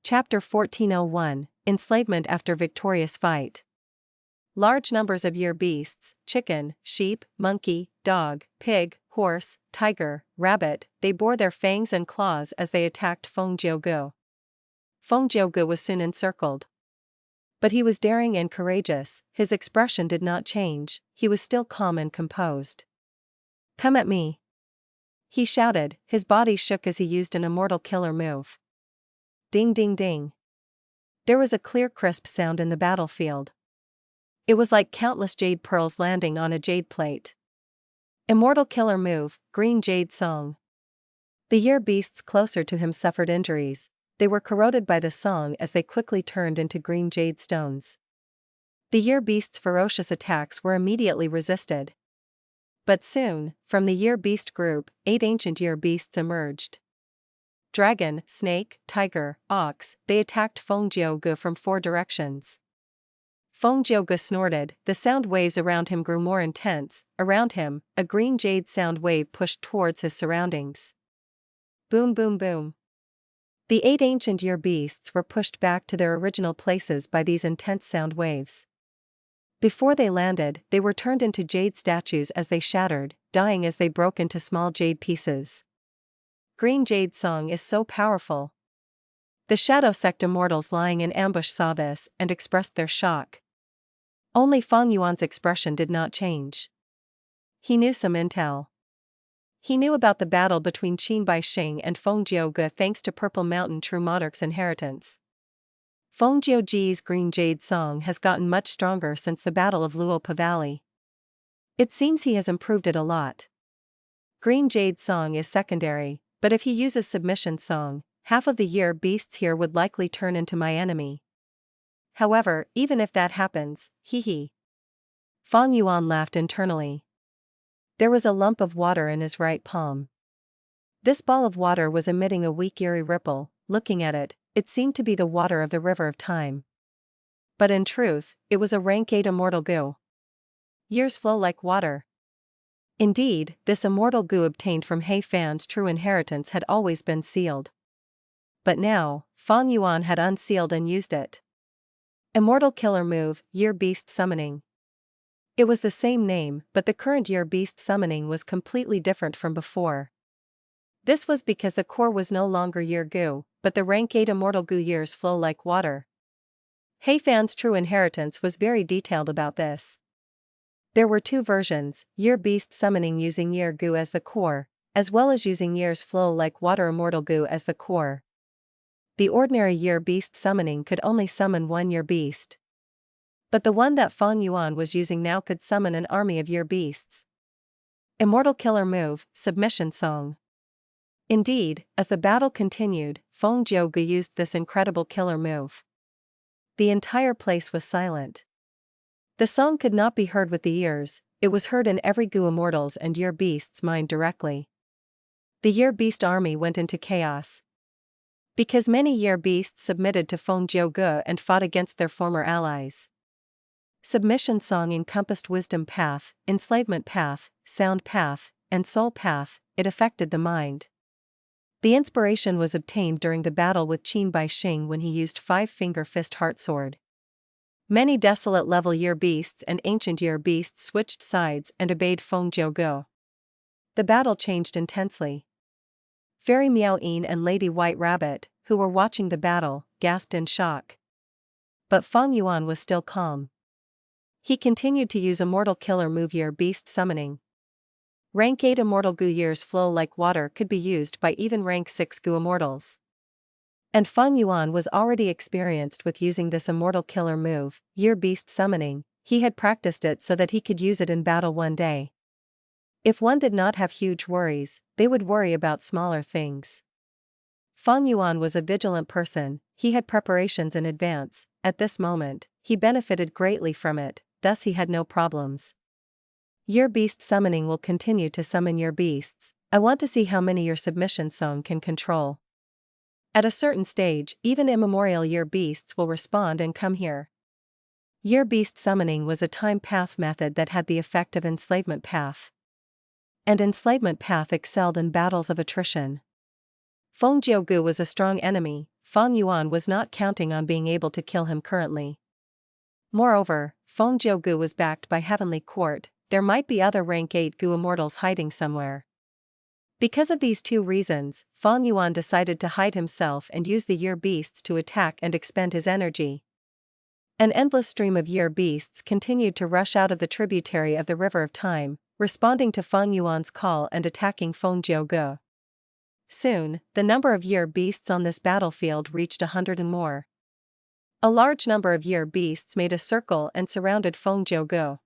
Chapter 1401, Enslavement after victorious fight. Large numbers of year beasts, chicken, sheep, monkey, dog, pig, horse, tiger, rabbit, they bore their fangs and claws as they attacked Feng Jiugu. Feng Jiugu was soon encircled. But he was daring and courageous, his expression did not change, he was still calm and composed. "Come at me!" he shouted, his body shook as he used an immortal killer move. Ding ding ding. There was a clear crisp sound in the battlefield. It was like countless jade pearls landing on a jade plate. Immortal killer move, green jade song. The year beasts closer to him suffered injuries, they were corroded by the song as they quickly turned into green jade stones. The year beasts' ferocious attacks were immediately resisted. But soon, from the year beast group, 8 ancient year beasts emerged. Dragon, snake, tiger, ox, they attacked Feng Jiugu from 4 directions. Feng Jiugu snorted, the sound waves around him grew more intense, around him, a green jade sound wave pushed towards his surroundings. Boom boom boom. The 8 ancient year beasts were pushed back to their original places by these intense sound waves. Before they landed, they were turned into jade statues as they shattered, dying as they broke into small jade pieces. Green jade song is so powerful. The Shadow Sect immortals lying in ambush saw this and expressed their shock. Only Fang Yuan's expression did not change. He knew some intel. He knew about the battle between Qing by Qing and Feng Jiugu thanks to Purple Mountain True Monarch's inheritance. Feng Jiugu's green jade song has gotten much stronger since the Battle of Luopa Valley. It seems he has improved it a lot. Green jade song is secondary, but if he uses submission song, half of the year beasts here would likely turn into my enemy. However, even if that happens, hee. Fang Yuan laughed internally. There was a lump of water in his right palm. This ball of water was emitting a weak eerie ripple. Looking at it, it seemed to be the water of the river of time. But in truth, it was a rank 8 immortal goo. Years flow like water. Indeed, this immortal goo obtained from He Fan's true inheritance had always been sealed. But now, Fang Yuan had unsealed and used it. Immortal killer move, year beast summoning. It was the same name, but the current year beast summoning was completely different from before. This was because the core was no longer year goo, but the rank 8 immortal goo years flow like water. He Fan's true inheritance was very detailed about this. There were 2 versions, year beast summoning using year goo as the core, as well as using years flow like water immortal goo as the core. The ordinary year beast summoning could only summon 1 year beast. But the one that Fang Yuan was using now could summon an army of year beasts. Immortal killer move, submission song. Indeed, as the battle continued, Feng Jiugu used this incredible killer move. The entire place was silent. The song could not be heard with the ears, it was heard in every goo immortals and year beasts' mind directly. The year beast army went into chaos. Because many year beasts submitted to Feng Jiugu and fought against their former allies. Submission song encompassed wisdom path, enslavement path, sound path, and soul path, it affected the mind. The inspiration was obtained during the battle with Qing by Qing when he used 5-finger fist heart sword. Many desolate level year beasts and ancient year beasts switched sides and obeyed Feng Jiugu. The battle changed intensely. Fairy Miao Yin and Lady White Rabbit, who were watching the battle, gasped in shock. But Fang Yuan was still calm. He continued to use immortal killer move year beast summoning. Rank 8 immortal goo years flow like water could be used by even rank 6 goo immortals. And Fang Yuan was already experienced with using this immortal killer move, year beast summoning, he had practiced it so that he could use it in battle one day. If one did not have huge worries, they would worry about smaller things. Fang Yuan was a vigilant person, he had preparations in advance, at this moment, he benefited greatly from it, thus he had no problems. Year beast summoning will continue to summon year beasts, I want to see how many your submission song can control. At a certain stage, even immemorial year beasts will respond and come here. Year beast summoning was a time path method that had the effect of enslavement path. And enslavement path excelled in battles of attrition. Feng Jiugu was a strong enemy, Fang Yuan was not counting on being able to kill him currently. Moreover, Feng Jiugu was backed by Heavenly Court, there might be other rank 8 Gu Immortals hiding somewhere. Because of these two reasons, Fang Yuan decided to hide himself and use the year beasts to attack and expend his energy. An endless stream of year beasts continued to rush out of the tributary of the River of Time, responding to Fang Yuan's call and attacking Feng Jiugu. Soon, the number of year beasts on this battlefield reached 100 and more. A large number of year beasts made a circle and surrounded Feng Jiugu.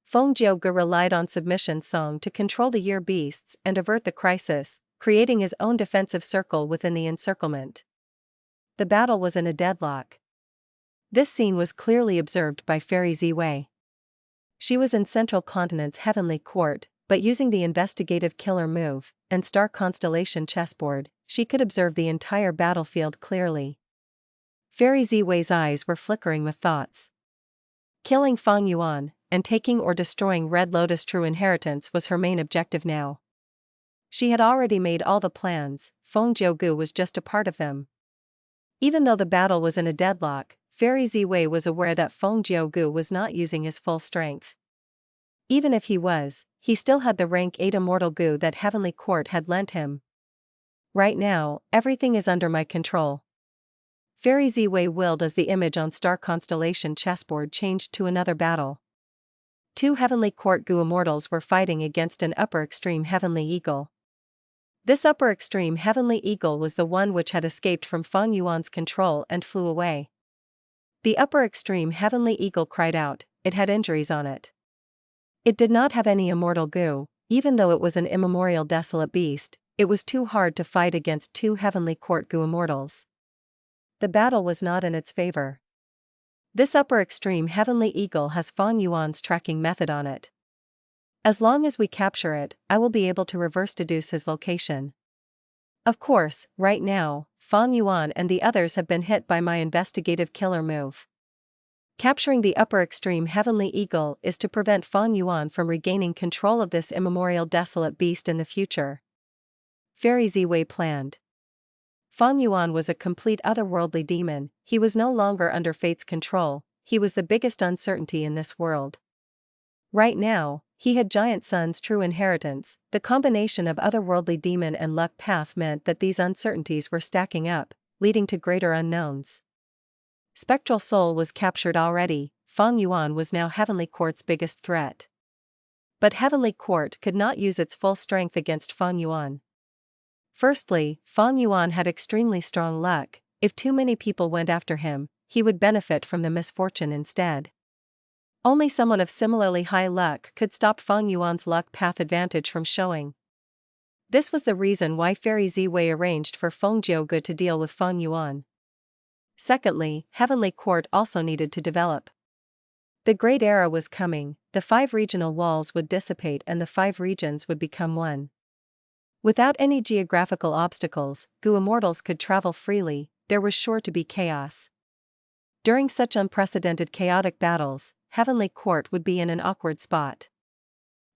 Feng Jiugu relied on submission song to control the year beasts and avert the crisis, creating his own defensive circle within the encirclement. The battle was in a deadlock. This scene was clearly observed by Fairy Ziwei. She was in Central Continent's Heavenly Court, but using the investigative killer move and star constellation chessboard, she could observe the entire battlefield clearly. Fairy Ziwei's eyes were flickering with thoughts. Killing Fang Yuan and taking or destroying Red Lotus' true inheritance was her main objective now. She had already made all the plans, Feng Jiugu was just a part of them. Even though the battle was in a deadlock, Fairy Ziwei was aware that Feng Jiugu was not using his full strength. Even if he was, he still had the rank 8 Immortal Gu that Heavenly Court had lent him. Right now, everything is under my control. Fairy Ziwei willed as the image on Star Constellation chessboard changed to another battle. Two Heavenly Court Gu Immortals were fighting against an upper extreme Heavenly Eagle. This upper extreme Heavenly Eagle was the one which had escaped from Fang Yuan's control and flew away. The upper extreme Heavenly Eagle cried out, it had injuries on it. It did not have any Immortal Gu, even though it was an immemorial desolate beast, it was too hard to fight against two Heavenly Court Gu Immortals. The battle was not in its favor. This upper extreme Heavenly Eagle has Fang Yuan's tracking method on it. As long as we capture it, I will be able to reverse deduce his location. Of course, right now, Fang Yuan and the others have been hit by my investigative killer move. Capturing the upper extreme Heavenly Eagle is to prevent Fang Yuan from regaining control of this immemorial desolate beast in the future. Fairy Ziwei planned. Fang Yuan was a complete otherworldly demon, he was no longer under fate's control, he was the biggest uncertainty in this world. Right now, he had Giant Sun's true inheritance, the combination of otherworldly demon and luck path meant that these uncertainties were stacking up, leading to greater unknowns. Spectral Soul was captured already, Fang Yuan was now Heavenly Court's biggest threat. But Heavenly Court could not use its full strength against Fang Yuan. Firstly, Fang Yuan had extremely strong luck, if too many people went after him, he would benefit from the misfortune instead. Only someone of similarly high luck could stop Fang Yuan's luck path advantage from showing. This was the reason why Fairy Ziwei arranged for Feng Jiugu to deal with Fang Yuan. Secondly, Heavenly Court also needed to develop. The Great Era was coming, the 5 regional walls would dissipate and the 5 regions would become one. Without any geographical obstacles, Gu Immortals could travel freely, there was sure to be chaos. During such unprecedented chaotic battles, Heavenly Court would be in an awkward spot.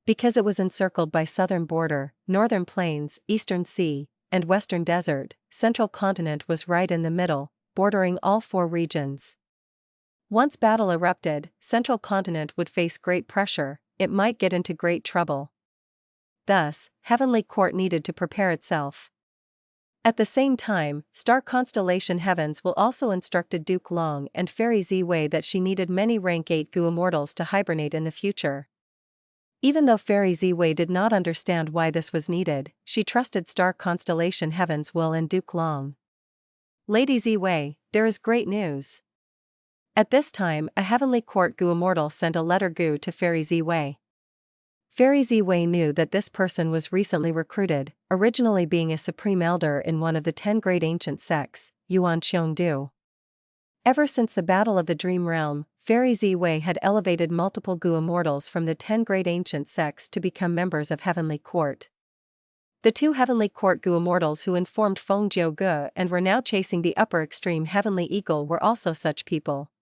Because it was encircled by southern border, northern plains, eastern sea, and western desert, Central Continent was right in the middle, bordering all 4 regions. Once battle erupted, Central Continent would face great pressure, it might get into great trouble. Thus, Heavenly Court needed to prepare itself. At the same time, Star Constellation Heavens will also instructed Duke Long and Fairy Ziwei that she needed many rank 8 Gu Immortals to hibernate in the future. Even though Fairy Ziwei did not understand why this was needed, she trusted Star Constellation Heavens Will and Duke Long. Lady Ziwei, there is great news. At this time, a Heavenly Court Gu Immortal sent a letter Gu to Fairy Ziwei. Fairy Ziwei knew that this person was recently recruited, originally being a supreme elder in one of the 10 great ancient sects, Yuan Qiongdu. Ever since the Battle of the Dream Realm, Fairy Ziwei had elevated multiple Gu Immortals from the 10 great ancient sects to become members of Heavenly Court. The 2 Heavenly Court Gu Immortals who informed Feng Jiugu and were now chasing the upper extreme Heavenly Eagle were also such people.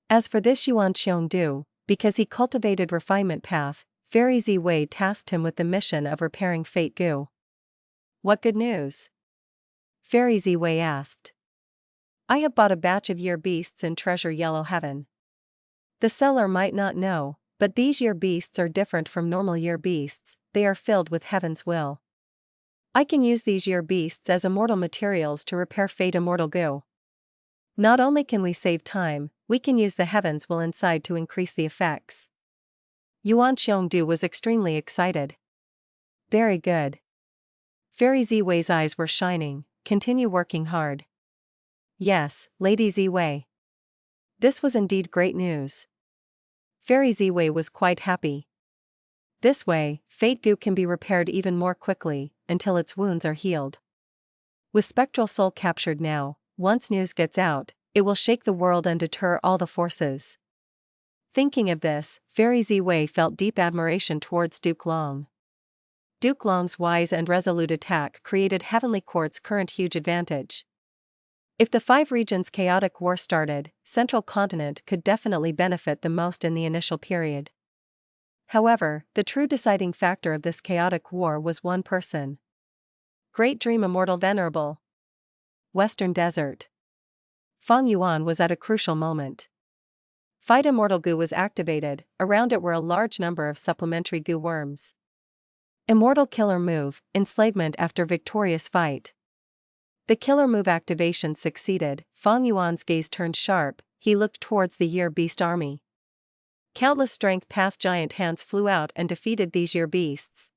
As for this Yuan Qiongdu, because he cultivated refinement path, Fairy Ziwei tasked him with the mission of repairing Fate Gu. What good news? Fairy Ziwei asked. I have bought a batch of year beasts in Treasure Yellow Heaven. The seller might not know, but these year beasts are different from normal year beasts, they are filled with heaven's will. I can use these year beasts as immortal materials to repair Fate Immortal goo. Not only can we save time, we can use the heaven's will inside to increase the effects. Yuan Xiongdu was extremely excited. Very good. Fairy Ziwei's eyes were shining. Continue working hard. Yes, Lady Ziwei. This was indeed great news. Fairy Ziwei was quite happy. This way, Fate goo can be repaired even more quickly, until its wounds are healed. With Spectral Soul captured now, once news gets out, it will shake the world and deter all the forces. Thinking of this, Fairy Ziwei felt deep admiration towards Duke Long. Duke Long's wise and resolute attack created Heavenly Court's current huge advantage. If the 5 regions' chaotic war started, Central Continent could definitely benefit the most in the initial period. However, the true deciding factor of this chaotic war was one person. Great Dream Immortal Venerable. Western Desert. Fang Yuan was at a crucial moment. Fight Immortal goo was activated, around it were a large number of supplementary goo worms. Immortal Killer Move, Enslavement after Victorious Fight. The Killer Move activation succeeded. Fang Yuan's gaze turned sharp, he looked towards the Year Beast army. Countless Strength Path giant hands flew out and defeated these Year Beasts.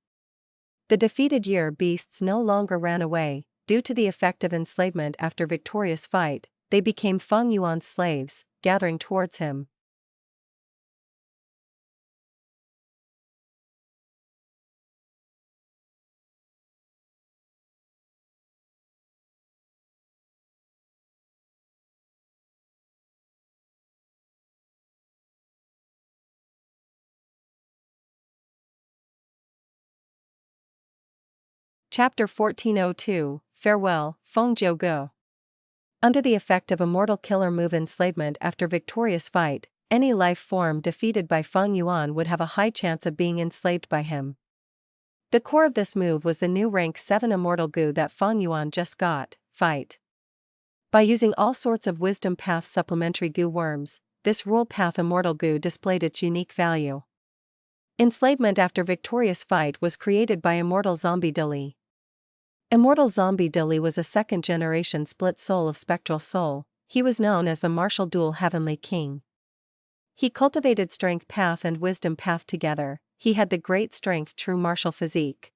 The defeated Year Beasts no longer ran away, due to the effect of enslavement after Victorious Fight, they became Fang Yuan's slaves, gathering towards him. Chapter 1402, Farewell, Feng Jiuge. Under the effect of Immortal Killer Move enslavement after Victorious Fight, any life form defeated by Fang Yuan would have a high chance of being enslaved by him. The core of this move was the new rank 7 Immortal goo that Fang Yuan just got, Fight. By using all sorts of Wisdom Path supplementary goo worms, this Rule Path Immortal goo displayed its unique value. Enslavement after Victorious Fight was created by Immortal Zombie Dili. Immortal Zombie Dili was a second-generation split soul of Spectral Soul. He was known as the Martial Dual Heavenly King. He cultivated Strength Path and Wisdom Path together. He had the great strength true martial physique.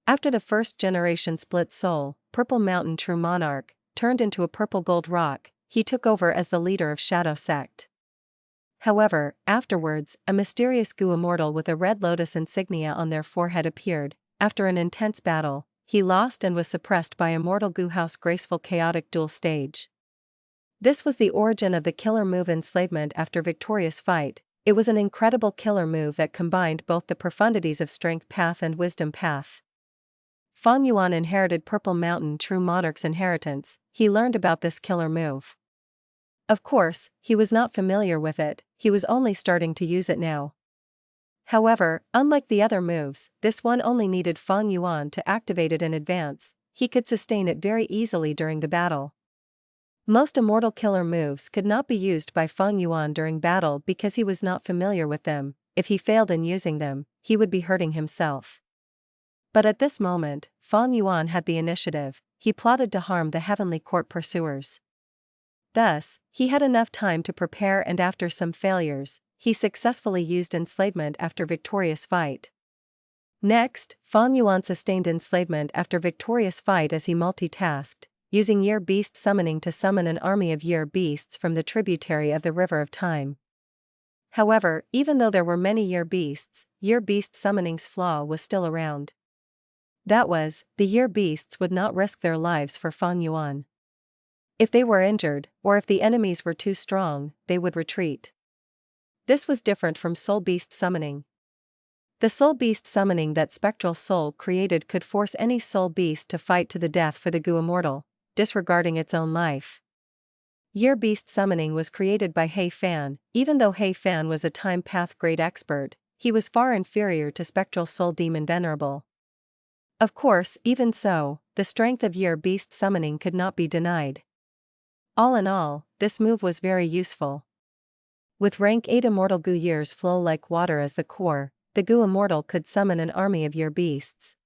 After the first-generation split soul, Purple Mountain True Monarch, turned into a purple gold rock, he took over as the leader of Shadow Sect. However, afterwards, a mysterious goo immortal with a red lotus insignia on their forehead appeared. After an intense battle, he lost and was suppressed by Immortal Goo House Graceful Chaotic Dual Stage. This was the origin of the killer move enslavement after Victorious Fight. It was an incredible killer move that combined both the profundities of Strength Path and Wisdom Path. Fang Yuan inherited Purple Mountain True Monarch's inheritance. He learned about this killer move. Of course, he was not familiar with it, he was only starting to use it now. However, unlike the other moves, this one only needed Fang Yuan to activate it in advance. He could sustain it very easily during the battle. Most immortal killer moves could not be used by Fang Yuan during battle because he was not familiar with them. If he failed in using them, he would be hurting himself. But at this moment, Fang Yuan had the initiative. He plotted to harm the Heavenly Court pursuers. Thus, he had enough time to prepare, and after some failures, he successfully used enslavement after Victorious Fight. Next, Fang Yuan sustained enslavement after Victorious Fight as he multitasked, using Year Beast summoning to summon an army of Year Beasts from the tributary of the River of Time. However, even though there were many Year Beast summoning's flaw was still around. That was, the Year Beasts would not risk their lives for Fang Yuan. If they were injured, or if the enemies were too strong, they would retreat. This was different from Soul Beast summoning. The Soul Beast summoning that Spectral Soul created could force any Soul Beast to fight to the death for the Goo Immortal, disregarding its own life. Year Beast summoning was created by He Fan. Even though He Fan was a Time Path Great Expert, he was far inferior to Spectral Soul Demon Venerable. Of course, even so, the strength of Year Beast summoning could not be denied. All in all, this move was very useful. With rank 8 Immortal Gu years flow like water as the core, the Gu Immortal could summon an army of year beasts.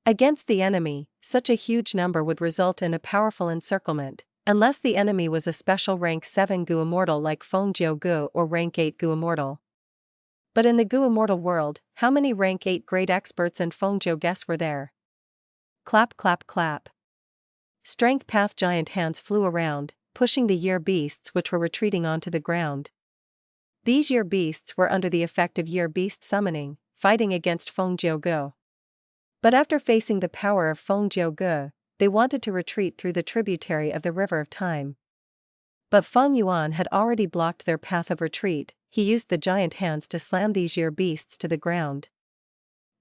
Against the enemy, such a huge number would result in a powerful encirclement, unless the enemy was a special rank 7 Gu Immortal like Feng Jiu Gu or rank 8 Gu Immortal. But in the Gu Immortal world, how many rank 8 great experts and Feng Jiu guests were there? Clap clap clap. Strength path giant hands flew around, pushing the year beasts which were retreating onto the ground. These year beasts were under the effect of year beast summoning, fighting against Feng Jiu Gu. But after facing the power of Feng Jiu Gu, they wanted to retreat through the tributary of the River of Time. But Feng Yuan had already blocked their path of retreat. He used the giant hands to slam these year beasts to the ground.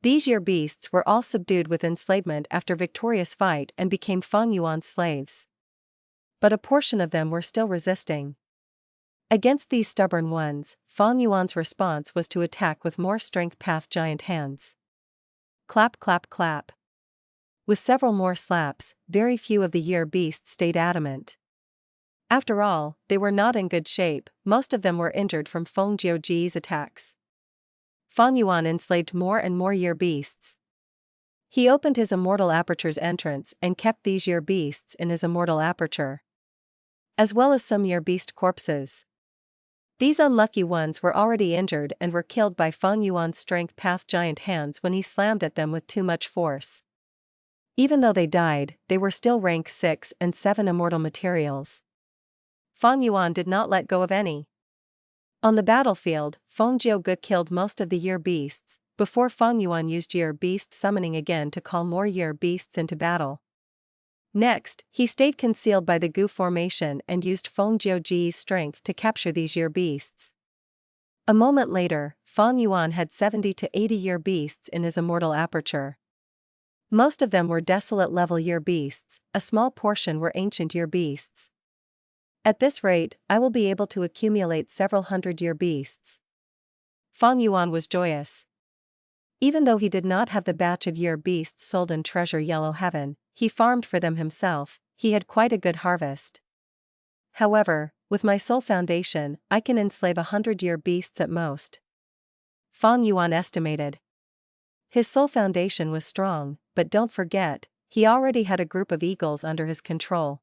These year beasts were all subdued with enslavement after victorious fight and became Feng Yuan's slaves. But a portion of them were still resisting. Against these stubborn ones, Feng Yuan's response was to attack with more strength path giant hands. Clap clap clap. With several more slaps, very few of the year beasts stayed adamant. After all, they were not in good shape, most of them were injured from Feng Jiu Ji's attacks. Feng Yuan enslaved more and more year beasts. He opened his immortal aperture's entrance and kept these year beasts in his immortal aperture, as well as some year beast corpses. These unlucky ones were already injured and were killed by Feng Yuan's strength path giant hands when he slammed at them with too much force. Even though they died, they were still rank 6 and 7 immortal materials. Feng Yuan did not let go of any. On the battlefield, Feng Jiu Gu killed most of the year beasts, before Feng Yuan used year beast summoning again to call more year beasts into battle. Next, he stayed concealed by the Gu formation and used Feng Jiu Ji's strength to capture these year beasts. A moment later, Feng Yuan had 70 to 80 year beasts in his immortal aperture. Most of them were desolate level year beasts, a small portion were ancient year beasts. At this rate, I will be able to accumulate several hundred year beasts. Feng Yuan was joyous. Even though he did not have the batch of year beasts sold in Treasure Yellow Heaven, he farmed for them himself. He had quite a good harvest. However, with my soul foundation, I can enslave 100 year beasts at most. Feng Yuan estimated. His soul foundation was strong, but don't forget, he already had a group of eagles under his control.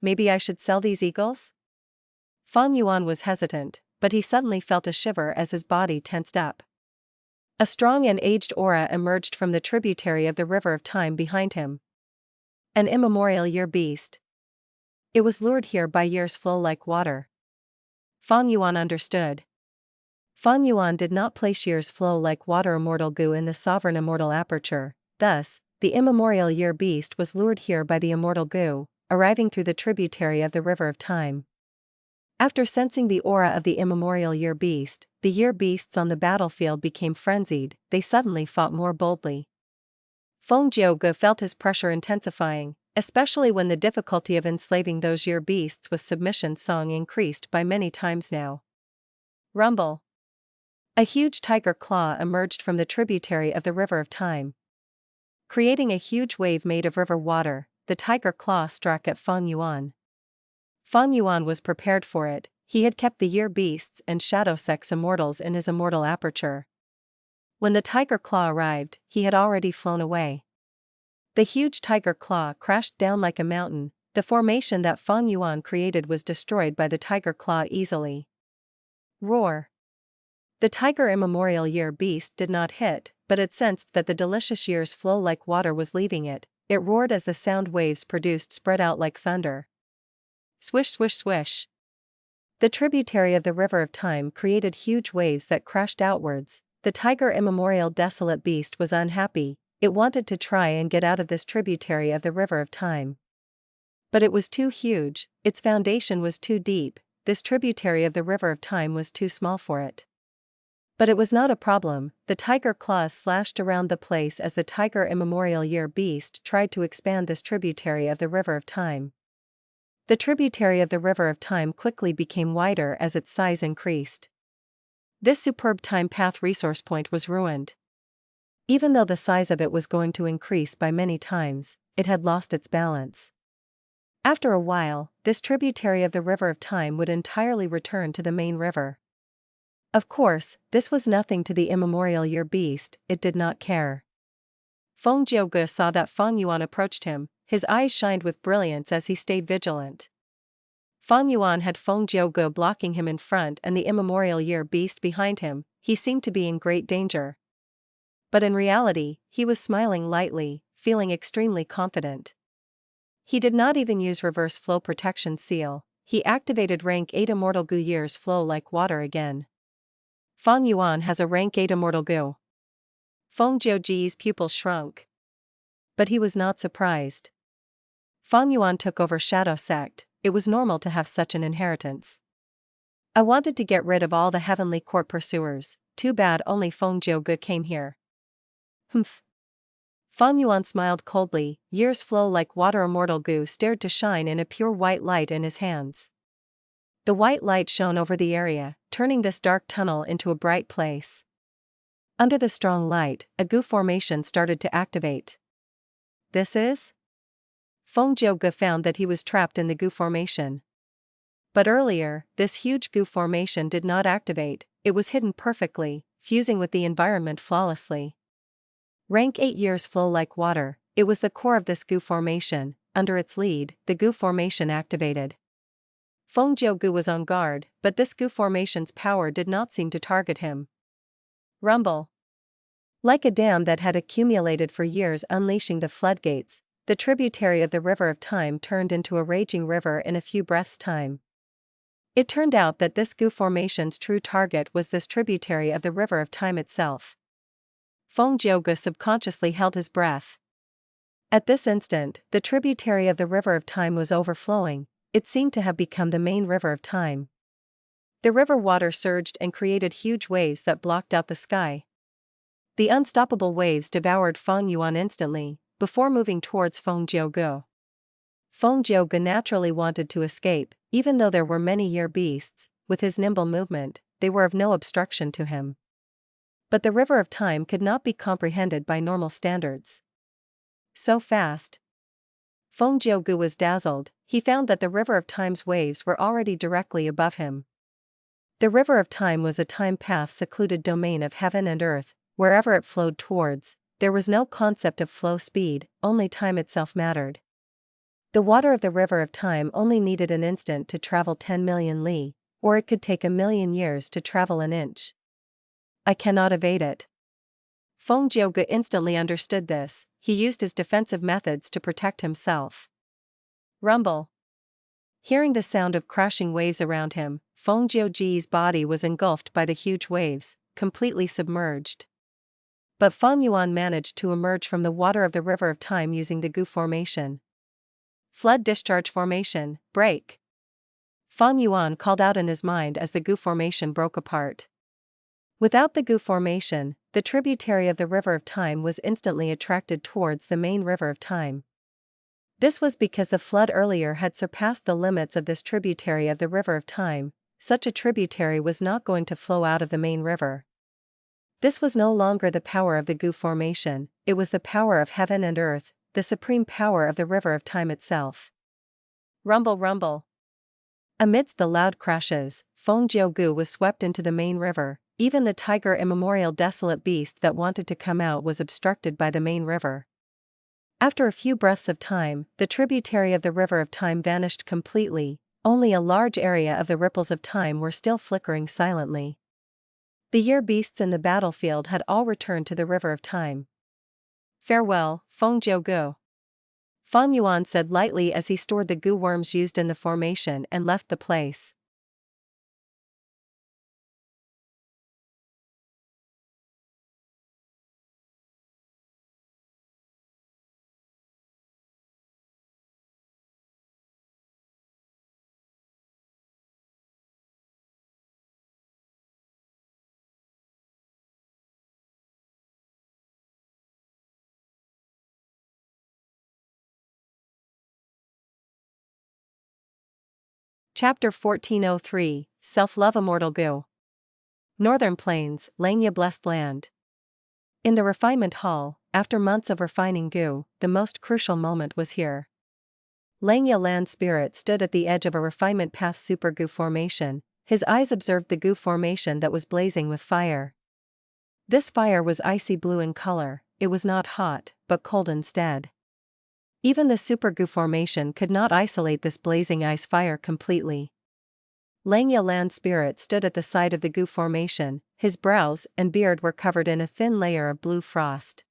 Maybe I should sell these eagles? Feng Yuan was hesitant, but he suddenly felt a shiver as his body tensed up. A strong and aged aura emerged from the tributary of the River of Time behind him. An immemorial year beast. It was lured here by years flow like water. Feng Yuan understood. Feng Yuan did not place years flow like water immortal Gu in the sovereign immortal aperture, thus, the immemorial year beast was lured here by the immortal Gu, arriving through the tributary of the River of Time. After sensing the aura of the immemorial year beast, the year beasts on the battlefield became frenzied. They suddenly fought more boldly. Feng Jiu Gu felt his pressure intensifying, especially when the difficulty of enslaving those year beasts with submission song increased by many times now. Rumble. A huge tiger claw emerged from the tributary of the River of Time. Creating a huge wave made of river water, the tiger claw struck at Feng Yuan. Feng Yuan was prepared for it. He had kept the year beasts and shadow sects immortals in his immortal aperture. When the tiger claw arrived, he had already flown away. The huge tiger claw crashed down like a mountain. The formation that Feng Yuan created was destroyed by the tiger claw easily. Roar. The tiger immemorial year beast did not hit, but it sensed that the delicious year's flow like water was leaving it. It roared as the sound waves produced spread out like thunder. Swish swish swish. The tributary of the River of Time created huge waves that crashed outwards. The tiger immemorial desolate beast was unhappy. It wanted to try and get out of this tributary of the River of Time. But it was too huge, its foundation was too deep, this tributary of the River of Time was too small for it. But it was not a problem. The tiger claws slashed around the place as the tiger immemorial year beast tried to expand this tributary of the River of Time. The tributary of the River of Time quickly became wider as its size increased. This superb time path resource point was ruined. Even though the size of it was going to increase by many times, it had lost its balance. After a while, this tributary of the river of time would entirely return to the main river. Of course, this was nothing to the immemorial year beast, it did not care. Feng Jiuge saw that Fang Yuan approached him, his eyes shined with brilliance as he stayed vigilant. Fang Yuan had Feng Jiuge blocking him in front and the immemorial year beast behind him, he seemed to be in great danger. But in reality, he was smiling lightly, feeling extremely confident. He did not even use reverse flow protection seal, he activated rank 8 Immortal Gu years flow like water again. Fang Yuan has a rank 8 Immortal Gu. Feng Jiuji's pupils shrunk. But he was not surprised. Fang Yuan took over Shadow Sect, it was normal to have such an inheritance. I wanted to get rid of all the Heavenly Court pursuers, too bad only Feng Jiuge came here. Humph. Fang Yuan smiled coldly, years flow like water. Immortal Gu stared to shine in a pure white light in his hands. The white light shone over the area, turning this dark tunnel into a bright place. Under the strong light, a Gu formation started to activate. This is? Feng Jiuge found that he was trapped in the Gu formation. But earlier, this huge Gu formation did not activate, it was hidden perfectly, fusing with the environment flawlessly. Rank 8 years flow like water, it was the core of this Gu formation, under its lead, the Gu formation activated. Feng Jiuge was on guard, but this Gu formation's power did not seem to target him. Rumble. Like a dam that had accumulated for years unleashing the floodgates, the tributary of the river of time turned into a raging river in a few breaths' time. It turned out that this Gu formation's true target was this tributary of the river of time itself. Feng Jiuge subconsciously held his breath. At this instant, the tributary of the river of time was overflowing, it seemed to have become the main river of time. The river water surged and created huge waves that blocked out the sky. The unstoppable waves devoured Fang Yuan instantly, before moving towards Feng Jiuge. Feng Jiuge naturally wanted to escape, even though there were many year beasts, with his nimble movement, they were of no obstruction to him. But the river of time could not be comprehended by normal standards. So fast. Feng Jiuge was dazzled, he found that the river of time's waves were already directly above him. The river of time was a time path secluded domain of heaven and earth, wherever it flowed towards, there was no concept of flow speed, only time itself mattered. The water of the river of time only needed an instant to travel 10 million li, or it could take 1,000,000 years to travel an inch. I cannot evade it. Feng Jiuge instantly understood this, he used his defensive methods to protect himself. Rumble. Hearing the sound of crashing waves around him, Feng Jiuji's body was engulfed by the huge waves, completely submerged. But Fang Yuan managed to emerge from the water of the river of time using the Gu formation. Flood discharge formation, break. Fang Yuan called out in his mind as the Gu formation broke apart. Without the Gu formation, the tributary of the river of time was instantly attracted towards the main river of time. This was because the flood earlier had surpassed the limits of this tributary of the river of time, such a tributary was not going to flow out of the main river. This was no longer the power of the Gu formation, it was the power of heaven and earth, the supreme power of the river of time itself. Rumble rumble. Amidst the loud crashes, Feng Jiuge was swept into the main river, even the tiger immemorial desolate beast that wanted to come out was obstructed by the main river. After a few breaths of time, the tributary of the river of time vanished completely, only a large area of the ripples of time were still flickering silently. The year beasts in the battlefield had all returned to the river of time. Farewell, Feng Jiuge. Fang Yuan said lightly as he stored the Gu worms used in the formation and left the place. Chapter 1403, Self-Love. Immortal Gu. Northern Plains, Langya Blessed Land. In the refinement hall, after months of refining Gu, the most crucial moment was here. Langya land spirit stood at the edge of a refinement path super goo formation. His eyes observed the goo formation that was blazing with fire. This fire was icy blue in color. It was not hot, but cold instead. Even the super goo formation could not isolate this blazing ice fire completely. Langya land spirit stood at the side of the goo formation. His brows and beard were covered in a thin layer of blue frost.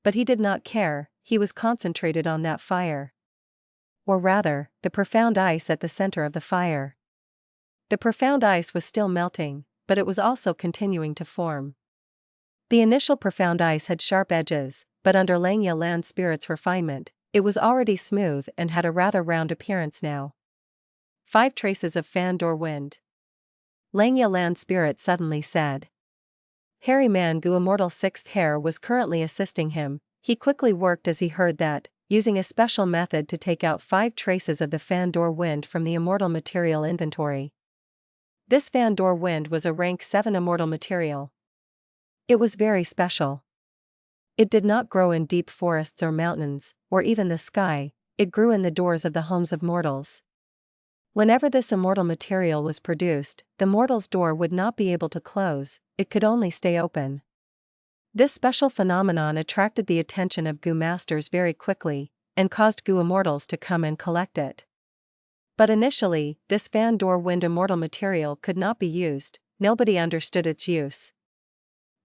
But he did not care, he was concentrated on that fire. Or rather, the profound ice at the center of the fire. The profound ice was still melting, but it was also continuing to form. The initial profound ice had sharp edges, but under Langya land spirit's refinement, it was already smooth and had a rather round appearance now. 5 traces of fan door wind. Langya land spirit suddenly said. Hairy man Gu Immortal 6th hair was currently assisting him. He quickly worked as he heard that, using a special method to take out 5 traces of the fan door wind from the immortal material inventory. This fan door wind was a rank 7 immortal material. It was very special. It did not grow in deep forests or mountains, or even the sky, it grew in the doors of the homes of mortals. Whenever this immortal material was produced, the mortal's door would not be able to close, it could only stay open. This special phenomenon attracted the attention of Gu masters very quickly, and caused Gu immortals to come and collect it. But initially, this fan door wind immortal material could not be used, nobody understood its use.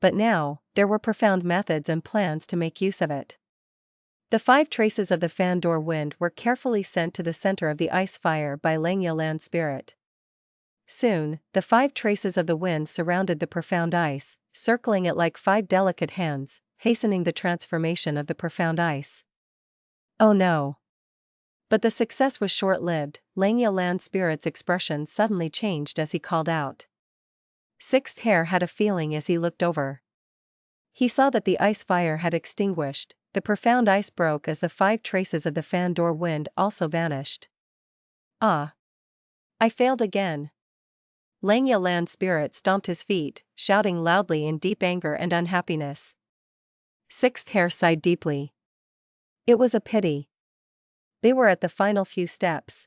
But now, there were profound methods and plans to make use of it. The 5 traces of the fan door wind were carefully sent to the center of the ice fire by Langya land spirit. Soon, the 5 traces of the wind surrounded the profound ice, circling it like 5 delicate hands, hastening the transformation of the profound ice. Oh no! But the success was short-lived. Langya land spirit's expression suddenly changed as he called out. 6th hair had a feeling as he looked over. He saw that the ice fire had extinguished, the profound ice broke as the 5 traces of the fan door wind also vanished. Ah! I failed again. Langya land spirit stomped his feet, shouting loudly in deep anger and unhappiness. 6th hair sighed deeply. It was a pity. They were at the final few steps.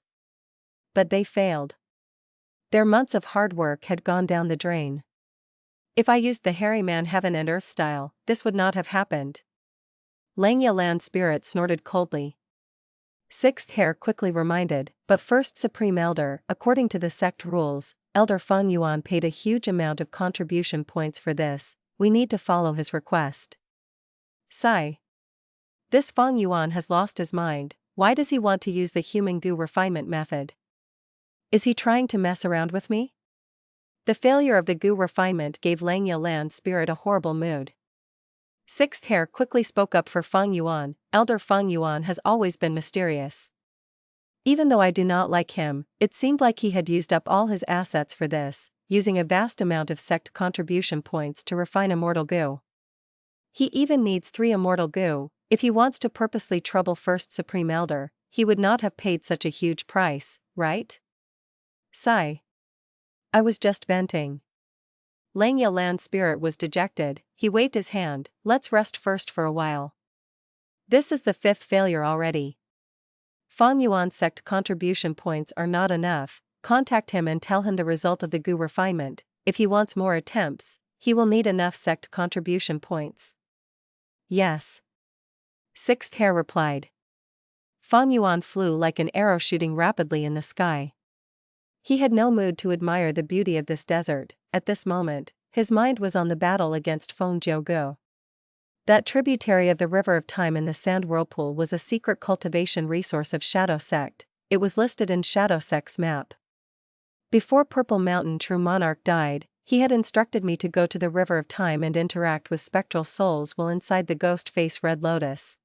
But they failed. Their months of hard work had gone down the drain. If I used the hairy man heaven and earth style, this would not have happened. Langya land spirit snorted coldly. 6th hair quickly reminded, but first Supreme Elder, according to the sect rules, Elder Feng Yuan paid a huge amount of contribution points for this, we need to follow his request. Sigh. This Feng Yuan has lost his mind, why does he want to use the human goo refinement method? Is he trying to mess around with me? The failure of the goo refinement gave Langya land spirit a horrible mood. 6th hair quickly spoke up for Feng Yuan. Elder Feng Yuan has always been mysterious. Even though I do not like him, it seemed like he had used up all his assets for this, using a vast amount of sect contribution points to refine immortal goo. He even needs 3 immortal goo. If he wants to purposely trouble First Supreme Elder, he would not have paid such a huge price, right? Sigh. I was just venting. Langya land spirit was dejected, he waved his hand, let's rest first for a while. This is the 5th failure already. Feng Yuan sect contribution points are not enough, contact him and tell him the result of the goo refinement. If he wants more attempts, he will need enough sect contribution points. Yes. 6th hair replied. Feng Yuan flew like an arrow shooting rapidly in the sky. He had no mood to admire the beauty of this desert. At this moment, his mind was on the battle against Feng Jiugu. That tributary of the River of Time in the Sand Whirlpool was a secret cultivation resource of Shadow Sect, it was listed in Shadow Sect's map. Before Purple Mountain True Monarch died, he had instructed me to go to the River of Time and interact with spectral souls while inside the ghost face Red Lotus.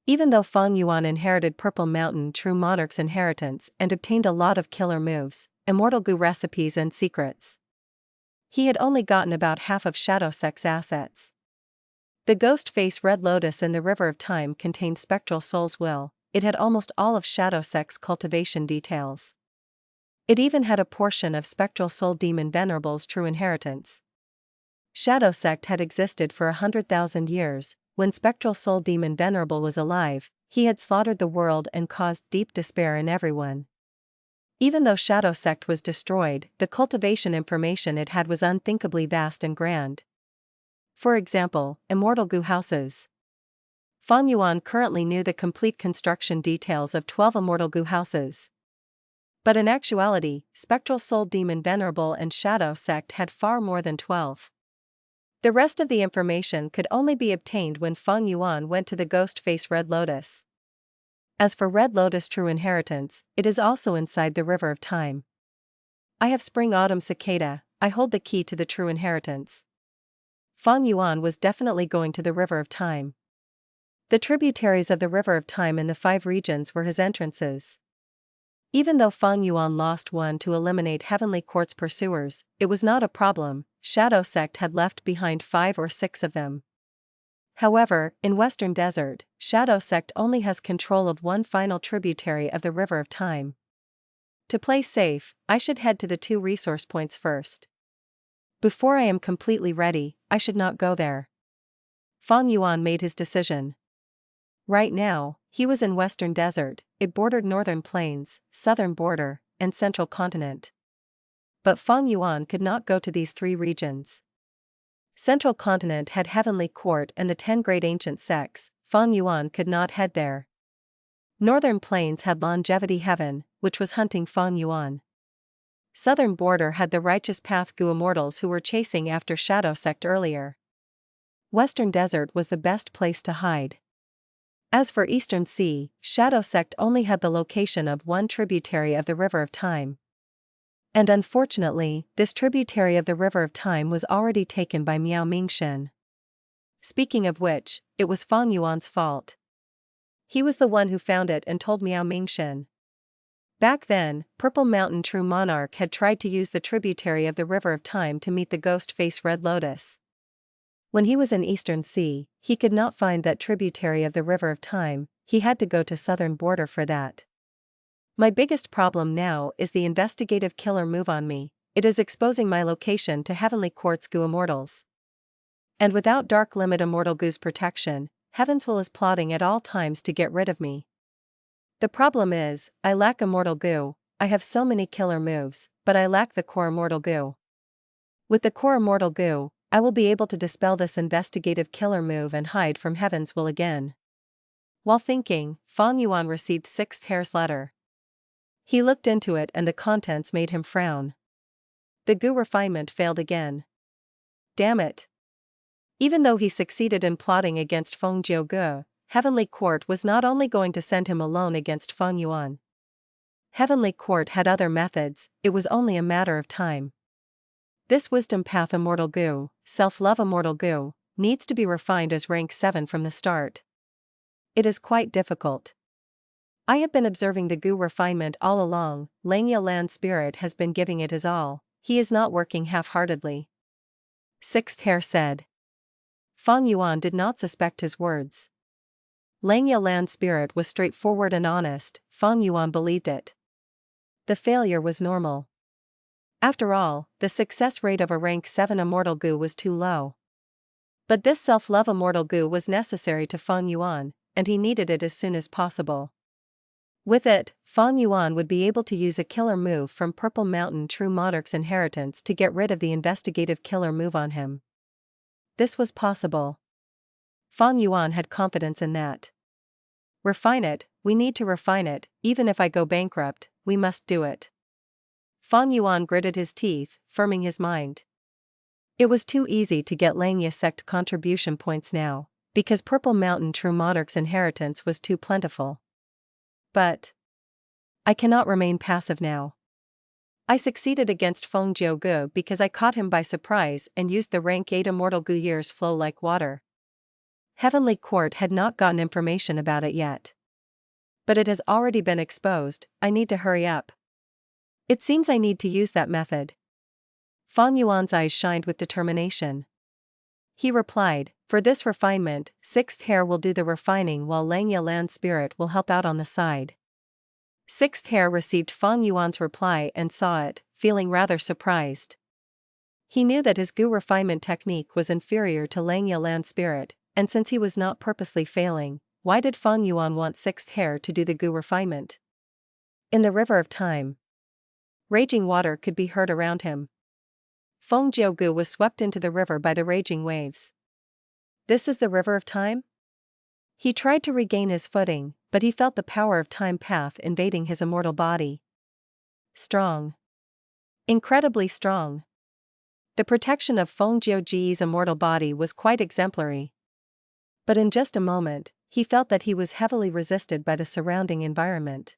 Even though Feng Yuan inherited Purple Mountain True Monarch's inheritance and obtained a lot of killer moves, immortal goo recipes and secrets, he had only gotten about half of Shadow Sect's assets. The ghost face Red Lotus in the River of Time contained Spectral Soul's will, it had almost all of Shadow Sect's cultivation details. It even had a portion of Spectral Soul Demon Venerable's true inheritance. Shadow Sect had existed for 100,000 years. When Spectral Soul Demon Venerable was alive, he had slaughtered the world and caused deep despair in everyone. Even though Shadow Sect was destroyed, the cultivation information it had was unthinkably vast and grand. For example, Immortal Gu houses. Feng Yuan currently knew the complete construction details of 12 Immortal Gu houses. But in actuality, Spectral Soul Demon Venerable and Shadow Sect had far more than 12. The rest of the information could only be obtained when Feng Yuan went to the ghost face Red Lotus. As for Red Lotus True Inheritance, it is also inside the River of Time. I have Spring Autumn Cicada, I hold the key to the True Inheritance. Feng Yuan was definitely going to the River of Time. The tributaries of the River of Time in the 5 regions were his entrances. Even though Feng Yuan lost one to eliminate Heavenly Court's pursuers, it was not a problem. Shadow Sect had left behind 5 or 6 of them. However, in Western Desert, Shadow Sect only has control of one final tributary of the River of Time. To play safe, I should head to the 2 resource points first. Before I am completely ready, I should not go there. Feng Yuan made his decision. Right now, he was in Western Desert. It bordered Northern Plains, Southern Border, and Central Continent. But Feng Yuan could not go to these 3 regions. Central Continent had Heavenly Court and the 10 great ancient sects. Feng Yuan could not head there. Northern Plains had Longevity Heaven, which was hunting Feng Yuan. Southern Border had the Righteous Path Gu Immortals who were chasing after Shadow Sect earlier. Western Desert was the best place to hide. As for Eastern Sea, Shadow Sect only had the location of one tributary of the River of Time. And unfortunately, this tributary of the River of Time was already taken by Miao Mingxin. Speaking of which, it was Feng Yuan's fault. He was the one who found it and told Miao Mingxin. Back then, Purple Mountain True Monarch had tried to use the tributary of the River of Time to meet the ghost face Red Lotus. When he was in Eastern Sea, he could not find that tributary of the River of Time. He had to go to Southern Border for that. My biggest problem now is the investigative killer move on me. It is exposing my location to Heavenly Court's Gu Immortals. And without Dark Limit Immortal Gu's protection, Heaven's Will is plotting at all times to get rid of me. The problem is, I lack Immortal Gu. I have so many killer moves, but I lack the core Immortal Gu. With the core Immortal Gu, I will be able to dispel this investigative killer move and hide from Heaven's Will again. While thinking, Feng Yuan received 6th Hair's letter. He looked into it and the contents made him frown. The Gu refinement failed again. Damn it. Even though he succeeded in plotting against Feng Jiuge, Heavenly Court was not only going to send him alone against Feng Yuan. Heavenly Court had other methods, it was only a matter of time. This Wisdom Path Immortal Gu, Self-Love Immortal Gu, needs to be refined as rank 7 from the start. It is quite difficult. I have been observing the Gu refinement all along. Langya Land Spirit has been giving it his all, he is not working half-heartedly. 6th Hair said. Feng Yuan did not suspect his words. Langya Land Spirit was straightforward and honest. Feng Yuan believed it. The failure was normal. After all, the success rate of a rank 7 Immortal Gu was too low. But this Self-Love Immortal Gu was necessary to Feng Yuan, and he needed it as soon as possible. With it, Feng Yuan would be able to use a killer move from Purple Mountain True Monarch's inheritance to get rid of the investigative killer move on him. This was possible. Feng Yuan had confidence in that. Refine it, we need to refine it, even if I go bankrupt, we must do it. Feng Yuan gritted his teeth, firming his mind. It was too easy to get Langya Sect contribution points now, because Purple Mountain True Monarch's inheritance was too plentiful. But I cannot remain passive now. I succeeded against Feng Jiuge because I caught him by surprise and used the rank 8 Immortal Gu years flow like water. Heavenly Court had not gotten information about it yet. But it has already been exposed, I need to hurry up. It seems I need to use that method. Feng Yuan's eyes shined with determination. He replied, for this refinement, 6th Hair will do the refining while Langya Land Spirit will help out on the side. 6th Hair received Feng Yuan's reply and saw it, feeling rather surprised. He knew that his Gu refinement technique was inferior to Langya Land Spirit, and since he was not purposely failing, why did Feng Yuan want sixth hair to do the gu refinement? In the river of time. Raging water could be heard around him. Feng Jiugu was swept into the river by the raging waves. This is the river of time? He tried to regain his footing, but he felt the power of time path invading his immortal body. Strong. Incredibly strong. The protection of Feng Jiuji's immortal body was quite exemplary. But in just a moment, he felt that he was heavily resisted by the surrounding environment.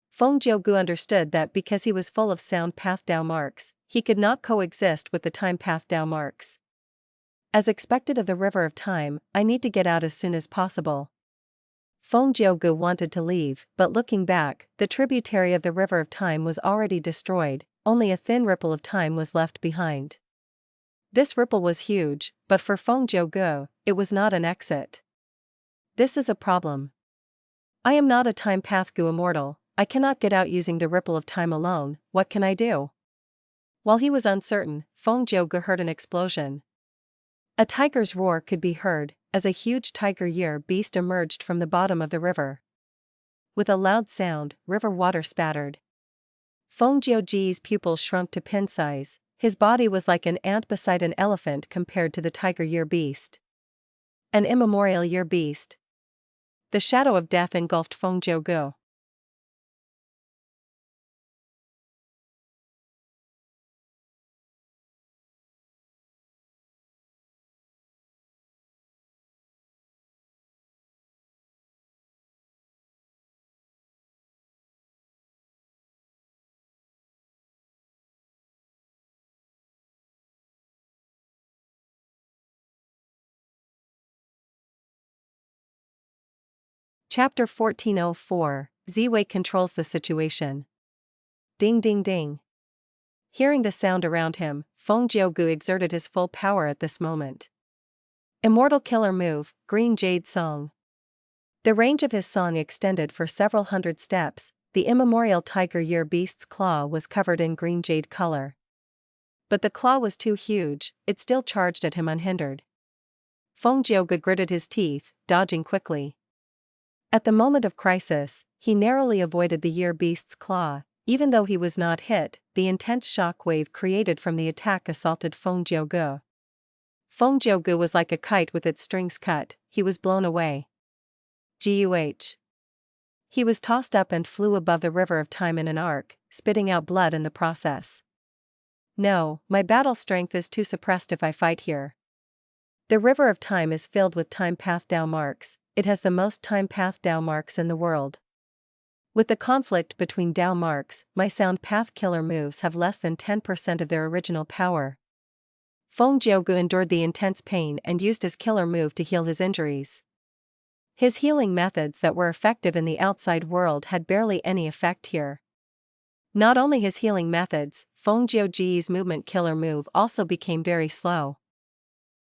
Feng Jiugu understood that because he was full of sound path Dao marks, he could not coexist with the time path Dao marks. As expected of the river of time, I need to get out as soon as possible. Feng Jiugu wanted to leave, but looking back, the tributary of the river of time was already destroyed, only a thin ripple of time was left behind. This ripple was huge, but for Feng Jiugu, it was not an exit. This is a problem. I am not a time path gu immortal, I cannot get out using the ripple of time alone, what can I do? While he was uncertain, Feng Jiugu heard an explosion. A tiger's roar could be heard, as a huge tiger year beast emerged from the bottom of the river. With a loud sound, river water spattered. Feng Jiuji's pupils shrunk to pin size, his body was like an ant beside an elephant compared to the tiger year beast. An immemorial year beast. The shadow of death engulfed Feng Jiugu. Chapter 1404, Ziwei controls the situation. Ding ding ding. Hearing the sound around him, Feng Jiugu exerted his full power at this moment. Immortal killer move, Green Jade Song. The range of his song extended for several hundred steps, the immemorial tiger year beast's claw was covered in green jade color. But the claw was too huge, it still charged at him unhindered. Feng Jiugu gritted his teeth, dodging quickly. At the moment of crisis, he narrowly avoided the year beast's claw. Even though he was not hit, the intense shock wave created from the attack assaulted Feng Jiugu. Feng Jiugu was like a kite with its strings cut, he was blown away. Guh. He was tossed up and flew above the river of time in an arc, spitting out blood in the process. No, my battle strength is too suppressed if I fight here. The river of time is filled with time path Dao marks, it has the most time path Dao marks in the world. With the conflict between Dao marks, my sound path killer moves have less than 10% of their original power. Feng Jiugu endured the intense pain and used his killer move to heal his injuries. His healing methods that were effective in the outside world had barely any effect here. Not only his healing methods, Feng Jiuji's movement killer move also became very slow.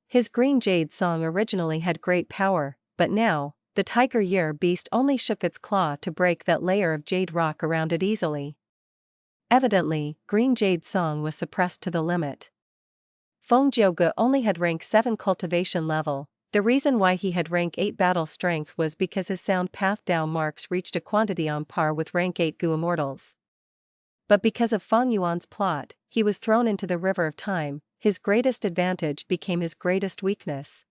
His green jade song originally had great power, but now, the tiger year beast only shook its claw to break that layer of jade rock around it easily. Evidently, green jade song was suppressed to the limit. Feng Jiugu only had rank 7 cultivation level. The reason why he had rank 8 battle strength was because his sound path Dao marks reached a quantity on par with rank 8 Gu immortals. But because of Feng Yuan's plot, he was thrown into the river of time, his greatest advantage became his greatest weakness.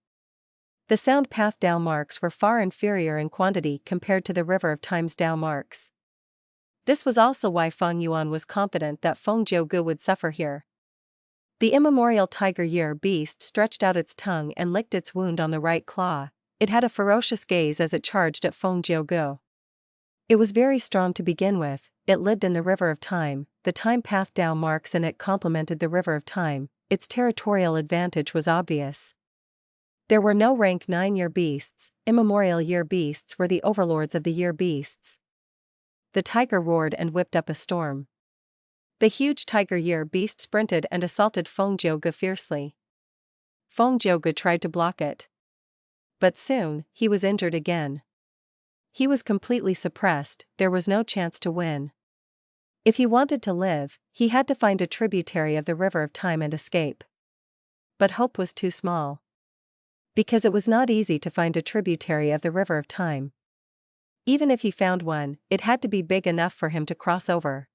The sound path Dao marks were far inferior in quantity compared to the river of time's Dao marks. This was also why Feng Yuan was confident that Feng Jiugu would suffer here. The immemorial tiger year beast stretched out its tongue and licked its wound on the right claw. It had a ferocious gaze as it charged at Feng Jiugu. It was very strong to begin with, it lived in the river of time, the time path Dao marks in it complemented the river of time, its territorial advantage was obvious. There were no rank 9 year beasts, immemorial year beasts were the overlords of the year beasts. The tiger roared and whipped up a storm. The huge tiger year beast sprinted and assaulted Feng Jiugu fiercely. Feng Jiugu tried to block it. But soon, he was injured again. He was completely suppressed, there was no chance to win. If he wanted to live, he had to find a tributary of the river of time and escape. But hope was too small. because it was not easy to find a tributary of the River of Time. Even if he found one, it had to be big enough for him to cross over.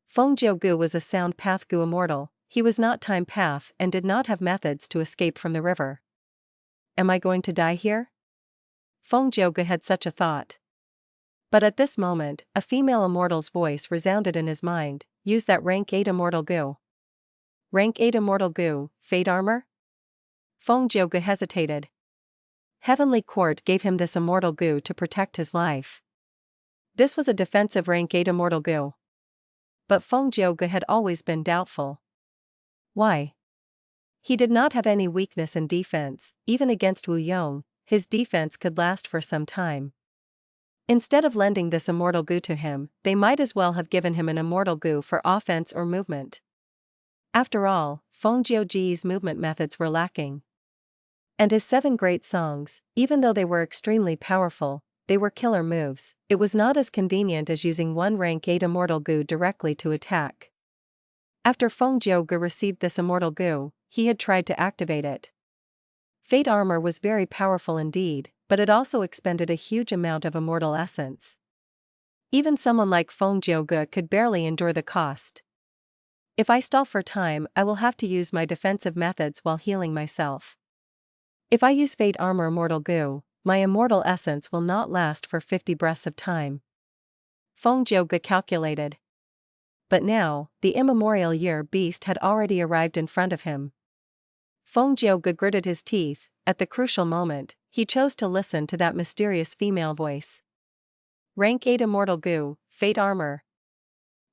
Feng Jiugu was a sound path Gu immortal, he was not time path and did not have methods to escape from the river. Am I going to die here? Feng Jiugu had such a thought. But at this moment, a female immortal's voice resounded in his mind, use that rank 8 immortal Gu. Rank 8 immortal Gu, Fate Armor? Feng Jiugu hesitated. Heavenly Court gave him this immortal Gu to protect his life. This was a defensive rank 8 immortal Gu. But Feng Jiugu had always been doubtful. Why? He did not have any weakness in defense, even against Wu Yong, his defense could last for some time. Instead of lending this immortal Gu to him, they might as well have given him an immortal Gu for offense or movement. After all, Feng Jiugu's movement methods were lacking. And his 7 great songs, even though they were extremely powerful, they were killer moves, it was not as convenient as using one rank 8 immortal Gu directly to attack. After Feng Jiugu received this immortal Gu, he had tried to activate it. Fate Armor was very powerful indeed, but it also expended a huge amount of immortal essence. Even someone like Feng Jiugu could barely endure the cost. If I stall for time, I will have to use my defensive methods while healing myself. If I use Fate Armor Immortal Gu, my immortal essence will not last for 50 breaths of time. Feng Jiugu calculated. But now, the immemorial year beast had already arrived in front of him. Feng Jiugu gritted his teeth. At the crucial moment, he chose to listen to that mysterious female voice. Rank 8 Immortal Gu, Fate Armor.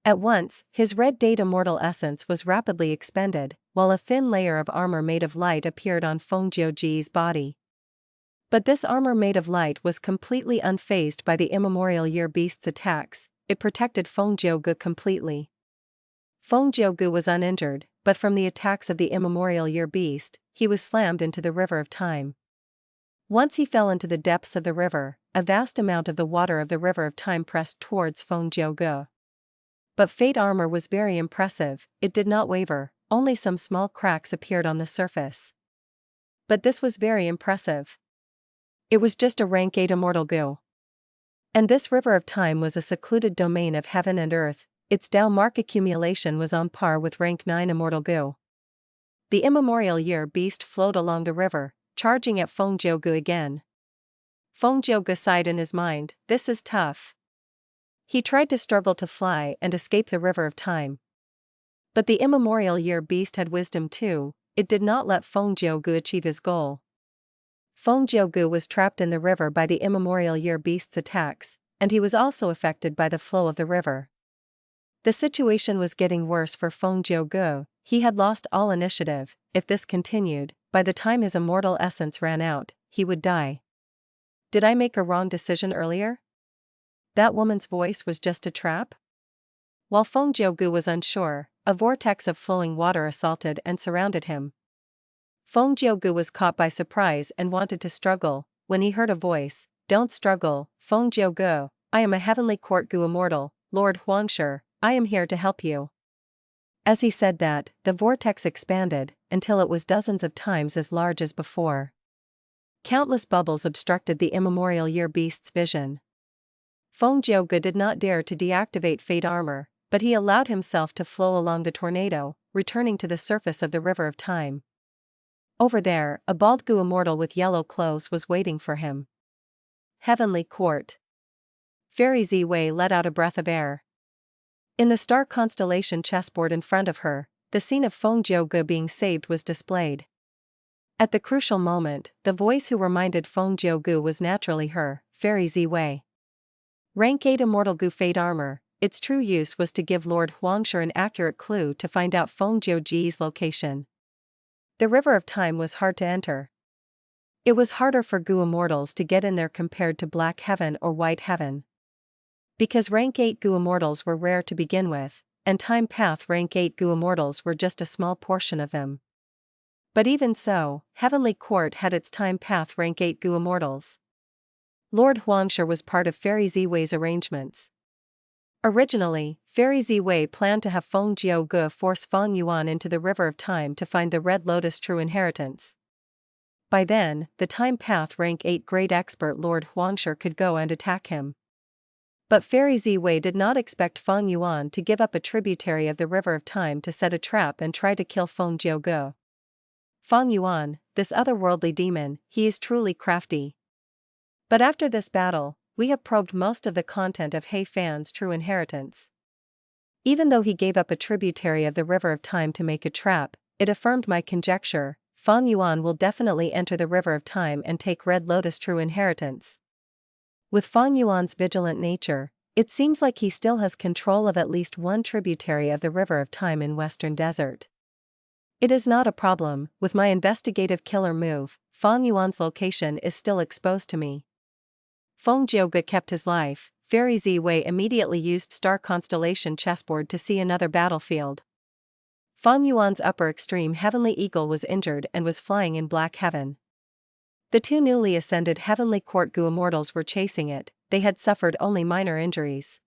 At once, his red date immortal essence was rapidly expended, while a thin layer of armor made of light appeared on Feng Jiugu's body. But this armor made of light was completely unfazed by the immemorial year beast's attacks, it protected Feng Jiugu completely. Feng Jiugu was uninjured, but from the attacks of the immemorial year beast, he was slammed into the River of Time. Once he fell into the depths of the river, a vast amount of the water of the River of Time pressed towards Feng Jiugu. But Fate Armor was very impressive, it did not waver, only some small cracks appeared on the surface. But this was very impressive. It was just a rank 8 immortal Gu. And this River of Time was a secluded domain of heaven and earth, its Dao mark accumulation was on par with rank 9 immortal Gu. The immemorial year beast flowed along the river, charging at Feng Jiugu again. Feng Jiugu sighed in his mind, this is tough. He tried to struggle to fly and escape the River of Time. But the immemorial year beast had wisdom too, it did not let Feng Jiugu achieve his goal. Feng Jiugu was trapped in the river by the immemorial year beast's attacks, and he was also affected by the flow of the river. The situation was getting worse for Feng Jiugu, he had lost all initiative. If this continued, by the time his immortal essence ran out, he would die. Did I make a wrong decision earlier? That woman's voice was just a trap? While Feng Jiugu was unsure, a vortex of flowing water assaulted and surrounded him. Feng Jiugu was caught by surprise and wanted to struggle, when he heard a voice, don't struggle, Feng Jiugu, I am a heavenly court Gu immortal, Lord Huang, I am here to help you. As he said that, the vortex expanded, until it was dozens of times as large as before. Countless bubbles obstructed the immemorial year beast's vision. Feng Jiugu did not dare to deactivate Fate Armor, but he allowed himself to flow along the tornado, returning to the surface of the River of Time. Over there, a bald Gu immortal with yellow clothes was waiting for him. Heavenly Court. Fairy Wei let out a breath of air. In the star constellation chessboard in front of her, the scene of Feng Jiugu being saved was displayed. At the crucial moment, the voice who reminded Feng Jiugu was naturally her, Fairy Wei. Rank 8 Immortal Gu Fate Armor, its true use was to give Lord Huang an accurate clue to find out Feng Jiugu's location. The River of Time was hard to enter. It was harder for Gu immortals to get in there compared to Black Heaven or White Heaven. Because rank 8 Gu immortals were rare to begin with, and time path rank 8 Gu immortals were just a small portion of them. But even so, Heavenly Court had its time path rank 8 Gu immortals. Lord Huang was part of Fairy Wei's arrangements. Originally, Fairy Wei planned to have Feng Jiugu force Yuan into the River of Time to find the Red Lotus true inheritance. By then, the Time Path rank 8 great expert Lord Huang sure could go and attack him. But Fairy Ziwei did not expect Feng Yuan to give up a tributary of the River of Time to set a trap and try to kill Feng Jiuge. Feng Yuan, this otherworldly demon, he is truly crafty. But after this battle, we have probed most of the content of He Fan's true inheritance. Even though he gave up a tributary of the River of Time to make a trap, it affirmed my conjecture: Feng Yuan will definitely enter the River of Time and take Red Lotus' true inheritance. With Feng Yuan's vigilant nature, it seems like he still has control of at least one tributary of the River of Time in Western Desert. It is not a problem. With my investigative killer move, Feng Yuan's location is still exposed to me. Feng Jiuge kept his life. Fairy Ziwei immediately used Star Constellation chessboard to see another battlefield. Feng Yuan's upper extreme Heavenly Eagle was injured and was flying in Black Heaven. The two newly ascended Heavenly Court Gu Immortals were chasing it. They had suffered only minor injuries.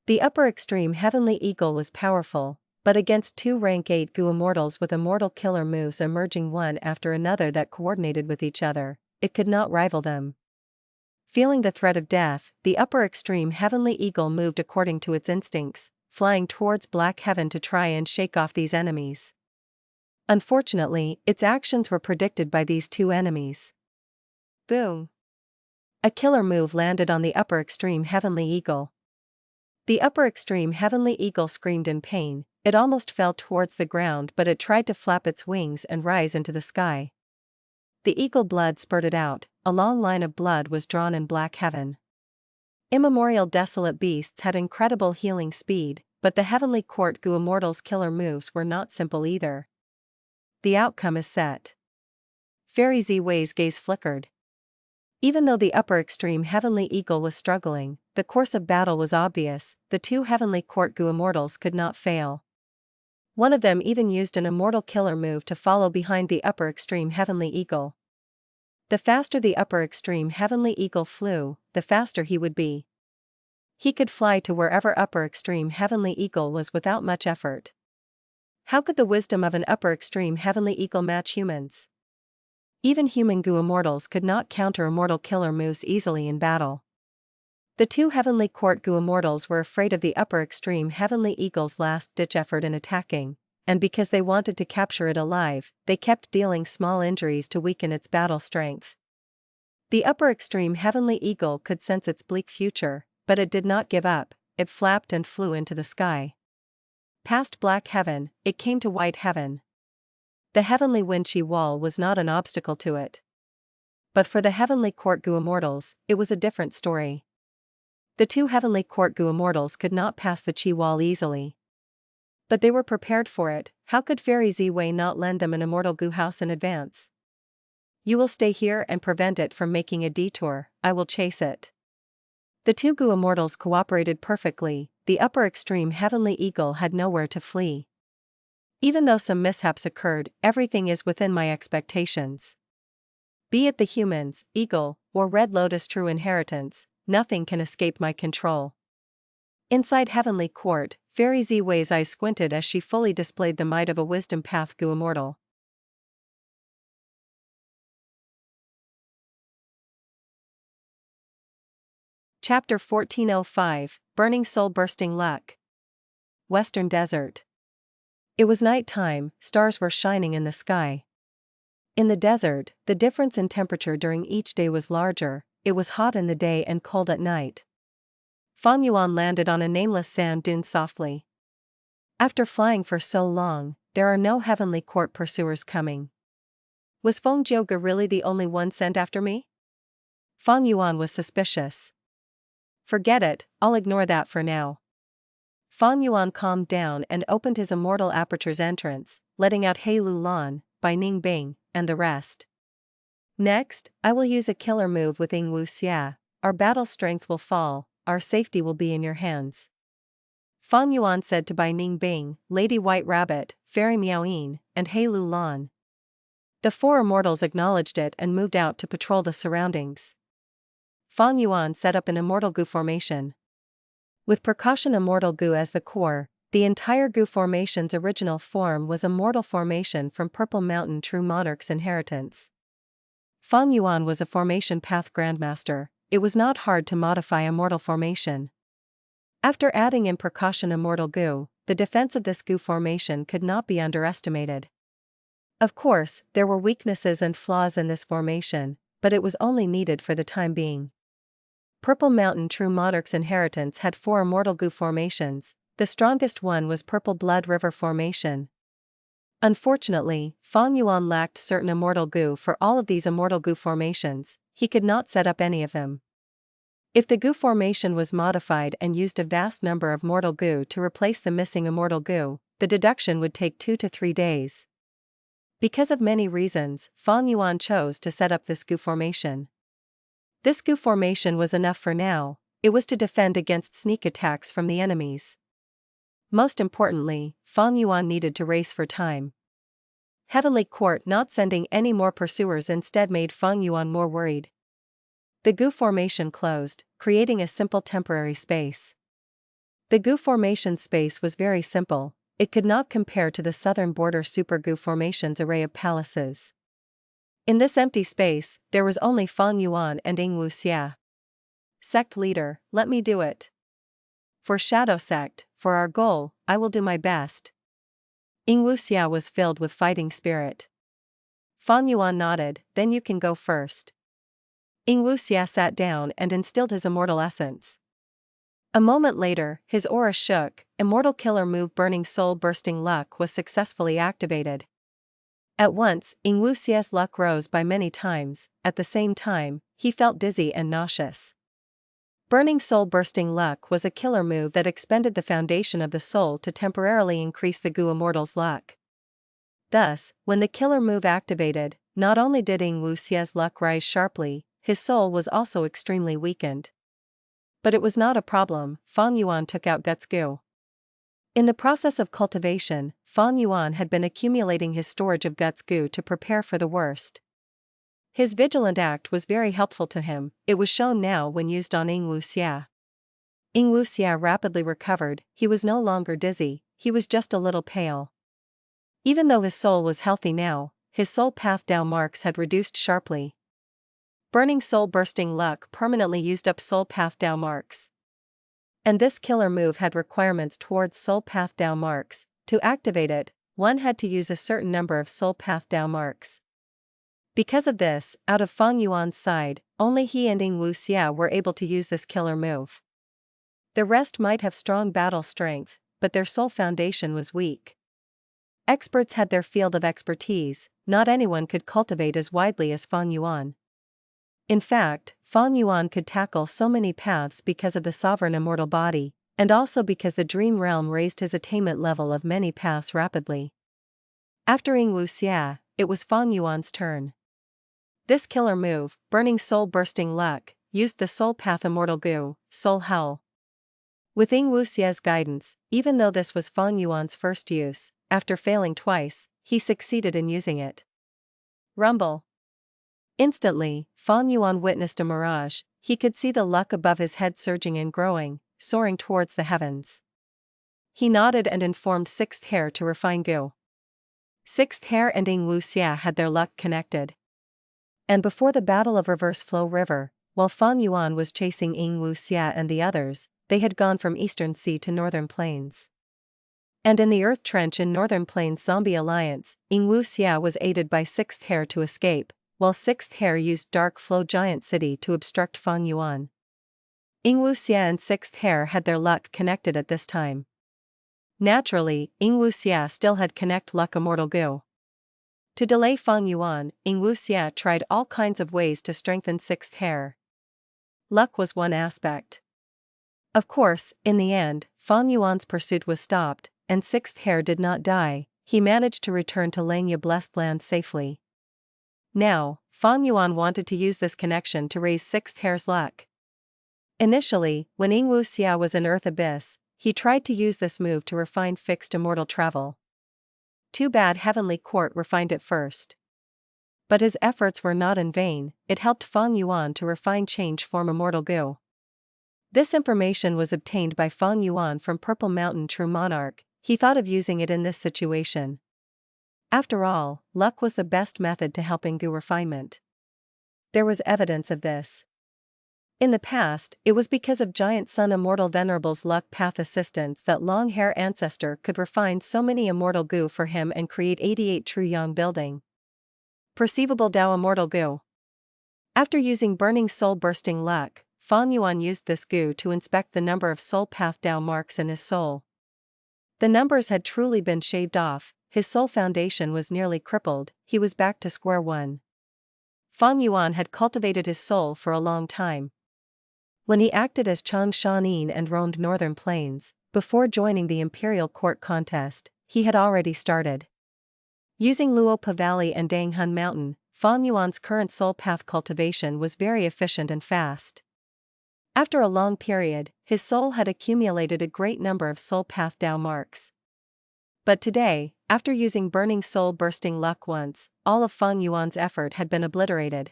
The upper extreme Heavenly Eagle was powerful, but against two rank 8 Gu Immortals with immortal killer moves emerging one after another that coordinated with each other, it could not rival them. Feeling the threat of death, the upper extreme Heavenly Eagle moved according to its instincts, flying towards Black Heaven to try and shake off these enemies. Unfortunately, its actions were predicted by these two enemies. Boom! A killer move landed on the upper extreme Heavenly Eagle. The upper extreme Heavenly Eagle screamed in pain. It almost fell towards the ground, but it tried to flap its wings and rise into the sky. The eagle blood spurted out. A long line of blood was drawn in Black Heaven. Immemorial desolate beasts had incredible healing speed, but the Heavenly Court Gu Immortals' killer moves were not simple either. The outcome is set. Fairy Ziwei's gaze flickered. Even though the upper extreme Heavenly Eagle was struggling, the course of battle was obvious. The two Heavenly Court Gu Immortals could not fail. One of them even used an immortal killer move to follow behind the upper extreme Heavenly Eagle. The faster the upper extreme Heavenly Eagle flew, the faster he would be. He could fly to wherever upper extreme Heavenly Eagle was without much effort. How could the wisdom of an upper extreme Heavenly Eagle match humans? Even human Gu Immortals could not counter immortal killer moves easily in battle. The two Heavenly Court Gu Immortals were afraid of the upper extreme Heavenly Eagle's last-ditch effort in attacking, and because they wanted to capture it alive, they kept dealing small injuries to weaken its battle strength. The upper extreme Heavenly Eagle could sense its bleak future, but it did not give up. It flapped and flew into the sky. Past Black Heaven, it came to White Heaven. The Heavenly Wenqi Wall was not an obstacle to it. But for the Heavenly Court Gu Immortals, it was a different story. The two Heavenly Court Gu Immortals could not pass the Qi Wall easily. But they were prepared for it. How could Fairy Ziwei not lend them an immortal Gu house in advance? You will stay here and prevent it from making a detour. I will chase it. The two Gu Immortals cooperated perfectly. The upper extreme Heavenly Eagle had nowhere to flee. Even though some mishaps occurred, everything is within my expectations. Be it the humans, Eagle, or Red Lotus' true inheritance, nothing can escape my control. Inside Heavenly Court, Fairy Ziwei's eyes squinted as she fully displayed the might of a Wisdom Path Gu Immortal. Chapter 1405, Burning Soul Bursting Luck. Western Desert. It was night time. Stars were shining in the sky. In the desert, the difference in temperature during each day was larger. It was hot in the day and cold at night. Feng Yuan landed on a nameless sand dune softly. After flying for so long, there are no Heavenly Court pursuers coming. Was Feng Jiuge really the only one sent after me? Feng Yuan was suspicious. Forget it, I'll ignore that for now. Feng Yuan calmed down and opened his immortal aperture's entrance, letting out He Lu Lan, Bai Ning Bing, and the rest. Next, I will use a killer move with Ying Wu Xia. Our battle strength will fall, our safety will be in your hands. Feng Yuan said to Bai Ning Bing, Lady White Rabbit, Fairy Miao Yin, and He Lu Lan. The four immortals acknowledged it and moved out to patrol the surroundings. Feng Yuan set up an immortal Gu formation. With precaution immortal Gu as the core, the entire Gu formation's original form was immortal formation from Purple Mountain True Monarch's inheritance. Feng Yuan was a formation path grandmaster. It was not hard to modify Immortal formation. After adding in precaution Immortal goo, the defense of this goo formation could not be underestimated. Of course, there were weaknesses and flaws in this formation, but it was only needed for the time being. Purple Mountain True Monarch's inheritance had 4 Immortal goo formations. The strongest one was Purple Blood River formation. Unfortunately, Feng Yuan lacked certain Immortal goo for all of these Immortal goo formations. He could not set up any of them. If the goo formation was modified and used a vast number of mortal goo to replace the missing Immortal goo, the deduction would take 2 to 3 days. Because of many reasons, Feng Yuan chose to set up this goo formation. This goo formation was enough for now. It was to defend against sneak attacks from the enemies. Most importantly, Feng Yuan needed to race for time. Heavenly Court not sending any more pursuers instead made Feng Yuan more worried. The goo formation closed, creating a simple temporary space. The goo formation space was very simple. It could not compare to the southern border super goo formation's array of palaces. In this empty space, there was only Feng Yuan and Ying Wuxia. Sect leader, let me do it. For Shadow Sect, for our goal, I will do my best. Ying Wuxia was filled with fighting spirit. Feng Yuan nodded, then you can go first. Ying Wuxia sat down and instilled his immortal essence. A moment later, his aura shook. Immortal killer move Burning Soul Bursting Luck was successfully activated. At once, Ying Wuxia's luck rose by many times. At the same time, he felt dizzy and nauseous. Burning Soul Bursting Luck was a killer move that expended the foundation of the soul to temporarily increase the goo immortal's luck. Thus, when the killer move activated, not only did Ying Wuxia's luck rise sharply, his soul was also extremely weakened. But it was not a problem. Feng Yuan took out Guts goo. In the process of cultivation, Feng Yuan had been accumulating his storage of Guts goo to prepare for the worst. His vigilant act was very helpful to him. It was shown now when used on Ying Wuxia. Ying Wuxia rapidly recovered. He was no longer dizzy, he was just a little pale. Even though his soul was healthy now, his soul path Dao marks had reduced sharply. Burning Soul Bursting Luck permanently used up soul path Dao marks. And this killer move had requirements towards soul path Dao marks. To activate it, one had to use a certain number of soul path Dao marks. Because of this, out of Feng Yuan's side, only he and Ying Wuxia were able to use this killer move. The rest might have strong battle strength, but their soul foundation was weak. Experts had their field of expertise. Not anyone could cultivate as widely as Feng Yuan. In fact, Feng Yuan could tackle so many paths because of the sovereign immortal body, and also because the dream realm raised his attainment level of many paths rapidly. After Ying Wuxia, it was Feng Yuan's turn. This killer move, Burning Soul Bursting Luck, used the soul path immortal goo, Soul Howl. With Ying Wuxia's guidance, even though this was Feng Yuan's first use, after failing twice, he succeeded in using it. Rumble. Instantly, Feng Yuan witnessed a mirage. He could see the luck above his head surging and growing, soaring towards the heavens. He nodded and informed Sixth Hair to refine goo. Sixth Hair and Ying Wuxia had their luck connected. And before the Battle of Reverse Flow River, while Feng Yuan was chasing Ying Wuxia and the others, they had gone from Eastern Sea to Northern Plains. And in the Earth Trench in Northern Plains Zombie Alliance, Ying Wuxia was aided by Sixth Hair to escape, while Sixth Hair used Dark Flow Giant City to obstruct Feng Yuan. Ying Wuxia and Sixth Hair had their luck connected at this time. Naturally, Ying Wuxia still had Connect Luck Immortal goo. To delay Feng Yuan, Ying Wuxia tried all kinds of ways to strengthen Sixth Hair. Luck was one aspect. Of course, in the end, Feng Yuan's pursuit was stopped, and Sixth Hair did not die. He managed to return to Langya Blessed Land safely. Now, Feng Yuan wanted to use this connection to raise Sixth Hair's luck. Initially, when Ying Wuxia was in Earth Abyss, he tried to use this move to refine fixed immortal travel. Too bad Heavenly Court refined it first. But his efforts were not in vain. It helped Feng Yuan to refine change form immortal goo. This information was obtained by Feng Yuan from Purple Mountain True Monarch. He thought of using it in this situation. After all, luck was the best method to helping goo refinement. there was evidence of this. In the past, it was because of Giant Sun Immortal Venerable's luck path assistance that long-hair ancestor could refine so many immortal goo for him and create 88 true Yang building. Perceivable Dao Immortal Goo. After using Burning Soul Bursting Luck, Feng Yuan used this goo to inspect the number of soul path Dao marks in his soul. The numbers had truly been shaved off, his soul foundation was nearly crippled, he was back to square one. Feng Yuan had cultivated his soul for a long time. When he acted as Chang Shanin and roamed northern plains, before joining the Imperial Court contest, he had already started. Using Luopa Valley and Danghun Mountain, Feng Yuan's current soul path cultivation was very efficient and fast. After a long period, his soul had accumulated a great number of soul path Dao marks. But today, after using Burning Soul Bursting Luck once, all of Feng Yuan's effort had been obliterated.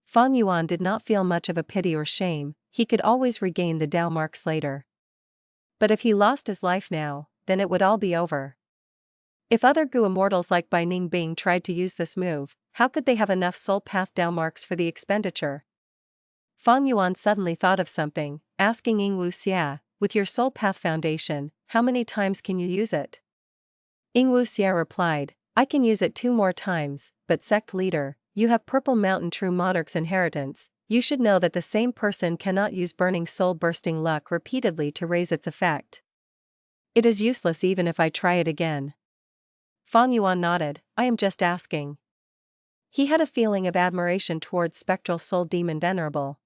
Feng Yuan did not feel much of a pity or shame, he could always regain the Dao marks later. But if he lost his life now, then it would all be over. If other Gu immortals like Bai Ningbing tried to use this move, how could they have enough soul path Dao marks for the expenditure? Feng Yuan suddenly thought of something, asking Ying Wuxia, with your soul path foundation, how many times can you use it? Ying Wuxia replied, I can use it 2 more times, but Sect leader, you have Purple Mountain True Monarch's inheritance, you should know that the same person cannot use Burning Soul Bursting Luck repeatedly to raise its effect. It is useless even if I try it again. Feng Yuan nodded, I am just asking. He had a feeling of admiration towards Spectral Soul Demon Venerable.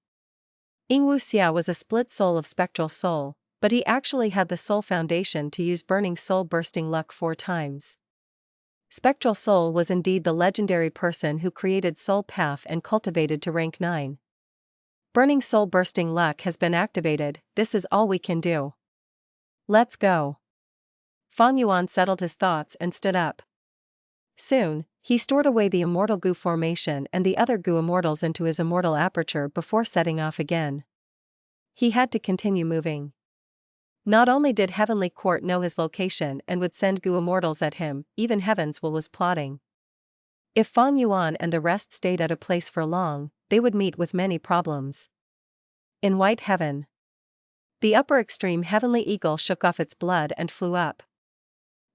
Ying Wuxia was a split soul of Spectral Soul, but he actually had the soul foundation to use Burning Soul Bursting Luck 4 times. Spectral Soul was indeed the legendary person who created Soul Path and cultivated to rank 9. Burning Soul Bursting Luck has been activated, this is all we can do. Let's go. Feng Yuan settled his thoughts and stood up. Soon, he stored away the Immortal Goo formation and the other Goo immortals into his Immortal aperture before setting off again. He had to continue moving. Not only did Heavenly Court know his location and would send Goo immortals at him, even Heavenswell was plotting. If Feng Yuan and the rest stayed at a place for long, they would meet with many problems. In White Heaven, the upper extreme Heavenly Eagle shook off its blood and flew up.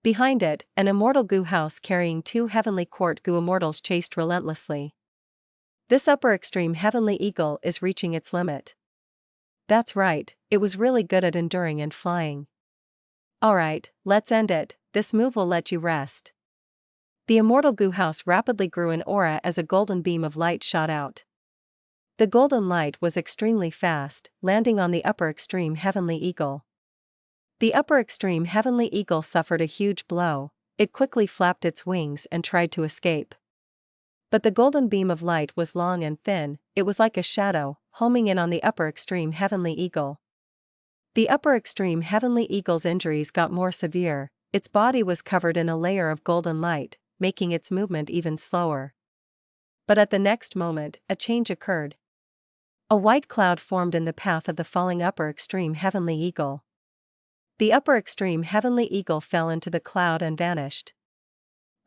Behind it, an Immortal Goo house carrying 2 Heavenly Court Goo immortals chased relentlessly. This upper extreme Heavenly Eagle is reaching its limit. That's right, it was really good at enduring and flying. Alright, let's end it, this move will let you rest. The Immortal Goo house rapidly grew in aura as a golden beam of light shot out. The golden light was extremely fast, landing on the upper extreme Heavenly Eagle. The upper extreme Heavenly Eagle suffered a huge blow, it quickly flapped its wings and tried to escape. But the golden beam of light was long and thin, it was like a shadow, homing in on the upper extreme Heavenly Eagle. The upper extreme Heavenly Eagle's injuries got more severe, its body was covered in a layer of golden light, making its movement even slower. But at the next moment, a change occurred. A white cloud formed in the path of the falling upper extreme Heavenly Eagle. The upper extreme Heavenly Eagle fell into the cloud and vanished.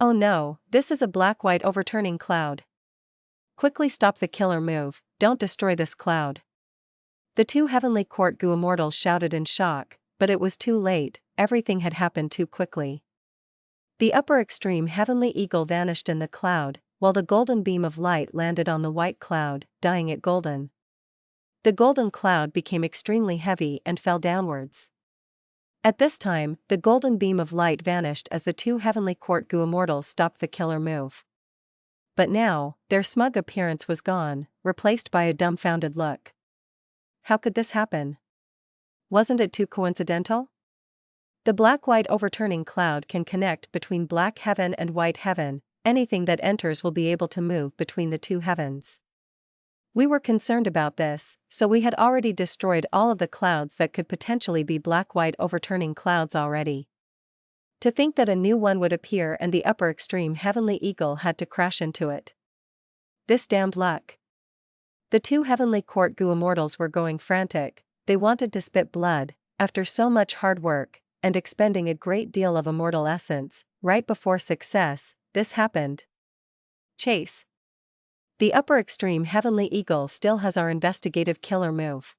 Oh no, this is a black-white overturning cloud. Quickly stop the killer move, don't destroy this cloud. The 2 Heavenly Court Goo immortals shouted in shock, but it was too late, everything had happened too quickly. The upper extreme Heavenly Eagle vanished in the cloud, while the golden beam of light landed on the white cloud, dyeing it golden. The golden cloud became extremely heavy and fell downwards. At this time, the golden beam of light vanished as the 2 Heavenly Court Goo immortals stopped the killer move. But now, their smug appearance was gone, replaced by a dumbfounded look. How could this happen? Wasn't it too coincidental? The black-white overturning cloud can connect between black heaven and white heaven, anything that enters will be able to move between the 2 heavens. We were concerned about this, so we had already destroyed all of the clouds that could potentially be black-white overturning clouds already. To think that a new one would appear and the upper extreme Heavenly Eagle had to crash into it. This damned luck. The 2 Heavenly Court Goo immortals were going frantic, they wanted to spit blood, after so much hard work, and expending a great deal of immortal essence, right before success, this happened. Chase. The upper extreme Heavenly Eagle still has our investigative killer move.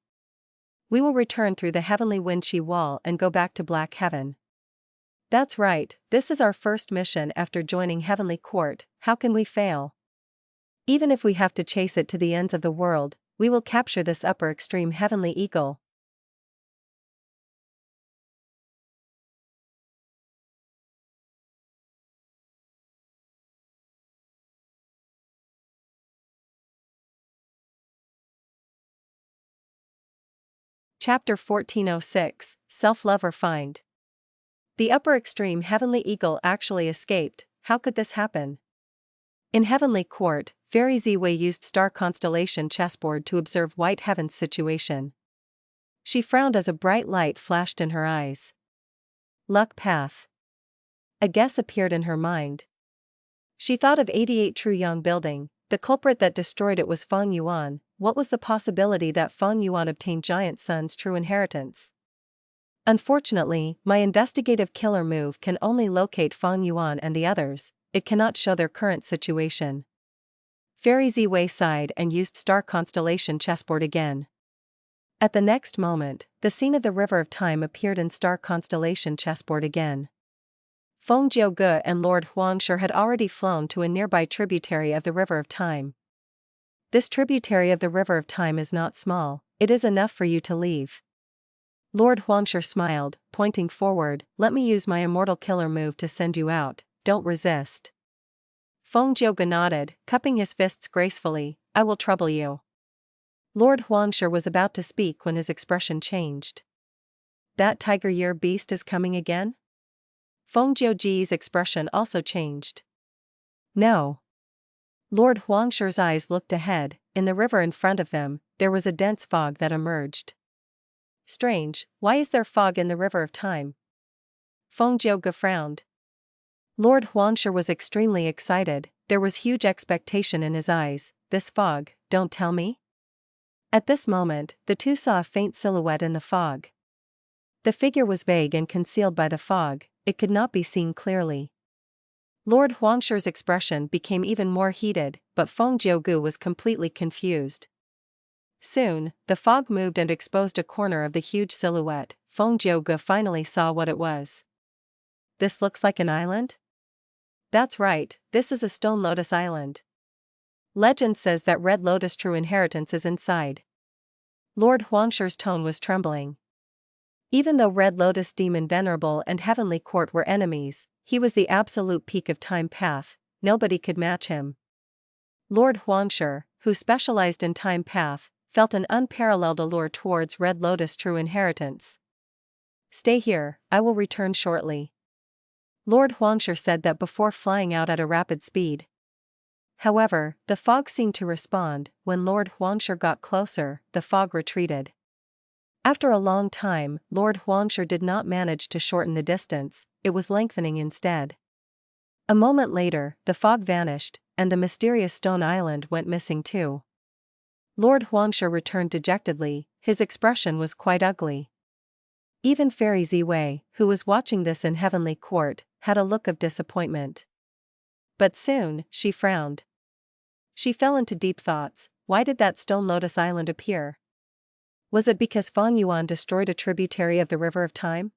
We will return through the Heavenly Wind Chi Wall and go back to Black Heaven. That's right, this is our first mission after joining Heavenly Court. How can we fail? Even if we have to chase it to the ends of the world, we will capture this upper extreme Heavenly Eagle. Chapter 1406, Self-Love or Find. The upper extreme Heavenly Eagle actually escaped. How could this happen? In Heavenly Court, Fairy Ziwei used star constellation chessboard to observe White Heaven's situation. She frowned as a bright light flashed in her eyes. Luck path. A guess appeared in her mind. She thought of 88 Truyang Building. The culprit that destroyed it was Feng Yuan. What was the possibility that Feng Yuan obtained Giant Sun's true inheritance? Unfortunately, my investigative killer move can only locate Feng Yuan and the others. It cannot show their current situation. Fairy Ziwei sighed and used star constellation chessboard again. At the next moment, the scene of the River of Time appeared in star constellation chessboard again. Feng Jiuge and Lord Huang sure had already flown to a nearby tributary of the River of Time. This tributary of the River of Time is not small, it is enough for you to leave. Lord Huangshire smiled, pointing forward. Let me use my immortal killer move to send you out, don't resist. Feng Jiuge nodded, cupping his fists gracefully. I will trouble you. Lord Huangshire was about to speak when his expression changed. That tiger year beast is coming again? Feng Jiuji's expression also changed. No. Lord Huangshire's eyes looked ahead. In the river in front of them, there was a dense fog that emerged. Strange, why is there fog in the River of Time? Feng Jiuge frowned. Lord Huangshire was extremely excited, there was huge expectation in his eyes. This fog, don't tell me? At this moment, the two saw a faint silhouette in the fog. The figure was vague and concealed by the fog, it could not be seen clearly. Lord Huangshire's expression became even more heated, but Feng Jiuge was completely confused. Soon, the fog moved and exposed a corner of the huge silhouette. Feng Jiuge finally saw what it was. This looks like an island? That's right, this is a stone lotus island. Legend says that Red Lotus true inheritance is inside. Lord Huangshire's tone was trembling. Even though Red Lotus Demon Venerable and Heavenly Court were enemies, he was the absolute peak of time path, nobody could match him. Lord Huangshire, who specialized in time path, felt an unparalleled allure towards Red Lotus true inheritance. Stay here, I will return shortly. Lord Huangshire said that before flying out at a rapid speed. However, the fog seemed to respond. When Lord Huangshire got closer, the fog retreated. After a long time, Lord Huangshire did not manage to shorten the distance, it was lengthening instead. A moment later, the fog vanished, and the mysterious stone island went missing too. Lord Huangshire returned dejectedly, his expression was quite ugly. Even Fairy Ziwei, who was watching this in Heavenly Court, had a look of disappointment. But soon, she frowned. She fell into deep thoughts. Why did that stone lotus island appear? Was it because Feng Yuan destroyed a tributary of the River of Time?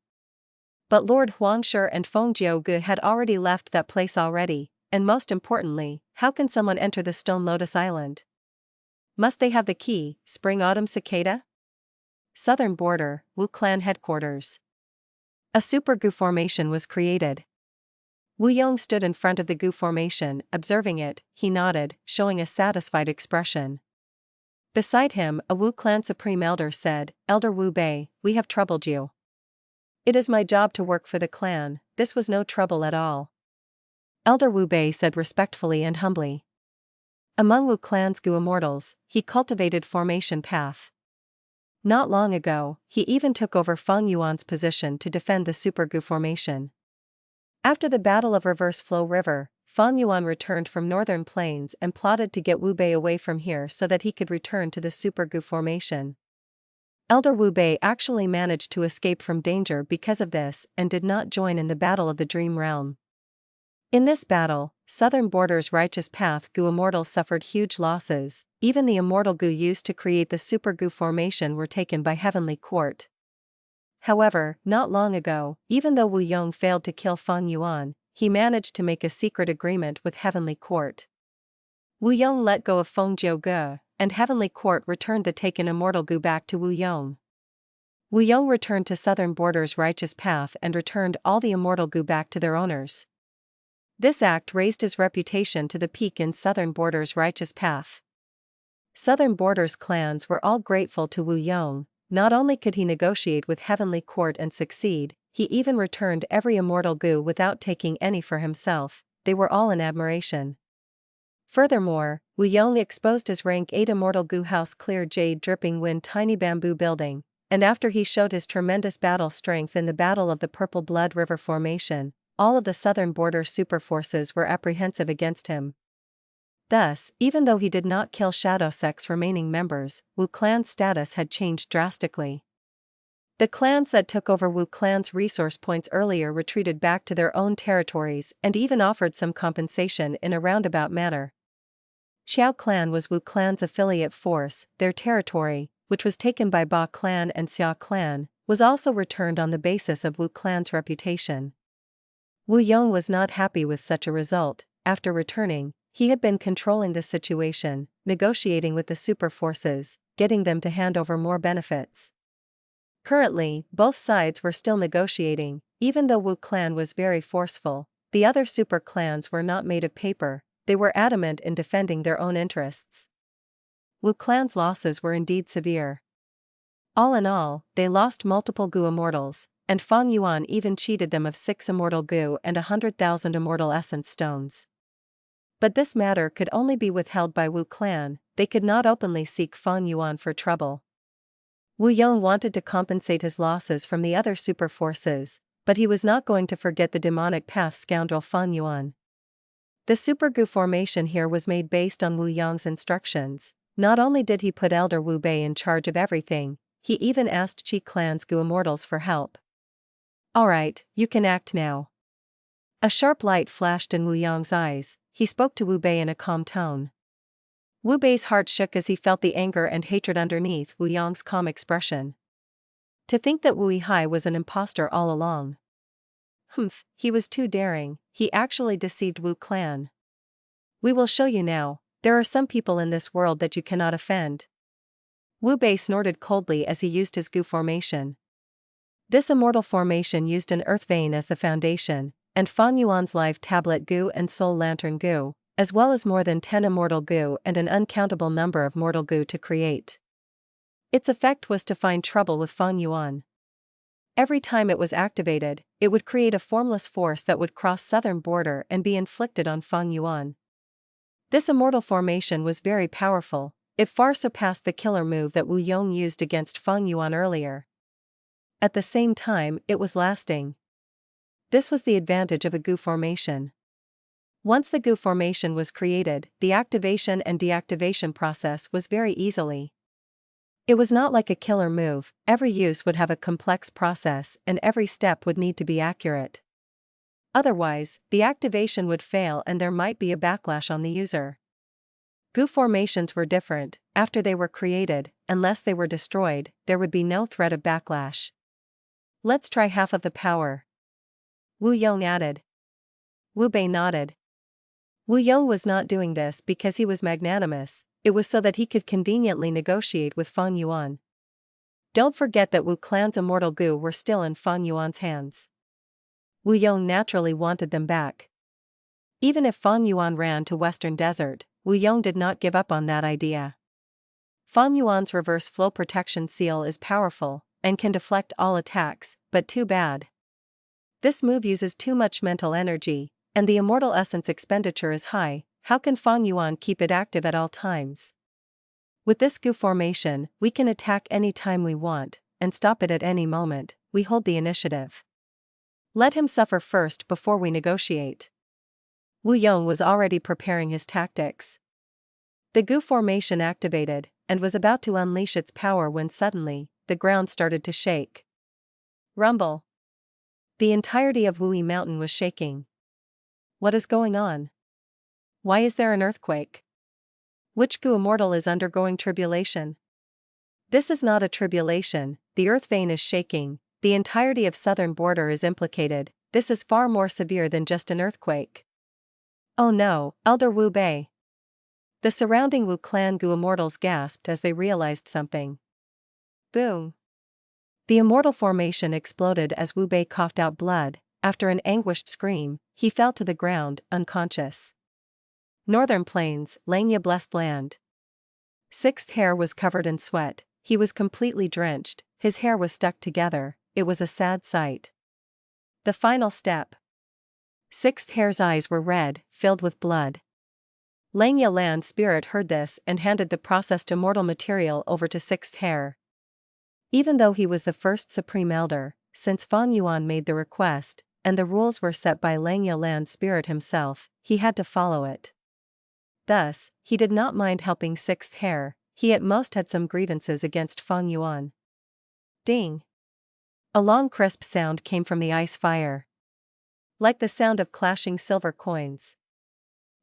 But Lord Huangshire and Feng Jiuge had already left that place already, and most importantly, how can someone enter the stone lotus island? Must they have the key? Spring Autumn Cicada? Southern border, Wu clan headquarters. A super Gu formation was created. Wu Yong stood in front of the Gu formation, observing it, he nodded, showing a satisfied expression. Beside him, a Wu clan supreme elder said, Elder Wu Bei, we have troubled you. It is my job to work for the clan, this was no trouble at all. Elder Wu Bei said respectfully and humbly. Among Wu clan's Gu immortals, he cultivated formation path. Not long ago, he even took over Feng Yuan's position to defend the Super Gu formation. After the Battle of Reverse Flow River, Feng Yuan returned from northern plains and plotted to get Wu Bei away from here so that he could return to the Super Gu formation. Elder Wu Bei actually managed to escape from danger because of this and did not join in the Battle of the Dream Realm. In this battle, Southern Border's Righteous Path Gu Immortals suffered huge losses. Even the Immortal Gu used to create the Super Gu formation were taken by Heavenly Court. However, not long ago, even though Wu Yong failed to kill Feng Yuan, he managed to make a secret agreement with Heavenly Court. Wu Yong let go of Feng Jiu Ge, and Heavenly Court returned the taken Immortal Gu back to Wu Yong. Wu Yong returned to Southern Border's Righteous Path and returned all the Immortal Gu back to their owners. This act raised his reputation to the peak in Southern Border's Righteous Path. Southern Border's clans were all grateful to Wu Yong. Not only could he negotiate with Heavenly Court and succeed, he even returned every Immortal Gu without taking any for himself. They were all in admiration. Furthermore, Wu Yong exposed his rank 8 Immortal Gu house clear jade dripping wind tiny bamboo building, and after he showed his tremendous battle strength in the Battle of the Purple Blood River Formation, all of the Southern Border super forces were apprehensive against him. Thus, even though he did not kill Shadow Sect's remaining members, Wu Clan's status had changed drastically. The clans that took over Wu Clan's resource points earlier retreated back to their own territories and even offered some compensation in a roundabout manner. Xiao Clan was Wu Clan's affiliate force. Their territory, which was taken by Ba Clan and Xia Clan, was also returned on the basis of Wu Clan's reputation. Wu Yong was not happy with such a result. After returning, he had been controlling the situation, negotiating with the super forces, getting them to hand over more benefits. Currently, both sides were still negotiating. Even though Wu Clan was very forceful, the other super clans were not made of paper. They were adamant in defending their own interests. Wu Clan's losses were indeed severe. All in all, they lost multiple Gu Immortals, and Feng Yuan even cheated them of 6 Immortal Gu and 100,000 Immortal Essence Stones. But this matter could only be withheld by Wu Clan. They could not openly seek Feng Yuan for trouble. Wu Yong wanted to compensate his losses from the other super forces, but he was not going to forget the demonic path scoundrel Feng Yuan. The Super Gu formation here was made based on Wu Yong's instructions. Not only did he put Elder Wu Bei in charge of everything, he even asked Qi Clan's Gu Immortals for help. "Alright, you can act now." A sharp light flashed in Wu Yong's eyes. He spoke to Wu Bei in a calm tone. Wu Bei's heart shook as he felt the anger and hatred underneath Wu Yong's calm expression. To think that Wu Yihai was an imposter all along. He was too daring. He actually deceived Wu Clan. "We will show you now. There are some people in this world that you cannot offend." Wu Bei snorted coldly as he used his Gu formation. This immortal formation used an earth vein as the foundation, and Feng Yuan's live tablet Gu and soul lantern Gu, as well as more than 10 immortal Gu and an uncountable number of mortal Gu to create. Its effect was to find trouble with Feng Yuan. Every time it was activated, it would create a formless force that would cross Southern Border and be inflicted on Feng Yuan. This immortal formation was very powerful. It far surpassed the killer move that Wu Yong used against Feng Yuan earlier. At the same time, it was lasting. This was the advantage of a Gu formation. Once the Gu formation was created, the activation and deactivation process was very easily. It was not like a killer move. Every use would have a complex process and every step would need to be accurate. Otherwise, the activation would fail and there might be a backlash on the user. Gu formations were different. After they were created, unless they were destroyed, there would be no threat of backlash. "Let's try half of the power," Wu Yong added. Wu Bei nodded. Wu Yong was not doing this because he was magnanimous, it was so that he could conveniently negotiate with Feng Yuan. Don't forget that Wu Clan's immortal Gu were still in Feng Yuan's hands. Wu Yong naturally wanted them back. Even if Feng Yuan ran to Western Desert, Wu Yong did not give up on that idea. Feng Yuan's reverse flow protection seal is powerful, and can deflect all attacks, but too bad. This move uses too much mental energy, and the immortal essence expenditure is high. How can Feng Yuan keep it active at all times? With this Gu formation, we can attack any time we want, and stop it at any moment. We hold the initiative. Let him suffer first before we negotiate. Wu Yong was already preparing his tactics. The Gu formation activated, and was about to unleash its power when suddenly, the ground started to shake. Rumble. The entirety of Wuyi Mountain was shaking. What is going on? Why is there an earthquake? Which goo immortal is undergoing tribulation? This is not a tribulation, the earth vein is shaking, the entirety of southern border is implicated, this is far more severe than just an earthquake. Oh no, Elder Wu Bei. The surrounding Wu clan goo immortals gasped as they realized something. Boom. The immortal formation exploded as Wu Bei coughed out blood. After an anguished scream, he fell to the ground, unconscious. Northern Plains, Langya blessed land. Sixth hair was covered in sweat, he was completely drenched, his hair was stuck together, it was a sad sight. The final step. Sixth hair's eyes were red, filled with blood. Langya land spirit heard this and handed the processed immortal material over to sixth hair. Even though he was the first supreme elder, since Fang Yuan made the request, and the rules were set by Langya land spirit himself, he had to follow it. Thus, he did not mind helping sixth hair, he at most had some grievances against Fang Yuan. Ding! A long crisp sound came from the ice fire. Like the sound of clashing silver coins.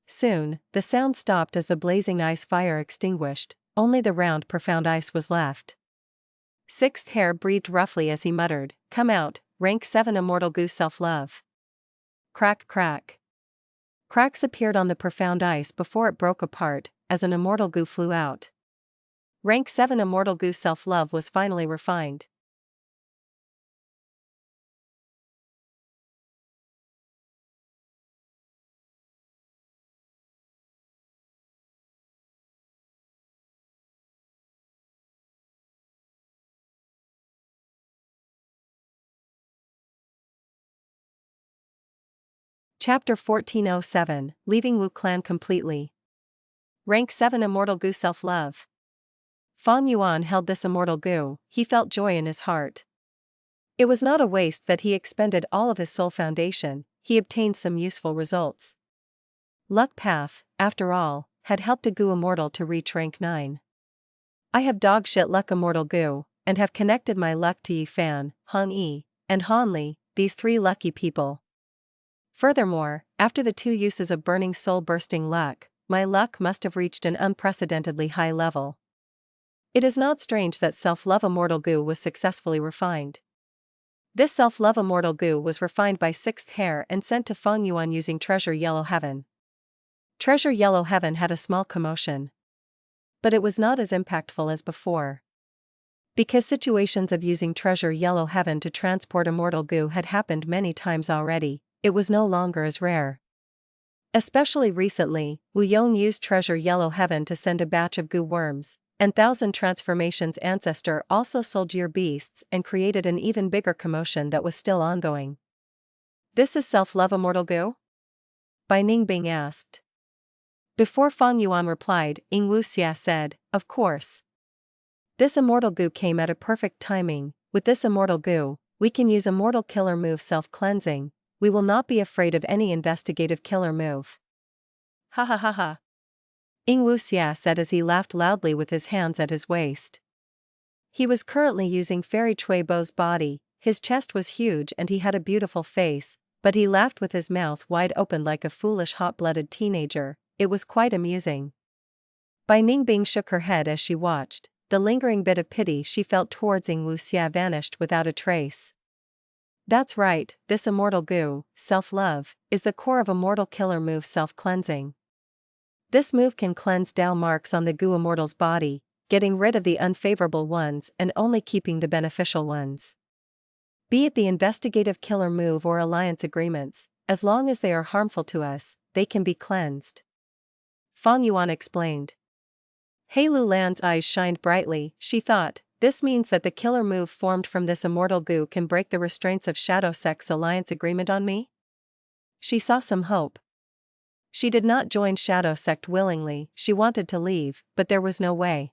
Soon, the sound stopped as the blazing ice fire extinguished, only the round profound ice was left. Sixth hair breathed roughly as he muttered, "Come out, rank 7 immortal goo self-love." Crack crack. Cracks appeared on the profound ice before it broke apart, as an immortal goo flew out. Rank 7 immortal goo self-love was finally refined. Chapter 1407, Leaving Wu Clan Completely. Rank 7 Immortal Goo Self-Love. Fang Yuan held this immortal goo, he felt joy in his heart. It was not a waste that he expended all of his soul foundation, he obtained some useful results. Luck Path, after all, had helped a goo immortal to reach rank 9. I have dogshit luck immortal goo, and have connected my luck to Yi Fan, Han Yi, and Han Li, these 3 lucky people. Furthermore, after the 2 uses of burning soul-bursting luck, my luck must have reached an unprecedentedly high level. It is not strange that self-love immortal goo was successfully refined. This self-love immortal goo was refined by sixth hair and sent to Fang Yuan using Treasure Yellow Heaven. Treasure Yellow Heaven had a small commotion. But it was not as impactful as before. Because situations of using Treasure Yellow Heaven to transport immortal goo had happened many times already, it was no longer as rare. Especially recently, Wu Yong used Treasure Yellow Heaven to send a batch of goo worms, and 1000 Transformations Ancestor also sold year beasts and created an even bigger commotion that was still ongoing. This is self-love immortal goo? Bai Ningbing asked. Before Fang Yuan replied, Ying Wuxia said, "Of course. This immortal goo came at a perfect timing, with this immortal goo, we can use immortal killer move self-cleansing. We will not be afraid of any investigative killer move." Ha ha ha ha. Ying Wuxia said as he laughed loudly with his hands at his waist. He was currently using Fairy Chui Bo's body, his chest was huge and he had a beautiful face, but he laughed with his mouth wide open like a foolish hot-blooded teenager, it was quite amusing. Bai Ningbing shook her head as she watched, the lingering bit of pity she felt towards Ying Wuxia vanished without a trace. That's right, this immortal goo, self-love, is the core of immortal killer move self-cleansing. This move can cleanse Dao marks on the goo immortal's body, getting rid of the unfavorable ones and only keeping the beneficial ones. Be it the investigative killer move or alliance agreements, as long as they are harmful to us, they can be cleansed. Fang Yuan explained. Hei Lu Lan's eyes shined brightly, she thought, this means that the killer move formed from this immortal goo can break the restraints of Shadow Sect's alliance agreement on me? She saw some hope. She did not join Shadow Sect willingly, she wanted to leave, but there was no way.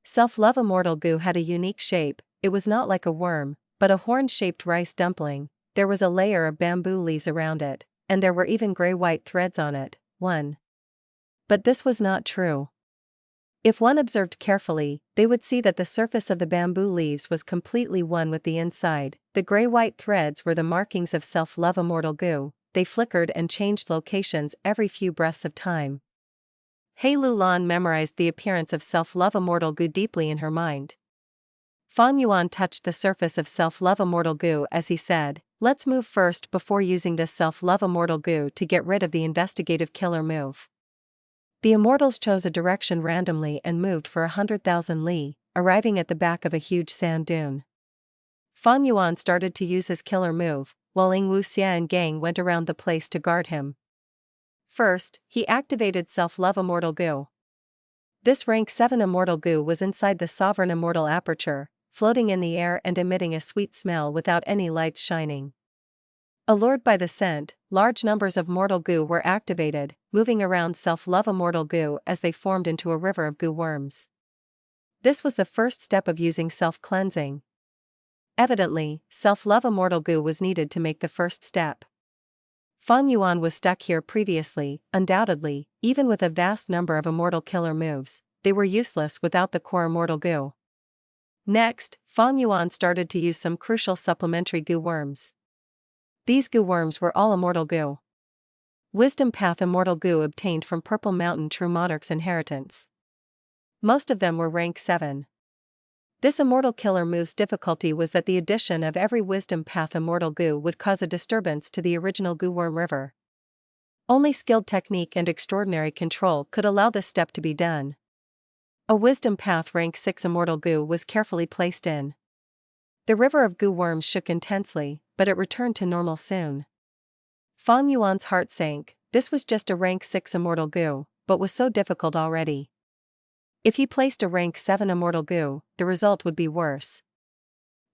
Self-love immortal goo had a unique shape, it was not like a worm, but a horn-shaped rice dumpling, there was a layer of bamboo leaves around it, and there were even gray-white threads on it, one. But this was not true. If one observed carefully, they would see that the surface of the bamboo leaves was completely one with the inside, the gray-white threads were the markings of self-love immortal goo, they flickered and changed locations every few breaths of time. He Lulan memorized the appearance of self-love immortal goo deeply in her mind. Fang Yuan touched the surface of self-love immortal goo as he said, "Let's move first before using this self-love immortal goo to get rid of the investigative killer move." The immortals chose a direction randomly and moved for 100,000 li, arriving at the back of a huge sand dune. Fang Yuan started to use his killer move, while Ing Wuxia and gang went around the place to guard him. First, he activated self-love immortal goo. This rank 7 immortal goo was inside the sovereign immortal aperture, floating in the air and emitting a sweet smell without any lights shining. Allured by the scent, large numbers of mortal goo were activated, moving around self-love immortal goo as they formed into a river of goo worms. This was the first step of using self-cleansing. Evidently, self-love immortal goo was needed to make the first step. Fang Yuan was stuck here previously, undoubtedly, even with a vast number of immortal killer moves, they were useless without the core immortal goo. Next, Fang Yuan started to use some crucial supplementary goo worms. These goo worms were all immortal goo. Wisdom Path immortal goo obtained from Purple Mountain True Monarch's inheritance. Most of them were rank 7. This immortal killer move's difficulty was that the addition of every Wisdom Path immortal goo would cause a disturbance to the original goo worm river. Only skilled technique and extraordinary control could allow this step to be done. A Wisdom Path rank 6 immortal goo was carefully placed in. The river of goo worms shook intensely, but it returned to normal soon. Fang Yuan's heart sank. This was just a rank 6 immortal goo, but was so difficult already. If he placed a rank 7 immortal goo, the result would be worse.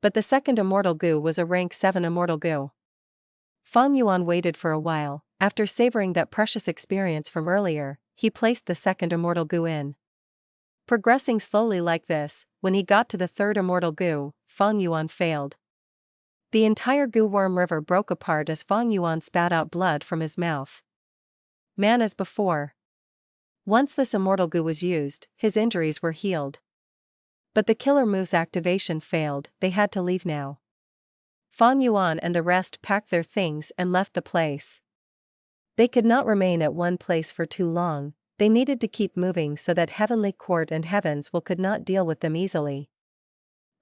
But the second immortal goo was a rank 7 immortal goo. Fang Yuan waited for a while. After savoring that precious experience from earlier, he placed the second immortal goo in. Progressing slowly like this, when he got to the third immortal goo, Fang Yuan failed. The entire goo worm river broke apart as Fang Yuan spat out blood from his mouth. Man as before. Once this immortal goo was used, his injuries were healed. But the killer move's activation failed, they had to leave now. Fang Yuan and the rest packed their things and left the place. They could not remain at one place for too long, they needed to keep moving so that Heavenly Court and Heavens will could not deal with them easily.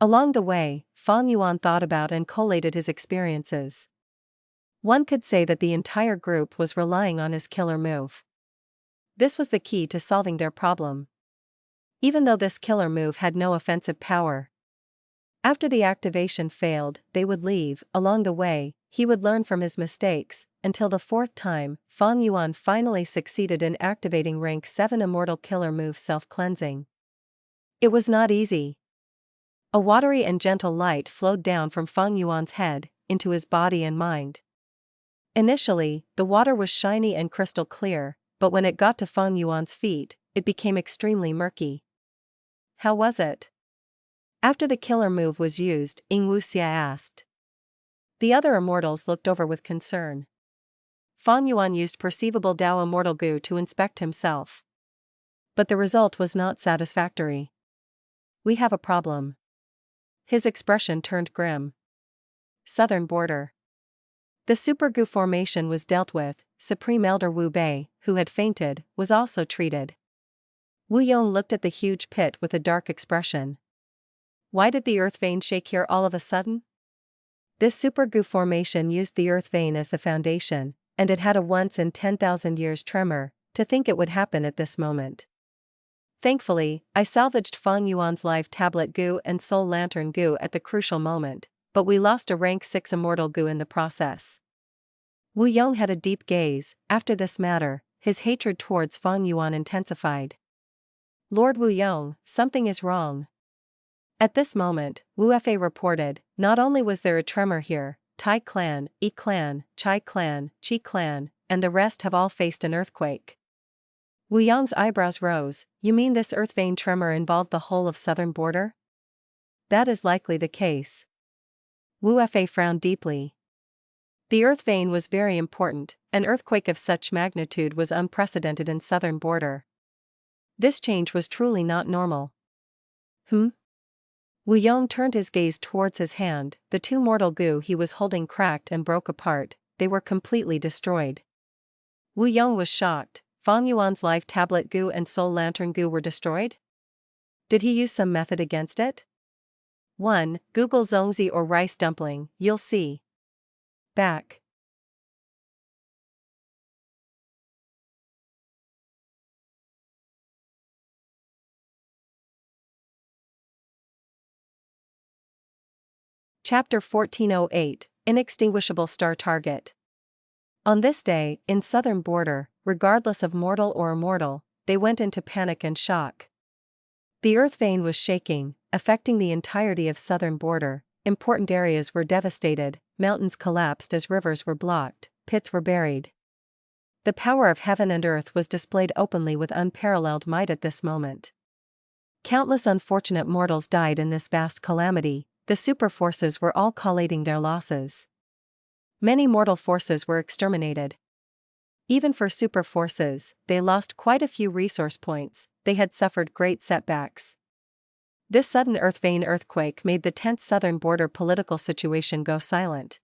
Along the way, Fang Yuan thought about and collated his experiences. One could say that the entire group was relying on his killer move. This was the key to solving their problem. Even though this killer move had no offensive power. After the activation failed, they would leave. Along the way, he would learn from his mistakes, until the fourth time, Fang Yuan finally succeeded in activating rank 7 immortal killer move self-cleansing. It was not easy. A watery and gentle light flowed down from Fang Yuan's head, into his body and mind. Initially, the water was shiny and crystal clear, but when it got to Fang Yuan's feet, it became extremely murky. How was it? After the killer move was used, Ing Wuxia asked. The other immortals looked over with concern. Fang Yuan used perceivable Dao immortal goo to inspect himself. But the result was not satisfactory. We have a problem. His expression turned grim. Southern border. The super goo formation was dealt with. Supreme Elder Wu Bei, who had fainted, was also treated. Wu Yong looked at the huge pit with a dark expression. Why did the earth vein shake here all of a sudden? This super goo formation used the earth vein as the foundation, and it had a once in 10,000 years tremor. To think it would happen at this moment. Thankfully, I salvaged Fang Yuan's live tablet goo and soul lantern goo at the crucial moment, but we lost a rank 6 immortal goo in the process. Wu Yong had a deep gaze. After this matter, his hatred towards Fang Yuan intensified. Lord Wu Yong, something is wrong. At this moment, Wu Fa reported, not only was there a tremor here, Tai clan, Yi clan, Chai clan, Qi clan, and the rest have all faced an earthquake. Wu Yong's eyebrows rose. You mean this earth vein tremor involved the whole of southern border? That is likely the case. Wu Fa frowned deeply. The earth vein was very important. An earthquake of such magnitude was unprecedented in southern border. This change was truly not normal. Wu Yong turned his gaze towards his hand. The two mortal goo he was holding cracked and broke apart. they were completely destroyed. Wu Yong was shocked. Fang Yuan's life tablet goo and soul lantern goo were destroyed? Did he use some method against it? 1. Google zongzi or rice dumpling, you'll see. Back. Chapter 1408, Inextinguishable Star Target. On this day, in Southern Border, regardless of mortal or immortal, they went into panic and shock. The earth vein was shaking, affecting the entirety of Southern Border. Important areas were devastated, mountains collapsed as rivers were blocked, pits were buried. The power of heaven and earth was displayed openly with unparalleled might at this moment. Countless unfortunate mortals died in this vast calamity. The super forces were all collating their losses. Many mortal forces were exterminated. Even for super forces, they lost quite a few resource points. They had suffered great setbacks. This sudden earth vein earthquake made the tense Southern Border political situation go silent.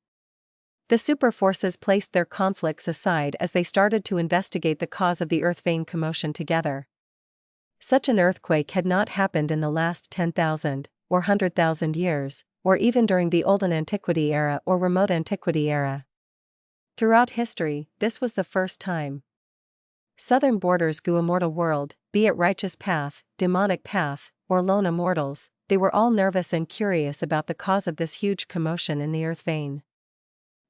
The super forces placed their conflicts aside as they started to investigate the cause of the earth vein commotion together. Such an earthquake had not happened in the last 10,000 or 100,000 years, or even during the Olden Antiquity era or Remote Antiquity era. Throughout history, this was the first time. Southern Border's goo immortal world, be it righteous path, demonic path, or lone immortals, they were all nervous and curious about the cause of this huge commotion in the earth vein.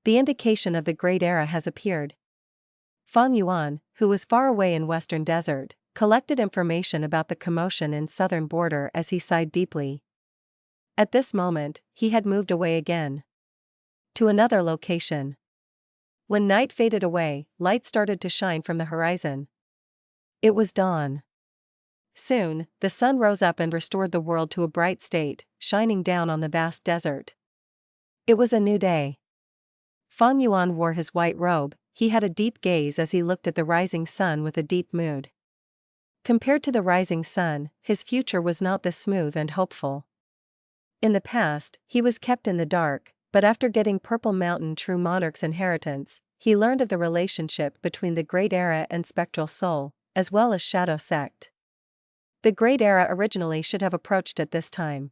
The indication of the Great Era has appeared. Fang Yuan, who was far away in Western Desert, collected information about the commotion in Southern Border as he sighed deeply. At this moment, he had moved away again. To another location. When night faded away, light started to shine from the horizon. It was dawn. Soon, the sun rose up and restored the world to a bright state, shining down on the vast desert. It was a new day. Fang Yuan wore his white robe. He had a deep gaze as he looked at the rising sun with a deep mood. Compared to the rising sun, his future was not this smooth and hopeful. In the past, he was kept in the dark, but after getting Purple Mountain True Monarch's inheritance, he learned of the relationship between the Great Era and Spectral Soul, as well as Shadow Sect. The Great Era originally should have approached at this time.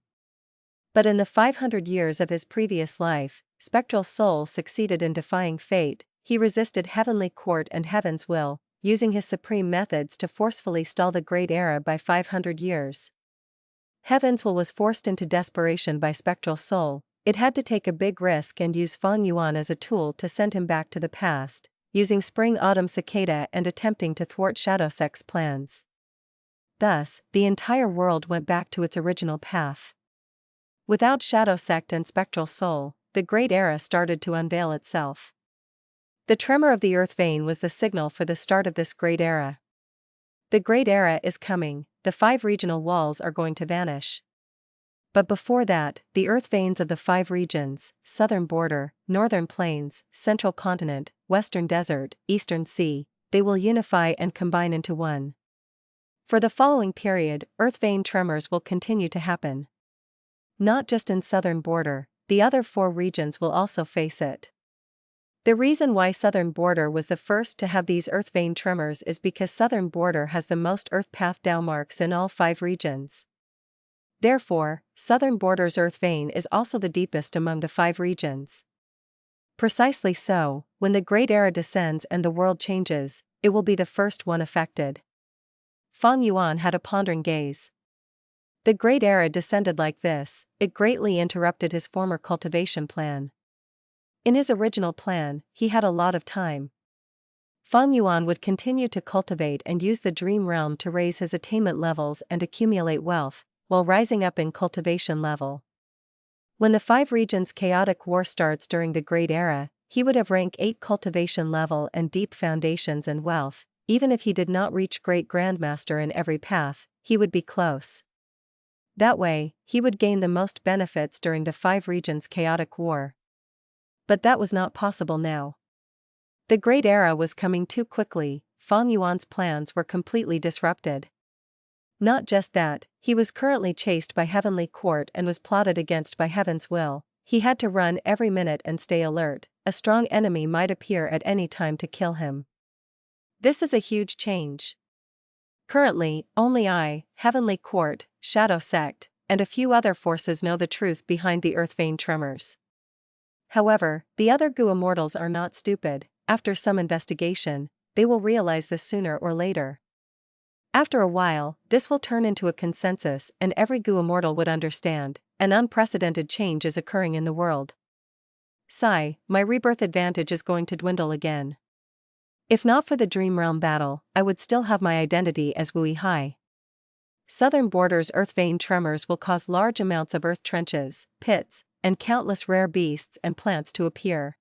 But in the 500 years of his previous life, Spectral Soul succeeded in defying fate. He resisted Heavenly Court and Heaven's will, using his supreme methods to forcefully stall the Great Era by 500 years. Heaven's will was forced into desperation by Spectral Soul. It had to take a big risk and use Fang Yuan as a tool to send him back to the past, using Spring-Autumn Cicada and attempting to thwart Shadow Sect's plans. Thus, the entire world went back to its original path. Without Shadow Sect and Spectral Soul, the Great Era started to unveil itself. The tremor of the earth vein was the signal for the start of this Great Era. The Great Era is coming. The 5 regional walls are going to vanish. But before that, the earth veins of the 5 regions, Southern Border, Northern Plains, Central Continent, Western Desert, Eastern Sea, they will unify and combine into one. For the following period, earth vein tremors will continue to happen. Not just in Southern Border, the other 4 regions will also face it. The reason why Southern Border was the first to have these earth vein tremors is because Southern Border has the most earth path down marks in all 5 regions. Therefore, Southern Border's earth vein is also the deepest among the 5 regions. Precisely so, when the Great Era descends and the world changes, it will be the first one affected. Fang Yuan had a pondering gaze. The Great Era descended like this. It greatly interrupted his former cultivation plan. In his original plan, he had a lot of time. Fang Yuan would continue to cultivate and use the dream realm to raise his attainment levels and accumulate wealth, while rising up in cultivation level. When the 5 regions chaotic war starts during the Great Era, he would have rank 8 cultivation level and deep foundations and wealth. Even if he did not reach Great Grandmaster in every path, he would be close. That way, he would gain the most benefits during the 5 regions chaotic war. But that was not possible now. The Great Era was coming too quickly. Fang Yuan's plans were completely disrupted. Not just that, he was currently chased by Heavenly Court and was plotted against by Heaven's will. He had to run every minute and stay alert. a strong enemy might appear at any time to kill him. This is a huge change. Currently, only I, Heavenly Court, Shadow Sect, and a few other forces know the truth behind the Earth Vein tremors. However, the other Gu Immortals are not stupid. After some investigation, they will realize this sooner or later. After a while, this will turn into a consensus and every Gu Immortal would understand, an unprecedented change is occurring in the world. Sigh, my rebirth advantage is going to dwindle again. If not for the Dream Realm battle, I would still have my identity as Wei Yin. Southern Borders Earth Vein tremors will cause large amounts of earth trenches, pits, and countless rare beasts and plants to appear.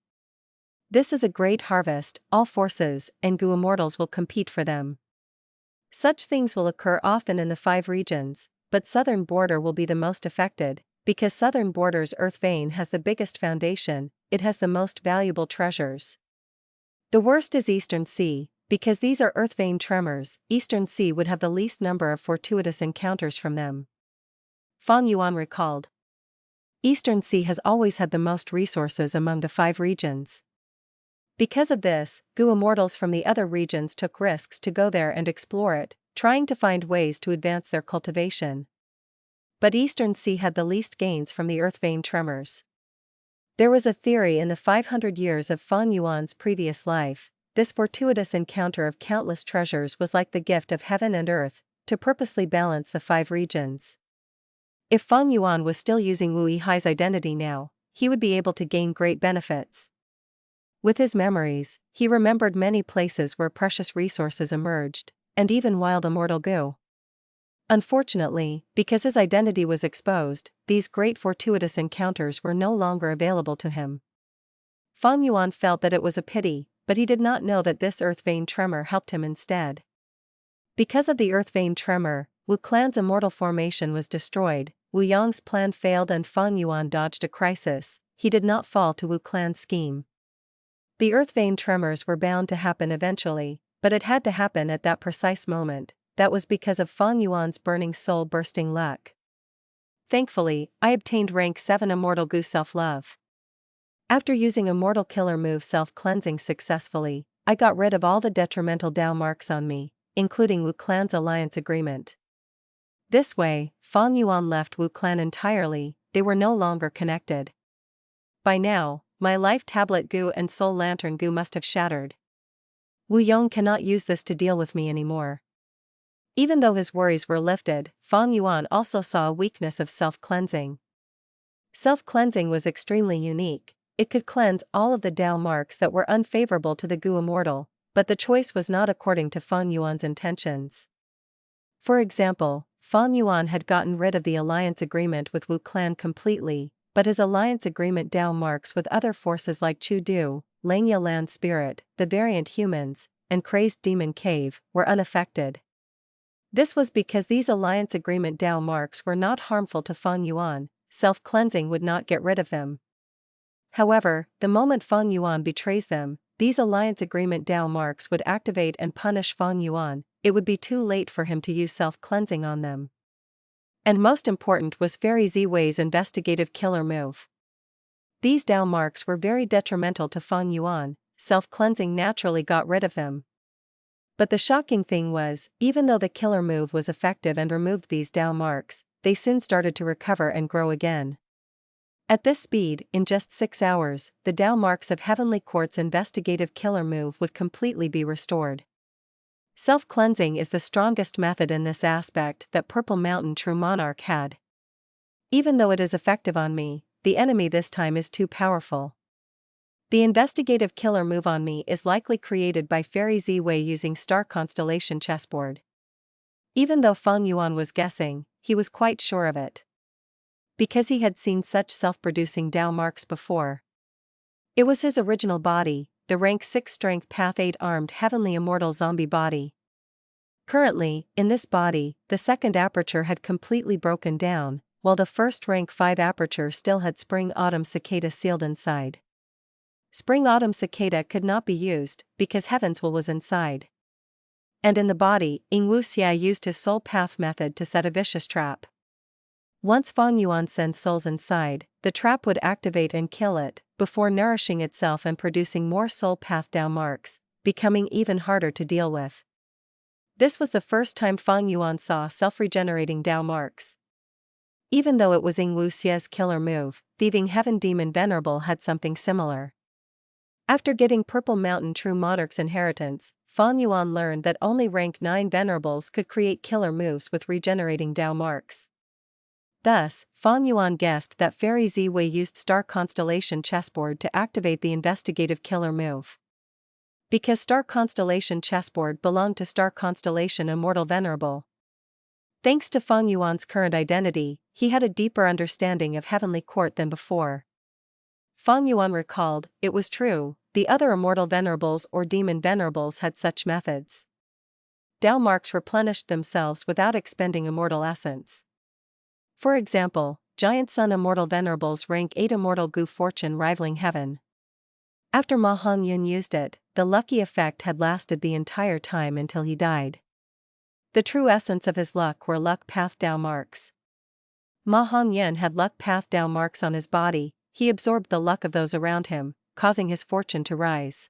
This is a great harvest, all forces and Gu Immortals will compete for them. Such things will occur often in the 5 regions, but Southern Border will be the most affected, because Southern Borders Earth Vein has the biggest foundation, it has the most valuable treasures. The worst is Eastern Sea, because these are Earth Vein tremors, Eastern Sea would have the least number of fortuitous encounters from them. Feng Yuan recalled. Eastern Sea has always had the most resources among the 5 regions. Because of this, Gu Immortals from the other regions took risks to go there and explore it, trying to find ways to advance their cultivation. But Eastern Sea had the least gains from the Earth Vein tremors. There was a theory in the 500 years of Feng Yuan's previous life, this fortuitous encounter of countless treasures was like the gift of heaven and earth, to purposely balance the 5 regions. If Feng Yuan was still using Wei Yin's identity now, he would be able to gain great benefits. With his memories, he remembered many places where precious resources emerged, and even wild immortal Gu. Unfortunately, because his identity was exposed, these great fortuitous encounters were no longer available to him. Feng Yuan felt that it was a pity, but he did not know that this Earth Vein tremor helped him instead. Because of the Earth Vein tremor, Wu Clan's immortal formation was destroyed, Wu Yang's plan failed and Feng Yuan dodged a crisis, he did not fall to Wu Clan's scheme. The Earth Vein tremors were bound to happen eventually, but it had to happen at that precise moment. That was because of Feng Yuan's burning soul-bursting luck. Thankfully, I obtained rank 7 Immortal Gu Self-Love. After using Immortal Killer move Self-Cleansing successfully, I got rid of all the detrimental Dao marks on me, including Wu Clan's alliance agreement. This way, Feng Yuan left Wu Clan entirely, they were no longer connected. By now, my Life Tablet Gu and Soul Lantern Gu must have shattered. Wu Yong cannot use this to deal with me anymore. Even though his worries were lifted, Feng Yuan also saw a weakness of self-cleansing. Self-cleansing was extremely unique, it could cleanse all of the Dao marks that were unfavorable to the Gu Immortal, but the choice was not according to Feng Yuan's intentions. For example, Feng Yuan had gotten rid of the alliance agreement with Wu Clan completely, but his alliance agreement Dao marks with other forces like Chu Du, Langya Land Spirit, the variant humans, and Crazed Demon Cave, were unaffected. This was because these alliance agreement Dao marks were not harmful to Feng Yuan, self-cleansing would not get rid of them. However, the moment Feng Yuan betrays them, these alliance agreement Dao marks would activate and punish Feng Yuan, it would be too late for him to use self-cleansing on them. And most important was Fairy Ziwei's investigative killer move. These Dao marks were very detrimental to Feng Yuan, self-cleansing naturally got rid of them. But the shocking thing was, even though the killer move was effective and removed these Dao marks, they soon started to recover and grow again. At this speed, in just 6 hours, the Dao marks of Heavenly Court's investigative killer move would completely be restored. Self-cleansing is the strongest method in this aspect that Purple Mountain True Monarch had. Even though it is effective on me, the enemy this time is too powerful. The investigative killer move on me is likely created by Fairy Ziwei using Star Constellation chessboard. Even though Feng Yuan was guessing, he was quite sure of it. Because he had seen such self-producing Dao marks before. It was his original body, the rank 6 strength path 8 armed heavenly immortal zombie body. Currently, in this body, the second aperture had completely broken down, while the first rank 5 aperture still had Spring Autumn Cicada sealed inside. Spring Autumn Cicada could not be used, because Heaven's Will was inside. And in the body, Ing Wuxia used his soul path method to set a vicious trap. Once Fang Yuan sends souls inside, the trap would activate and kill it, before nourishing itself and producing more soul path Dao marks, becoming even harder to deal with. This was the first time Fang Yuan saw self-regenerating Dao marks. Even though it was Ying Wuxie's killer move, Thieving Heaven Demon Venerable had something similar. After getting Purple Mountain True Monarch's inheritance, Fang Yuan learned that only rank 9 Venerables could create killer moves with regenerating Dao marks. Thus, Fang Yuan guessed that Fairy Ziwei used Star Constellation Chessboard to activate the investigative killer move. Because Star Constellation Chessboard belonged to Star Constellation Immortal Venerable. Thanks to Fang Yuan's current identity, he had a deeper understanding of Heavenly Court than before. Fang Yuan recalled, it was true, the other Immortal Venerables or Demon Venerables had such methods. Dao marks replenished themselves without expending Immortal Essence. For example, Giant Sun Immortal Venerables rank 8 Immortal Gu Fortune rivaling Heaven. After Ma Hongyun used it, the lucky effect had lasted the entire time until he died. The true essence of his luck were luck path Dao marks. Ma Hongyun had luck path Dao marks on his body, he absorbed the luck of those around him, causing his fortune to rise.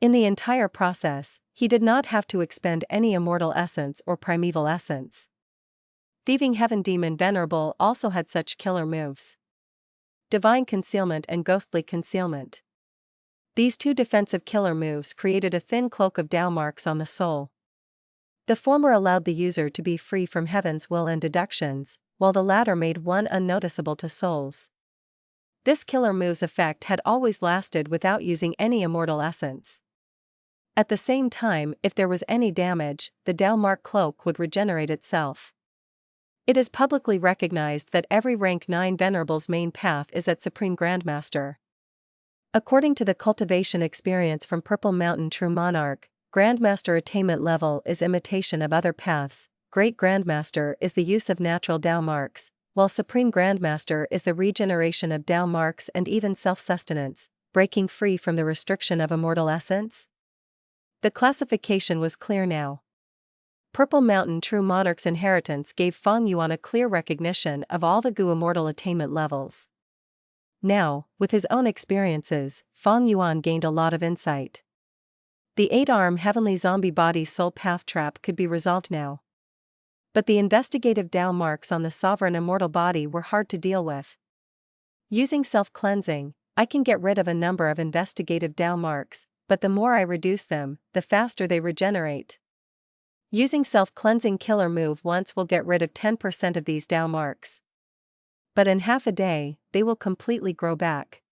In the entire process, he did not have to expend any immortal essence or primeval essence. Thieving Heaven Demon Venerable also had such killer moves. Divine Concealment and Ghostly Concealment. These two defensive killer moves created a thin cloak of Dao marks on the soul. The former allowed the user to be free from Heaven's will and deductions, while the latter made one unnoticeable to souls. This killer move's effect had always lasted without using any immortal essence. At the same time, if there was any damage, the Dao mark cloak would regenerate itself. It is publicly recognized that every rank 9 Venerable's main path is at Supreme Grandmaster. According to the cultivation experience from Purple Mountain True Monarch, Grandmaster attainment level is imitation of other paths, Great Grandmaster is the use of natural Dao marks, while Supreme Grandmaster is the regeneration of Dao marks and even self-sustenance, breaking free from the restriction of immortal essence. The classification was clear now. Purple Mountain True Monarch's inheritance gave Fang Yuan a clear recognition of all the Gu immortal attainment levels. Now, with his own experiences, Fang Yuan gained a lot of insight. The 8-arm Heavenly Zombie Body Soul Path Trap could be resolved now. But the investigative Dao marks on the Sovereign Immortal Body were hard to deal with. Using self-cleansing, I can get rid of a number of investigative Dao marks, but the more I reduce them, the faster they regenerate. Using self-cleansing killer move once will get rid of 10% of these Dao marks. But in half a day, they will completely grow back.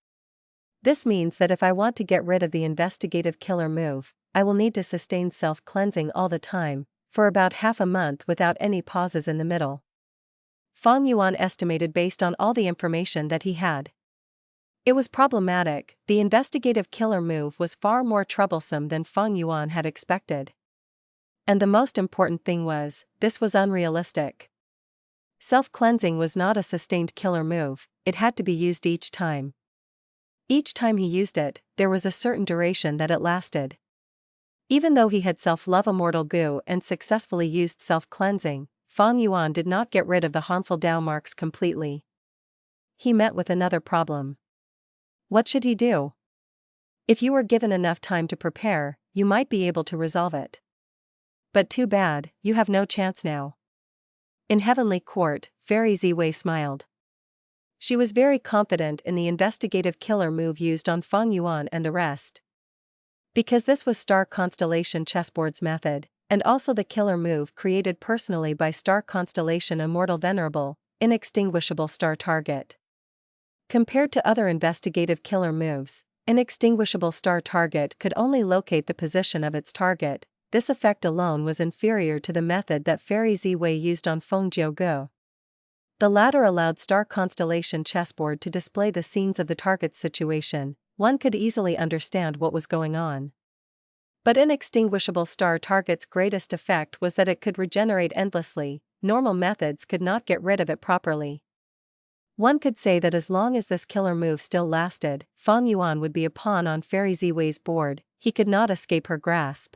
This means that if I want to get rid of the investigative killer move, I will need to sustain self-cleansing all the time, for about half a month without any pauses in the middle. Fang Yuan estimated based on all the information that he had. It was problematic, the investigative killer move was far more troublesome than Fang Yuan had expected. And the most important thing was, this was unrealistic. Self-cleansing was not a sustained killer move, it had to be used each time. Each time he used it, there was a certain duration that it lasted. Even though he had self-love immortal Gu and successfully used self-cleansing, Fang Yuan did not get rid of the harmful Dao marks completely. He met with another problem. What should he do? If you were given enough time to prepare, you might be able to resolve it. But too bad, you have no chance now. In Heavenly Court, Fairy Ziwei smiled. She was very confident in the investigative killer move used on Fang Yuan and the rest. Because this was Star Constellation Chessboard's method, and also the killer move created personally by Star Constellation Immortal Venerable, Inextinguishable Star Target. Compared to other investigative killer moves, Inextinguishable Star Target could only locate the position of its target. This effect alone was inferior to the method that Fairy Ziwei used on Feng Jiugu. The latter allowed Star Constellation Chessboard to display the scenes of the target's situation, one could easily understand what was going on. But Inextinguishable Star Target's greatest effect was that it could regenerate endlessly, normal methods could not get rid of it properly. One could say that as long as this killer move still lasted, Fang Yuan would be a pawn on Fairy Ziwei's board, he could not escape her grasp.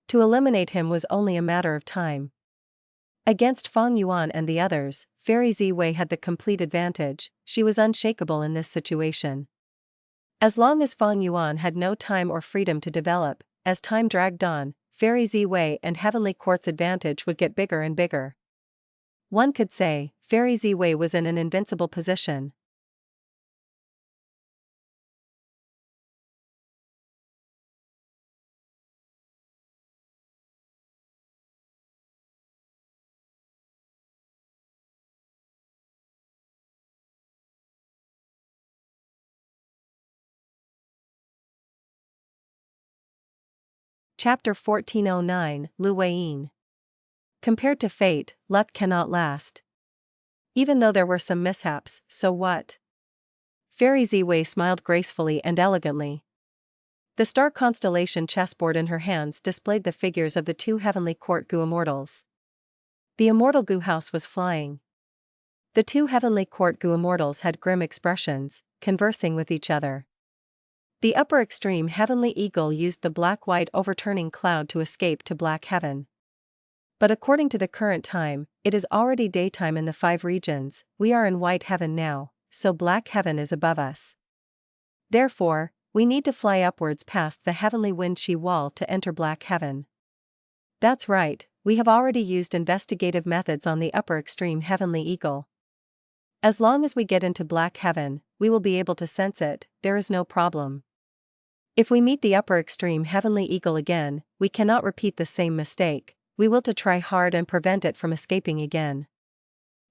To eliminate him was only a matter of time. Against Fang Yuan and the others, Fairy Ziwei had the complete advantage. She was unshakable in this situation. As long as Fang Yuan had no time or freedom to develop, as time dragged on, Fairy Ziwei and Heavenly Court's advantage would get bigger and bigger. One could say, Fairy Ziwei was in an invincible position. Chapter 1409, Wei Yin. Compared to fate, luck cannot last. Even though there were some mishaps, so what? Fairy Ziwei smiled gracefully and elegantly. The star constellation chessboard in her hands displayed the figures of the two Heavenly Court Gu Immortals. The Immortal Gu house was flying. The two Heavenly Court Gu Immortals had grim expressions, conversing with each other. The upper extreme Heavenly Eagle used the black-white overturning cloud to escape to Black Heaven. But according to the current time, it is already daytime in the 5 regions. We are in White Heaven now, so Black Heaven is above us. Therefore, we need to fly upwards past the Heavenly Wind Chi wall to enter Black Heaven. That's right, we have already used investigative methods on the upper extreme Heavenly Eagle. As long as we get into Black Heaven, we will be able to sense it, there is no problem. If we meet the upper extreme Heavenly Eagle again, we cannot repeat the same mistake. We will to try hard and prevent it from escaping again.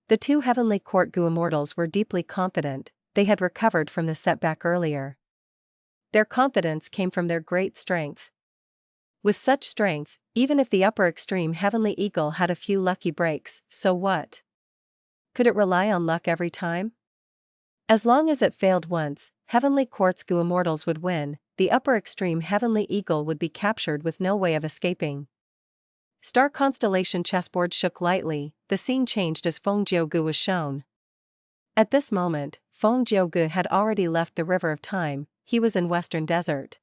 The two Heavenly Court Gu Immortals were deeply confident. They had recovered from the setback earlier. Their confidence came from their great strength. With such strength, even if the upper extreme Heavenly Eagle had a few lucky breaks, so what? Could it rely on luck every time? As long as it failed once, Heavenly Court's Gu Immortals would win. The upper extreme Heavenly Eagle would be captured with no way of escaping. Star constellation chessboard shook lightly. The scene changed as Feng Jiugu was shown. At this moment, Feng Jiugu had already left the River of Time. He was in Western Desert.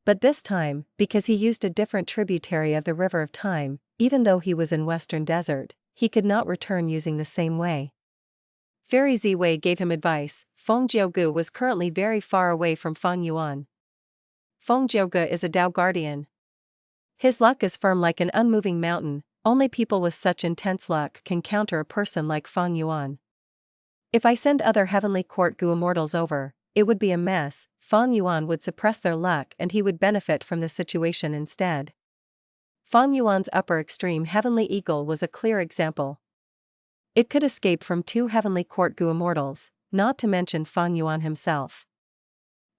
But this time, because he used a different tributary of the River of Time, even though he was in Western Desert, he could not return using the same way. Fairy Ziwei gave him advice. Feng Jiugu was currently very far away from Fang Yuan. Feng Jiugu is a Dao guardian. His luck is firm like an unmoving mountain. Only people with such intense luck can counter a person like Fang Yuan. If I send other Heavenly Court Gu Immortals over, it would be a mess. Fang Yuan would suppress their luck and he would benefit from the situation instead. Fang Yuan's upper extreme Heavenly Eagle was a clear example. It could escape from 2 Heavenly Court Gu Immortals, not to mention Fang Yuan himself.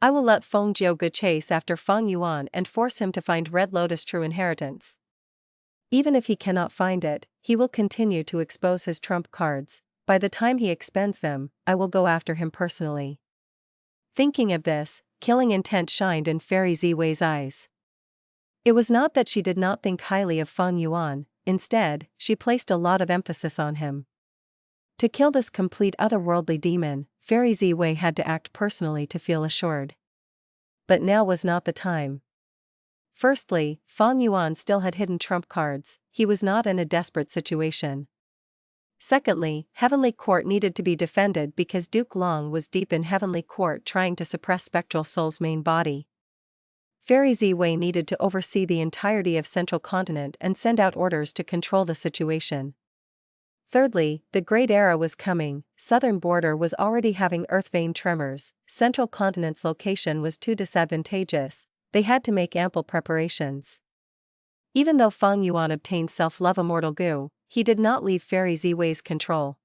I will let Feng Jiugu chase after Fang Yuan and force him to find Red Lotus' true inheritance. Even if he cannot find it, he will continue to expose his trump cards. By the time he expends them, I will go after him personally. Thinking of this, killing intent shined in Fairy Ziwei's eyes. It was not that she did not think highly of Fang Yuan, instead, she placed a lot of emphasis on him. To kill this complete otherworldly demon, Fairy Ziwei had to act personally to feel assured. But now was not the time. Firstly, Fang Yuan still had hidden trump cards. He was not in a desperate situation. Secondly, Heavenly Court needed to be defended because Duke Long was deep in Heavenly Court trying to suppress Spectral Soul's main body. Fairy Ziwei needed to oversee the entirety of Central Continent and send out orders to control the situation. Thirdly, the Great Era was coming. Southern border was already having earth vein tremors. Central Continent's location was too disadvantageous. They had to make ample preparations. Even though Fang Yuan obtained self-love Immortal Gu, he did not leave Fairy Ziwei's control.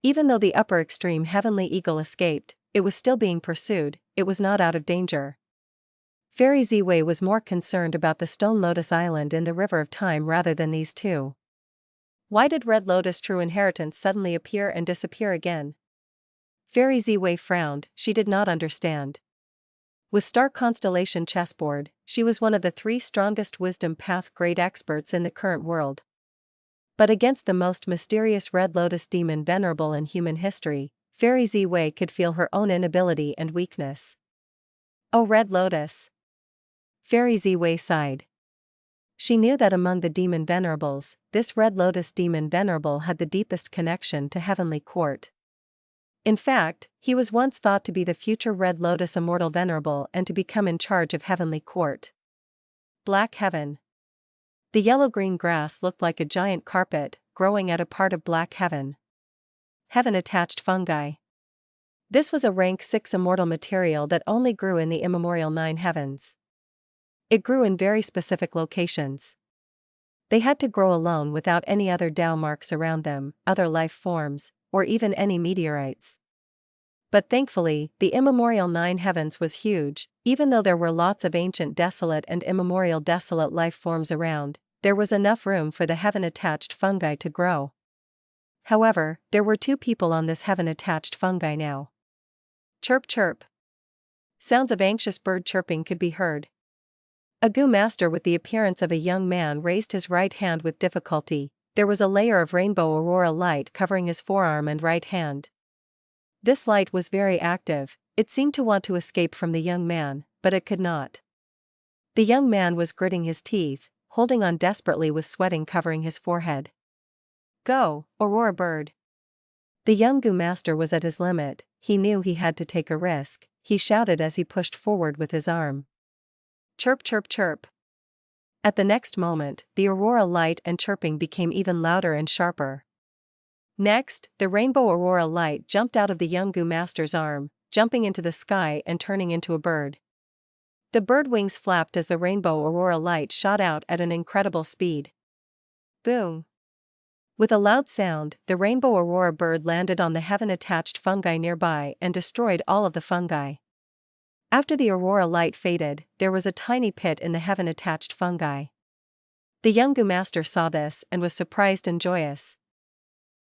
Even though the upper extreme Heavenly Eagle escaped, it was still being pursued. It was not out of danger. Fairy Ziwei was more concerned about the Stone Lotus Island in the River of Time rather than these two. Why did Red Lotus' true inheritance suddenly appear and disappear again? Fairy Ziwei frowned. She did not understand. With Star Constellation chessboard, she was one of the 3 strongest wisdom path grade experts in the current world. But against the most mysterious Red Lotus demon Venerable in human history, Fairy Ziwei could feel her own inability and weakness. Oh Red Lotus! Fairy Ziwei sighed. She knew that among the demon venerables, this Red Lotus demon venerable had the deepest connection to Heavenly Court. In fact, he was once thought to be the future Red Lotus Immortal Venerable and to become in charge of Heavenly Court. Black Heaven. The yellow-green grass looked like a giant carpet, growing at a part of Black Heaven. Heaven-attached fungi. This was a rank 6 immortal material that only grew in the immemorial 9 heavens. It grew in very specific locations. They had to grow alone without any other Tao marks around them, other life forms, or even any meteorites. But thankfully, the immemorial 9 heavens was huge. Even though there were lots of ancient desolate and immemorial desolate life forms around, there was enough room for the heaven-attached fungi to grow. However, there were 2 people on this heaven-attached fungi now. Chirp chirp. Sounds of anxious bird chirping could be heard. A Gu master with the appearance of a young man raised his right hand with difficulty. There was a layer of rainbow aurora light covering his forearm and right hand. This light was very active. It seemed to want to escape from the young man, but it could not. The young man was gritting his teeth, holding on desperately with sweating covering his forehead. Go, Aurora bird. The young Gu master was at his limit. He knew he had to take a risk. He shouted as he pushed forward with his arm. Chirp chirp chirp. At the next moment, the aurora light and chirping became even louder and sharper. Next, the rainbow aurora light jumped out of the young Gu master's arm, jumping into the sky and turning into a bird. The bird wings flapped as the rainbow aurora light shot out at an incredible speed. Boom! With a loud sound, the rainbow aurora bird landed on the heaven-attached fungi nearby and destroyed all of the fungi. After the aurora light faded, there was a tiny pit in the heaven-attached fungi. The young Gu master saw this and was surprised and joyous.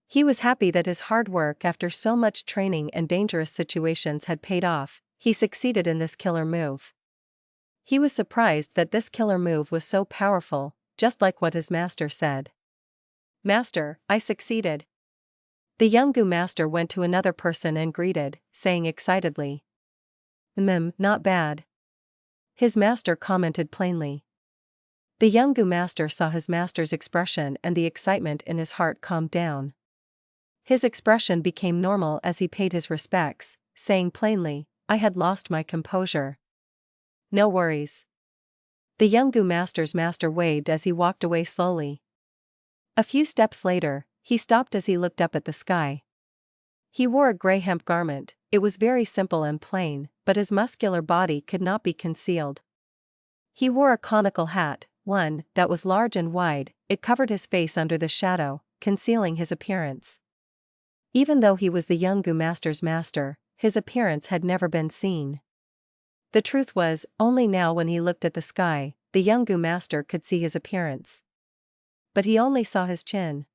He was happy that his hard work after so much training and dangerous situations had paid off. He succeeded in this killer move. He was surprised that this killer move was so powerful, just like what his master said. Master, I succeeded. The young Gu master went to another person and greeted, saying excitedly. Not bad. His master commented plainly. The young Gu master saw his master's expression and the excitement in his heart calmed down. His expression became normal as he paid his respects, saying plainly, I had lost my composure. No worries. The young Gu master's master waved as he walked away slowly. A few steps later, he stopped as he looked up at the sky. He wore a gray hemp garment. It was very simple and plain, but his muscular body could not be concealed. He wore a conical hat, one that was large and wide. It covered his face under the shadow, concealing his appearance. Even though he was the young Gu master's master, his appearance had never been seen. The truth was, only now when he looked at the sky, the young Gu master could see his appearance. But he only saw his chin.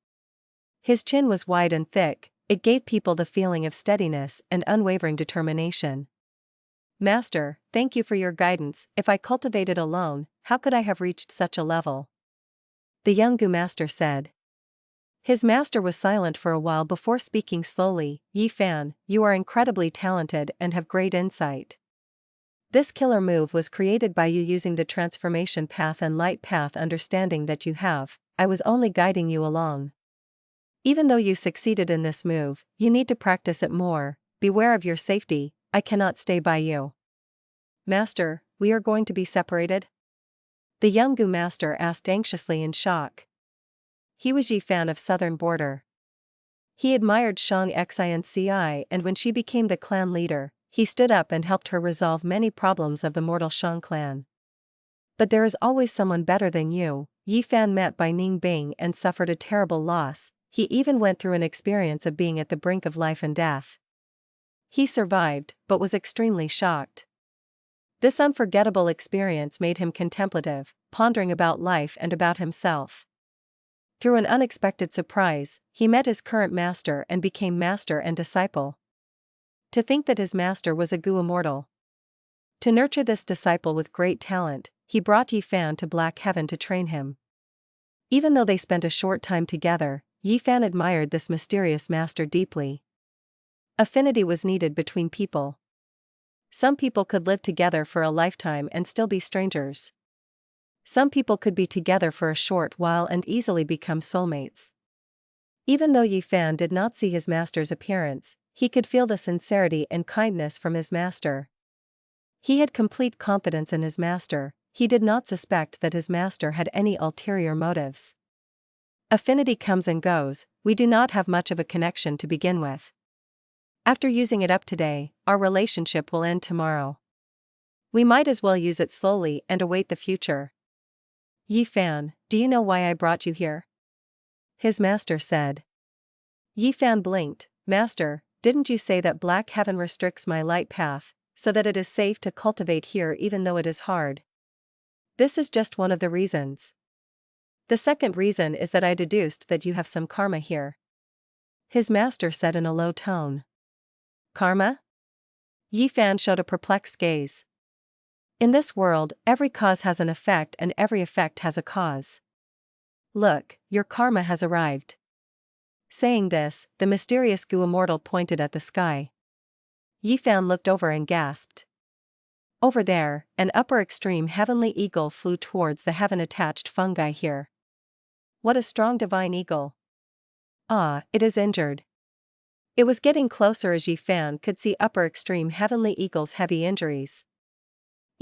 His chin was wide and thick. It gave people the feeling of steadiness and unwavering determination. Master, thank you for your guidance. If I cultivated alone, how could I have reached such a level? The young Gu master said. His master was silent for a while before speaking slowly. Yi Fan, you are incredibly talented and have great insight. This killer move was created by you using the transformation path and light path understanding that you have. I was only guiding you along. Even though you succeeded in this move, you need to practice it more. Beware of your safety. I cannot stay by you. Master, we are going to be separated? The young Gu master asked anxiously in shock. He was Yi Fan of Southern Border. He admired Shang Xinci and when she became the clan leader, he stood up and helped her resolve many problems of the mortal Shang clan. But there is always someone better than you. Yi Fan met by Ning Bing and suffered a terrible loss. He even went through an experience of being at the brink of life and death. He survived, but was extremely shocked. This unforgettable experience made him contemplative, pondering about life and about himself. Through an unexpected surprise, he met his current master and became master and disciple. To think that his master was a Gu immortal. To nurture this disciple with great talent, he brought Yi Fan to Black Heaven to train him. Even though they spent a short time together, Yi Fan admired this mysterious master deeply. Affinity was needed between people. Some people could live together for a lifetime and still be strangers. Some people could be together for a short while and easily become soulmates. Even though Yi Fan did not see his master's appearance, he could feel the sincerity and kindness from his master. He had complete confidence in his master. He did not suspect that his master had any ulterior motives. Affinity comes and goes, we do not have much of a connection to begin with. After using it up today, our relationship will end tomorrow. We might as well use it slowly and await the future. Yi Fan, do you know why I brought you here? His master said. Yi Fan blinked. Master, didn't you say that Black Heaven restricts my light path, so that it is safe to cultivate here even though it is hard? This is just one of the reasons. The second reason is that I deduced that you have some karma here. His master said in a low tone. Karma? Yi Fan showed a perplexed gaze. In this world, every cause has an effect and every effect has a cause. Look, your karma has arrived. Saying this, the mysterious Immortal pointed at the sky. Yi Fan looked over and gasped. Over there, an upper extreme heavenly eagle flew towards the heaven-attached fungi here. What a strong divine eagle. Ah, it is injured. It was getting closer as Yi Fan could see upper extreme heavenly eagle's heavy injuries.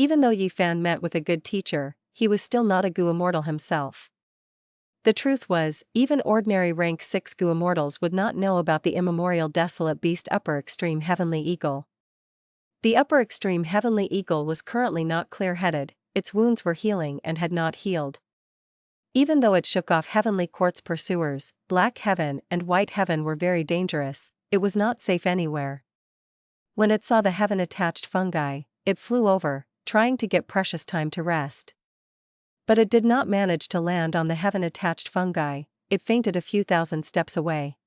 Even though Yi Fan met with a good teacher, he was still not a Immortal himself. The truth was, even ordinary rank 6 Immortals would not know about the immemorial desolate beast upper extreme heavenly eagle. The upper extreme heavenly eagle was currently not clear-headed, its wounds were healing and had not healed. Even though it shook off heavenly quartz pursuers, Black Heaven and White Heaven were very dangerous, it was not safe anywhere. When it saw the heaven-attached fungi, it flew over, trying to get precious time to rest. But it did not manage to land on the heaven-attached fungi, it fainted a few thousand steps away.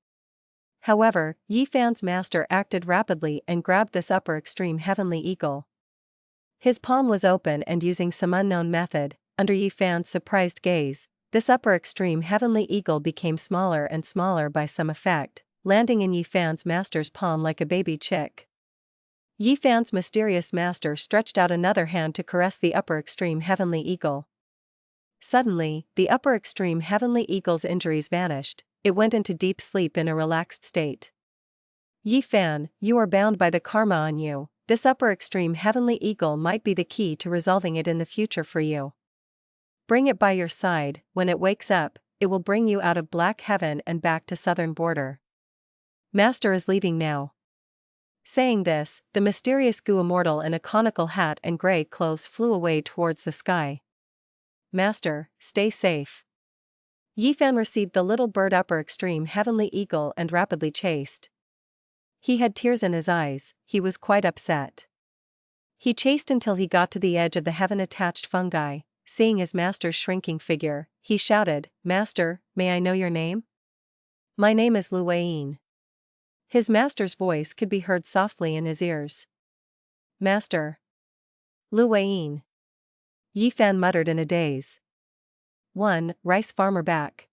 However, Yi Fan's master acted rapidly and grabbed this upper extreme heavenly eagle. His palm was open and using some unknown method, under Yi Fan's surprised gaze, this upper extreme heavenly eagle became smaller and smaller by some effect, landing in Yi Fan's master's palm like a baby chick. Yi Fan's mysterious master stretched out another hand to caress the upper extreme heavenly eagle. Suddenly, the upper extreme heavenly eagle's injuries vanished, it went into deep sleep in a relaxed state. Yi Fan, you are bound by the karma on you, this upper extreme heavenly eagle might be the key to resolving it in the future for you. Bring it by your side, when it wakes up, it will bring you out of Black Heaven and back to southern border. Master is leaving now. Saying this, the mysterious Immortal in a conical hat and grey clothes flew away towards the sky. Master, stay safe. Yi Fan received the little bird upper extreme heavenly eagle and rapidly chased. He had tears in his eyes, he was quite upset. He chased until he got to the edge of the heaven-attached fungi. Seeing his master's shrinking figure, he shouted, Master, may I know your name? My name is Wei Yin. His master's voice could be heard softly in his ears. Master. Wei Yin. Yi Fan muttered in a daze. 1. Rice farmer back.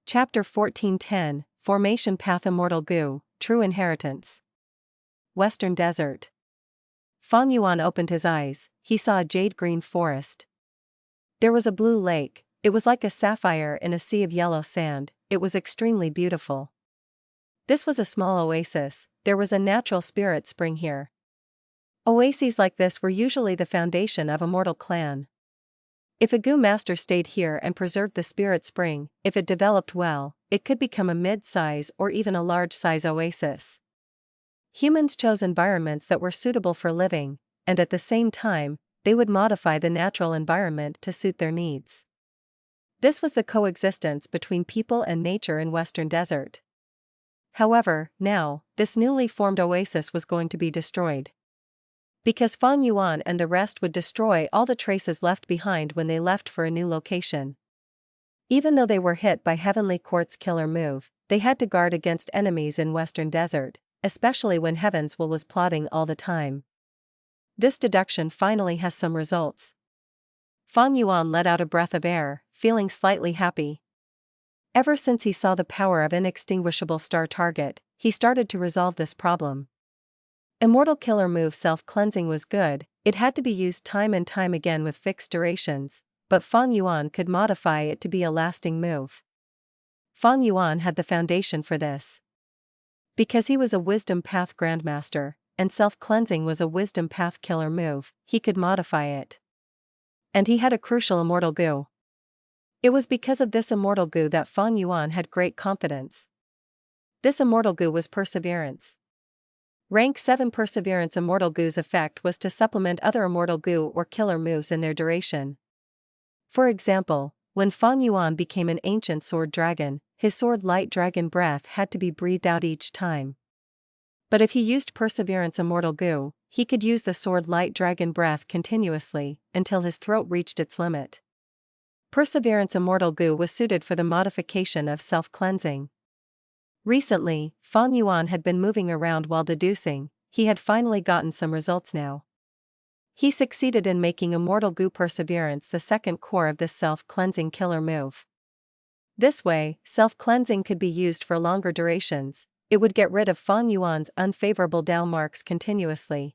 Chapter 1410, Formation Path Immortal Gu, True Inheritance. Western Desert. Feng Yuan opened his eyes, he saw a jade-green forest. There was a blue lake, it was like a sapphire in a sea of yellow sand, it was extremely beautiful. This was a small oasis, there was a natural spirit spring here. Oases like this were usually the foundation of a mortal clan. If a Gu master stayed here and preserved the spirit spring, if it developed well, it could become a mid-size or even a large-size oasis. Humans chose environments that were suitable for living, and at the same time, they would modify the natural environment to suit their needs. This was the coexistence between people and nature in Western Desert. However, now, this newly formed oasis was going to be destroyed. Because Feng Yuan and the rest would destroy all the traces left behind when they left for a new location. Even though they were hit by Heavenly Quartz killer move, they had to guard against enemies in Western Desert, especially when Heaven's Will was plotting all the time. This deduction finally has some results. Feng Yuan let out a breath of air, feeling slightly happy. Ever since he saw the power of Inextinguishable Star Target, he started to resolve this problem. Immortal killer move self-cleansing was good, it had to be used time and time again with fixed durations, but Feng Yuan could modify it to be a lasting move. Feng Yuan had the foundation for this. Because he was a Wisdom Path Grandmaster, and self-cleansing was a Wisdom Path killer move, he could modify it. And he had a crucial immortal goo. It was because of this immortal goo that Feng Yuan had great confidence. This immortal goo was Perseverance. Rank 7 Perseverance immortal goo's effect was to supplement other immortal goo or killer moves in their duration. For example, when Feng Yuan became an ancient sword dragon, his sword light dragon breath had to be breathed out each time. But if he used Perseverance immortal goo, he could use the sword light dragon breath continuously, until his throat reached its limit. Perseverance immortal goo was suited for the modification of self-cleansing. Recently, Feng Yuan had been moving around while deducing, he had finally gotten some results now. He succeeded in making Immortal Goo Perseverance the second core of this self-cleansing killer move. This way, self-cleansing could be used for longer durations, it would get rid of Feng Yuan's unfavorable Dao marks continuously.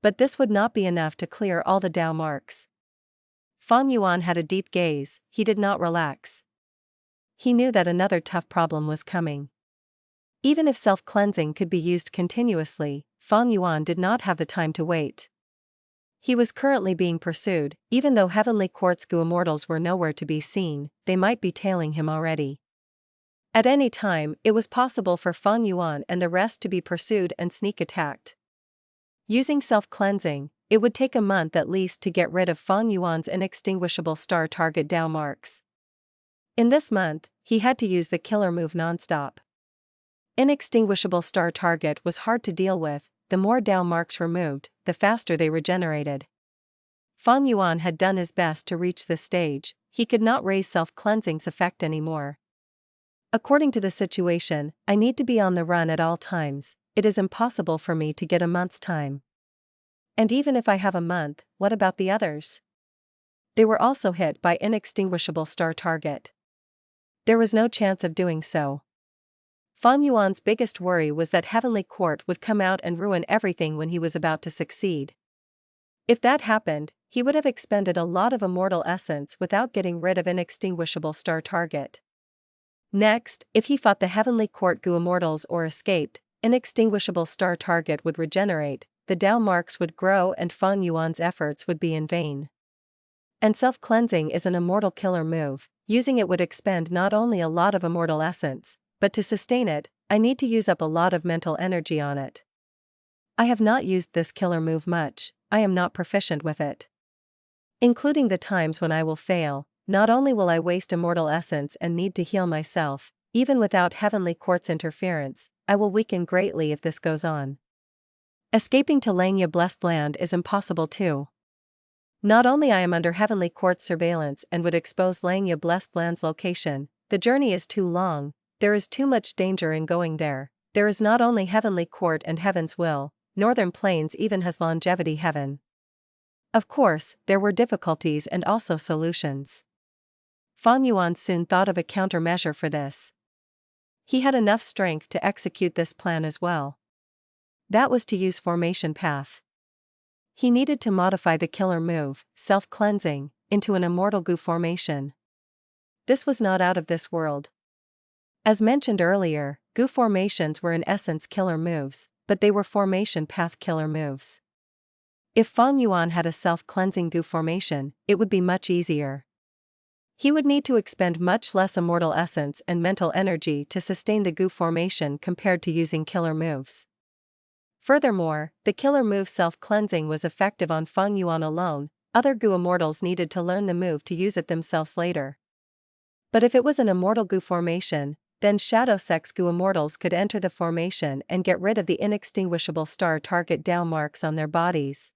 But this would not be enough to clear all the Dao marks. Feng Yuan had a deep gaze, he did not relax. He knew that another tough problem was coming. Even if self-cleansing could be used continuously, Feng Yuan did not have the time to wait. He was currently being pursued, even though Heavenly Quartz Goo Immortals were nowhere to be seen, they might be tailing him already. At any time, it was possible for Feng Yuan and the rest to be pursued and sneak attacked. Using self-cleansing, it would take a month at least to get rid of Feng Yuan's Inextinguishable Star Target Dao marks. In this month, he had to use the killer move non-stop. Inextinguishable Star Target was hard to deal with, the more Dao marks removed, the faster they regenerated. Feng Yuan had done his best to reach this stage, he could not raise self-cleansing's effect anymore. According to the situation, I need to be on the run at all times, it is impossible for me to get a month's time. And even if I have a month, what about the others? They were also hit by Inextinguishable Star Target. There was no chance of doing so. Feng Yuan's biggest worry was that Heavenly Court would come out and ruin everything when he was about to succeed. If that happened, he would have expended a lot of immortal essence without getting rid of Inextinguishable Star Target. Next, if he fought the Heavenly Court Goo Immortals or escaped, Inextinguishable Star Target would regenerate, the Dao marks would grow and Feng Yuan's efforts would be in vain. And self-cleansing is an immortal killer move, using it would expend not only a lot of immortal essence, but to sustain it, I need to use up a lot of mental energy on it. I have not used this killer move much, I am not proficient with it. Including the times when I will fail, not only will I waste immortal essence and need to heal myself, even without Heavenly Court's interference, I will weaken greatly if this goes on. Escaping to Langya Blessed Land is impossible too. Not only I am under Heavenly Court's surveillance and would expose Langya Blessed Land's location, the journey is too long, there is too much danger in going there, there is not only Heavenly Court and Heaven's will, Northern Plains even has longevity heaven. Of course, there were difficulties and also solutions. Feng Yuan soon thought of a countermeasure for this. He had enough strength to execute this plan as well. That was to use Formation Path. He needed to modify the killer move, self-cleansing, into an immortal goo formation. This was not out of this world. As mentioned earlier, goo formations were in essence killer moves, but they were Formation Path killer moves. If Feng Yuan had a self-cleansing goo formation, it would be much easier. He would need to expend much less immortal essence and mental energy to sustain the goo formation compared to using killer moves. Furthermore, the killer move self-cleansing was effective on Feng Yuan alone, other goo immortals needed to learn the move to use it themselves later. But if it was an immortal goo formation, then Shadow Sect's goo immortals could enter the formation and get rid of the Inextinguishable Star Target Dao marks on their bodies.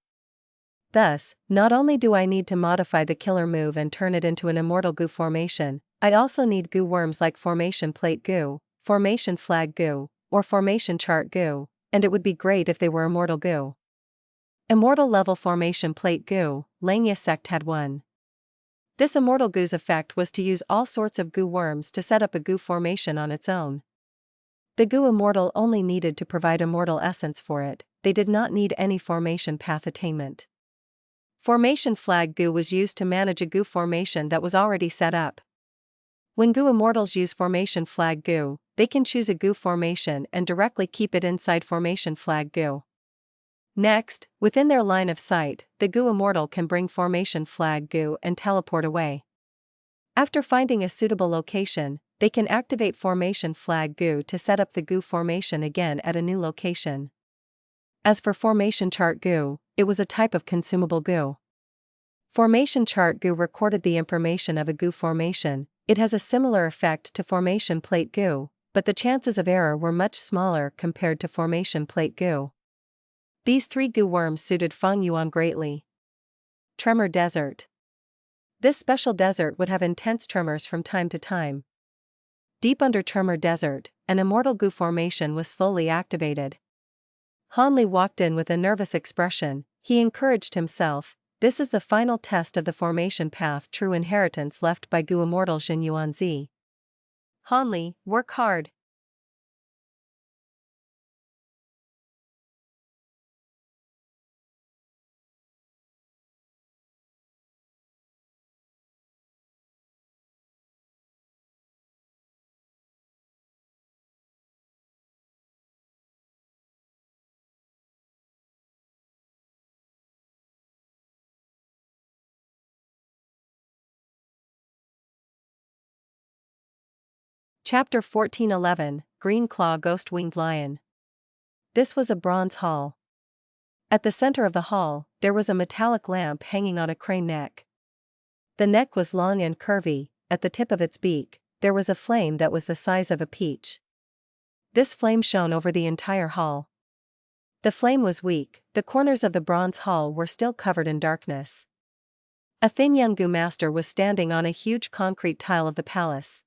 Thus, not only do I need to modify the killer move and turn it into an immortal goo formation, I also need goo worms like Formation Plate Goo, Formation Flag Goo, or Formation Chart Goo, and it would be great if they were immortal goo. Immortal level Formation Plate Goo, Langya Sect had one. This Immortal Goo's effect was to use all sorts of goo worms to set up a goo formation on its own. The goo Immortal only needed to provide immortal essence for it, they did not need any formation path attainment. Formation flag goo was used to manage a goo formation that was already set up. When goo Immortals use formation flag goo, they can choose a goo formation and directly keep it inside formation flag goo. Next, within their line of sight, the goo Immortal can bring formation flag goo and teleport away. After finding a suitable location, they can activate formation flag goo to set up the goo formation again at a new location. As for formation chart goo, it was a type of consumable goo. Formation chart goo recorded the information of a goo formation. It has a similar effect to formation plate goo, but the chances of error were much smaller compared to formation plate goo. These 3 goo worms suited Feng Yuan greatly. Tremor Desert. This special desert would have intense tremors from time to time. Deep under Tremor Desert, an immortal goo formation was slowly activated. Han Li walked in with a nervous expression. He encouraged himself. This is the final test of the formation path true inheritance left by goo immortal Jin Yuan Zi. Han Li, work hard. Chapter 1411, Green Claw Ghost-Winged Lion. This was a bronze hall. At the center of the hall, there was a metallic lamp hanging on a crane neck. The neck was long and curvy. At the tip of its beak, there was a flame that was the size of a peach. This flame shone over the entire hall. The flame was weak, the corners of the bronze hall were still covered in darkness. A thin young goo master was standing on a huge concrete tile of the palace.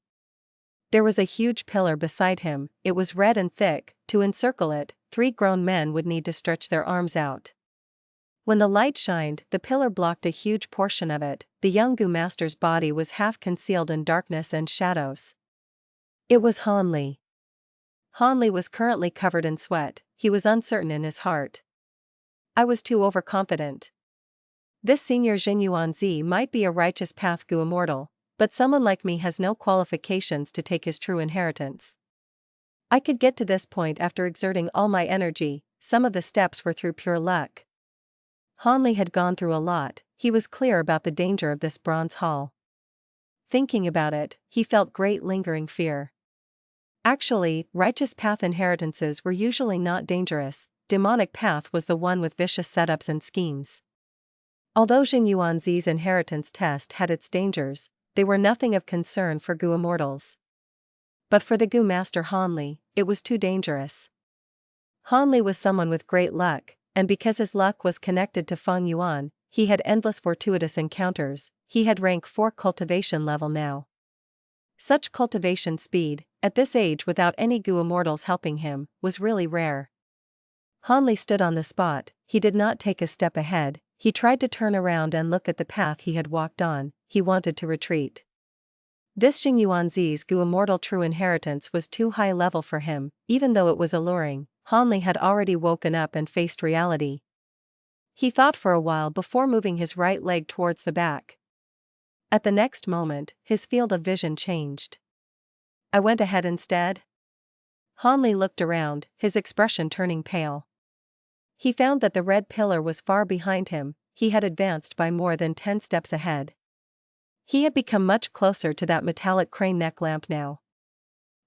There was a huge pillar beside him. It was red and thick. To encircle it, 3 grown men would need to stretch their arms out. When the light shined, the pillar blocked a huge portion of it. The young goo master's body was half concealed in darkness and shadows. It was Han Li. Han Li was currently covered in sweat. He was uncertain in his heart. I was too overconfident. This senior Jin Yuan Zi might be a righteous path goo immortal, but someone like me has no qualifications to take his true inheritance. I could get to this point after exerting all my energy. Some of the steps were through pure luck. Han Li had gone through a lot. He was clear about the danger of this bronze hall. Thinking about it, he felt great lingering fear. Actually, righteous path inheritances were usually not dangerous. Demonic path was the one with vicious setups and schemes. Although Jin Yuan Zi's inheritance test had its dangers, they were nothing of concern for goo immortals. But for the goo master Han Li, it was too dangerous. Han Li was someone with great luck, and because his luck was connected to Feng Yuan, he had endless fortuitous encounters. He had rank 4 cultivation level now. Such cultivation speed, at this age without any goo immortals helping him, was really rare. Han Li stood on the spot. He did not take a step ahead. He tried to turn around and look at the path he had walked on. He wanted to retreat. This Jin Yuan Zi's goo immortal true inheritance was too high level for him. Even though it was alluring, Han Li had already woken up and faced reality. He thought for a while before moving his right leg towards the back. At the next moment, his field of vision changed. I went ahead instead. Han Li looked around, his expression turning pale. He found that the red pillar was far behind him. He had advanced by more than 10 steps ahead. He had become much closer to that metallic crane neck lamp now.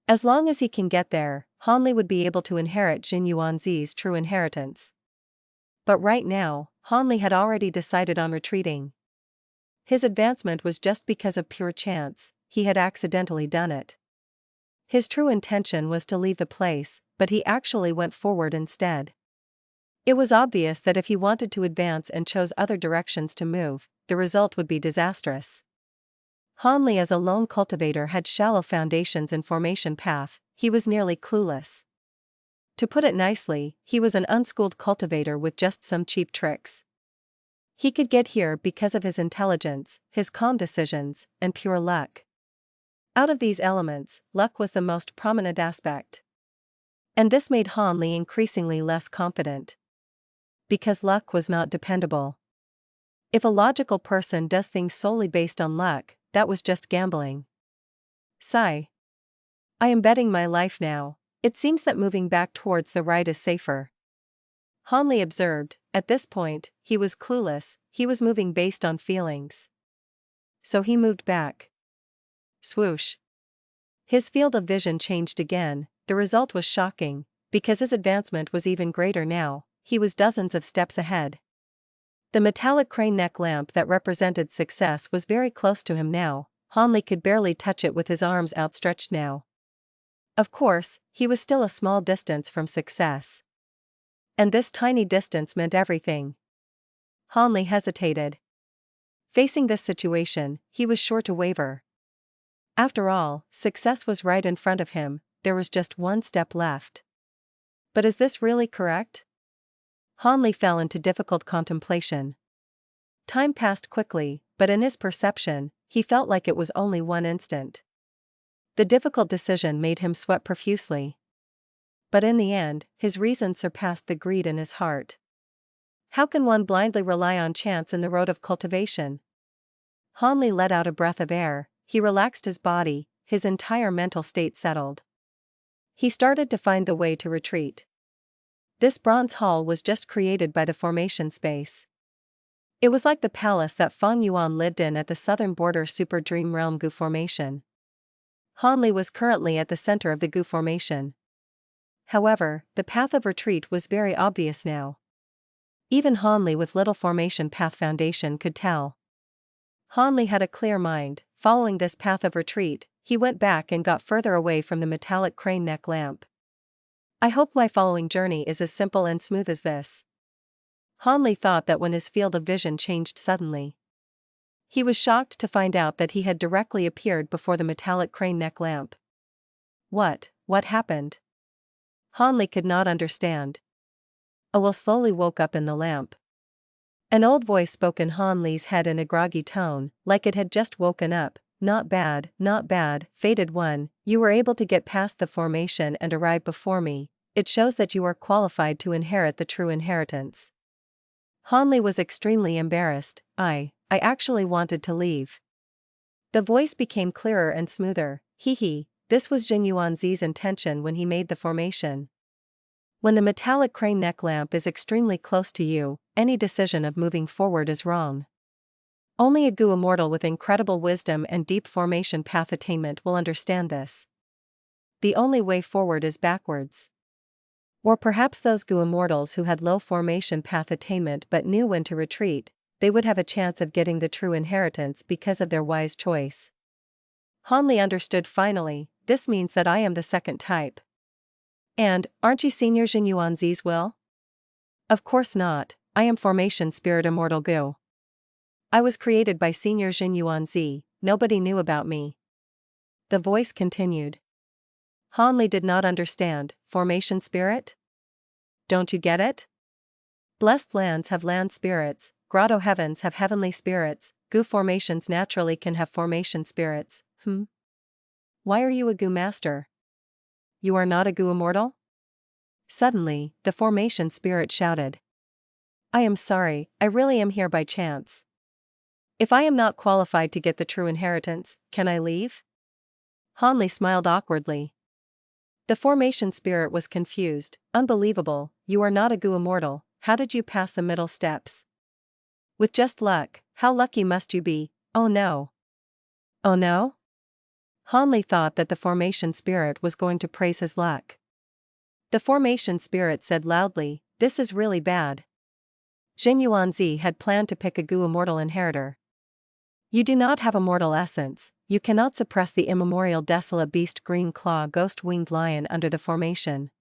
As long as he can get there, Han Li would be able to inherit Jin Yuan Zi's true inheritance. But right now, Han Li had already decided on retreating. His advancement was just because of pure chance. He had accidentally done it. His true intention was to leave the place, but he actually went forward instead. It was obvious that if he wanted to advance and chose other directions to move, the result would be disastrous. Han Li as a lone cultivator had shallow foundations in formation path. He was nearly clueless. To put it nicely, he was an unschooled cultivator with just some cheap tricks. He could get here because of his intelligence, his calm decisions, and pure luck. Out of these elements, luck was the most prominent aspect. And this made Han Li increasingly less confident. Because luck was not dependable. If a logical person does things solely based on luck, that was just gambling. Sigh. I am betting my life now. It seems that moving back towards the right is safer. Han Li observed. At this point, he was clueless, he was moving based on feelings. So he moved back. Swoosh. His field of vision changed again. The result was shocking, because his advancement was even greater now. He was dozens of steps ahead. The metallic crane neck lamp that represented success was very close to him now. Han Li could barely touch it with his arms outstretched now. Of course, he was still a small distance from success. And this tiny distance meant everything. Han Li hesitated. Facing this situation, he was sure to waver. After all, success was right in front of him, there was just one step left. But is this really correct? Han Li fell into difficult contemplation. Time passed quickly, but in his perception, he felt like it was only one instant. The difficult decision made him sweat profusely. But in the end, his reason surpassed the greed in his heart. How can one blindly rely on chance in the road of cultivation? Han Li let out a breath of air, he relaxed his body, his entire mental state settled. He started to find the way to retreat. This bronze hall was just created by the formation space. It was like the palace that Feng Yuan lived in at the southern border Super Dream Realm Gu formation. Han Li was currently at the center of the Gu formation. However, the path of retreat was very obvious now. Even Han Li with little formation path foundation could tell. Han Li had a clear mind. Following this path of retreat, he went back and got further away from the metallic crane neck lamp. I hope my following journey is as simple and smooth as this. Han Li thought that when his field of vision changed suddenly. He was shocked to find out that he had directly appeared before the metallic crane neck lamp. What happened? Han Li could not understand. A will slowly woke up in the lamp. An old voice spoke in Han Li's head in a groggy tone, like it had just woken up. Not bad, fated one, you were able to get past the formation and arrive before me. It shows that you are qualified to inherit the true inheritance. Han Li was extremely embarrassed. I actually wanted to leave. The voice became clearer and smoother. This was Jin Yuanzi's intention when he made the formation. When the metallic crane neck lamp is extremely close to you, any decision of moving forward is wrong. Only a Gu Immortal with incredible wisdom and deep formation path attainment will understand this. The only way forward is backwards. Or perhaps those Gu Immortals who had low formation path attainment but knew when to retreat, they would have a chance of getting the true inheritance because of their wise choice. Han Li understood finally, this means that I am the second type. And, aren't you Senior Jin Yuanzi's will? Of course not, I am Formation Spirit Immortal Gu. I was created by Senior Jin Yuanzi, nobody knew about me. The voice continued. Han Li did not understand. Formation spirit? Don't you get it? Blessed lands have land spirits, grotto heavens have heavenly spirits, Gu formations naturally can have formation spirits. Why are you a Gu master? You are not a Gu immortal? Suddenly, the formation spirit shouted. I am sorry, I really am here by chance. If I am not qualified to get the true inheritance, can I leave? Han Li smiled awkwardly. The formation spirit was confused. Unbelievable, you are not a Gu immortal, how did you pass the middle steps? With just luck, how lucky must you be? Oh no. Oh no? Han Li thought that the formation spirit was going to praise his luck. The formation spirit said loudly, this is really bad. Jin Yuanzi had planned to pick a Gu immortal inheritor. You do not have immortal essence, you cannot suppress the immemorial desolate beast green claw ghost winged lion under the formation.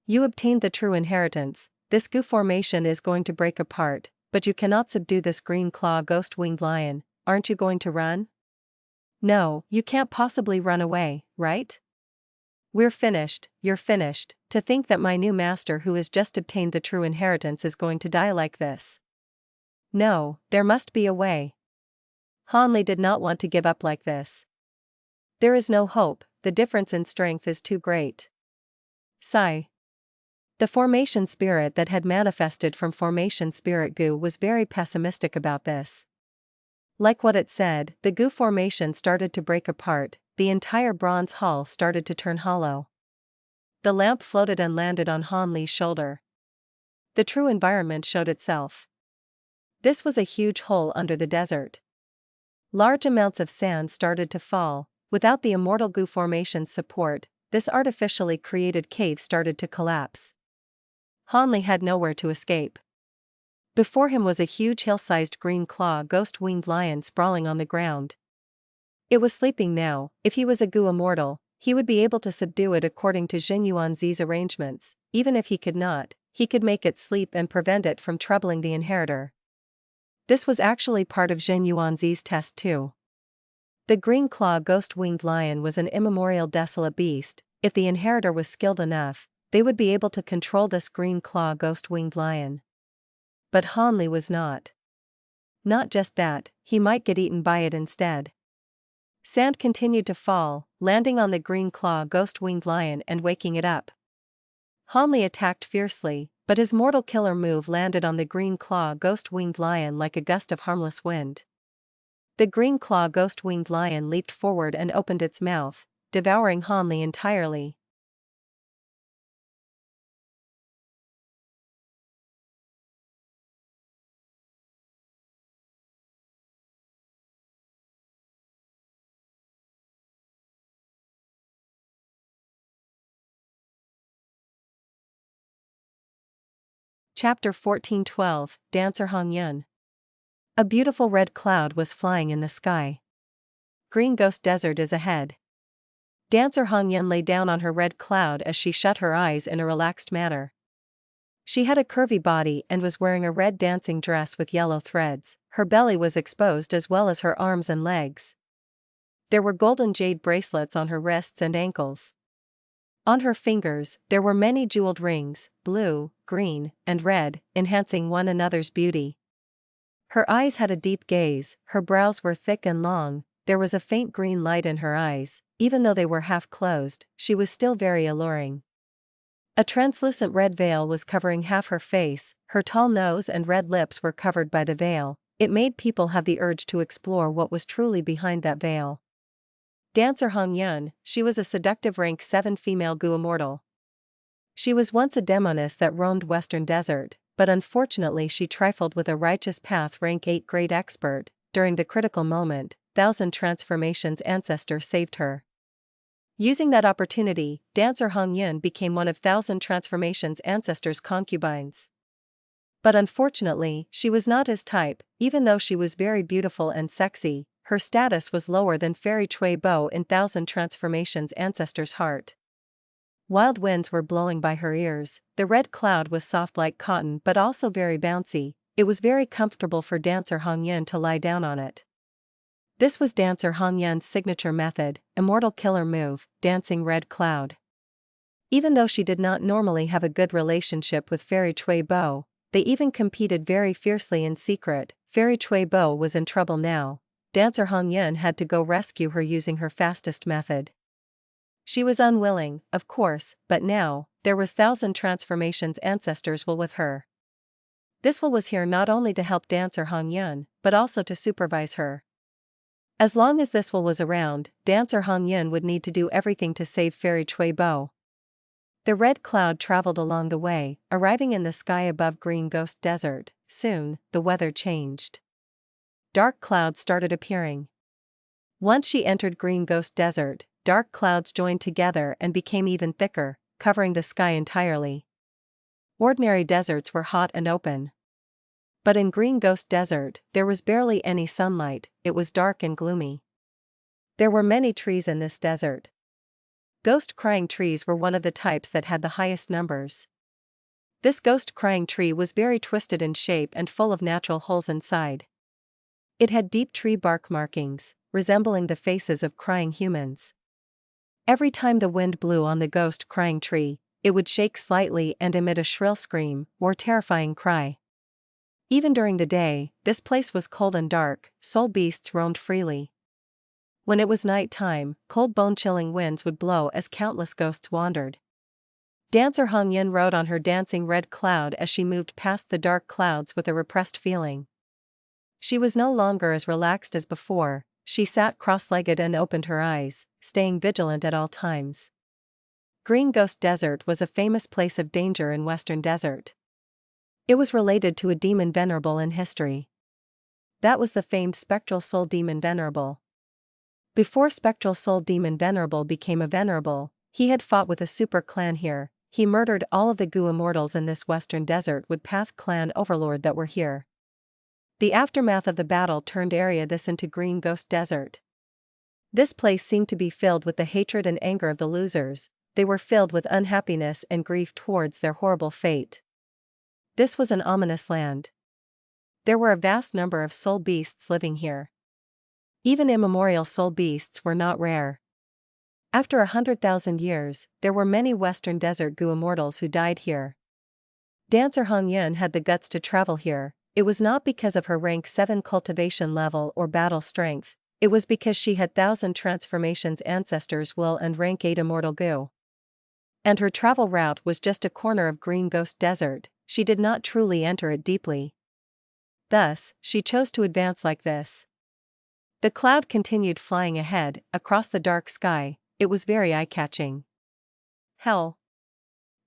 You obtained the true inheritance, this Gu formation is going to break apart, but you cannot subdue this green claw ghost winged lion, aren't you going to run? No, you can't possibly run away, right? We're finished, you're finished, to think that my new master who has just obtained the true inheritance is going to die like this. No, there must be a way. Hanli did not want to give up like this. There is no hope, the difference in strength is too great. Sigh. The formation spirit that had manifested from formation spirit Gu was very pessimistic about this. Like what it said, the Gu formation started to break apart, the entire bronze hall started to turn hollow. The lamp floated and landed on Han Li's shoulder. The true environment showed itself. This was a huge hole under the desert. Large amounts of sand started to fall. Without the Immortal Gu formation's support, this artificially created cave started to collapse. Han Li had nowhere to escape. Before him was a huge hill-sized green claw ghost-winged lion sprawling on the ground. It was sleeping now. If he was a Gu immortal, he would be able to subdue it according to Jin Yuanzi's arrangements. Even if he could not, he could make it sleep and prevent it from troubling the inheritor. This was actually part of Jin Yuanzi's test too. The green claw ghost-winged lion was an immemorial desolate beast. If the inheritor was skilled enough, they would be able to control this green claw ghost-winged lion. But Han Li was not. Not just that, he might get eaten by it instead. Sand continued to fall, landing on the green claw ghost-winged lion and waking it up. Han Li attacked fiercely, but his mortal killer move landed on the green claw ghost-winged lion like a gust of harmless wind. The green claw ghost-winged lion leaped forward and opened its mouth, devouring Han Li entirely. Chapter 14:12, Dancer Hong Yun. A beautiful red cloud was flying in the sky. Green Ghost Desert is ahead. Dancer Hong Yun lay down on her red cloud as she shut her eyes in a relaxed manner. She had a curvy body and was wearing a red dancing dress with yellow threads. Her belly was exposed as well as her arms and legs. There were golden jade bracelets on her wrists and ankles. On her fingers, there were many jeweled rings, blue, green, and red, enhancing one another's beauty. Her eyes had a deep gaze, her brows were thick and long, there was a faint green light in her eyes. Even though they were half closed, she was still very alluring. A translucent red veil was covering half her face, her tall nose and red lips were covered by the veil. It made people have the urge to explore what was truly behind that veil. Dancer Hong Yun, she was a seductive rank 7 female Gu immortal. She was once a demoness that roamed Western Desert, but unfortunately she trifled with a righteous path rank 8 great expert. During the critical moment, 1000 transformations ancestor saved her. Using that opportunity, Dancer Hong Yun became one of 1000 transformations ancestors' concubines. But unfortunately, she was not his type. Even though she was very beautiful and sexy, her status was lower than Fairy Cui Bo in 1000 transformations ancestors' heart. Wild winds were blowing by her ears, the red cloud was soft like cotton but also very bouncy. It was very comfortable for Dancer Hong Yun to lie down on it. This was Dancer Hong Yun's signature method, immortal killer move, dancing red cloud. Even though she did not normally have a good relationship with Fairy Cui Bo, they even competed very fiercely in secret. Fairy Cui Bo was in trouble now. Dancer Hong Yun had to go rescue her using her fastest method. She was unwilling, of course, but now, there was 1000 transformations ancestors will with her. This will was here not only to help Dancer Hong Yun, but also to supervise her. As long as this will was around, Dancer Hong Yun would need to do everything to save Fairy Cui Bo. The red cloud traveled along the way, arriving in the sky above Green Ghost Desert. Soon, the weather changed. Dark clouds started appearing. Once she entered Green Ghost Desert, dark clouds joined together and became even thicker, covering the sky entirely. Ordinary deserts were hot and open. But in Green Ghost Desert, there was barely any sunlight, it was dark and gloomy. There were many trees in this desert. Ghost-crying trees were one of the types that had the highest numbers. This ghost-crying tree was very twisted in shape and full of natural holes inside. It had deep tree bark markings, resembling the faces of crying humans. Every time the wind blew on the ghost-crying tree, it would shake slightly and emit a shrill scream, or terrifying cry. Even during the day, this place was cold and dark, soul beasts roamed freely. When it was night time, cold bone-chilling winds would blow as countless ghosts wandered. Dancer Hong Yin rode on her dancing red cloud as she moved past the dark clouds with a repressed feeling. She was no longer as relaxed as before. She sat cross-legged and opened her eyes, staying vigilant at all times. Green Ghost Desert was a famous place of danger in Western Desert. It was related to a demon Venerable in history. That was the famed Spectral Soul Demon Venerable. Before Spectral Soul Demon Venerable became a Venerable, he had fought with a super clan here. He murdered all of the Gu Immortals in this Western Desert Woodpath clan overlord that were here. The aftermath of the battle turned area this into Green Ghost Desert. This place seemed to be filled with the hatred and anger of the losers. They were filled with unhappiness and grief towards their horrible fate. This was an ominous land. There were a vast number of soul beasts living here. Even immemorial soul beasts were not rare. After 100,000 years, there were many Western Desert Gu Immortals who died here. Dancer Hong Yun had the guts to travel here. It was not because of her rank 7 cultivation level or battle strength, it was because she had 1,000 transformations ancestors will and rank 8 immortal Gu. And her travel route was just a corner of Green Ghost Desert. She did not truly enter it deeply. Thus, she chose to advance like this. The cloud continued flying ahead, across the dark sky. It was very eye-catching. Howl.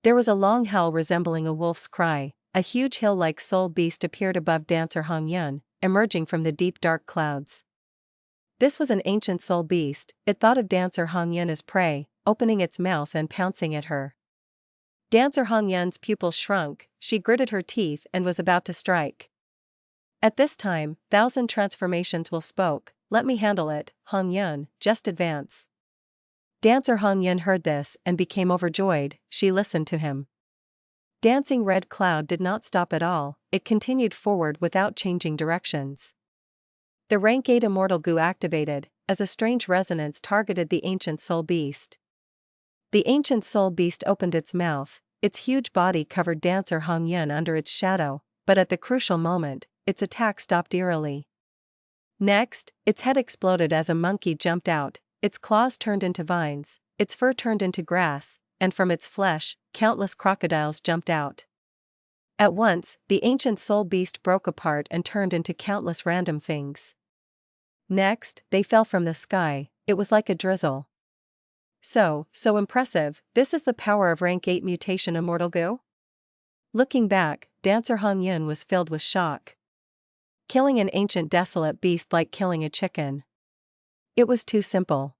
There was a long howl resembling a wolf's cry. A huge hill-like soul beast appeared above Dancer Hong Yun, emerging from the deep dark clouds. This was an ancient soul beast. It thought of Dancer Hong Yun as prey, opening its mouth and pouncing at her. Dancer Hong Yun's pupils shrunk, she gritted her teeth and was about to strike. At this time, 1,000 transformations will spoke. Let me handle it, Hong Yun, just advance. Dancer Hong Yun heard this and became overjoyed. She listened to him. Dancing red cloud did not stop at all, it continued forward without changing directions. The rank 8 immortal Gu activated, as a strange resonance targeted the ancient soul beast. The ancient soul beast opened its mouth, its huge body covered Dancer Hong Yun under its shadow, but at the crucial moment, its attack stopped eerily. Next, its head exploded as a monkey jumped out, its claws turned into vines, its fur turned into grass, and from its flesh, countless crocodiles jumped out. At once, the ancient soul beast broke apart and turned into countless random things. Next, they fell from the sky. It was like a drizzle. So impressive. This is the power of rank 8 mutation immortal Gu? Looking back, Dancer Hong Yun was filled with shock. Killing an ancient desolate beast like killing a chicken. It was too simple.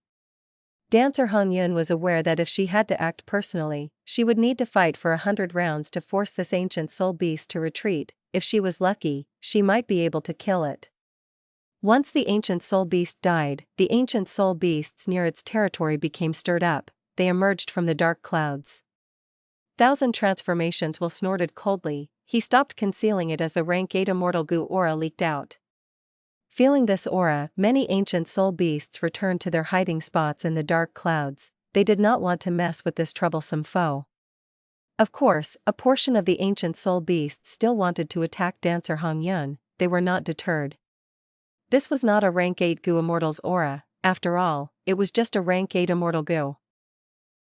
Dancer Hong Yun was aware that if she had to act personally, she would need to fight for 100 rounds to force this ancient soul beast to retreat. If she was lucky, she might be able to kill it. Once the ancient soul beast died, the ancient soul beasts near its territory became stirred up. They emerged from the dark clouds. 1,000 transformations will snorted coldly. He stopped concealing it as the rank 8 immortal Gu aura leaked out. Feeling this aura, many ancient soul beasts returned to their hiding spots in the dark clouds. They did not want to mess with this troublesome foe. Of course, a portion of the ancient soul beasts still wanted to attack Dancer Hong Yun. They were not deterred. This was not a rank 8 Gu Immortal's aura, after all, it was just a rank 8 immortal Gu.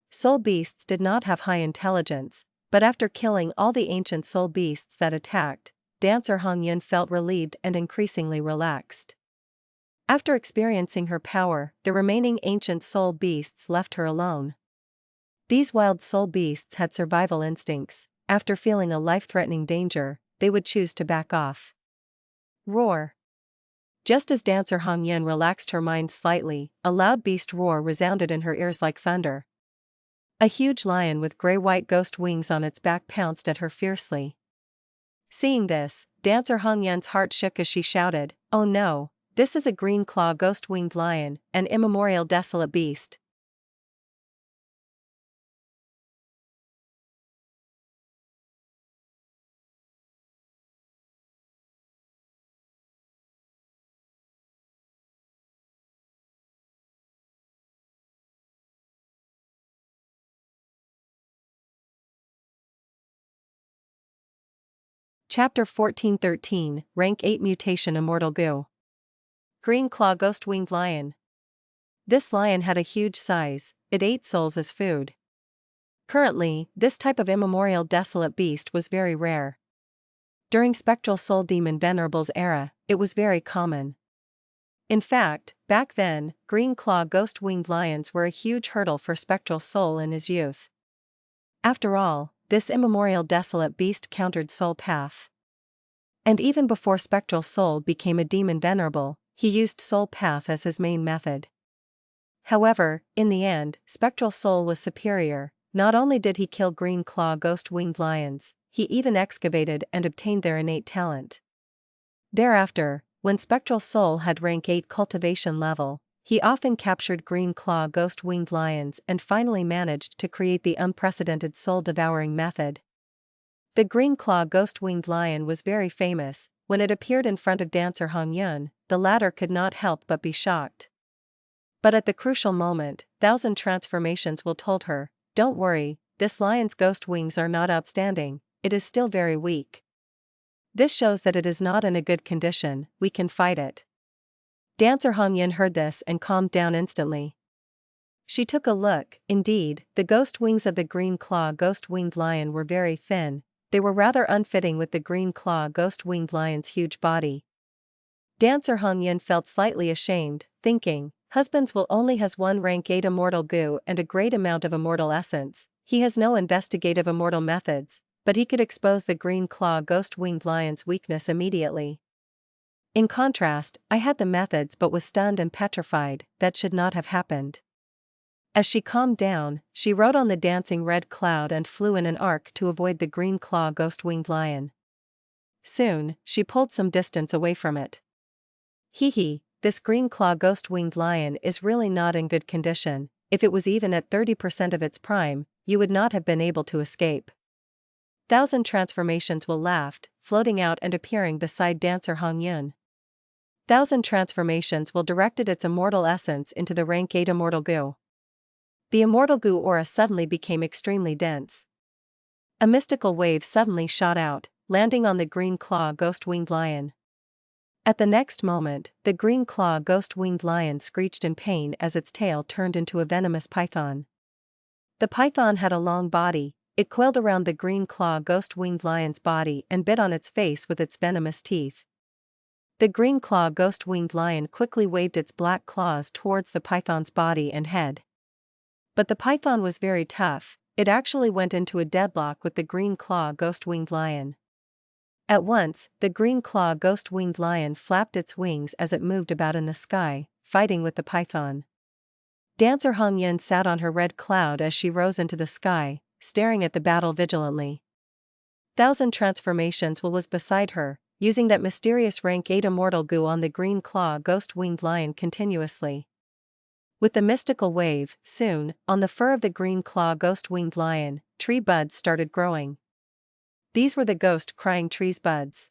Soul beasts did not have high intelligence, but after killing all the ancient soul beasts that attacked, Dancer Hong Yun felt relieved and increasingly relaxed. After experiencing her power, the remaining ancient soul beasts left her alone. These wild soul beasts had survival instincts. After feeling a life-threatening danger, they would choose to back off. Roar. Just as Dancer Hong Yun relaxed her mind slightly, a loud beast roar resounded in her ears like thunder. A huge lion with gray-white ghost wings on its back pounced at her fiercely. Seeing this, Dancer Hong Yun's heart shook as she shouted, "Oh no, this is a green claw ghost-winged lion, an immemorial desolate beast." Chapter 1413, Rank 8 Mutation Immortal Goo. Green Claw Ghost Winged Lion. This lion had a huge size, it ate souls as food. Currently, this type of immemorial desolate beast was very rare. During Spectral Soul Demon Venerable's era, it was very common. In fact, back then, Green Claw Ghost Winged Lions were a huge hurdle for Spectral Soul in his youth. After all, this immemorial desolate beast countered Soul Path. And even before Spectral Soul became a demon venerable, he used Soul Path as his main method. However, in the end, Spectral Soul was superior. Not only did he kill Green Claw Ghost Winged Lions, he even excavated and obtained their innate talent. Thereafter, when Spectral Soul had rank 8 cultivation level, he often captured Green Claw Ghost Winged Lions and finally managed to create the unprecedented soul-devouring method. The Green Claw Ghost Winged Lion was very famous. When it appeared in front of dancer Yuan, the latter could not help but be shocked. But at the crucial moment, Thousand Transformations will told her, "Don't worry, this lion's ghost wings are not outstanding, it is still very weak. This shows that it is not in a good condition, we can fight it." Dancer Yuan heard this and calmed down instantly. She took a look. Indeed, the ghost wings of the Green Claw Ghost Winged Lion were very thin. They were rather unfitting with the Green Claw Ghost Winged Lion's huge body. Dancer Yuan felt slightly ashamed, thinking, "Husband's will only has one rank 8 immortal goo and a great amount of immortal essence, he has no investigative immortal methods, but he could expose the Green Claw Ghost Winged Lion's weakness immediately. In contrast, I had the methods but was stunned and petrified, that should not have happened." As she calmed down, she rode on the dancing red cloud and flew in an arc to avoid the Green Claw Ghost Winged Lion. Soon, she pulled some distance away from it. "Hee, this Green Claw Ghost Winged Lion is really not in good condition. If it was even at 30% of its prime, you would not have been able to escape." Thousand Transformations will laughed, floating out and appearing beside dancer Yuan. Thousand Transformations will directed its immortal essence into the rank 8 immortal goo. The immortal goo aura suddenly became extremely dense. A mystical wave suddenly shot out, landing on the Green Claw Ghost Winged Lion. At the next moment, the Green Claw Ghost Winged Lion screeched in pain as its tail turned into a venomous python. The python had a long body, it coiled around the Green Claw Ghost Winged Lion's body and bit on its face with its venomous teeth. The Green Claw Ghost Winged Lion quickly waved its black claws towards the python's body and head. But the python was very tough, it actually went into a deadlock with the Green Claw Ghost Winged Lion. At once, the Green Claw Ghost Winged Lion flapped its wings as it moved about in the sky, fighting with the python. Dancer Yuan sat on her red cloud as she rose into the sky, staring at the battle vigilantly. Thousand Transformations was beside her, using that mysterious rank 8 immortal goo on the Green Claw Ghost Winged Lion continuously. With the mystical wave, soon, on the fur of the Green Claw Ghost Winged Lion, tree buds started growing. These were the ghost-crying trees buds.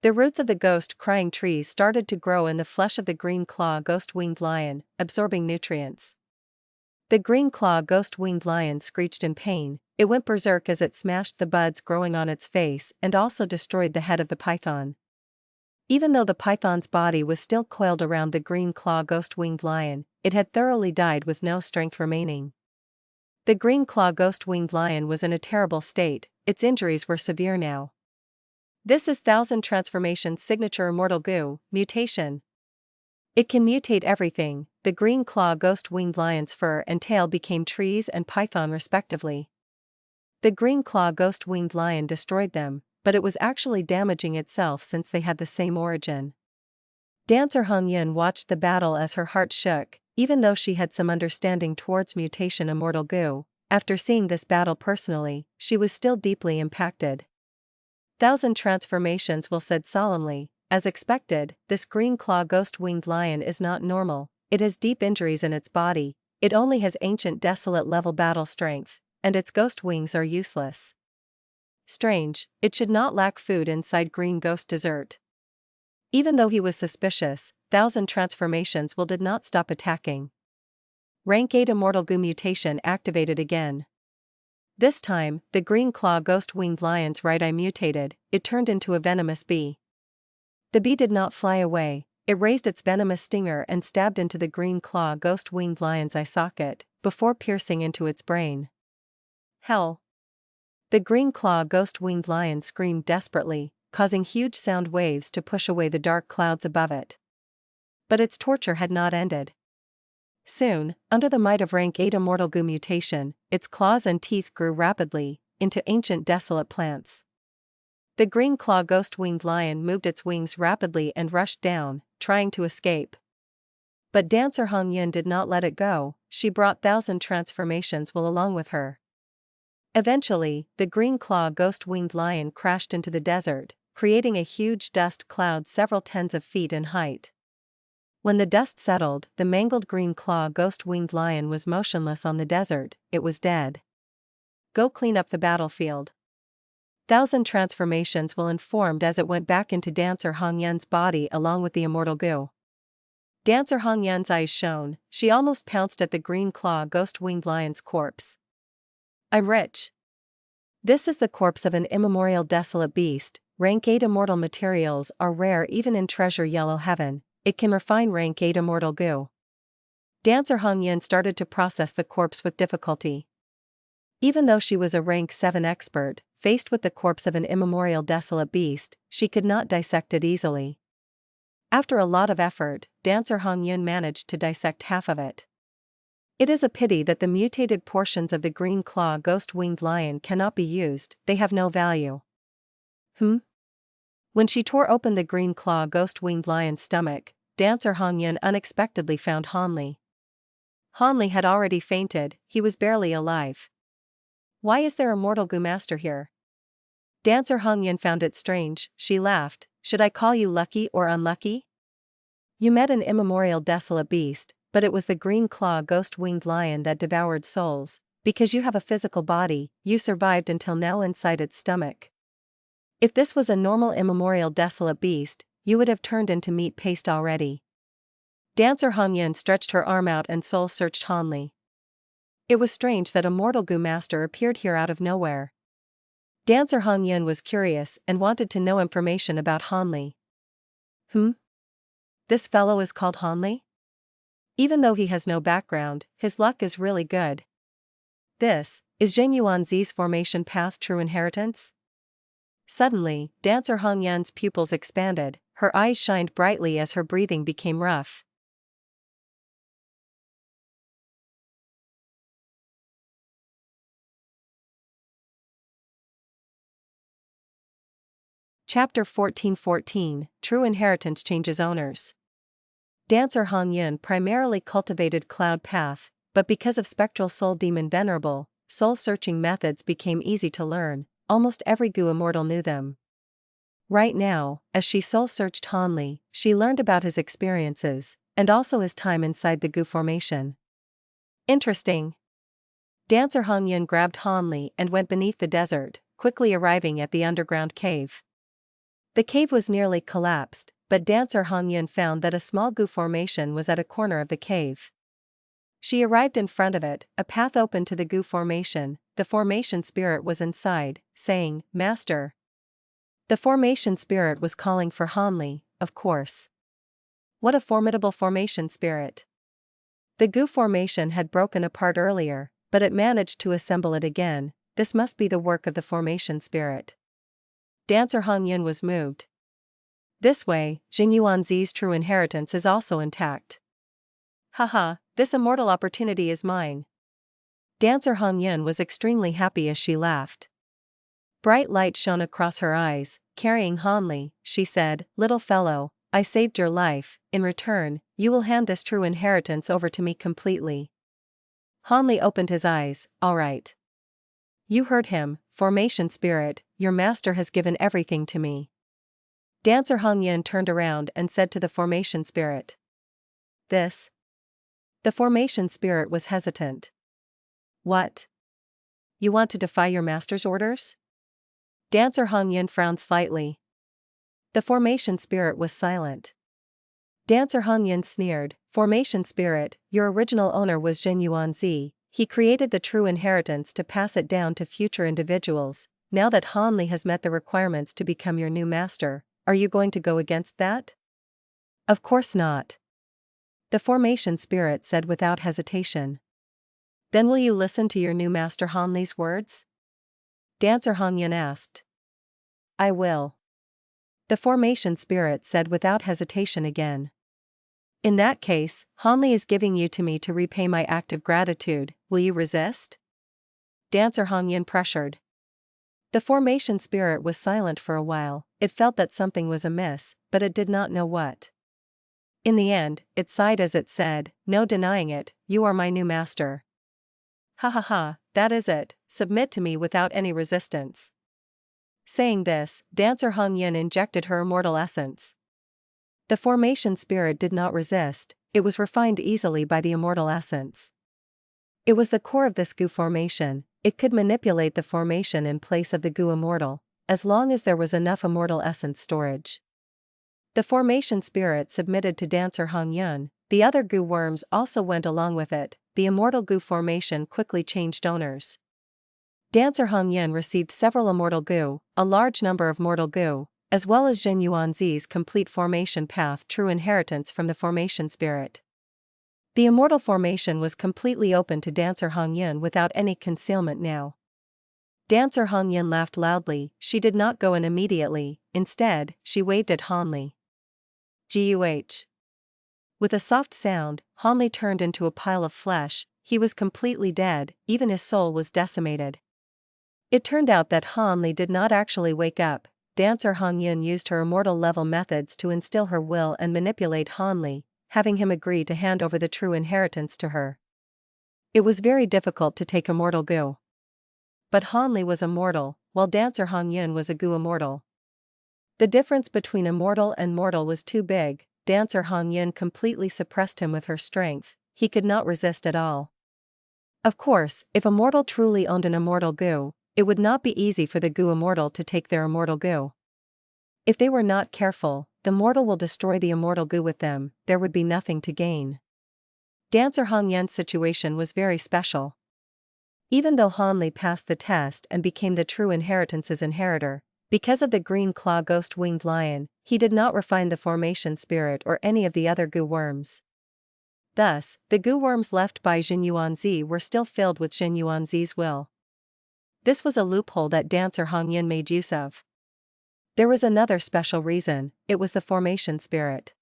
The roots of the ghost-crying trees started to grow in the flesh of the Green Claw Ghost Winged Lion, absorbing nutrients. The Green Claw Ghost Winged Lion screeched in pain, it went berserk as it smashed the buds growing on its face and also destroyed the head of the python. Even though the python's body was still coiled around the Green Claw Ghost Winged Lion, it had thoroughly died with no strength remaining. The Green Claw Ghost Winged Lion was in a terrible state, its injuries were severe now. This is Thousand Transformations' signature immortal goo, Mutation. It can mutate everything. The Green Claw Ghost Winged Lion's fur and tail became trees and python respectively. The Green Claw Ghost Winged Lion destroyed them, but it was actually damaging itself since they had the same origin. Dancer Yuan watched the battle as her heart shook, even though she had some understanding towards Mutation immortal goo. After seeing this battle personally, she was still deeply impacted. Thousand Transformations said solemnly, "As expected, this Green Claw Ghost Winged Lion is not normal, it has deep injuries in its body, it only has ancient desolate level battle strength, and its ghost wings are useless. Strange, it should not lack food inside Green Ghost Dessert." Even though he was suspicious, Thousand Transformations did not stop attacking. Rank 8 Immortal Goo Mutation activated again. This time, the green claw ghost-winged lion's right eye mutated, it turned into a venomous bee. The bee did not fly away, it raised its venomous stinger and stabbed into the green claw ghost-winged lion's eye socket, before piercing into its brain. Hell! The green claw ghost-winged lion screamed desperately, causing huge sound waves to push away the dark clouds above it. But its torture had not ended. Soon, under the might of rank 8 Immortal goo mutation, its claws and teeth grew rapidly, into ancient desolate plants. The green claw ghost-winged lion moved its wings rapidly and rushed down, trying to escape. But dancer Huang Yin did not let it go, she brought 1,000 transformations along with her. Eventually, the green claw ghost-winged lion crashed into the desert, creating a huge dust cloud several tens of feet in height. When the dust settled, the mangled green claw ghost-winged lion was motionless on the desert, it was dead. Go clean up the battlefield. 1,000 transformations informed as it went back into dancer Huang Yin's body along with the immortal goo. Dancer Huang Yin's eyes shone, she almost pounced at the green claw ghost-winged lion's corpse. I'm rich. This is the corpse of an immemorial desolate beast, rank 8 immortal materials are rare even in treasure yellow heaven. It can refine rank 8 immortal goo. Dancer Huang Yin started to process the corpse with difficulty. Even though she was a rank 7 expert, faced with the corpse of an immemorial desolate beast, she could not dissect it easily. After a lot of effort, dancer Huang Yin managed to dissect half of it. It is a pity that the mutated portions of the green claw ghost-winged lion cannot be used, they have no value. When she tore open the green claw ghost-winged lion's stomach, dancer Huang Yin unexpectedly found Hanli. Hanli had already fainted, he was barely alive. Why is there a mortal goo master here? Dancer Huang Yin found it strange, she laughed, should I call you lucky or unlucky? You met an immemorial desolate beast, but it was the green claw ghost-winged lion that devoured souls, because you have a physical body, you survived until now inside its stomach. If this was a normal immemorial desolate beast, you would have turned into meat paste already. Dancer Huang Yin stretched her arm out and soul-searched Hanli. It was strange that a mortal goo master appeared here out of nowhere. Dancer Huang Yin was curious and wanted to know information about Hanli. This fellow is called Hanli? Even though he has no background, his luck is really good. This, is Zheng Yuanzi's formation path true inheritance? Suddenly, dancer Huang Yin's pupils expanded, her eyes shined brightly as her breathing became rough. Chapter 1414, True Inheritance Changes Owners. Dancer Huang Yin primarily cultivated Cloud Path, but because of Spectral Soul Demon Venerable, soul-searching methods became easy to learn, almost every goo immortal knew them. Right now, as she soul-searched Hanli, she learned about his experiences, and also his time inside the goo formation. Interesting. Dancer Huang Yin grabbed Hanli and went beneath the desert, quickly arriving at the underground cave. The cave was nearly collapsed, but dancer Huang Yin found that a small goo formation was at a corner of the cave. She arrived in front of it, a path opened to the goo formation, the formation spirit was inside, saying, Master. The formation spirit was calling for Hanli, of course. What a formidable formation spirit. The goo formation had broken apart earlier, but it managed to assemble it again, this must be the work of the formation spirit. Dancer Huang Yin was moved. This way, Zheng Yuanzi's true inheritance is also intact. Haha, this immortal opportunity is mine. Dancer Huang Yin was extremely happy as she laughed. Bright light shone across her eyes, carrying Hanli, she said, Little fellow, I saved your life, in return, you will hand this true inheritance over to me completely. Hanli opened his eyes, all right. You heard him, formation spirit, your master has given everything to me. Dancer Huang Yin turned around and said to the formation spirit. This? The formation spirit was hesitant. What? You want to defy your master's orders? Dancer Huang Yin frowned slightly. The formation spirit was silent. Dancer Huang Yin sneered, Formation spirit, your original owner was Zheng Yuanzi, he created the true inheritance to pass it down to future individuals. Now that Han Li has met the requirements to become your new master, are you going to go against that? Of course not. The formation spirit said without hesitation. Then will you listen to your new master Han Li's words? Dancer Hong Yun asked. I will. The formation spirit said without hesitation again. In that case, Han Li is giving you to me to repay my act of gratitude. Will you resist? Dancer Hong Yun pressured. The formation spirit was silent for a while. It felt that something was amiss, but it did not know what. In the end, it sighed as it said, no denying it, you are my new master. Ha ha ha, that is it, submit to me without any resistance. Saying this, Dancer Hong Yun injected her immortal essence. The formation spirit did not resist, it was refined easily by the immortal essence. It was the core of this goo formation. It could manipulate the formation in place of the goo immortal, as long as there was enough immortal essence storage. The formation spirit submitted to Dancer Hong Yun, the other goo worms also went along with it. The immortal goo formation quickly changed owners. Dancer Hong Yun received several immortal goo, a large number of mortal goo, as well as Jin Yuanzi's complete formation path true inheritance from the formation spirit. The immortal formation was completely open to Dancer Hong Yun without any concealment now. Dancer Hong Yun laughed loudly. She did not go in immediately, instead, she waved at Han Li. Guh. With a soft sound, Han Li turned into a pile of flesh. He was completely dead, even his soul was decimated. It turned out that Han Li did not actually wake up. Dancer Hong Yun used her immortal level methods to instill her will and manipulate Han Li, having him agree to hand over the true inheritance to her. It was very difficult to take immortal goo. But Han Li was immortal, while Dancer Hong Yun was a goo immortal. The difference between immortal and mortal was too big. Dancer Hong Yun completely suppressed him with her strength. He could not resist at all. Of course, if a mortal truly owned an immortal goo, it would not be easy for the goo immortal to take their immortal goo. If they were not careful, the mortal will destroy the immortal goo with them. There would be nothing to gain. Dancer Hong Yun's situation was very special. Even though Han Li passed the test and became the true inheritance's inheritor, because of the green claw ghost-winged lion, he did not refine the formation spirit or any of the other goo worms. Thus, the goo worms left by Jin Yuanzi were still filled with Jin Yuanzi's will. This was a loophole that Dancer Hong Yun made use of. There was another special reason. It was the formation spirit.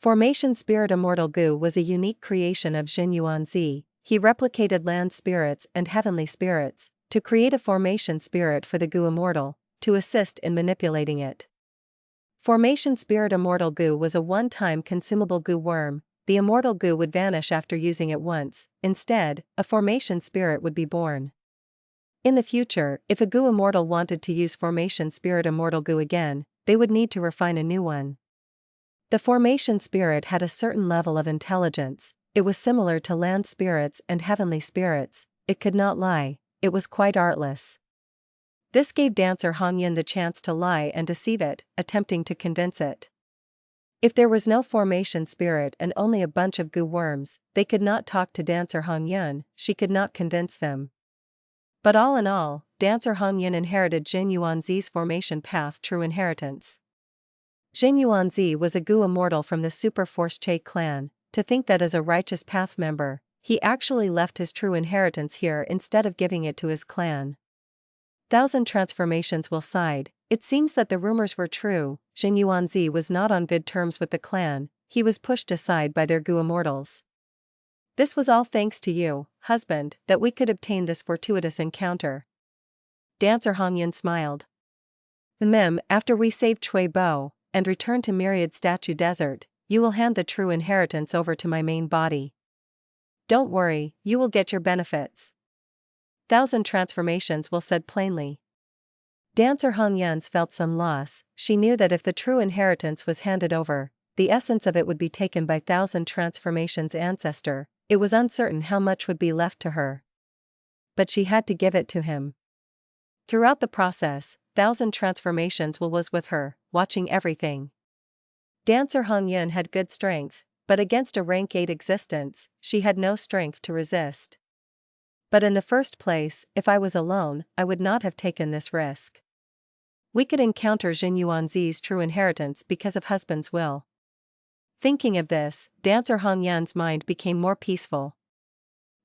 Formation spirit immortal goo was a unique creation of Jin Yuanzi. He replicated land spirits and heavenly spirits to create a formation spirit for the goo immortal, to assist in manipulating it. Formation spirit immortal goo was a one-time consumable goo worm. The immortal goo would vanish after using it once. Instead, a formation spirit would be born. In the future, if a goo immortal wanted to use formation spirit immortal goo again, they would need to refine a new one. The formation spirit had a certain level of intelligence. It was similar to land spirits and heavenly spirits. It could not lie. It was quite artless. This gave Dancer Hong Yun the chance to lie and deceive it, attempting to convince it. If there was no formation spirit and only a bunch of goo worms, they could not talk to Dancer Hong Yun. She could not convince them. But all in all, Dancer Hong Yun inherited Jin Yuanzi's formation path true inheritance. Jin Yuanzi was a goo immortal from the Super Force Che clan. To think that as a righteous path member, he actually left his true inheritance here instead of giving it to his clan. Thousand transformations will sighed. It seems that the rumors were true. Jin Yuanzi was not on good terms with the clan. He was pushed aside by their goo immortals. This was all thanks to you, husband, that we could obtain this fortuitous encounter. Dancer Hong Yun smiled. After we saved Chui Bo and returned to Myriad Statue Desert, you will hand the true inheritance over to my main body. Don't worry, you will get your benefits. Thousand transformations will said plainly. Dancer Hong Yun's felt some loss. She knew that if the true inheritance was handed over, the essence of it would be taken by thousand transformations ancestor. It was uncertain how much would be left to her. But she had to give it to him. Throughout the process, thousand transformations was with her, watching everything. Dancer Hong Yun had good strength, but against a rank 8 existence, she had no strength to resist. But in the first place, if I was alone, I would not have taken this risk. We could encounter Jin Yuanzi's true inheritance because of husband's will. Thinking of this, dancer Hong Yan's mind became more peaceful.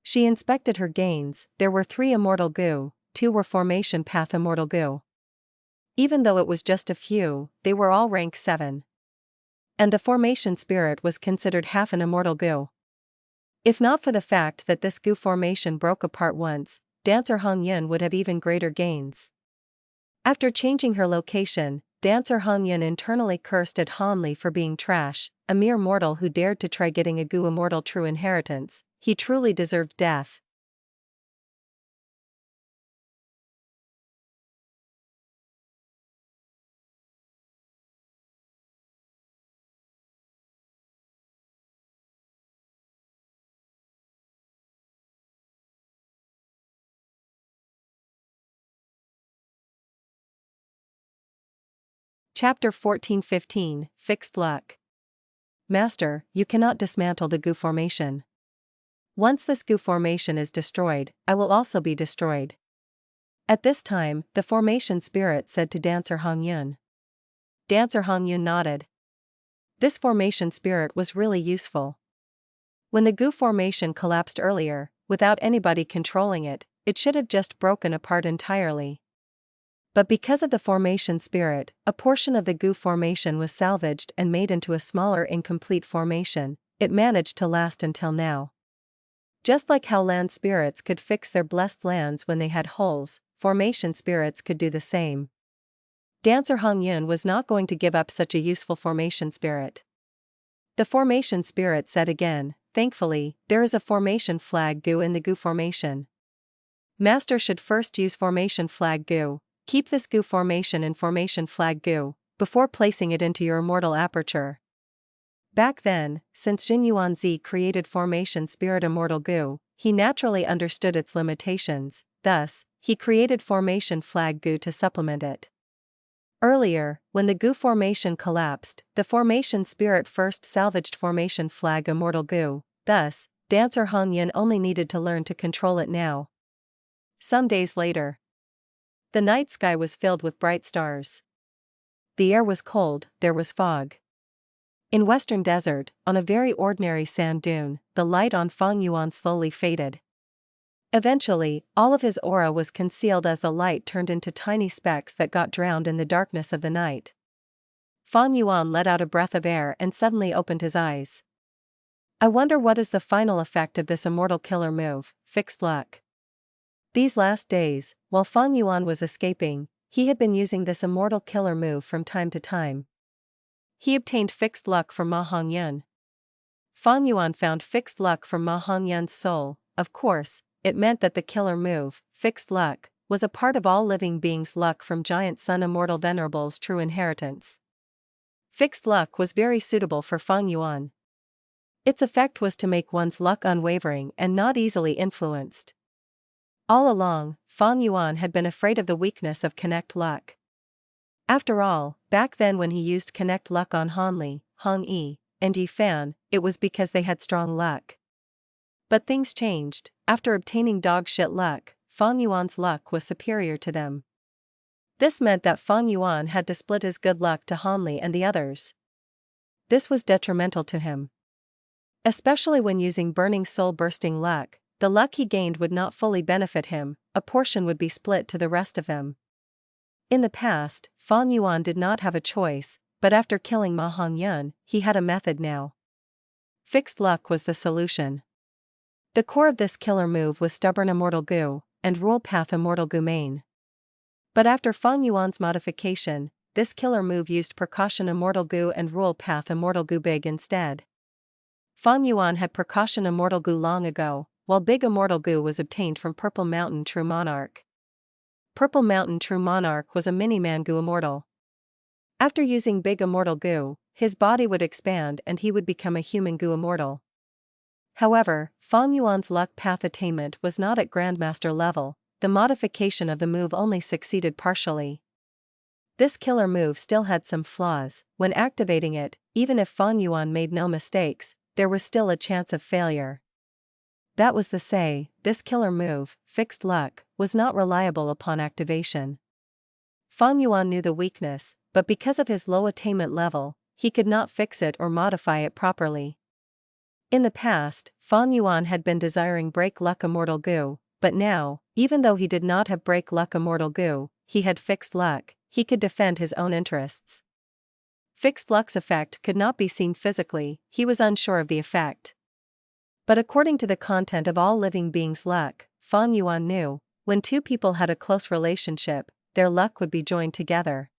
She inspected her gains. There were 3 immortal gu, 2 were formation path immortal gu. Even though it was just a few, they were all rank 7. And the formation spirit was considered half an immortal gu. If not for the fact that this gu formation broke apart once, dancer Hong Yan would have even greater gains. After changing her location, dancer Hong Yan internally cursed at Han Li for being trash, a mere mortal who dared to try getting a gu immortal true inheritance. He truly deserved death. Chapter 14-15, Fixed Luck. Master, you cannot dismantle the gu formation. Once this gu formation is destroyed, I will also be destroyed. At this time, the formation spirit said to dancer Hong Yun. Dancer Hong Yun nodded. This formation spirit was really useful. When the gu formation collapsed earlier, without anybody controlling it, it should have just broken apart entirely. But because of the formation spirit, a portion of the gu formation was salvaged and made into a smaller incomplete formation. It managed to last until now. Just like how land spirits could fix their blessed lands when they had holes, formation spirits could do the same. Dancer Hong Yun was not going to give up such a useful formation spirit. The formation spirit said again, thankfully, there is a formation flag gu in the gu formation. Master should first use formation flag gu. Keep this gu formation in formation flag gu, before placing it into your immortal aperture. Back then, since Jin Yuanzi created formation spirit immortal gu, he naturally understood its limitations, thus, he created formation flag gu to supplement it. Earlier, when the gu formation collapsed, the formation spirit first salvaged formation flag immortal gu, thus, dancer Hong Yan only needed to learn to control it now. Some days later, the night sky was filled with bright stars. The air was cold, there was fog. In Western Desert, on a very ordinary sand dune, the light on Feng Yuan slowly faded. Eventually, all of his aura was concealed as the light turned into tiny specks that got drowned in the darkness of the night. Feng Yuan let out a breath of air and suddenly opened his eyes. I wonder what is the final effect of this immortal killer move, fixed luck. These last days, while Feng Yuan was escaping, he had been using this immortal killer move from time to time. He obtained fixed luck from Ma Hongyun. Feng Yuan found fixed luck from Ma Hongyun's soul. Of course, it meant that the killer move, fixed luck, was a part of all living beings' luck from giant sun immortal Venerable's true inheritance. Fixed luck was very suitable for Feng Yuan. Its effect was to make one's luck unwavering and not easily influenced. All along, Feng Yuan had been afraid of the weakness of connect luck. After all, back then when he used connect luck on Han Li, Hong Yi, and Yi Fan, it was because they had strong luck. But things changed. After obtaining dog shit luck, Feng Yuan's luck was superior to them. This meant that Feng Yuan had to split his good luck to Han Li and the others. This was detrimental to him. Especially when using burning soul bursting luck, the luck he gained would not fully benefit him, a portion would be split to the rest of them. In the past, Feng Yuan did not have a choice, but after killing Ma Hongyun, he had a method now. Fixed luck was the solution. The core of this killer move was stubborn immortal gu, and rule path immortal gu main. But after Feng Yuan's modification, this killer move used precaution immortal gu and rule path immortal gu big instead. Feng Yuan had precaution immortal gu long ago, while big immortal gu was obtained from Purple Mountain True Monarch. Purple Mountain True Monarch was a mini-man gu immortal. After using big immortal gu, his body would expand and he would become a human gu immortal. However, Feng Yuan's luck path attainment was not at Grandmaster level, the modification of the move only succeeded partially. This killer move still had some flaws. When activating it, even if Feng Yuan made no mistakes, there was still a chance of failure. That was the say, this killer move, fixed luck, was not reliable upon activation. Feng Yuan knew the weakness, but because of his low attainment level, he could not fix it or modify it properly. In the past, Feng Yuan had been desiring break luck immortal goo, but now, even though he did not have break luck immortal goo, he had fixed luck, he could defend his own interests. Fixed luck's effect could not be seen physically, he was unsure of the effect. But according to the content of all living beings' luck, Feng Yuan knew, when two people had a close relationship, their luck would be joined together.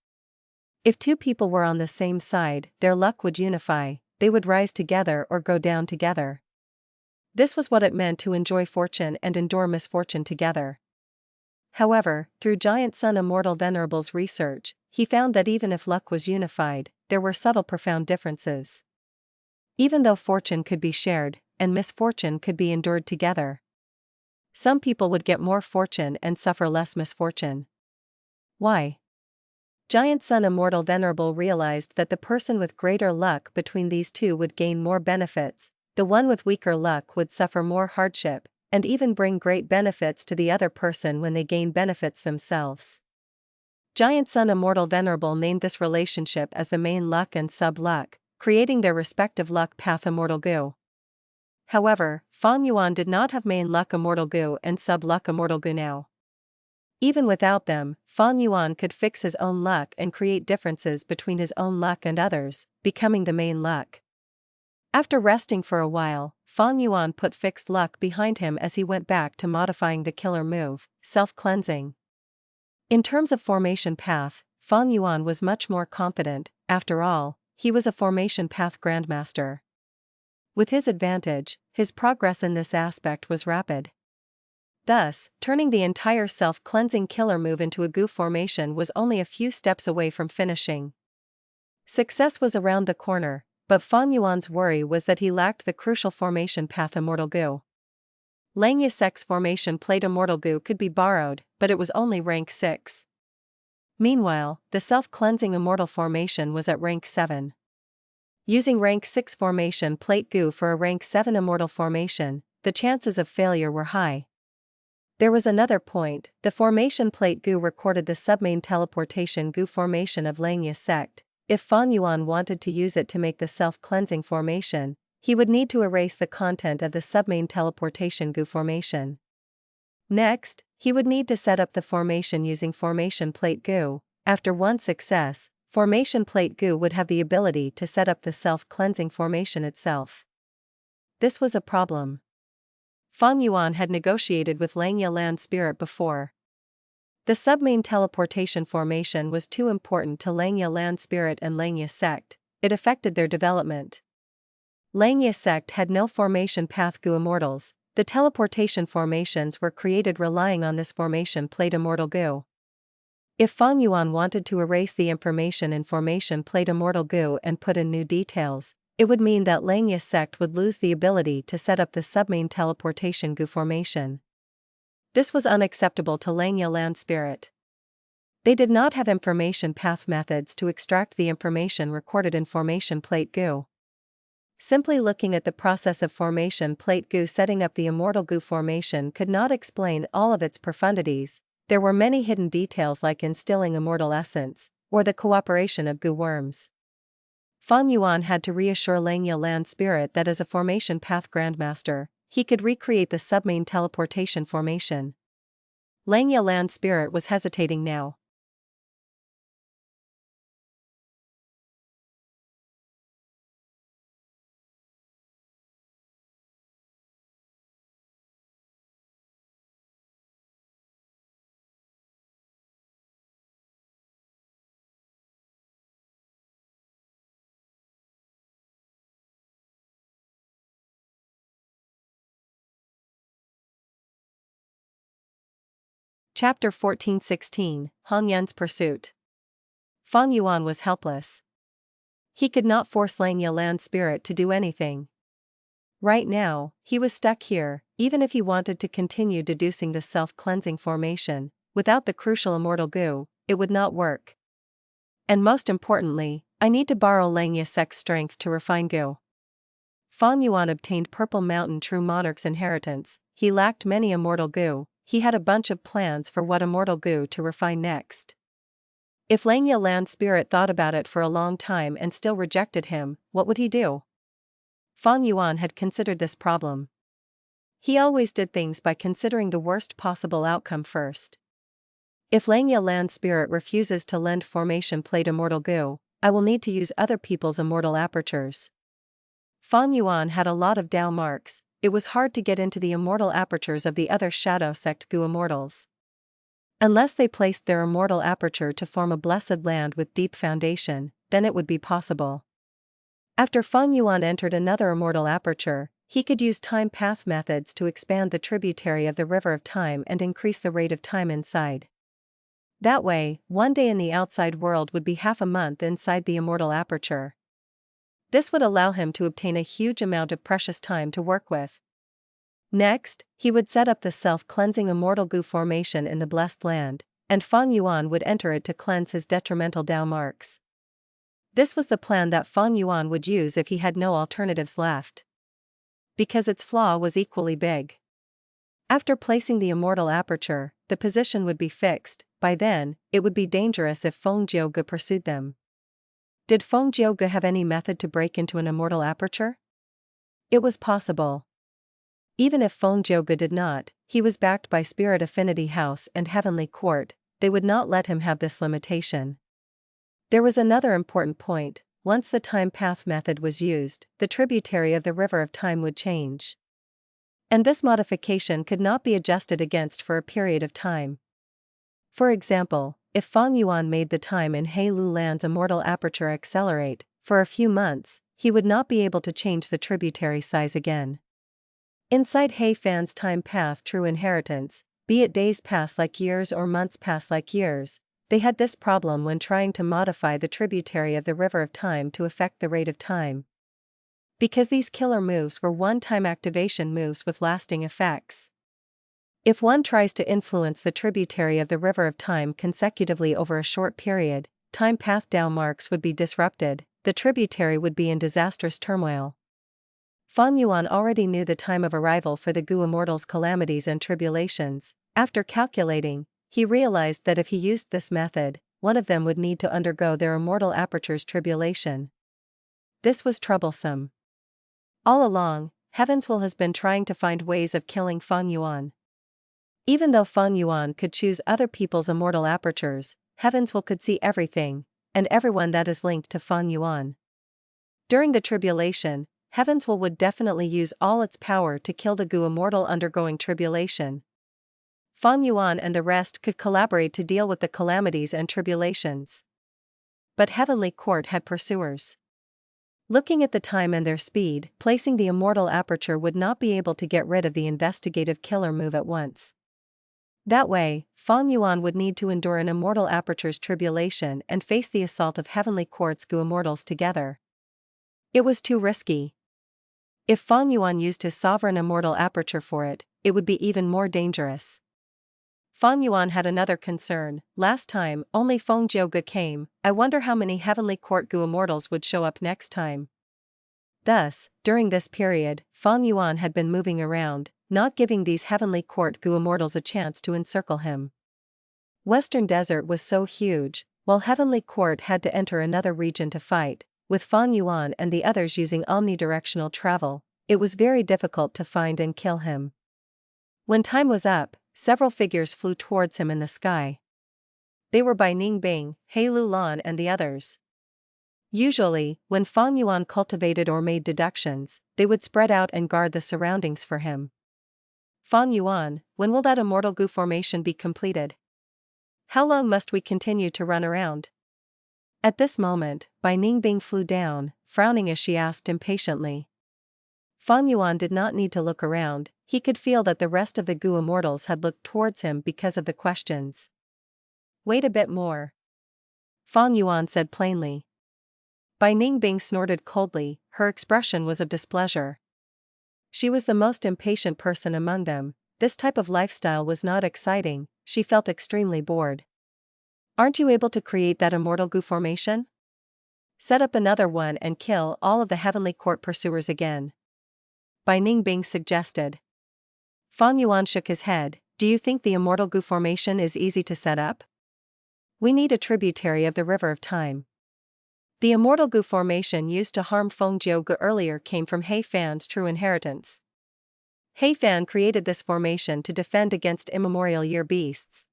If two people were on the same side, their luck would unify, they would rise together or go down together. This was what it meant to enjoy fortune and endure misfortune together. However, through Giant Sun Immortal Venerable's research, he found that even if luck was unified, there were subtle profound differences. Even though fortune could be shared, and misfortune could be endured together, some people would get more fortune and suffer less misfortune. Why? Giant Sun Immortal Venerable realized that the person with greater luck between these two would gain more benefits, the one with weaker luck would suffer more hardship, and even bring great benefits to the other person when they gain benefits themselves. Giant Sun Immortal Venerable named this relationship as the main luck and sub-luck, creating their respective luck path immortal goo. However, Feng Yuan did not have main luck immortal goo and sub-luck immortal goo now. Even without them, Feng Yuan could fix his own luck and create differences between his own luck and others, becoming the main luck. After resting for a while, Feng Yuan put fixed luck behind him as he went back to modifying the killer move, self-cleansing. In terms of formation path, Feng Yuan was much more confident, after all, he was a formation path grandmaster. With his advantage, his progress in this aspect was rapid. Thus, turning the entire self-cleansing killer move into a goo formation was only a few steps away from finishing. Success was around the corner, but Feng Yuan's worry was that he lacked the crucial formation path immortal goo. Langya Sect's formation plate immortal goo could be borrowed, but it was only rank 6. Meanwhile, the self-cleansing immortal formation was at rank 7. Using rank 6 formation plate goo for a rank 7 immortal formation, the chances of failure were high. There was another point, the formation plate goo recorded the submain teleportation goo formation of Langya Sect. If Feng Yuan wanted to use it to make the self-cleansing formation, he would need to erase the content of the submain teleportation goo formation. Next, he would need to set up the formation using formation plate goo. After one success, formation plate goo would have the ability to set up the self-cleansing formation itself. This was a problem. Feng Yuan had negotiated with Langya Land Spirit before. The submain teleportation formation was too important to Langya Land Spirit and Langya Sect, it affected their development. Langya Sect had no formation path goo immortals, the teleportation formations were created relying on this formation plate immortal goo. If Feng Yuan wanted to erase the information in formation plate immortal goo and put in new details, it would mean that Langya Sect would lose the ability to set up the submain teleportation goo formation. This was unacceptable to Langya Land Spirit. They did not have information path methods to extract the information recorded in formation plate goo. Simply looking at the process of formation plate goo setting up the immortal goo formation could not explain all of its profundities. There were many hidden details like instilling immortal essence, or the cooperation of goo worms. Feng Yuan had to reassure Langya Land Spirit that as a formation path grandmaster, he could recreate the submain teleportation formation. Langya Land Spirit was hesitating now. Chapter 14-16, Hong Yun's Pursuit. Feng Yuan was helpless. He could not force Langya Land Spirit to do anything. Right now, he was stuck here, even if he wanted to continue deducing the self-cleansing formation, without the crucial immortal goo, it would not work. And most importantly, I need to borrow Langya Sect's strength to refine goo. Feng Yuan obtained Purple Mountain True Monarch's inheritance. He lacked many immortal goo. He had a bunch of plans for what immortal goo to refine next. If Langya Land Spirit thought about it for a long time and still rejected him, what would he do? Feng Yuan had considered this problem. He always did things by considering the worst possible outcome first. If Langya Land Spirit refuses to lend formation plate immortal goo, I will need to use other people's immortal apertures. Feng Yuan had a lot of Dao marks. It was hard to get into the immortal apertures of the other Shadow Sect goo immortals. Unless they placed their immortal aperture to form a blessed land with deep foundation, then it would be possible. After Feng Yuan entered another immortal aperture, he could use time path methods to expand the tributary of the River of Time and increase the rate of time inside. That way, one day in the outside world would be half a month inside the immortal aperture. This would allow him to obtain a huge amount of precious time to work with. Next, he would set up the self-cleansing immortal goo formation in the blessed land, and Feng Yuan would enter it to cleanse his detrimental Dao marks. This was the plan that Feng Yuan would use if he had no alternatives left. Because its flaw was equally big. After placing the immortal aperture, the position would be fixed. By then, it would be dangerous if Feng Jiuge pursued them. Did Feng Jiuge have any method to break into an immortal aperture? It was possible. Even if Feng Jiuge did not, he was backed by Spirit Affinity House and Heavenly Court. They would not let him have this limitation. There was another important point. Once the time path method was used, the tributary of the River of Time would change. And this modification could not be adjusted against for a period of time. For example, if Feng Yuan made the time in He Lu Land's immortal aperture accelerate, for a few months, he would not be able to change the tributary size again. Inside He Fan's time path true inheritance, be it days pass like years or months pass like years, they had this problem when trying to modify the tributary of the River of Time to affect the rate of time. Because these killer moves were one-time activation moves with lasting effects. If one tries to influence the tributary of the River of Time consecutively over a short period, time path Dao marks would be disrupted, the tributary would be in disastrous turmoil. Feng Yuan already knew the time of arrival for the Gu Immortals' calamities and tribulations. After calculating, he realized that if he used this method, one of them would need to undergo their immortal aperture's tribulation. This was troublesome. All along, Heavenswell has been trying to find ways of killing Feng Yuan. Even though Feng Yuan could choose other people's immortal apertures, Heavenswell could see everything, and everyone that is linked to Feng Yuan. During the tribulation, Heavenswell would definitely use all its power to kill the Gu Immortal undergoing tribulation. Feng Yuan and the rest could collaborate to deal with the calamities and tribulations. But Heavenly Court had pursuers. Looking at the time and their speed, placing the immortal aperture would not be able to get rid of the investigative killer move at once. That way, Feng Yuan would need to endure an immortal aperture's tribulation and face the assault of Heavenly Court's Gu Immortals together. It was too risky. If Feng Yuan used his sovereign immortal aperture for it, it would be even more dangerous. Feng Yuan had another concern. Last time, only Feng Jiuge came. I wonder how many Heavenly Court Gu Immortals would show up next time. Thus, during this period, Feng Yuan had been moving around, not giving these Heavenly Court Gu Immortals a chance to encircle him. Western Desert was so huge, while Heavenly Court had to enter another region to fight, with Feng Yuan and the others using omnidirectional travel, it was very difficult to find and kill him. When time was up, several figures flew towards him in the sky. They were by Ning Bing, He Lu Lan and the others. Usually, when Feng Yuan cultivated or made deductions, they would spread out and guard the surroundings for him. Feng Yuan, when will that immortal Gu formation be completed? How long must we continue to run around? At this moment, Bai Ningbing flew down, frowning as she asked impatiently. Feng Yuan did not need to look around, he could feel that the rest of the Gu Immortals had looked towards him because of the questions. Wait a bit more. Feng Yuan said plainly. Bai Ningbing snorted coldly, her expression was of displeasure. She was the most impatient person among them, this type of lifestyle was not exciting, she felt extremely bored. Aren't you able to create that immortal Gu formation? Set up another one and kill all of the Heavenly Court pursuers again. Bai Ningbing suggested. Fang Yuan shook his head. Do you think the Immortal Gu formation is easy to set up? We need a tributary of the River of Time. The Immortal Gu formation used to harm Feng Jiu Gu earlier came from He Fan's true inheritance. He Fan created this formation to defend against immemorial year beasts.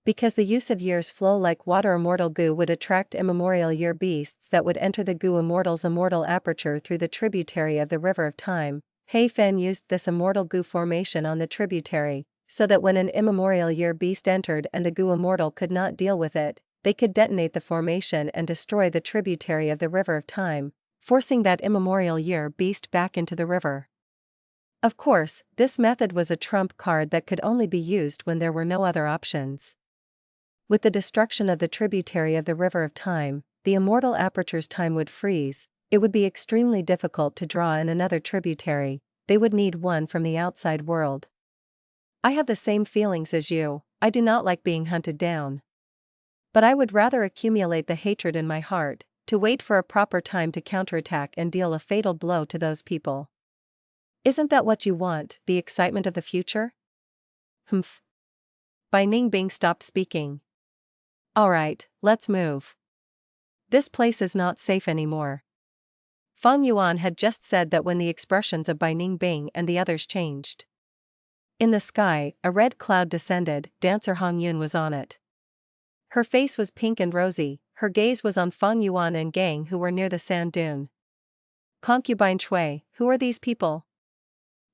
Because the use of years flow like water, Immortal Gu would attract immemorial year beasts that would enter the Gu Immortal's immortal aperture through the tributary of the River of Time. He Fan used this Immortal Gu formation on the tributary, so that when an immemorial year beast entered and the Gu Immortal could not deal with it, they could detonate the formation and destroy the tributary of the River of Time, forcing that immemorial year beast back into the river. Of course, this method was a trump card that could only be used when there were no other options. With the destruction of the tributary of the River of Time, the immortal aperture's time would freeze. It would be extremely difficult to draw in another tributary. They would need one from the outside world. I have the same feelings as you. I do not like being hunted down. But I would rather accumulate the hatred in my heart, to wait for a proper time to counterattack and deal a fatal blow to those people. Isn't that what you want, the excitement of the future? Humph. Bai Ningbing stopped speaking. Alright, let's move. This place is not safe anymore. Fang Yuan had just said that when the expressions of Bai Ningbing and the others changed. In the sky, a red cloud descended. Dancer Hong Yun was on it. Her face was pink and rosy, her gaze was on Fang Yuan and gang who were near the sand dune. Concubine Chui, who are these people?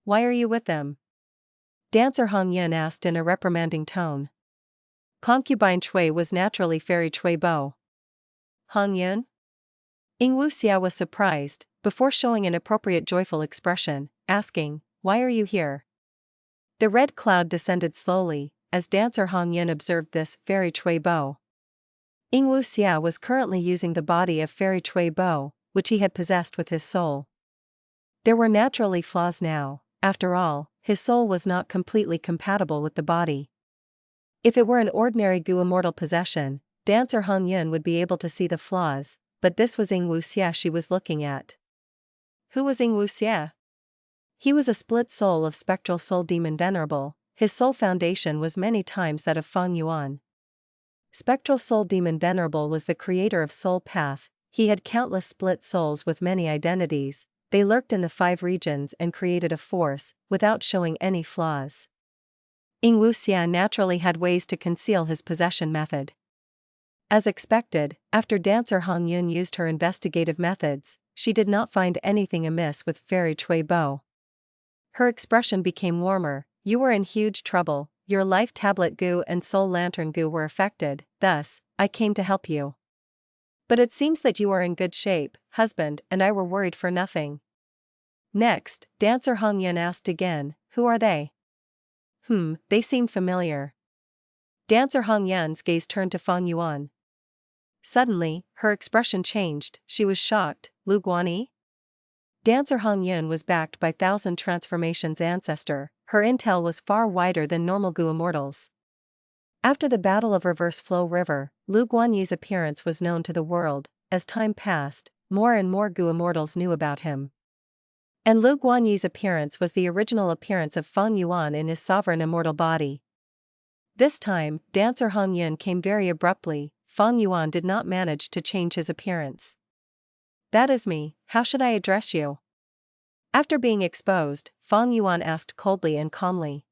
Why are you with them? Dancer Hong Yun asked in a reprimanding tone. Concubine Chui was naturally Fairy Chui Bo. Hong Yun? Ying Wuxia was surprised, before showing an appropriate joyful expression, asking, why are you here? The red cloud descended slowly, as Dancer Hong Yun observed this Fairy Chui Bo. Ying Wuxia was currently using the body of Fairy Chui Bo, which he had possessed with his soul. There were naturally flaws now. After all, his soul was not completely compatible with the body. If it were an ordinary Gu Immortal possession, Dancer Hong Yun would be able to see the flaws, but this was Ying Wuxia she was looking at. Who was Ying Wuxia? He was a split soul of Spectral Soul Demon Venerable. His soul foundation was many times that of Fang Yuan. Spectral Soul Demon Venerable was the creator of Soul Path. He had countless split souls with many identities. They lurked in the 5 regions and created a force, without showing any flaws. Ying Wuxia naturally had ways to conceal his possession method. As expected, after Dancer Hong Yun used her investigative methods, she did not find anything amiss with Fairy Chui Bo. Her expression became warmer. You were in huge trouble, your life tablet Gu and soul lantern Gu were affected, thus, I came to help you. But it seems that you are in good shape, husband and I were worried for nothing. Next, Dancer Hong Yun asked again, who are they? They seem familiar. Dancer Hong Yun's gaze turned to Fang Yuan. Suddenly, her expression changed, she was shocked. Lu Guanyi? Dancer Hong Yun was backed by Thousand Transformations ancestor, her intel was far wider than normal Gu Immortals. After the Battle of Reverse Flow River, Lu Guanyi's appearance was known to the world. As time passed, more and more Gu Immortals knew about him. And Lu Guanyi's appearance was the original appearance of Fang Yuan in his sovereign immortal body. This time, Dancer Hong Yun came very abruptly. Fang Yuan did not manage to change his appearance. That is me, how should I address you? After being exposed, Fang Yuan asked coldly and calmly.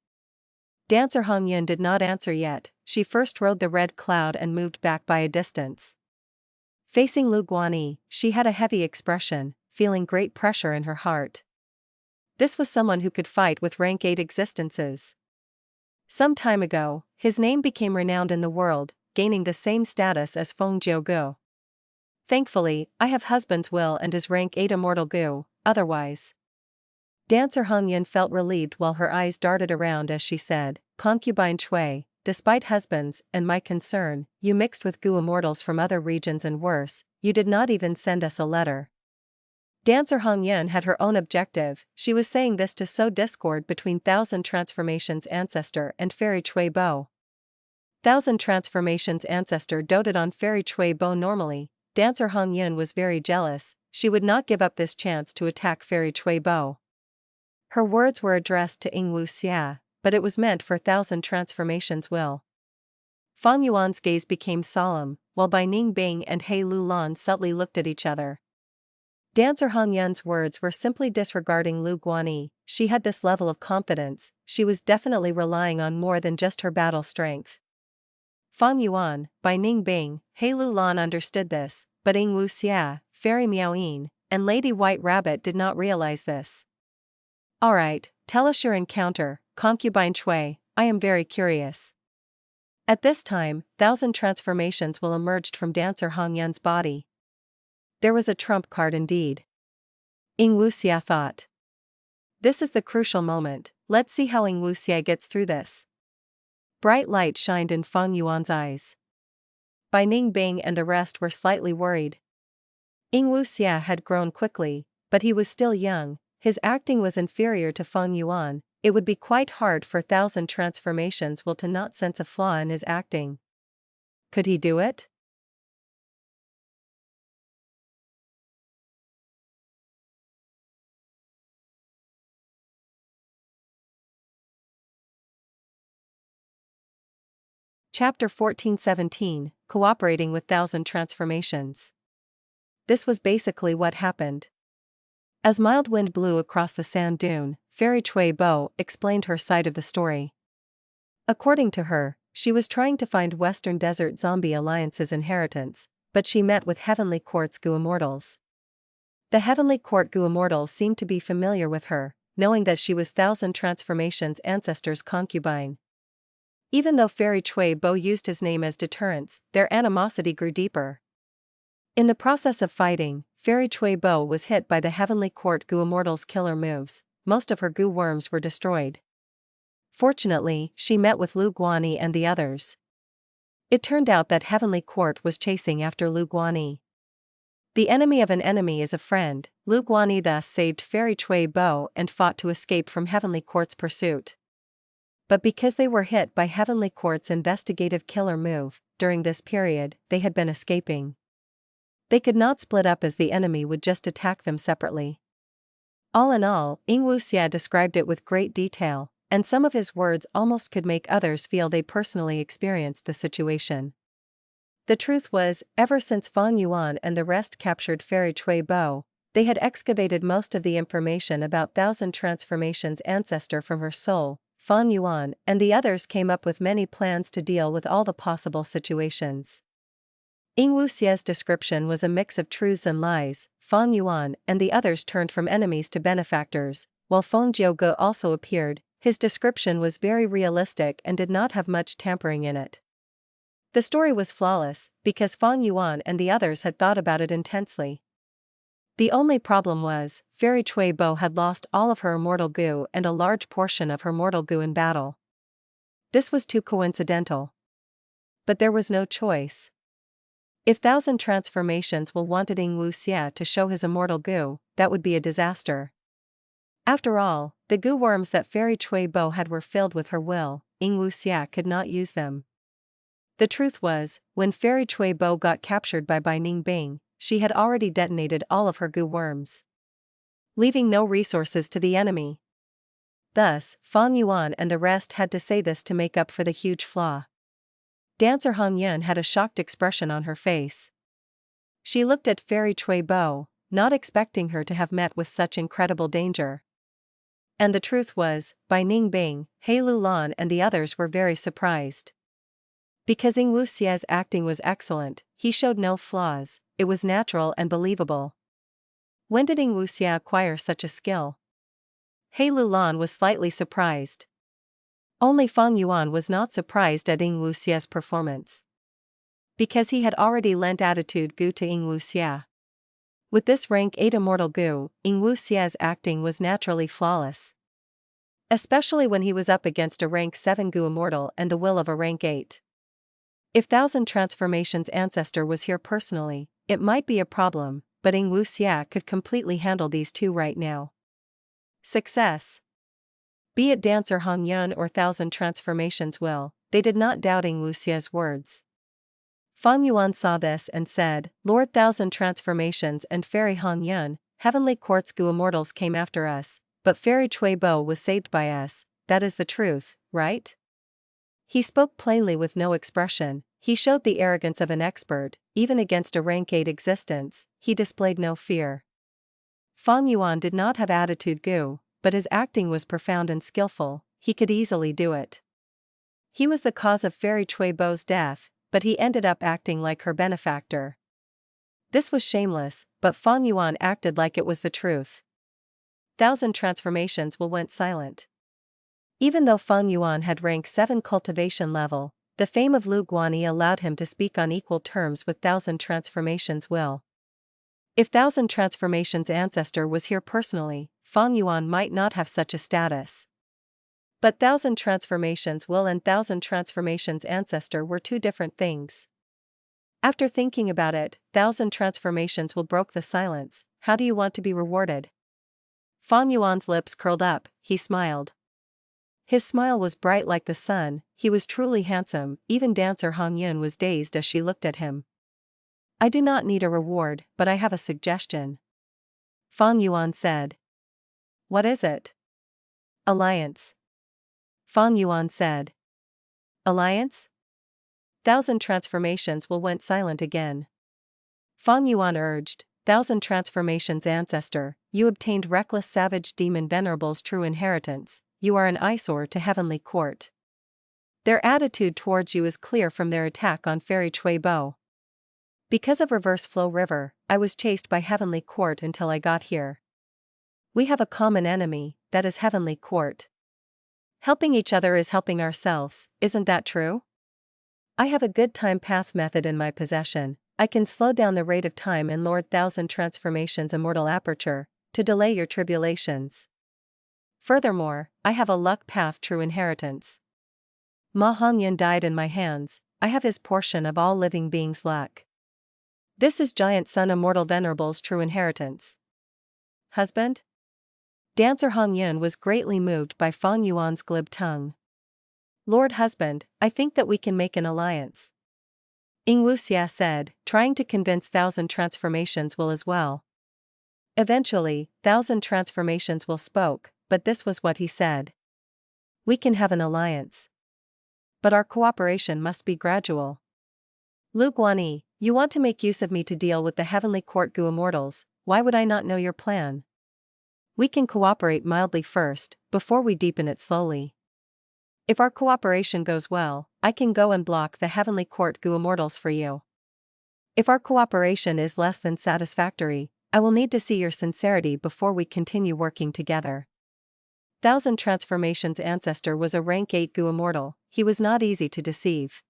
Dancer Hong Yun did not answer yet, she first rode the red cloud and moved back by a distance. Facing Lu Guanyi, she had a heavy expression, feeling great pressure in her heart. This was someone who could fight with rank 8 existences. Some time ago, his name became renowned in the world, gaining the same status as Feng Jiu Gu. Thankfully, I have husband's will and is rank 8 immortal Gu, otherwise. Dancer Hong Yun felt relieved while her eyes darted around as she said, Concubine Chui, despite husband's and my concern, you mixed with Gu Immortals from other regions and worse, you did not even send us a letter. Dancer Hong Yun had her own objective, she was saying this to sow discord between Thousand Transformations ancestor and Fairy Chui Bo. Thousand Transformations ancestor doted on Fairy Chui Bo normally. Dancer Hong Yun was very jealous, she would not give up this chance to attack Fairy Chui Bo. Her words were addressed to Ying Wuxia, but it was meant for Thousand Transformations will. Fang Yuan's gaze became solemn, while Bai Ningbing and He Lulan subtly looked at each other. Dancer Hong Yun's words were simply disregarding Lu Guanyi. She had this level of confidence, she was definitely relying on more than just her battle strength. Fang Yuan, Bai Ningbing, He Lulan understood this, but Ying Wuxia, Fairy Miao Yin, and Lady White Rabbit did not realize this. Alright, tell us your encounter, Concubine Chui, I am very curious. At this time, Thousand Transformations will emerged from Dancer Hong Yun's body. There was a trump card indeed. Ying Wuxia thought. This is the crucial moment, let's see how Ying Wuxia gets through this. Bright light shined in Fang Yuan's eyes. Bai Ningbing and the rest were slightly worried. Ying Wuxia had grown quickly, but he was still young, his acting was inferior to Fang Yuan, it would be quite hard for Thousand Transformations will to not sense a flaw in his acting. Could he do it? Chapter 1417, Cooperating with Thousand Transformations. This was basically what happened. As mild wind blew across the sand dune, Fairy Chui Bo explained her side of the story. According to her, she was trying to find Western Desert Zombie Alliance's inheritance, but she met with Heavenly Court's Gu Immortals. The Heavenly Court Gu Immortals seemed to be familiar with her, knowing that she was Thousand Transformations' ancestor's concubine. Even though Fairy Chui Bo used his name as deterrence, their animosity grew deeper. In the process of fighting, Fairy Chui Bo was hit by the Heavenly Court Gu Immortal's killer moves, most of her Gu worms were destroyed. Fortunately, she met with Lu Guanyi and the others. It turned out that Heavenly Court was chasing after Lu Guanyi. The enemy of an enemy is a friend, Lu Guanyi thus saved Fairy Chui Bo and fought to escape from Heavenly Court's pursuit. But because they were hit by Heavenly Court's investigative killer move, during this period, they had been escaping. They could not split up as the enemy would just attack them separately. All in all, Ying Wuxia described it with great detail, and some of his words almost could make others feel they personally experienced the situation. The truth was, ever since Fang Yuan and the rest captured Fairy Chui Bo, they had excavated most of the information about Thousand Transformations' ancestor from her soul. Fang Yuan and the others came up with many plans to deal with all the possible situations. Ying Wuxia's description was a mix of truths and lies. Fang Yuan and the others turned from enemies to benefactors, while Feng Jiuge also appeared. His description was very realistic and did not have much tampering in it. The story was flawless, because Fang Yuan and the others had thought about it intensely. The only problem was, Fairy Chui Bo had lost all of her immortal Gu and a large portion of her mortal Gu in battle. This was too coincidental. But there was no choice. If Thousand Transformations will wanted Ying Wuxia to show his immortal Gu, that would be a disaster. After all, the Gu worms that Fairy Chui Bo had were filled with her will, Ying Wuxia could not use them. The truth was, when Fairy Chui Bo got captured by Bai Ningbing, she had already detonated all of her Gu worms, leaving no resources to the enemy. Thus, Fang Yuan and the rest had to say this to make up for the huge flaw. Dancer Hong Yun had a shocked expression on her face. She looked at Fairy Chui Bo, not expecting her to have met with such incredible danger. And the truth was, Bai Ningbing, He Lulan and the others were very surprised. Because Ying Wuxia's acting was excellent, he showed no flaws, it was natural and believable. When did Ying Wuxia acquire such a skill? He Lulan was slightly surprised. Only Fang Yuan was not surprised at Ying Wuxia's performance. Because he had already lent attitude Gu to Ying Wuxia. With this rank 8 immortal Gu, Ying Wuxia's acting was naturally flawless. Especially when he was up against a rank 7 Gu immortal and the will of a rank 8. If Thousand Transformations' ancestor was here personally, it might be a problem, but Ying Wuxia could completely handle these two right now. Success. Be it Dancer Hong Yun or Thousand Transformations will, they did not doubt Ying Wuxia's words. Fang Yuan saw this and said, Lord Thousand Transformations and Fairy Hong Yun, Heavenly Court's Gu Immortals came after us, but Fairy Cui Bo was saved by us, that is the truth, right? He spoke plainly with no expression. He showed the arrogance of an expert, even against a rank 8 existence, he displayed no fear. Feng Yuan did not have attitude gu, but his acting was profound and skillful, he could easily do it. He was the cause of Fairy Cui Bo's death, but he ended up acting like her benefactor. This was shameless, but Feng Yuan acted like it was the truth. 1,000 transformations went silent. Even though Feng Yuan had rank 7 cultivation level, the fame of Lu Guanyi allowed him to speak on equal terms with 1,000 transformations will. If 1,000 transformations ancestor was here personally, Feng Yuan might not have such a status. But 1,000 transformations will and 1,000 transformations ancestor were two different things. After thinking about it, 1,000 transformations will broke the silence. How do you want to be rewarded? Feng Yuan's lips curled up, he smiled. His smile was bright like the sun, he was truly handsome, even dancer Hong Yun was dazed as she looked at him. I do not need a reward, but I have a suggestion. Feng Yuan said. What is it? Alliance. Feng Yuan said. Alliance? 1,000 transformations went silent again. Feng Yuan urged, 1,000 transformations ancestor, you obtained reckless savage demon Venerable's true inheritance, you are an eyesore to heavenly court. Their attitude towards you is clear from their attack on Fairy Cui Bo. Because of Reverse Flow River, I was chased by heavenly court until I got here. We have a common enemy, that is heavenly court. Helping each other is helping ourselves, isn't that true? I have a good time path method in my possession. I can slow down the rate of time in Lord 1,000 transformations Immortal aperture, to delay your tribulations. Furthermore, I have a luck path true inheritance. Ma Hongyan died in my hands, I have his portion of all living beings' luck. This is Giant Son Immortal Venerable's true inheritance. Husband? Dancer Hong Yun was greatly moved by Feng Yuan's glib tongue. Lord Husband, I think that we can make an alliance. Ing Wuxia said, trying to convince 1,000 transformations will as well. Eventually, 1,000 transformations will spoke, but this was what he said. We can have an alliance. But our cooperation must be gradual. Lu Guanyi, you want to make use of me to deal with the heavenly court Gu Immortals, why would I not know your plan? We can cooperate mildly first, before we deepen it slowly. If our cooperation goes well, I can go and block the heavenly court Gu Immortals for you. If our cooperation is less than satisfactory, I will need to see your sincerity before we continue working together. 1,000 transformations ancestor was a rank 8 Gu Immortal, he was not easy to deceive.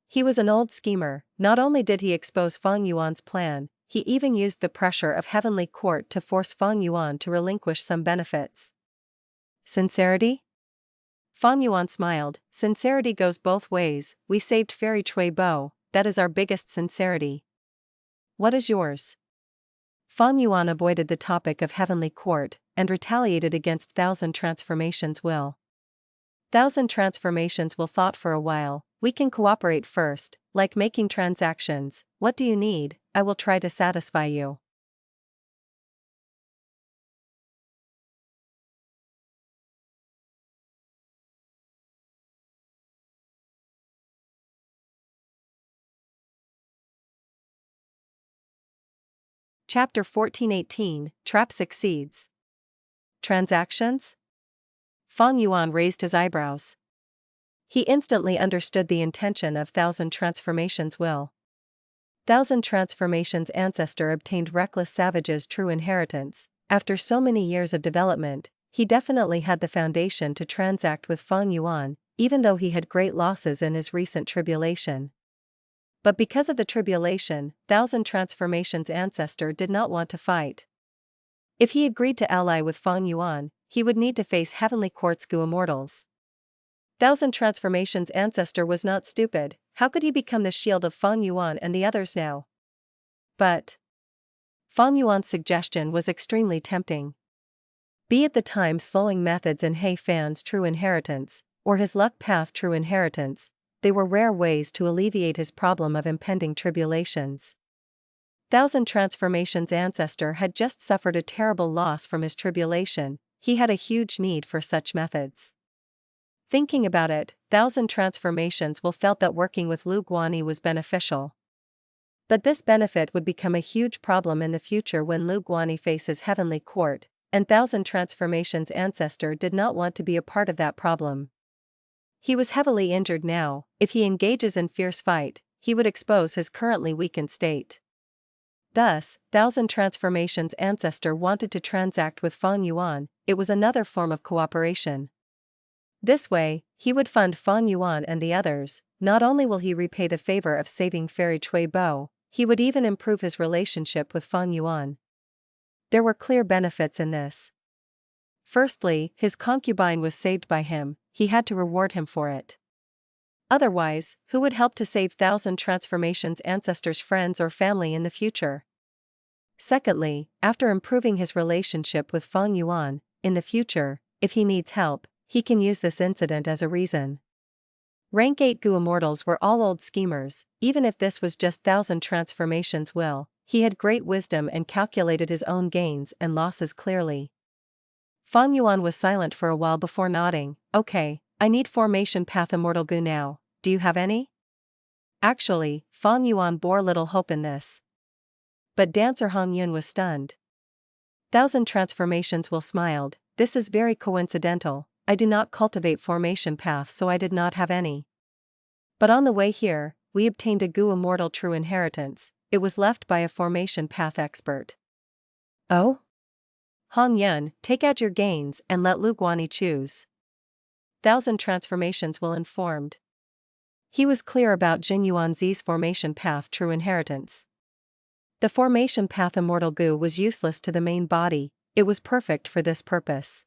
He was an old schemer, not only did he expose Feng Yuan's plan, he even used the pressure of heavenly court to force Feng Yuan to relinquish some benefits. Sincerity? Feng Yuan smiled, sincerity goes both ways, we saved Fairy Cui Bo, that is our biggest sincerity. What is yours? Feng Yuan avoided the topic of heavenly court, and retaliated against 1,000 transformations will. 1,000 transformations will thought for a while, we can cooperate first, like making transactions, what do you need, I will try to satisfy you. Chapter 1418, Trap Succeeds. Transactions? Feng Yuan raised his eyebrows. He instantly understood the intention of 1,000 transformations will. 1,000 transformations ancestor obtained reckless savage's true inheritance. After so many years of development, he definitely had the foundation to transact with Feng Yuan, even though he had great losses in his recent tribulation. But because of the tribulation, 1,000 transformations ancestor did not want to fight. If he agreed to ally with Feng Yuan, he would need to face heavenly court's Gu Immortals. 1,000 transformations ancestor was not stupid, how could he become the shield of Feng Yuan and the others now? But Feng Yuan's suggestion was extremely tempting. Be it the time-slowing methods in He Fan's true inheritance, or his luck path true inheritance, they were rare ways to alleviate his problem of impending tribulations. 1,000 transformations ancestor had just suffered a terrible loss from his tribulation, he had a huge need for such methods. Thinking about it, 1,000 transformations will felt that working with Lu Guanyi was beneficial. But this benefit would become a huge problem in the future when Lu Guanyi faces Heavenly Court, and 1,000 transformations ancestor did not want to be a part of that problem. He was heavily injured now. If he engages in fierce fight, he would expose his currently weakened state. Thus, 1,000 transformations ancestor wanted to transact with Feng Yuan. It was another form of cooperation. This way, he would fund Feng Yuan and the others. Not only will he repay the favor of saving Fairy Cui Bo, he would even improve his relationship with Feng Yuan. There were clear benefits in this. Firstly, his concubine was saved by him, he had to reward him for it. Otherwise, who would help to save 1,000 transformations ancestors' friends or family in the future? Secondly, after improving his relationship with Feng Yuan, in the future, if he needs help, he can use this incident as a reason. Rank 8 Gu Immortals were all old schemers. Even if this was just 1,000 transformations he had great wisdom and calculated his own gains and losses clearly. Feng Yuan was silent for a while before nodding. Okay, I need formation path Immortal Gu now, do you have any? Actually, Feng Yuan bore little hope in this. But Dancer Hong Yun was stunned. 1,000 transformations smiled, this is very coincidental, I do not cultivate formation path so I did not have any. But on the way here, we obtained a Gu Immortal true inheritance, it was left by a formation path expert. Oh? Hong Yun, take out your gains and let Lu Guanyi choose. 1,000 transformations informed. He was clear about Jin Yuanzi's formation path true inheritance. The formation path Immortal Gu was useless to the main body, it was perfect for this purpose.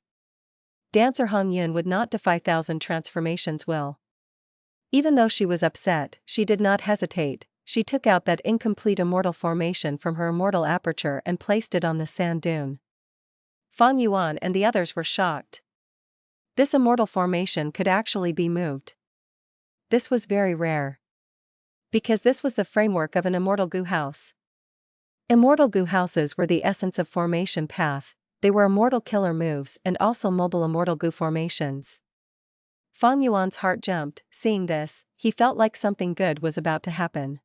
Dancer Hong Yun would not defy 1,000 transformations Even though she was upset, she did not hesitate, she took out that incomplete immortal formation from her immortal aperture and placed it on the sand dune. Feng Yuan and the others were shocked. This immortal formation could actually be moved. This was very rare. Because this was the framework of an Immortal Gu house. Immortal Gu houses were the essence of formation path, they were immortal killer moves and also mobile Immortal Gu formations. Feng Yuan's heart jumped, seeing this, he felt like something good was about to happen.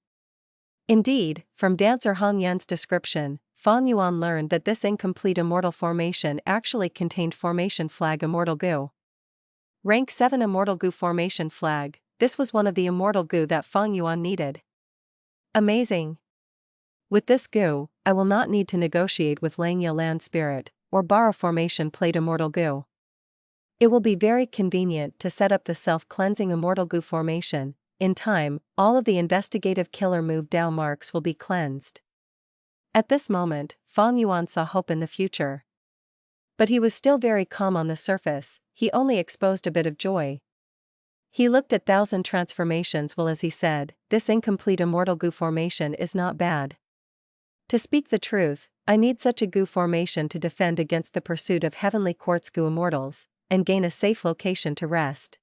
Indeed, from Dancer Hong Yun's description, Feng Yuan learned that this incomplete immortal formation actually contained formation flag Immortal Gu. Rank 7 Immortal Gu formation flag, this was one of the Immortal Gu that Feng Yuan needed. Amazing! With this Gu, I will not need to negotiate with Langya Land Spirit, or borrow formation plate Immortal Gu. It will be very convenient to set up the self-cleansing Immortal Gu formation. In time, all of the investigative killer move Dao marks will be cleansed. At this moment, Feng Yuan saw hope in the future. But he was still very calm on the surface, he only exposed a bit of joy. He looked at 1,000 transformations as he said, this incomplete Immortal Gu formation is not bad. To speak the truth, I need such a Gu formation to defend against the pursuit of Heavenly Court's Gu Immortals, and gain a safe location to rest.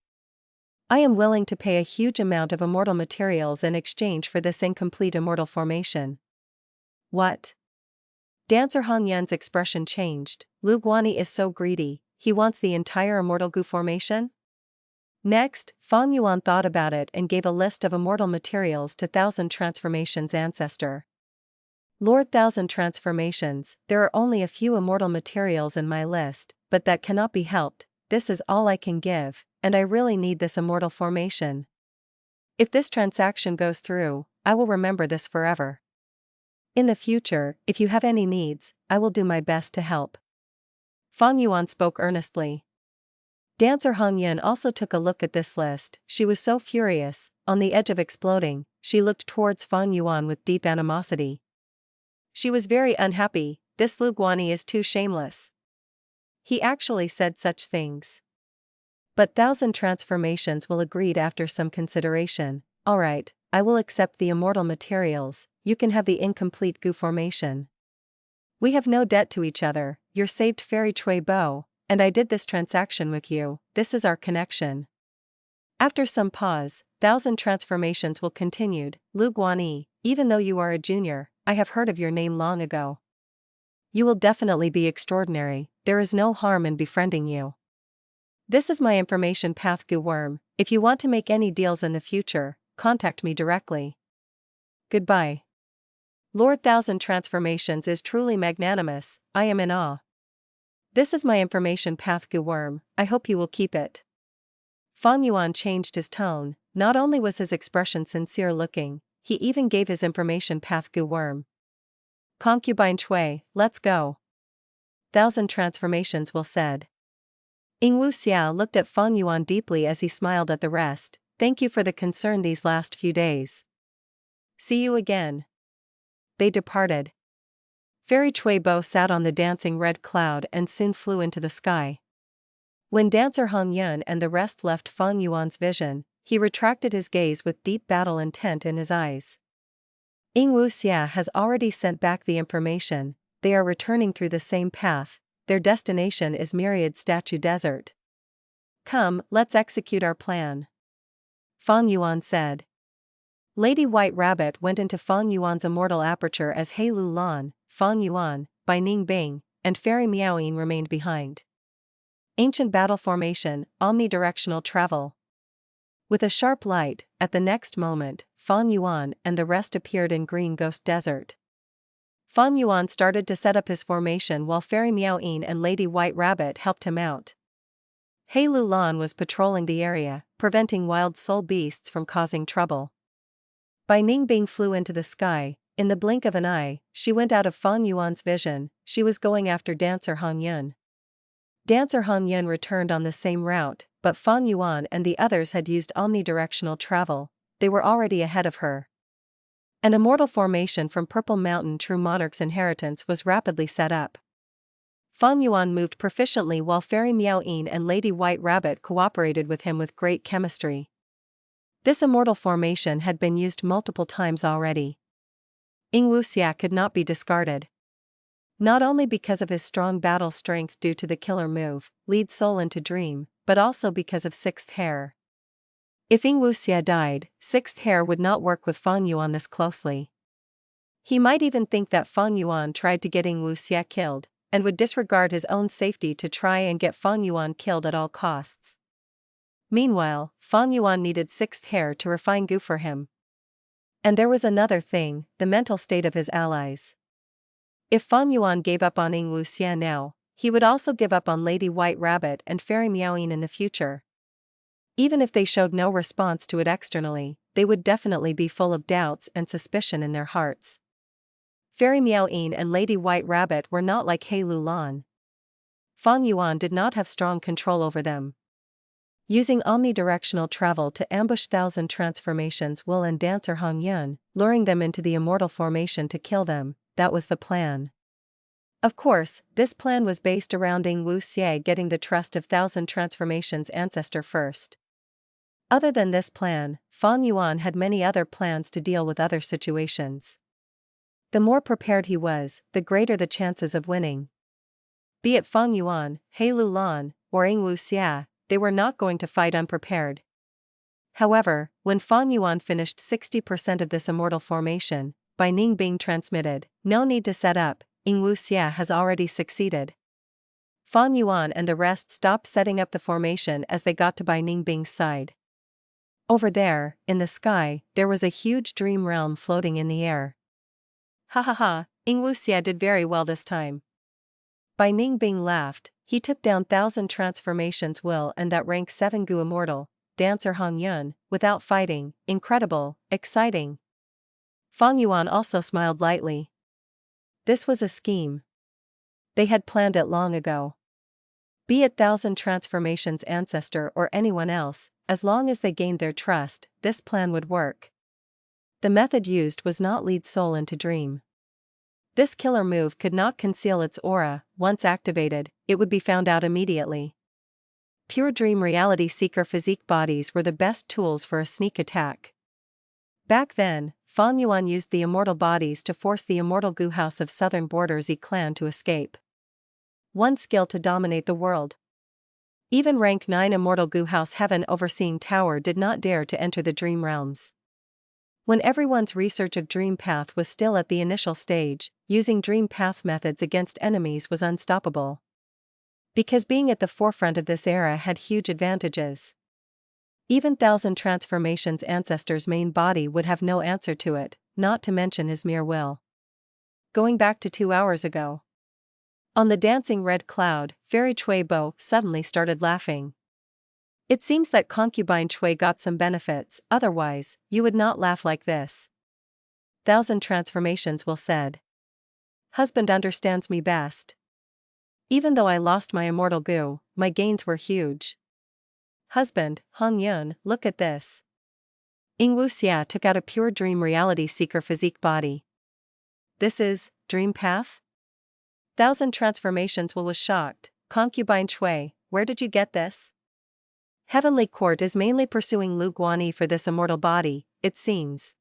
I am willing to pay a huge amount of immortal materials in exchange for this incomplete immortal formation. What? Dancer Hong Yun's expression changed, Lu Guanyi is so greedy, he wants the entire Immortal Gu formation? Next, Feng Yuan thought about it and gave a list of immortal materials to 1,000 transformations ancestor. Lord 1,000 transformations, there are only a few immortal materials in my list, but that cannot be helped, this is all I can give, and I really need this immortal formation. If this transaction goes through, I will remember this forever. In the future, if you have any needs, I will do my best to help. Feng Yuan spoke earnestly. Dancer Hong Yun also took a look at this list, she was so furious, on the edge of exploding, she looked towards Feng Yuan with deep animosity. She was very unhappy, this Lu Guanyi is too shameless. He actually said such things. But 1,000 transformations agreed after some consideration, alright, I will accept the immortal materials, you can have the incomplete Gu formation. We have no debt to each other, you're saved Fairy Cui Bo, and I did this transaction with you, this is our connection. After some pause, 1,000 transformations continued, Lu Guanyi, even though you are a junior, I have heard of your name long ago. You will definitely be extraordinary, there is no harm in befriending you. This is my information path Gu Worm, if you want to make any deals in the future, contact me directly. Goodbye. Lord Thousand Transformations is truly magnanimous, I am in awe. This is my information path Gu Worm, I hope you will keep it. Fang Yuan changed his tone, not only was his expression sincere looking, he even gave his information path Gu Worm. Concubine Chui, let's go. Thousand Transformations will said. Yingwu Xiao looked at Fang Yuan deeply as he smiled at the rest. Thank you for the concern these last few days. See you again. They departed. Fairy Chui Bo sat on the dancing red cloud and soon flew into the sky. When dancer Hong Yun and the rest left Fang Yuan's vision, he retracted his gaze with deep battle intent in his eyes. Yingwu Xia has already sent back the information, they are returning through the same path, their destination is Myriad Statue Desert. Come, let's execute our plan. Fang Yuan said. Lady White Rabbit went into Fang Yuan's immortal aperture as He Lu Lan, Fang Yuan, Bai Ning Bing, and Fairy Miao Yin remained behind. Ancient battle formation, omnidirectional travel. With a sharp light, at the next moment, Fang Yuan and the rest appeared in Green Ghost Desert. Fang Yuan started to set up his formation while Fairy Miao Yin and Lady White Rabbit helped him out. He Lu Lan was patrolling the area, preventing wild soul beasts from causing trouble. Bai Ning Bing flew into the sky, in the blink of an eye, she went out of Fang Yuan's vision, she was going after dancer Hong Yun. Dancer Hong Yun returned on the same route, but Fang Yuan and the others had used omnidirectional travel, they were already ahead of her. An immortal formation from Purple Mountain True Monarch's inheritance was rapidly set up. Fang Yuan moved proficiently while Fairy Miao Yin and Lady White Rabbit cooperated with him with great chemistry. This immortal formation had been used multiple times already. Yingwu Xia could not be discarded. Not only because of his strong battle strength due to the killer move, lead soul into dream, but also because of sixth hair. If Yingwu Xia died, sixth hair would not work with Fang Yuan this closely. He might even think that Fang Yuan tried to get Yingwu Xia killed, and would disregard his own safety to try and get Fang Yuan killed at all costs. Meanwhile, Fang Yuan needed sixth hair to refine Gu for him. And there was another thing, the mental state of his allies. If Fang Yuan gave up on Yingwu Xia now, he would also give up on Lady White Rabbit and Fairy Miao Yin in the future. Even if they showed no response to it externally, they would definitely be full of doubts and suspicion in their hearts. Fairy Miao Yin and Lady White Rabbit were not like He Lu Lan. Fang Yuan did not have strong control over them. Using omnidirectional travel to ambush Thousand Transformations Will and dancer Hong Yun, luring them into the immortal formation to kill them, that was the plan. Of course, this plan was based around Yingwu Xia getting the trust of Thousand Transformations ancestor first. Other than this plan, Fang Yuan had many other plans to deal with other situations. The more prepared he was, the greater the chances of winning. Be it Fang Yuan, He Lu Lan, or Yingwu Xia, they were not going to fight unprepared. However, when Fang Yuan finished 60% of this immortal formation, Bai Ning Bing transmitted, no need to set up, Yingwu Xia has already succeeded. Fang Yuan and the rest stopped setting up the formation as they got to Bai Ning Bing's side. Over there, in the sky, there was a huge dream realm floating in the air. Ha ha ha, Yingwu Xia did very well this time. Bai Ning Bing laughed, he took down Thousand Transformations Will and that rank 7 Gu Immortal, dancer Hong Yun, without fighting, incredible, exciting. Fang Yuan also smiled lightly. This was a scheme. They had planned it long ago. Be it Thousand Transformations ancestor or anyone else, as long as they gained their trust, this plan would work. The method used was not lead soul into dream. This killer move could not conceal its aura, once activated, it would be found out immediately. Pure dream reality seeker physique bodies were the best tools for a sneak attack. Back then, Fang Yuan used the immortal bodies to force the immortal Gu House of Southern Borders clan to escape. One skill to dominate the world. Even rank 9 immortal Gu House Heaven Overseeing Tower did not dare to enter the dream realms. When everyone's research of Dream Path was still at the initial stage, using Dream Path methods against enemies was unstoppable. Because being at the forefront of this era had huge advantages. Even Thousand Transformations' ancestor's main body would have no answer to it, not to mention his mere will. Going back to 2 hours ago. On the dancing red cloud, Fairy Chui Bo suddenly started laughing. It seems that concubine Chui got some benefits, otherwise, you would not laugh like this. Thousand Transformations will said. Husband understands me best. Even though I lost my immortal goo, my gains were huge. Husband, Hong Yun, look at this. Ing Wuxia took out a pure dream reality seeker physique body. This is, dream path? Thousand Transformations was shocked. Concubine Chui, where did you get this? Heavenly Court is mainly pursuing Lu Guanyi for this immortal body, it seems.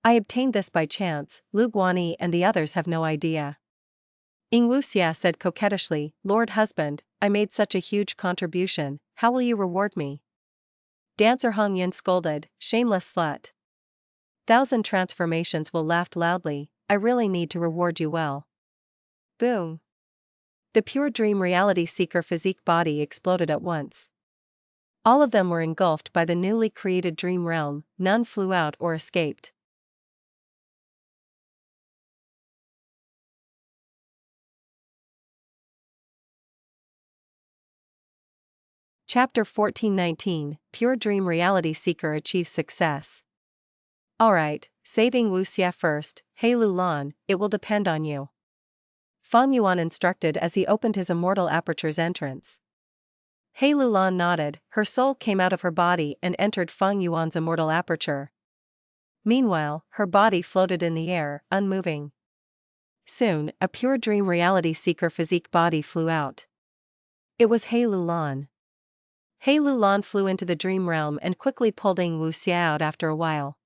I obtained this by chance, Lu Guanyi and the others have no idea. Ing Wuxia said coquettishly, Lord Husband, I made such a huge contribution, how will you reward me? Dancer Hong Yin scolded, shameless slut. Thousand Transformations will laughed loudly, I really need to reward you well. Boom. The pure dream reality seeker physique body exploded at once. All of them were engulfed by the newly created dream realm, none flew out or escaped. Chapter 1419, Pure Dream Reality Seeker Achieves Success. Alright, saving Wuxia first, Hey Lulan, it will depend on you. Fang Yuan instructed as he opened his immortal aperture's entrance. Hey Lulan nodded, her soul came out of her body and entered Fang Yuan's immortal aperture. Meanwhile, her body floated in the air, unmoving. Soon, a pure dream reality seeker physique body flew out. It was Hey Lulan. Hey Lulan flew into the dream realm and quickly pulled Ing Wuxia out after a while.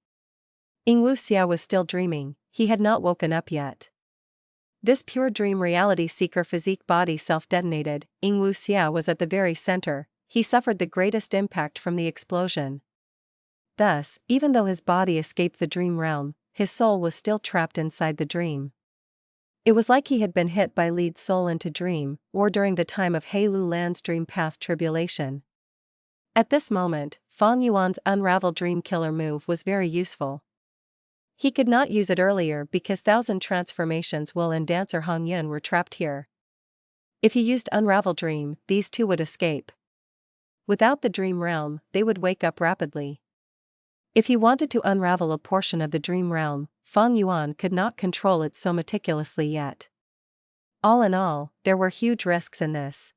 Ing Wuxia was still dreaming, he had not woken up yet. This pure dream reality seeker physique body self-detonated, Ing Wuxia was at the very center, he suffered the greatest impact from the explosion. Thus, even though his body escaped the dream realm, his soul was still trapped inside the dream. It was like he had been hit by lead soul into dream, or during the time of He Lulan's dream path tribulation. At this moment, Fang Yuan's unravel dream killer move was very useful. He could not use it earlier because Thousand Transformations Will and Dancer Hong Yun were trapped here. If he used Unravel Dream, these two would escape. Without the dream realm, they would wake up rapidly. If he wanted to unravel a portion of the dream realm, Fang Yuan could not control it so meticulously yet. All in all, there were huge risks in this.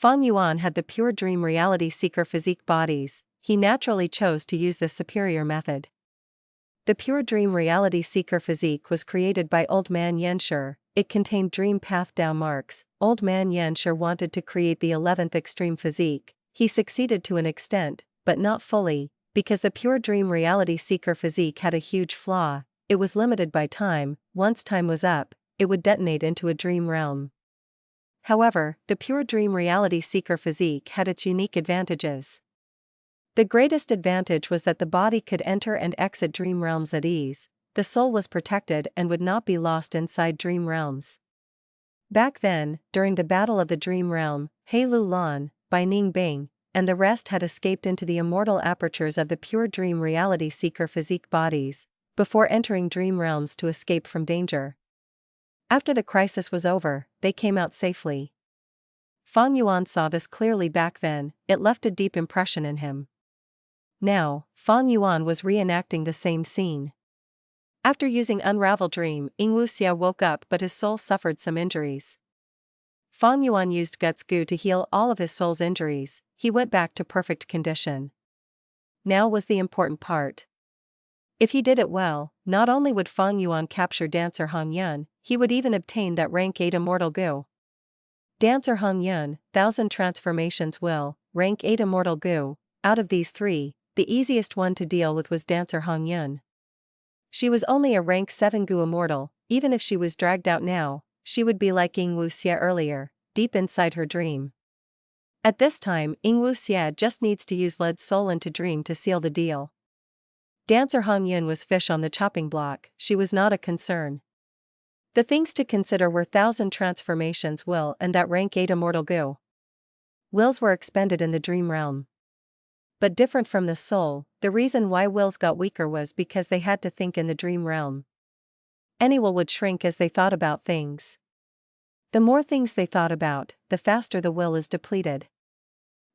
Fang Yuan had the pure dream reality seeker physique bodies, he naturally chose to use this superior method. The pure dream reality seeker physique was created by Old Man Yenshi. It contained dream path down marks. Old Man Yenshi wanted to create the 11th extreme physique. He succeeded to an extent, but not fully, because the pure dream reality seeker physique had a huge flaw. It was limited by time. Once time was up, it would detonate into a dream realm. However, the pure dream reality seeker physique had its unique advantages. The greatest advantage was that the body could enter and exit dream realms at ease, the soul was protected and would not be lost inside dream realms. Back then, during the Battle of the Dream Realm, He Lulan, Bai Ning Bing, and the rest had escaped into the immortal apertures of the pure dream reality seeker physique bodies, before entering dream realms to escape from danger. After the crisis was over, they came out safely. Fang Yuan saw this clearly back then, it left a deep impression in him. Now, Fang Yuan was reenacting the same scene. After using Unravel Dream, Ing Wuxia woke up but his soul suffered some injuries. Fang Yuan used Guts Gu to heal all of his soul's injuries, he went back to perfect condition. Now was the important part. If he did it well, not only would Fang Yuan capture Dancer Hong Yun, he would even obtain that rank 8 immortal goo. Dancer Hong Yun, Thousand Transformations Will, rank 8 immortal goo. Out of these three, the easiest one to deal with was Dancer Hong Yun. She was only a rank 7 goo immortal, even if she was dragged out now, she would be like Ing Wuxia earlier, deep inside her dream. At this time, Ing Wuxia just needs to use lead soul into dream to seal the deal. Dancer Hong Yun was fish on the chopping block, she was not a concern. The things to consider were 1,000 transformations will and that rank 8 immortal goo. Wills were expended in the dream realm. But different from the soul, the reason why wills got weaker was because they had to think in the dream realm. Any will would shrink as they thought about things. The more things they thought about, the faster the will is depleted.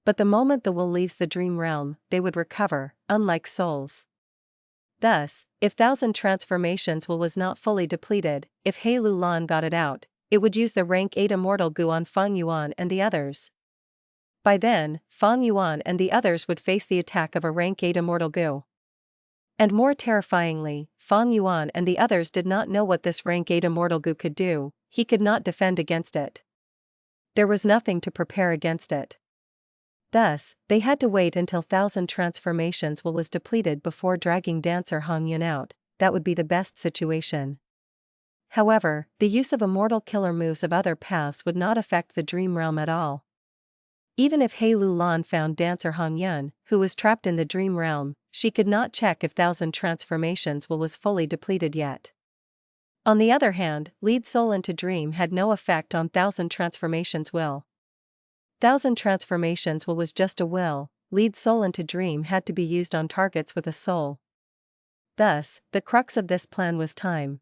But the moment the will leaves the dream realm, they would recover, unlike souls. Thus, if 1,000 transformations will was not fully depleted, if He Lu Lan got it out, it would use the rank 8 immortal goo on Feng Yuan and the others. By then, Feng Yuan and the others would face the attack of a rank 8 immortal goo. And more terrifyingly, Feng Yuan and the others did not know what this rank 8 immortal goo could do. He could not defend against it. There was nothing to prepare against it. Thus, they had to wait until 1,000 transformations will was depleted before dragging dancer Huang Yuan out. That would be the best situation. However, the use of immortal killer moves of other paths would not affect the dream realm at all. Even if He Lu Lan found dancer Huang Yuan, who was trapped in the dream realm, she could not check if 1,000 transformations will was fully depleted yet. On the other hand, lead soul into dream had no effect on 1,000 transformations will. 1,000 transformations will was just a will, lead soul into dream had to be used on targets with a soul. Thus, the crux of this plan was time.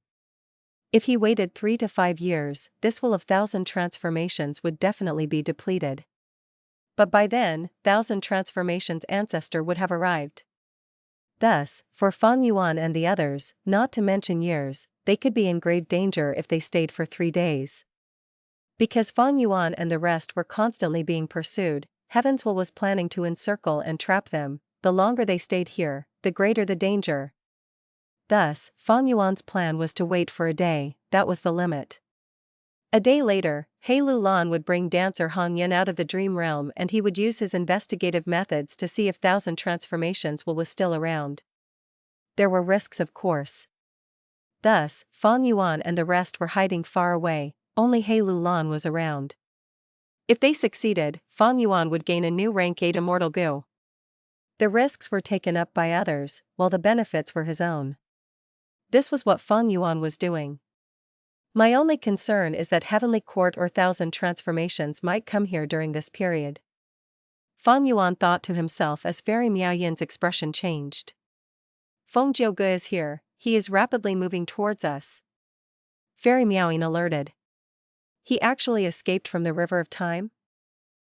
If he waited 3 to 5 years, this will of 1,000 transformations would definitely be depleted. But by then, 1,000 transformations ancestor would have arrived. Thus, for Feng Yuan and the others, not to mention years, they could be in grave danger if they stayed for 3 days. Because Feng Yuan and the rest were constantly being pursued, Heaven's Will was planning to encircle and trap them. The longer they stayed here, the greater the danger. Thus, Feng Yuan's plan was to wait for a day. That was the limit. A day later, He Lu Lan would bring dancer Huang Yuan out of the dream realm and he would use his investigative methods to see if 1,000 transformations will was still around. There were risks, of course. Thus, Feng Yuan and the rest were hiding far away, only He Lu Lan was around. If they succeeded, Feng Yuan would gain a new rank 8 immortal goo. The risks were taken up by others, while the benefits were his own. This was what Feng Yuan was doing. My only concern is that Heavenly Court or 1,000 transformations might come here during this period. Feng Yuan thought to himself as Fairy Miao Yin's expression changed. Feng Jiu Ge is here, he is rapidly moving towards us. Fairy Miao Yin alerted. He actually escaped from the river of time?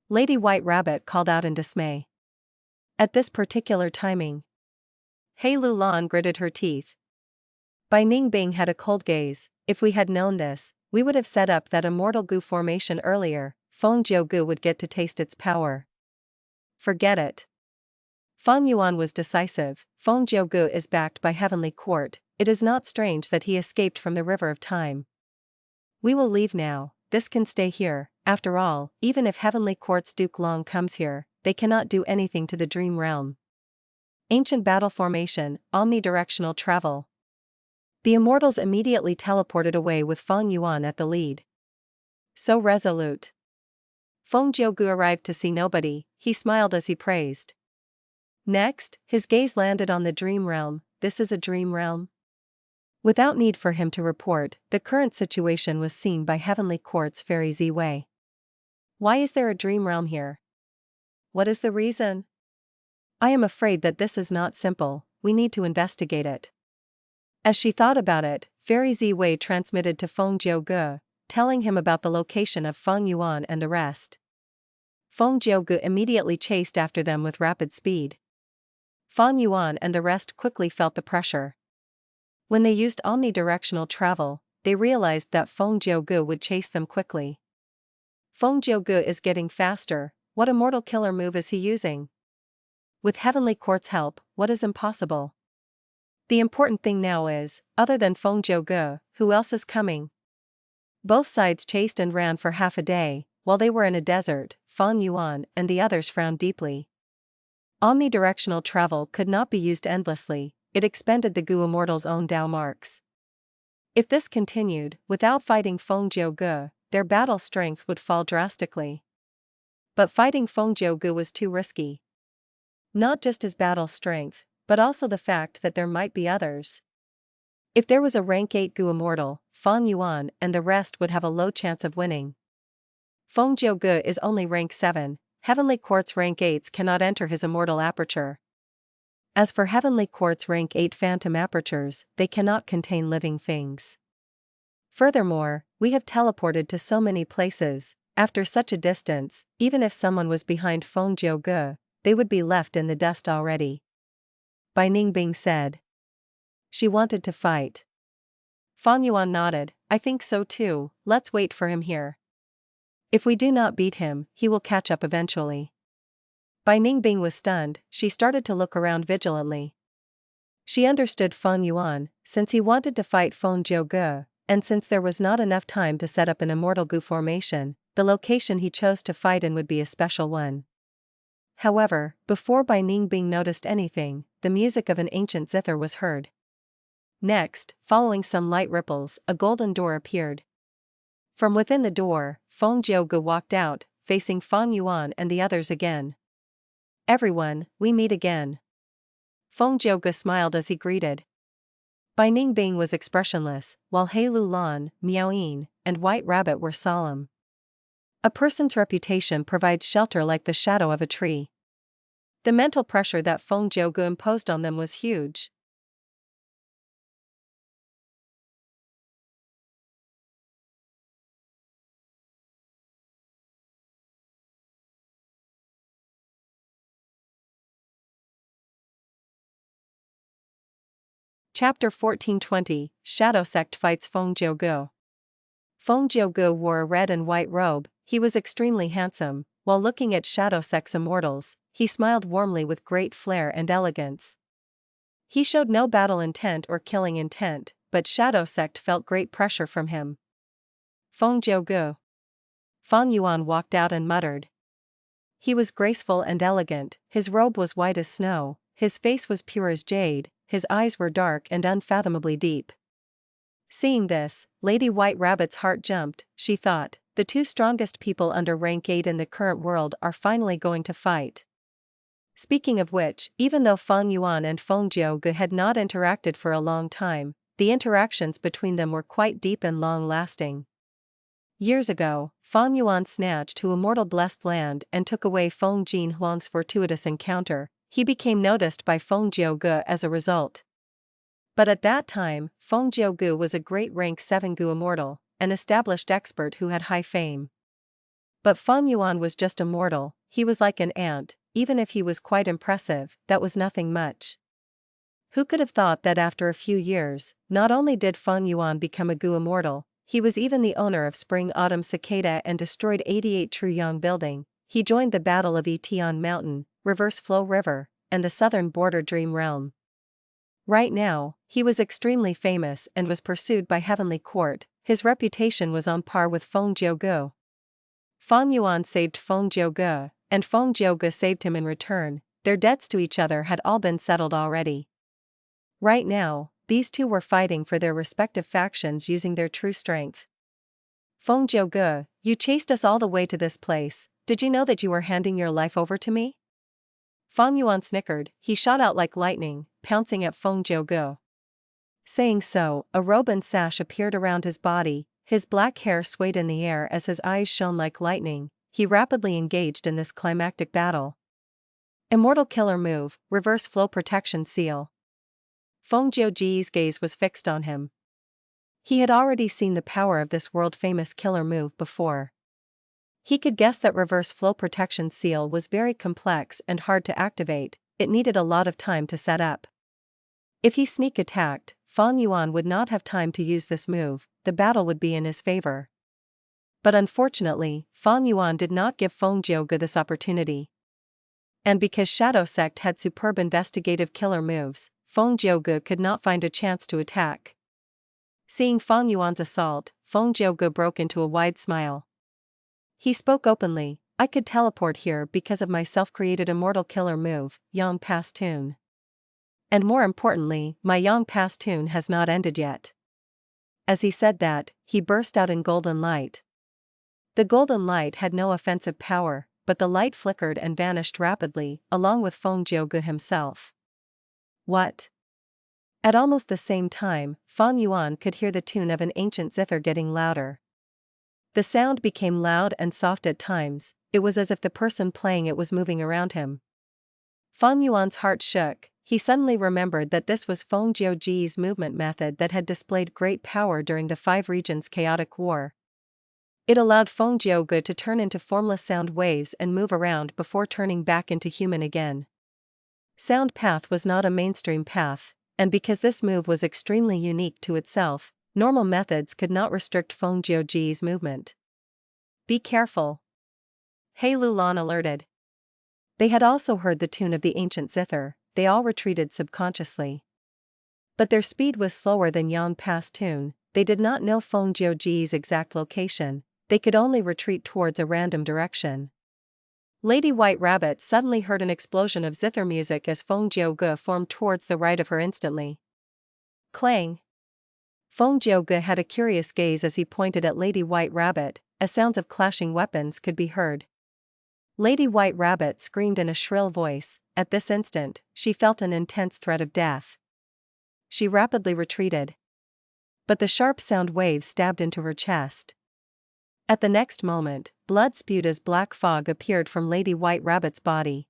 Lady White Rabbit called out in dismay. At this particular timing, He Lu Lan gritted her teeth. Bai Ning Bing had a cold gaze. If we had known this, we would have set up that immortal goo formation earlier. Feng Jiu Ge would get to taste its power. Forget it. Feng Yuan was decisive. Feng Jiu Ge is backed by Heavenly Court. It is not strange that he escaped from the river of time. We will leave now. This can stay here. After all, even if Heavenly Court's Duke Long comes here, they cannot do anything to the dream realm. Ancient battle formation, omnidirectional travel. The immortals immediately teleported away with Feng Yuan at the lead. So resolute. Feng Jiu Ge arrived to see nobody. He smiled as he praised. Next, his gaze landed on the dream realm. This is a dream realm? Without need for him to report, the current situation was seen by Heavenly Court's Fairy Ziwei. Why is there a dream realm here? What is the reason? I am afraid that this is not simple. We need to investigate it. As she thought about it, Fairy Ziwei transmitted to Feng Jiu Ge, telling him about the location of Feng Yuan and the rest. Feng Jiu Ge immediately chased after them with rapid speed. Feng Yuan and the rest quickly felt the pressure. When they used omnidirectional travel, they realized that Feng Jiu Ge would chase them quickly. Feng Jiu Ge is getting faster. What immortal killer move is he using? With Heavenly Court's help, what is impossible? The important thing now is, other than Feng Jiu Ge, who else is coming? Both sides chased and ran for half a day. While they were in a desert, Feng Yuan and the others frowned deeply. Omnidirectional travel could not be used endlessly. It expended the Gu Immortal's own Dao marks. If this continued, without fighting Feng Jiu Ge, their battle strength would fall drastically. But fighting Feng Jiu Ge was too risky. Not just his battle strength, but also the fact that there might be others. If there was a rank 8 Gu Immortal, Fang Yuan and the rest would have a low chance of winning. Feng Jiu Gu is only rank 7, Heavenly Quartz rank 8s cannot enter his immortal aperture. As for Heavenly Quartz rank 8 phantom apertures, they cannot contain living things. Furthermore, we have teleported to so many places, after such a distance, even if someone was behind Feng Jiu Gu, they would be left in the dust already. Bai Ningbing said. She wanted to fight. Fang Yuan nodded, I think so too, let's wait for him here. If we do not beat him, he will catch up eventually. Bai Ningbing was stunned, she started to look around vigilantly. She understood Fang Yuan, since he wanted to fight Feng Jiu Gu, and since there was not enough time to set up an immortal Gu formation, the location he chose to fight in would be a special one. However, before Bai Ningbing noticed anything, the music of an ancient zither was heard. Next, following some light ripples, a golden door appeared. From within the door, Feng Jiu Gu walked out, facing Fang Yuan and the others again. Everyone, we meet again. Feng Jiu Gu smiled as he greeted. Bai Ningbing was expressionless, while He Lu Lan, Miao Yin, and White Rabbit were solemn. A person's reputation provides shelter like the shadow of a tree. The mental pressure that Feng Jiu Gu imposed on them was huge. Chapter 1420, Shadow Sect fights Feng Jiu Gu. Feng Jiu Gu wore a red and white robe, he was extremely handsome, while looking at Shadow Sect's immortals, he smiled warmly with great flair and elegance. He showed no battle intent or killing intent, but Shadow Sect felt great pressure from him. Feng Jiu Gu. Fang Yuan walked out and muttered. He was graceful and elegant, his robe was white as snow, his face was pure as jade, his eyes were dark and unfathomably deep. Seeing this, Lady White Rabbit's heart jumped, she thought, the two strongest people under rank 8 in the current world are finally going to fight. Speaking of which, even though Fang Yuan and Feng Jiu Gu had not interacted for a long time, the interactions between them were quite deep and long-lasting. Years ago, Fang Yuan snatched Hu Immortal Blessed Land and took away Feng Jin Huang's fortuitous encounter. He became noticed by Feng Jiu Gu as a result. But at that time, Feng Jiu Gu was a great rank 7 Gu Immortal, an established expert who had high fame. But Feng Yuan was just a mortal, he was like an ant, even if he was quite impressive, that was nothing much. Who could have thought that after a few years, not only did Feng Yuan become a Gu Immortal, he was even the owner of Spring Autumn Cicada and destroyed 88 True Yang Building, he joined the Battle of Etian Mountain, Reverse Flow River, and the Southern Border Dream Realm. Right now, he was extremely famous and was pursued by Heavenly Court, his reputation was on par with Feng Jiu Gu. Fang Yuan saved Feng Jiu Gu, and Feng Jiu Gu saved him in return, their debts to each other had all been settled already. Right now, these two were fighting for their respective factions using their true strength. Feng Jiu Gu, you chased us all the way to this place, did you know that you were handing your life over to me? Fang Yuan snickered, he shot out like lightning, pouncing at Feng Jiu Gu. Saying so, a robe and sash appeared around his body, his black hair swayed in the air as his eyes shone like lightning, he rapidly engaged in this climactic battle. Immortal Killer Move, Reverse Flow Protection Seal. Feng Jiu Gu's gaze was fixed on him. He had already seen the power of this world-famous killer move before. He could guess that Reverse Flow Protection Seal was very complex and hard to activate, it needed a lot of time to set up. If he sneak attacked, Fang Yuan would not have time to use this move, the battle would be in his favor. But unfortunately, Fang Yuan did not give Feng Jiu Gu this opportunity. And because Shadow Sect had superb investigative killer moves, Feng Jiu Gu could not find a chance to attack. Seeing Fang Yuan's assault, Feng Jiu Gu broke into a wide smile. He spoke openly, I could teleport here because of my self-created immortal killer move, Yang Pastun. And more importantly, my Yang Pastun has not ended yet. As he said that, he burst out in golden light. The golden light had no offensive power, but the light flickered and vanished rapidly, along with Feng Jiu Gu himself. What? At almost the same time, Fang Yuan could hear the tune of an ancient zither getting louder. The sound became loud and soft at times, it was as if the person playing it was moving around him. Fang Yuan's heart shook, he suddenly remembered that this was Feng Jiuji's movement method that had displayed great power during the Five Regions' chaotic war. It allowed Feng Jiuge to turn into formless sound waves and move around before turning back into human again. Sound path was not a mainstream path, and because this move was extremely unique to itself, normal methods could not restrict Feng Jiuji's movement. Be careful. He Lulan alerted. They had also heard the tune of the ancient zither, they all retreated subconsciously. But their speed was slower than Yang Pass tune, they did not know Feng Jiuji's exact location, they could only retreat towards a random direction. Lady White Rabbit suddenly heard an explosion of zither music as Feng Jiuge formed towards the right of her instantly. Clang! Feng Jiuge had a curious gaze as he pointed at Lady White Rabbit, as sounds of clashing weapons could be heard. Lady White Rabbit screamed in a shrill voice, at this instant, she felt an intense threat of death. She rapidly retreated. But the sharp sound waves stabbed into her chest. At the next moment, blood spewed as black fog appeared from Lady White Rabbit's body.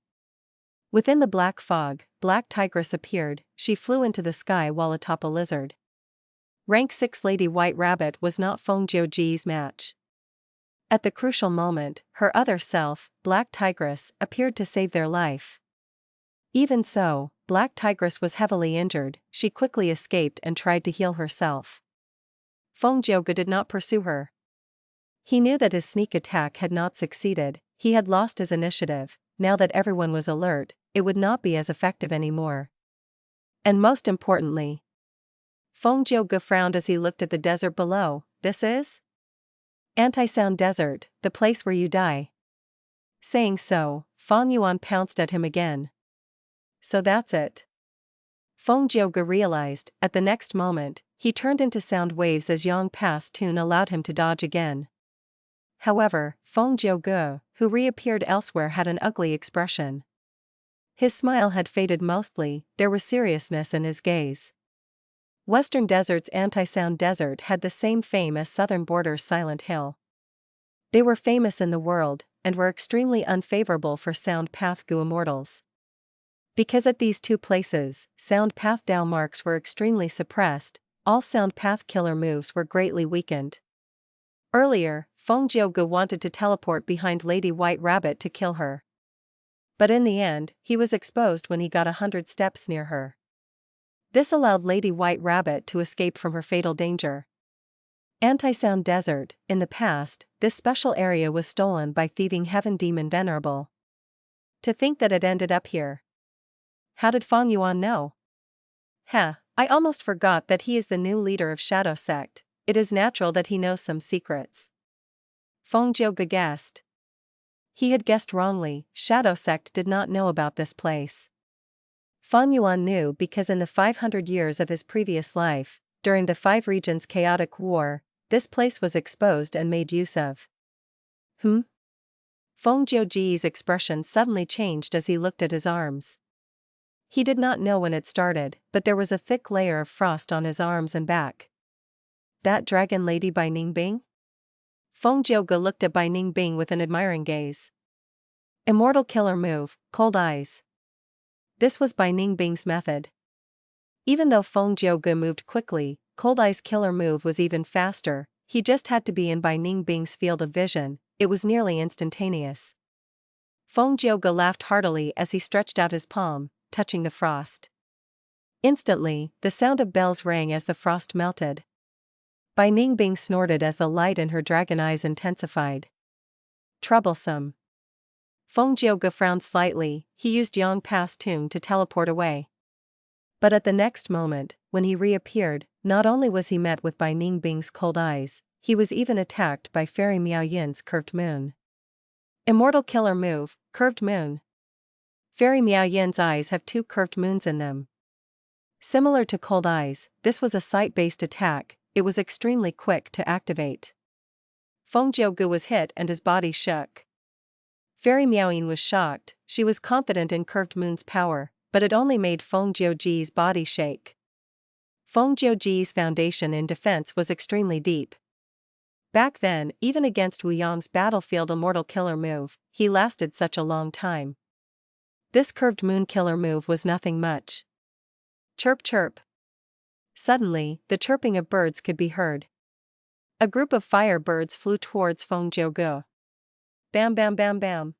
Within the black fog, Black Tigress appeared, she flew into the sky while atop a lizard. Rank 6 Lady White Rabbit was not Feng Jiuji's match. At the crucial moment, her other self, Black Tigress, appeared to save their life. Even so, Black Tigress was heavily injured, she quickly escaped and tried to heal herself. Feng Jiuge did not pursue her. He knew that his sneak attack had not succeeded, he had lost his initiative, now that everyone was alert, it would not be as effective anymore. And most importantly, Feng Jiuge frowned as he looked at the desert below, this is? Anti-sound desert, the place where you die. Saying so, Fang Yuan pounced at him again. So that's it. Feng Jiuge realized, at the next moment, he turned into sound waves as Yang Pass tune allowed him to dodge again. However, Feng Jiuge, who reappeared elsewhere, had an ugly expression. His smile had faded mostly, there was seriousness in his gaze. Western Desert's anti-sound desert had the same fame as Southern Border's Silent Hill. They were famous in the world, and were extremely unfavorable for sound path Gu immortals. Because at these two places, sound path Dao marks were extremely suppressed, all sound path killer moves were greatly weakened. Earlier, Feng Jiuge wanted to teleport behind Lady White Rabbit to kill her. But in the end, he was exposed when he got 100 steps near her. This allowed Lady White Rabbit to escape from her fatal danger. Anti-sound desert, in the past, this special area was stolen by thieving heaven demon Venerable. To think that it ended up here. How did Fang Yuan know? I almost forgot that he is the new leader of Shadow Sect, it is natural that he knows some secrets. Feng Jiuge guessed. He had guessed wrongly, Shadow Sect did not know about this place. Fang Yuan knew because in the 500 years of his previous life, during the Five Regions' chaotic war, this place was exposed and made use of. Feng Jiuji's expression suddenly changed as he looked at his arms. He did not know when it started, but there was a thick layer of frost on his arms and back. That dragon lady Bai Ningbing? Feng Jiuge looked at Bai Ningbing with an admiring gaze. Immortal killer move, cold eyes. This was Bai Ningbing's method. Even though Feng Jiuge moved quickly, Cold Eye's killer move was even faster, he just had to be in Bai Ningbing's field of vision, it was nearly instantaneous. Feng Jiuge laughed heartily as he stretched out his palm, touching the frost. Instantly, the sound of bells rang as the frost melted. Bai Ningbing snorted as the light in her dragon eyes intensified. Troublesome. Feng Jiuge frowned slightly, he used Yang Pass tune to teleport away. But at the next moment, when he reappeared, not only was he met with Bai Ningbing's cold eyes, he was even attacked by Fairy Miao Yin's curved moon. Immortal killer move, curved moon. Fairy Miao Yin's eyes have two curved moons in them. Similar to cold eyes, this was a sight-based attack, it was extremely quick to activate. Feng Jiuge was hit and his body shook. Fairy Miao Yin was shocked, she was confident in curved moon's power, but it only made Feng Jiuji's body shake. Feng Jiuji's foundation in defense was extremely deep. Back then, even against Wu Yang's battlefield Immortal killer move, he lasted such a long time. This curved moon killer move was nothing much. Chirp chirp. Suddenly, the chirping of birds could be heard. A group of fire birds flew towards Feng Jiuge. Bam bam bam bam.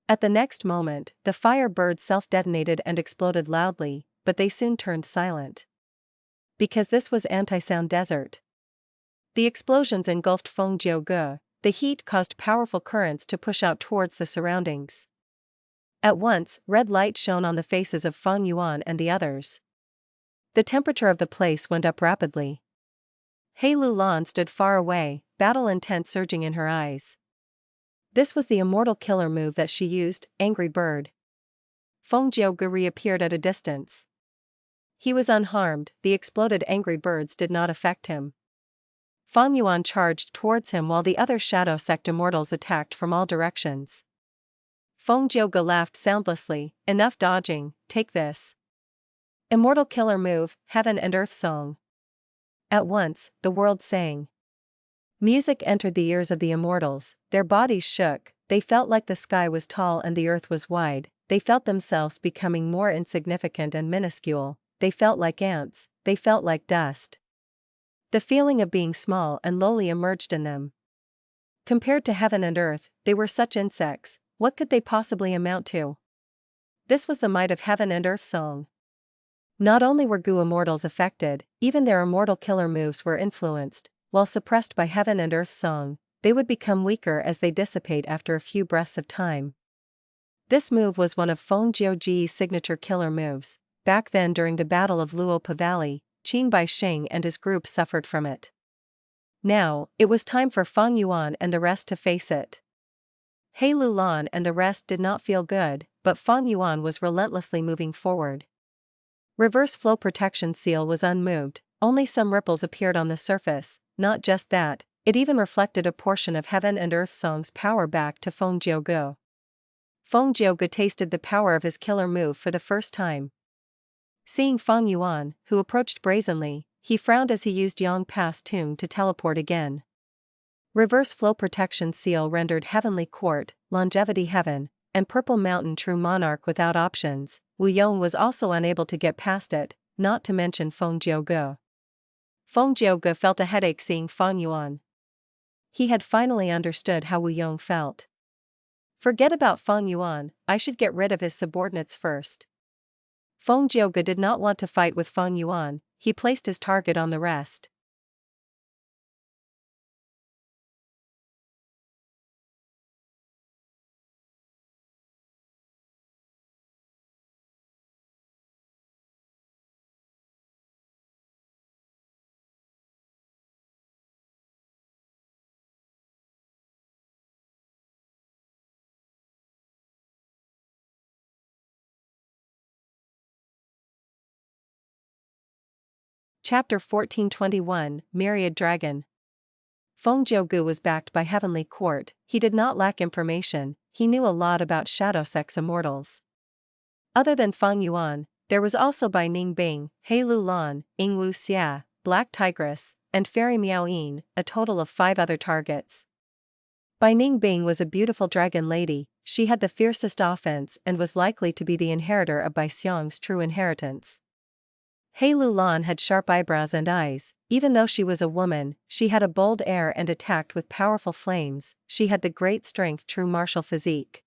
At the next moment, the fire birds self-detonated and exploded loudly, but they soon turned silent. Because this was anti-sound desert. The explosions engulfed Feng Jiuge, the heat caused powerful currents to push out towards the surroundings. At once, red light shone on the faces of Fang Yuan and the others. The temperature of the place went up rapidly. Hei Lulan stood far away, battle intent surging in her eyes. This was the Immortal killer move that she used, Angry Bird. Feng Jiuge reappeared at a distance. He was unharmed, the exploded angry birds did not affect him. Fang Yuan charged towards him while the other Shadow Sect Immortals attacked from all directions. Feng Jiuge laughed soundlessly, enough dodging, take this. Immortal killer move, Heaven and Earth Song. At once, the world sang. Music entered the ears of the Immortals, their bodies shook, they felt like the sky was tall and the earth was wide, they felt themselves becoming more insignificant and minuscule, they felt like ants, they felt like dust. The feeling of being small and lowly emerged in them. Compared to heaven and earth, they were such insects, what could they possibly amount to? This was the might of Heaven and Earth Song. Not only were Gu Immortals affected, even their Immortal killer moves were influenced. While suppressed by Heaven and Earth Song, they would become weaker as they dissipate after a few breaths of time. This move was one of Feng Jiuji's signature killer moves. Back then during the Battle of Luopa Valley, Qing Bai Sheng and his group suffered from it. Now, it was time for Fang Yuan and the rest to face it. Hei Lulan and the rest did not feel good, but Fang Yuan was relentlessly moving forward. Reverse flow protection seal was unmoved, only some ripples appeared on the surface, not just that, it even reflected a portion of Heaven and Earth Song's power back to Feng Jiuge. Feng Jiuge tasted the power of his killer move for the first time. Seeing Fang Yuan, who approached brazenly, he frowned as he used Yang Pass Tune to teleport again. Reverse flow protection seal rendered Heavenly Court, Longevity Heaven, and Purple Mountain True Monarch without options. Wu Yong was also unable to get past it, not to mention Feng Jiuge. Feng Jiuge felt a headache seeing Fang Yuan. He had finally understood how Wu Yong felt. Forget about Fang Yuan, I should get rid of his subordinates first. Feng Jiuge did not want to fight with Fang Yuan, he placed his target on the rest. Chapter 1421, Myriad Dragon. Feng Jiuge was backed by Heavenly Court, he did not lack information, he knew a lot about Shadow Sect's Immortals. Other than Fang Yuan, there was also Bai Ningbing, Hei Lulan, Yingwu Xia, Black Tigress, and Fairy Miao Yin, a total of 5 other targets. Bai Ningbing was a beautiful dragon lady, she had the fiercest offense and was likely to be the inheritor of Bai Xiang's true inheritance. Hei Lulan had sharp eyebrows and eyes, even though she was a woman, she had a bold air and attacked with powerful flames, she had the great strength true martial physique.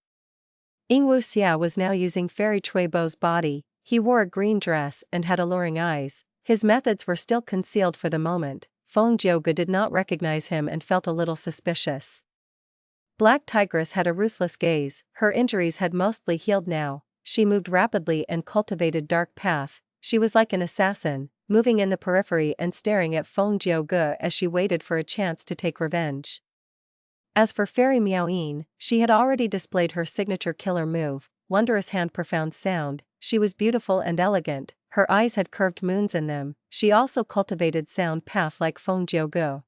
Yingwu Xia was now using Fairy Cui Bo's body, he wore a green dress and had alluring eyes, his methods were still concealed for the moment, Feng Jiuge did not recognize him and felt a little suspicious. Black Tigress had a ruthless gaze, her injuries had mostly healed now, she moved rapidly and cultivated dark path. She was like an assassin, moving in the periphery and staring at Feng Jiuge as she waited for a chance to take revenge. As for Fairy Miao Yin, she had already displayed her signature killer move, Wondrous Hand Profound Sound, she was beautiful and elegant, her eyes had curved moons in them, she also cultivated sound path like Feng Jiuge.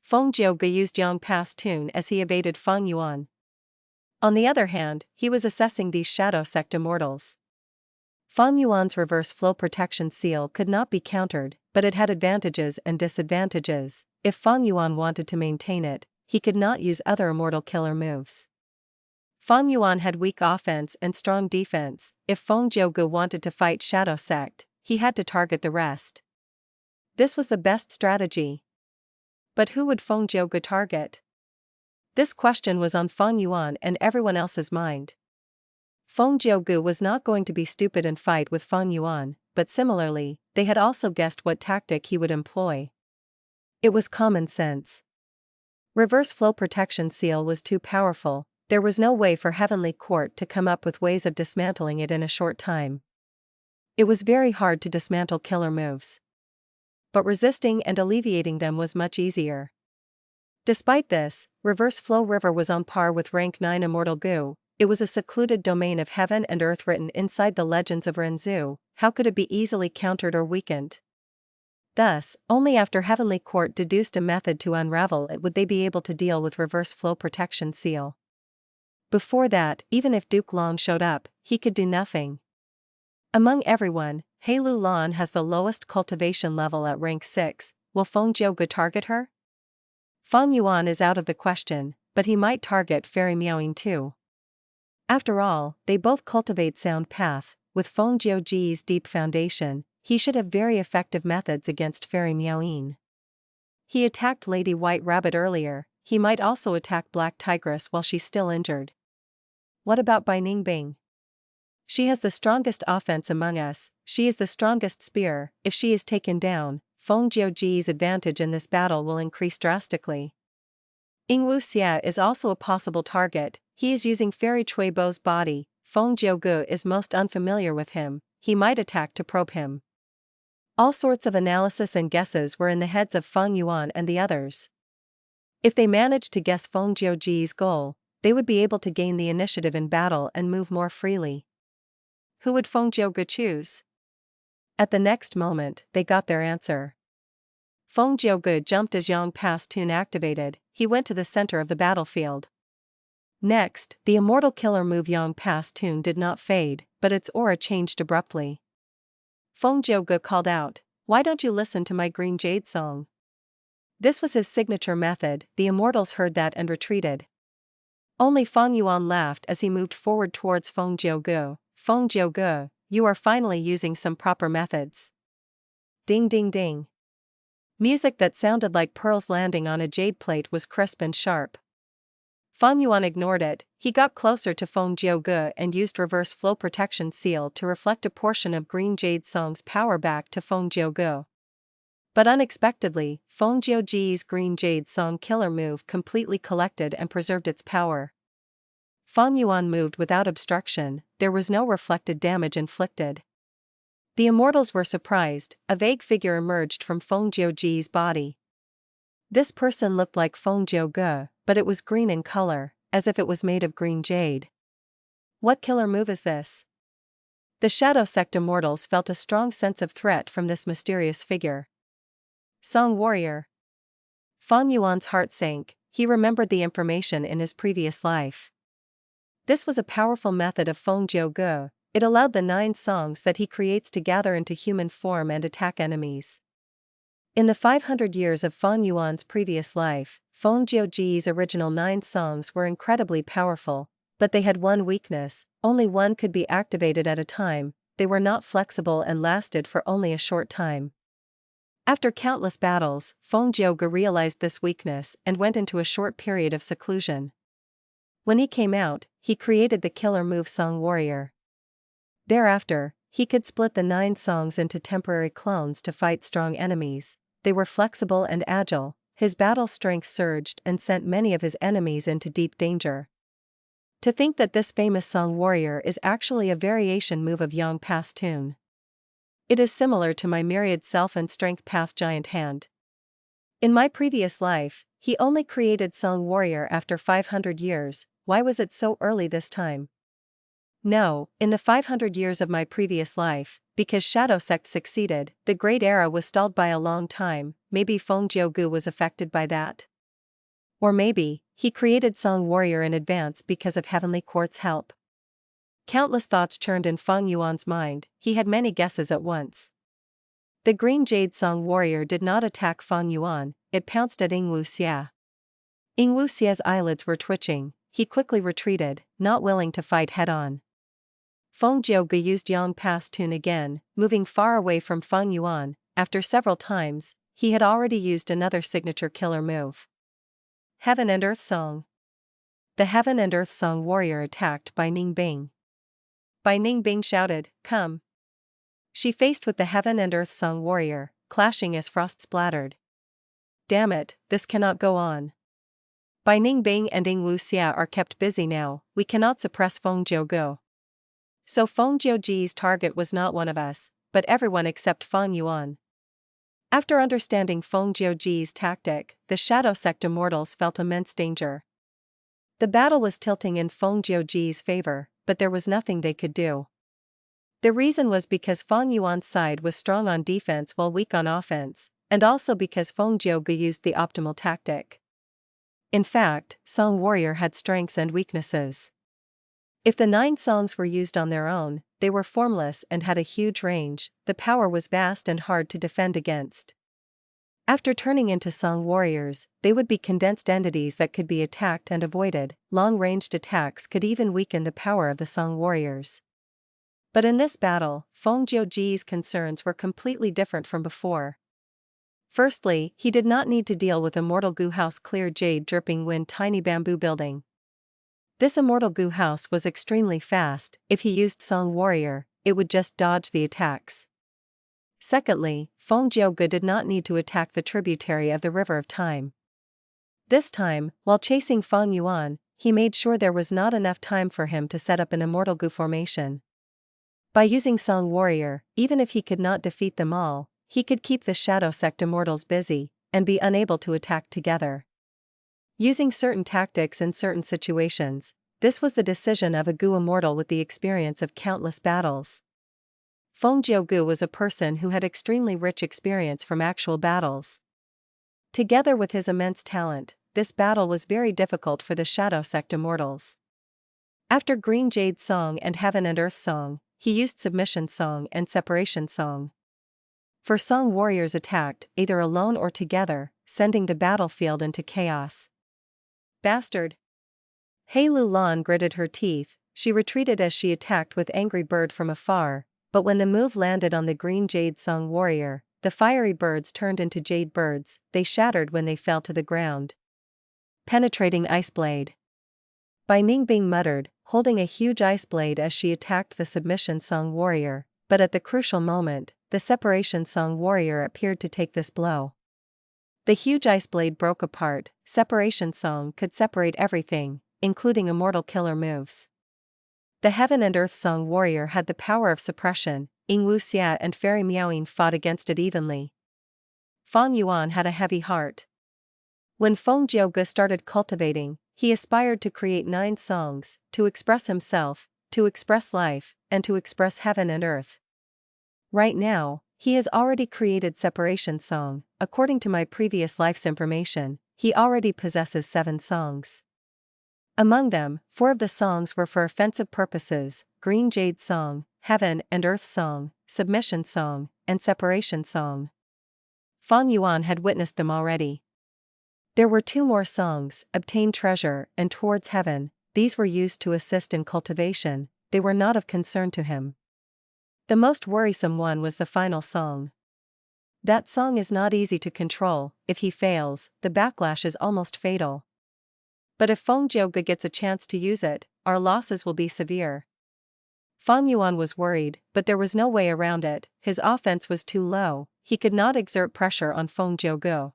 Feng Jiuge used Yang Pass Tune as he evaded Fang Yuan. On the other hand, he was assessing these Shadow Sect Immortals. Fang Yuan's reverse flow protection seal could not be countered, but it had advantages and disadvantages. If Fang Yuan wanted to maintain it, he could not use other immortal killer moves. Fang Yuan had weak offense and strong defense. If Feng Jiugu wanted to fight Shadow Sect, he had to target the rest. This was the best strategy. But who would Feng Jiugu target? This question was on Fang Yuan and everyone else's mind. Feng Jiugu was not going to be stupid and fight with Fang Yuan, but similarly, they had also guessed what tactic he would employ. It was common sense. Reverse flow protection seal was too powerful. There was no way for Heavenly Court to come up with ways of dismantling it in a short time. It was very hard to dismantle killer moves. But resisting and alleviating them was much easier. Despite this, Reverse Flow River was on par with rank 9 Immortal Gu. It was a secluded domain of heaven and earth written inside the legends of Renzu. How could it be easily countered or weakened? Thus, only after Heavenly Court deduced a method to unravel it would they be able to deal with Reverse Flow Protection Seal. Before that, even if Duke Long showed up, he could do nothing. Among everyone, Heilu Lan has the lowest cultivation level at rank 6. Will Feng Jiugu target her? Fang Yuan is out of the question, but he might target Fairy Miaoying too. After all, they both cultivate sound path. With Feng Jiugu's deep foundation, he should have very effective methods against Fairy Miaoying. He attacked Lady White Rabbit earlier, he might also attack Black Tigress while she's still injured. What about Bai Ningbing? She has the strongest offense among us, she is the strongest spear. If she is taken down, Feng Jiugu's advantage in this battle will increase drastically. Yingwu Xia is also a possible target. He is using Fairy Chuibo's body. Feng Jiugu is most unfamiliar with him, he might attack to probe him. All sorts of analysis and guesses were in the heads of Fang Yuan and the others. If they managed to guess Feng Jiugu's goal, they would be able to gain the initiative in battle and move more freely. Who would Feng Jiugu choose? At the next moment, they got their answer. Feng Jiugu jumped as Yang Pass Tune activated, he went to the center of the battlefield. Next, the immortal killer move Yang Pass Tune did not fade, but its aura changed abruptly. Feng Jiugu called out, "Why don't you listen to my green jade song?" This was his signature method. The immortals heard that and retreated. Only Fang Yuan laughed as he moved forward towards Feng Jiugu. Feng Jiugu, you are finally using some proper methods. Ding ding ding. Music that sounded like pearls landing on a jade plate was crisp and sharp. Fang Yuan ignored it, he got closer to Feng Jiugu and used Reverse Flow Protection Seal to reflect a portion of Green Jade Song's power back to Feng Jiugu. But unexpectedly, Feng Jiugu's Green Jade Song killer move completely collected and preserved its power. Fang Yuan moved without obstruction, there was no reflected damage inflicted. The immortals were surprised, a vague figure emerged from Feng Jiugu's body. This person looked like Feng Jiugu, but it was green in color, as if it was made of green jade. What killer move is this? The Shadow Sect immortals felt a strong sense of threat from this mysterious figure. Song Warrior. Fang Yuan's heart sank, he remembered the information in his previous life. This was a powerful method of Feng Jiugu. It allowed the 9 songs that he creates to gather into human form and attack enemies. In the 500 years of Fang Yuan's previous life, Feng Jiugu's original 9 songs were incredibly powerful, but they had one weakness, only one could be activated at a time, they were not flexible and lasted for only a short time. After countless battles, Feng Jiugu realized this weakness and went into a short period of seclusion. When he came out, he created the killer move Song Warrior. Thereafter, he could split the 9 songs into temporary clones to fight strong enemies. They were flexible and agile, his battle strength surged and sent many of his enemies into deep danger. To think that this famous Song Warrior is actually a variation move of Yang Pass Tune. It is similar to my Myriad Self and Strength Path Giant Hand. In my previous life, he only created Song Warrior after 500 years, why was it so early this time? No, in the 500 years of my previous life, because Shadow Sect succeeded, the Great Era was stalled by a long time, maybe Feng Jiugu was affected by that. Or maybe, he created Song Warrior in advance because of Heavenly Court's help. Countless thoughts churned in Feng Yuan's mind, he had many guesses at once. The green jade song warrior did not attack Feng Yuan, it pounced at Ing Wuxia. Ing Wuxia's eyelids were twitching, he quickly retreated, not willing to fight head-on. Feng Jiuge used Yang Pass Tune again, moving far away from Feng Yuan. After several times, he had already used another signature killer move. Heaven and Earth Song. The Heaven and Earth Song warrior attacked Bai Ningbing. Bai Ningbing shouted, "Come!" She faced with the Heaven and Earth Song warrior, clashing as frost splattered. Damn it, this cannot go on. Bai Ningbing and Ing Wuxia are kept busy now, we cannot suppress Feng Jiuge. So Feng Jiuge's target was not one of us, but everyone except Feng Yuan. After understanding Feng Jiuge's tactic, the Shadow Sect Immortals felt immense danger. The battle was tilting in Feng Jiuge's favor, but there was nothing they could do. The reason was because Feng Yuan's side was strong on defense while weak on offense, and also because Feng Jiuge used the optimal tactic. In fact, Song Warrior had strengths and weaknesses. If the 9 songs were used on their own, they were formless and had a huge range, the power was vast and hard to defend against. After turning into Song Warriors, they would be condensed entities that could be attacked and avoided. Long-ranged attacks could even weaken the power of the Song Warriors. But in this battle, Feng Jiuge's concerns were completely different from before. Firstly, he did not need to deal with Immortal Gu House Clear Jade Dripping Wind Tiny Bamboo Building. This Immortal Gu House was extremely fast, if he used Song Warrior, it would just dodge the attacks. Secondly, Feng Jiuge did not need to attack the tributary of the River of Time. This time, while chasing Feng Yuan, he made sure there was not enough time for him to set up an Immortal Gu formation. By using Song Warrior, even if he could not defeat them all, he could keep the Shadow Sect Immortals busy, and be unable to attack together. Using certain tactics in certain situations, this was the decision of a Gu Immortal with the experience of countless battles. Feng Jiuge was a person who had extremely rich experience from actual battles. Together with his immense talent, this battle was very difficult for the Shadow Sect Immortals. After Green Jade Song and Heaven and Earth Song, he used Submission Song and Separation Song. For Song Warriors attacked, either alone or together, sending the battlefield into chaos. Bastard! Hei Lu Lan gritted her teeth, she retreated as she attacked with Angry Bird from afar, but when the move landed on the Green Jade Song Warrior, the fiery birds turned into jade birds, they shattered when they fell to the ground. Penetrating Ice Blade. Bai Ningbing muttered, holding a huge ice blade as she attacked the Submission Song Warrior, but at the crucial moment, the Separation Song Warrior appeared to take this blow. The huge ice blade broke apart, Separation Song could separate everything, including immortal killer moves. The Heaven and Earth Song Warrior had the power of suppression, Ing Wuxia and Fairy Miaoying fought against it evenly. Feng Yuan had a heavy heart. When Feng Jiuge started cultivating, he aspired to create 9 songs, to express himself, to express life, and to express heaven and earth. Right now, he has already created Separation Song. According to my previous life's information, he already possesses 7 songs. Among them, 4 of the songs were for offensive purposes: Green Jade Song, Heaven and Earth Song, Submission Song, and Separation Song. Feng Yuan had witnessed them already. There were 2 more songs, Obtain Treasure and Towards Heaven. These were used to assist in cultivation, they were not of concern to him. The most worrisome one was the final song. That song is not easy to control, if he fails, the backlash is almost fatal. But if Feng Jiuge gets a chance to use it, our losses will be severe. Feng Yuan was worried, but there was no way around it, his offense was too low, he could not exert pressure on Feng Jiuge.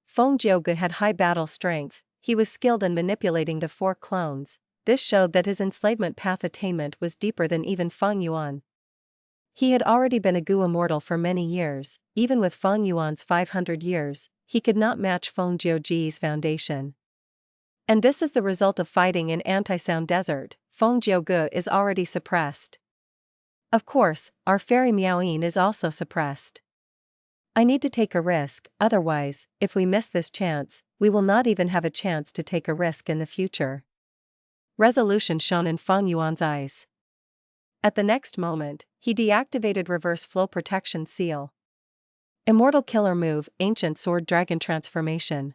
Feng Jiuge had high battle strength, he was skilled in manipulating the 4 clones, this showed that his enslavement path attainment was deeper than even Feng Yuan. He had already been a Gu Immortal for many years, even with Feng Yuan's 500 years, he could not match Feng Jiuge's foundation. And this is the result of fighting in Anti-Sound Desert, Feng Jiuge is already suppressed. Of course, our Fairy Miaoying is also suppressed. I need to take a risk, otherwise, if we miss this chance, we will not even have a chance to take a risk in the future. Resolution shone in Feng Yuan's eyes. At the next moment, he deactivated Reverse Flow Protection Seal. Immortal Killer Move, Ancient Sword Dragon Transformation.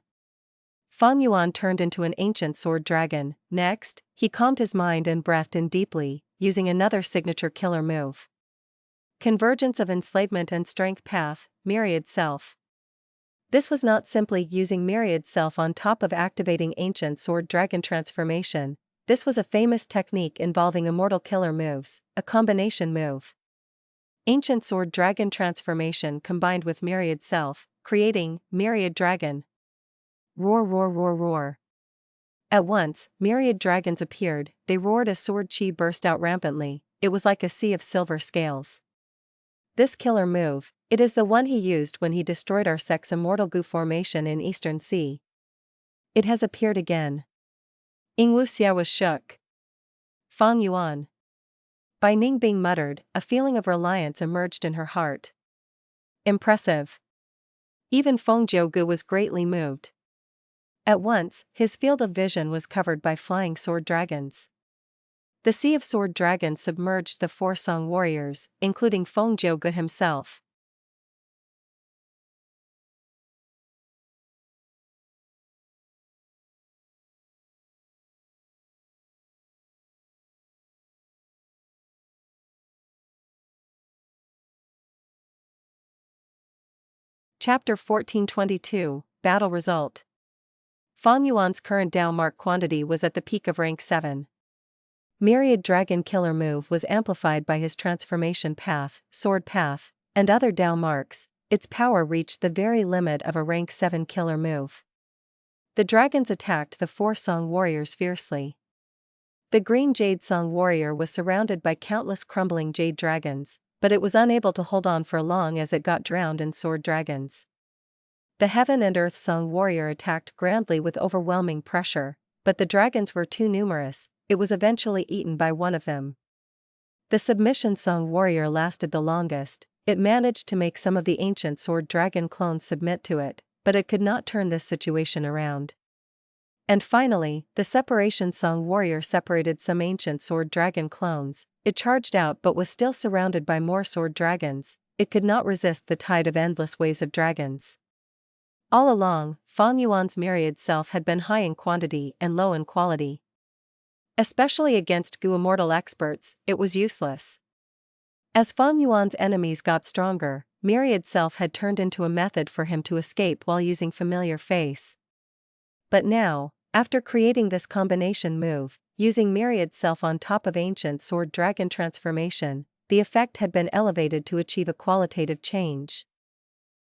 Feng Yuan turned into an ancient sword dragon. Next, he calmed his mind and breathed in deeply, using another signature killer move. Convergence of Enslavement and Strength Path, Myriad Self. This was not simply using Myriad Self on top of activating Ancient Sword Dragon Transformation. This was a famous technique involving immortal killer moves, a combination move. Ancient Sword Dragon Transformation combined with Myriad Self, creating Myriad Dragon. Roar, roar, roar, roar. At once, myriad dragons appeared. They roared as sword chi burst out rampantly. It was like a sea of silver scales. This killer move, it is the one he used when he destroyed our sect's immortal goo formation in Eastern Sea. It has appeared again. Yingwu Xia was shook. Feng Yuan. By Ning Bing muttered, a feeling of reliance emerged in her heart. Impressive. Even Feng Jiugu was greatly moved. At once, his field of vision was covered by flying sword dragons. The sea of sword dragons submerged the four Song warriors, including Feng Jiugu himself. Chapter 1422, Battle Result. Feng Yuan's current Dao mark quantity was at the peak of rank 7. Myriad Dragon Killer Move was amplified by his transformation path, sword path, and other Dao marks. Its power reached the very limit of a rank 7 killer move. The dragons attacked the four Song warriors fiercely. The green Jade Song warrior was surrounded by countless crumbling jade dragons, but it was unable to hold on for long as it got drowned in sword dragons. The Heaven and Earth Song warrior attacked grandly with overwhelming pressure, but the dragons were too numerous. It was eventually eaten by one of them. The Submission Song warrior lasted the longest. It managed to make some of the ancient sword dragon clones submit to it, but it could not turn this situation around. And finally, the Separation Song warrior separated some ancient sword dragon clones. It charged out but was still surrounded by more sword dragons. It could not resist the tide of endless waves of dragons. All along, Feng Yuan's myriad self had been high in quantity and low in quality. Especially against Gu Immortal experts, it was useless. As Feng Yuan's enemies got stronger, Myriad Self had turned into a method for him to escape while using familiar face. But now, after creating this combination move, using Myriad Self on top of Ancient Sword Dragon Transformation, the effect had been elevated to achieve a qualitative change.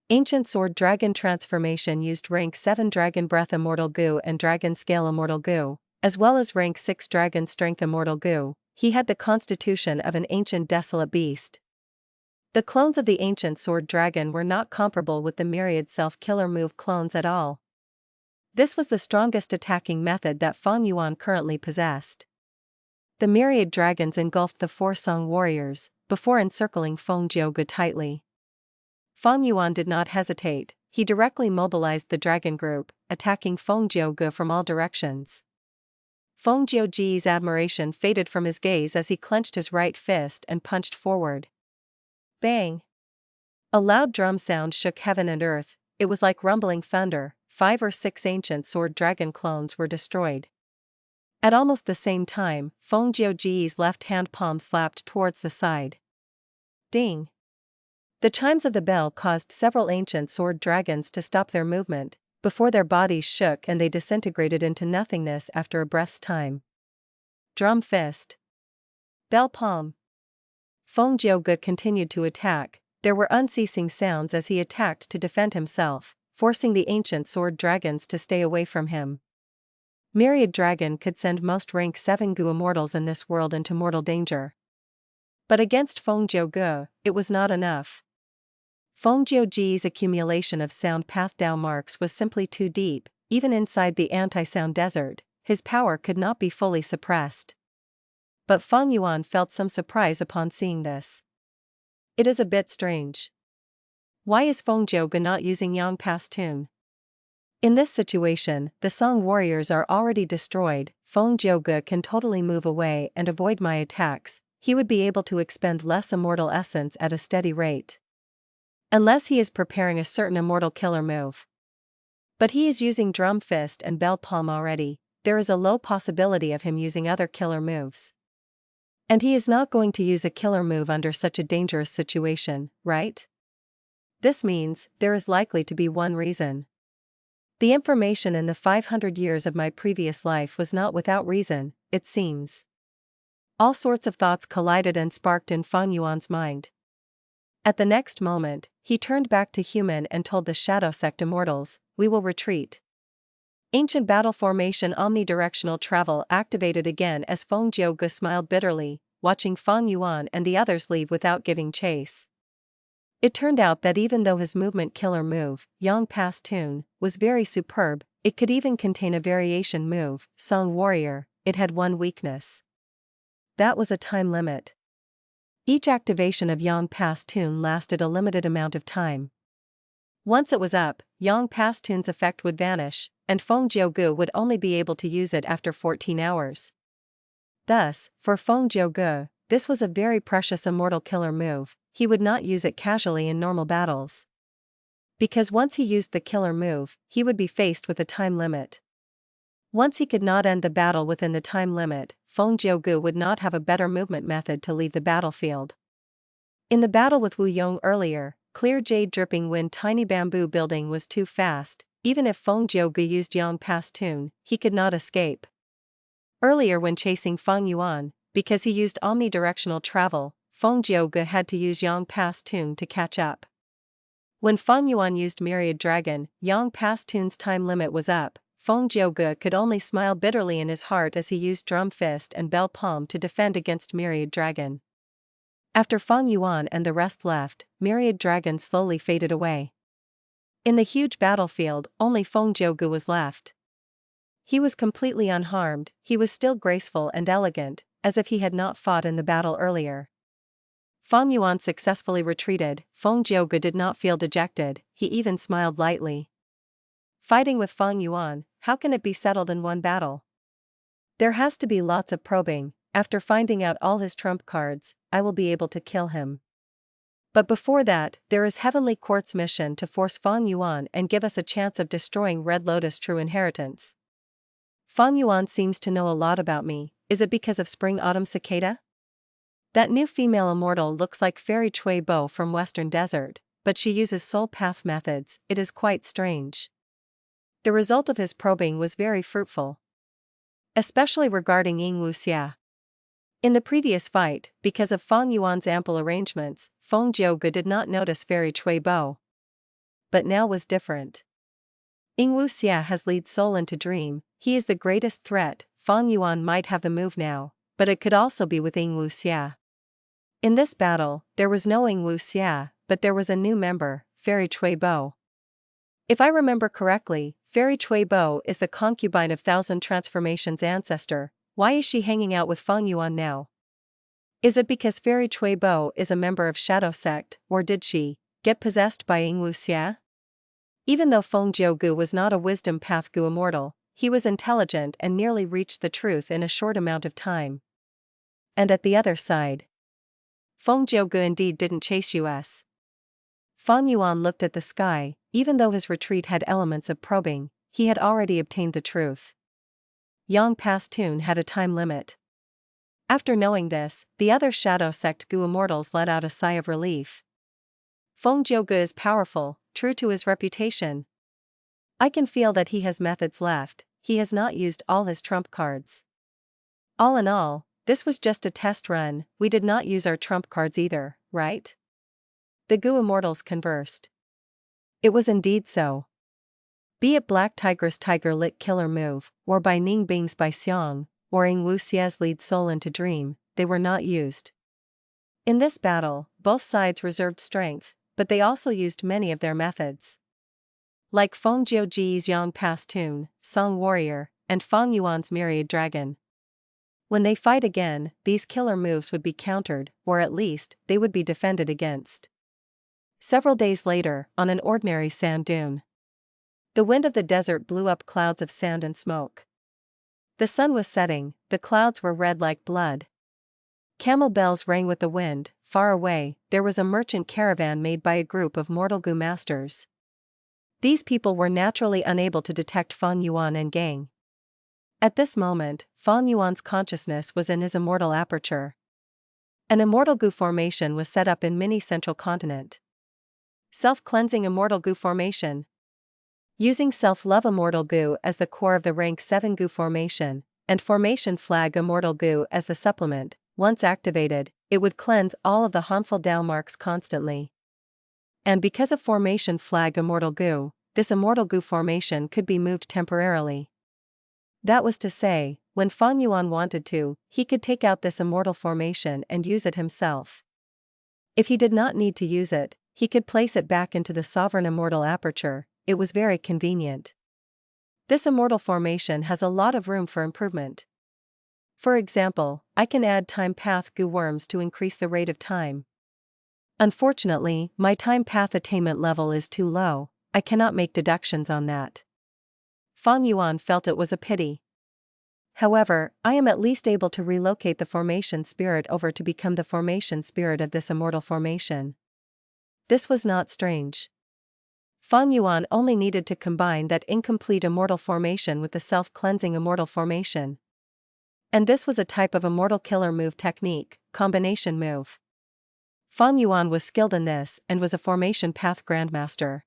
Ancient Sword Dragon Transformation used rank 7 Dragon Breath Immortal Gu and Dragon Scale Immortal Gu, as well as rank 6 Dragon Strength Immortal Gu. He had the constitution of an ancient desolate beast. The clones of the ancient sword dragon were not comparable with the myriad self-killer move clones at all. This was the strongest attacking method that Feng Yuan currently possessed. The myriad dragons engulfed the four Song warriors, before encircling Feng Jiugu tightly. Feng Yuan did not hesitate. He directly mobilized the dragon group, attacking Feng Jiugu from all directions. Feng Jiugu's admiration faded from his gaze as he clenched his right fist and punched forward. Bang! A loud drum sound shook heaven and earth. It was like rumbling thunder. 5 or 6 ancient sword dragon clones were destroyed. At almost the same time, Feng Jiugu's left hand palm slapped towards the side. Ding! The chimes of the bell caused several ancient sword dragons to stop their movement, before their bodies shook and they disintegrated into nothingness after a breath's time. Drum fist. Bell palm. Feng Jiugu continued to attack. There were unceasing sounds as he attacked to defend himself, forcing the ancient sword dragons to stay away from him. Myriad Dragon could send most rank 7 Gu immortals in this world into mortal danger. But against Feng Jiugu, it was not enough. Feng Jiugu's accumulation of sound path Dao marks was simply too deep. Even inside the anti-sound desert, his power could not be fully suppressed. But Feng Yuan felt some surprise upon seeing this. It is a bit strange. Why is Feng Jiugu not using Yang Pass Tune? In this situation, the Song warriors are already destroyed. Feng Jiugu can totally move away and avoid my attacks. he would be able to expend less immortal essence at a steady rate. Unless he is preparing a certain immortal killer move. But he is using Drum Fist and Bell Palm already, there is a low possibility of him using other killer moves. And he is not going to use a killer move under such a dangerous situation, right? This means, there is likely to be one reason. The information in the 500 years of my previous life was not without reason, it seems. All sorts of thoughts collided and sparked in Feng Yuan's mind. At the next moment, he turned back to human and told the Shadow Sect immortals, "We will retreat." Ancient battle formation omnidirectional travel activated again as Feng Jiuge smiled bitterly, watching Feng Yuan and the others leave without giving chase. It turned out that even though his movement killer move, Yang Pass Tune, was very superb, it could even contain a variation move, Song Warrior, it had one weakness. That was a time limit. Each activation of Yang Pass Tune lasted a limited amount of time. Once it was up, Yang Pass Tune's effect would vanish, and Feng Jiuge would only be able to use it after 14 hours. Thus, for Feng Jiuge, this was a very precious immortal killer move, he would not use it casually in normal battles. Because once he used the killer move, he would be faced with a time limit. Once he could not end the battle within the time limit, Feng Jiuge would not have a better movement method to leave the battlefield. In the battle with Wu Yong earlier, clear jade dripping wind tiny bamboo building was too fast, even if Feng Jiuge used Yang Pass Tune, he could not escape. Earlier when chasing Feng Yuan, because he used omnidirectional travel, Feng Jiuge had to use Yang Pass Tune to catch up. When Feng Yuan used Myriad Dragon, Yang Pass Tune's time limit was up, Feng Jiuge could only smile bitterly in his heart as he used Drum Fist and Bell Palm to defend against Myriad Dragon. After Feng Yuan and the rest left, Myriad Dragon slowly faded away. In the huge battlefield, only Feng Jiuge was left. He was completely unharmed, he was still graceful and elegant, as if he had not fought in the battle earlier. Feng Yuan successfully retreated, Feng Jiuge did not feel dejected, he even smiled lightly. Fighting with Feng Yuan, how can it be settled in one battle? There has to be lots of probing, after finding out all his trump cards, I will be able to kill him. But before that, there is Heavenly Court's mission to force Feng Yuan and give us a chance of destroying Red Lotus' true inheritance. Feng Yuan seems to know a lot about me, is it because of Spring-Autumn Cicada? That new female immortal looks like Fairy Chui Bo from Western Desert, but she uses soul path methods, it is quite strange. The result of his probing was very fruitful. Especially regarding Ying Wuxia. In the previous fight, because of Feng Yuan's ample arrangements, Feng Jiuge did not notice Fairy Chui Bo. But now was different. Ying Wuxia has lead soul into dream, he is the greatest threat, Feng Yuan might have the move now, but it could also be with Ying Wuxia. In this battle, there was no Ying Wuxia, but there was a new member, Fairy Chui Bo. If I remember correctly, Fairy Chui Bo is the concubine of Thousand Transformations' ancestor. Why is she hanging out with Feng Yuan now? Is it because Fairy Chui Bo is a member of Shadow Sect, or did she get possessed by Ying Wuxia? Even though Feng Jiuge was not a wisdom path Gu immortal, he was intelligent and nearly reached the truth in a short amount of time. And at the other side, Feng Jiuge indeed didn't chase us. Feng Yuan looked at the sky, even though his retreat had elements of probing, he had already obtained the truth. Yang Pass Tune had a time limit. After knowing this, the other Shadow Sect Gu immortals let out a sigh of relief. Feng Jiuge is powerful, true to his reputation. I can feel that he has methods left, he has not used all his trump cards. All in all, this was just a test run, we did not use our trump cards either, right? The Gu immortals conversed. It was indeed so. Be it Black Tigress Tiger Lit Killer Move, or by Ning Bing's by Xiang, or Ying Wuxia's lead soul into dream, they were not used. In this battle, both sides reserved strength, but they also used many of their methods. Like Feng Jiuji's Yang Pass Tune, Song Warrior, and Feng Yuan's Myriad Dragon. When they fight again, these killer moves would be countered, or at least, they would be defended against. Several days later, on an ordinary sand dune, the wind of the desert blew up clouds of sand and smoke. The sun was setting, the clouds were red like blood. Camel bells rang with the wind. Far away, there was a merchant caravan made by a group of mortal Gu masters. These people were naturally unable to detect Feng Yuan and gang. At this moment, Feng Yuan's consciousness was in his immortal aperture. An immortal Gu formation was set up in mini central continent. Self-cleansing immortal Gu formation. Using self-love immortal Gu as the core of the rank 7 Gu formation, and formation flag immortal Gu as the supplement, once activated, it would cleanse all of the harmful Dao marks constantly. And because of formation flag immortal Gu, this immortal Gu formation could be moved temporarily. That was to say, when Feng Yuan wanted to, he could take out this immortal formation and use it himself. If he did not need to use it, he could place it back into the sovereign immortal aperture. It was very convenient. This immortal formation has a lot of room for improvement. For example, I can add time path Gu worms to increase the rate of time. Unfortunately, my time path attainment level is too low, I cannot make deductions on that. Feng Yuan felt it was a pity. However, I am at least able to relocate the formation spirit over to become the formation spirit of this immortal formation. This was not strange. Feng Yuan only needed to combine that incomplete immortal formation with the self-cleansing immortal formation. And this was a type of immortal killer move technique, combination move. Feng Yuan was skilled in this and was a formation path grandmaster.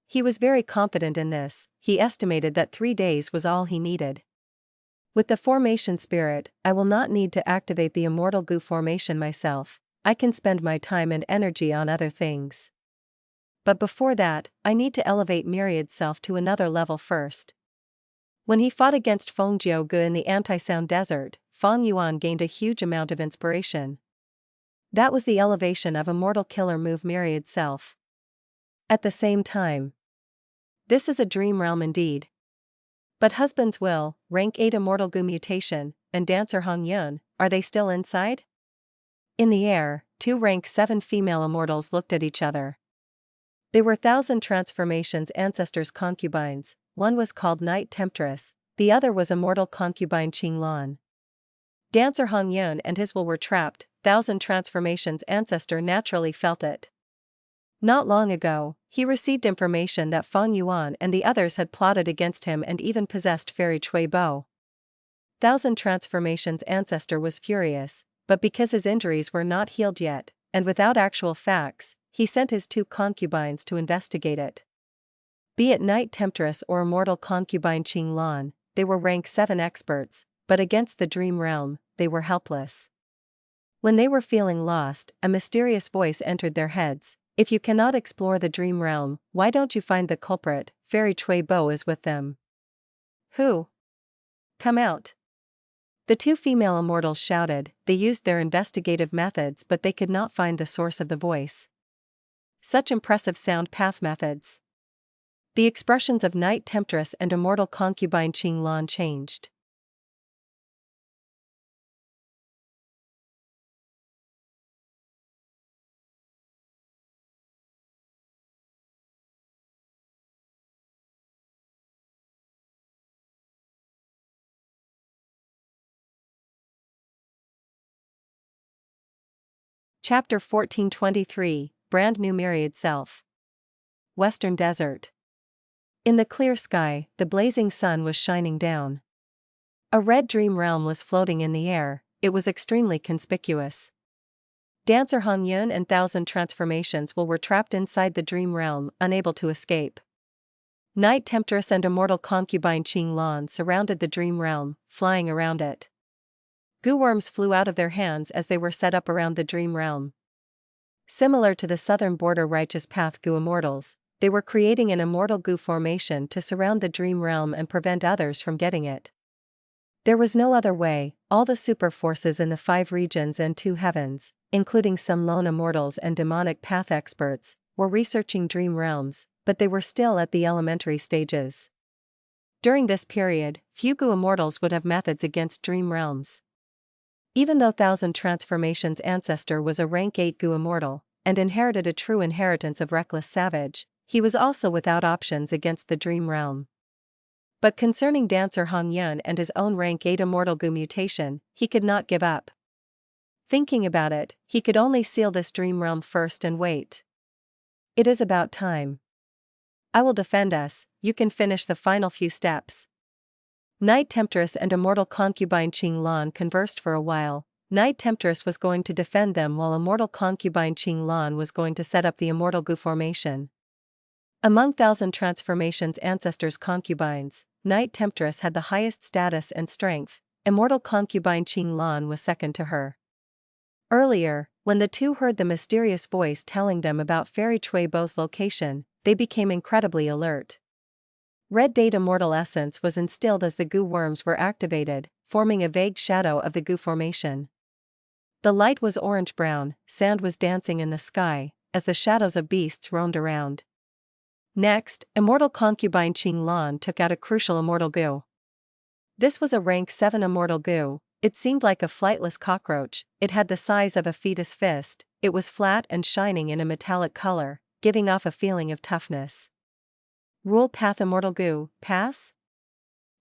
He was very confident in this. He estimated that 3 days was all he needed. With the formation spirit, I will not need to activate the immortal Gu formation myself, I can spend my time and energy on other things. But before that, I need to elevate Myriad's self to another level first. When he fought against Fengjiu Gu in the anti-sound desert, Feng Yuan gained a huge amount of inspiration. That was the elevation of immortal killer move Myriad's self. At the same time, this is a dream realm indeed. But husband's will, rank 8 immortal Gu mutation, and dancer Huang Yuan, are they still inside? In the air, 2 rank 7 female immortals looked at each other. They were 1,000 transformations ancestors' concubines. One was called Night Temptress, the other was immortal concubine Qing. Dancer Huang Yuan and his will were trapped. 1,000 transformations ancestor naturally felt it. Not long ago, he received information that Feng Yuan and the others had plotted against him and even possessed Fairy Chui Bo. 1,000 transformations ancestor was furious, but because his injuries were not healed yet, and without actual facts, he sent his 2 concubines to investigate it. Be it Night Temptress or immortal concubine Qing, they were rank 7 experts, but against the dream realm, they were helpless. When they were feeling lost, a mysterious voice entered their heads. If you cannot explore the dream realm, why don't you find the culprit? Fairy Chui Bo is with them. Who? Come out. The 2 female immortals shouted. They used their investigative methods, but they could not find the source of the voice. Such impressive sound path methods. The expressions of Night Temptress and immortal concubine Qing changed. Chapter 1423, Brand New Myriad Self. Western Desert. In the clear sky, the blazing sun was shining down. A red dream realm was floating in the air, it was extremely conspicuous. Dancer Huang Yuan and 1,000 transformations were trapped inside the dream realm, unable to escape. Night Temptress and immortal concubine Qing surrounded the dream realm, flying around it. Gu worms flew out of their hands as they were set up around the dream realm. Similar to the southern border righteous path Gu immortals, they were creating an immortal Gu formation to surround the dream realm and prevent others from getting it. There was no other way. All the super forces in the 5 regions and 2 heavens, including some lone immortals and demonic path experts, were researching dream realms, but they were still at the elementary stages. During this period, few Gu immortals would have methods against dream realms. Even though 1,000 transformations ancestor was a rank 8 Gu immortal, and inherited a true inheritance of reckless savage, he was also without options against the dream realm. But concerning dancer Huang Yuan and his own rank 8 immortal Gu mutation, he could not give up. Thinking about it, he could only seal this dream realm first and wait. It is about time. I will defend us, you can finish the final few steps. Night Temptress and Immortal Concubine Qing Lan conversed for a while. Night Temptress was going to defend them while Immortal Concubine Qing Lan was going to set up the Immortal Gu formation. Among Thousand Transformations Ancestors' concubines, Night Temptress had the highest status and strength. Immortal Concubine Qing Lan was second to her. Earlier, when the two heard the mysterious voice telling them about Fairy Chui Bo's location, they became incredibly alert. Red Date Immortal Essence was instilled as the Gu worms were activated, forming a vague shadow of the Gu formation. The light was orange-brown, sand was dancing in the sky, as the shadows of beasts roamed around. Next, Immortal Concubine Qing Lan took out a crucial Immortal Gu. This was a rank 7 Immortal Gu. It seemed like a flightless cockroach, it had the size of a fetus fist, it was flat and shining in a metallic color, giving off a feeling of toughness. Rule Path Immortal Gu, pass?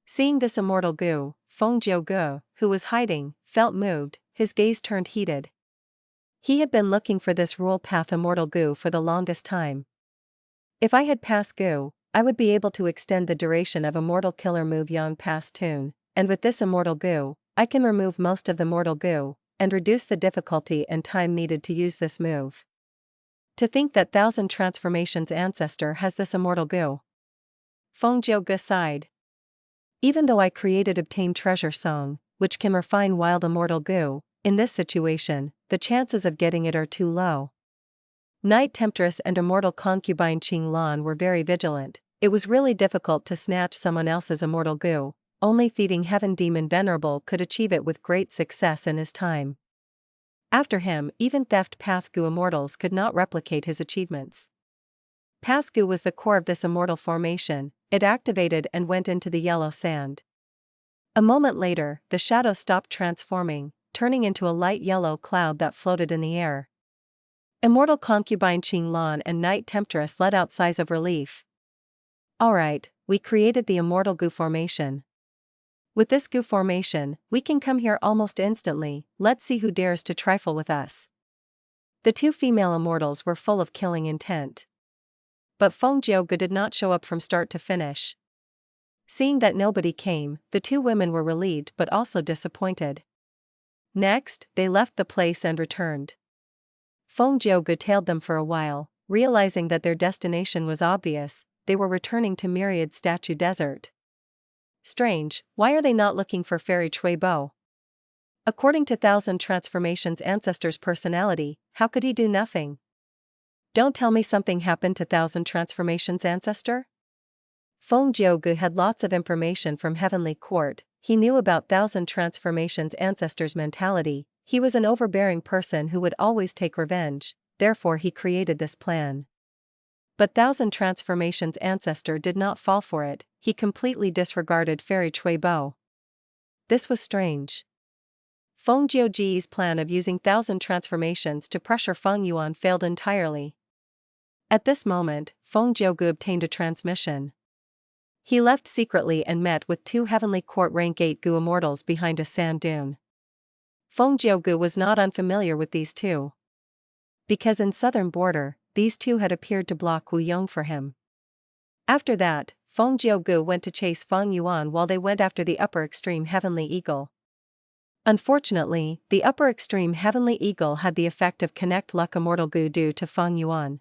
Seeing this Immortal Gu, Feng Gu, who was hiding, felt moved, his gaze turned heated. He had been looking for this Rule Path Immortal Gu for the longest time. If I had Pass Gu, I would be able to extend the duration of Immortal Killer move Yang Pass Tune, and with this Immortal Gu, I can remove most of the Mortal Gu, and reduce the difficulty and time needed to use this move. To think that Thousand Transformations ancestor has this Immortal Gu. Feng Gu sighed. Even though I created Obtain Treasure Song, which can refine wild Immortal Gu, in this situation, the chances of getting it are too low. Night Temptress and Immortal Concubine Qing Lan were very vigilant. It was really difficult to snatch someone else's Immortal Gu. Only Thieving Heaven Demon Venerable could achieve it with great success in his time. After him, even Theft Path Gu Immortals could not replicate his achievements. Pass Gu was the core of this immortal formation, it activated and went into the yellow sand. A moment later, the shadow stopped transforming, turning into a light yellow cloud that floated in the air. Immortal Concubine Qing Lan and Night Temptress let out sighs of relief. Alright, we created the Immortal Gu formation. With this Gu formation, we can come here almost instantly, let's see who dares to trifle with us. The two female immortals were full of killing intent. But Feng Gu did not show up from start to finish. Seeing that nobody came, the two women were relieved but also disappointed. Next, they left the place and returned. Feng Gu tailed them for a while, realizing that their destination was obvious, they were returning to Myriad Statue Desert. Strange, why are they not looking for Fairy Chui Bo? According to Thousand Transformations ancestor's personality, how could he do nothing? Don't tell me something happened to Thousand Transformations ancestor? Feng Gu had lots of information from Heavenly Court, he knew about Thousand Transformations ancestor's mentality, he was an overbearing person who would always take revenge, therefore he created this plan. But Thousand Transformations ancestor did not fall for it, he completely disregarded Fairy Chui Bo. This was strange. Feng Jiuji's plan of using Thousand Transformations to pressure Feng Yuan failed entirely. At this moment, Feng Gu obtained a transmission. He left secretly and met with two Heavenly Court rank 8 Gu immortals behind a sand dune. Feng Gu was not unfamiliar with these two. Because in southern border, these two had appeared to block Wu Yong for him. After that, Feng Gu went to chase Feng Yuan while they went after the upper extreme Heavenly Eagle. Unfortunately, the upper extreme Heavenly Eagle had the effect of Connect Luck Immortal Gu due to Feng Yuan.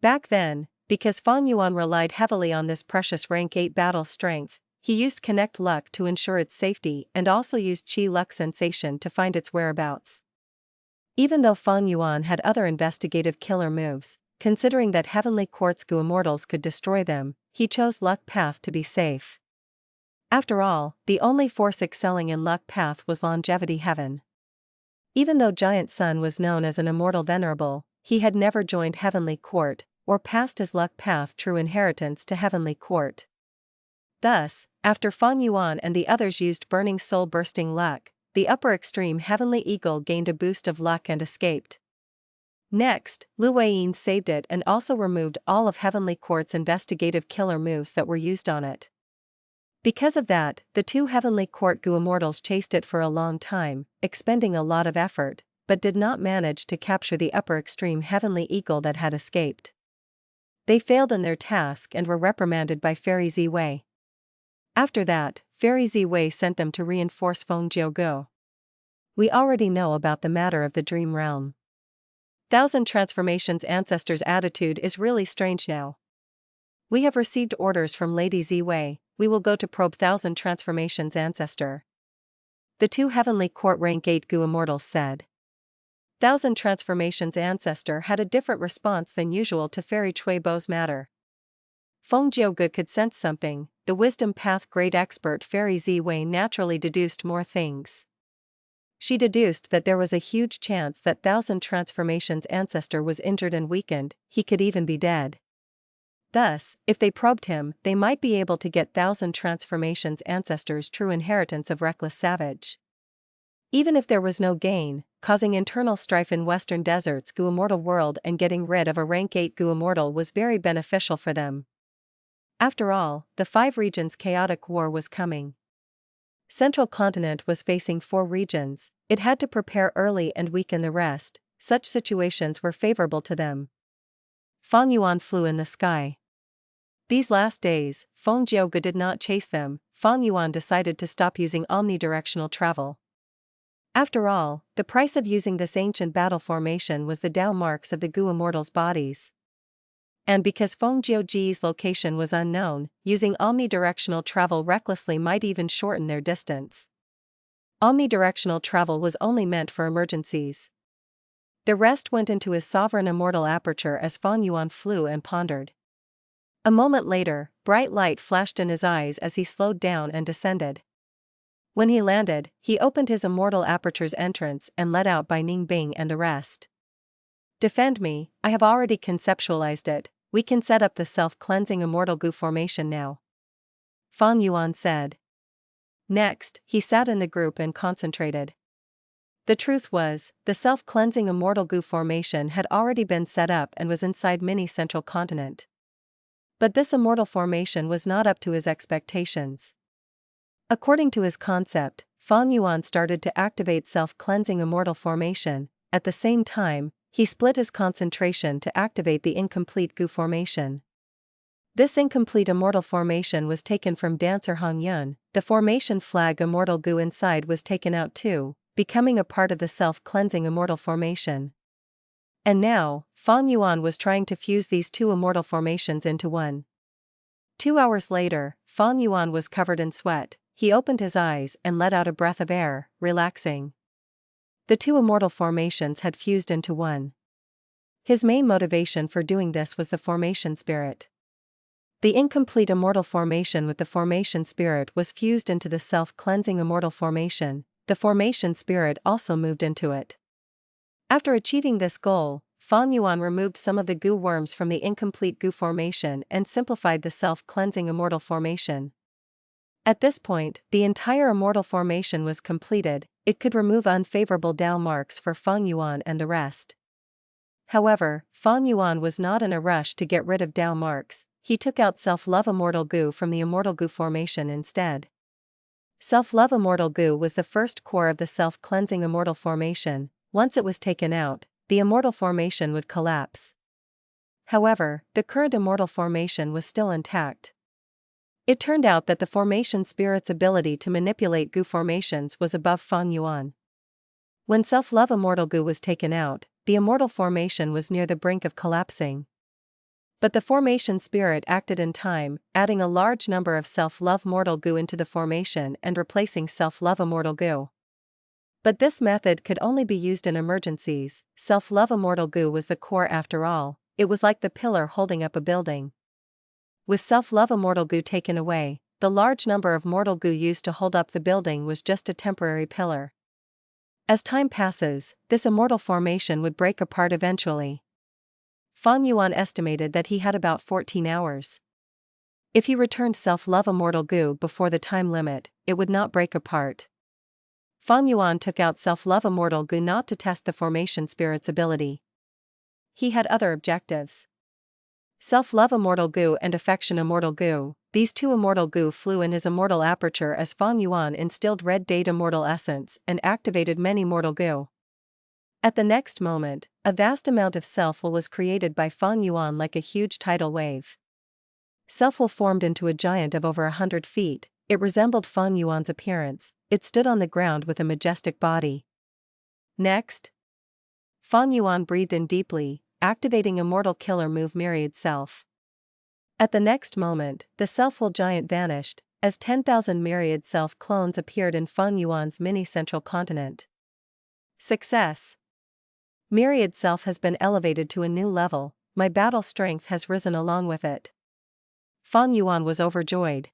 Back then, because Feng Yuan relied heavily on this precious rank 8 battle strength, he used Connect Luck to ensure its safety and also used Qi Luck Sensation to find its whereabouts. Even though Feng Yuan had other investigative killer moves, considering that Heavenly Court's Gu immortals could destroy them, he chose Luck Path to be safe. After all, the only force excelling in Luck Path was Longevity Heaven. Even though Giant Sun was known as an immortal venerable, he had never joined Heavenly Court, or passed his Luck Path true inheritance to Heavenly Court. Thus, after Feng Yuan and the others used Burning Soul Bursting Luck, the upper extreme Heavenly Eagle gained a boost of luck and escaped. Next, Wei Yin saved it and also removed all of Heavenly Court's investigative killer moves that were used on it. Because of that, the two Heavenly Court Goo Immortals chased it for a long time, expending a lot of effort, but did not manage to capture the upper extreme Heavenly Eagle that had escaped. They failed in their task and were reprimanded by Fairy Ziwei. After that, Fairy Ziwei sent them to reinforce Feng Jiugu. We already know about the matter of the Dream Realm. Thousand Transformations Ancestor's attitude is really strange now. We have received orders from Lady Ziwei, we will go to probe Thousand Transformations Ancestor. The two Heavenly Court Rank 8 Goo Immortals said. Thousand Transformations Ancestor had a different response than usual to Fairy Chuibo's matter. Feng Jiugu could sense something. The Wisdom Path Great Expert Fairy Ziwei naturally deduced more things. She deduced that there was a huge chance that Thousand Transformations Ancestor was injured and weakened, he could even be dead. Thus, if they probed him, they might be able to get Thousand Transformations Ancestor's true inheritance of Reckless Savage. Even if there was no gain, causing internal strife in Western Desert's Goo Immortal world and getting rid of a Rank 8 Goo Immortal was very beneficial for them. After all, the 5 regions' chaotic war was coming. Central Continent was facing 4 regions, it had to prepare early and weaken the rest, such situations were favorable to them. Fang Yuan flew in the sky. These last days, Feng Jiugu did not chase them. Fang Yuan decided to stop using omnidirectional travel. After all, the price of using this ancient battle formation was the Dao marks of the Goo Immortals' bodies. And because Feng Jiugu's location was unknown, using omnidirectional travel recklessly might even shorten their distance. Omnidirectional travel was only meant for emergencies. The rest went into his sovereign immortal aperture as Fang Yuan flew and pondered. A moment later, bright light flashed in his eyes as he slowed down and descended. When he landed, he opened his immortal aperture's entrance and let out Bai Ningbing and the rest. Defend me, I have already conceptualized it, we can set up the self-cleansing immortal goo formation now. Fang Yuan said. Next, he sat in the group and concentrated. The truth was, the self-cleansing immortal goo formation had already been set up and was inside mini Central Continent. But this immortal formation was not up to his expectations. According to his concept, Fang Yuan started to activate self-cleansing immortal formation. At the same time, he split his concentration to activate the incomplete goo formation. This incomplete immortal formation was taken from dancer Han Yun. The formation flag immortal goo inside was taken out too, becoming a part of the self-cleansing immortal formation. And now, Fang Yuan was trying to fuse these two immortal formations into one. 2 hours later, Fang Yuan was covered in sweat. He opened his eyes and let out a breath of air, relaxing. The two immortal formations had fused into one. His main motivation for doing this was the formation spirit. The incomplete immortal formation with the formation spirit was fused into the self-cleansing immortal formation. The formation spirit also moved into it. After achieving this goal, Fang Yuan removed some of the goo worms from the incomplete goo formation and simplified the self-cleansing immortal formation. At this point, the entire immortal formation was completed. It could remove unfavorable Dao marks for Fang Yuan and the rest. However, Fang Yuan was not in a rush to get rid of Dao marks, he took out self-love immortal goo from the immortal goo formation instead. Self-love immortal goo was the first core of the self-cleansing immortal formation. Once it was taken out, the immortal formation would collapse. However, the current immortal formation was still intact. It turned out that the formation spirit's ability to manipulate goo formations was above Fang Yuan. When self-love immortal goo was taken out, the immortal formation was near the brink of collapsing. But the formation spirit acted in time, adding a large number of self-love mortal goo into the formation and replacing self-love immortal goo. But this method could only be used in emergencies. Self-love immortal goo was the core after all, it was like the pillar holding up a building. With self-love immortal goo taken away, the large number of mortal goo used to hold up the building was just a temporary pillar. As time passes, this immortal formation would break apart eventually. Fang Yuan estimated that he had about 14 hours. If he returned self-love immortal goo before the time limit, it would not break apart. Fang Yuan took out self-love immortal goo not to test the formation spirit's ability. He had other objectives. Self-love immortal goo and affection immortal goo, these two immortal goo flew in his immortal aperture as Fang Yuan instilled red date immortal essence and activated many mortal goo. At the next moment, a vast amount of self-will was created by Fang Yuan like a huge tidal wave. Self-will formed into a giant of over 100 feet, it resembled Fang Yuan's appearance, it stood on the ground with a majestic body. Next, Fang Yuan breathed in deeply, activating Immortal Killer move Myriad Self. At the next moment, the self-will giant vanished, as 10,000 Myriad Self clones appeared in Fang Yuan's mini-central continent. Success! Myriad Self has been elevated to a new level, my battle strength has risen along with it. Fang Yuan was overjoyed.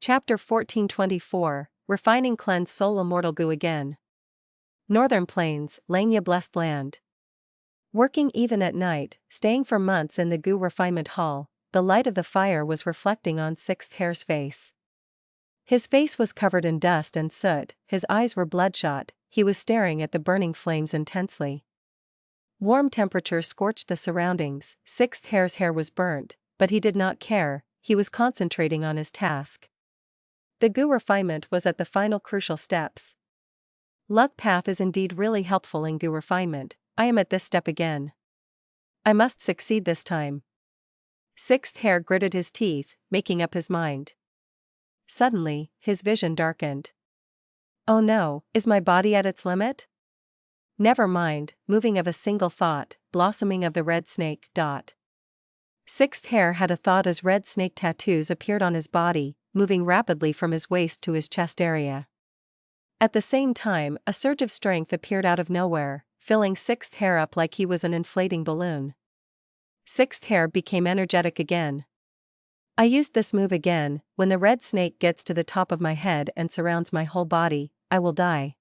Chapter 1424, Refining Cleanse Soul Immortal Goo again. Northern Plains, Langya Blessed Land. Working even at night, staying for months in the Goo Refinement Hall, the light of the fire was reflecting on Sixth Hair's face. His face was covered in dust and soot, his eyes were bloodshot, he was staring at the burning flames intensely. Warm temperatures scorched the surroundings, Sixth Hair's hair was burnt, but he did not care, he was concentrating on his task. The Goo refinement was at the final crucial steps. Luck path is indeed really helpful in Goo refinement, I am at this step again. I must succeed this time. Sixth Hair gritted his teeth, making up his mind. Suddenly, his vision darkened. Oh no, is my body at its limit? Never mind, moving of a single thought, blossoming of the red snake. Sixth Hair had a thought as red snake tattoos appeared on his body, moving rapidly from his waist to his chest area. At the same time, a surge of strength appeared out of nowhere, filling Sixth Hair up like he was an inflating balloon. Sixth Hair became energetic again. I used this move again, when the red snake gets to the top of my head and surrounds my whole body, I will die.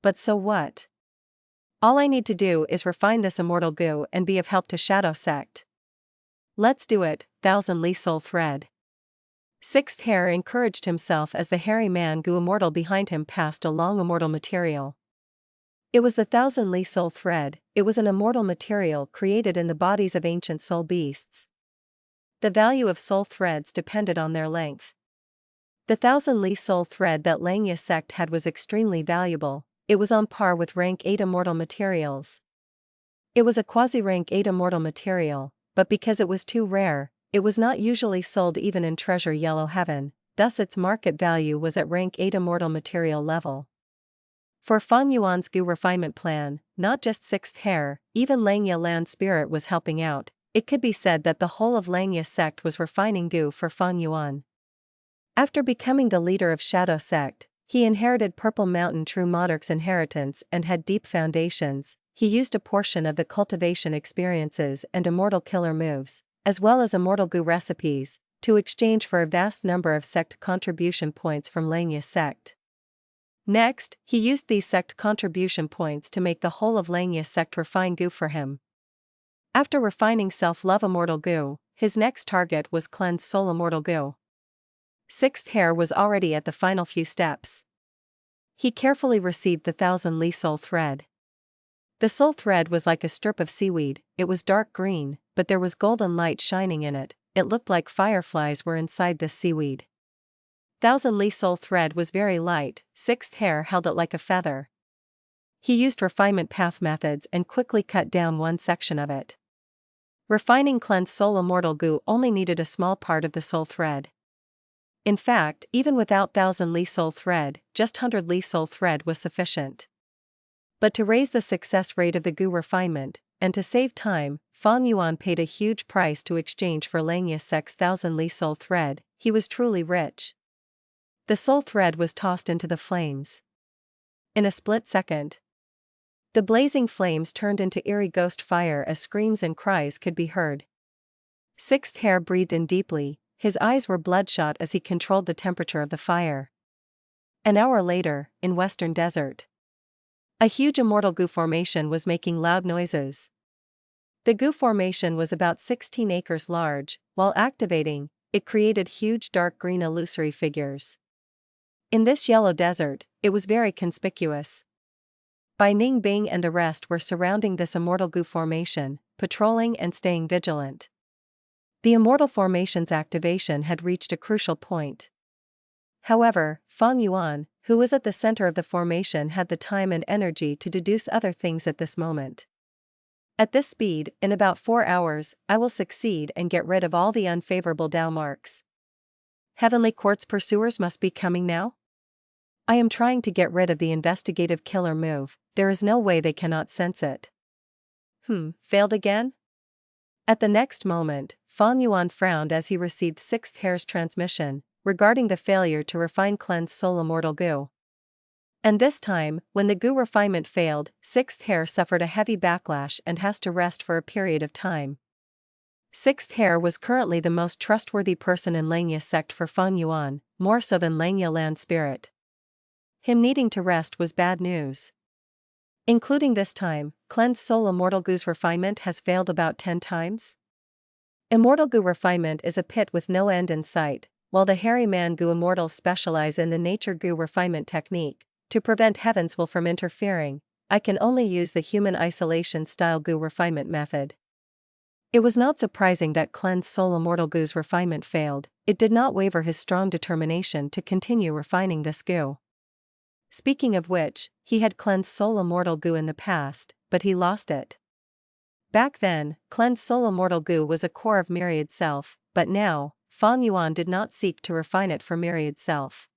But so what? All I need to do is refine this immortal goo and be of help to Shadow Sect. Let's do it, Thousand Li Soul Thread. Sixth Hair encouraged himself as the hairy man Goo Immortal behind him passed a long immortal material. It was the Thousand Li Soul Thread, it was an immortal material created in the bodies of ancient soul beasts. The value of soul threads depended on their length. The Thousand Li Soul Thread that Langya Sect had was extremely valuable, it was on par with rank 8 immortal materials. It was a quasi-rank 8 immortal material, but because it was too rare, it was not usually sold even in Treasure Yellow Heaven, thus its market value was at rank 8 immortal material level. For Fang Yuan's Goo refinement plan, not just Sixth Hair, even Langya Land Spirit was helping out, it could be said that the whole of Langya Sect was refining Goo for Fang Yuan. After becoming the leader of Shadow Sect, he inherited Purple Mountain True Monarch's inheritance and had deep foundations. He used a portion of the cultivation experiences and immortal killer moves, as well as immortal goo recipes, to exchange for a vast number of sect contribution points from Langya Sect. Next, he used these sect contribution points to make the whole of Langya Sect refine goo for him. After refining self-love immortal goo, his next target was cleanse soul immortal goo. Sixth Hair was already at the final few steps. He carefully received the Thousand Li Soul Thread. The soul thread was like a strip of seaweed, it was dark green, but there was golden light shining in it, it looked like fireflies were inside this seaweed. Thousand Li Soul Thread was very light, Sixth Hair held it like a feather. He used refinement path methods and quickly cut down one section of it. Refining cleanse soul immortal goo only needed a small part of the soul thread. In fact, even without Thousand Li Soul Thread, just 100 Li Soul Thread was sufficient. But to raise the success rate of the goo refinement, and to save time, Fang Yuan paid a huge price to exchange for Langya Sect's Thousand Li Soul Thread, he was truly rich. The soul thread was tossed into the flames. In a split second, the blazing flames turned into eerie ghost fire as screams and cries could be heard. Sixth Hair breathed in deeply, his eyes were bloodshot as he controlled the temperature of the fire. An hour later, in Western Desert, a huge immortal goo formation was making loud noises. The goo formation was about 16 acres large. While activating, it created huge dark green illusory figures. In this yellow desert, it was very conspicuous. Bai Ning Bing and the rest were surrounding this immortal goo formation, patrolling and staying vigilant. The immortal formation's activation had reached a crucial point. However, Feng Yuan, who was at the center of the formation, had the time and energy to deduce other things at this moment. At this speed, in about 4 hours, I will succeed and get rid of all the unfavorable Dao marks. Heavenly Court's pursuers must be coming now? I am trying to get rid of the investigative killer move, there is no way they cannot sense it. Failed again? At the next moment, Feng Yuan frowned as he received Sixth Hair's transmission, regarding the failure to refine cleansed soul immortal goo. And this time, when the goo refinement failed, Sixth Hair suffered a heavy backlash and has to rest for a period of time. Sixth Hair was currently the most trustworthy person in Langya Sect for Feng Yuan, more so than Langya Land Spirit. Him needing to rest was bad news. Including this time, cleansed soul immortal goo's refinement has failed about 10 times. Immortal goo refinement is a pit with no end in sight, while the hairy man goo immortals specialize in the nature goo refinement technique. To prevent heaven's will from interfering, I can only use the human isolation style goo refinement method. It was not surprising that cleansed soul immortal goo's refinement failed. It did not waver his strong determination to continue refining this goo. Speaking of which, he had cleansed soul immortal goo in the past, but he lost it. Back then, cleansed soul immortal goo was a core of Myriad self, but now, Feng Yuan did not seek to refine it for Myriad self.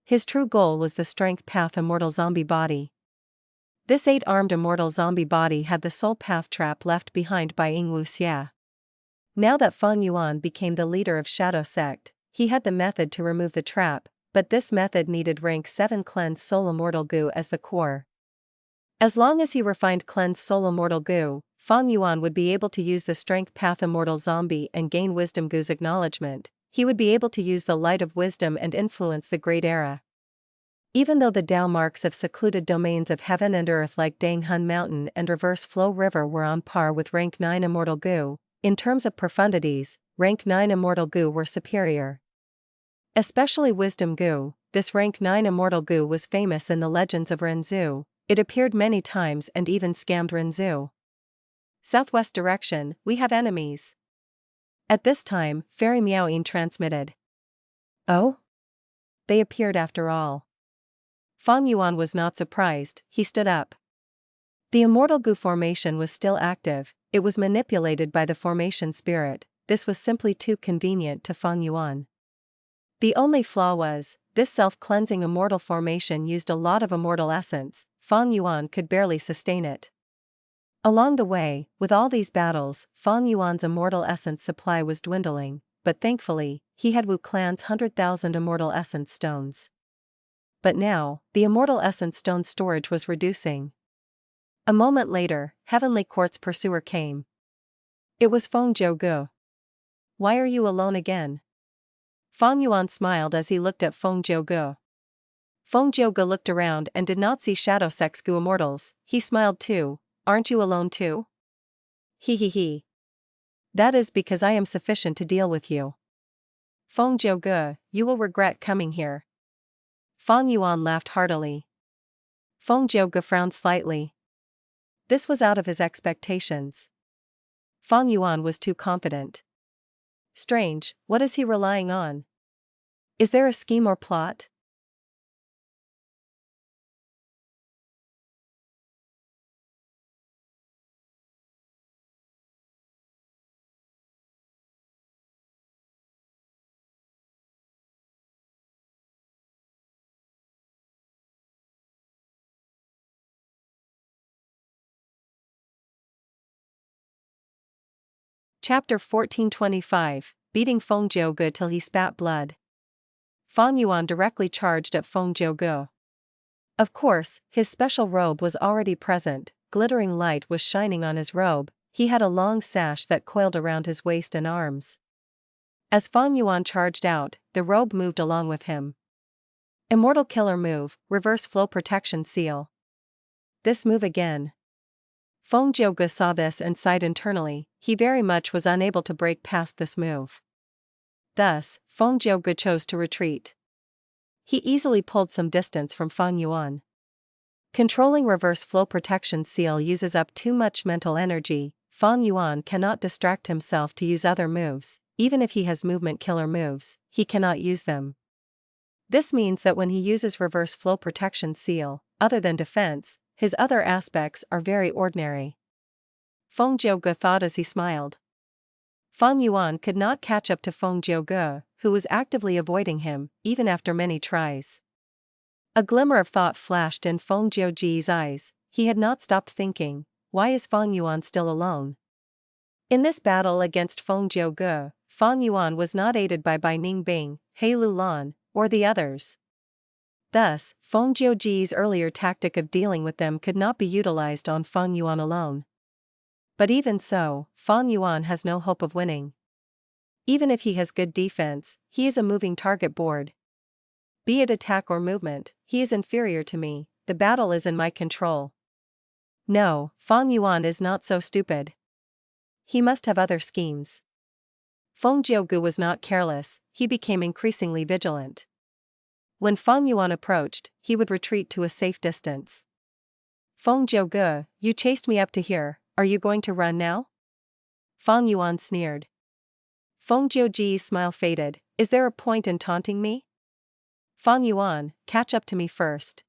His true goal was the strength path immortal zombie body. This 8-armed immortal zombie body had the soul path trap left behind by Ying Wuxia. Now that Feng Yuan became the leader of Shadow Sect, he had the method to remove the trap, but this method needed rank 7 cleansed soul immortal goo as the core. As long as he refined cleansed soul immortal goo, Feng Yuan would be able to use the strength path immortal zombie and gain wisdom goo's acknowledgement. He would be able to use the light of wisdom and influence the Great Era. Even though the Dao marks of secluded domains of heaven and earth like Dang Hun Mountain and Reverse Flow River were on par with rank 9 immortal goo, in terms of profundities, rank 9 immortal goo were superior. Especially wisdom goo, this rank 9 immortal goo was famous in the legends of Renzu. It appeared many times and even scammed Renzu. Southwest direction, we have enemies. At this time, Fairy Miao Yin transmitted. Oh? They appeared after all. Feng Yuan was not surprised, he stood up. The immortal goo formation was still active, it was manipulated by the formation spirit, this was simply too convenient to Feng Yuan. The only flaw was, this self-cleansing immortal formation used a lot of immortal essence, Feng Yuan could barely sustain it. Along the way, with all these battles, Feng Yuan's immortal essence supply was dwindling, but thankfully, he had Wu Clan's 100,000 immortal essence stones. But now, the immortal essence stone storage was reducing. A moment later, Heavenly Court's pursuer came. It was Feng Jiuge. Why are you alone again? Feng Yuan smiled as he looked at Feng Jiuge. Feng Jiuge looked around and did not see Shadow Sect's goo immortals, he smiled too. Aren't you alone too? He. That is because I am sufficient to deal with you. Feng Jiuge, you will regret coming here. Feng Yuan laughed heartily. Feng Jiuge frowned slightly. This was out of his expectations. Feng Yuan was too confident. Strange, what is he relying on? Is there a scheme or plot? Chapter 1425, Beating Feng Jiuge till he spat blood. Feng Yuan directly charged at Feng Jiuge. Of course, his special robe was already present, glittering light was shining on his robe, he had a long sash that coiled around his waist and arms. As Feng Yuan charged out, the robe moved along with him. Immortal killer move, reverse flow protection seal. This move again. Feng Jiuge saw this and sighed internally. He very much was unable to break past this move. Thus, Feng Jiuge chose to retreat. He easily pulled some distance from Fang Yuan. Controlling reverse flow protection seal uses up too much mental energy. Fang Yuan cannot distract himself to use other moves. Even if he has movement killer moves, he cannot use them. This means that when he uses reverse flow protection seal, other than defense, his other aspects are very ordinary. Feng Jiuge thought as he smiled. Fang Yuan could not catch up to Feng Jiuge, who was actively avoiding him, even after many tries. A glimmer of thought flashed in Feng Jiuge's eyes. He had not stopped thinking, why is Fang Yuan still alone? In this battle against Feng Jiuge, Fang Yuan was not aided by Bai Ningbing, He Lulan, or the others. Thus, Feng Jiuge's earlier tactic of dealing with them could not be utilized on Fang Yuan alone. But even so, Fang Yuan has no hope of winning. Even if he has good defense, he is a moving target board. Be it attack or movement, he is inferior to me. The battle is in my control. No, Fang Yuan is not so stupid. He must have other schemes. Feng Jiuge was not careless, he became increasingly vigilant. When Fang Yuan approached, he would retreat to a safe distance. Feng Jiuge, you chased me up to here, are you going to run now? Fang Yuan sneered. Feng Jiuge's smile faded, is there a point in taunting me? Fang Yuan, catch up to me first.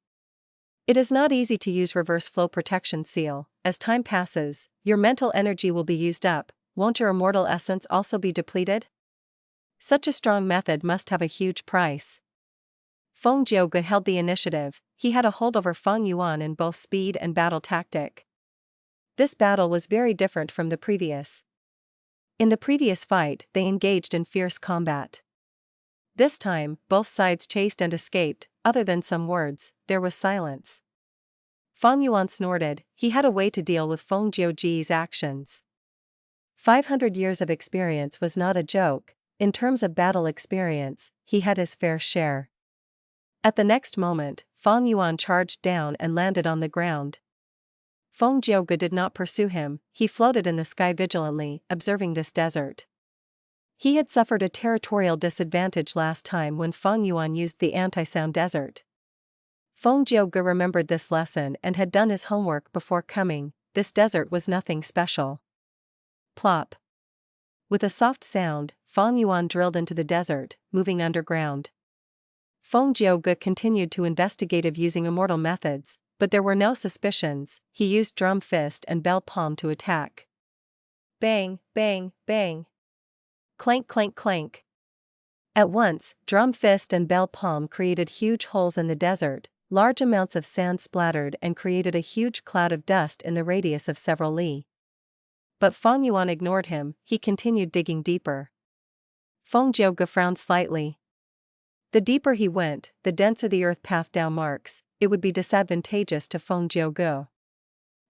It is not easy to use reverse flow protection seal. As time passes, your mental energy will be used up. Won't your immortal essence also be depleted? Such a strong method must have a huge price. Feng Jiuge held the initiative. He had a hold over Fang Yuan in both speed and battle tactic. This battle was very different from the previous. In the previous fight, they engaged in fierce combat. This time, both sides chased and escaped. Other than some words, there was silence. Fang Yuan snorted. He had a way to deal with Feng Jiuge's actions. 500 years of experience was not a joke. In terms of battle experience, he had his fair share. At the next moment, Fang Yuan charged down and landed on the ground. Feng Jiuge did not pursue him, he floated in the sky vigilantly, observing this desert. He had suffered a territorial disadvantage last time when Fang Yuan used the anti-sound desert. Feng Jiuge remembered this lesson and had done his homework before coming. This desert was nothing special. Plop. With a soft sound, Fang Yuan drilled into the desert, moving underground. Feng Jiuge continued to investigate using immortal methods, but there were no suspicions. He used drum fist and bell palm to attack. Bang, bang, bang. Clank, clank, clank. At once, drum fist and bell palm created huge holes in the desert. Large amounts of sand splattered and created a huge cloud of dust in the radius of several li. But Fang Yuan ignored him, he continued digging deeper. Feng Jiuge frowned slightly. The deeper he went, the denser the earth path down marks. It would be disadvantageous to Feng Jiuge.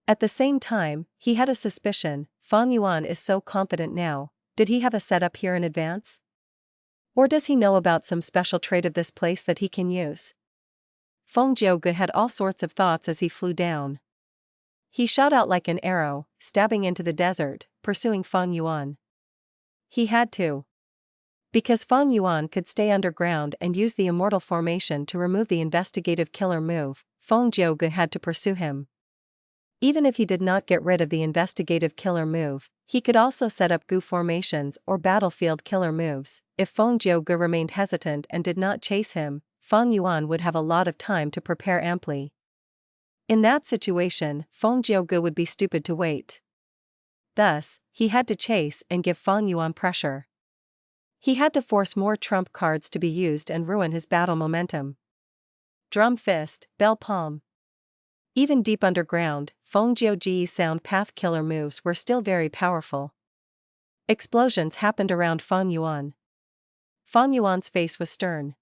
At the same time, he had a suspicion. Fang Yuan is so confident now. Did he have a setup here in advance? Or does he know about some special trait of this place that he can use? Feng Jiuge had all sorts of thoughts as he flew down. He shot out like an arrow, stabbing into the desert, pursuing Fang Yuan. He had to. Because Fang Yuan could stay underground and use the immortal formation to remove the investigative killer move, Feng Jiuge had to pursue him. Even if he did not get rid of the investigative killer move, he could also set up Gu formations or battlefield killer moves. If Feng Jiuge remained hesitant and did not chase him, Fang Yuan would have a lot of time to prepare amply. In that situation, Feng Jiuge would be stupid to wait. Thus, he had to chase and give Fang Yuan pressure. He had to force more trump cards to be used and ruin his battle momentum. Drum fist, bell palm. Even deep underground, Feng Jiuge's sound path killer moves were still very powerful. Explosions happened around Fang Yuan. Fang Yuan's face was stern.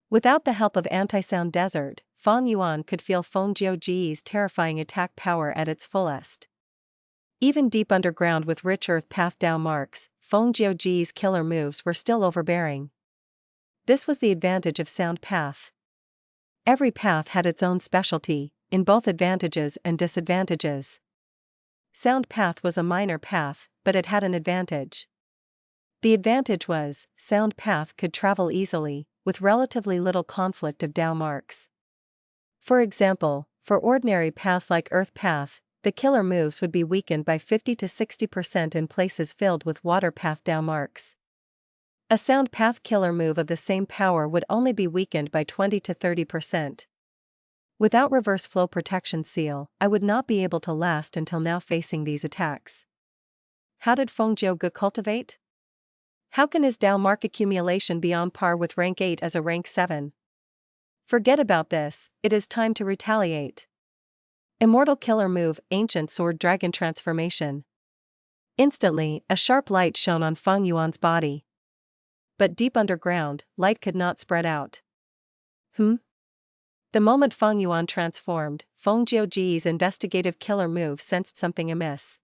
Without the help of anti-sound desert, Fang Yuan could feel Feng Jiuge's terrifying attack power at its fullest. Even deep underground with rich earth path down marks, Feng Jiuge's killer moves were still overbearing. This was the advantage of sound path. Every path had its own specialty, in both advantages and disadvantages. Sound path was a minor path, but it had an advantage. The advantage was, sound path could travel easily, with relatively little conflict of Dao marks. For example, for ordinary paths like Earth Path, the killer moves would be weakened by 50 to 60% in places filled with water path Dao marks. A sound path killer move of the same power would only be weakened by 20 to 30%. Without reverse flow protection seal, I would not be able to last until now facing these attacks. How did Feng Jiuge cultivate? How can his Dao mark accumulation be on par with rank 8 as a rank 7? Forget about this, it is time to retaliate. Immortal killer move, Ancient Sword Dragon Transformation. Instantly, a sharp light shone on Feng Yuan's body. But deep underground, light could not spread out. The moment Feng Yuan transformed, Feng Jiuji's investigative killer move sensed something amiss.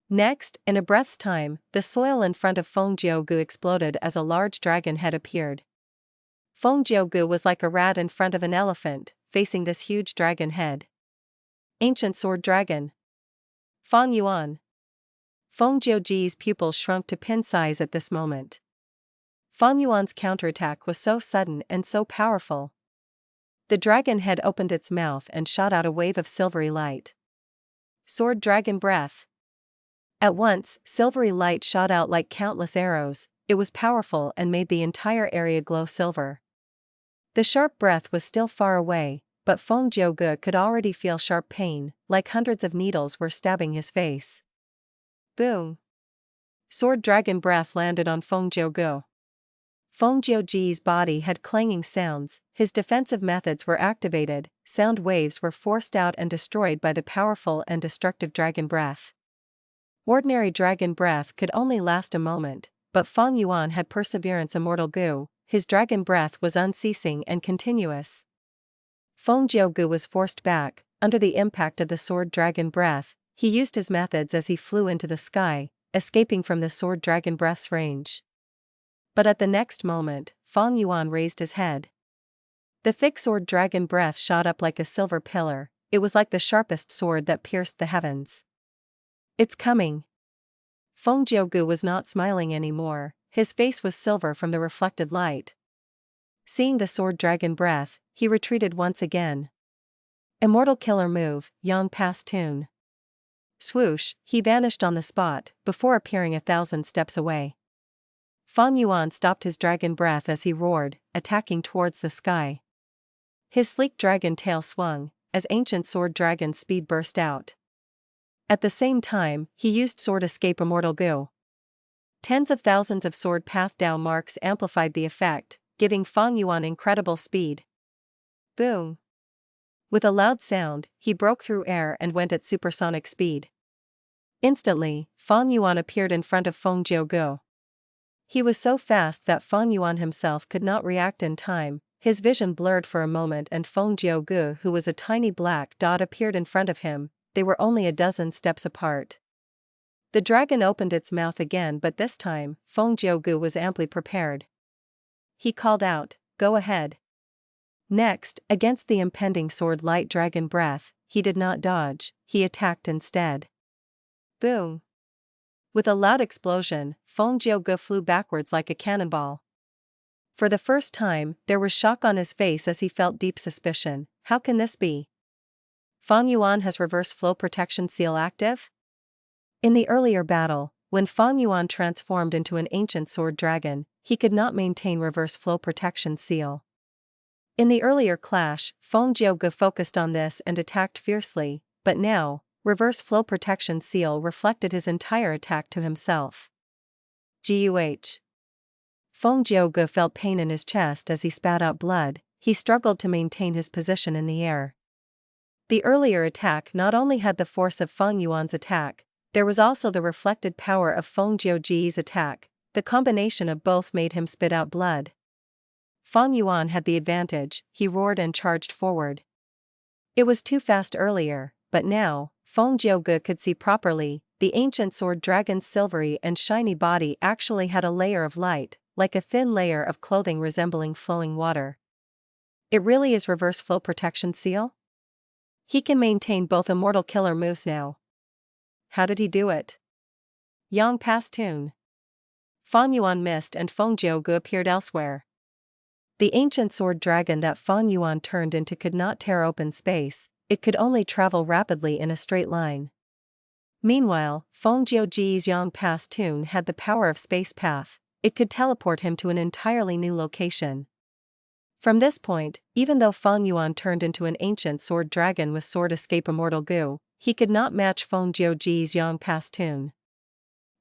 Next, in a breath's time, the soil in front of Feng Jiuge exploded as a large dragon head appeared. Feng Jiuge was like a rat in front of an elephant, facing this huge dragon head. Ancient Sword Dragon. Feng Yuan. Feng Jiuji's pupils shrunk to pin size at this moment. Feng Yuan's counterattack was so sudden and so powerful. The dragon head opened its mouth and shot out a wave of silvery light. Sword Dragon Breath. At once, silvery light shot out like countless arrows. It was powerful and made the entire area glow silver. The sharp breath was still far away, but Feng Jiuge could already feel sharp pain, like hundreds of needles were stabbing his face. Boom! Sword Dragon Breath landed on Feng Jiuge. Feng Jiuji's body had clanging sounds, his defensive methods were activated, sound waves were forced out and destroyed by the powerful and destructive dragon breath. Ordinary dragon breath could only last a moment, but Feng Yuan had perseverance immortal gu, his dragon breath was unceasing and continuous. Feng Jiuge was forced back, under the impact of the sword dragon breath. He used his methods as he flew into the sky, escaping from the sword dragon breath's range. But at the next moment, Feng Yuan raised his head. The thick sword dragon breath shot up like a silver pillar, it was like the sharpest sword that pierced the heavens. It's coming. Feng Jiuge was not smiling anymore, his face was silver from the reflected light. Seeing the sword dragon breath, he retreated once again. Immortal killer move, Yang Pass Tune. Swoosh, he vanished on the spot, before appearing 1,000 steps away. Feng Yuan stopped his dragon breath as he roared, attacking towards the sky. His sleek dragon tail swung, as ancient sword dragon speed burst out. At the same time, he used sword escape immortal gu. Tens of thousands of sword path Dao marks amplified the effect, giving Feng Yuan incredible speed. Boom! With a loud sound, he broke through air and went at supersonic speed. Instantly, Feng Yuan appeared in front of Feng Jiuge. He was so fast that Feng Yuan himself could not react in time, his vision blurred for a moment and Feng Jiuge, who was a tiny black dot, appeared in front of him. They were only a dozen steps apart. The dragon opened its mouth again, but this time, Feng Jiuge was amply prepared. He called out, "Go ahead." Next, against the impending sword light dragon breath, he did not dodge, he attacked instead. Boom! With a loud explosion, Feng Jiuge flew backwards like a cannonball. For the first time, there was shock on his face as he felt deep suspicion. How can this be? Feng Yuan has reverse flow protection seal active? In the earlier battle, when Feng Yuan transformed into an ancient sword dragon, he could not maintain reverse flow protection seal. In the earlier clash, Feng Jiuge focused on this and attacked fiercely, but now, reverse flow protection seal reflected his entire attack to himself. Guh. Feng Jiuge felt pain in his chest as he spat out blood, he struggled to maintain his position in the air. The earlier attack not only had the force of Feng Yuan's attack, there was also the reflected power of Feng Jiuji's attack, the combination of both made him spit out blood. Feng Yuan had the advantage, he roared and charged forward. It was too fast earlier, but now, Feng Jiuge could see properly, the ancient sword dragon's silvery and shiny body actually had a layer of light, like a thin layer of clothing resembling flowing water. It really is reverse flow protection seal? He can maintain both immortal killer moves now. How did he do it? Yang passed tune. Fang Yuan missed and Feng Jiugu appeared elsewhere. The ancient sword dragon that Fang Yuan turned into could not tear open space, it could only travel rapidly in a straight line. Meanwhile, Feng Jiuji's Yang passed tune had the power of space path, it could teleport him to an entirely new location. From this point, even though Fang Yuan turned into an ancient sword dragon with sword escape immortal goo, he could not match Feng Jiuji's Yang passed tune.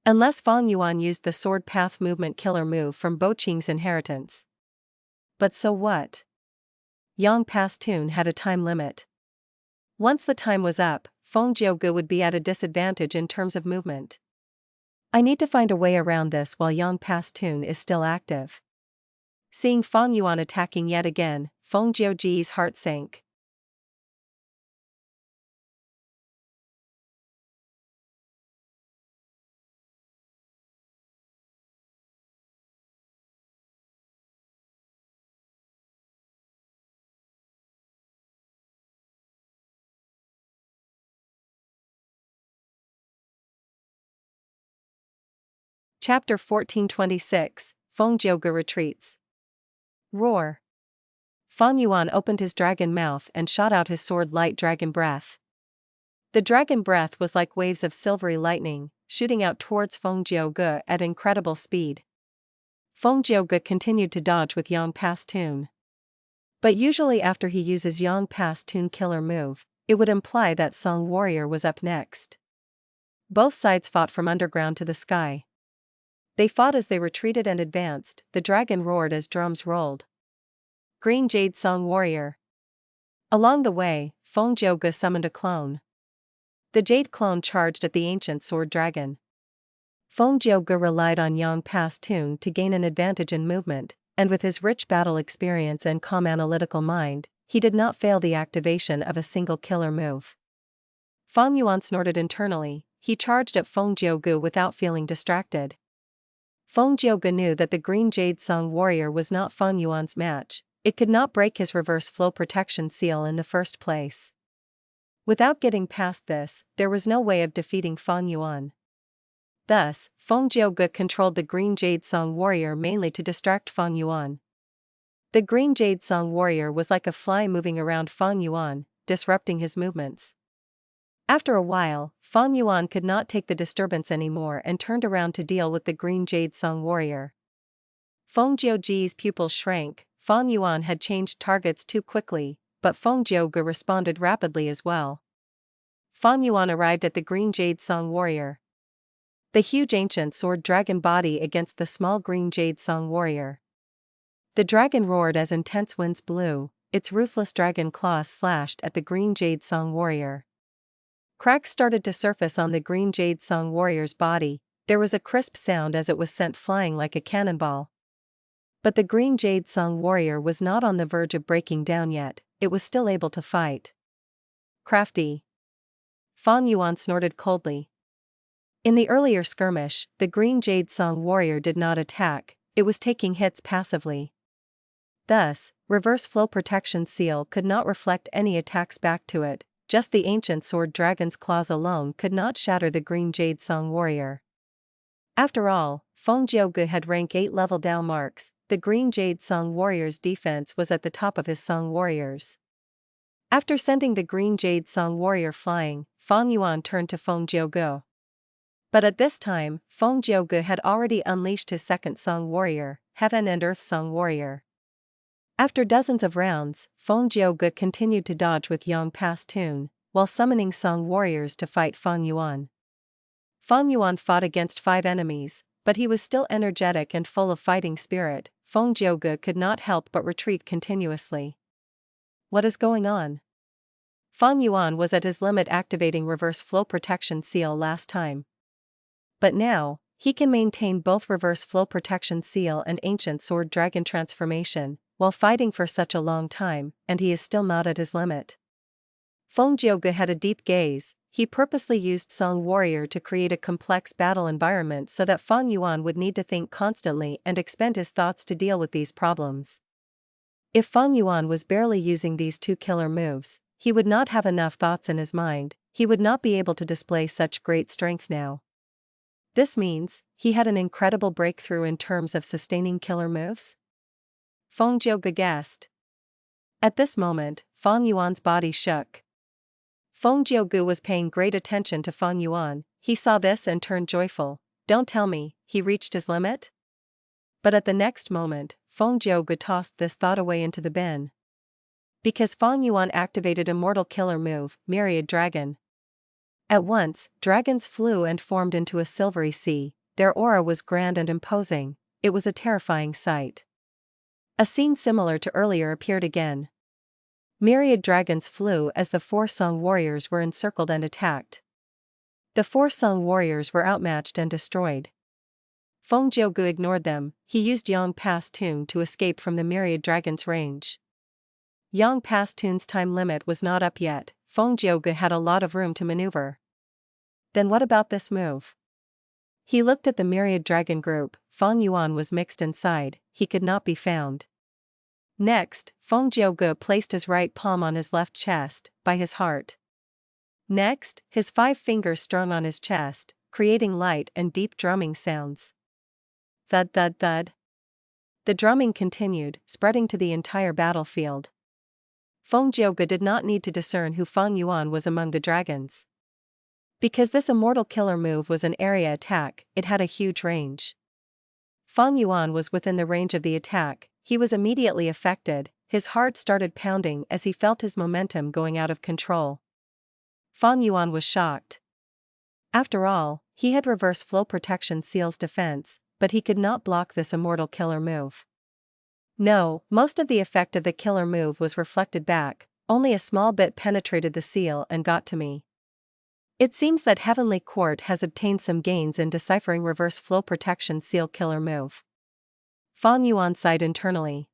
Unless Fang Yuan used the sword path movement killer move from Bo Qing's inheritance. But so what? Yang passed tune had a time limit. Once the time was up, Feng Jiugu would be at a disadvantage in terms of movement. I need to find a way around this while Yang passed tune is still active. Seeing Fang Yuan attacking yet again, Feng Jiuji's heart sank. Chapter 1426, Feng Jiugu retreats. Roar. Fang Yuan opened his dragon mouth and shot out his sword-light dragon breath. The dragon breath was like waves of silvery lightning, shooting out towards Feng Jiugu at incredible speed. Feng Jiugu continued to dodge with Yang passed tune. But usually after he uses Yang passed tune killer move, it would imply that Song Warrior was up next. Both sides fought from underground to the sky. They fought as they retreated and advanced, the dragon roared as drums rolled. Green Jade Song Warrior. Along the way, Feng Jiugu summoned a clone. The jade clone charged at the ancient sword dragon. Feng Jiugu relied on Yang passed tune to gain an advantage in movement, and with his rich battle experience and calm analytical mind, he did not fail the activation of a single killer move. Fang Yuan snorted internally, he charged at Feng Jiugu without feeling distracted. Feng Jiugu knew that the Green Jade Song Warrior was not Fang Yuan's match, it could not break his reverse flow protection seal in the first place. Without getting past this, there was no way of defeating Fang Yuan. Thus, Feng Jiugu controlled the Green Jade Song Warrior mainly to distract Fang Yuan. The Green Jade Song Warrior was like a fly moving around Fang Yuan, disrupting his movements. After a while, Fang Yuan could not take the disturbance anymore and turned around to deal with the Green Jade Song Warrior. Feng Jiuji's pupils shrank, Fang Yuan had changed targets too quickly, but Feng Jiugu responded rapidly as well. Fang Yuan arrived at the Green Jade Song Warrior. The huge ancient sword dragon body against the small Green Jade Song Warrior. The dragon roared as intense winds blew, its ruthless dragon claws slashed at the Green Jade Song Warrior. Cracks started to surface on the Green Jade Song Warrior's body, there was a crisp sound as it was sent flying like a cannonball. But the Green Jade Song Warrior was not on the verge of breaking down yet, it was still able to fight. Crafty. Fang Yuan snorted coldly. In the earlier skirmish, the Green Jade Song Warrior did not attack, it was taking hits passively. Thus, reverse flow protection seal could not reflect any attacks back to it, just the ancient sword dragon's claws alone could not shatter the Green Jade Song Warrior. After all, Feng Jiugu had rank 8 level down marks, the Green Jade Song Warrior's defense was at the top of his Song Warriors. After sending the Green Jade Song Warrior flying, Fang Yuan turned to Feng Jiugu. But at this time, Feng Jiugu had already unleashed his second Song Warrior, Heaven and Earth Song Warrior. After dozens of rounds, Feng Jiugu continued to dodge with Yang passed tune, while summoning Song Warriors to fight Fang Yuan. Fang Yuan fought against 5 enemies, but he was still energetic and full of fighting spirit. Feng Jiugu could not help but retreat continuously. What is going on? Fang Yuan was at his limit activating reverse flow protection seal last time. But now, he can maintain both reverse flow protection seal and ancient sword dragon transformation, while fighting for such a long time, and he is still not at his limit. Feng Jiugu had a deep gaze, he purposely used Song Warrior to create a complex battle environment so that Fang Yuan would need to think constantly and expend his thoughts to deal with these problems. If Fang Yuan was barely using these 2 killer moves, he would not have enough thoughts in his mind, he would not be able to display such great strength now. This means, he had an incredible breakthrough in terms of sustaining killer moves? Feng Jiuge guessed. At this moment, Feng Yuan's body shook. Feng Jiuge was paying great attention to Feng Yuan. He saw this and turned joyful. Don't tell me, he reached his limit? But at the next moment, Feng Jiuge tossed this thought away into the bin. Because Feng Yuan activated Immortal killer move, Myriad Dragon. At once, dragons flew and formed into a silvery sea. Their aura was grand and imposing. It was a terrifying sight. A scene similar to earlier appeared again. Myriad dragons flew as the 4 Song warriors were encircled and attacked. The 4 Song warriors were outmatched and destroyed. Feng Jiuge ignored them. He used Yang Pass Tune to escape from the Myriad dragon's range. Yang Pass Tune's time limit was not up yet. Feng Jiuge had a lot of room to maneuver. Then what about this move? He looked at the Myriad dragon group. Feng Yuan was mixed inside. He could not be found. Next, Feng Jiuge placed his right palm on his left chest, by his heart. Next, his 5 fingers strung on his chest, creating light and deep drumming sounds. Thud thud thud. The drumming continued, spreading to the entire battlefield. Feng Jiuge did not need to discern who Feng Yuan was among the dragons. Because this Immortal killer move was an area attack, it had a huge range. Feng Yuan was within the range of the attack. He was immediately affected. His heart started pounding as he felt his momentum going out of control. Feng Yuan was shocked. After all, he had reverse flow protection seal's defense, but he could not block this Immortal killer move. No, most of the effect of the killer move was reflected back, only a small bit penetrated the seal and got to me. It seems that Heavenly Court has obtained some gains in deciphering reverse flow protection seal killer move. Feng Yuan sighed internally.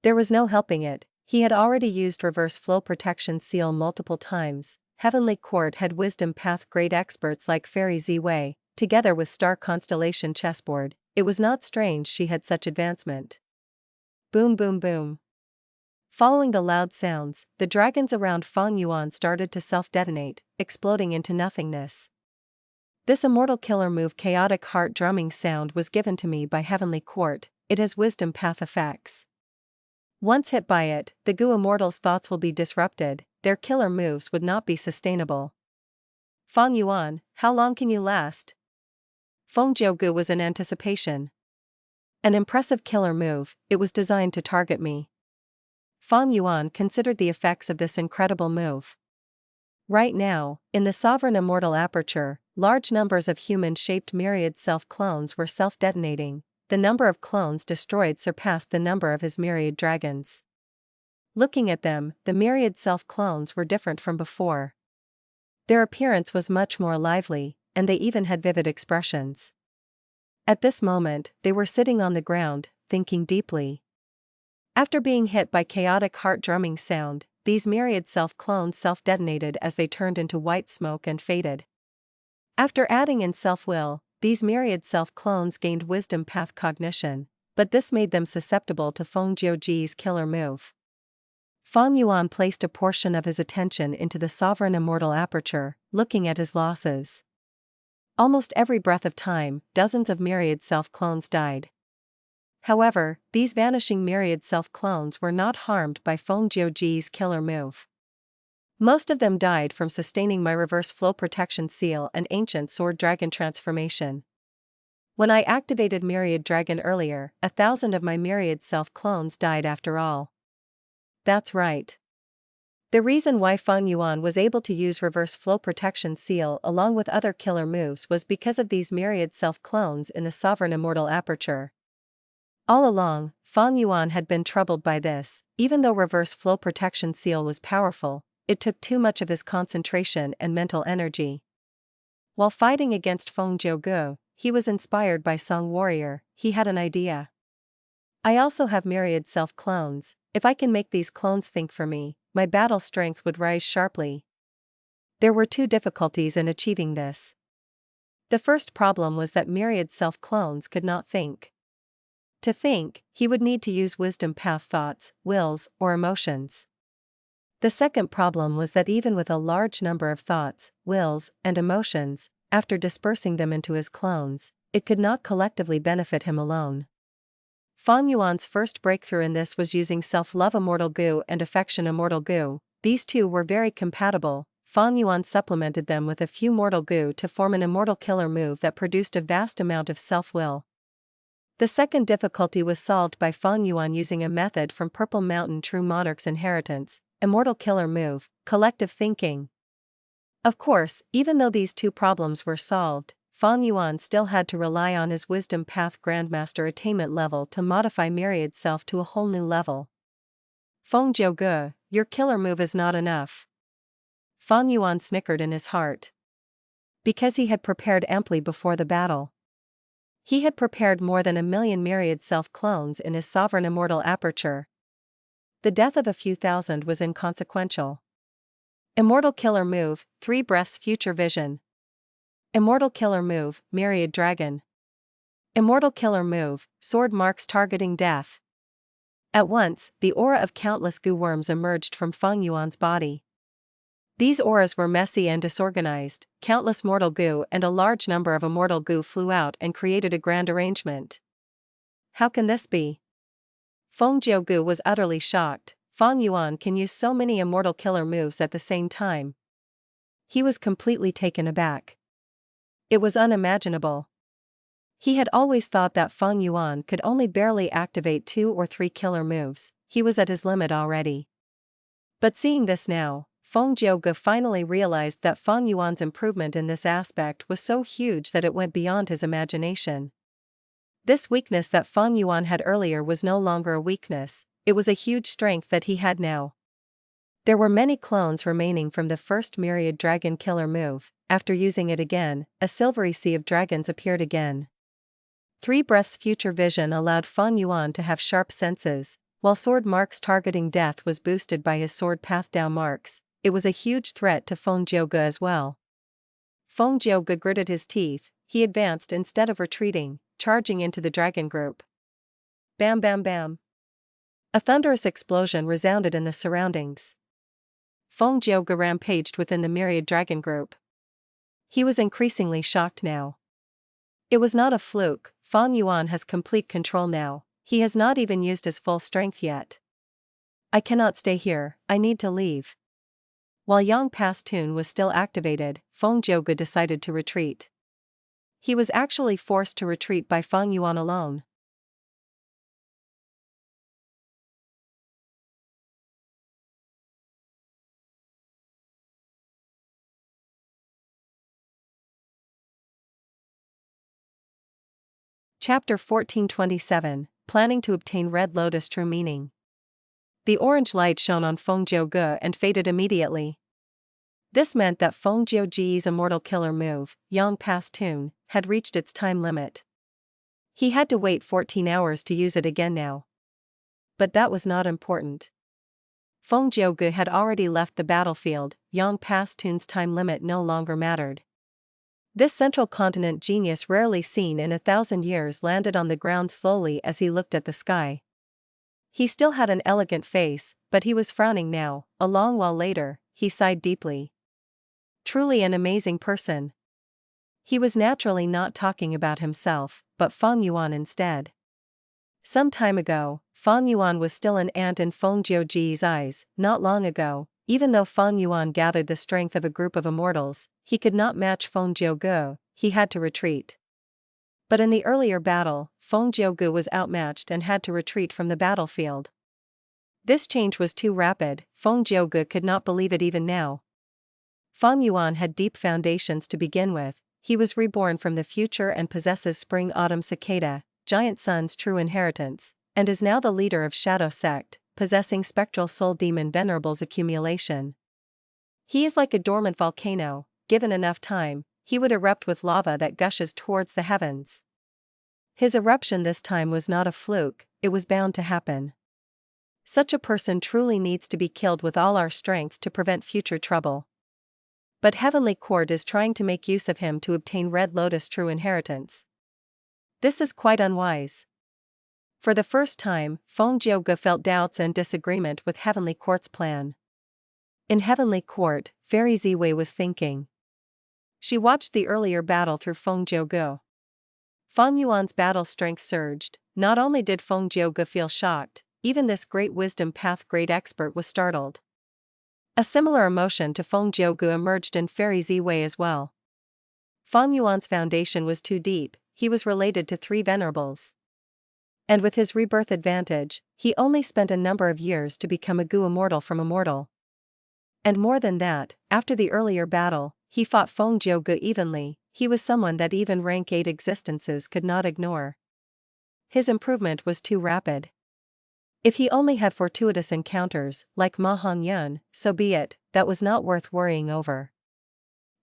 There was no helping it. He had already used reverse flow protection seal multiple times. Heavenly Court had wisdom path grade experts like Fairy Ziwei, together with Star Constellation chessboard. It was not strange she had such advancement. Boom boom boom. Following the loud sounds, the dragons around Feng Yuan started to self-detonate, exploding into nothingness. This Immortal killer move chaotic heart drumming sound was given to me by Heavenly Court. It has wisdom path effects. Once hit by it, the Gu Immortals' thoughts will be disrupted. Their killer moves would not be sustainable. Feng Yuan, how long can you last? Feng Jiuge was in anticipation. An impressive killer move, it was designed to target me. Feng Yuan considered the effects of this incredible move. Right now, in the Sovereign Immortal Aperture, large numbers of human-shaped Myriad self-clones were self-detonating. The number of clones destroyed surpassed the number of his Myriad dragons. Looking at them, the Myriad self-clones were different from before. Their appearance was much more lively, and they even had vivid expressions. At this moment, they were sitting on the ground, thinking deeply. After being hit by chaotic heart drumming sound, these Myriad self-clones self-detonated as they turned into white smoke and faded. After adding in self-will, these Myriad self-clones gained wisdom path cognition, but this made them susceptible to Feng Jiuge's killer move. Feng Yuan placed a portion of his attention into the Sovereign Immortal Aperture, looking at his losses. Almost every breath of time, dozens of Myriad self-clones died. However, these vanishing Myriad self-clones were not harmed by Feng Jiuge's killer move. Most of them died from sustaining my reverse flow protection seal and ancient sword dragon transformation. When I activated Myriad Dragon earlier, 1,000 of my Myriad self-clones died after all. That's right. The reason why Feng Yuan was able to use reverse flow protection seal along with other killer moves was because of these Myriad self-clones in the Sovereign Immortal Aperture. All along, Feng Yuan had been troubled by this. Even though reverse flow protection seal was powerful, it took too much of his concentration and mental energy. While fighting against Feng Jiuge, he was inspired by Song Warrior. He had an idea. I also have Myriad self-clones. If I can make these clones think for me, my battle strength would rise sharply. There were 2 difficulties in achieving this. The first problem was that Myriad self-clones could not think. To think, he would need to use wisdom path thoughts, wills, or emotions. The second problem was that even with a large number of thoughts, wills, and emotions, after dispersing them into his clones, it could not collectively benefit him alone. Feng Yuan's first breakthrough in this was using self-love immortal goo and affection immortal goo. These two were very compatible. Feng Yuan supplemented them with a few mortal goo to form an immortal killer move that produced a vast amount of self-will. The second difficulty was solved by Feng Yuan using a method from Purple Mountain True Monarch's inheritance, immortal killer move, collective thinking. Of course, even though these two problems were solved, Feng Yuan still had to rely on his Wisdom Path Grandmaster attainment level to modify Myriad's self to a whole new level. Feng Jiu Ge, your killer move is not enough. Feng Yuan snickered in his heart. Because he had prepared amply before the battle. He had prepared more than 1,000,000 Myriad self-clones in his sovereign immortal aperture. The death of a few thousand was inconsequential. Immortal killer move, 3 breaths future vision. Immortal killer move, Myriad Dragon. Immortal killer move, sword marks targeting death. At once, the aura of countless goo worms emerged from Feng Yuan's body. These auras were messy and disorganized. Countless mortal goo and a large number of immortal goo flew out and created a grand arrangement. How can this be? Feng Jiu was utterly shocked. Feng Yuan can use so many immortal killer moves at the same time. He was completely taken aback. It was unimaginable. He had always thought that Feng Yuan could only barely activate 2 or 3 killer moves. He was at his limit already. But seeing this now, Feng Jiu finally realized that Feng Yuan's improvement in this aspect was so huge that it went beyond his imagination. This weakness that Feng Yuan had earlier was no longer a weakness, it was a huge strength that he had now. There were many clones remaining from the first Myriad Dragon killer move. After using it again, a silvery sea of dragons appeared again. 3 breaths future vision allowed Feng Yuan to have sharp senses, while sword marks targeting death was boosted by his sword path down marks. It was a huge threat to Feng Jiu as well. Feng Jiu gritted his teeth. He advanced instead of retreating, charging into the dragon group. Bam bam bam. A thunderous explosion resounded in the surroundings. Feng Jiu rampaged within the Myriad dragon group. He was increasingly shocked now. It was not a fluke. Feng Yuan has complete control now. He has not even used his full strength yet. I cannot stay here, I need to leave. While Yang Pass Tune was still activated, Feng Jiu decided to retreat. He was actually forced to retreat by Feng Yuan alone. Chapter 1427, Planning to Obtain Red Lotus True Meaning. The orange light shone on Feng Jiu and faded immediately. This meant that Feng Jiu's immortal killer move, Yang Pass Tune, had reached its time limit. He had to wait 14 hours to use it again now. But that was not important. Feng Jiu had already left the battlefield. Yang Pass Tune's time limit no longer mattered. This central continent genius rarely seen in 1,000 years landed on the ground slowly as he looked at the sky. He still had an elegant face, but he was frowning now. A long while later, he sighed deeply. Truly an amazing person. He was naturally not talking about himself, but Feng Yuan instead. Some time ago, Feng Yuan was still an ant in Feng Jiu's eyes. Not long ago, even though Feng Yuan gathered the strength of a group of immortals, he could not match Feng Jiu. He had to retreat. But in the earlier battle, Feng Jiu was outmatched and had to retreat from the battlefield. This change was too rapid. Feng Jiu could not believe it even now. Feng Yuan had deep foundations to begin with. He was reborn from the future and possesses Spring-Autumn Cicada, Giant Sun's true inheritance, and is now the leader of Shadow Sect, possessing Spectral Soul Demon Venerable's accumulation. He is like a dormant volcano. Given enough time, he would erupt with lava that gushes towards the heavens. His eruption this time was not a fluke, it was bound to happen. Such a person truly needs to be killed with all our strength to prevent future trouble. But Heavenly Court is trying to make use of him to obtain Red Lotus true inheritance. This is quite unwise. For the first time, Feng Jiu felt doubts and disagreement with Heavenly Court's plan. In Heavenly Court, Fairy Ziwei was thinking. She watched the earlier battle through Feng Jiuge. Fang Yuan's battle strength surged. Not only did Feng Jiuge feel shocked, even this great wisdom path great expert was startled. A similar emotion to Feng Jiuge emerged in Fairy Ziwei as well. Fang Yuan's foundation was too deep, he was related to 3 Venerables. And with his rebirth advantage, he only spent a number of years to become a Gu Immortal from Immortal. And more than that, after the earlier battle, he fought Feng Jiuge evenly. He was someone that even rank 8 existences could not ignore. His improvement was too rapid. If he only had fortuitous encounters, like Ma Hongyun, so be it, that was not worth worrying over.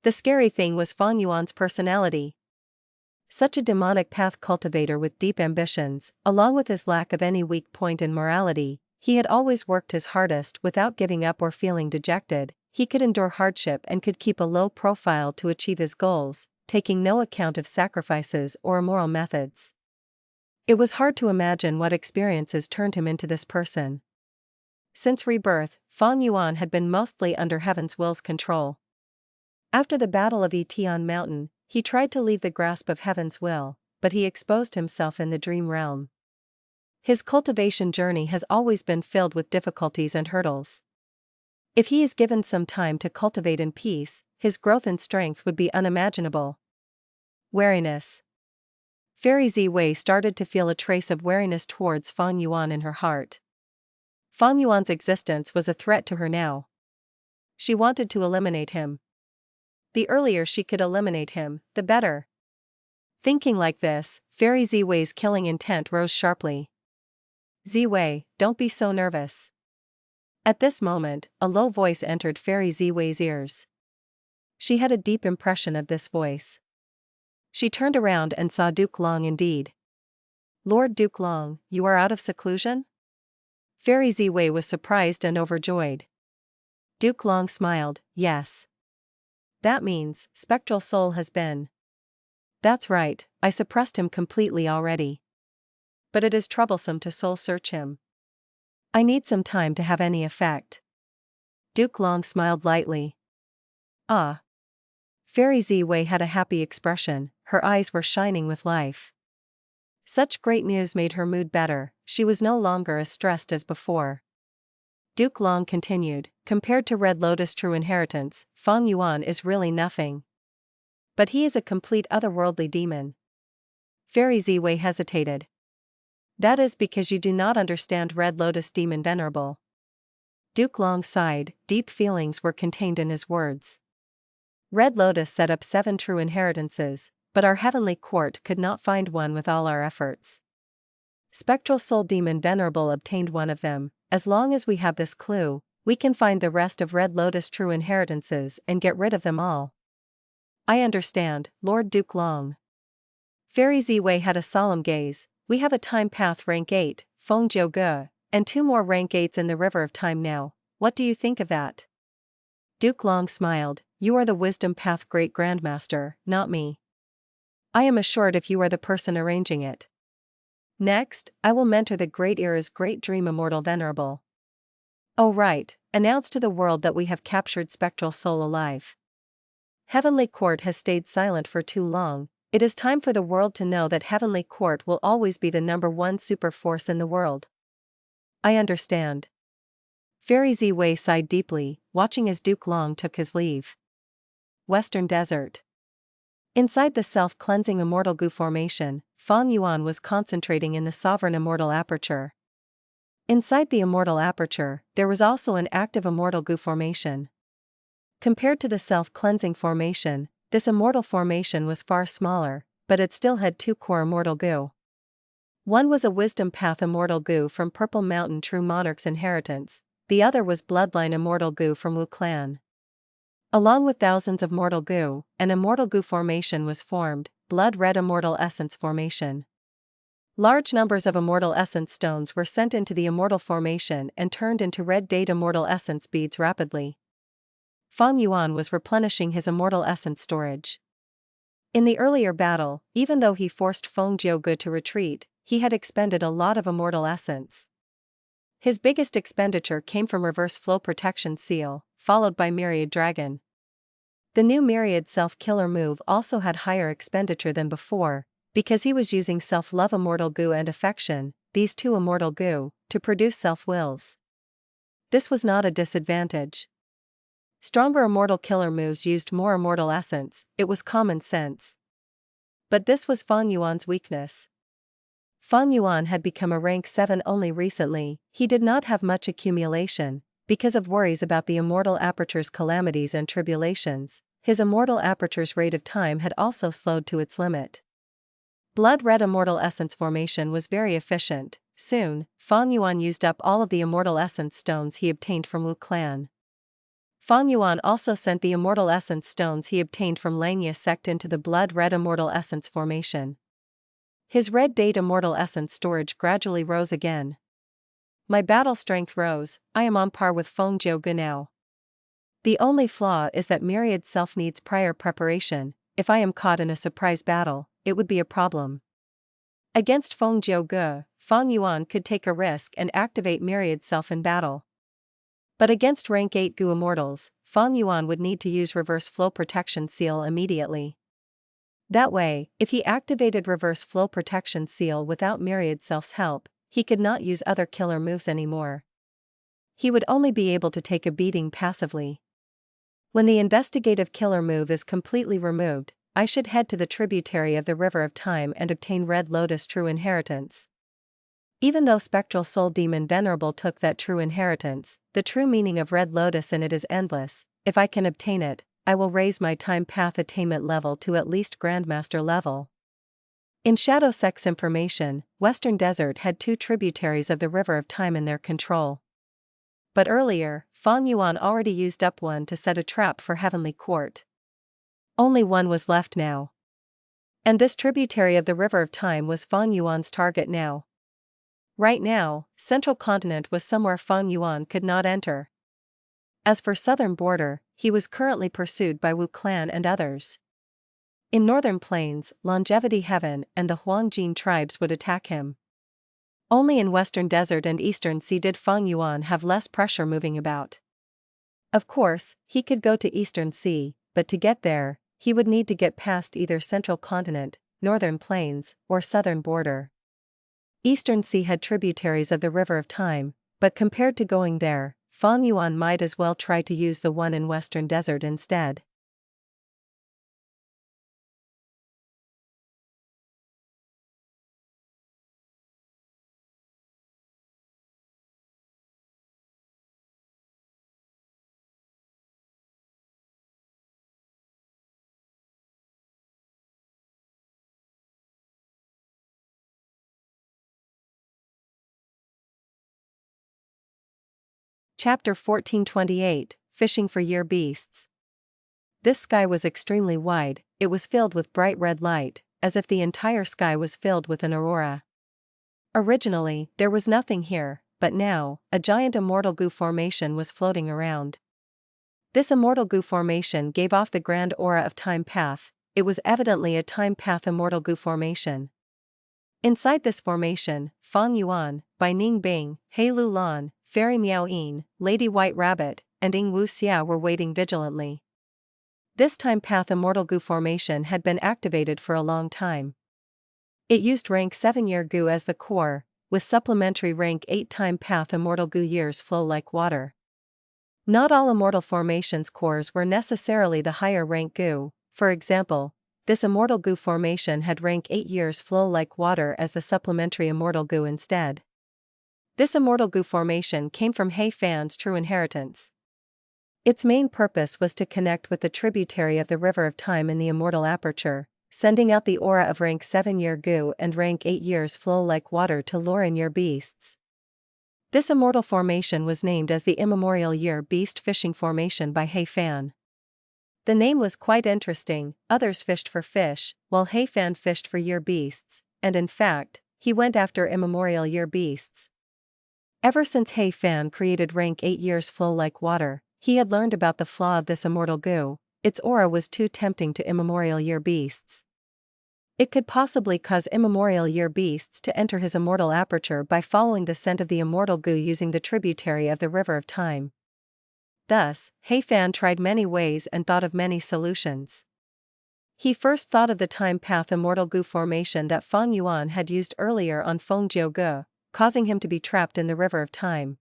The scary thing was Fang Yuan's personality. Such a demonic path cultivator with deep ambitions, along with his lack of any weak point in morality, he had always worked his hardest without giving up or feeling dejected. He could endure hardship and could keep a low profile to achieve his goals, taking no account of sacrifices or immoral methods. It was hard to imagine what experiences turned him into this person. Since rebirth, Fang Yuan had been mostly under Heaven's will's control. After the Battle of Etian Mountain, he tried to leave the grasp of Heaven's will, but he exposed himself in the dream realm. His cultivation journey has always been filled with difficulties and hurdles. If he is given some time to cultivate in peace, his growth and strength would be unimaginable. Wariness. Fairy Ziwei started to feel a trace of wariness towards Fang Yuan in her heart. Fang Yuan's existence was a threat to her now. She wanted to eliminate him. The earlier she could eliminate him, the better. Thinking like this, Fairy Ziwei's killing intent rose sharply. Ziwei, don't be so nervous. At this moment, a low voice entered Fairy Ziwei's ears. She had a deep impression of this voice. She turned around and saw Duke Long indeed. Lord Duke Long, you are out of seclusion? Fairy Ziwei was surprised and overjoyed. Duke Long smiled, yes. That means, Spectral Soul has been. That's right, I suppressed him completely already. But it is troublesome to soul search him. I need some time to have any effect. Duke Long smiled lightly. Ah. Fairy Ziwei had a happy expression, her eyes were shining with life. Such great news made her mood better, she was no longer as stressed as before. Duke Long continued, compared to Red Lotus True Inheritance, Fang Yuan is really nothing. But he is a complete otherworldly demon. Fairy Ziwei hesitated. That is because you do not understand Red Lotus Demon Venerable. Duke Long sighed, deep feelings were contained in his words. Red Lotus set up 7 true inheritances, but our heavenly court could not find one with all our efforts. Spectral Soul Demon Venerable obtained one of them. As long as we have this clue, we can find the rest of Red Lotus true inheritances and get rid of them all. I understand, Lord Duke Long. Fairy Ziwei had a solemn gaze. We have a time path rank 8, Feng Jiuge, and 2 more rank 8s in the River of Time now. What do you think of that? Duke Long smiled. You are the Wisdom Path Great Grandmaster, not me. I am assured if you are the person arranging it. Next, I will mentor the Great Era's Great Dream Immortal Venerable. Oh right, announce to the world that we have captured Spectral Soul alive. Heavenly Court has stayed silent for too long. It is time for the world to know that Heavenly Court will always be the #1 super force in the world. I understand. Fairy Ziwei sighed deeply, watching as Duke Long took his leave. Western Desert. Inside the self-cleansing Immortal Gu formation, Fang Yuan was concentrating in the Sovereign Immortal Aperture. Inside the Immortal Aperture, there was also an active Immortal Gu formation. Compared to the self-cleansing formation, this Immortal formation was far smaller, but it still had 2 core Immortal Gu. One was a Wisdom Path Immortal Gu from Purple Mountain True Monarch's Inheritance, the other was Bloodline Immortal Gu from Wu Clan. Along with thousands of Mortal Gu, an Immortal Gu formation was formed, Blood Red Immortal Essence Formation. Large numbers of Immortal Essence stones were sent into the Immortal formation and turned into Red Date Immortal Essence beads rapidly. Fang Yuan was replenishing his Immortal Essence storage. In the earlier battle, even though he forced Feng Jiuge to retreat, he had expended a lot of Immortal Essence. His biggest expenditure came from Reverse Flow Protection Seal, followed by Myriad Dragon. The new Myriad self-killer move also had higher expenditure than before, because he was using self-love Immortal Goo and Affection, these two Immortal Goo, to produce self-wills. This was not a disadvantage. Stronger Immortal Killer moves used more Immortal Essence, it was common sense. But this was Feng Yuan's weakness. Feng Yuan had become a rank 7 only recently, he did not have much accumulation, because of worries about the Immortal Aperture's calamities and tribulations. His Immortal Aperture's rate of time had also slowed to its limit. Blood Red Immortal Essence formation was very efficient. Soon, Feng Yuan used up all of the Immortal Essence stones he obtained from Wu Clan. Feng Yuan also sent the Immortal Essence stones he obtained from Langya Sect into the Blood Red Immortal Essence formation. His Red Date Immortal Essence storage gradually rose again. My battle strength rose, I am on par with Feng Jiu now. The only flaw is that Myriad self needs prior preparation. If I am caught in a surprise battle, it would be a problem. Against Feng Jiu, Feng Yuan could take a risk and activate Myriad self in battle. But against rank 8 Gu Immortals, Feng Yuan would need to use Reverse Flow Protection Seal immediately. That way, if he activated Reverse Flow Protection Seal without Myriad self's help, he could not use other killer moves anymore. He would only be able to take a beating passively. When the investigative killer move is completely removed, I should head to the tributary of the River of Time and obtain Red Lotus True Inheritance. Even though Spectral Soul Demon Venerable took that true inheritance, the true meaning of Red Lotus in it is endless. If I can obtain it, I will raise my time path attainment level to at least Grandmaster level. In Shadow Sect's information, Western Desert had 2 tributaries of the River of Time in their control. But earlier, Feng Yuan already used up one to set a trap for Heavenly Court. Only one was left now. And this tributary of the River of Time was Feng Yuan's target now. Right now, Central Continent was somewhere Feng Yuan could not enter. As for Southern Border, he was currently pursued by Wu Clan and others. In Northern Plains, Longevity Heaven and the Huang tribes would attack him. Only in Western Desert and Eastern Sea did Feng Yuan have less pressure moving about. Of course, he could go to Eastern Sea, but to get there, he would need to get past either Central Continent, Northern Plains, or Southern Border. Eastern Sea had tributaries of the River of Time, but compared to going there, Feng Yuan might as well try to use the one in Western Desert instead. Chapter 1428, Fishing for Year Beasts. This sky was extremely wide, it was filled with bright red light, as if the entire sky was filled with an aurora. Originally, there was nothing here, but now, a giant Immortal Goo formation was floating around. This Immortal Goo formation gave off the grand aura of Time Path, it was evidently a Time Path Immortal Goo formation. Inside this formation, Feng Yuan, Bai Ning Bing, He Lu Lan, Fairy Miao Yin, Lady White Rabbit, and Ying Wu Xia were waiting vigilantly. This Time Path Immortal Goo formation had been activated for a long time. It used rank 7 Year Goo as the core, with supplementary rank 8 Time Path Immortal Goo years flow like water. Not all Immortal formations cores were necessarily the higher rank Goo. For example, this Immortal Goo formation had rank 8 years flow like water as the supplementary Immortal Goo instead. This Immortal Goo formation came from He Fan's true inheritance. Its main purpose was to connect with the tributary of the River of Time in the Immortal Aperture, sending out the aura of rank 7 Year Goo and rank 8 years flow like water to lure in Year Beasts. This Immortal formation was named as the Immemorial Year Beast Fishing Formation by He Fan. The name was quite interesting, others fished for fish, while He Fan fished for Year Beasts, and in fact, he went after Immemorial Year Beasts. Ever since He Fan created rank 8 years flow like water, he had learned about the flaw of this Immortal Goo, its aura was too tempting to Immemorial Year Beasts. It could possibly cause immemorial year beasts to enter his immortal aperture by following the scent of the immortal goo using the tributary of the river of time. Thus, Fan tried many ways and thought of many solutions. He first thought of the time path immortal goo formation that Feng Yuan had used earlier on Feng Jiu, causing him to be trapped in the river of time.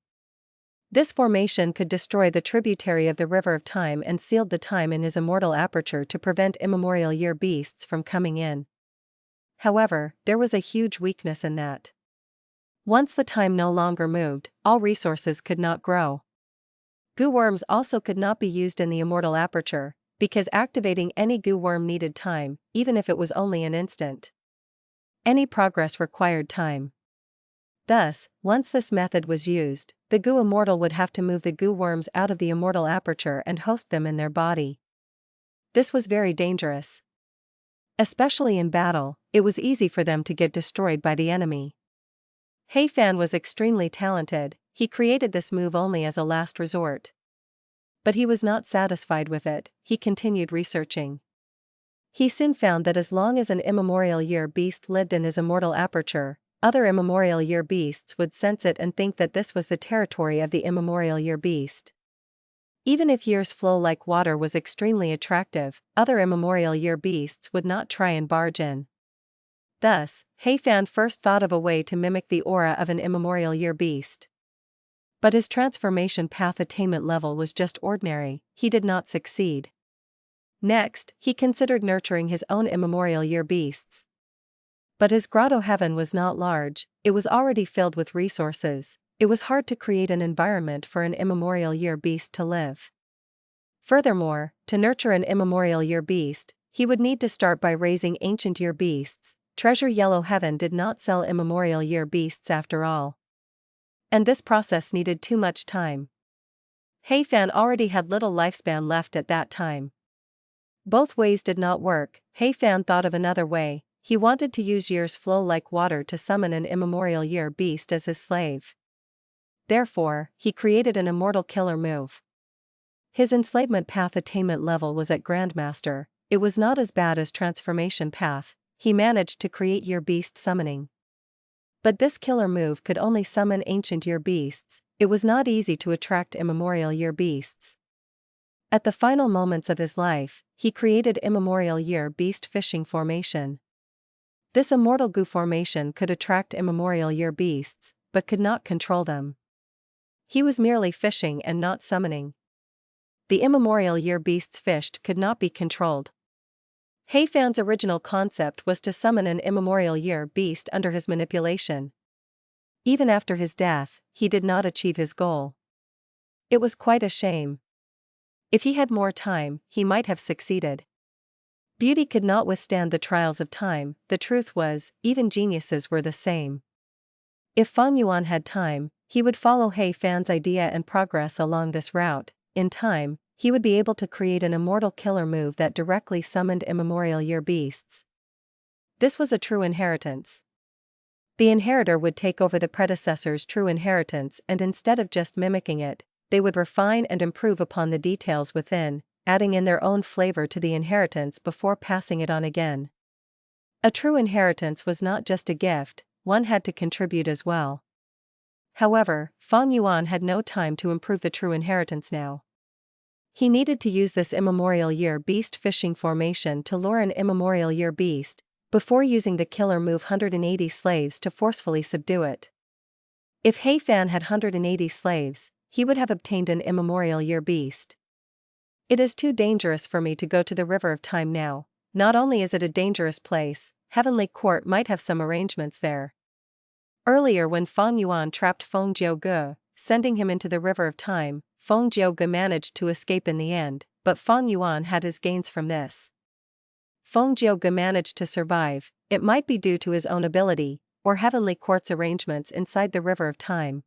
This formation could destroy the tributary of the river of time and sealed the time in his immortal aperture to prevent immemorial year beasts from coming in. However, there was a huge weakness in that. Once the time no longer moved, all resources could not grow. Goo worms also could not be used in the immortal aperture, because activating any goo worm needed time, even if it was only an instant. Any progress required time. Thus, once this method was used, the goo immortal would have to move the goo worms out of the immortal aperture and host them in their body. This was very dangerous. Especially in battle, it was easy for them to get destroyed by the enemy. Fan was extremely talented. He created this move only as a last resort. But he was not satisfied with it, he continued researching. He soon found that as long as an immemorial year beast lived in his immortal aperture, other immemorial year beasts would sense it and think that this was the territory of the immemorial year beast. Even if years flow like water was extremely attractive, other immemorial year beasts would not try and barge in. Thus, Fan first thought of a way to mimic the aura of an immemorial year beast. But his transformation path attainment level was just ordinary, he did not succeed. Next, he considered nurturing his own immemorial year beasts. But his grotto heaven was not large, it was already filled with resources. It was hard to create an environment for an immemorial year beast to live. Furthermore, to nurture an immemorial year beast, he would need to start by raising ancient year beasts. Treasure Yellow Heaven did not sell immemorial year beasts after all. And this process needed too much time. Fan already had little lifespan left at that time. Both ways did not work. Fan thought of another way. He wanted to use years flow like water to summon an immemorial year beast as his slave. Therefore, he created an immortal killer move. His enslavement path attainment level was at Grandmaster. It was not as bad as transformation path. He managed to create year beast summoning. But this killer move could only summon ancient year beasts. It was not easy to attract immemorial year beasts. At the final moments of his life, he created immemorial year beast fishing formation. This immortal goo formation could attract immemorial year beasts, but could not control them. He was merely fishing and not summoning. The immemorial year beasts fished could not be controlled. Fan's original concept was to summon an immemorial year beast under his manipulation. Even after his death, he did not achieve his goal. It was quite a shame. If he had more time, he might have succeeded. Beauty could not withstand the trials of time. The truth was, even geniuses were the same. If Feng Yuan had time, he would follow Fan's idea and progress along this route. In time, he would be able to create an immortal killer move that directly summoned immemorial year beasts. This was a true inheritance. The inheritor would take over the predecessor's true inheritance, and instead of just mimicking it, they would refine and improve upon the details within, adding in their own flavor to the inheritance before passing it on again. A true inheritance was not just a gift, one had to contribute as well. However, Feng Yuan had no time to improve the true inheritance now. He needed to use this immemorial year beast fishing formation to lure an immemorial year beast, before using the killer move 180 slaves to forcefully subdue it. If Fan had 180 slaves, he would have obtained an immemorial year beast. It is too dangerous for me to go to the river of time now. Not only is it a dangerous place, Heavenly Court might have some arrangements there. Earlier when Feng Yuan trapped Feng Jiu, sending him into the river of time, Feng Jiu managed to escape in the end, but Feng Yuan had his gains from this. Feng Jiu managed to survive. It might be due to his own ability, or Heavenly Court's arrangements inside the river of time.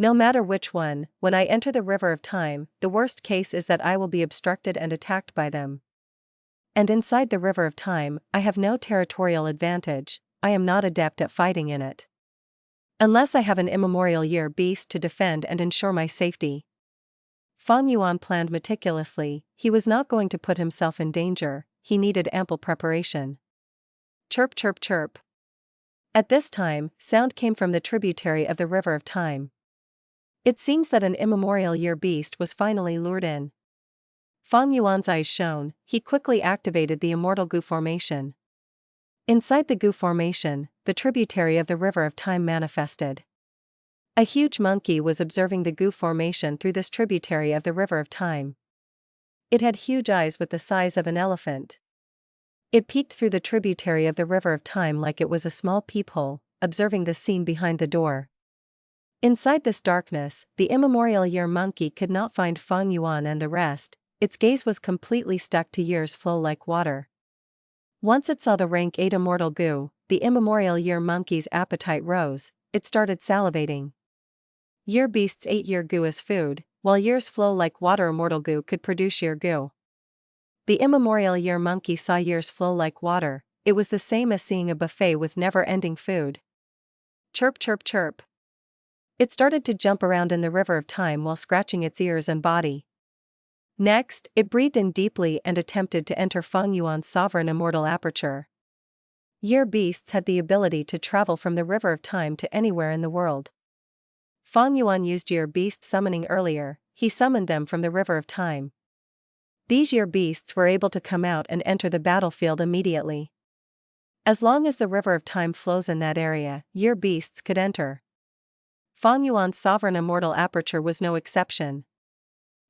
No matter which one, when I enter the river of time, the worst case is that I will be obstructed and attacked by them. And inside the river of time, I have no territorial advantage. I am not adept at fighting in it. Unless I have an immemorial year beast to defend and ensure my safety. Feng Yuan planned meticulously. He was not going to put himself in danger. He needed ample preparation. Chirp chirp chirp. At this time, sound came from the tributary of the River of Time. It seems that an immemorial year beast was finally lured in. Feng Yuan's eyes shone, he quickly activated the Immortal Goo formation. Inside the Goo formation, the tributary of the River of Time manifested. A huge monkey was observing the Goo formation through this tributary of the River of Time. It had huge eyes with the size of an elephant. It peeked through the tributary of the River of Time like it was a small peephole, observing the scene behind the door. Inside this darkness, the immemorial year monkey could not find Feng Yuan and the rest. Its gaze was completely stuck to year's flow like water. Once it saw the rank 8 immortal goo, the immemorial year monkey's appetite rose, it started salivating. Year beast's 8-year goo is food, while year's flow like water immortal goo could produce year goo. The immemorial year monkey saw year's flow like water, it was the same as seeing a buffet with never-ending food. Chirp chirp chirp. It started to jump around in the River of Time while scratching its ears and body. Next, it breathed in deeply and attempted to enter Feng Yuan's sovereign immortal aperture. Year beasts had the ability to travel from the River of Time to anywhere in the world. Feng Yuan used year beast summoning earlier, he summoned them from the River of Time. These year beasts were able to come out and enter the battlefield immediately. As long as the River of Time flows in that area, year beasts could enter. Feng Yuan's sovereign immortal aperture was no exception.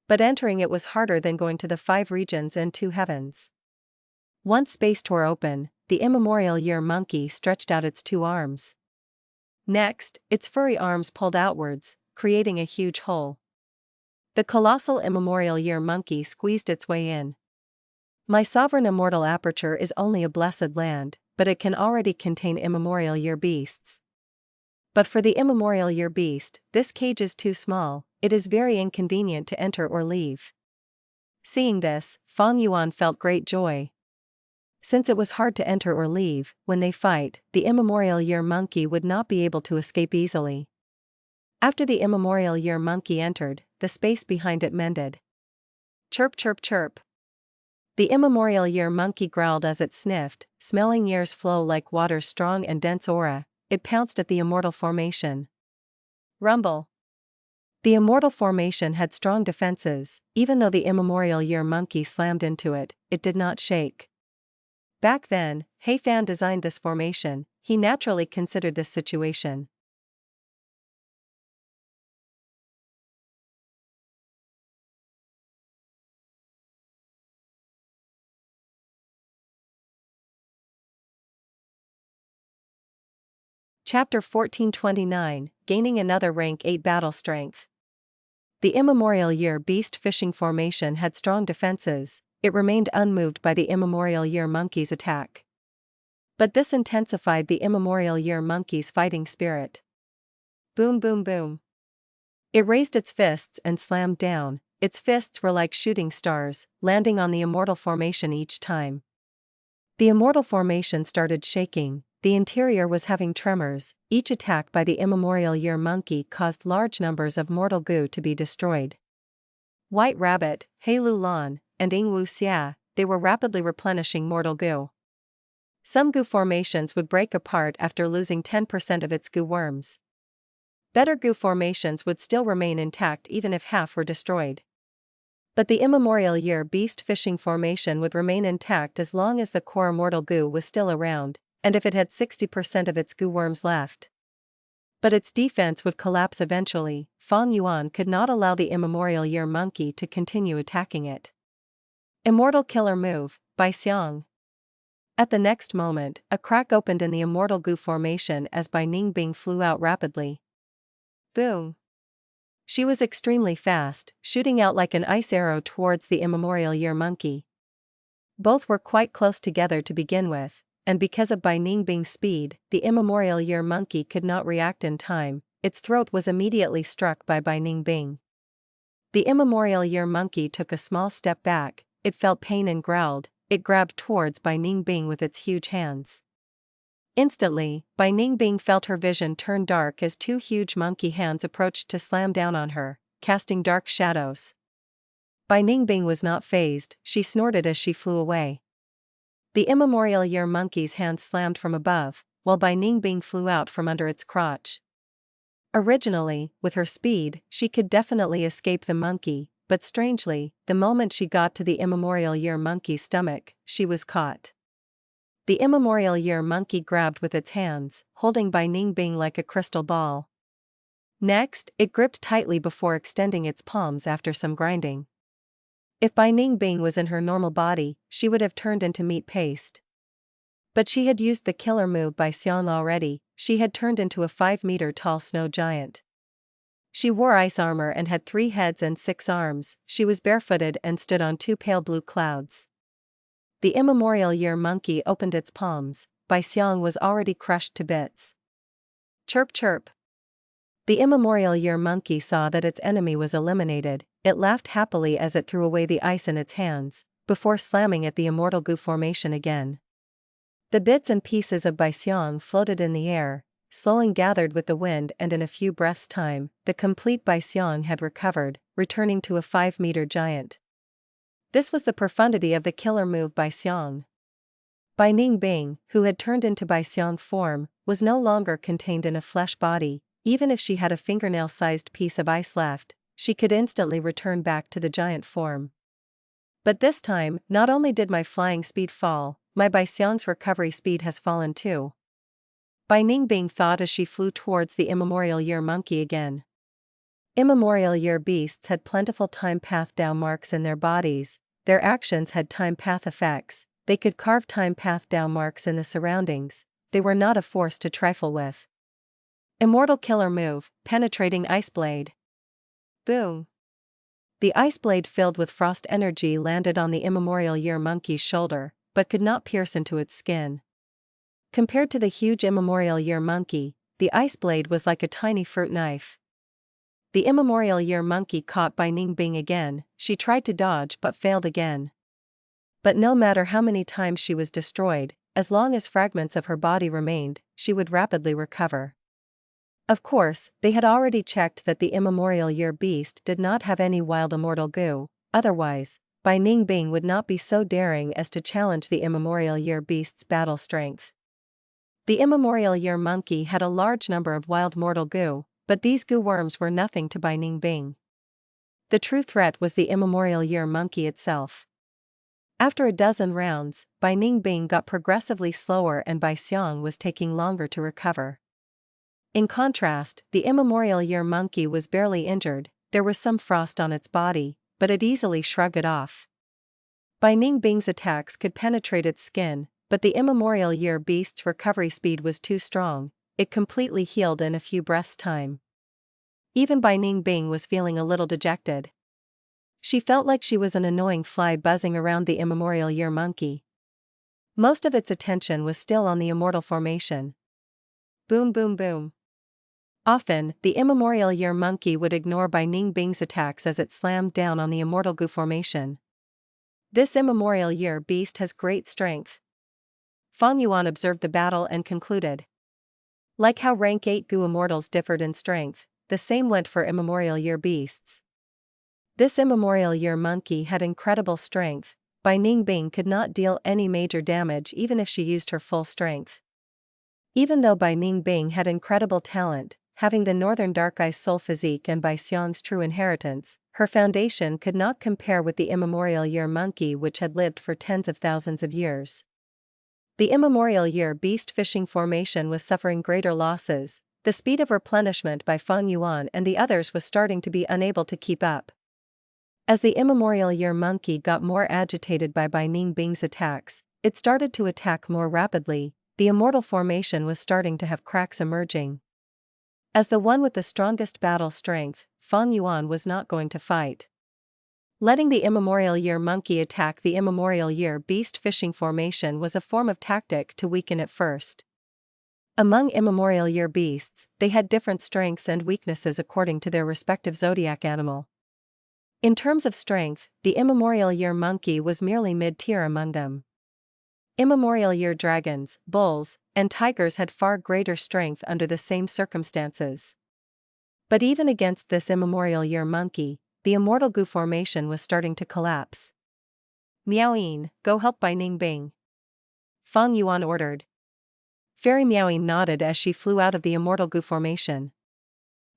But entering it was harder than going to the 5 regions and 2 heavens. Once space tore open, the immemorial year monkey stretched out its 2 arms. Next, its furry arms pulled outwards, creating a huge hole. The colossal immemorial year monkey squeezed its way in. My sovereign immortal aperture is only a blessed land, but it can already contain immemorial year beasts. But for the immemorial year beast, this cage is too small, it is very inconvenient to enter or leave. Seeing this, Feng Yuan felt great joy. Since it was hard to enter or leave, when they fight, the immemorial year monkey would not be able to escape easily. After the immemorial year monkey entered, the space behind it mended. Chirp chirp chirp. The immemorial year monkey growled as it sniffed, smelling year's flow like water's strong and dense aura. It pounced at the immortal formation. Rumble. The immortal formation had strong defenses, even though the immemorial year monkey slammed into it, it did not shake. Back then, Fan designed this formation, he naturally considered this situation. Chapter 1429, Gaining Another Rank 8 Battle Strength. The immemorial year beast fishing formation had strong defenses, it remained unmoved by the immemorial year monkey's attack. But this intensified the immemorial year monkey's fighting spirit. Boom boom boom. It raised its fists and slammed down, its fists were like shooting stars, landing on the immortal formation each time. The immortal formation started shaking. The interior was having tremors, each attack by the immemorial year monkey caused large numbers of mortal goo to be destroyed. White Rabbit, He Lu Lan, and Ing Wu Xia, they were rapidly replenishing mortal goo. Some goo formations would break apart after losing 10% of its goo worms. Better goo formations would still remain intact even if half were destroyed. But the immemorial year beast fishing formation would remain intact as long as the core immortal goo was still around, and if it had 60% of its goo worms left. But its defense would collapse eventually. Feng Yuan could not allow the immemorial year monkey to continue attacking it. Immortal Killer Move, by Xiang. At the next moment, a crack opened in the immortal goo formation as Bai Ningbing flew out rapidly. Boom! She was extremely fast, shooting out like an ice arrow towards the immemorial year monkey. Both were quite close together to begin with, and because of Bai Ningbing's speed, the immemorial year monkey could not react in time, its throat was immediately struck by Bai Ningbing. The immemorial year monkey took a small step back, it felt pain and growled, it grabbed towards Bai Ningbing with its huge hands. Instantly, Bai Ningbing felt her vision turn dark as 2 huge monkey hands approached to slam down on her, casting dark shadows. Bai Ningbing was not fazed, she snorted as she flew away. The immemorial year monkey's hand slammed from above, while Bai Ningbing flew out from under its crotch. Originally, with her speed, she could definitely escape the monkey, but strangely, the moment she got to the immemorial year monkey's stomach, she was caught. The immemorial year monkey grabbed with its hands, holding Bai Ningbing like a crystal ball. Next, it gripped tightly before extending its palms after some grinding. If Bai Ningbing was in her normal body, she would have turned into meat paste. But she had used the killer move by Xiang already. She had turned into a 5-meter-tall snow giant. She wore ice armor and had 3 heads and 6 arms. She was barefooted and stood on 2 pale blue clouds. The immemorial year monkey opened its palms. Bai Xiang was already crushed to bits. Chirp chirp. The immemorial year monkey saw that its enemy was eliminated. It laughed happily as it threw away the ice in its hands, before slamming at the immortal goo formation again. The bits and pieces of Bai Xiang floated in the air, slowing gathered with the wind, and in a few breaths' time, the complete Bai Xiang had recovered, returning to a 5-meter giant. This was the profundity of the killer move Bai Xiang. Bai Ningbing, who had turned into Bai Xiang form, was no longer contained in a flesh body. Even if she had a fingernail-sized piece of ice left, she could instantly return back to the giant form. But this time, not only did my flying speed fall, my Bai Xiang's recovery speed has fallen too. Bai Ningbing thought as she flew towards the immemorial year monkey again. Immemorial year beasts had plentiful time path Dao marks in their bodies. Their actions had time path effects. They could carve time path Dao marks in the surroundings. They were not a force to trifle with. Immortal killer move, penetrating ice blade. Boom. The ice blade filled with frost energy landed on the immemorial year monkey's shoulder, but could not pierce into its skin. Compared to the huge immemorial year monkey, the ice blade was like a tiny fruit knife. The immemorial year monkey caught Bai Ningbing again. She tried to dodge but failed again. But no matter how many times she was destroyed, as long as fragments of her body remained, she would rapidly recover. Of course, they had already checked that the immemorial year beast did not have any wild immortal goo. Otherwise, Bai Ningbing would not be so daring as to challenge the immemorial year beast's battle strength. The immemorial year monkey had a large number of wild mortal goo, but these goo worms were nothing to Bai Ningbing. The true threat was the immemorial year monkey itself. After a dozen rounds, Bai Ningbing got progressively slower and Bai Xiang was taking longer to recover. In contrast, the immemorial year monkey was barely injured. There was some frost on its body, but it easily shrugged it off. Bai Ningbing's attacks could penetrate its skin, but the immemorial year beast's recovery speed was too strong. It completely healed in a few breaths' time. Even Bai Ningbing was feeling a little dejected. She felt like she was an annoying fly buzzing around the immemorial year monkey. Most of its attention was still on the immortal formation. Boom boom boom. Often, the immemorial year monkey would ignore Bai Ningbing's attacks as it slammed down on the immortal goo formation. This immemorial year beast has great strength. Feng Yuan observed the battle and concluded. Like how rank 8 goo immortals differed in strength, the same went for immemorial year beasts. This immemorial year monkey had incredible strength. Bai Ningbing could not deal any major damage even if she used her full strength. Even though Bai Ningbing had incredible talent, having the Northern Dark Eye soul physique and Bai Xiang's true inheritance, her foundation could not compare with the immemorial year monkey which had lived for tens of thousands of years. The immemorial year beast fishing formation was suffering greater losses. The speed of replenishment by Feng Yuan and the others was starting to be unable to keep up. As the immemorial year monkey got more agitated by Bai Ningbing's attacks, it started to attack more rapidly. The immortal formation was starting to have cracks emerging. As the one with the strongest battle strength, Feng Yuan was not going to fight. Letting the immemorial year monkey attack the immemorial year beast fishing formation was a form of tactic to weaken it first. Among immemorial year beasts, they had different strengths and weaknesses according to their respective zodiac animal. In terms of strength, the immemorial year monkey was merely mid-tier among them. Immemorial year dragons, bulls, and tigers had far greater strength under the same circumstances. But even against this immemorial year monkey, the immortal goo formation was starting to collapse. Miao Yin, go help Bai Ningbing. Feng Yuan ordered. Fairy Miaoyin nodded as she flew out of the Immortal Gu formation.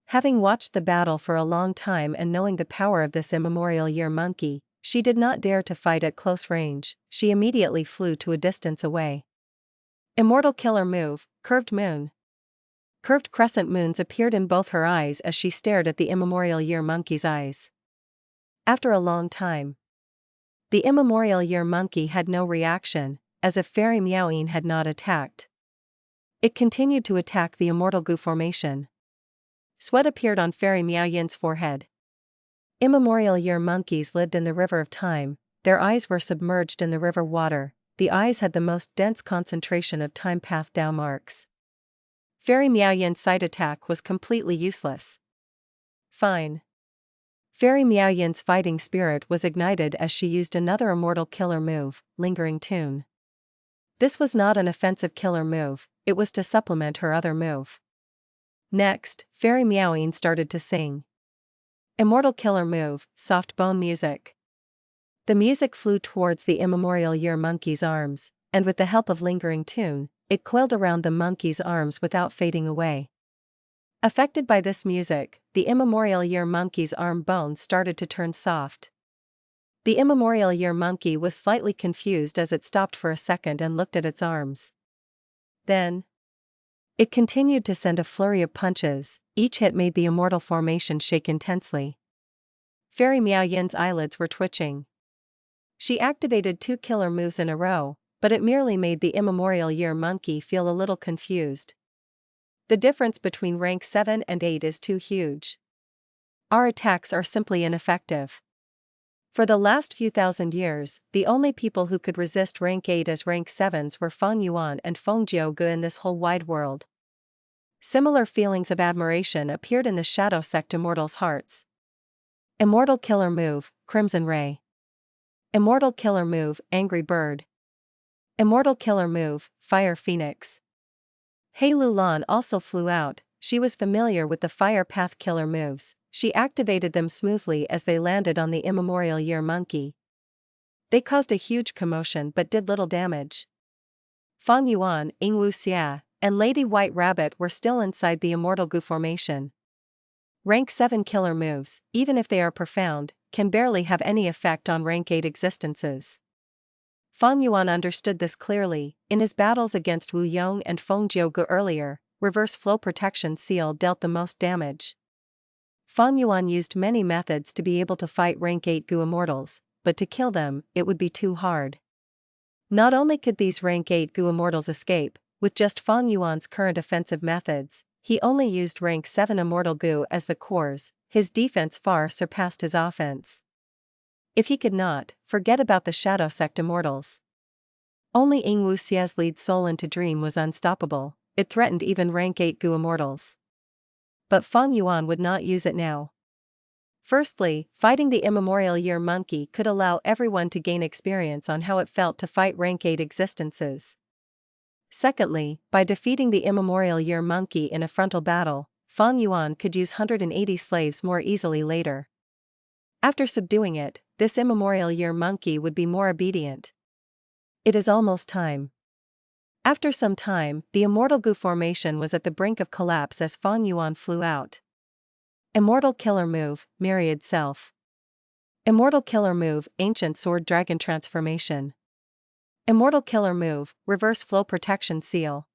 Having watched the battle for a long time and knowing the power of this immemorial year monkey, she did not dare to fight at close range. She immediately flew to a distance away. Immortal Killer Move, Curved Moon. Curved crescent moons appeared in both her eyes as she stared at the immemorial year monkey's eyes. After a long time, the immemorial year monkey had no reaction, as if Fairy Miaoyin had not attacked. It continued to attack the Immortal Gu formation. Sweat appeared on Fairy Miaoyin's forehead. Immemorial year monkeys lived in the river of time, their eyes were submerged in the river water, the eyes had the most dense concentration of time path Dao marks. Fairy Miaoyin's side attack was completely useless. Fine. Fairy Miaoyin's fighting spirit was ignited as she used another immortal killer move, Lingering Tune. This was not an offensive killer move, it was to supplement her other move. Next, Fairy Miaoyin started to sing. Immortal Killer Move, Soft Bone Music. The music flew towards the immemorial year monkey's arms, and with the help of Lingering Tune, it coiled around the monkey's arms without fading away. Affected by this music, the immemorial year monkey's arm bones started to turn soft. The immemorial year monkey was slightly confused as it stopped for a second and looked at its arms. Then, it continued to send a flurry of punches, each hit made the immortal formation shake intensely. Fairy Miaoyin's eyelids were twitching. She activated 2 killer moves in a row, but it merely made the immemorial year monkey feel a little confused. The difference between rank 7 and 8 is too huge. Our attacks are simply ineffective. For the last few thousand years, the only people who could resist rank 8 as rank 7s were Feng Yuan and Feng Jiuge in this whole wide world. Similar feelings of admiration appeared in the Shadow Sect Immortals' hearts. Immortal Killer Move, Crimson Ray. Immortal Killer Move, Angry Bird. Immortal Killer Move, Fire Phoenix. Hei Lulan also flew out. She was familiar with the Fire Path killer moves. She activated them smoothly as they landed on the immemorial year monkey. They caused a huge commotion but did little damage. Feng Yuan, Yingwu Xia, and Lady White Rabbit were still inside the Immortal Gu formation. Rank 7 killer moves, even if they are profound, can barely have any effect on rank 8 existences. Feng Yuan understood this clearly. In his battles against Wu Yong and Feng Jiuge earlier, Reverse Flow Protection Seal dealt the most damage. Feng Yuan used many methods to be able to fight rank 8 Gu Immortals, but to kill them, it would be too hard. Not only could these rank 8 Gu Immortals escape, with just Feng Yuan's current offensive methods, he only used rank 7 Immortal Gu as the cores, his defense far surpassed his offense. If he could not, forget about the Shadow Sect Immortals. Only Yingwu Xia's lead soul into Dream was unstoppable, it threatened even rank 8 Gu Immortals. But Feng Yuan would not use it now. Firstly, fighting the immemorial year monkey could allow everyone to gain experience on how it felt to fight rank 8 existences. Secondly, by defeating the immemorial year monkey in a frontal battle, Feng Yuan could use 180 slaves more easily later. After subduing it, this immemorial year monkey would be more obedient. It is almost time. After some time, the Immortal Gu formation was at the brink of collapse as Feng Yuan flew out. Immortal Killer Move, Myriad Self. Immortal Killer Move, Ancient Sword Dragon Transformation. Immortal Killer Move, Reverse Flow Protection Seal.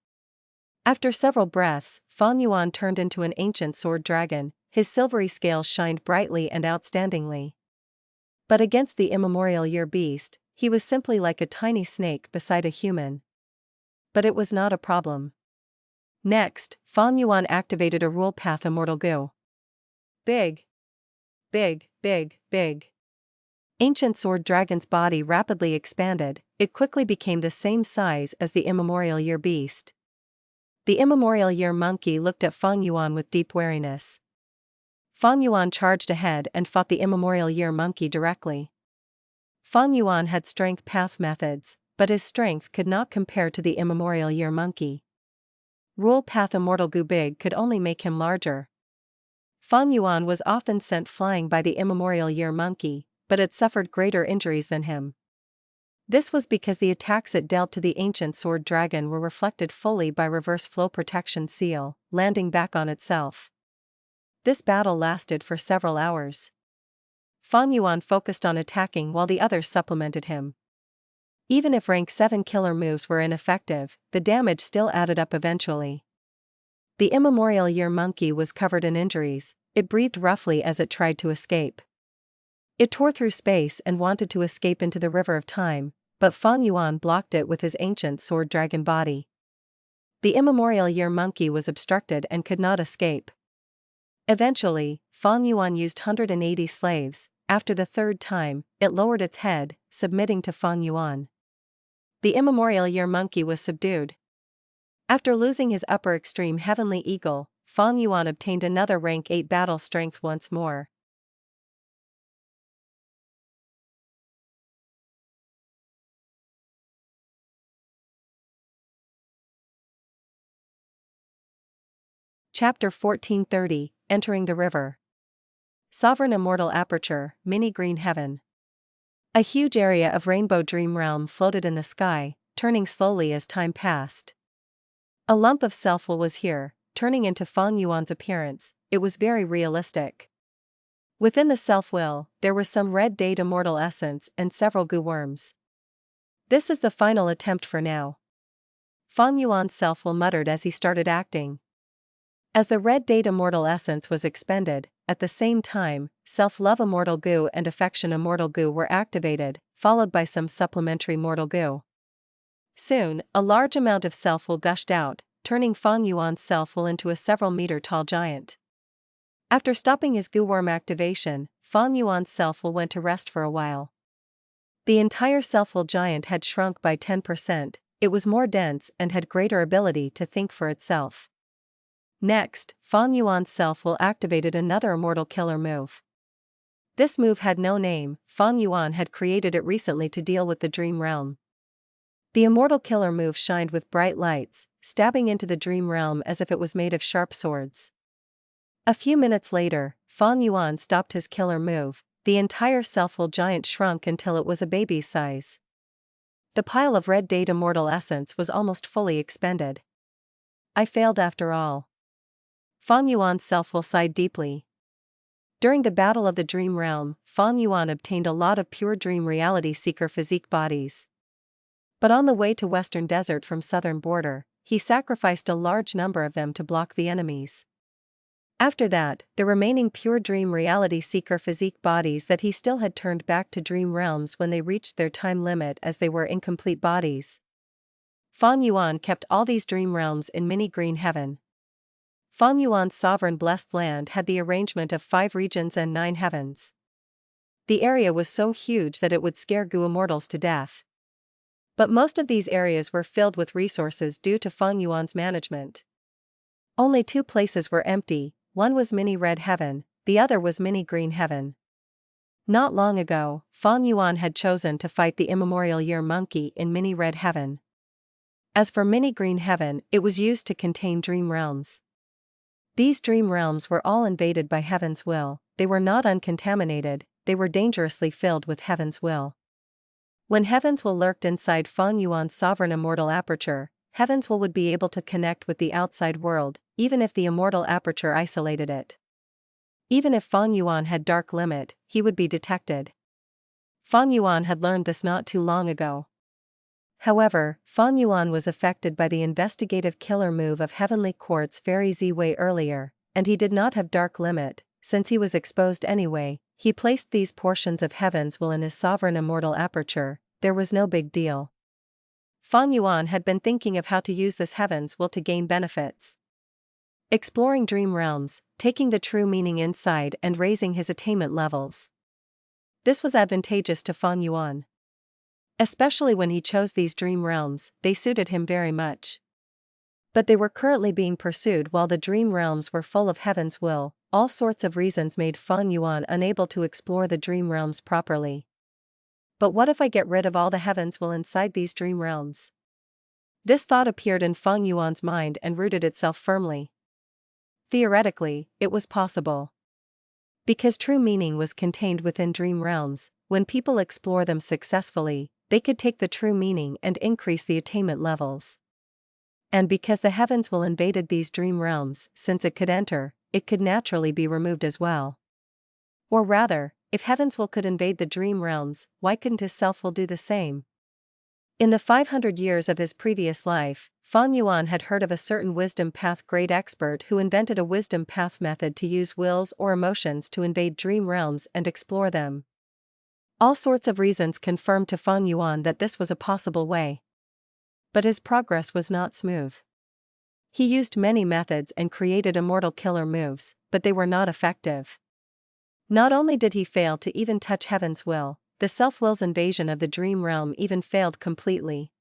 After several breaths, Feng Yuan turned into an ancient sword dragon, his silvery scales shined brightly and outstandingly. But against the immemorial year beast, he was simply like a tiny snake beside a human. But it was not a problem. Next, Feng Yuan activated a rule path Immortal Gu. Big. Big, big, big. Ancient Sword Dragon's body rapidly expanded, it quickly became the same size as the immemorial year beast. The immemorial year monkey looked at Feng Yuan with deep wariness. Feng Yuan charged ahead and fought the immemorial year monkey directly. Feng Yuan had strength path methods, but his strength could not compare to the immemorial year monkey. Rule path Immortal Gu Big could only make him larger. Feng Yuan was often sent flying by the immemorial year monkey, but it suffered greater injuries than him. This was because the attacks it dealt to the ancient sword dragon were reflected fully by reverse flow protection seal, landing back on itself. This battle lasted for several hours. Fang Yuan focused on attacking while the others supplemented him. Even if rank 7 killer moves were ineffective, the damage still added up eventually. The immemorial year monkey was covered in injuries. It breathed roughly as it tried to escape. It tore through space and wanted to escape into the river of time, but Fang Yuan blocked it with his ancient sword dragon body. The immemorial year monkey was obstructed and could not escape. Eventually, Fang Yuan used 180 slaves. After the third time, it lowered its head, submitting to Fang Yuan. The immemorial year monkey was subdued. After losing his upper extreme heavenly eagle, Fang Yuan obtained another rank 8 battle strength once more. Chapter 1430, Entering the River. Sovereign Immortal Aperture, Mini Green Heaven. A huge area of Rainbow Dream Realm floated in the sky, turning slowly as time passed. A lump of self-will was here, turning into Fang Yuan's appearance. It was very realistic. Within the self-will, there was some red date immortal essence and several goo worms. This is the final attempt for now. Fang Yuan's self-will muttered as he started acting. As the red date immortal essence was expended, at the same time, self-love immortal goo and affection immortal goo were activated, followed by some supplementary mortal goo. Soon, a large amount of self-will gushed out, turning Fang Yuan's self-will into a several-meter-tall giant. After stopping his goo worm activation, Fang Yuan's self-will went to rest for a while. The entire self-will giant had shrunk by 10%, it was more dense and had greater ability to think for itself. Next, Fang Yuan's self-will activated another immortal killer move. This move had no name. Fang Yuan had created it recently to deal with the dream realm. The immortal killer move shined with bright lights, stabbing into the dream realm as if it was made of sharp swords. A few minutes later, Fang Yuan stopped his killer move. The entire self-will giant shrunk until it was a baby's size. The pile of red date immortal essence was almost fully expended. I failed after all. Fang Yuan's self-will sighed deeply. During the Battle of the Dream Realm, Fang Yuan obtained a lot of pure dream reality seeker physique bodies. But on the way to Western Desert from Southern Border, he sacrificed a large number of them to block the enemies. After that, the remaining pure dream reality seeker physique bodies that he still had turned back to dream realms when they reached their time limit as they were incomplete bodies. Fang Yuan kept all these dream realms in mini green heaven. Fang Yuan's sovereign blessed land had the arrangement of 5 regions and 9 heavens. The area was so huge that it would scare goo immortals to death. But most of these areas were filled with resources due to Fang Yuan's management. Only 2 places were empty, one was mini red heaven, the other was mini green heaven. Not long ago, Fang Yuan had chosen to fight the immemorial year monkey in mini red heaven. As for mini green heaven, it was used to contain dream realms. These dream realms were all invaded by heaven's will. They were not uncontaminated, they were dangerously filled with heaven's will. When heaven's will lurked inside Fang Yuan's sovereign immortal aperture, heaven's will would be able to connect with the outside world, even if the immortal aperture isolated it. Even if Fang Yuan had dark limit, he would be detected. Fang Yuan had learned this not too long ago. However, Fang Yuan was affected by the investigative killer move of Heavenly Quartz Fairy Ziwei earlier, and he did not have dark limit. Since he was exposed anyway, he placed these portions of heaven's will in his sovereign immortal aperture. There was no big deal. Fang Yuan had been thinking of how to use this heaven's will to gain benefits. Exploring dream realms, taking the true meaning inside and raising his attainment levels. This was advantageous to Fang Yuan. Especially when he chose these dream realms, they suited him very much. But they were currently being pursued while the dream realms were full of heaven's will. All sorts of reasons made Fang Yuan unable to explore the dream realms properly. But what if I get rid of all the heaven's will inside these dream realms? This thought appeared in Fang Yuan's mind and rooted itself firmly. Theoretically, it was possible. Because true meaning was contained within dream realms, when people explore them successfully, they could take the true meaning and increase the attainment levels. And because the heavens will invaded these dream realms, since it could enter, it could naturally be removed as well. Or rather, if heavens will could invade the dream realms, why couldn't his self will do the same? In the 500 years of his previous life, Feng Yuan had heard of a certain wisdom path great expert who invented a wisdom path method to use wills or emotions to invade dream realms and explore them. All sorts of reasons confirmed to Feng Yuan that this was a possible way. But his progress was not smooth. He used many methods and created immortal killer moves, but they were not effective. Not only did he fail to even touch heaven's will, the self-will's invasion of the dream realm even failed completely.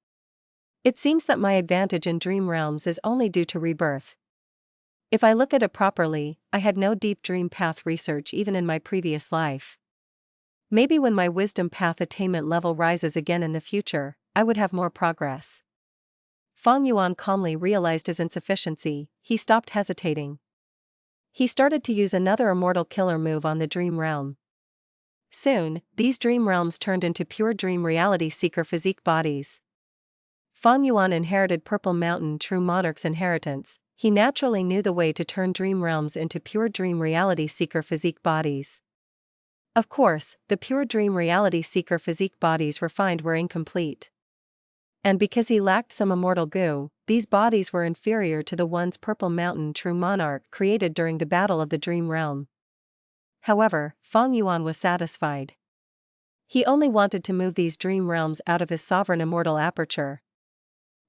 It seems that my advantage in dream realms is only due to rebirth. If I look at it properly, I had no deep dream path research even in my previous life. Maybe when my wisdom path attainment level rises again in the future, I would have more progress. Feng Yuan calmly realized his insufficiency. He stopped hesitating. He started to use another immortal killer move on the dream realm. Soon, these dream realms turned into pure dream reality seeker physique bodies. Feng Yuan inherited Purple Mountain True Monarch's inheritance. He naturally knew the way to turn dream realms into pure dream reality seeker physique bodies. Of course, the pure dream reality seeker physique bodies refined were incomplete. And because he lacked some immortal goo, these bodies were inferior to the ones Purple Mountain True Monarch created during the Battle of the Dream Realm. However, Feng Yuan was satisfied. He only wanted to move these dream realms out of his sovereign immortal aperture.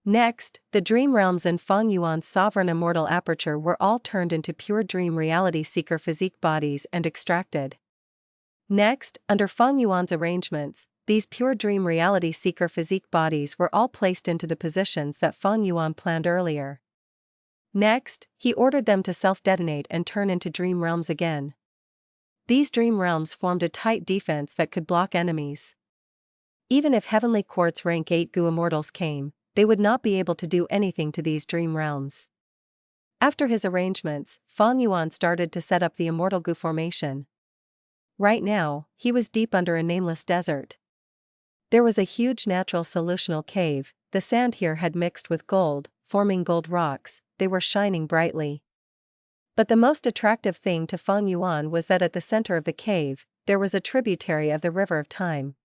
Next, the dream realms in Feng Yuan's sovereign immortal aperture were all turned into pure dream reality seeker physique bodies and extracted. Next, under Feng Yuan's arrangements, these pure dream reality seeker physique bodies were all placed into the positions that Feng Yuan planned earlier. Next, he ordered them to self-detonate and turn into dream realms again. These dream realms formed a tight defense that could block enemies. Even if Heavenly Quartz rank 8 goo immortals came, they would not be able to do anything to these dream realms. After his arrangements, Feng Yuan started to set up the immortal goo formation. Right now, he was deep under a nameless desert. There was a huge natural solutional cave. The sand here had mixed with gold, forming gold rocks. They were shining brightly. But the most attractive thing to Feng Yuan was that at the center of the cave, there was a tributary of the River of Time.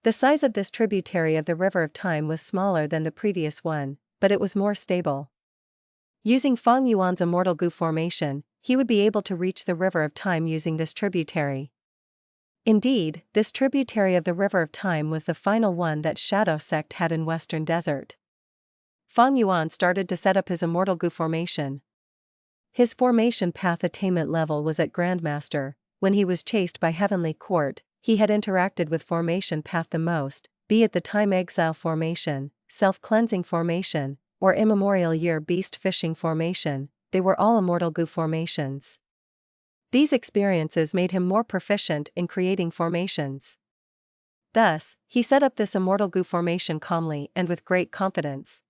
The size of this tributary of the River of Time was smaller than the previous one, but it was more stable. Using Feng Yuan's immortal goo formation, he would be able to reach the River of Time using this tributary. Indeed, this tributary of the River of Time was the final one that Shadow Sect had in Western Desert. Feng Yuan started to set up his immortal goo formation. His formation path attainment level was at Grandmaster. When he was chased by Heavenly Court, he had interacted with formation path the most, be it the Time Exile formation, Self-Cleansing formation, or Immemorial Year Beast Fishing formation. They were all immortal goo formations. These experiences made him more proficient in creating formations. Thus, he set up this immortal goo formation calmly and with great confidence.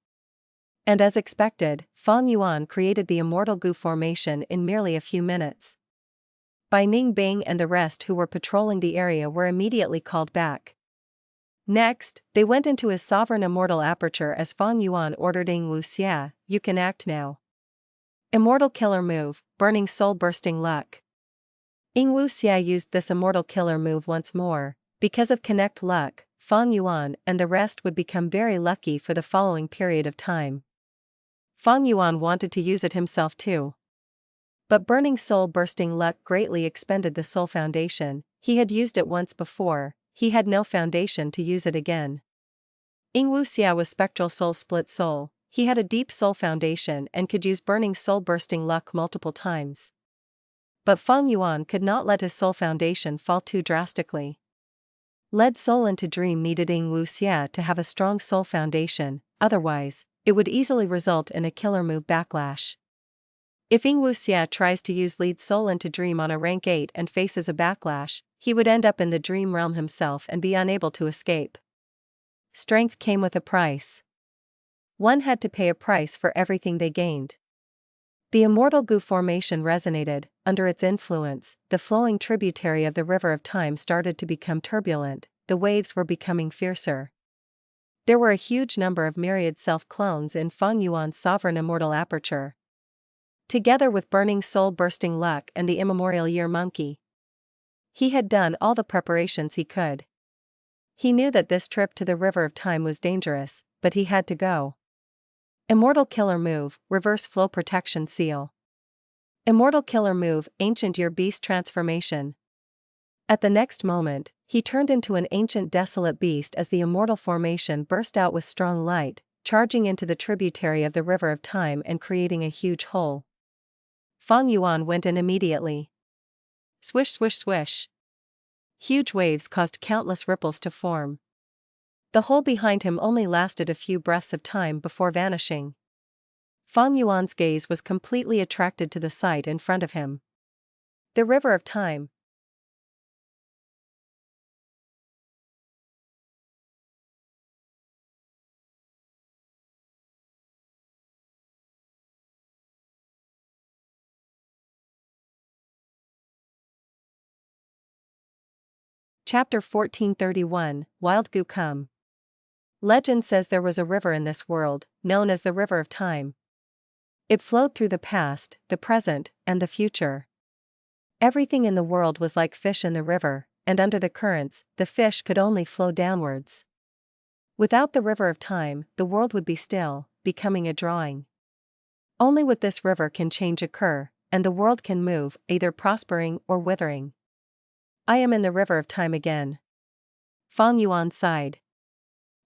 And as expected, Feng Yuan created the immortal goo formation in merely a few minutes. Bai Ning Bing and the rest who were patrolling the area were immediately called back. Next, they went into his sovereign immortal aperture as Feng Yuan ordered Ing Wuxia, "You can act now." Immortal killer move, Burning Soul Bursting Luck. Ing Wuxia used this immortal killer move once more. Because of Connect Luck, Feng Yuan and the rest would become very lucky for the following period of time. Feng Yuan wanted to use it himself too. But Burning Soul Bursting Luck greatly expended the soul foundation. He had used it once before, he had no foundation to use it again. Ing Wuxia was Spectral Soul Split Soul. He had a deep soul foundation and could use Burning Soul Bursting Luck multiple times. But Feng Yuan could not let his soul foundation fall too drastically. Led Soul into Dream needed Ing Wuxia to have a strong soul foundation, otherwise, it would easily result in a killer move backlash. If Ing Wuxia tries to use Lead Soul into Dream on a rank 8 and faces a backlash, he would end up in the dream realm himself and be unable to escape. Strength came with a price. One had to pay a price for everything they gained. The immortal goo formation resonated. Under its influence, the flowing tributary of the River of Time started to become turbulent. the waves were becoming fiercer. There were a huge number of myriad self-clones in Feng Yuan's sovereign immortal aperture. Together with burning soul-bursting luck and the immemorial year monkey, he had done all the preparations he could. He knew that this trip to the River of Time was dangerous, but he had to go. Immortal Killer Move, Reverse Flow Protection Seal. Immortal Killer Move, Ancient Year Beast Transformation. At the next moment, he turned into an ancient desolate beast as the immortal formation burst out with strong light, charging into the tributary of the River of Time and creating a huge hole. Feng Yuan went in immediately. Swish swish swish. Huge waves caused countless ripples to form. The hole behind him only lasted a few breaths of time before vanishing. Feng Yuan's gaze was completely attracted to the sight in front of him. The River of Time. Chapter 1431, Wild Goo Come. Legend says there was a river in this world, known as the River of Time. It flowed through the past, the present, and the future. Everything in the world was like fish in the river, and under the currents, the fish could only flow downwards. Without the River of Time, the world would be still, becoming a drawing. Only with this river can change occur, and the world can move, either prospering or withering. I am in the River of Time again. Feng Yuan sighed.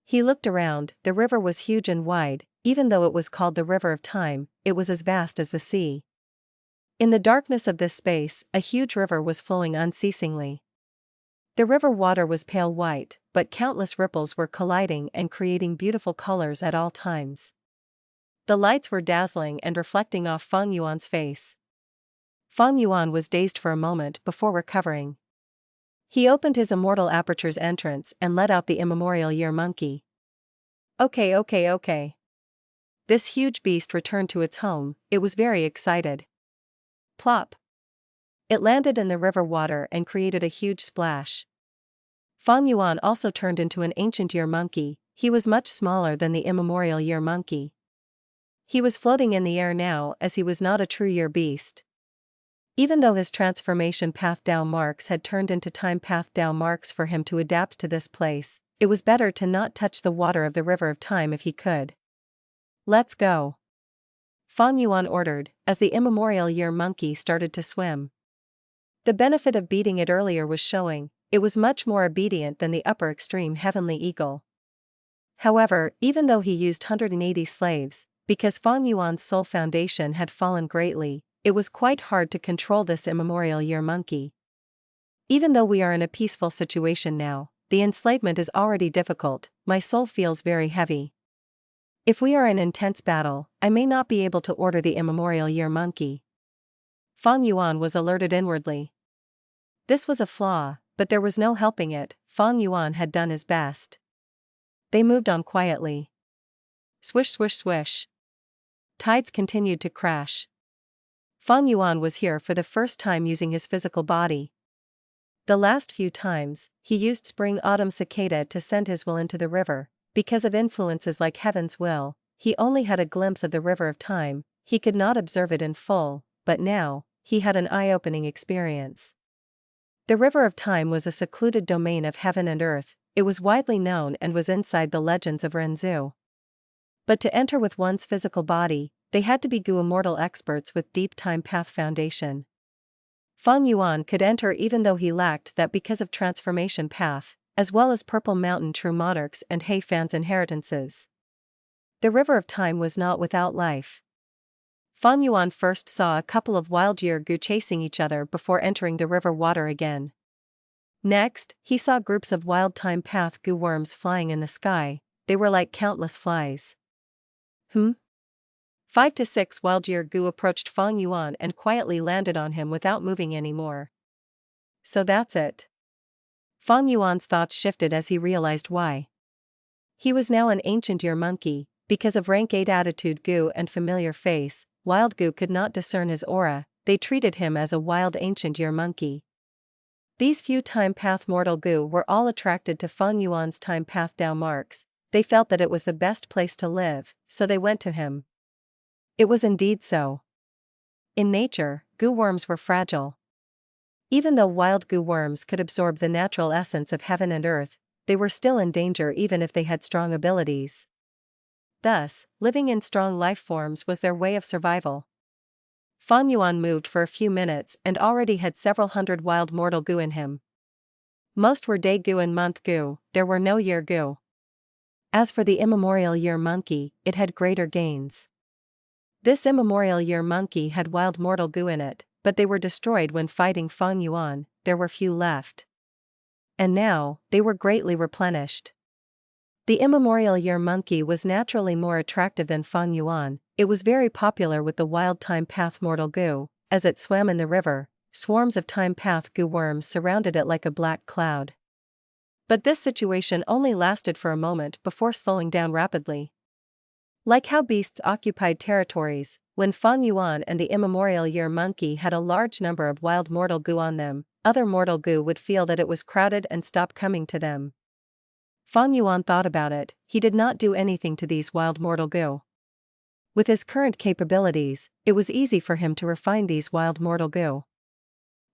He looked around. The river was huge and wide. Even though it was called the River of Time, it was as vast as the sea. In the darkness of this space, a huge river was flowing unceasingly. The river water was pale white, but countless ripples were colliding and creating beautiful colors at all times. The lights were dazzling and reflecting off Feng Yuan's face. Feng Yuan was dazed for a moment before recovering. He opened his immortal aperture's entrance and let out the immemorial year monkey. Okay. This huge beast returned to its home. It was very excited. Plop. It landed in the river water and created a huge splash. Feng Yuan also turned into an ancient year monkey. He was much smaller than the immemorial year monkey. He was floating in the air now as he was not a true year beast. Even though his transformation path down marks had turned into time path down marks for him to adapt to this place, it was better to not touch the water of the River of Time if he could. Let's go. Feng Yuan ordered, as the immemorial year monkey started to swim. The benefit of beating it earlier was showing. It was much more obedient than the upper extreme heavenly eagle. However, even though he used 180 slaves, because Feng Yuan's soul foundation had fallen greatly, it was quite hard to control this immemorial year monkey. Even though we are in a peaceful situation now, the enslavement is already difficult. My soul feels very heavy. If we are in intense battle, I may not be able to order the immemorial year monkey. Feng Yuan was alerted inwardly. This was a flaw, but there was no helping it. Feng Yuan had done his best. They moved on quietly. Swish swish swish. Tides continued to crash. Feng Yuan was here for the first time using his physical body. The last few times, he used spring-autumn cicada to send his will into the river. Because of influences like heaven's will, he only had a glimpse of the River of Time. He could not observe it in full, but now, he had an eye-opening experience. The River of Time was a secluded domain of heaven and earth. It was widely known and was inside the legends of Renzu. But to enter with one's physical body, they had to be Gu immortal experts with deep time path foundation. Feng Yuan could enter even though he lacked that because of transformation path, as well as Purple Mountain True Monarchs and Hei Fan's inheritances. The River of Time was not without life. Feng Yuan first saw a couple of wild year Gu chasing each other before entering the river water again. Next, he saw groups of wild time path Gu worms flying in the sky. They were like countless flies. 5 to 6 wild year Gu approached Feng Yuan and quietly landed on him without moving anymore. So that's it. Feng Yuan's thoughts shifted as he realized why. He was now an ancient year monkey. Because of rank 8 attitude Gu and familiar face, wild Gu could not discern his aura. They treated him as a wild ancient year monkey. These few time path mortal Gu were all attracted to Feng Yuan's time path Dao marks. They felt that it was the best place to live, so they went to him. It was indeed so. In nature, Gu worms were fragile. Even though wild Gu worms could absorb the natural essence of heaven and earth, they were still in danger even if they had strong abilities. Thus, living in strong life forms was their way of survival. Feng Yuan moved for a few minutes and already had several hundred wild mortal Gu in him. Most were day Gu and month Gu, there were no year Gu. As for the immemorial year monkey, it had greater gains. This immemorial year monkey had wild mortal Gu in it, but they were destroyed when fighting Feng Yuan, there were few left. And now, they were greatly replenished. The immemorial year monkey was naturally more attractive than Feng Yuan. It was very popular with the wild time path mortal Gu. As it swam in the river, swarms of time path Gu worms surrounded it like a black cloud. But this situation only lasted for a moment before slowing down rapidly. Like how beasts occupied territories, when Feng Yuan and the immemorial year monkey had a large number of wild mortal Gu on them, other mortal Gu would feel that it was crowded and stop coming to them. Feng Yuan thought about it. He did not do anything to these wild mortal Gu. With his current capabilities, it was easy for him to refine these wild mortal Gu.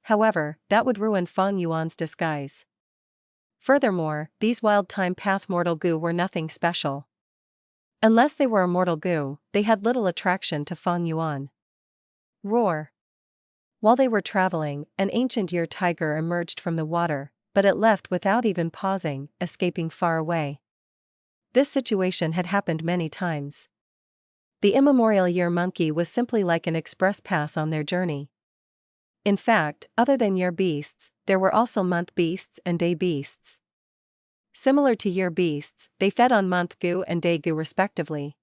However, that would ruin Feng Yuan's disguise. Furthermore, these wild time path mortal Gu were nothing special. Unless they were a mortal Gu, they had little attraction to Feng Yuan. Roar! While they were traveling, an ancient year tiger emerged from the water, but it left without even pausing, escaping far away. This situation had happened many times. The immemorial year monkey was simply like an express pass on their journey. In fact, other than year beasts, there were also month beasts and day beasts. Similar to year beasts, they fed on month Gu and day Gu respectively.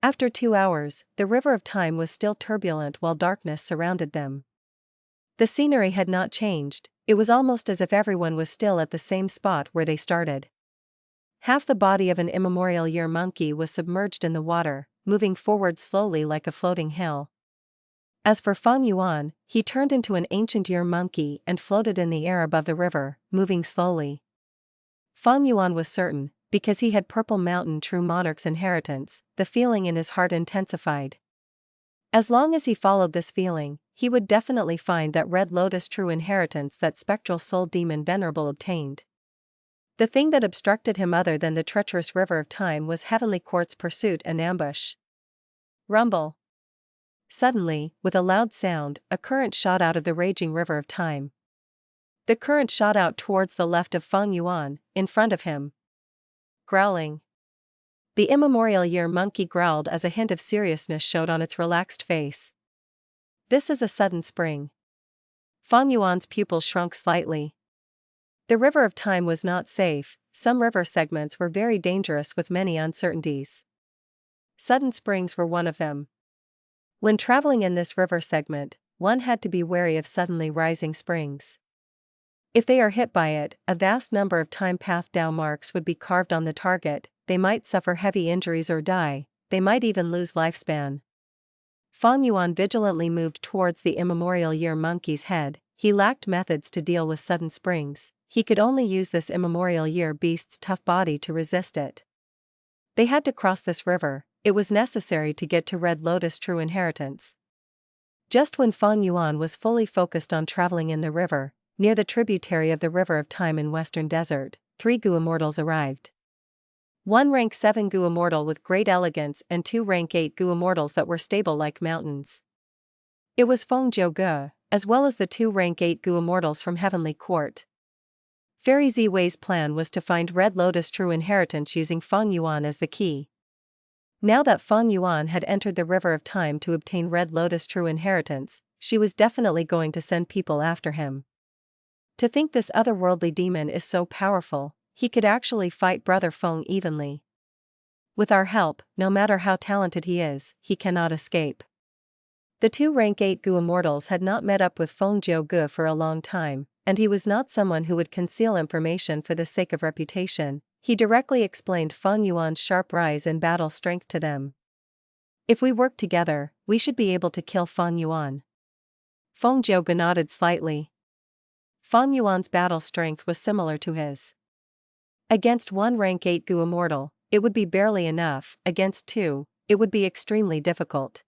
After 2 hours, the river of time was still turbulent while darkness surrounded them. The scenery had not changed, it was almost as if everyone was still at the same spot where they started. Half the body of an immemorial year monkey was submerged in the water, moving forward slowly like a floating hill. As for Feng Yuan, he turned into an ancient year monkey and floated in the air above the river, moving slowly. Feng Yuan was certain, because he had Purple Mountain True Monarch's inheritance, the feeling in his heart intensified. As long as he followed this feeling, he would definitely find that Red Lotus True inheritance that Spectral Soul Demon Venerable obtained. The thing that obstructed him other than the treacherous river of time was Heavenly Court's pursuit and ambush. Rumble! Suddenly, with a loud sound, a current shot out of the raging river of time. The current shot out towards the left of Feng Yuan, in front of him. Growling. The immemorial year monkey growled as a hint of seriousness showed on its relaxed face. This is a sudden spring. Feng Yuan's pupils shrunk slightly. The river of time was not safe, some river segments were very dangerous with many uncertainties. Sudden springs were one of them. When traveling in this river segment, one had to be wary of suddenly rising springs. If they are hit by it, a vast number of time path Dao marks would be carved on the target, they might suffer heavy injuries or die, they might even lose lifespan. Feng Yuan vigilantly moved towards the immemorial year monkey's head. He lacked methods to deal with sudden springs, he could only use this immemorial year beast's tough body to resist it. They had to cross this river, it was necessary to get to Red Lotus True inheritance. Just when Feng Yuan was fully focused on traveling in the river, near the tributary of the River of Time in Western Desert, 3 Gu Immortals arrived. 1 rank 7 Gu Immortal with great elegance and 2 rank 8 Gu Immortals that were stable like mountains. It was Feng Jiu Gu, as well as the 2 rank 8 Gu Immortals from Heavenly Court. Fairy Ziwei's plan was to find Red Lotus True inheritance using Feng Yuan as the key. Now that Feng Yuan had entered the River of Time to obtain Red Lotus True inheritance, she was definitely going to send people after him. To think this otherworldly demon is so powerful, he could actually fight Brother Feng evenly. With our help, no matter how talented he is, he cannot escape. The 2 rank 8 Gu Immortals had not met up with Feng Jiu Gu for a long time, and he was not someone who would conceal information for the sake of reputation. He directly explained Feng Yuan's sharp rise in battle strength to them. If we work together, we should be able to kill Feng Yuan. Feng Jiu Gu nodded slightly. Feng Yuan's battle strength was similar to his. Against one rank 8 Gu Immortal, it would be barely enough. Against two, it would be extremely difficult.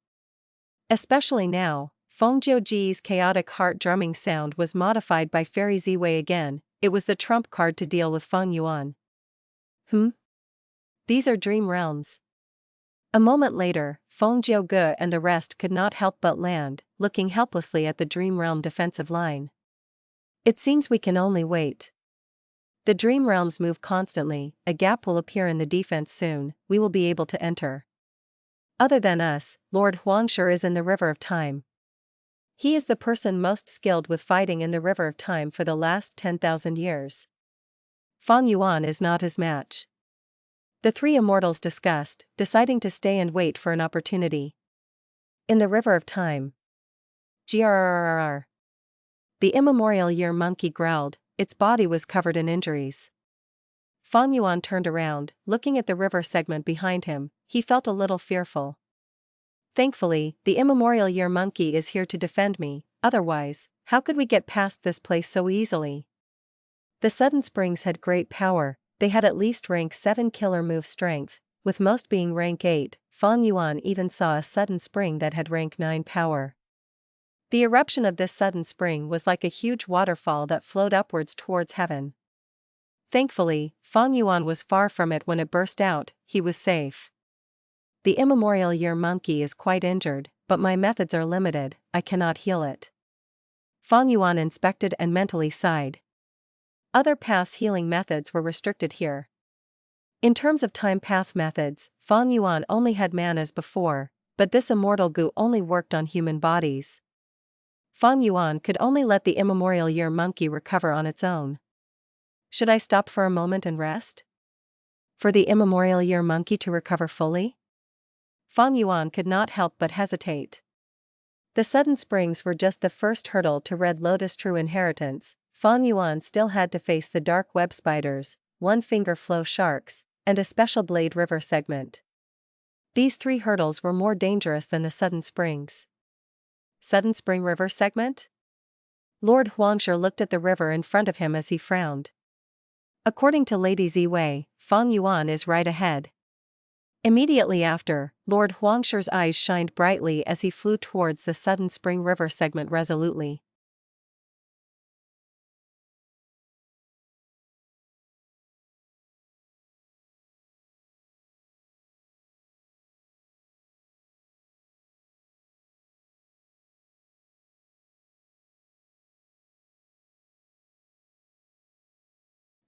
Especially now, Feng Jiuji's chaotic heart drumming sound was modified by Fairy Ziwei again. It was the trump card to deal with Feng Yuan. These are dream realms. A moment later, Feng Jiuge and the rest could not help but land, looking helplessly at the dream realm defensive line. It seems we can only wait. The dream realms move constantly, a gap will appear in the defense soon, we will be able to enter. Other than us, Lord Huang sure is in the River of Time. He is the person most skilled with fighting in the River of Time for the last 10,000 years. Feng Yuan is not his match. The three immortals discussed, deciding to stay and wait for an opportunity. In the River of Time. Grrrr. The immemorial year monkey growled, its body was covered in injuries. Feng Yuan turned around, looking at the river segment behind him, he felt a little fearful. Thankfully, the immemorial year monkey is here to defend me, otherwise, how could we get past this place so easily? The sudden springs had great power, they had at least rank 7 killer move strength, with most being rank 8, Feng Yuan even saw a sudden spring that had rank 9 power. The eruption of this sudden spring was like a huge waterfall that flowed upwards towards heaven. Thankfully, Feng Yuan was far from it when it burst out, he was safe. The immemorial year monkey is quite injured, but my methods are limited, I cannot heal it. Feng Yuan inspected and mentally sighed. Other paths healing methods were restricted here. In terms of time path methods, Feng Yuan only had man as before, but this immortal goo only worked on human bodies. Feng Yuan could only let the immemorial year monkey recover on its own. Should I stop for a moment and rest? For the immemorial year monkey to recover fully? Feng Yuan could not help but hesitate. The sudden springs were just the first hurdle to Red Lotus true inheritance. Feng Yuan still had to face the dark web spiders, one finger flow sharks, and a special blade river segment. These three hurdles were more dangerous than the sudden springs. Sudden spring river segment? Lord Huangshe looked at the river in front of him as he frowned. According to Lady Ziwei, Feng Yuan is right ahead. Immediately after, Lord Huangshe's eyes shined brightly as he flew towards the sudden spring river segment resolutely.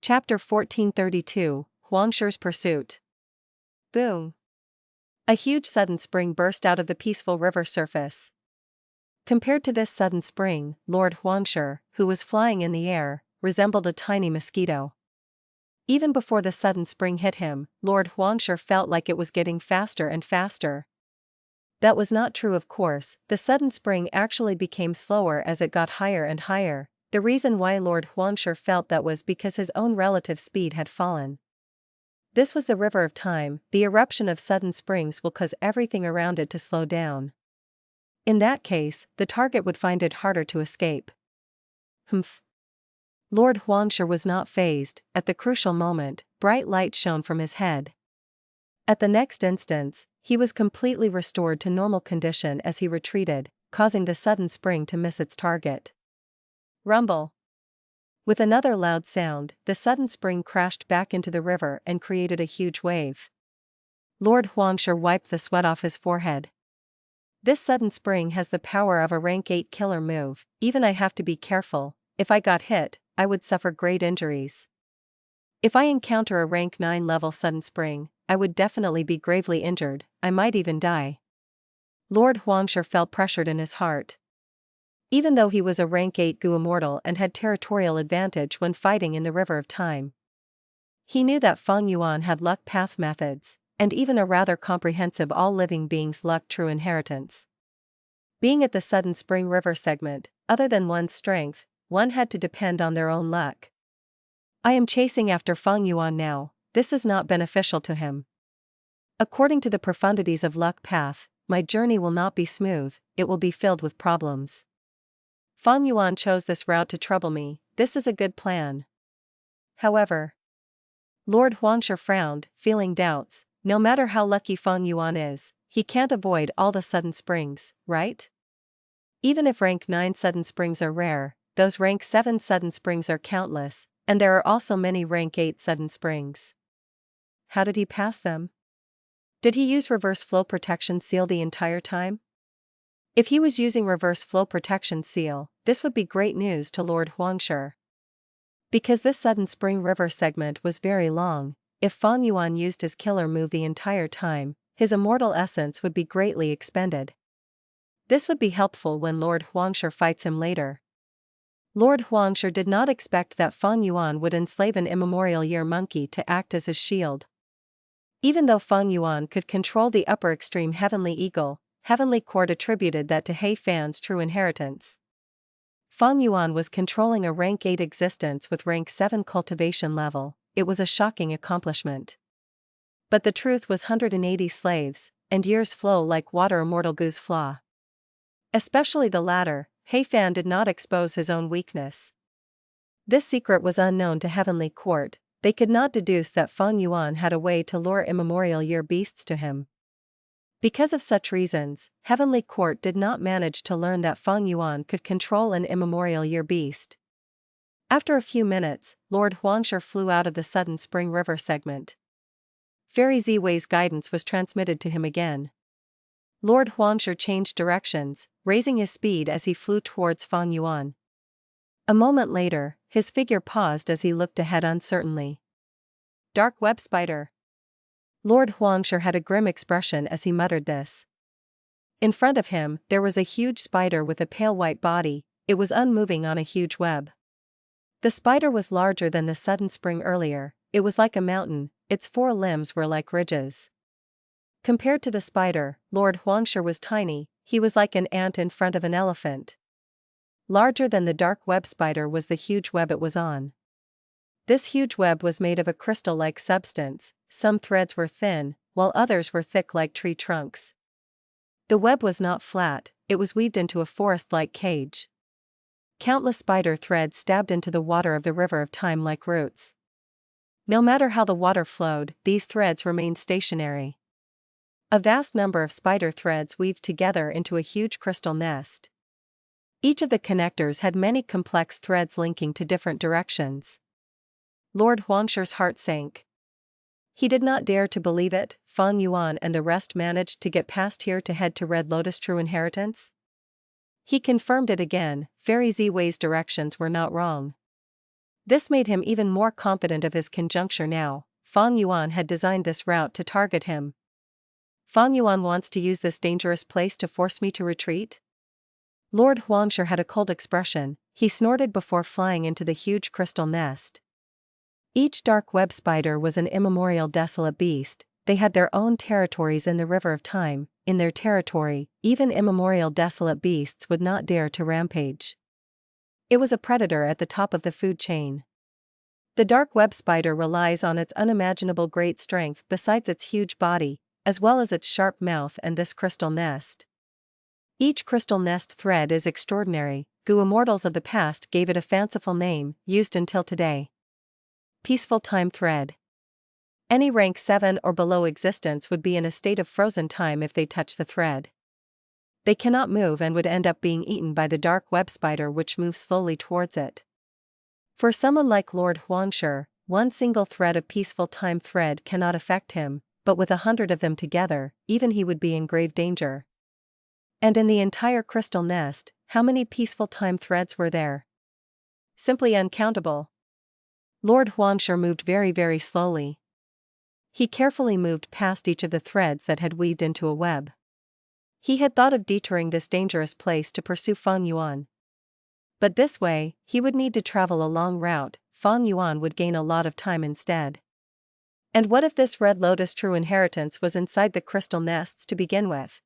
Chapter 1432, Huangshe's Pursuit. Boom! A huge sudden spring burst out of the peaceful river surface. Compared to this sudden spring, Lord Huangshe, who was flying in the air, resembled a tiny mosquito. Even before the sudden spring hit him, Lord Huangshe felt like it was getting faster and faster. That was not true, of course, the sudden spring actually became slower as it got higher and higher. The reason why Lord Huangshe felt that was because his own relative speed had fallen. This was the River of Time, the eruption of sudden springs will cause everything around it to slow down. In that case, the target would find it harder to escape. Lord Huangshe was not fazed. At the crucial moment, bright light shone from his head. At the next instance, he was completely restored to normal condition as he retreated, causing the sudden spring to miss its target. Rumble. With another loud sound, the sudden spring crashed back into the river and created a huge wave. Lord Huangshe wiped the sweat off his forehead. This sudden spring has the power of a rank 8 killer move, even I have to be careful, if I got hit, I would suffer great injuries. If I encounter a rank 9 level sudden spring, I would definitely be gravely injured, I might even die. Lord Huangshe felt pressured in his heart. Even though he was a rank 8 Gu Immortal and had territorial advantage when fighting in the River of Time, he knew that Feng Yuan had luck path methods, and even a rather comprehensive all living beings luck true inheritance. Being at the sudden spring river segment, other than one's strength, one had to depend on their own luck. I am chasing after Feng Yuan now, this is not beneficial to him. According to the profundities of luck path, my journey will not be smooth, it will be filled with problems. Feng Yuan chose this route to trouble me, this is a good plan. However, Lord Huangshi frowned, feeling doubts. No matter how lucky Feng Yuan is, he can't avoid all the sudden springs, right? Even if rank 9 sudden springs are rare, those rank 7 sudden springs are countless, and there are also many rank 8 sudden springs. How did he pass them? Did he use reverse flow protection seal the entire time? If he was using reverse flow protection seal, this would be great news to Lord Huangshi. Because this sudden spring river segment was very long, if Feng Yuan used his killer move the entire time, his immortal essence would be greatly expended. This would be helpful when Lord Huangshi fights him later. Lord Huangshi did not expect that Feng Yuan would enslave an immemorial year monkey to act as his shield. Even though Feng Yuan could control the upper extreme Heavenly Eagle, Heavenly Court attributed that to He Fan's true inheritance. Feng Yuan was controlling a rank 8 existence with rank 7 cultivation level. It was a shocking accomplishment. But the truth was 180 slaves, and years flow like water immortal goose flaw. Especially the latter, He Fan did not expose his own weakness. This secret was unknown to Heavenly Court. They could not deduce that Feng Yuan had a way to lure immemorial year beasts to him. Because of such reasons, Heavenly Court did not manage to learn that Feng Yuan could control an immemorial year beast. After a few minutes, Lord Huangshi flew out of the sudden spring river segment. Fairy Ziwei's guidance was transmitted to him again. Lord Huangshi changed directions, raising his speed as he flew towards Feng Yuan. A moment later, his figure paused as he looked ahead uncertainly. Dark web spider. Lord Huangshi had a grim expression as he muttered this. In front of him, there was a huge spider with a pale white body. It was unmoving on a huge web. The spider was larger than the sudden spring earlier. It was like a mountain, its 4 limbs were like ridges. Compared to the spider, Lord Huangshi was tiny. He was like an ant in front of an elephant. Larger than the dark web spider was the huge web it was on. This huge web was made of a crystal-like substance. Some threads were thin, while others were thick like tree trunks. The web was not flat, it was weaved into a forest-like cage. Countless spider threads stabbed into the water of the river of time like roots. No matter how the water flowed, these threads remained stationary. A vast number of spider threads weaved together into a huge crystal nest. Each of the connectors had many complex threads linking to different directions. Lord Huangshi's heart sank. He did not dare to believe it. Feng Yuan and the rest managed to get past here to head to Red Lotus' true inheritance? He confirmed it again. Fairy Ziwei's directions were not wrong. This made him even more confident of his conjuncture now. Feng Yuan had designed this route to target him. Feng Yuan wants to use this dangerous place to force me to retreat? Lord Huangshi had a cold expression. He snorted before flying into the huge crystal nest. Each dark web spider was an immemorial desolate beast. They had their own territories in the river of time. In their territory, even immemorial desolate beasts would not dare to rampage. It was a predator at the top of the food chain. The dark web spider relies on its unimaginable great strength besides its huge body, as well as its sharp mouth and this crystal nest. Each crystal nest thread is extraordinary. Gu immortals of the past gave it a fanciful name, used until today. Peaceful time thread. Any rank 7 or below existence would be in a state of frozen time if they touch the thread. They cannot move and would end up being eaten by the dark web spider which moves slowly towards it. For someone like Lord Huangshi, one single thread of peaceful time thread cannot affect him, but with 100 of them together, even he would be in grave danger. And in the entire crystal nest, how many peaceful time threads were there? Simply uncountable. Lord Huangshi moved very, very slowly. He carefully moved past each of the threads that had weaved into a web. He had thought of detouring this dangerous place to pursue Feng Yuan. But this way, he would need to travel a long route. Feng Yuan would gain a lot of time instead. And what if this Red Lotus true inheritance was inside the crystal nests to begin with?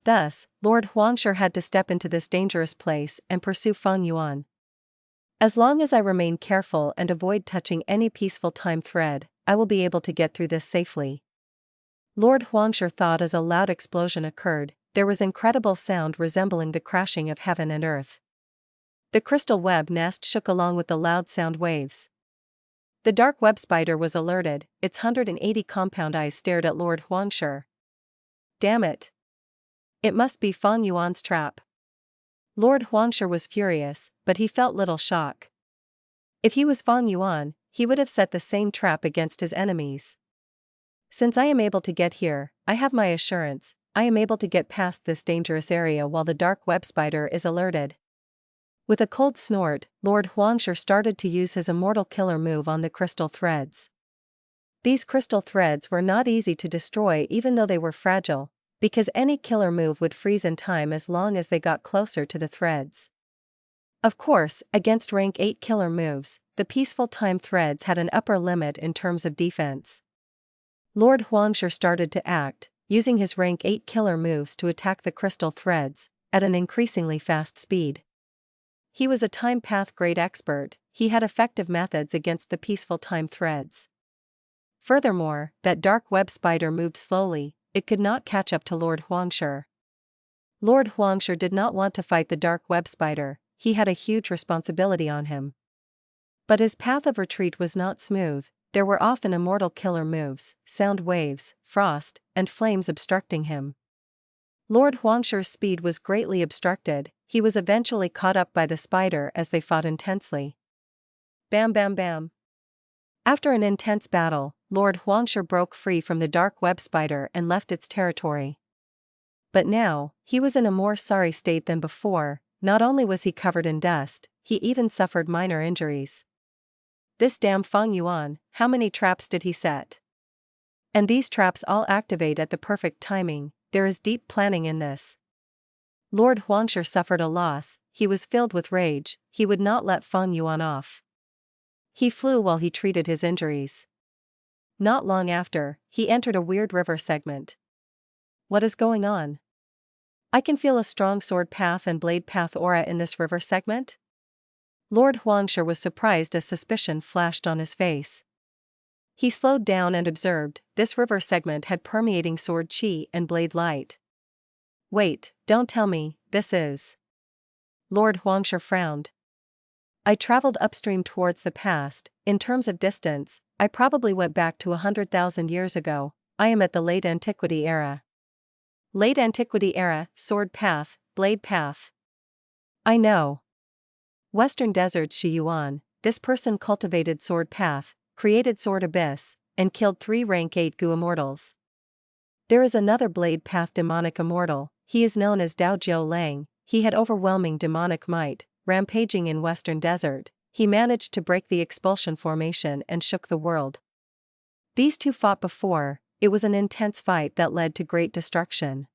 Thus, Lord Huangshi had to step into this dangerous place and pursue Feng Yuan. As long as I remain careful and avoid touching any peaceful time thread, I will be able to get through this safely. Lord Huangshi thought as a loud explosion occurred. There was incredible sound resembling the crashing of heaven and earth. The crystal web nest shook along with the loud sound waves. The dark web spider was alerted, its 180 compound eyes stared at Lord Huang. Damn it! It must be Fang Yuan's trap. Lord Huang was furious, but he felt little shock. If he was Fang Yuan, he would have set the same trap against his enemies. Since I am able to get here, I have my assurance, I am able to get past this dangerous area while the dark web spider is alerted. With a cold snort, Lord Huang started to use his immortal killer move on the crystal threads. These crystal threads were not easy to destroy even though they were fragile, because any killer move would freeze in time as long as they got closer to the threads. Of course, against rank 8 killer moves, the peaceful time threads had an upper limit in terms of defense. Lord Huang started to act, using his rank 8 killer moves to attack the crystal threads, at an increasingly fast speed. He was a time path grade expert, he had effective methods against the peaceful time threads. Furthermore, that dark web spider moved slowly, it could not catch up to Lord Huang. Lord Huang did not want to fight the dark web spider, he had a huge responsibility on him. But his path of retreat was not smooth, there were often immortal killer moves, sound waves, frost, and flames obstructing him. Lord Huang's speed was greatly obstructed, he was eventually caught up by the spider as they fought intensely. Bam bam bam. After an intense battle, Lord Huang broke free from the dark web spider and left its territory. But now, he was in a more sorry state than before, not only was he covered in dust, he even suffered minor injuries. This damn Fang Yuan, how many traps did he set? And these traps all activate at the perfect timing, there is deep planning in this. Lord Huang suffered a loss, he was filled with rage, he would not let Fang Yuan off. He flew while he treated his injuries. Not long after, he entered a weird river segment. What is going on? I can feel a strong sword path and blade path aura in this river segment? Lord Huang was surprised as suspicion flashed on his face. He slowed down and observed, this river segment had permeating sword chi and blade light. Wait, don't tell me, this is... Lord Huang frowned. I traveled upstream towards the past, in terms of distance, I probably went back to 100,000 years ago, I am at the late antiquity era. Late antiquity era, sword path, blade path. I know. Western Deserts Yuan, this person cultivated sword path, created sword abyss, and killed 3 rank 8 Gu immortals. There is another blade path demonic immortal, he is known as Dao Lang, he had overwhelming demonic might, rampaging in Western Desert, he managed to break the expulsion formation and shook the world. These two fought before, it was an intense fight that led to great destruction.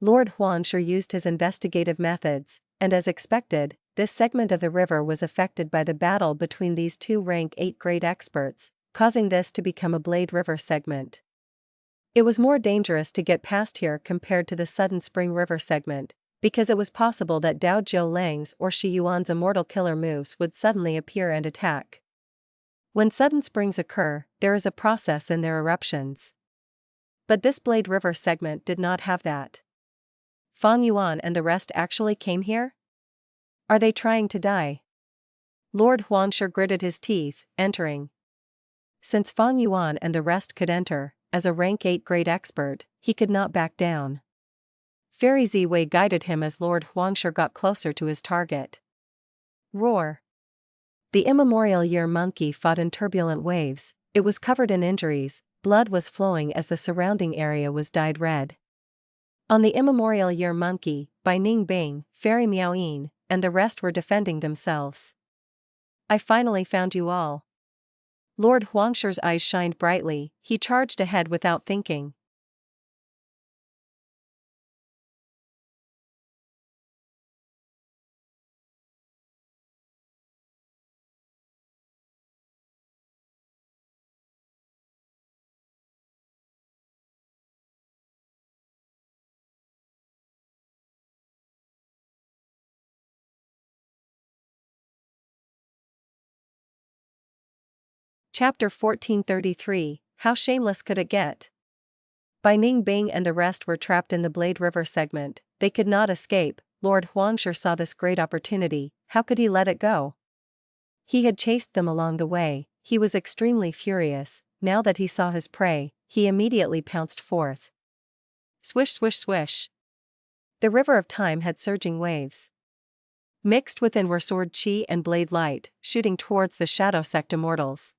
Lord Huang used his investigative methods, and as expected, this segment of the river was affected by the battle between these 2 rank 8 grade experts, causing this to become a blade river segment. It was more dangerous to get past here compared to the Sudden Spring River segment, because it was possible that Dao Lang's or Shi Yuan's immortal killer moves would suddenly appear and attack. When sudden springs occur, there is a process in their eruptions. But this Blade River segment did not have that. Fang Yuan and the rest actually came here? Are they trying to die? Lord Huang gritted his teeth, entering. Since Fang Yuan and the rest could enter, as a rank 8 grade expert, he could not back down. Fairy Ziwei guided him as Lord Huang got closer to his target. Roar. The immemorial year monkey fought in turbulent waves, it was covered in injuries, blood was flowing as the surrounding area was dyed red. On the immemorial year monkey, by Ning Bing, Fairy Miao Yin, and the rest were defending themselves. I finally found you all. Lord Huangshi's eyes shined brightly, he charged ahead without thinking. Chapter 1433, How Shameless Could It Get? Bai Ning Bing and the rest were trapped in the Blade River segment, they could not escape. Lord Huang saw this great opportunity, how could he let it go? He had chased them along the way, he was extremely furious. Now that he saw his prey, he immediately pounced forth. Swish swish swish. The river of time had surging waves. Mixed within were sword chi and blade light, shooting towards the Shadow Sect immortals.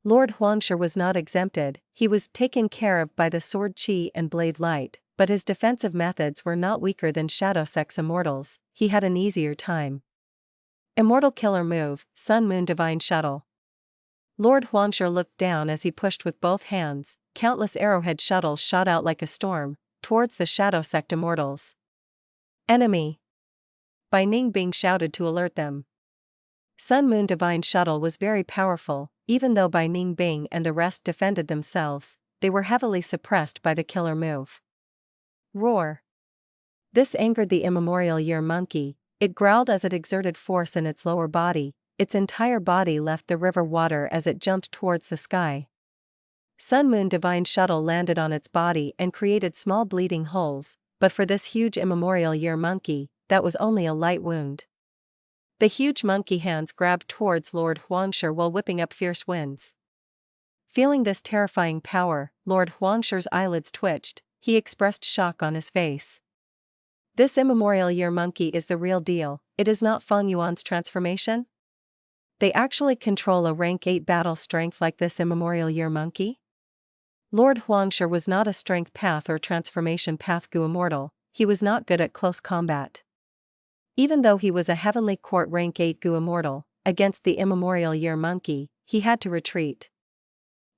Lord Huang was not exempted, he was taken care of by the sword chi and blade light, but his defensive methods were not weaker than Shadow Sect's immortals, he had an easier time. Immortal killer move, Sun Moon Divine Shuttle. Lord Huang looked down as he pushed with both hands, countless arrowhead shuttles shot out like a storm, towards the Shadow Sect immortals. Enemy! Bai Ningbing shouted to alert them. Sun Moon Divine Shuttle was very powerful, even though Bai Ningbing and the rest defended themselves, they were heavily suppressed by the killer move. Roar! This angered the immemorial year monkey, it growled as it exerted force in its lower body, its entire body left the river water as it jumped towards the sky. Sun Moon Divine Shuttle landed on its body and created small bleeding holes, but for this huge immemorial year monkey, that was only a light wound. The huge monkey hands grabbed towards Lord Huang while whipping up fierce winds. Feeling this terrifying power, Lord Huang's eyelids twitched, he expressed shock on his face. This immemorial year monkey is the real deal, it is not Feng Yuan's transformation? They actually control a rank 8 battle strength like this immemorial year monkey? Lord Huang was not a strength path or transformation path Gu Immortal, he was not good at close combat. Even though he was a Heavenly Court rank 8 Gu Immortal, against the immemorial year monkey, he had to retreat.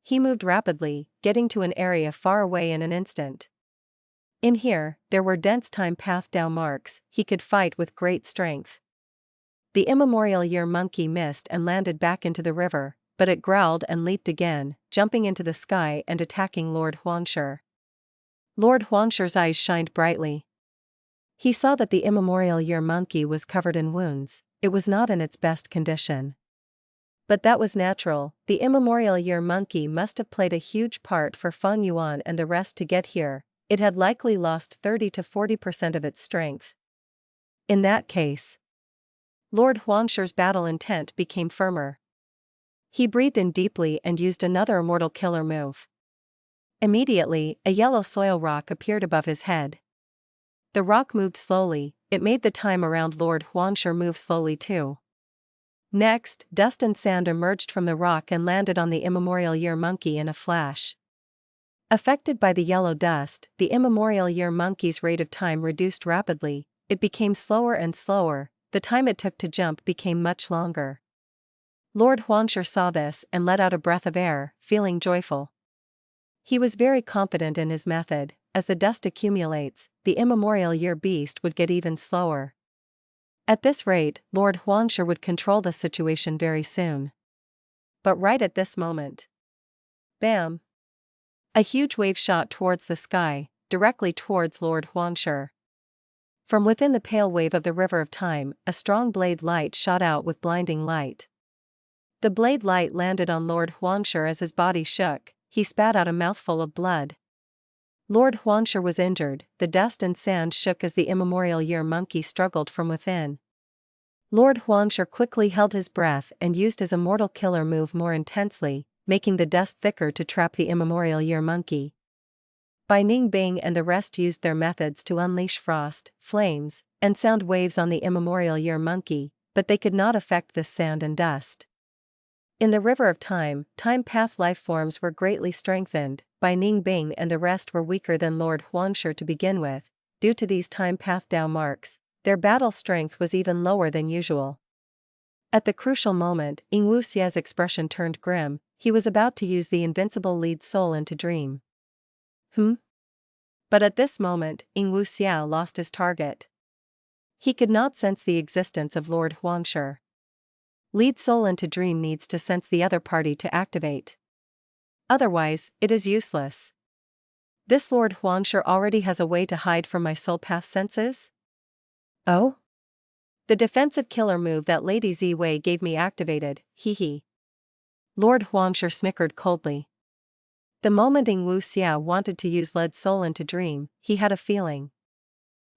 He moved rapidly, getting to an area far away in an instant. In here, there were dense time path down marks, he could fight with great strength. The immemorial year monkey missed and landed back into the river, but it growled and leaped again, jumping into the sky and attacking Lord Huang. Lord Huang's eyes shined brightly. He saw that the immemorial year monkey was covered in wounds, it was not in its best condition. But that was natural, the immemorial year monkey must have played a huge part for Feng Yuan and the rest to get here, it had likely lost 30 to 40% of its strength. In that case, Lord Huang's battle intent became firmer. He breathed in deeply and used another immortal killer move. Immediately, a yellow soil rock appeared above his head. The rock moved slowly, it made the time around Lord Huang move slowly too. Next, dust and sand emerged from the rock and landed on the immemorial year monkey in a flash. Affected by the yellow dust, the immemorial year monkey's rate of time reduced rapidly, it became slower and slower, the time it took to jump became much longer. Lord Huang saw this and let out a breath of air, feeling joyful. He was very confident in his method, as the dust accumulates, the immemorial year beast would get even slower. At this rate, Lord Huang would control the situation very soon. But right at this moment. Bam! A huge wave shot towards the sky, directly towards Lord Huang. From within the pale wave of the river of time, a strong blade light shot out with blinding light. The blade light landed on Lord Huang as his body shook, he spat out a mouthful of blood. Lord Huang was injured, the dust and sand shook as the immemorial year monkey struggled from within. Lord Huang quickly held his breath and used his immortal killer move more intensely, making the dust thicker to trap the immemorial year monkey. Bai Ningbing and the rest used their methods to unleash frost, flames, and sound waves on the immemorial year monkey, but they could not affect this sand and dust. In the river of time, time path lifeforms were greatly strengthened, Bai Ningbing and the rest were weaker than Lord Huang to begin with, due to these time path down marks, their battle strength was even lower than usual. At the crucial moment, Ying Wuxia's expression turned grim, he was about to use the invincible lead soul into dream. But at this moment, Ying Wuxia lost his target. He could not sense the existence of Lord Huang. Lead soul into dream needs to sense the other party to activate. Otherwise, it is useless. This Lord Huang already has a way to hide from my soul path senses? Oh? The defensive killer move that Lady Ziwei gave me activated, hee. Lord Huang snickered coldly. The moment Ying Wuxia wanted to use lead soul into dream, he had a feeling.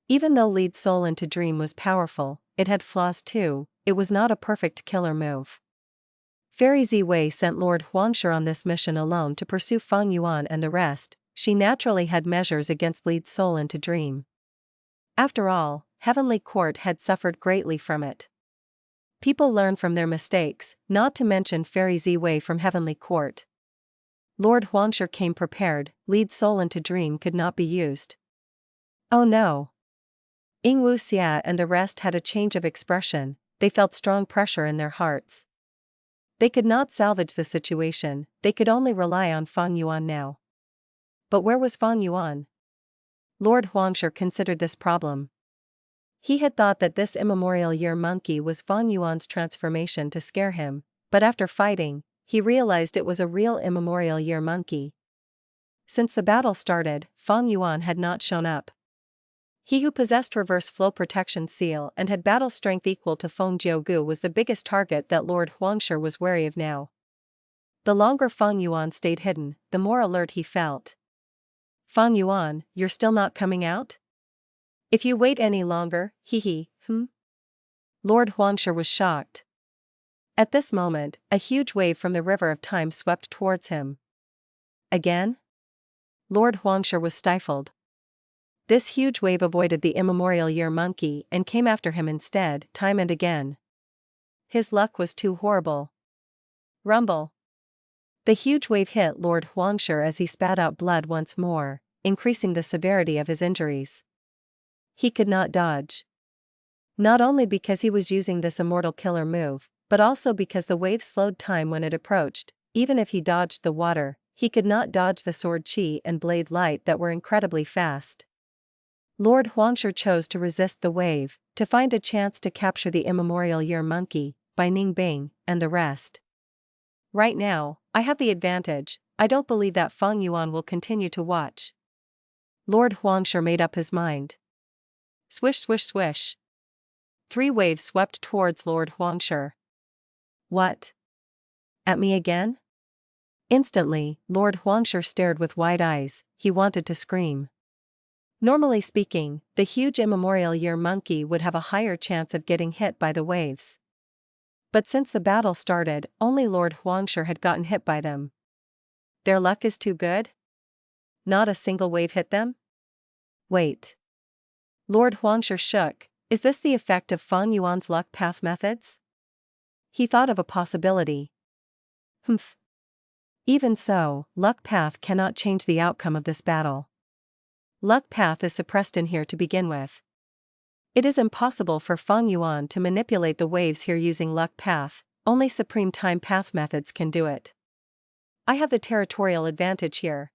Even though lead soul into dream was powerful, it had flaws too, it was not a perfect killer move. Fairy Ziwei sent Lord Huangshi on this mission alone to pursue Feng Yuan and the rest. She naturally had measures against lead soul into dream. After all, Heavenly Court had suffered greatly from it. People learn from their mistakes, not to mention Fairy Ziwei from Heavenly Court. Lord Huangshi came prepared, lead soul into dream could not be used. Oh no! Yingwu Xia and the rest had a change of expression, they felt strong pressure in their hearts. They could not salvage the situation, they could only rely on Feng Yuan now. But where was Feng Yuan? Lord Huangshi considered this problem. He had thought that this immemorial year monkey was Feng Yuan's transformation to scare him, but after fighting, he realized it was a real immemorial year monkey. Since the battle started, Feng Yuan had not shown up. He who possessed reverse flow protection seal and had battle strength equal to Feng Jiugu was the biggest target that Lord Huangshi was wary of now. The longer Feng Yuan stayed hidden, the more alert he felt. Feng Yuan, you're still not coming out? If you wait any longer, Lord Huangshi was shocked. At this moment, a huge wave from the river of time swept towards him. Again? Lord Huangshi was stifled. This huge wave avoided the immemorial year monkey and came after him instead, time and again. His luck was too horrible. Rumble. The huge wave hit Lord Huangshi as he spat out blood once more, increasing the severity of his injuries. He could not dodge. Not only because he was using this immortal killer move, but also because the wave slowed time when it approached. Even if he dodged the water, he could not dodge the sword chi and blade light that were incredibly fast. Lord Huangshi chose to resist the wave, to find a chance to capture the immemorial year monkey, by Ning Bing, and the rest. Right now, I have the advantage, I don't believe that Feng Yuan will continue to watch. Lord Huangshi made up his mind. Swish swish swish. 3 waves swept towards Lord Huangshi. What? At me again? Instantly, Lord Huangshi stared with wide eyes, he wanted to scream. Normally speaking, the huge immemorial year monkey would have a higher chance of getting hit by the waves. But since the battle started, only Lord Huangshi had gotten hit by them. Their luck is too good? Not a single wave hit them? Wait. Lord Huangshi shook. Is this the effect of Feng Yuan's luck path methods? He thought of a possibility. Even so, luck path cannot change the outcome of this battle. Luck path is suppressed in here to begin with. It is impossible for Feng Yuan to manipulate the waves here using luck path, only supreme time path methods can do it. I have the territorial advantage here.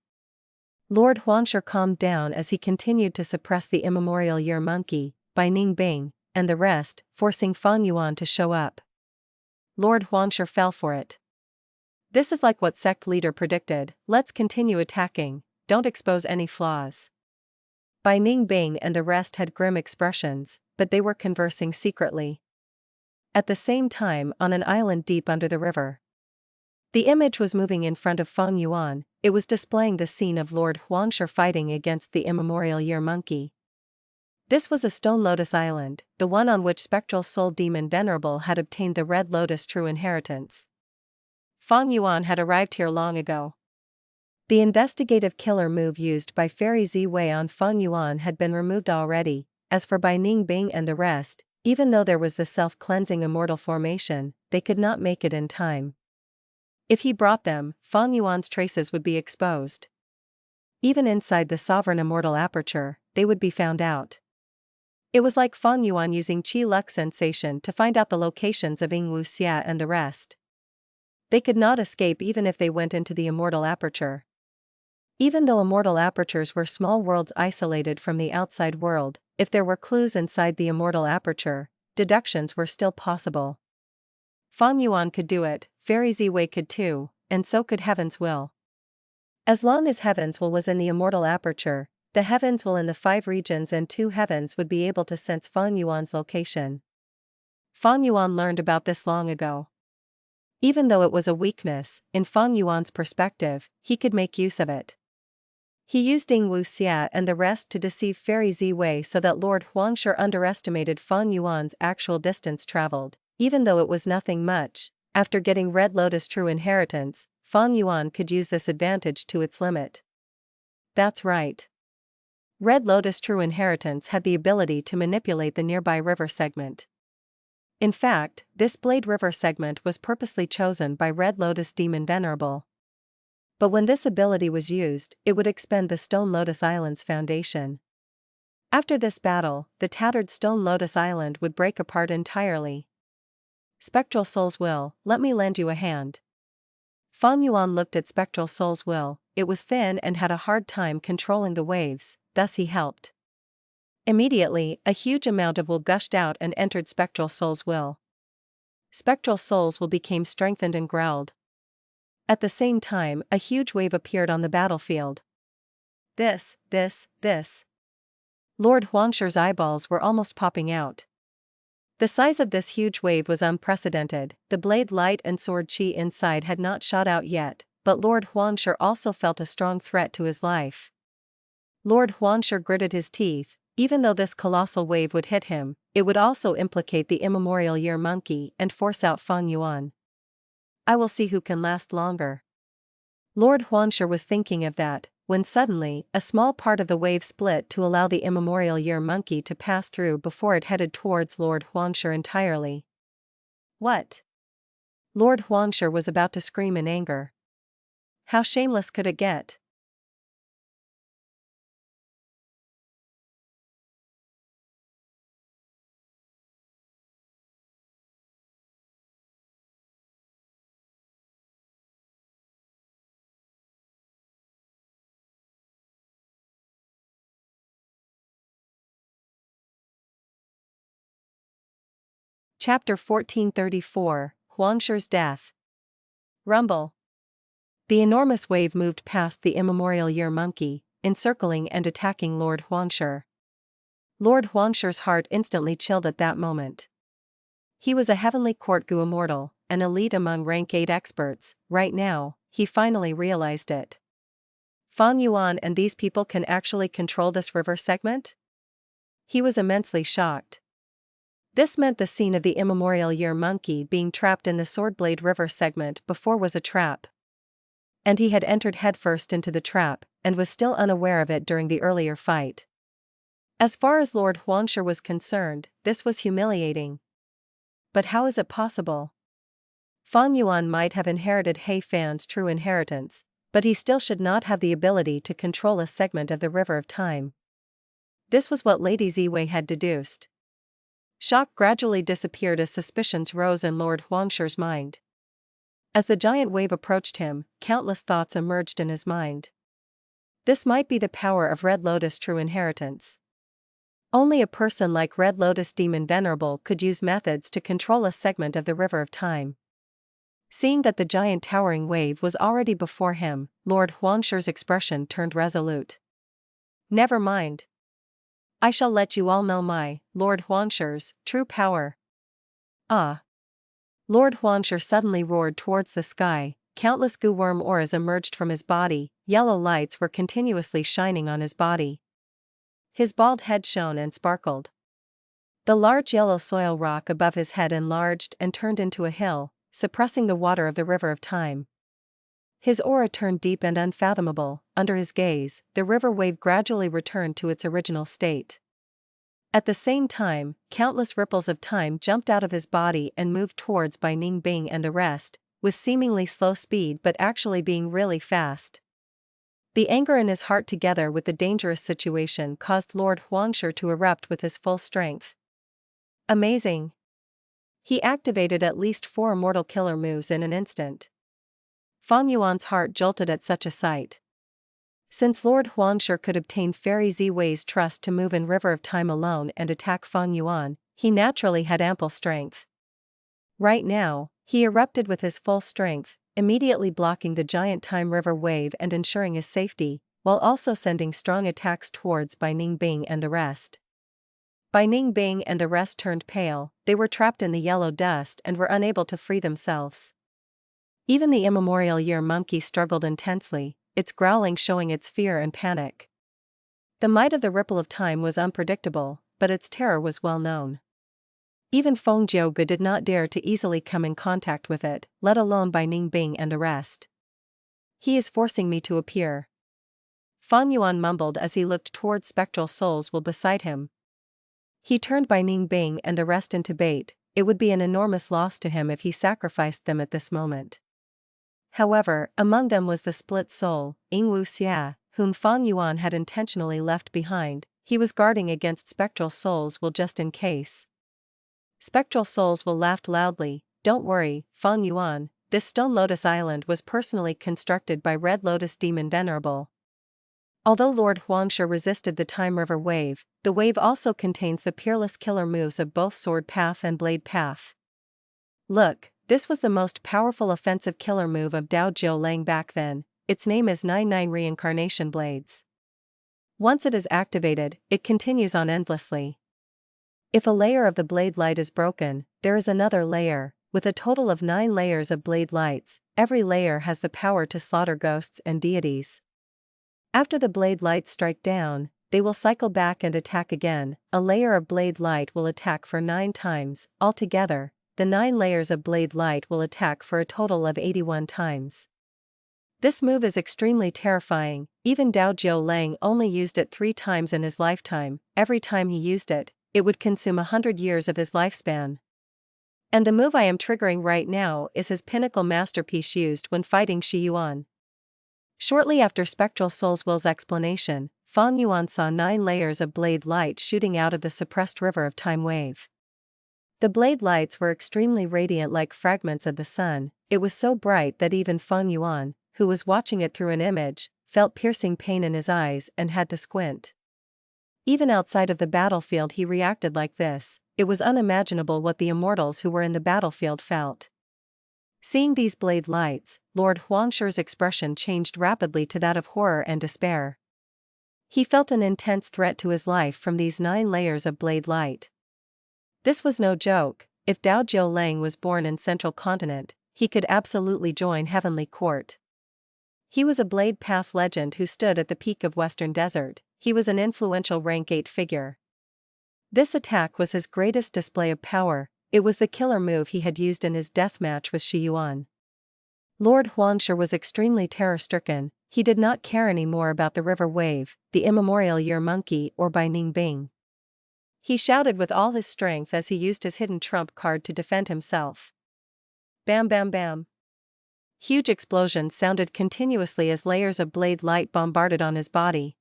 Lord Huangshi calmed down as he continued to suppress the immemorial year monkey, by Ning Bing, and the rest, forcing Feng Yuan to show up. Lord Huangshi fell for it. This is like what Sect leader predicted, let's continue attacking, don't expose any flaws. Bai Ning Bing and the rest had grim expressions, but they were conversing secretly. At the same time, on an island deep under the river. The image was moving in front of Feng Yuan, it was displaying the scene of Lord Huangshi fighting against the immemorial year monkey. This was a stone lotus island, the one on which Spectral soul demon Venerable had obtained the red lotus true inheritance. Feng Yuan had arrived here long ago. The investigative killer move used by Fairy Ziwei on Feng Yuan had been removed already. As for Bai Ning Bing and the rest, even though there was the self-cleansing immortal formation, they could not make it in time. If he brought them, Feng Yuan's traces would be exposed. Even inside the sovereign immortal aperture, they would be found out. It was like Feng Yuan using Qi Luck sensation to find out the locations of Yingwu Xia and the rest. They could not escape even if they went into the immortal aperture. Even though immortal apertures were small worlds isolated from the outside world, if there were clues inside the immortal aperture, deductions were still possible. Feng Yuan could do it, Fairy Ziwei could too, and so could Heaven's Will. As long as Heaven's Will was in the immortal aperture, the Heaven's Will in the 5 regions and 2 heavens would be able to sense Feng Yuan's location. Feng Yuan learned about this long ago. Even though it was a weakness, in Feng Yuan's perspective, he could make use of it. He used Ding Wuxia and the rest to deceive Fairy Ziwei so that Lord Huangshe underestimated Fang Yuan's actual distance traveled, even though it was nothing much. After getting Red Lotus True Inheritance, Fang Yuan could use this advantage to its limit. That's right. Red Lotus True Inheritance had the ability to manipulate the nearby river segment. In fact, this Blade River segment was purposely chosen by Red Lotus Demon Venerable. But when this ability was used, it would expend the Stone Lotus Island's foundation. After this battle, the tattered Stone Lotus Island would break apart entirely. Spectral Soul's Will, let me lend you a hand. Fang Yuan looked at Spectral Soul's Will. It was thin and had a hard time controlling the waves, thus he helped. Immediately, a huge amount of will gushed out and entered Spectral Soul's Will. Spectral Soul's Will became strengthened and growled. At the same time, a huge wave appeared on the battlefield. This. Lord Huangshe's eyeballs were almost popping out. The size of this huge wave was unprecedented. The blade light and sword chi inside had not shot out yet, but Lord Huangshe also felt a strong threat to his life. Lord Huangshe gritted his teeth. Even though this colossal wave would hit him, it would also implicate the Immemorial Year Monkey and force out Fang Yuan. I will see who can last longer. Lord Huangshe was thinking of that, when suddenly, a small part of the wave split to allow the Immemorial Year Monkey to pass through before it headed towards Lord Huangshe entirely. What? Lord Huangshe was about to scream in anger. How shameless could it get? Chapter 1434, Huangshe's Death. Rumble. The enormous wave moved past the Immemorial Year Monkey, encircling and attacking Lord Huangshe. Lord Huangshe's heart instantly chilled at that moment. He was a Heavenly Court Gu Immortal, an elite among rank 8 experts. Right now, he finally realized it. Fang Yuan and these people can actually control this river segment? He was immensely shocked. This meant the scene of the Immemorial Year Monkey being trapped in the Swordblade River segment before was a trap. And he had entered headfirst into the trap, and was still unaware of it during the earlier fight. As far as Lord Huangshe was concerned, this was humiliating. But how is it possible? Fang Yuan might have inherited He Fan's true inheritance, but he still should not have the ability to control a segment of the River of Time. This was what Lady Ziwei had deduced. Shock gradually disappeared as suspicions rose in Lord Huangshe's mind. As the giant wave approached him, countless thoughts emerged in his mind. This might be the power of Red Lotus True Inheritance. Only a person like Red Lotus Demon Venerable could use methods to control a segment of the River of Time. Seeing that the giant towering wave was already before him, Lord Huangshe's expression turned resolute. Never mind. I shall let you all know my, Lord Huangshe's, true power. Ah! Lord Huangshe suddenly roared towards the sky. Countless goo worm auras emerged from his body. Yellow lights were continuously shining on his body. His bald head shone and sparkled. The large yellow soil rock above his head enlarged and turned into a hill, suppressing the water of the River of Time. His aura turned deep and unfathomable. Under his gaze, the river wave gradually returned to its original state. At the same time, countless ripples of time jumped out of his body and moved towards Bai Ning Bing and the rest, with seemingly slow speed but actually being really fast. The anger in his heart together with the dangerous situation caused Lord Huangshe to erupt with his full strength. Amazing! He activated at least 4 immortal killer moves in an instant. Fang Yuan's heart jolted at such a sight. Since Lord Huangshe could obtain Fairy Ziwei's trust to move in River of Time alone and attack Fang Yuan, he naturally had ample strength. Right now, he erupted with his full strength, immediately blocking the giant time river wave and ensuring his safety, while also sending strong attacks towards Bai Ning Bing and the rest. Bai Ning Bing and the rest turned pale. They were trapped in the yellow dust and were unable to free themselves. Even the Immemorial Year Monkey struggled intensely. its growling showing its fear and panic. The might of the ripple of time was unpredictable, but its terror was well known. Even Feng Jiuge did not dare to easily come in contact with it, let alone by Ning Bing and the rest. He is forcing me to appear. Fang Yuan mumbled as he looked toward spectral souls beside him. He turned Bai Ning Bing and the rest into bait. It would be an enormous loss to him if he sacrificed them at this moment. However, among them was the split soul, Yingwu Xia, whom Fang Yuan had intentionally left behind. He was guarding against spectral souls just in case. Spectral souls laughed loudly. Don't worry, Fang Yuan, this stone Lotus Island was personally constructed by Red Lotus Demon Venerable. Although Lord Huang resisted the Time River wave, the wave also contains the peerless killer moves of both Sword Path and Blade Path. Look, this was the most powerful offensive killer move of Dao Jiu Lang back then. Its name is 99 Reincarnation Blades. Once it is activated, it continues on endlessly. If a layer of the blade light is broken, there is another layer, with a total of 9 layers of blade lights. Every layer has the power to slaughter ghosts and deities. After the blade lights strike down, they will cycle back and attack again. A layer of blade light will attack for 9 times. Altogether, the 9 layers of blade light will attack for a total of 81 times. This move is extremely terrifying. Even Dao Jiu Lang only used it 3 times in his lifetime. Every time he used it, it would consume 100 years of his lifespan. And the move I am triggering right now is his pinnacle masterpiece used when fighting Shi Yuan. Shortly after Spectral Soul's Will's explanation, Fang Yuan saw 9 layers of blade light shooting out of the suppressed river of time wave. The blade lights were extremely radiant like fragments of the sun. It was so bright that even Fang Yuan, who was watching it through an image, felt piercing pain in his eyes and had to squint. Even outside of the battlefield he reacted like this. It was unimaginable what the immortals who were in the battlefield felt. Seeing these blade lights, Lord Huangshi's expression changed rapidly to that of horror and despair. He felt an intense threat to his life from these 9 layers of blade light. This was no joke. If Dao Jiu Lang was born in Central Continent, he could absolutely join Heavenly Court. He was a Blade Path legend who stood at the peak of Western Desert. He was an influential rank 8 figure. This attack was his greatest display of power. It was the killer move he had used in his death match with Shi Yuan. Lord Huangshi was extremely terror-stricken. He did not care anymore about the river wave, the immemorial year monkey, or Bai Ning Bing. He shouted with all his strength as he used his hidden trump card to defend himself. Bam bam bam. Huge explosions sounded continuously as layers of blade light bombarded on his body.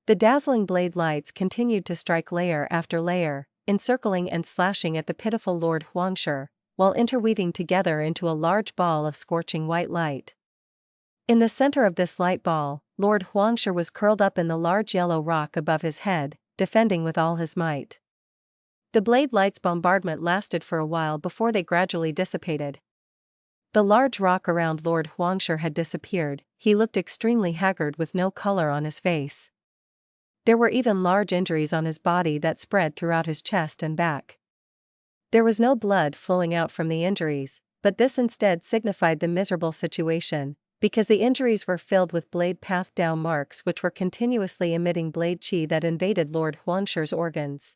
The dazzling blade lights continued to strike layer after layer, encircling and slashing at the pitiful Lord Huangshi, while interweaving together into a large ball of scorching white light. In the center of this light ball, Lord Huangshi was curled up in the large yellow rock above his head, defending with all his might. The blade light's bombardment lasted for a while before they gradually dissipated. The large rock around Lord Huangshi had disappeared. He looked extremely haggard with no color on his face. There were even large injuries on his body that spread throughout his chest and back. There was no blood flowing out from the injuries, but this instead signified the miserable situation, because the injuries were filled with blade path down marks which were continuously emitting blade chi that invaded Lord Huangshi's organs.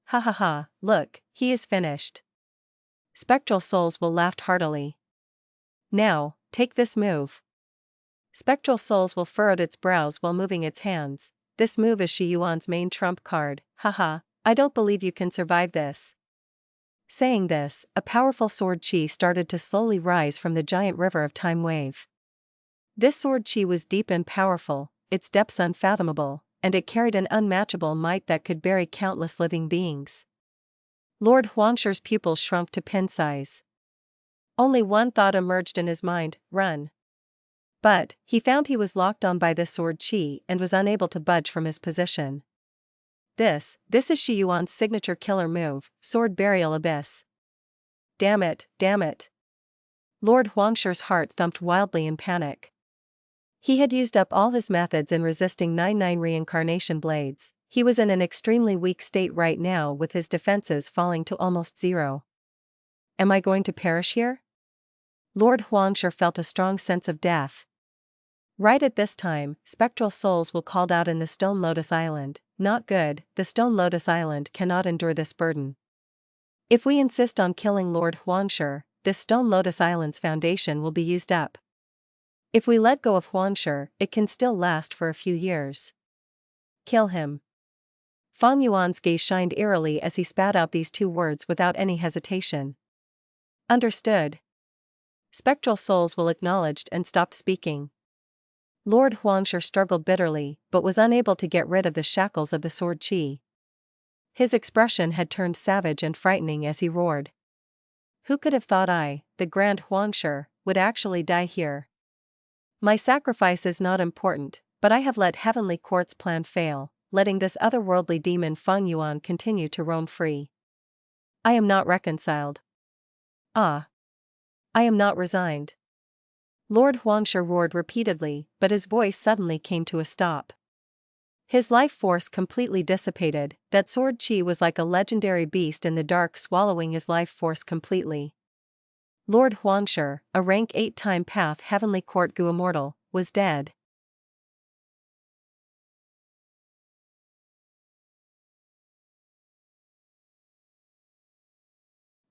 Ha ha ha, look, he is finished. Spectral Souls laughed heartily. Now, take this move. Spectral Souls furrowed its brows while moving its hands. This move is Shi Yuan's main trump card. Haha, I don't believe you can survive this. Saying this, a powerful sword chi started to slowly rise from the giant river of time wave. This sword chi was deep and powerful, its depths unfathomable, and it carried an unmatchable might that could bury countless living beings. Lord Huangshi's pupils shrunk to pin size. Only one thought emerged in his mind: run. But, he found he was locked on by this sword chi and was unable to budge from his position. This is Shi Yuan's signature killer move, Sword Burial Abyss. Damn it, damn it. Lord Huangshi's heart thumped wildly in panic. He had used up all his methods in resisting 99 reincarnation blades. He was in an extremely weak state right now with his defenses falling to almost 0. Am I going to perish here? Lord Huangshi felt a strong sense of death. Right at this time, spectral souls will called out in the Stone Lotus Island. Not good, the Stone Lotus Island cannot endure this burden. If we insist on killing Lord Huang, this Stone Lotus Island's foundation will be used up. If we let go of Huang, it can still last for a few years. Kill him. Fang Yuan's gaze shined eerily as he spat out these two words without any hesitation. Understood. Spectral souls will acknowledged and stopped speaking. Lord Huang struggled bitterly, but was unable to get rid of the shackles of the sword chi. His expression had turned savage and frightening as he roared. Who could have thought I, the Grand Huang, would actually die here? My sacrifice is not important, but I have let Heavenly Court's plan fail, letting this otherworldly demon Feng Yuan continue to roam free. I am not reconciled. Ah. I am not resigned. Lord Huang roared repeatedly, but his voice suddenly came to a stop. His life force completely dissipated. That sword chi was like a legendary beast in the dark, swallowing his life force completely. Lord Huang, a rank 8-time path Heavenly Court Gu Immortal, was dead.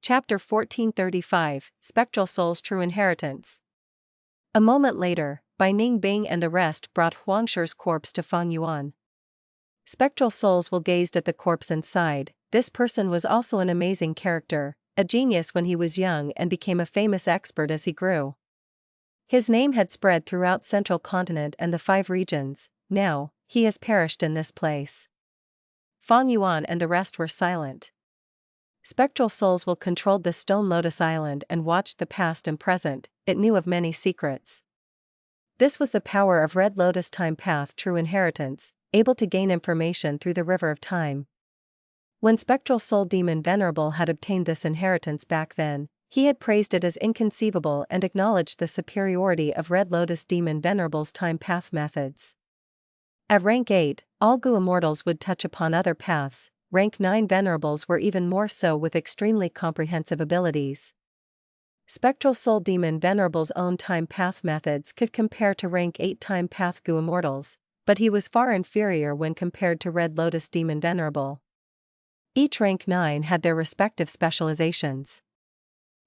Chapter 1435, Spectral Soul's True Inheritance. A moment later, Bai Ning Bing and the rest brought Huang corpse to Fang Yuan. Spectral souls will gazed at the corpse and sighed. This person was also an amazing character, a genius when he was young and became a famous expert as he grew. His name had spread throughout Central Continent and the 5 regions. Now, he has perished in this place. Fang Yuan and the rest were silent. Spectral souls will controlled the Stone Lotus Island and watched the past and present. It knew of many secrets. This was the power of Red Lotus Time Path True Inheritance, able to gain information through the River of Time. When Spectral Soul Demon Venerable had obtained this inheritance back then, he had praised it as inconceivable and acknowledged the superiority of Red Lotus Demon Venerable's time path methods. At rank 8, all Gu Immortals would touch upon other paths. Rank 9 Venerables were even more so, with extremely comprehensive abilities. Spectral Soul Demon Venerable's own time path methods could compare to rank 8 time path Gu Immortals, but he was far inferior when compared to Red Lotus Demon Venerable. Each rank 9 had their respective specializations.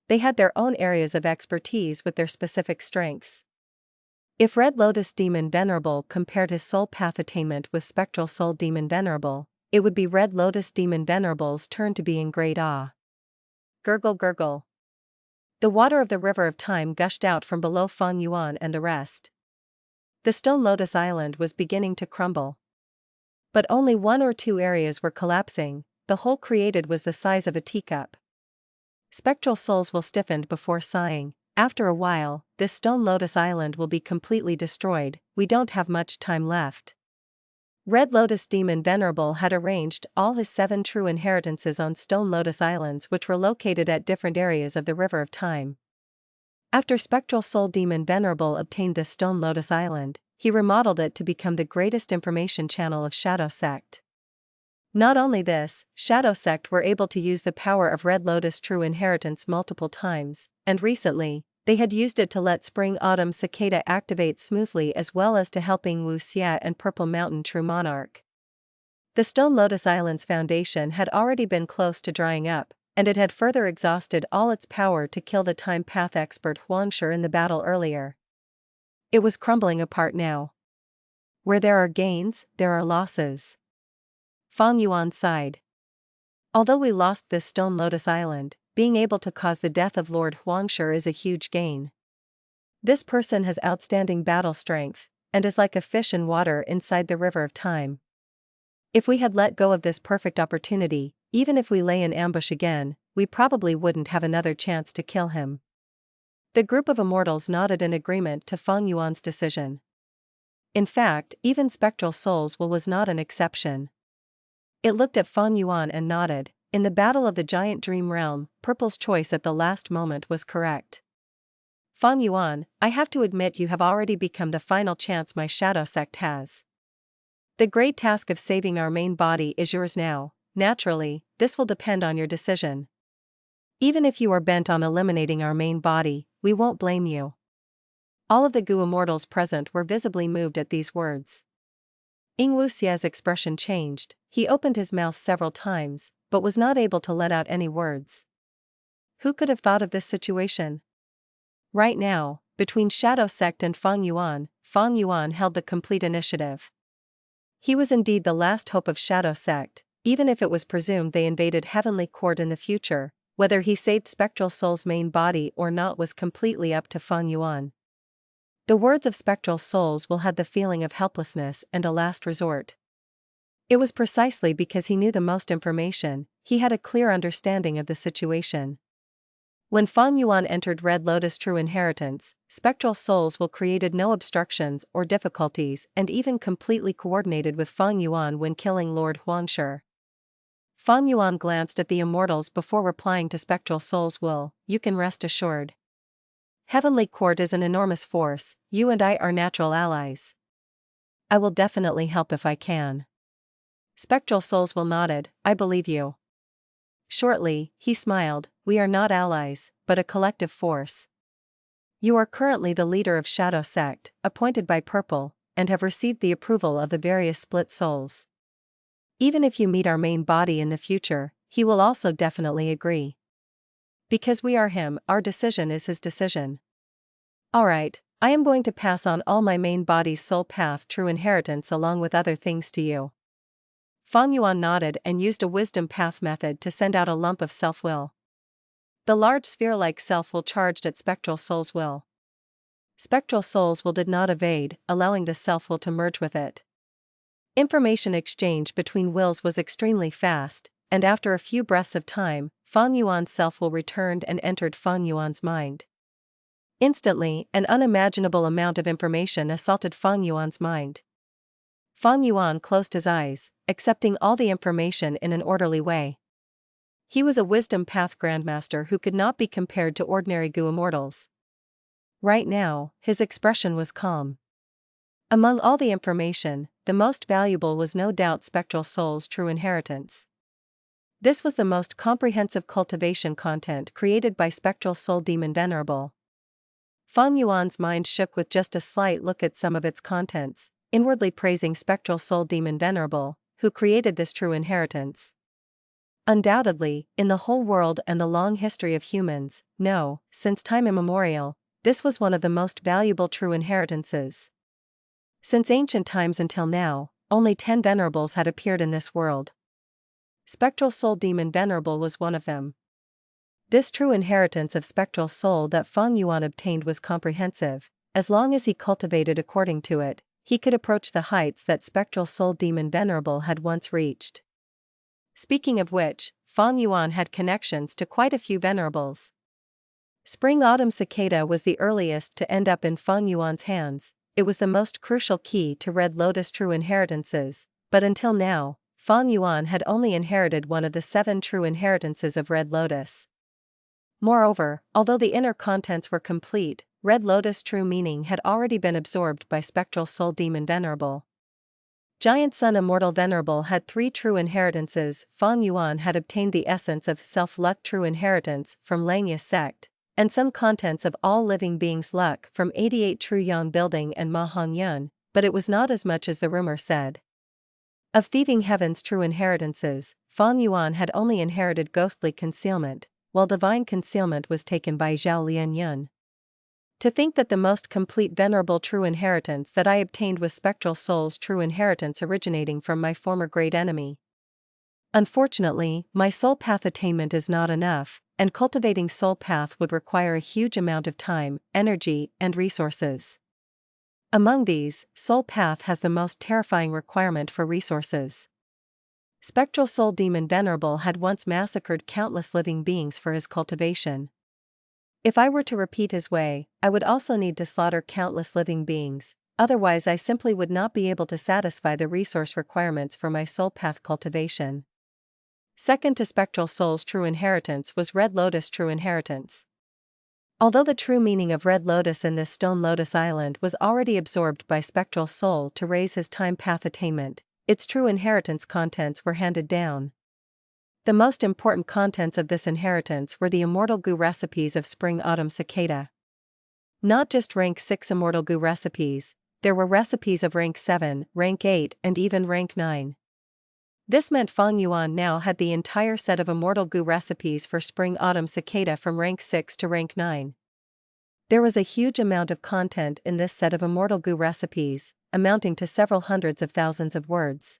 They had their own areas of expertise with their specific strengths. If Red Lotus Demon Venerable compared his soul path attainment with Spectral Soul Demon Venerable, it would be Red Lotus Demon Venerable's turn to be in great awe. Gurgle gurgle. The water of the River of Time gushed out from below Fang Yuan and the rest. The Stone Lotus Island was beginning to crumble. But only 1 or 2 areas were collapsing. The whole created was the size of a teacup. Spectral souls will stiffened before sighing. After a while, this Stone Lotus Island will be completely destroyed. We don't have much time left. Red Lotus Demon Venerable had arranged all his 7 true inheritances on Stone Lotus Islands, which were located at different areas of the River of Time. After Spectral Soul Demon Venerable obtained this Stone Lotus Island, he remodeled it to become the greatest information channel of Shadow Sect. Not only this, Shadow Sect were able to use the power of Red Lotus True Inheritance multiple times, and recently, they had used it to let Spring Autumn Cicada activate smoothly, as well as to helping Wu Xia and Purple Mountain True Monarch. The Stone Lotus Island's foundation had already been close to drying up, and it had further exhausted all its power to kill the time path expert Huang in the battle earlier. It was crumbling apart now. Where there are gains, there are losses. Fang Yuan sighed. Although we lost this Stone Lotus Island, being able to cause the death of Lord Huang is a huge gain. This person has outstanding battle strength, and is like a fish in water inside the River of Time. If we had let go of this perfect opportunity, even if we lay in ambush again, we probably wouldn't have another chance to kill him. The group of immortals nodded in agreement to Fang Yuan's decision. In fact, even Spectral Souls was not an exception. It looked at Fang Yuan and nodded. In the battle of the giant dream realm, Purple's choice at the last moment was correct. Fang Yuan, I have to admit you have already become the final chance my Shadow Sect has. The great task of saving our main body is yours now. Naturally, this will depend on your decision. Even if you are bent on eliminating our main body, we won't blame you. All of the Gu immortals present were visibly moved at these words. Ying Wuxia's expression changed. He opened his mouth several times, but was not able to let out any words. Who could have thought of this situation? Right now, between Shadow Sect and Feng Yuan held the complete initiative. He was indeed the last hope of Shadow Sect, even if it was presumed they invaded Heavenly Court in the future. Whether he saved Spectral Soul's main body or not was completely up to Feng Yuan. The words of Spectral Souls will have the feeling of helplessness and a last resort. It was precisely because he knew the most information, he had a clear understanding of the situation. When Feng Yuan entered Red Lotus True Inheritance, Spectral Souls will created no obstructions or difficulties and even completely coordinated with Feng Yuan when killing Lord Huang. Feng Yuan glanced at the immortals before replying to Spectral Soul's will, "You can rest assured. Heavenly Court is an enormous force, you and I are natural allies. I will definitely help if I can." Spectral Souls will nodded, "I believe you." Shortly, he smiled, "We are not allies, but a collective force. You are currently the leader of Shadow Sect, appointed by Purple, and have received the approval of the various split souls. Even if you meet our main body in the future, he will also definitely agree. Because we are him, our decision is his decision. Alright, I am going to pass on all my main body's soul path true inheritance along with other things to you." Feng Yuan nodded and used a wisdom path method to send out a lump of self-will. The large sphere-like self will charged at Spectral Soul's will. Spectral Souls will did not evade, allowing the self-will to merge with it. Information exchange between wills was extremely fast, and after a few breaths of time, Feng Yuan's self-will returned and entered Feng Yuan's mind. Instantly, an unimaginable amount of information assaulted Feng Yuan's mind. Feng Yuan closed his eyes, accepting all the information in an orderly way. He was a wisdom path grandmaster who could not be compared to ordinary Gu immortals. Right now, his expression was calm. Among all the information, the most valuable was no doubt Spectral Soul's true inheritance. This was the most comprehensive cultivation content created by Spectral Soul Demon Venerable. Feng Yuan's mind shook with just a slight look at some of its contents, inwardly praising Spectral Soul Demon Venerable, who created this true inheritance. Undoubtedly, in the whole world and the long history of humans, no, since time immemorial, this was one of the most valuable true inheritances. Since ancient times until now, only 10 Venerables had appeared in this world. Spectral Soul Demon Venerable was one of them. This true inheritance of Spectral Soul that Feng Yuan obtained was comprehensive. As long as he cultivated according to it, he could approach the heights that Spectral Soul Demon Venerable had once reached. Speaking of which, Feng Yuan had connections to quite a few Venerables. Spring Autumn Cicada was the earliest to end up in Feng Yuan's hands. It was the most crucial key to Red Lotus true inheritances, but until now, Feng Yuan had only inherited one of the 7 true inheritances of Red Lotus. Moreover, although the inner contents were complete, Red Lotus true meaning had already been absorbed by Spectral Soul Demon Venerable. Giant Sun Immortal Venerable had 3 true inheritances. Feng Yuan had obtained the essence of self-luck true inheritance from Langya Sect, and some contents of all living beings' luck from 88 true Yang Building and Ma Hong Yun, but it was not as much as the rumor said. Of Thieving Heaven's true inheritances, Feng Yuan had only inherited Ghostly Concealment, while Divine Concealment was taken by Zhao Lian Yun. To think that the most complete Venerable true inheritance that I obtained was Spectral Soul's true inheritance originating from my former great enemy. Unfortunately, my soul path attainment is not enough, and cultivating soul path would require a huge amount of time, energy, and resources. Among these, soul path has the most terrifying requirement for resources. Spectral Soul Demon Venerable had once massacred countless living beings for his cultivation. If I were to repeat his way, I would also need to slaughter countless living beings, otherwise I simply would not be able to satisfy the resource requirements for my soul path cultivation. Second to Spectral Soul's true inheritance was Red Lotus true inheritance. Although the true meaning of Red Lotus in this Stone Lotus Island was already absorbed by Spectral Soul to raise his time path attainment, its true inheritance contents were handed down. The most important contents of this inheritance were the immortal Gu recipes of Spring Autumn Cicada. Not just rank 6 Immortal Goo recipes, there were recipes of rank 7, rank 8, and even rank 9. This meant Feng Yuan now had the entire set of Immortal Goo recipes for Spring-Autumn Cicada from rank 6 to rank 9. There was a huge amount of content in this set of Immortal Goo recipes, amounting to several hundreds of thousands of words.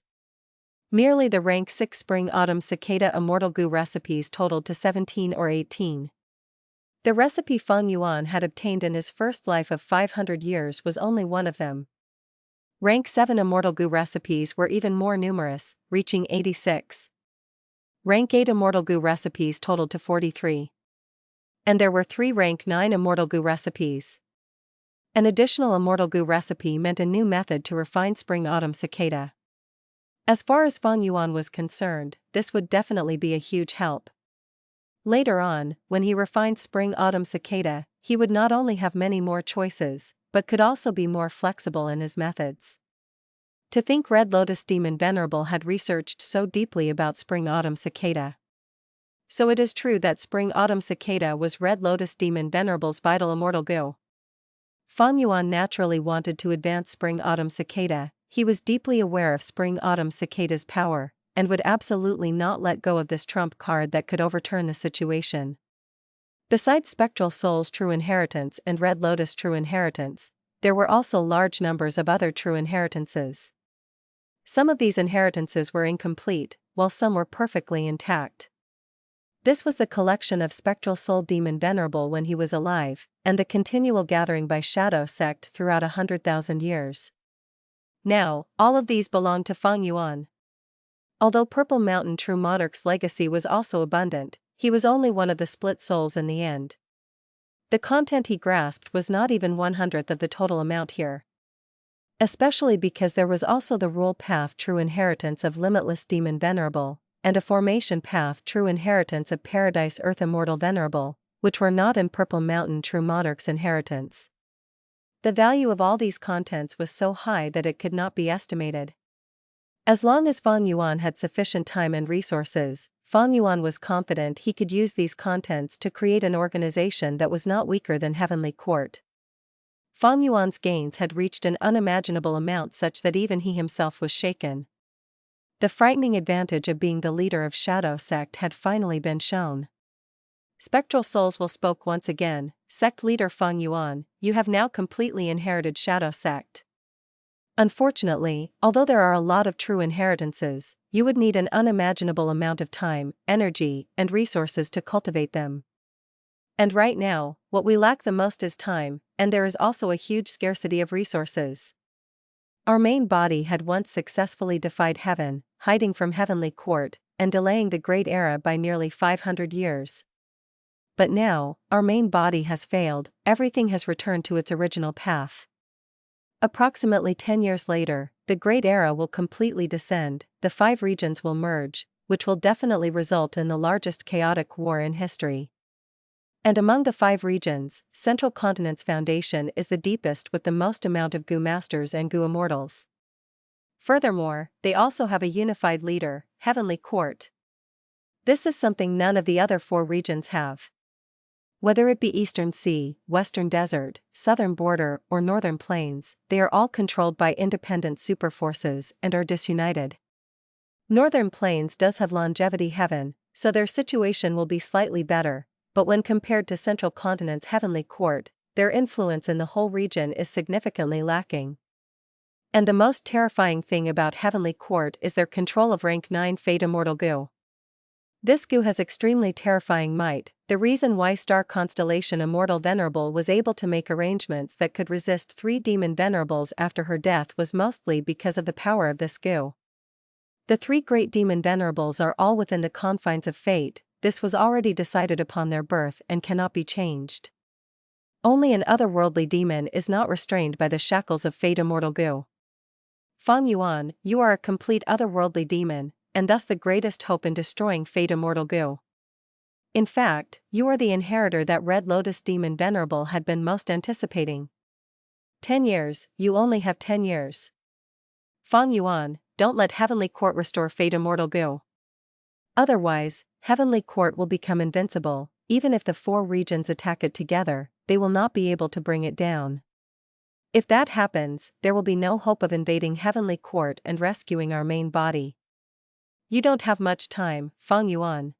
Merely the rank 6 Spring-Autumn Cicada Immortal Goo recipes totaled to 17 or 18. The recipe Feng Yuan had obtained in his first life of 500 years was only one of them. Rank 7 Immortal Goo recipes were even more numerous, reaching 86. Rank 8 Immortal Goo recipes totaled to 43. And there were 3 rank 9 Immortal Goo recipes. An additional Immortal Goo recipe meant a new method to refine Spring-Autumn Cicada. As far as Feng Yuan was concerned, this would definitely be a huge help. Later on, when he refined Spring-Autumn Cicada, he would not only have many more choices, but could also be more flexible in his methods. To think Red Lotus Demon Venerable had researched so deeply about Spring-Autumn Cicada. So it is true that Spring-Autumn Cicada was Red Lotus Demon Venerable's vital Immortal Goo. Feng Yuan naturally wanted to advance Spring-Autumn Cicada. He was deeply aware of Spring-Autumn Cicada's power, and would absolutely not let go of this trump card that could overturn the situation. Besides Spectral Soul's true inheritance and Red Lotus true inheritance, there were also large numbers of other true inheritances. Some of these inheritances were incomplete, while some were perfectly intact. This was the collection of Spectral Soul Demon Venerable when he was alive, and the continual gathering by Shadow Sect throughout 100,000 years. Now, all of these belonged to Feng Yuan. Although Purple Mountain True Monarch's legacy was also abundant, he was only one of the split souls in the end. The content he grasped was not even 1/100th of the total amount here. Especially because there was also the Rule Path True Inheritance of Limitless Demon Venerable, and a Formation Path True Inheritance of Paradise Earth Immortal Venerable, which were not in Purple Mountain True Monarch's inheritance. The value of all these contents was so high that it could not be estimated. As long as Feng Yuan had sufficient time and resources, Feng Yuan was confident he could use these contents to create an organization that was not weaker than Heavenly Court. Feng Yuan's gains had reached an unimaginable amount such that even he himself was shaken. The frightening advantage of being the leader of Shadow Sect had finally been shown. Spectral Souls will spoke once again. Sect leader Feng Yuan, you have now completely inherited Shadow Sect. Unfortunately, although there are a lot of true inheritances, you would need an unimaginable amount of time, energy, and resources to cultivate them. And right now, what we lack the most is time, and there is also a huge scarcity of resources. Our main body had once successfully defied heaven, hiding from Heavenly Court, and delaying the Great Era by nearly 500 years. But now, our main body has failed, everything has returned to its original path. Approximately 10 years later, the Great Era will completely descend, the 5 regions will merge, which will definitely result in the largest chaotic war in history. And among the 5 regions, Central Continent's foundation is the deepest with the most amount of Goo Masters and Goo Immortals. Furthermore, they also have a unified leader, Heavenly Court. This is something none of the other 4 regions have. Whether it be Eastern Sea, Western Desert, Southern Border, or Northern Plains, they are all controlled by independent superforces and are disunited. Northern Plains does have longevity heaven, so their situation will be slightly better, but when compared to Central Continent's Heavenly Court, their influence in the whole region is significantly lacking. And the most terrifying thing about Heavenly Court is their control of rank 9 Fate Immortal Goo. This Goo has extremely terrifying might. The reason why Star Constellation Immortal Venerable was able to make arrangements that could resist 3 Demon Venerables after her death was mostly because of the power of this Goo. The 3 great Demon Venerables are all within the confines of fate. This was already decided upon their birth and cannot be changed. Only an otherworldly demon is not restrained by the shackles of Fate Immortal Goo. Feng Yuan, you are a complete otherworldly demon, and thus the greatest hope in destroying Fate Immortal Goo. In fact, you are the inheritor that Red Lotus Demon Venerable had been most anticipating. 10 years, you only have 10 years. Feng Yuan, don't let Heavenly Court restore Fate Immortal Goo. Otherwise, Heavenly Court will become invincible, even if the 4 regions attack it together. they will not be able to bring it down. If that happens, there will be no hope of invading Heavenly Court and rescuing our main body. You don't have much time, Feng Yuan.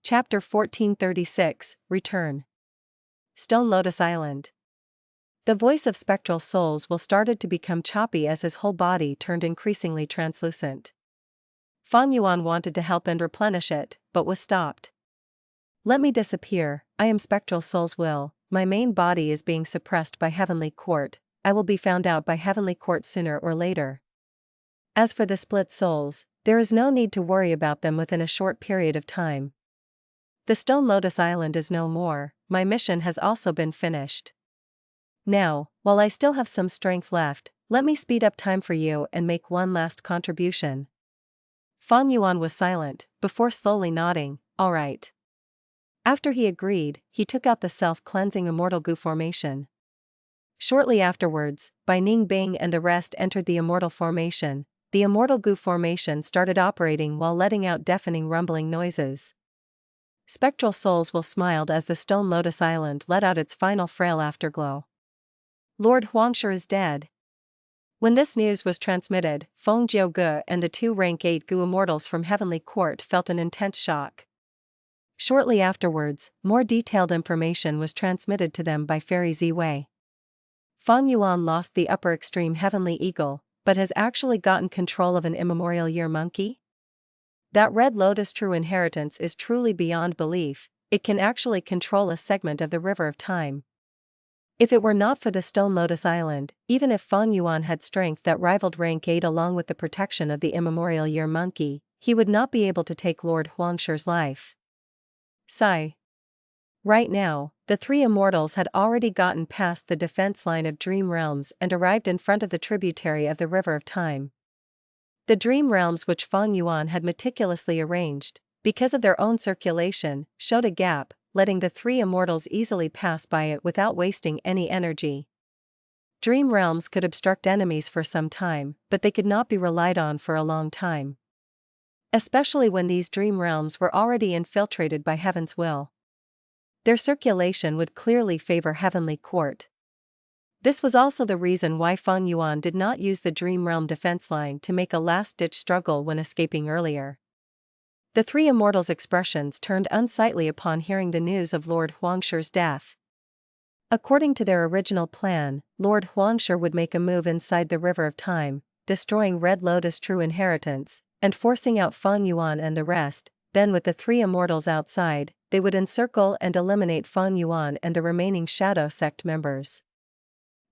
Chapter 1436, Return. Stone Lotus Island. The voice of spectral souls will started to become choppy as his whole body turned increasingly translucent. Feng Yuan wanted to help and replenish it, but was stopped. Let me disappear, I am spectral soul's will, my main body is being suppressed by Heavenly Court, I will be found out by Heavenly Court sooner or later. As for the split souls, there is no need to worry about them within a short period of time. The Stone Lotus Island is no more, my mission has also been finished. Now, while I still have some strength left, let me speed up time for you and make one last contribution. Feng Yuan was silent, before slowly nodding, all right. After he agreed, he took out the self-cleansing Immortal goo formation. Shortly afterwards, Bai Ning Bing and the rest entered the Immortal formation. The Immortal goo formation started operating while letting out deafening rumbling noises. Spectral souls will smiled as the Stone Lotus Island let out its final frail afterglow. Lord Huang is dead. When this news was transmitted, Feng Jiao and the 2 rank 8 Gu Immortals from Heavenly Court felt an intense shock. Shortly afterwards, more detailed information was transmitted to them by Fairy Ziwei. Feng Yuan lost the upper extreme Heavenly Eagle, but has actually gotten control of an immemorial year monkey? That Red Lotus true inheritance is truly beyond belief, it can actually control a segment of the River of Time. If it were not for the Stone Lotus Island, even if Feng Yuan had strength that rivaled rank 8 along with the protection of the immemorial year monkey, he would not be able to take Lord Huangshi's life. Sigh. Right now, the 3 immortals had already gotten past the defense line of Dream Realms and arrived in front of the tributary of the River of Time. The Dream Realms which Feng Yuan had meticulously arranged, because of their own circulation, showed a gap, letting the 3 immortals easily pass by it without wasting any energy. Dream Realms could obstruct enemies for some time, but they could not be relied on for a long time. Especially when these Dream Realms were already infiltrated by Heaven's will. Their circulation would clearly favor Heavenly Court. This was also the reason why Feng Yuan did not use the Dream Realm defense line to make a last-ditch struggle when escaping earlier. The 3 immortals' expressions turned unsightly upon hearing the news of Lord Huangshi's death. According to their original plan, Lord Huangshi would make a move inside the River of Time, destroying Red Lotus true inheritance, and forcing out Feng Yuan and the rest. Then with the 3 immortals outside, they would encircle and eliminate Feng Yuan and the remaining Shadow Sect members.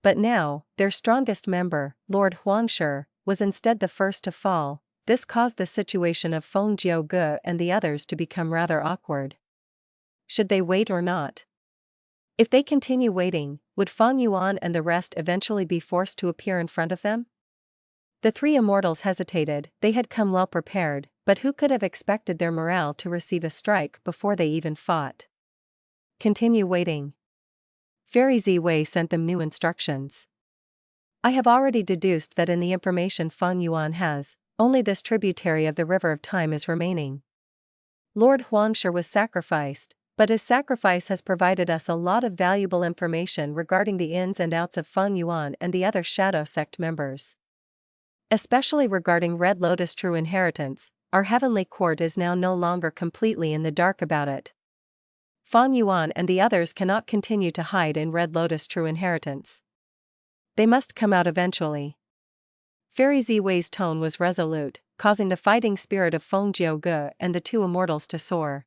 But now, their strongest member, Lord Huangshi, was instead the first to fall. This caused the situation of Feng Jiao and the others to become rather awkward. Should they wait or not? If they continue waiting, would Feng Yuan and the rest eventually be forced to appear in front of them? The 3 immortals hesitated, they had come well prepared, but who could have expected their morale to receive a strike before they even fought? Continue waiting. Fairy Ziwei sent them new instructions. I have already deduced that in the information Feng Yuan has, only this tributary of the River of Time is remaining. Lord Huangshi was sacrificed, but his sacrifice has provided us a lot of valuable information regarding the ins and outs of Feng Yuan and the other Shadow Sect members. Especially regarding Red Lotus true inheritance, our Heavenly Court is now no longer completely in the dark about it. Feng Yuan and the others cannot continue to hide in Red Lotus true inheritance. They must come out eventually. Fairy Ziwei's tone was resolute, causing the fighting spirit of Feng Jiao and the 2 immortals to soar.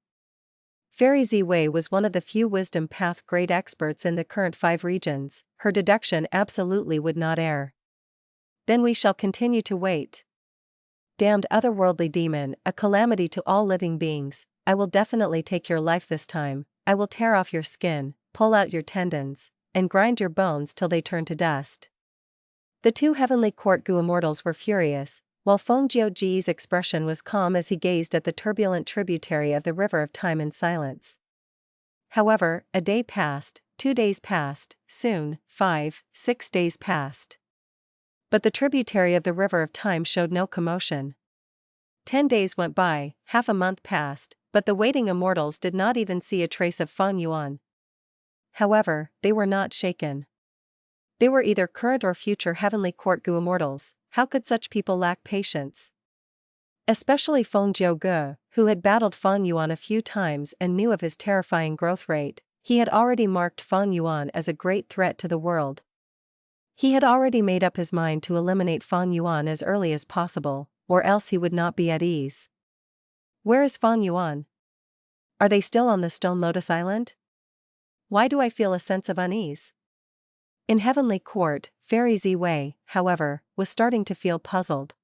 Fairy Ziwei was one of the few wisdom path grade experts in the current 5 regions, her deduction absolutely would not err. Then we shall continue to wait. Damned otherworldly demon, a calamity to all living beings, I will definitely take your life this time. I will tear off your skin, pull out your tendons, and grind your bones till they turn to dust. The 2 Heavenly Court Gu Immortals were furious, while Feng Jiaoji's expression was calm as he gazed at the turbulent tributary of the River of Time in silence. However, a day passed, 2 days passed, soon, 5, 6 days passed. But the tributary of the River of Time showed no commotion. 10 days went by, half a month passed, but the waiting immortals did not even see a trace of Feng Yuan. However, they were not shaken. They were either current or future Heavenly Court Gu immortals. How could such people lack patience? Especially Feng Jiuge, who had battled Feng Yuan a few times and knew of his terrifying growth rate. He had already marked Feng Yuan as a great threat to the world. He had already made up his mind to eliminate Feng Yuan as early as possible, or else he would not be at ease. Where is Feng Yuan? Are they still on the Stone Lotus Island? Why do I feel a sense of unease? In Heavenly Court, Fairy Ziwei, however, was starting to feel puzzled.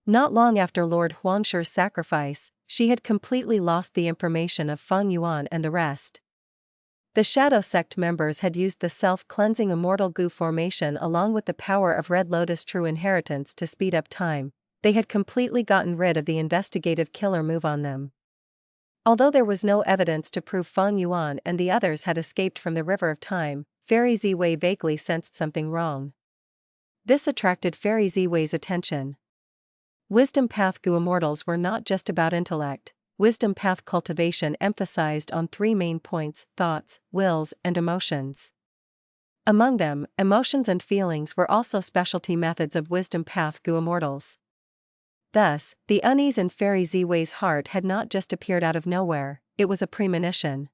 Not long after Lord Huangshi's sacrifice, she had completely lost the information of Feng Yuan and the rest. The Shadow Sect members had used the self-cleansing Immortal Gu formation along with the power of Red Lotus True Inheritance to speed up time. They had completely gotten rid of the investigative killer move on them. Although there was no evidence to prove Feng Yuan and the others had escaped from the River of Time, Fairy Ziwei vaguely sensed something wrong. This attracted Fairy Ziwei's attention. Wisdom Path Gu immortals were not just about intellect. Wisdom Path cultivation emphasized on three main points: thoughts, wills, and emotions. Among them, emotions and feelings were also specialty methods of Wisdom Path Gu immortals. Thus, the unease in Fairy Ziwei's heart had not just appeared out of nowhere, it was a premonition.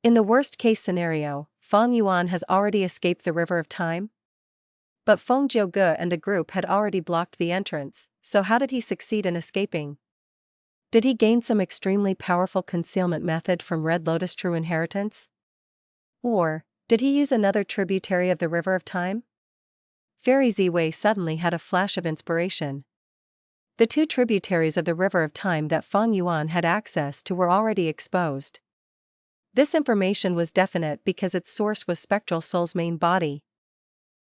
In the worst-case scenario, Feng Yuan has already escaped the River of Time? But Feng Jiuge and the group had already blocked the entrance, so how did he succeed in escaping? Did he gain some extremely powerful concealment method from Red Lotus True Inheritance? Or, did he use another tributary of the River of Time? Fairy Ziwei suddenly had a flash of inspiration. The two tributaries of the River of Time that Feng Yuan had access to were already exposed. This information was definite because its source was Spectral Soul's main body.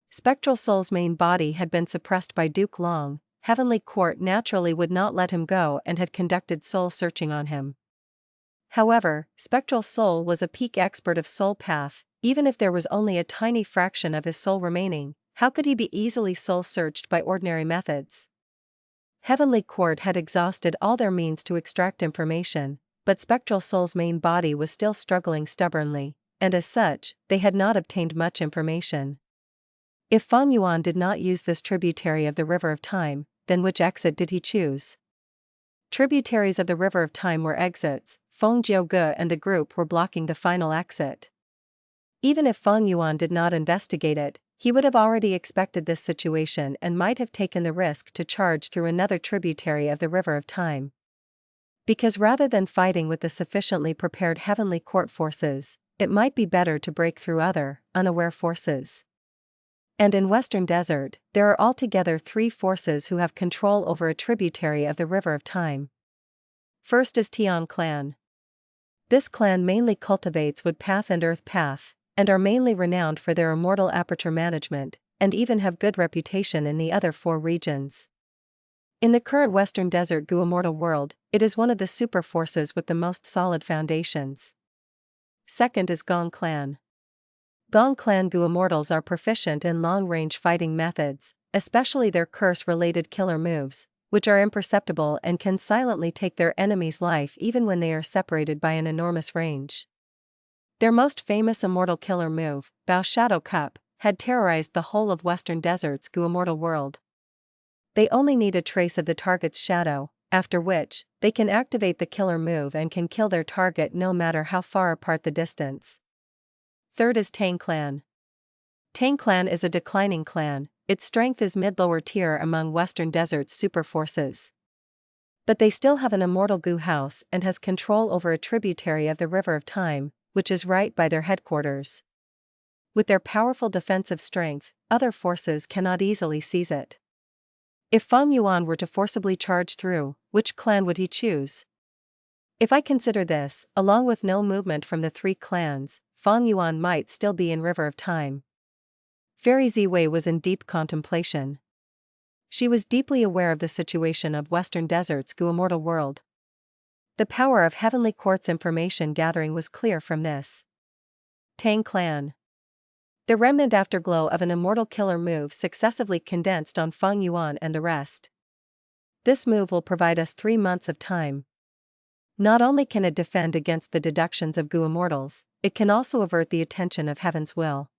Spectral Soul's main body had been suppressed by Duke Long. Heavenly Court naturally would not let him go and had conducted soul searching on him. However, Spectral Soul was a peak expert of soul path. Even if there was only a tiny fraction of his soul remaining, how could he be easily soul searched by ordinary methods? Heavenly Court had exhausted all their means to extract information, but Spectral Soul's main body was still struggling stubbornly, and as such, they had not obtained much information. If Feng Yuan did not use this tributary of the River of Time, then which exit did he choose? Tributaries of the River of Time were exits. Feng Jiuge and the group were blocking the final exit. Even if Feng Yuan did not investigate it, he would have already expected this situation and might have taken the risk to charge through another tributary of the River of Time. Because rather than fighting with the sufficiently prepared Heavenly Court forces, it might be better to break through other, unaware forces. And in Western Desert, there are altogether three forces who have control over a tributary of the River of Time. First is Tian Clan. This clan mainly cultivates Wood Path and Earth Path, and are mainly renowned for their immortal aperture management, and even have good reputation in the other four regions. In the current Western Desert Gu immortal world, it is one of the super forces with the most solid foundations. Second is Gong Clan. Gong Clan Gu immortals are proficient in long-range fighting methods, especially their curse-related killer moves, which are imperceptible and can silently take their enemy's life even when they are separated by an enormous range. Their most famous immortal killer move, Bao Shadow Cup, had terrorized the whole of Western Desert's Gu immortal world. They only need a trace of the target's shadow, after which, they can activate the killer move and can kill their target no matter how far apart the distance. Third is Tang Clan. Tang Clan is a declining clan. Its strength is mid-lower tier among Western Desert's super forces. But they still have an immortal Gu house and has control over a tributary of the River of Time, which is right by their headquarters. With their powerful defensive strength, other forces cannot easily seize it. If Feng Yuan were to forcibly charge through, which clan would he choose? If I consider this, along with no movement from the three clans, Feng Yuan might still be in River of Time. Fairy Ziwei was in deep contemplation. She was deeply aware of the situation of Western Desert's Gu immortal world. The power of Heavenly Court's information gathering was clear from this. Tang Clan. The remnant afterglow of an immortal killer move successively condensed on Feng Yuan and the rest. This move will provide us 3 months of time. Not only can it defend against the deductions of Gu immortals, it can also avert the attention of Heaven's will.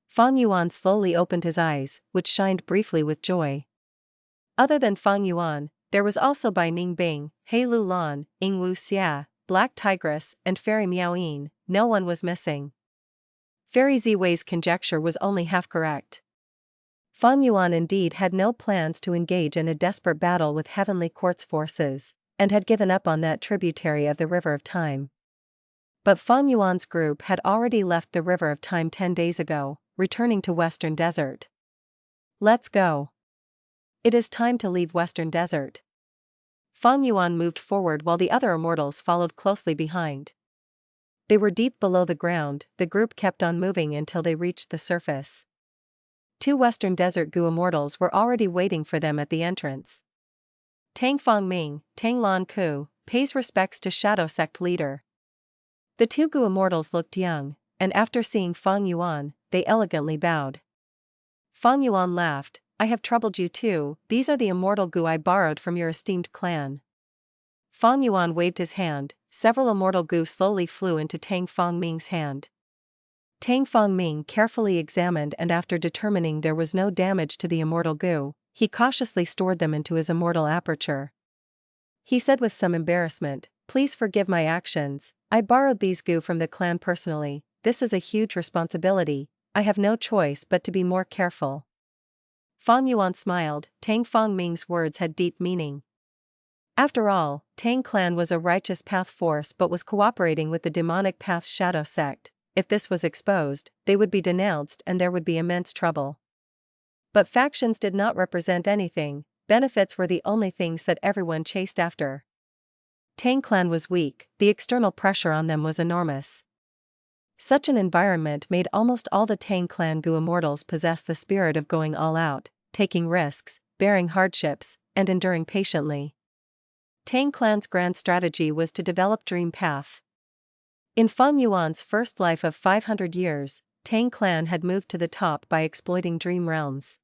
Feng Yuan slowly opened his eyes, which shined briefly with joy. Other than Feng Yuan, there was also Bai Ningbing, He Lu Lan, Ying Wu Xia, Black Tigress, and Fairy Miao Yin. No one was missing. Fairy Ziwei's conjecture was only half correct. Feng Yuan indeed had no plans to engage in a desperate battle with Heavenly Court's forces, and had given up on that tributary of the River of Time. But Feng Yuan's group had already left the River of Time 10 days ago, returning to Western Desert. Let's go. It is time to leave Western Desert. Feng Yuan moved forward while the other immortals followed closely behind. They were deep below the ground. The group kept on moving until they reached the surface. 2 Western Desert Gu immortals were already waiting for them at the entrance. Tang Fangming, Tang Lan Ku, pays respects to Shadow Sect leader. The 2 Gu immortals looked young, and after seeing Feng Yuan, they elegantly bowed. Feng Yuan laughed, I have troubled you too. These are the immortal Gu I borrowed from your esteemed clan. Feng Yuan waved his hand. Several immortal Gu slowly flew into Tang Fangming's hand. Tang Fangming carefully examined, and after determining there was no damage to the immortal Gu, he cautiously stored them into his immortal aperture. He said with some embarrassment, Please forgive my actions. I borrowed these Gu from the clan personally. This is a huge responsibility. I have no choice but to be more careful. Feng Yuan smiled. Tang Fangming's words had deep meaning. After all, Tang clan was a righteous path force but was cooperating with the demonic path's Shadow Sect. If this was exposed, they would be denounced and there would be immense trouble. But factions did not represent anything. Benefits were the only things that everyone chased after. Tang clan was weak. The external pressure on them was enormous. Such an environment made almost all the Tang clan Gu immortals possess the spirit of going all out, taking risks, bearing hardships, and enduring patiently. Tang clan's grand strategy was to develop Dream Path. In Feng Yuan's first life of 500 years, Tang clan had moved to the top by exploiting dream realms.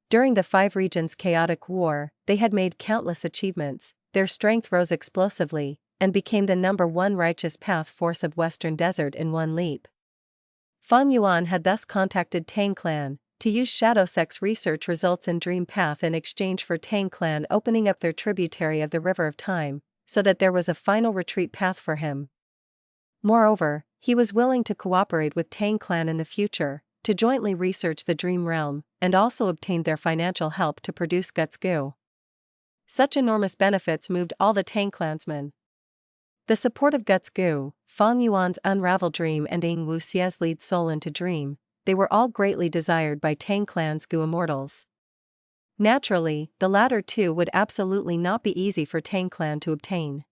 During the 5 regions' chaotic war, they had made countless achievements. Their strength rose explosively, and became the #1 righteous path force of Western Desert in one leap. Feng Yuan had thus contacted Tang clan to use Shadow Sect's research results in Dream Path in exchange for Tang clan opening up their tributary of the River of Time, so that there was a final retreat path for him. Moreover, he was willing to cooperate with Tang clan in the future, to jointly research the Dream Realm, and also obtain their financial help to produce Guts Gu. Such enormous benefits moved all the Tang clansmen. The support of Guts Gu, Feng Yuan's unraveled dream, and Ying Wu Xia's lead soul into dream, they were all greatly desired by Tang clan's Gu immortals. Naturally, the latter two would absolutely not be easy for Tang clan to obtain.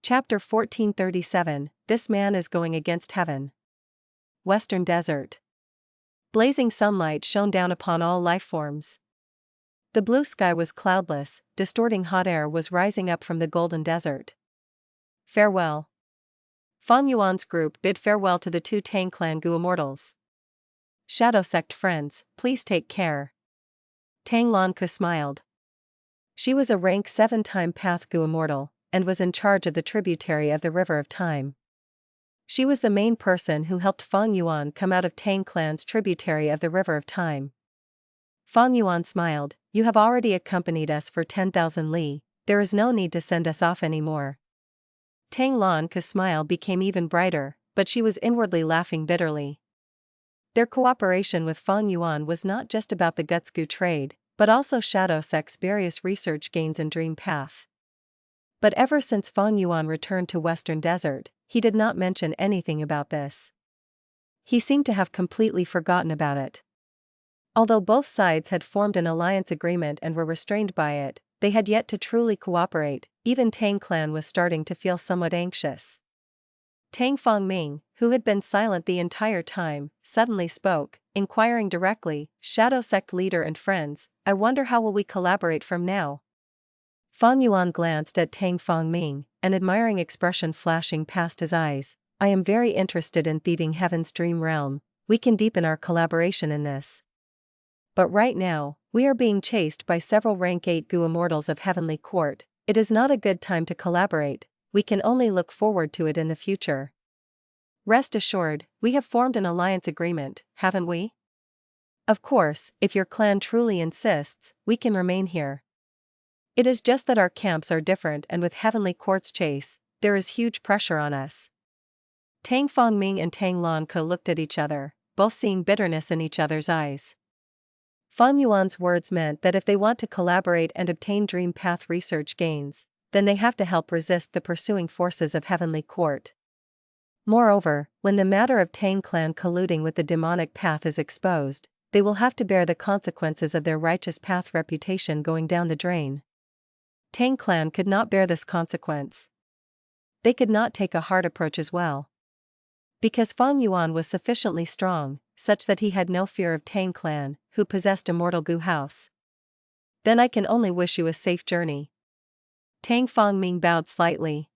Chapter 1437, This Man is Going Against Heaven. Western Desert. Blazing sunlight shone down upon all lifeforms. The blue sky was cloudless, distorting hot air was rising up from the golden desert. Farewell. Feng Yuan's group bid farewell to the 2 Tang clan Gu immortals. Shadow Sect friends, please take care. Tang Lanku smiled. She was a rank 7-time Path Gu immortal, and was in charge of the tributary of the River of Time. She was the main person who helped Feng Yuan come out of Tang clan's tributary of the River of Time. Feng Yuan smiled, You have already accompanied us for 10,000 li, there is no need to send us off anymore. Tang Lanku's smile became even brighter, but she was inwardly laughing bitterly. Their cooperation with Feng Yuan was not just about the Guts Gu trade, but also Shadow Sect's various research gains in Dream Path. But ever since Feng Yuan returned to Western Desert, he did not mention anything about this. He seemed to have completely forgotten about it. Although both sides had formed an alliance agreement and were restrained by it, they had yet to truly cooperate. Even Tang clan was starting to feel somewhat anxious. Tang Fangming, who had been silent the entire time, suddenly spoke, inquiring directly, "Shadow Sect leader and friends, I wonder how will we collaborate from now?" Fang Yuan glanced at Tang Fangming, an admiring expression flashing past his eyes. "I am very interested in thieving Heaven's dream realm. We can deepen our collaboration in this. But right now, we are being chased by several rank 8 Gu Immortals of Heavenly Court. It is not a good time to collaborate. We can only look forward to it in the future. Rest assured, we have formed an alliance agreement, haven't we? Of course, if your clan truly insists, we can remain here. It is just that our camps are different, and with Heavenly Court's chase, there is huge pressure on us." Tang Fangming and Tang Lanke looked at each other, both seeing bitterness in each other's eyes. Fang Yuan's words meant that if they want to collaborate and obtain Dream Path research gains, then they have to help resist the pursuing forces of Heavenly Court. Moreover, when the matter of Tang clan colluding with the demonic path is exposed, they will have to bear the consequences of their righteous path reputation going down the drain. Tang clan could not bear this consequence. They could not take a hard approach as well. Because Fang Yuan was sufficiently strong, such that he had no fear of Tang clan, who possessed Immortal Gu House. "Then I can only wish you a safe journey." Tang Fangming bowed slightly.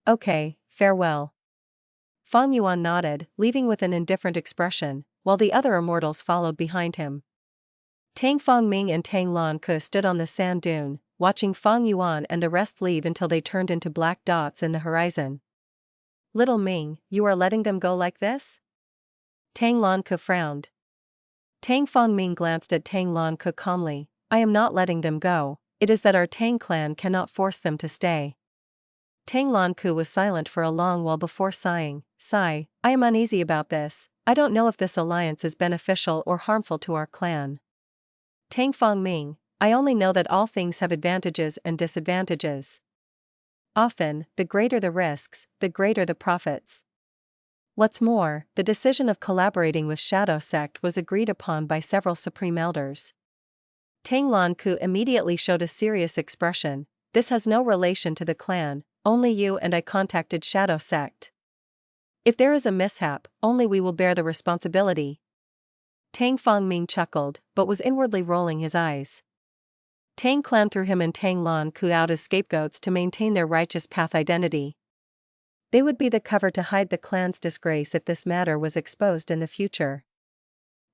"Okay, farewell." Fang Yuan nodded, leaving with an indifferent expression, while the other immortals followed behind him. Tang Fangming and Tang Lanke stood on the sand dune, watching Fang Yuan and the rest leave until they turned into black dots in the horizon. "Little Ming, you are letting them go like this?" Tang Lanke frowned. Tang Fangming glanced at Tang Lanke calmly. "I am not letting them go, it is that our Tang clan cannot force them to stay." Tang Lanke was silent for a long while before sighing. "I am uneasy about this. I don't know if this alliance is beneficial or harmful to our clan." Tang Fangming, "I only know that all things have advantages and disadvantages. Often, the greater the risks, the greater the profits. What's more, the decision of collaborating with Shadow Sect was agreed upon by several supreme elders." Tang Lanke immediately showed a serious expression. "This has no relation to the clan, only you and I contacted Shadow Sect. If there is a mishap, only we will bear the responsibility." Tang Fangming chuckled, but was inwardly rolling his eyes. Tang clan threw him and Tang Lanke out as scapegoats to maintain their righteous path identity. They would be the cover to hide the clan's disgrace if this matter was exposed in the future.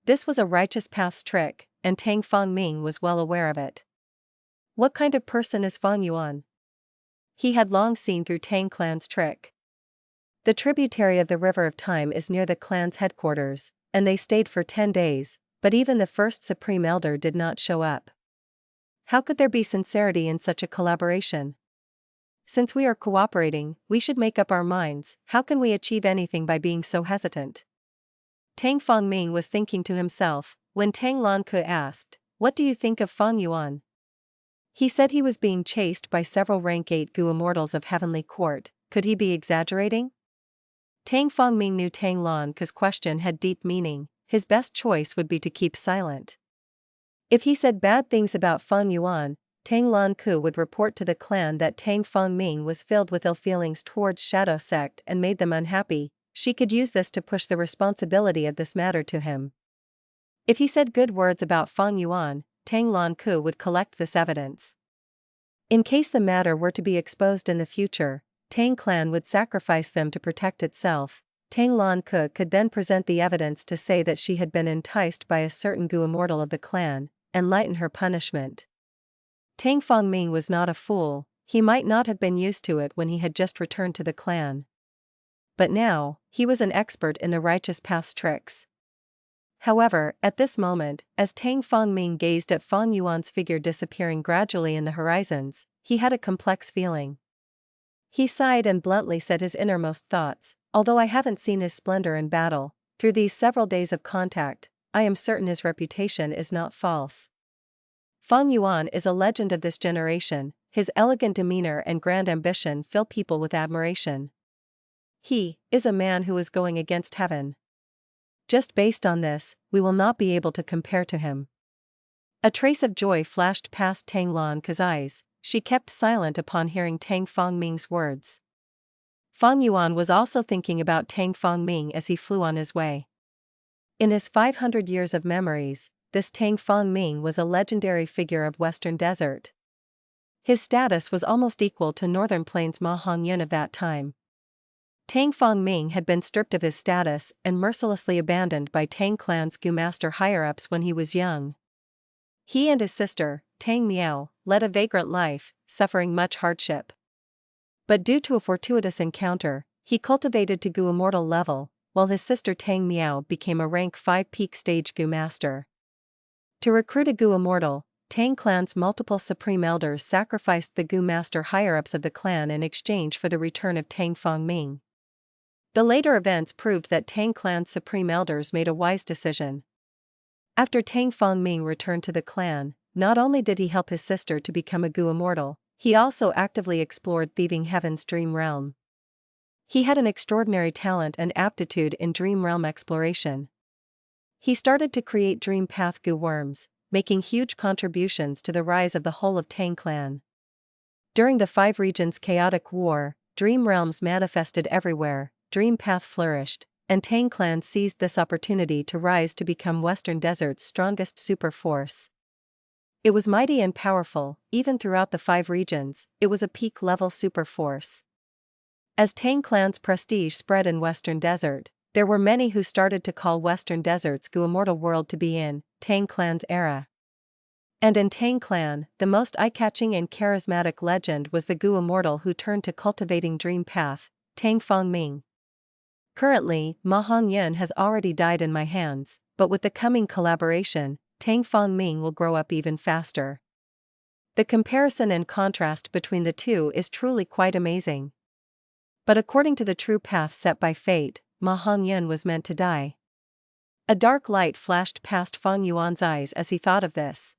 This was a righteous path's trick, and Tang Fangming was well aware of it. What kind of person is Fang Yuan? He had long seen through Tang clan's trick. The tributary of the River of Time is near the clan's headquarters, and they stayed for 10 days, but even the first Supreme Elder did not show up. How could there be sincerity in such a collaboration? Since we are cooperating, we should make up our minds. How can we achieve anything by being so hesitant? Tang Fangming was thinking to himself, when Tang Lanke asked, "What do you think of Fang Yuan?" He said he was being chased by several rank 8 Gu Immortals of Heavenly Court. Could he be exaggerating? Tang Fangming knew Tang Lanke's question had deep meaning. His best choice would be to keep silent. If he said bad things about Fang Yuan, Tang Lanke would report to the clan that Tang Fangming was filled with ill feelings towards Shadow Sect and made them unhappy. She could use this to push the responsibility of this matter to him. If he said good words about Fang Yuan, Tang Lanke would collect this evidence. In case the matter were to be exposed in the future, Tang clan would sacrifice them to protect itself. Tang Lanke could then present the evidence to say that she had been enticed by a certain Gu Immortal of the clan, and lighten her punishment. Tang Fangming was not a fool. He might not have been used to it when he had just returned to the clan. But now, he was an expert in the righteous path's tricks. However, at this moment, as Tang Fangming gazed at Fang Yuan's figure disappearing gradually in the horizons, he had a complex feeling. He sighed and bluntly said his innermost thoughts. "Although I haven't seen his splendor in battle, through these several days of contact, I am certain his reputation is not false. Fang Yuan is a legend of this generation. His elegant demeanor and grand ambition fill people with admiration. He is a man who is going against heaven. Just based on this, we will not be able to compare to him. A trace of joy flashed past Tang Lan's eyes. She kept silent upon hearing Tang Fangming's words. Fang Yuan was also thinking about Tang Fangming as he flew on his way. In his 500 years of memories, this Tang Fangming was a legendary figure of Western Desert. His status was almost equal to Northern Plains Ma Hongyun of that time. Tang Fangming had been stripped of his status and mercilessly abandoned by Tang clan's Gu master higher-ups when he was young. He and his sister, Tang Miao, led a vagrant life, suffering much hardship. But due to a fortuitous encounter, he cultivated to Gu Immortal level, while his sister Tang Miao became a rank 5 peak stage Gu master. To recruit a Gu Immortal, Tang clan's multiple supreme elders sacrificed the Gu master higher-ups of the clan in exchange for the return of Tang Fangming. The later events proved that Tang clan's supreme elders made a wise decision. After Tang Fangming returned to the clan, not only did he help his sister to become a Gu Immortal, he also actively explored Thieving Heaven's dream realm. He had an extraordinary talent and aptitude in dream realm exploration. He started to create dream path Gu worms, making huge contributions to the rise of the whole of Tang clan. During the Five Regions' chaotic war, dream realms manifested everywhere, dream path flourished, and Tang clan seized this opportunity to rise to become Western Desert's strongest super force. It was mighty and powerful, even throughout the Five Regions, it was a peak-level super force. As Tang clan's prestige spread in Western Desert, there were many who started to call Western Desert's Gu Immortal world to be in Tang clan's era. And in Tang clan, the most eye-catching and charismatic legend was the Gu Immortal who turned to cultivating dream path, Tang Fangming. Currently, Ma Hongyun has already died in my hands, but with the coming collaboration, Tang Fangming will grow up even faster. The comparison and contrast between the two is truly quite amazing. But according to the true path set by fate, Ma Hongyun was meant to die. A dark light flashed past Fang Yuan's eyes as he thought of this.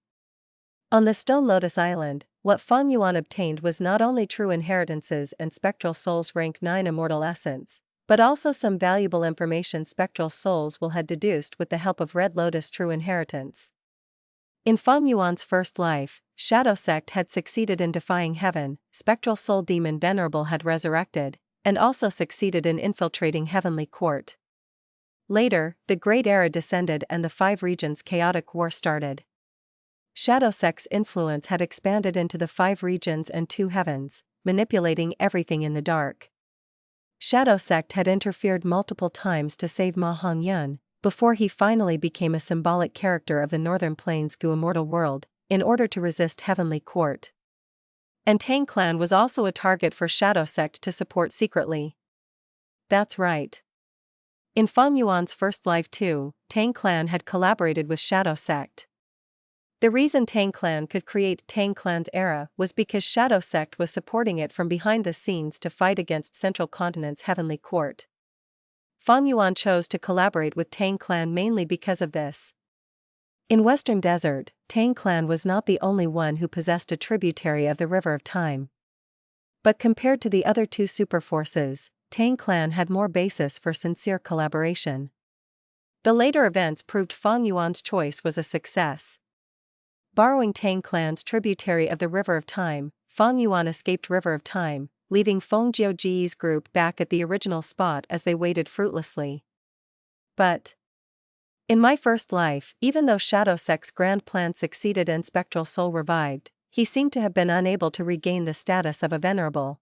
On the Stone Lotus Island, what Fang Yuan obtained was not only true inheritances and Spectral Soul's rank 9 immortal essence, but also some valuable information Spectral Souls will had deduced with the help of Red Lotus true inheritance. In Fang Yuan's first life, Shadow Sect had succeeded in defying heaven, Spectral Soul Demon Venerable had resurrected, and also succeeded in infiltrating Heavenly Court. Later, the Great Era descended and the Five Regions' chaotic war started. Shadow Sect's influence had expanded into the Five Regions and 2 heavens, manipulating everything in the dark. Shadow Sect had interfered multiple times to save Ma Hongyun, before he finally became a symbolic character of the Northern Plains Gu Immortal world, in order to resist Heavenly Court. And Tang clan was also a target for Shadow Sect to support secretly. That's right. In Fang Yuan's first life too, Tang clan had collaborated with Shadow Sect. The reason Tang clan could create Tang clan's era was because Shadow Sect was supporting it from behind the scenes to fight against Central Continent's Heavenly Court. Fang Yuan chose to collaborate with Tang clan mainly because of this. In Western Desert, Tang clan was not the only one who possessed a tributary of the River of Time. But compared to the other 2 super forces, Tang clan had more basis for sincere collaboration. The later events proved Fang Yuan's choice was a success. Borrowing Tang clan's tributary of the River of Time, Fang Yuan escaped River of Time, leaving Feng Jiuji's group back at the original spot as they waited fruitlessly. But in my first life, even though Shadow Sect's grand plan succeeded and Spectral Soul revived, he seemed to have been unable to regain the status of a Venerable.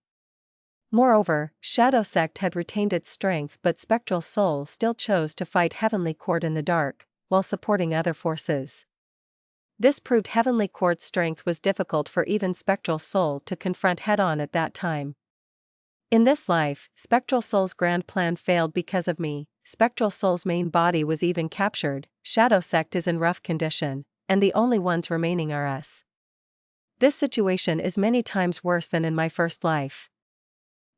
Moreover, Shadow Sect had retained its strength but Spectral Soul still chose to fight Heavenly Court in the dark, while supporting other forces. This proved Heavenly Court's strength was difficult for even Spectral Soul to confront head-on at that time. In this life, Spectral Soul's grand plan failed because of me. Spectral Soul's main body was even captured, Shadow Sect is in rough condition, and the only ones remaining are us. This situation is many times worse than in my first life.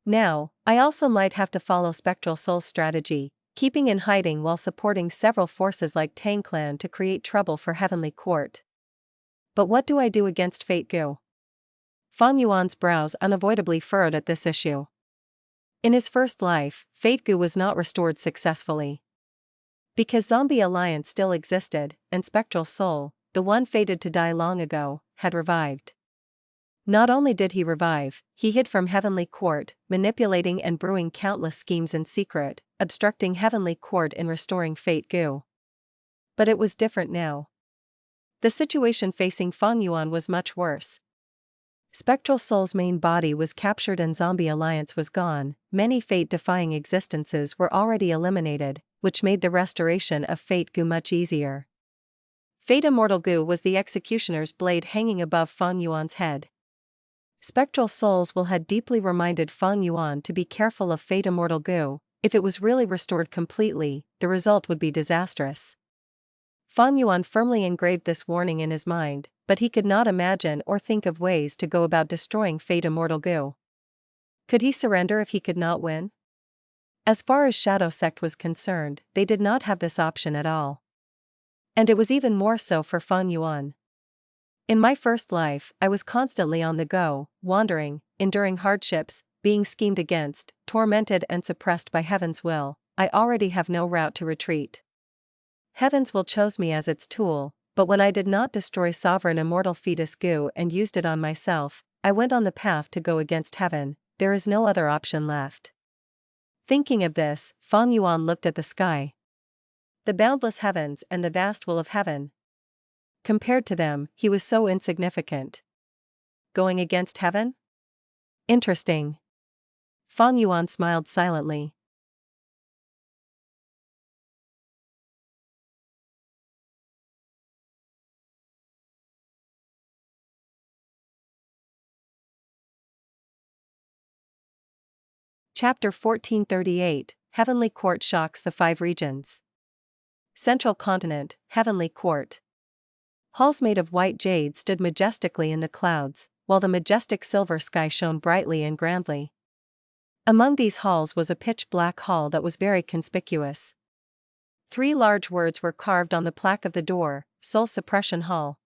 Now, I also might have to follow Spectral Soul's strategy, keeping in hiding while supporting several forces like Tang clan to create trouble for Heavenly Court. But what do I do against Fate Gu? Fang Yuan's brows unavoidably furrowed at this issue. In his first life, Fate Gu was not restored successfully. Because Zombie Alliance still existed, and Spectral Soul, the one fated to die long ago, had revived. Not only did he revive, he hid from Heavenly Court, manipulating and brewing countless schemes in secret, obstructing Heavenly Court in restoring Fate Gu. But it was different now. The situation facing Feng Yuan was much worse. Spectral Soul's main body was captured and Zombie Alliance was gone, many fate-defying existences were already eliminated, which made the restoration of Fate Gu much easier. Fate Immortal Gu was the executioner's blade hanging above Feng Yuan's head. Spectral Souls will had deeply reminded Feng Yuan to be careful of Fate Immortal Gu. If it was really restored completely, the result would be disastrous. Feng Yuan firmly engraved this warning in his mind, but he could not imagine or think of ways to go about destroying Fate Immortal Gu. Could he surrender if he could not win? As far as Shadow Sect was concerned, they did not have this option at all. And it was even more so for Feng Yuan. In my first life, I was constantly on the go, wandering, enduring hardships, being schemed against, tormented and suppressed by Heaven's will. I already have no route to retreat. Heaven's will chose me as its tool, but when I did not destroy Sovereign Immortal Fetus Gu and used it on myself, I went on the path to go against Heaven. There is no other option left. Thinking of this, Feng Yuan looked at the sky. The boundless heavens and the vast will of Heaven. Compared to them, he was so insignificant. Going against Heaven? Interesting. Feng Yuan smiled silently. Chapter 1438, Heavenly Court shocks the five regions. Central Continent, Heavenly Court. Halls made of white jade stood majestically in the clouds, while the majestic silver sky shone brightly and grandly. Among these halls was a pitch-black hall that was very conspicuous. 3 large words were carved on the plaque of the door: Soul Suppression Hall.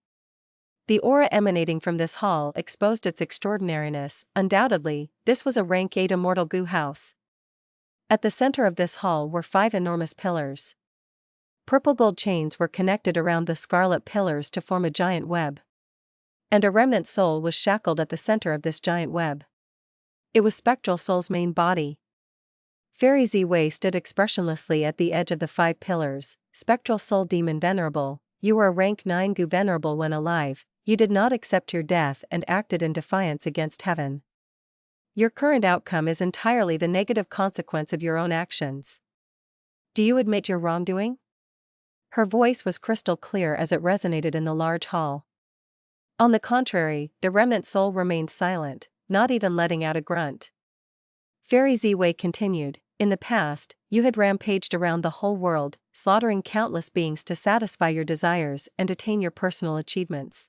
The aura emanating from this hall exposed its extraordinariness. Undoubtedly, this was a rank 8 Immortal Gu house. At the center of this hall were 5 enormous pillars. Purple gold chains were connected around the scarlet pillars to form a giant web. And a remnant soul was shackled at the center of this giant web. It was Spectral Soul's main body. Fairy Wei stood expressionlessly at the edge of the 5 pillars. Spectral Soul Demon Venerable, you were a rank 9 Gu Venerable when alive. You did not accept your death and acted in defiance against Heaven. Your current outcome is entirely the negative consequence of your own actions. Do you admit your wrongdoing? Her voice was crystal clear as it resonated in the large hall. On the contrary, the remnant soul remained silent, not even letting out a grunt. Fairy Wei continued, in the past, you had rampaged around the whole world, slaughtering countless beings to satisfy your desires and attain your personal achievements.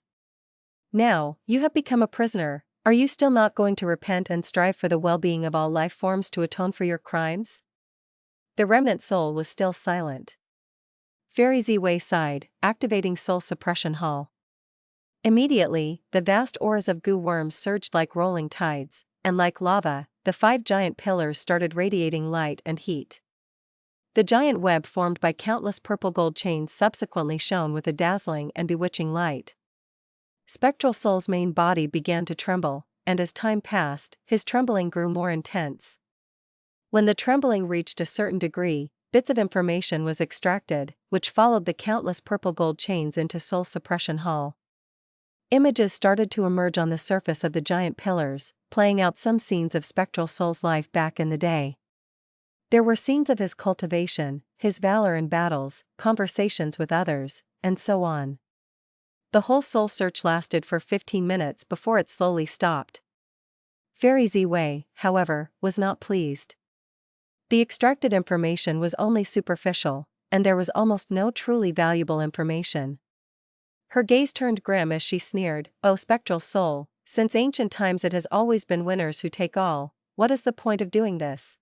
Now, you have become a prisoner. Are you still not going to repent and strive for the well-being of all life forms to atone for your crimes? The remnant soul was still silent. Fairy Wei sighed, activating Soul Suppression Hall. Immediately, the vast auras of Gu worms surged like rolling tides, and like lava, the 5 giant pillars started radiating light and heat. The giant web formed by countless purple gold chains subsequently shone with a dazzling and bewitching light. Spectral Soul's main body began to tremble, and as time passed, his trembling grew more intense. When the trembling reached a certain degree, bits of information was extracted, which followed the countless purple gold chains into Soul Suppression Hall. Images started to emerge on the surface of the giant pillars, playing out some scenes of Spectral Soul's life back in the day. There were scenes of his cultivation, his valor in battles, conversations with others, and so on. The whole soul search lasted for 15 minutes before it slowly stopped. Fairy Wei, however, was not pleased. The extracted information was only superficial, and there was almost no truly valuable information. Her gaze turned grim as she sneered, "Oh Spectral Soul, since ancient times it has always been winners who take all, what is the point of doing this?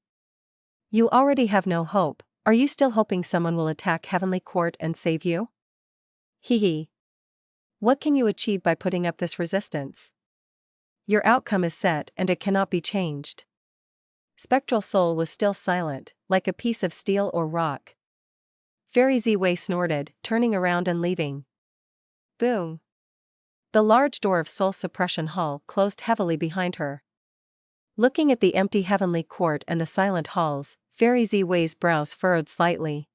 You already have no hope. Are you still hoping someone will attack Heavenly Court and save you? Hee. What can you achieve by putting up this resistance? Your outcome is set and it cannot be changed." Spectral Soul was still silent, like a piece of steel or rock. Fairy Wei snorted, turning around and leaving. Boom. The large door of Soul Suppression Hall closed heavily behind her. Looking at the empty heavenly court and the silent halls, Fairy Ziwei's brows furrowed slightly.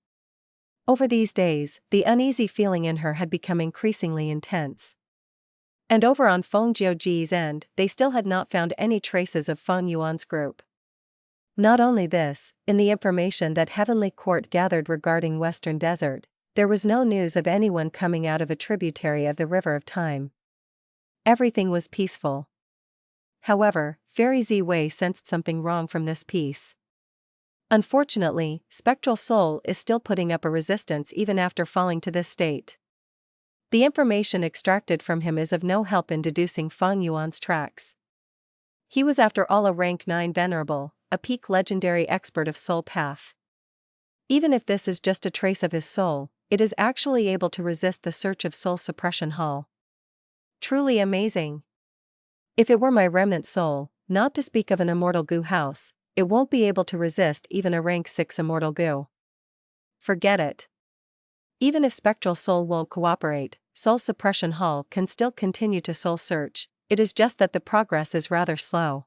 Over these days, the uneasy feeling in her had become increasingly intense. And over on Feng Jiuji's end, they still had not found any traces of Feng Yuan's group. Not only this, in the information that Heavenly Court gathered regarding Western Desert, there was no news of anyone coming out of a tributary of the River of Time. Everything was peaceful. However, Fairy Ziwei sensed something wrong from this peace. Unfortunately, Spectral Soul is still putting up a resistance even after falling to this state. The information extracted from him is of no help in deducing Feng Yuan's tracks. He was after all a rank 9 Venerable, a peak legendary expert of soul path. Even if this is just a trace of his soul, it is actually able to resist the search of Soul Suppression Hall. Truly amazing. If it were my remnant soul, not to speak of an immortal goo house, it won't be able to resist even a rank 6 immortal goo. Forget it. Even if Spectral Soul won't cooperate, Soul Suppression Hall can still continue to soul search, it is just that the progress is rather slow.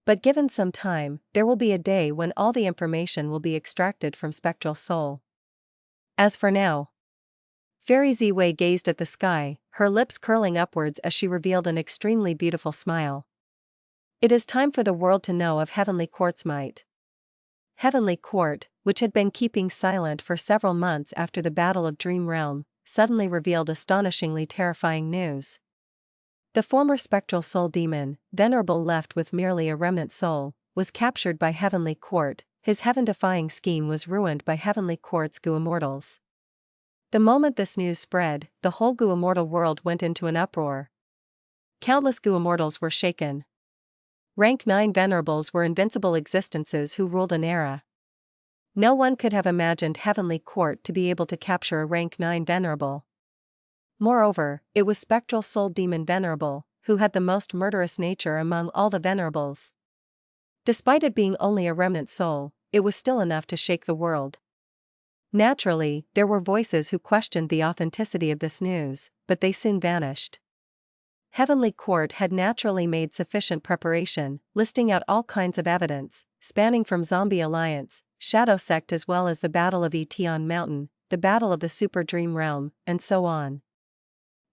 But given some time, there will be a day when all the information will be extracted from Spectral Soul. As for now, Fairy Ziwei gazed at the sky, her lips curling upwards as she revealed an extremely beautiful smile. It is time for the world to know of Heavenly Court's might. Heavenly Court, which had been keeping silent for several months after the Battle of Dream Realm, suddenly revealed astonishingly terrifying news. The former Spectral Soul Demon, Venerable left with merely a remnant soul, was captured by Heavenly Court. His heaven-defying scheme was ruined by Heavenly Court's Goo Immortals. The moment this news spread, the whole Goo Immortal world went into an uproar. Countless Goo Immortals were shaken. Rank 9 Venerables were invincible existences who ruled an era. No one could have imagined Heavenly Court to be able to capture a rank 9 Venerable. Moreover, it was Spectral Soul Demon Venerable, who had the most murderous nature among all the Venerables. Despite it being only a remnant soul, it was still enough to shake the world. Naturally, there were voices who questioned the authenticity of this news, but they soon vanished. Heavenly Court had naturally made sufficient preparation, listing out all kinds of evidence, spanning from Zombie Alliance, Shadow Sect as well as the Battle of Etion Mountain, the Battle of the Super Dream Realm, and so on.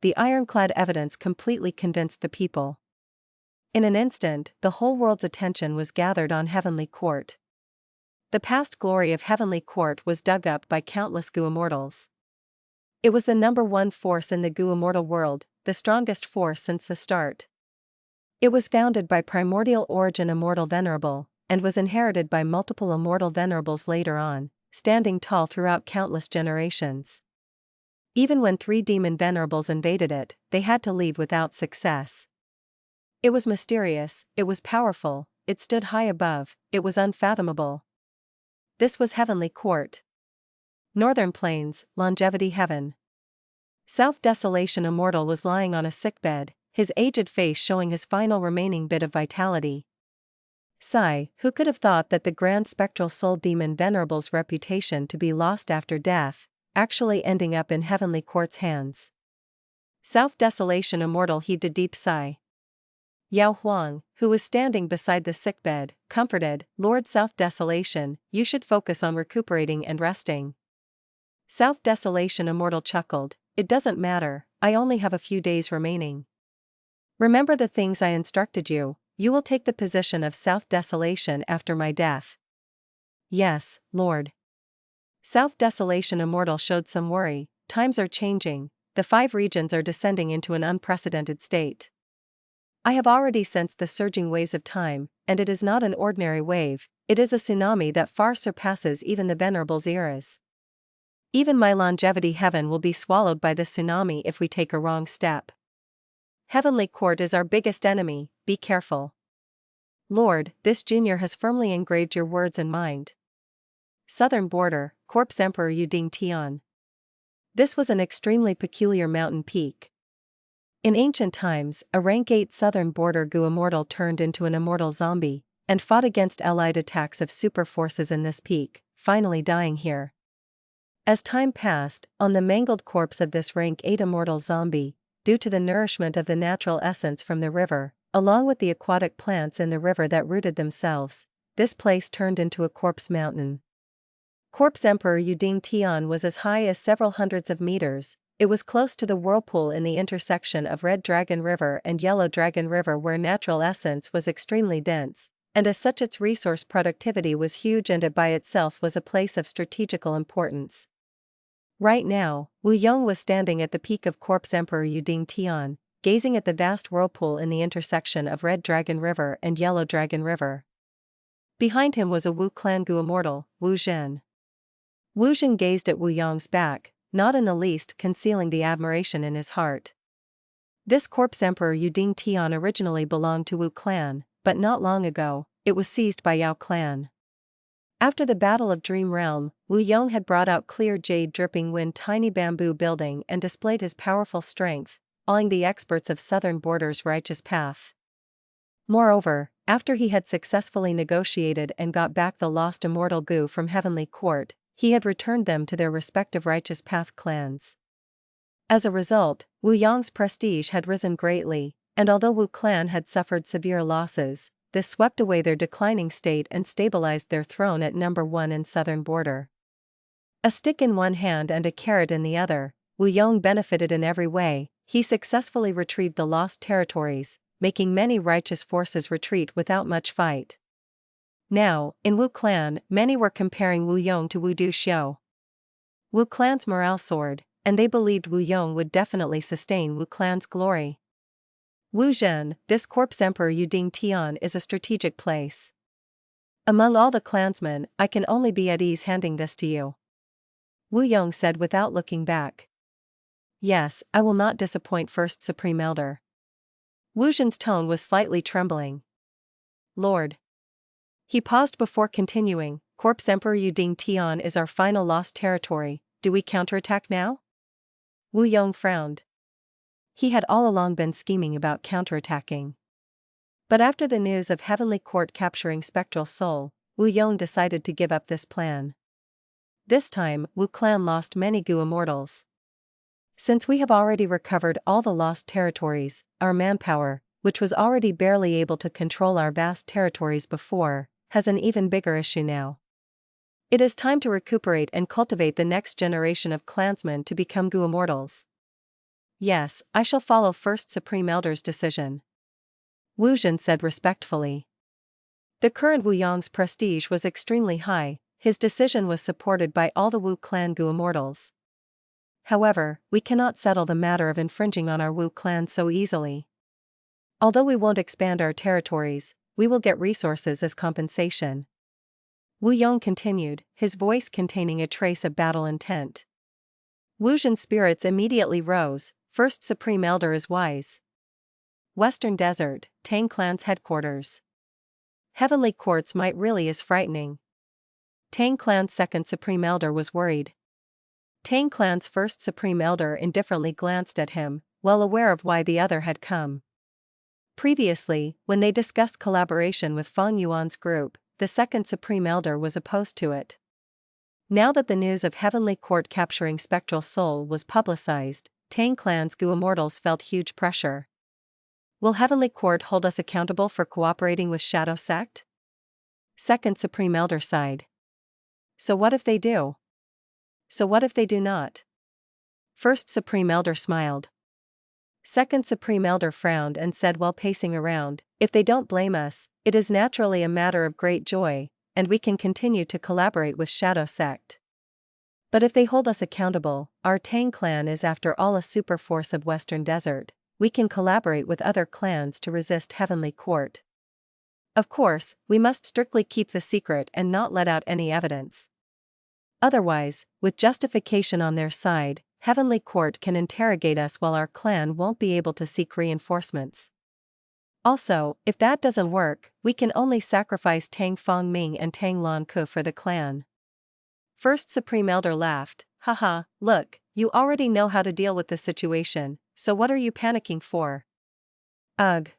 The ironclad evidence completely convinced the people. In an instant, the whole world's attention was gathered on Heavenly Court. The past glory of Heavenly Court was dug up by countless Goo Immortals. It was the #1 force in the Goo Immortal world, the strongest force since the start. It was founded by primordial origin Immortal Venerable, and was inherited by multiple Immortal Venerables later on, standing tall throughout countless generations. Even when 3 demon Venerables invaded it, they had to leave without success. It was mysterious, it was powerful, it stood high above, it was unfathomable. This was Heavenly Court. Northern Plains, Longevity Heaven. South Desolation Immortal was lying on a sickbed, his aged face showing his final remaining bit of vitality. Sigh, who could have thought that the Grand Spectral Soul Demon Venerable's reputation to be lost after death, actually ending up in Heavenly Court's hands. South Desolation Immortal heaved a deep sigh. Yao Huang, who was standing beside the sickbed, comforted, Lord South Desolation, you should focus on recuperating and resting. South Desolation Immortal chuckled, it doesn't matter, I only have a few days remaining. Remember the things I instructed you, you will take the position of South Desolation after my death. Yes, Lord. South Desolation Immortal showed some worry, times are changing, the 5 regions are descending into an unprecedented state. I have already sensed the surging waves of time, and it is not an ordinary wave, it is a tsunami that far surpasses even the Venerable's eras. Even my longevity heaven will be swallowed by this tsunami if we take a wrong step. Heavenly Court is our biggest enemy, be careful. Lord, this junior has firmly engraved your words in mind. Southern Border, Corpse Emperor Yuding Tian. This was an extremely peculiar mountain peak. In ancient times, a rank 8 Southern Border Goo Immortal turned into an immortal zombie, and fought against allied attacks of super forces in this peak, finally dying here. As time passed, on the mangled corpse of this rank 8 immortal zombie, due to the nourishment of the natural essence from the river, along with the aquatic plants in the river that rooted themselves, this place turned into a corpse mountain. Corpse Emperor Uding Tian was as high as several hundreds of meters. It was close to the whirlpool in the intersection of Red Dragon River and Yellow Dragon River, where natural essence was extremely dense, and as such its resource productivity was huge, and it by itself was a place of strategical importance. Right now, Wu Yong was standing at the peak of Corpse Emperor Uding Tian, gazing at the vast whirlpool in the intersection of Red Dragon River and Yellow Dragon River. Behind him was a Wu clan Gu Immortal, Wu Zhen. Wu Zhen gazed at Wu Yong's back, not in the least concealing the admiration in his heart. This Corpse Emperor Uding Tian originally belonged to Wu clan, but not long ago, it was seized by Yao clan. After the Battle of Dream Realm, Wu Yong had brought out clear jade dripping wind tiny bamboo building and displayed his powerful strength, awing the experts of Southern Border's righteous path. Moreover, after he had successfully negotiated and got back the lost immortal Gu from Heavenly Court, he had returned them to their respective righteous path clans. As a result, Wu Yong's prestige had risen greatly, and although Wu clan had suffered severe losses, this swept away their declining state and stabilized their throne at number 1 in Southern Border. A stick in one hand and a carrot in the other, Wu Yong benefited in every way. He successfully retrieved the lost territories, making many righteous forces retreat without much fight. Now, in Wu clan, many were comparing Wu Yong to Wu Du Xiu, Wu clan's morale soared, and they believed Wu Yong would definitely sustain Wu clan's glory. Wu Zhen, this Corpse Emperor Uding Tian is a strategic place. Among all the clansmen, I can only be at ease handing this to you, Wu Yong said without looking back. Yes, I will not disappoint First Supreme Elder. Wu Zhen's tone was slightly trembling. Lord. He paused before continuing, Corpse Emperor Uding Tian is our final lost territory, do we counterattack now? Wu Yong frowned. He had all along been scheming about counterattacking. But after the news of Heavenly Court capturing Spectral Soul, Wu Yong decided to give up this plan. This time, Wu clan lost many Gu Immortals. Since we have already recovered all the lost territories, our manpower, which was already barely able to control our vast territories before, has an even bigger issue now. It is time to recuperate and cultivate the next generation of clansmen to become Gu Immortals. Yes, I shall follow First Supreme Elder's decision, Wu Zhen said respectfully. The current Wu Yong's prestige was extremely high, his decision was supported by all the Wu clan Gu Immortals. However, we cannot settle the matter of infringing on our Wu clan so easily. Although we won't expand our territories, we will get resources as compensation, Wu Yong continued, his voice containing a trace of battle intent. Wu Zhen's spirits immediately rose. First Supreme Elder is wise. Western Desert, Tang Clan's headquarters. Heavenly Courts might really is frightening. Tang Clan's second Supreme Elder was worried. Tang Clan's first Supreme Elder indifferently glanced at him, well aware of why the other had come. Previously, when they discussed collaboration with Feng Yuan's group, the second Supreme Elder was opposed to it. Now that the news of Heavenly Court capturing Spectral Soul was publicized, Tang Clan's Gu Immortals felt huge pressure. Will Heavenly Court hold us accountable for cooperating with Shadow Sect? Second Supreme Elder sighed. So what if they do? So what if they do not? First Supreme Elder smiled. Second Supreme Elder frowned and said while pacing around, if they don't blame us, it is naturally a matter of great joy, and we can continue to collaborate with Shadow Sect. But if they hold us accountable, our Tang clan is after all a super force of Western Desert, we can collaborate with other clans to resist Heavenly Court. Of course, we must strictly keep the secret and not let out any evidence. Otherwise, with justification on their side, Heavenly Court can interrogate us while our clan won't be able to seek reinforcements. Also, if that doesn't work, we can only sacrifice Tang Fong Ming and Tang Lan Ku for the clan. First Supreme Elder laughed, haha, look, you already know how to deal with the situation, so what are you panicking for? Ugh.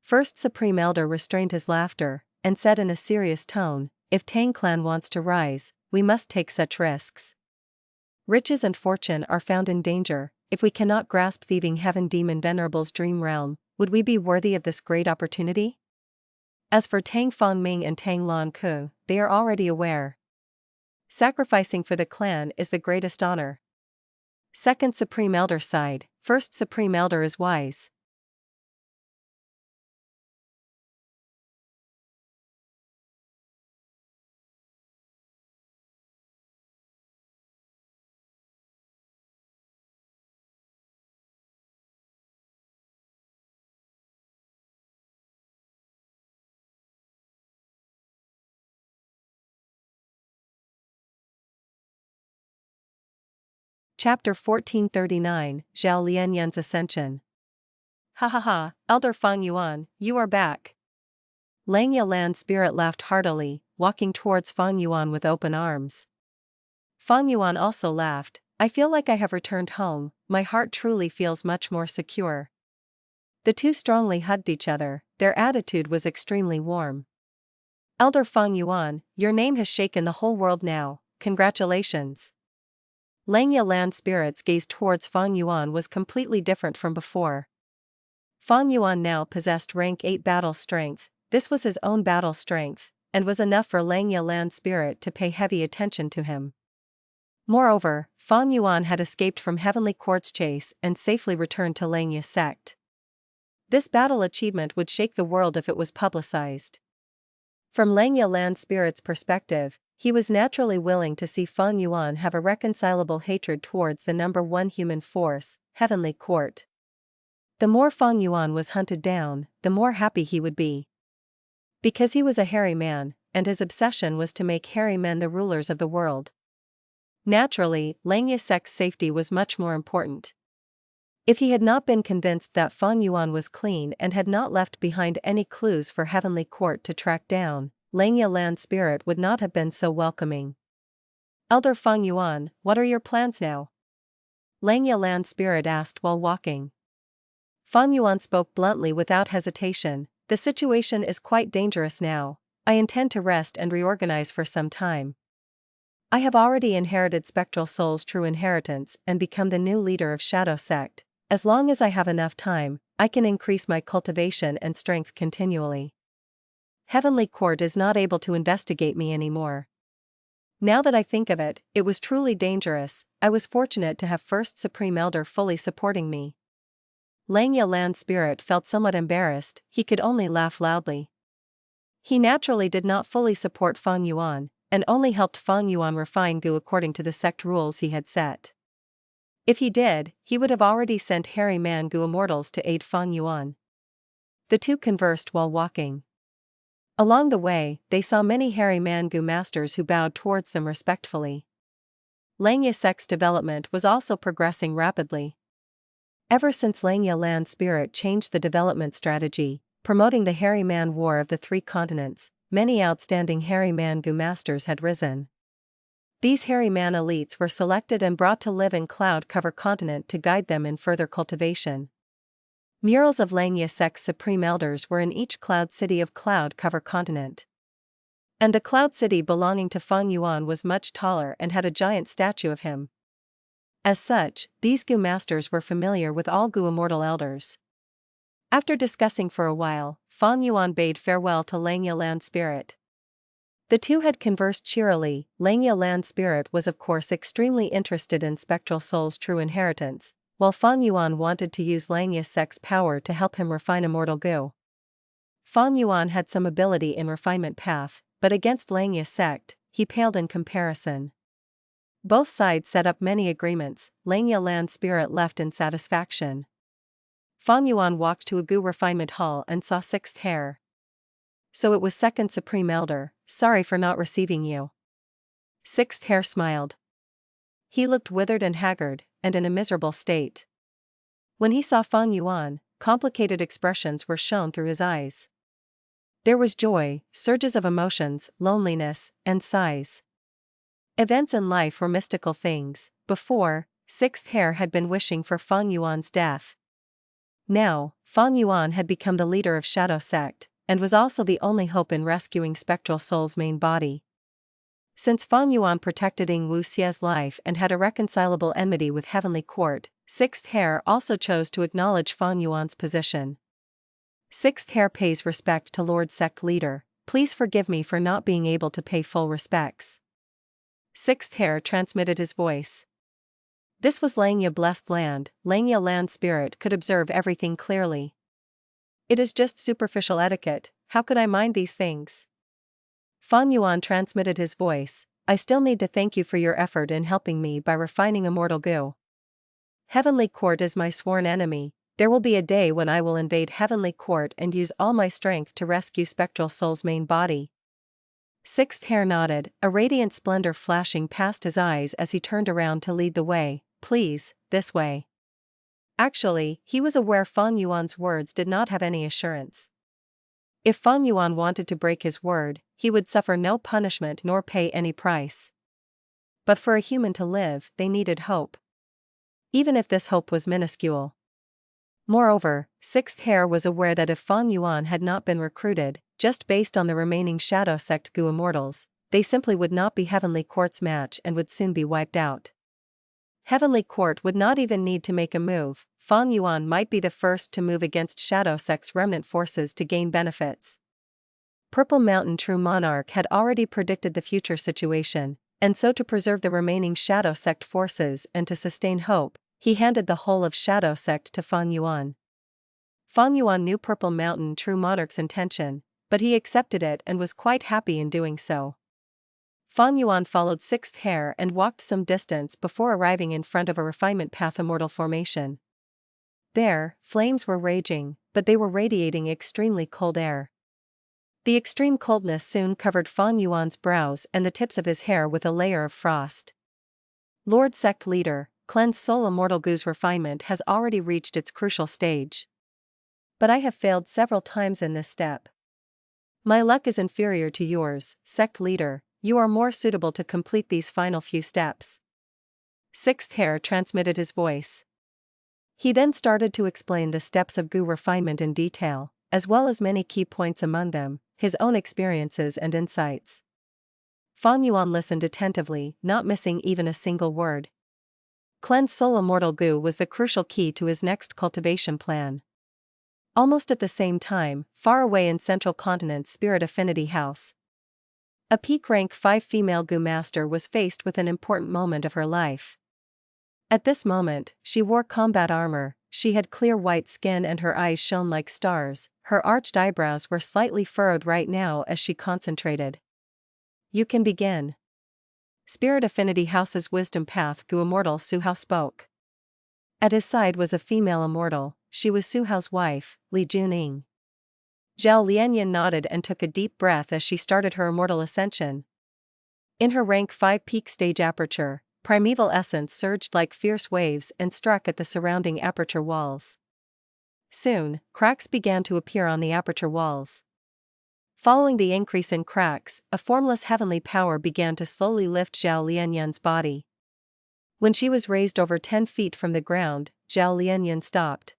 First Supreme Elder restrained his laughter, and said in a serious tone, if Tang clan wants to rise, we must take such risks. Riches and fortune are found in danger. If we cannot grasp thieving heaven demon Venerable's dream realm, would we be worthy of this great opportunity? As for Tang Fong Ming and Tang Lan Ku, they are already aware. Sacrificing for the clan is the greatest honor. Second Supreme Elder sighed, First Supreme Elder is wise. Chapter 1439, Zhao Lianyan's Ascension. Ha ha ha, Elder Fang Yuan, you are back. Lang Yalan's spirit laughed heartily, walking towards Fang Yuan with open arms. Fang Yuan also laughed, I feel like I have returned home, my heart truly feels much more secure. The two strongly hugged each other, their attitude was extremely warm. Elder Fang Yuan, your name has shaken the whole world now, congratulations. Lang Yalan's spirits gazed towards Fang Yuan was completely different from before. Fang Yuan now possessed rank 8 battle strength, this was his own battle strength, and was enough for Lang Yalan's spirit to pay heavy attention to him. Moreover, Fang Yuan had escaped from Heavenly Court's chase and safely returned to Langya's sect. This battle achievement would shake the world if it was publicized. From Lang Yalan's spirit's perspective, he was naturally willing to see Fang Yuan have a reconcilable hatred towards the number one human force, Heavenly Court. The more Fang Yuan was hunted down, the more happy he would be. Because he was a hairy man, and his obsession was to make hairy men the rulers of the world. Naturally, Langya Sect's safety was much more important. If he had not been convinced that Fang Yuan was clean and had not left behind any clues for Heavenly Court to track down, Lang Yalan's spirit would not have been so welcoming. Elder Fang Yuan, what are your plans now? Lang Yalan's spirit asked while walking. Fang Yuan spoke bluntly without hesitation, the situation is quite dangerous now, I intend to rest and reorganize for some time. I have already inherited Spectral Soul's true inheritance and become the new leader of Shadow Sect. As long as I have enough time, I can increase my cultivation and strength continually. Heavenly Court is not able to investigate me anymore. Now that I think of it, it was truly dangerous, I was fortunate to have First Supreme Elder fully supporting me. Lang Yalan's spirit felt somewhat embarrassed, he could only laugh loudly. He naturally did not fully support Fang Yuan, and only helped Fang Yuan refine Gu according to the sect rules he had set. If he did, he would have already sent hairy man Gu Immortals to aid Fang Yuan. The two conversed while walking. Along the way, they saw many hairy man Gu masters who bowed towards them respectfully. Langya Sect's development was also progressing rapidly. Ever since Lang Yalan's spirit changed the development strategy, promoting the hairy man war of the 3 continents, many outstanding hairy man Gu masters had risen. These hairy man elites were selected and brought to live in Cloud Cover Continent to guide them in further cultivation. Murals of Langya Sect's supreme elders were in each cloud city of Cloud Cover Continent. And the cloud city belonging to Fang Yuan was much taller and had a giant statue of him. As such, these Gu masters were familiar with all Gu Immortal elders. After discussing for a while, Fang Yuan bade farewell to Lang Yalan's spirit. The two had conversed cheerily. Lang Yalan's spirit was of course extremely interested in Spectral Soul's true inheritance, while Fang Yuan wanted to use Langya Sect's power to help him refine Immortal Gu. Fang Yuan had some ability in refinement path, but against Langya Sect, he paled in comparison. Both sides set up many agreements. Lang Yalan's spirit left in satisfaction. Fang Yuan walked to a Gu refinement hall and saw 6th hair. So it was Second Supreme Elder, sorry for not receiving you. 6th hair smiled. He looked withered and haggard, and in a miserable state. When he saw Fang Yuan, complicated expressions were shown through his eyes. There was joy, surges of emotions, loneliness, and sighs. Events in life were mystical things. Before, 6th hair had been wishing for Fang Yuan's death. Now, Fang Yuan had become the leader of Shadow Sect, and was also the only hope in rescuing Spectral Soul's main body. Since Fang Yuan protected Ying Wuxie's life and had irreconcilable enmity with Heavenly Court, Sixth Heir also chose to acknowledge Fang Yuan's position. Sixth Heir pays respect to Lord Sect Leader. Please forgive me for not being able to pay full respects. Sixth Heir transmitted his voice. This was Langya blessed land. Langya land spirit could observe everything clearly. It is just superficial etiquette, how could I mind these things? Fang Yuan transmitted his voice. I still need to thank you for your effort in helping me by refining Immortal goo. Heavenly Court is my sworn enemy. There will be a day when I will invade Heavenly Court and use all my strength to rescue Spectral Soul's main body. Sixth Heir nodded, a radiant splendor flashing past his eyes as he turned around to lead the way. Please, this way. Actually, he was aware Fang Yuan's words did not have any assurance. If Fang Yuan wanted to break his word, he would suffer no punishment nor pay any price. But for a human to live, they needed hope. Even if this hope was minuscule. Moreover, Sixth Heir was aware that if Fang Yuan had not been recruited, just based on the remaining Shadow Sect Gu Immortals, they simply would not be Heavenly Court's match and would soon be wiped out. Heavenly Court would not even need to make a move. Fang Yuan might be the first to move against Shadow Sect's remnant forces to gain benefits. Purple Mountain True Monarch had already predicted the future situation, and so to preserve the remaining Shadow Sect forces and to sustain hope, he handed the whole of Shadow Sect to Fang Yuan. Fang Yuan knew Purple Mountain True Monarch's intention, but he accepted it and was quite happy in doing so. Fang Yuan followed Sixth Heir and walked some distance before arriving in front of a refinement path Immortal formation. There, flames were raging, but they were radiating extremely cold air. The extreme coldness soon covered Fang Yuan's brows and the tips of his hair with a layer of frost. Lord Sect Leader, Cleanse Soul Immortal Goo's refinement has already reached its crucial stage. But I have failed several times in this step. My luck is inferior to yours, Sect Leader. You are more suitable to complete these final few steps. Sixth Heir transmitted his voice. He then started to explain the steps of Gu refinement in detail, as well as many key points among them, his own experiences and insights. Fang Yuan listened attentively, not missing even a single word. Cleanse Soul Immortal Gu was the crucial key to his next cultivation plan. Almost at the same time, far away in Central Continent's Spirit Affinity House, a peak rank 5 female Gu master was faced with an important moment of her life. At this moment, she wore combat armor, she had clear white skin and her eyes shone like stars, her arched eyebrows were slightly furrowed right now as she concentrated. You can begin. Spirit Affinity House's Wisdom Path Gu Immortal Su Hao spoke. At his side was a female immortal, she was Su Hao's wife, Li Juning. Zhao Lian nodded and took a deep breath as she started her immortal ascension. In her rank 5 peak stage aperture, primeval essence surged like fierce waves and struck at the surrounding aperture walls. Soon, cracks began to appear on the aperture walls. Following the increase in cracks, a formless heavenly power began to slowly lift Zhao Lian's body. When she was raised over 10 feet from the ground, Zhao Lian stopped.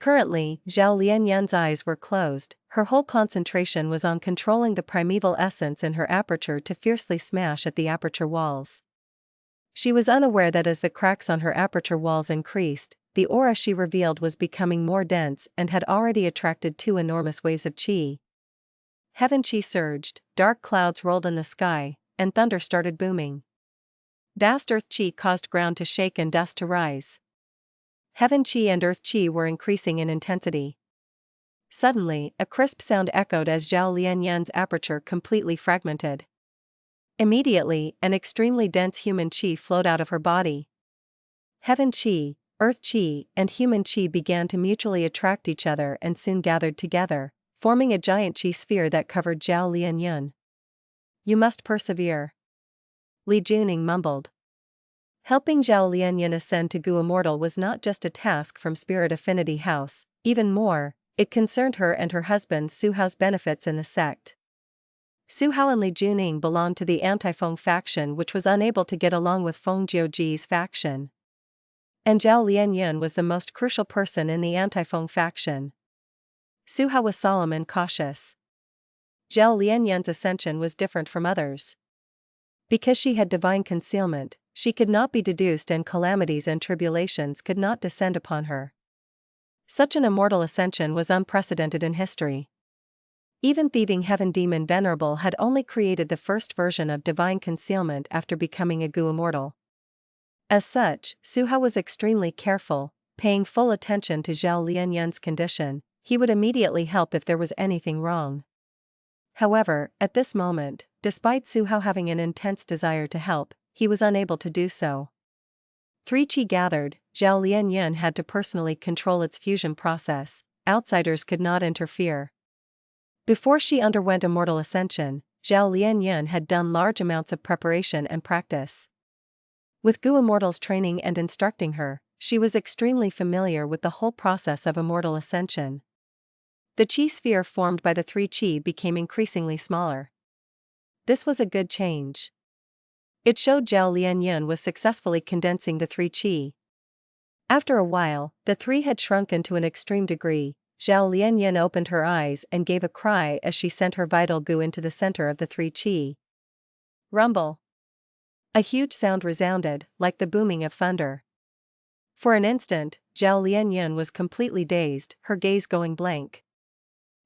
Currently, Zhao Lian's eyes were closed, her whole concentration was on controlling the primeval essence in her aperture to fiercely smash at the aperture walls. She was unaware that as the cracks on her aperture walls increased, the aura she revealed was becoming more dense and had already attracted 2 enormous waves of qi. Heaven qi surged, dark clouds rolled in the sky, and thunder started booming. Vast earth qi caused ground to shake and dust to rise. Heaven qi and earth qi were increasing in intensity. Suddenly, a crisp sound echoed as Zhao Lian's aperture completely fragmented. Immediately, an extremely dense human qi flowed out of her body. Heaven qi, earth qi, and human qi began to mutually attract each other and soon gathered together, forming a giant qi sphere that covered Zhao Lian. You must persevere. Li Juning mumbled. Helping Zhao Lian ascend to Gu Immortal was not just a task from Spirit Affinity House, even more, it concerned her and her husband Su Hao's benefits in the sect. Su Hao and Li Juning belonged to the anti-Feng faction which was unable to get along with Feng Jiuji's faction. And Zhao Lian was the most crucial person in the anti-Feng faction. Su Hao was solemn and cautious. Zhao Lian's ascension was different from others. Because she had divine concealment, she could not be deduced and calamities and tribulations could not descend upon her. Such an immortal ascension was unprecedented in history. Even thieving heaven demon Venerable had only created the first version of divine concealment after becoming a Gu immortal. As such, Suha was extremely careful, paying full attention to Zhao Lianyun's condition. He would immediately help if there was anything wrong. However, at this moment, despite Suha having an intense desire to help, he was unable to do so. 3 Qi gathered, Zhao Lianyun had to personally control its fusion process. Outsiders could not interfere. Before she underwent immortal ascension, Zhao Lianyun had done large amounts of preparation and practice. With Gu immortals training and instructing her, she was extremely familiar with the whole process of immortal ascension. The Qi sphere formed by the 3 Qi became increasingly smaller. This was a good change. It showed Zhao Lianyun was successfully condensing the 3 Qi. After a while, the 3 had shrunken to an extreme degree. Zhao Lianyun opened her eyes and gave a cry as she sent her vital Gu into the center of the 3 Qi. Rumble. A huge sound resounded, like the booming of thunder. For an instant, Zhao Lianyun was completely dazed, her gaze going blank.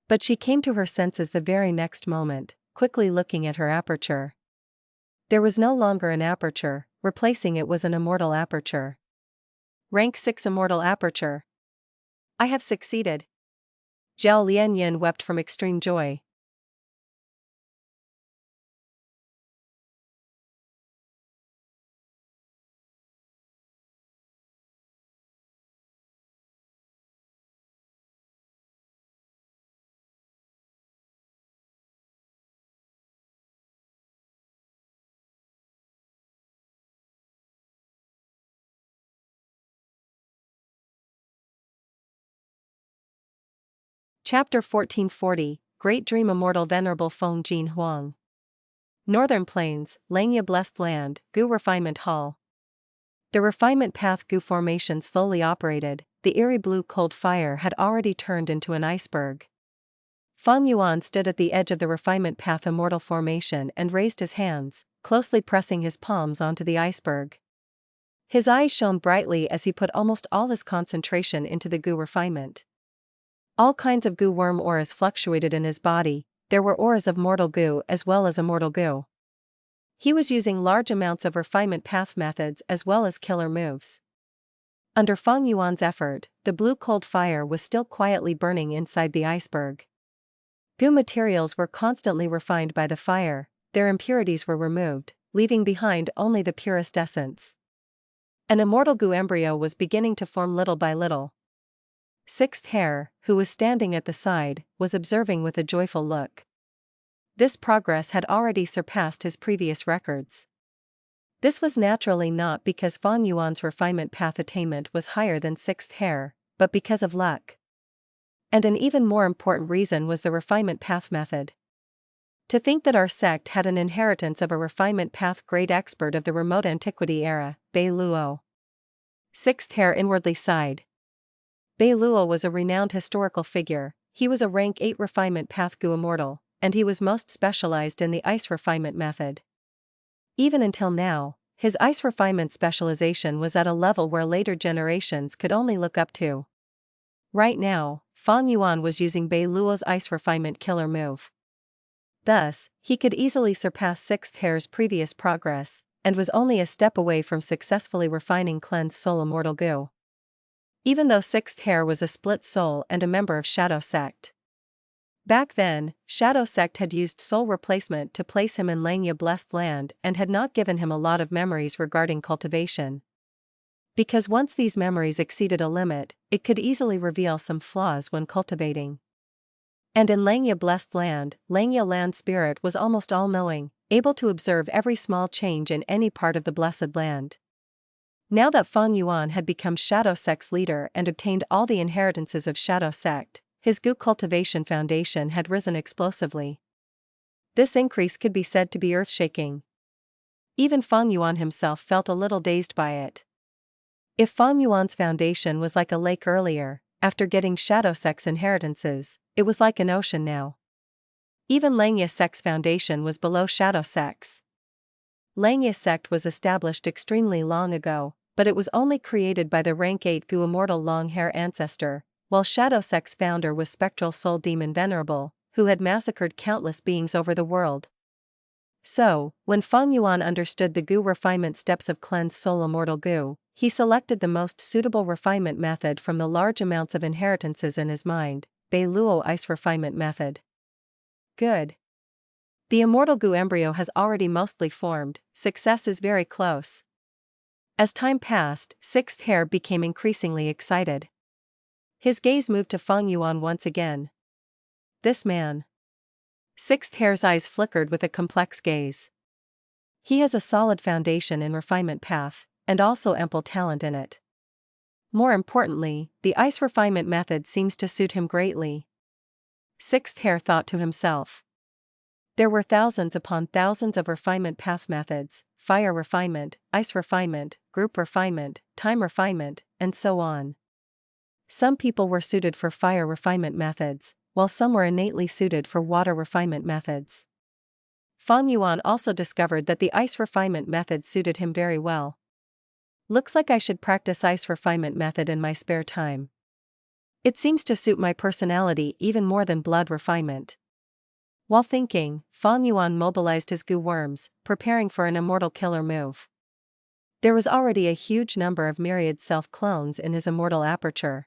But she came to her senses the very next moment, quickly looking at her aperture. There was no longer an aperture, replacing it was an immortal aperture. Rank 6 immortal aperture. I have succeeded. Zhao Lianyun wept from extreme joy. Chapter 1440, Great Dream Immortal Venerable Feng Jin Huang. Northern Plains, Langya Blessed Land, Gu Refinement Hall. The refinement path Gu formation slowly operated. The eerie blue cold fire had already turned into an iceberg. Feng Yuan stood at the edge of the refinement path immortal formation and raised his hands, closely pressing his palms onto the iceberg. His eyes shone brightly as he put almost all his concentration into the Gu refinement. All kinds of Gu worm auras fluctuated in his body. There were auras of mortal Gu as well as immortal Gu. He was using large amounts of refinement path methods as well as killer moves. Under Feng Yuan's effort, the blue cold fire was still quietly burning inside the iceberg. Gu materials were constantly refined by the fire, their impurities were removed, leaving behind only the purest essence. An immortal Gu embryo was beginning to form little by little. Sixth Hair, who was standing at the side, was observing with a joyful look. This progress had already surpassed his previous records. This was naturally not because Feng Yuan's refinement path attainment was higher than Sixth Hair, but because of luck. And an even more important reason was the refinement path method. To think that our sect had an inheritance of a refinement path great expert of the remote antiquity era, Bei Luo. Sixth Hair inwardly sighed. Bei Luo was a renowned historical figure. He was a rank 8 refinement path Gu immortal, and he was most specialized in the ice refinement method. Even until now, his ice refinement specialization was at a level where later generations could only look up to. Right now, Feng Yuan was using Bei Luo's ice refinement killer move. Thus, he could easily surpass Sixth Hair's previous progress, and was only a step away from successfully refining cleansed soul immortal Gu. Even though Sixth Hair was a split soul and a member of Shadow Sect. Back then, Shadow Sect had used soul replacement to place him in Langya Blessed Land and had not given him a lot of memories regarding cultivation. Because once these memories exceeded a limit, it could easily reveal some flaws when cultivating. And in Langya Blessed Land, Langya Land Spirit was almost all-knowing, able to observe every small change in any part of the Blessed Land. Now that Feng Yuan had become Shadow Sect's leader and obtained all the inheritances of Shadow Sect, his Gu cultivation foundation had risen explosively. This increase could be said to be earth-shaking. Even Feng Yuan himself felt a little dazed by it. If Feng Yuan's foundation was like a lake earlier, after getting Shadow Sect's inheritances, it was like an ocean now. Even Langya Sect's foundation was below Shadow Sect's. Langya sect was established extremely long ago, but it was only created by the rank 8 Gu Immortal long-hair ancestor, while Shadow Sect's founder was Spectral soul demon Venerable, who had massacred countless beings over the world. So, when Feng Yuan understood the Gu refinement steps of cleansed soul immortal Gu, he selected the most suitable refinement method from the large amounts of inheritances in his mind, Bei Luo Ice refinement method. Good. The immortal Gu embryo has already mostly formed, success is very close. As time passed, Sixth Hair became increasingly excited. His gaze moved to Feng Yuan once again. This man. Sixth Hair's eyes flickered with a complex gaze. He has a solid foundation in refinement path, and also ample talent in it. More importantly, the ice refinement method seems to suit him greatly. Sixth Hair thought to himself. There were thousands upon thousands of refinement path methods, fire refinement, ice refinement, group refinement, time refinement, and so on. Some people were suited for fire refinement methods, while some were innately suited for water refinement methods. Feng Yuan also discovered that the ice refinement method suited him very well. Looks like I should practice ice refinement method in my spare time. It seems to suit my personality even more than blood refinement. While thinking, Feng Yuan mobilized his Gu worms, preparing for an immortal killer move. There was already a huge number of Myriad self-clones in his immortal aperture.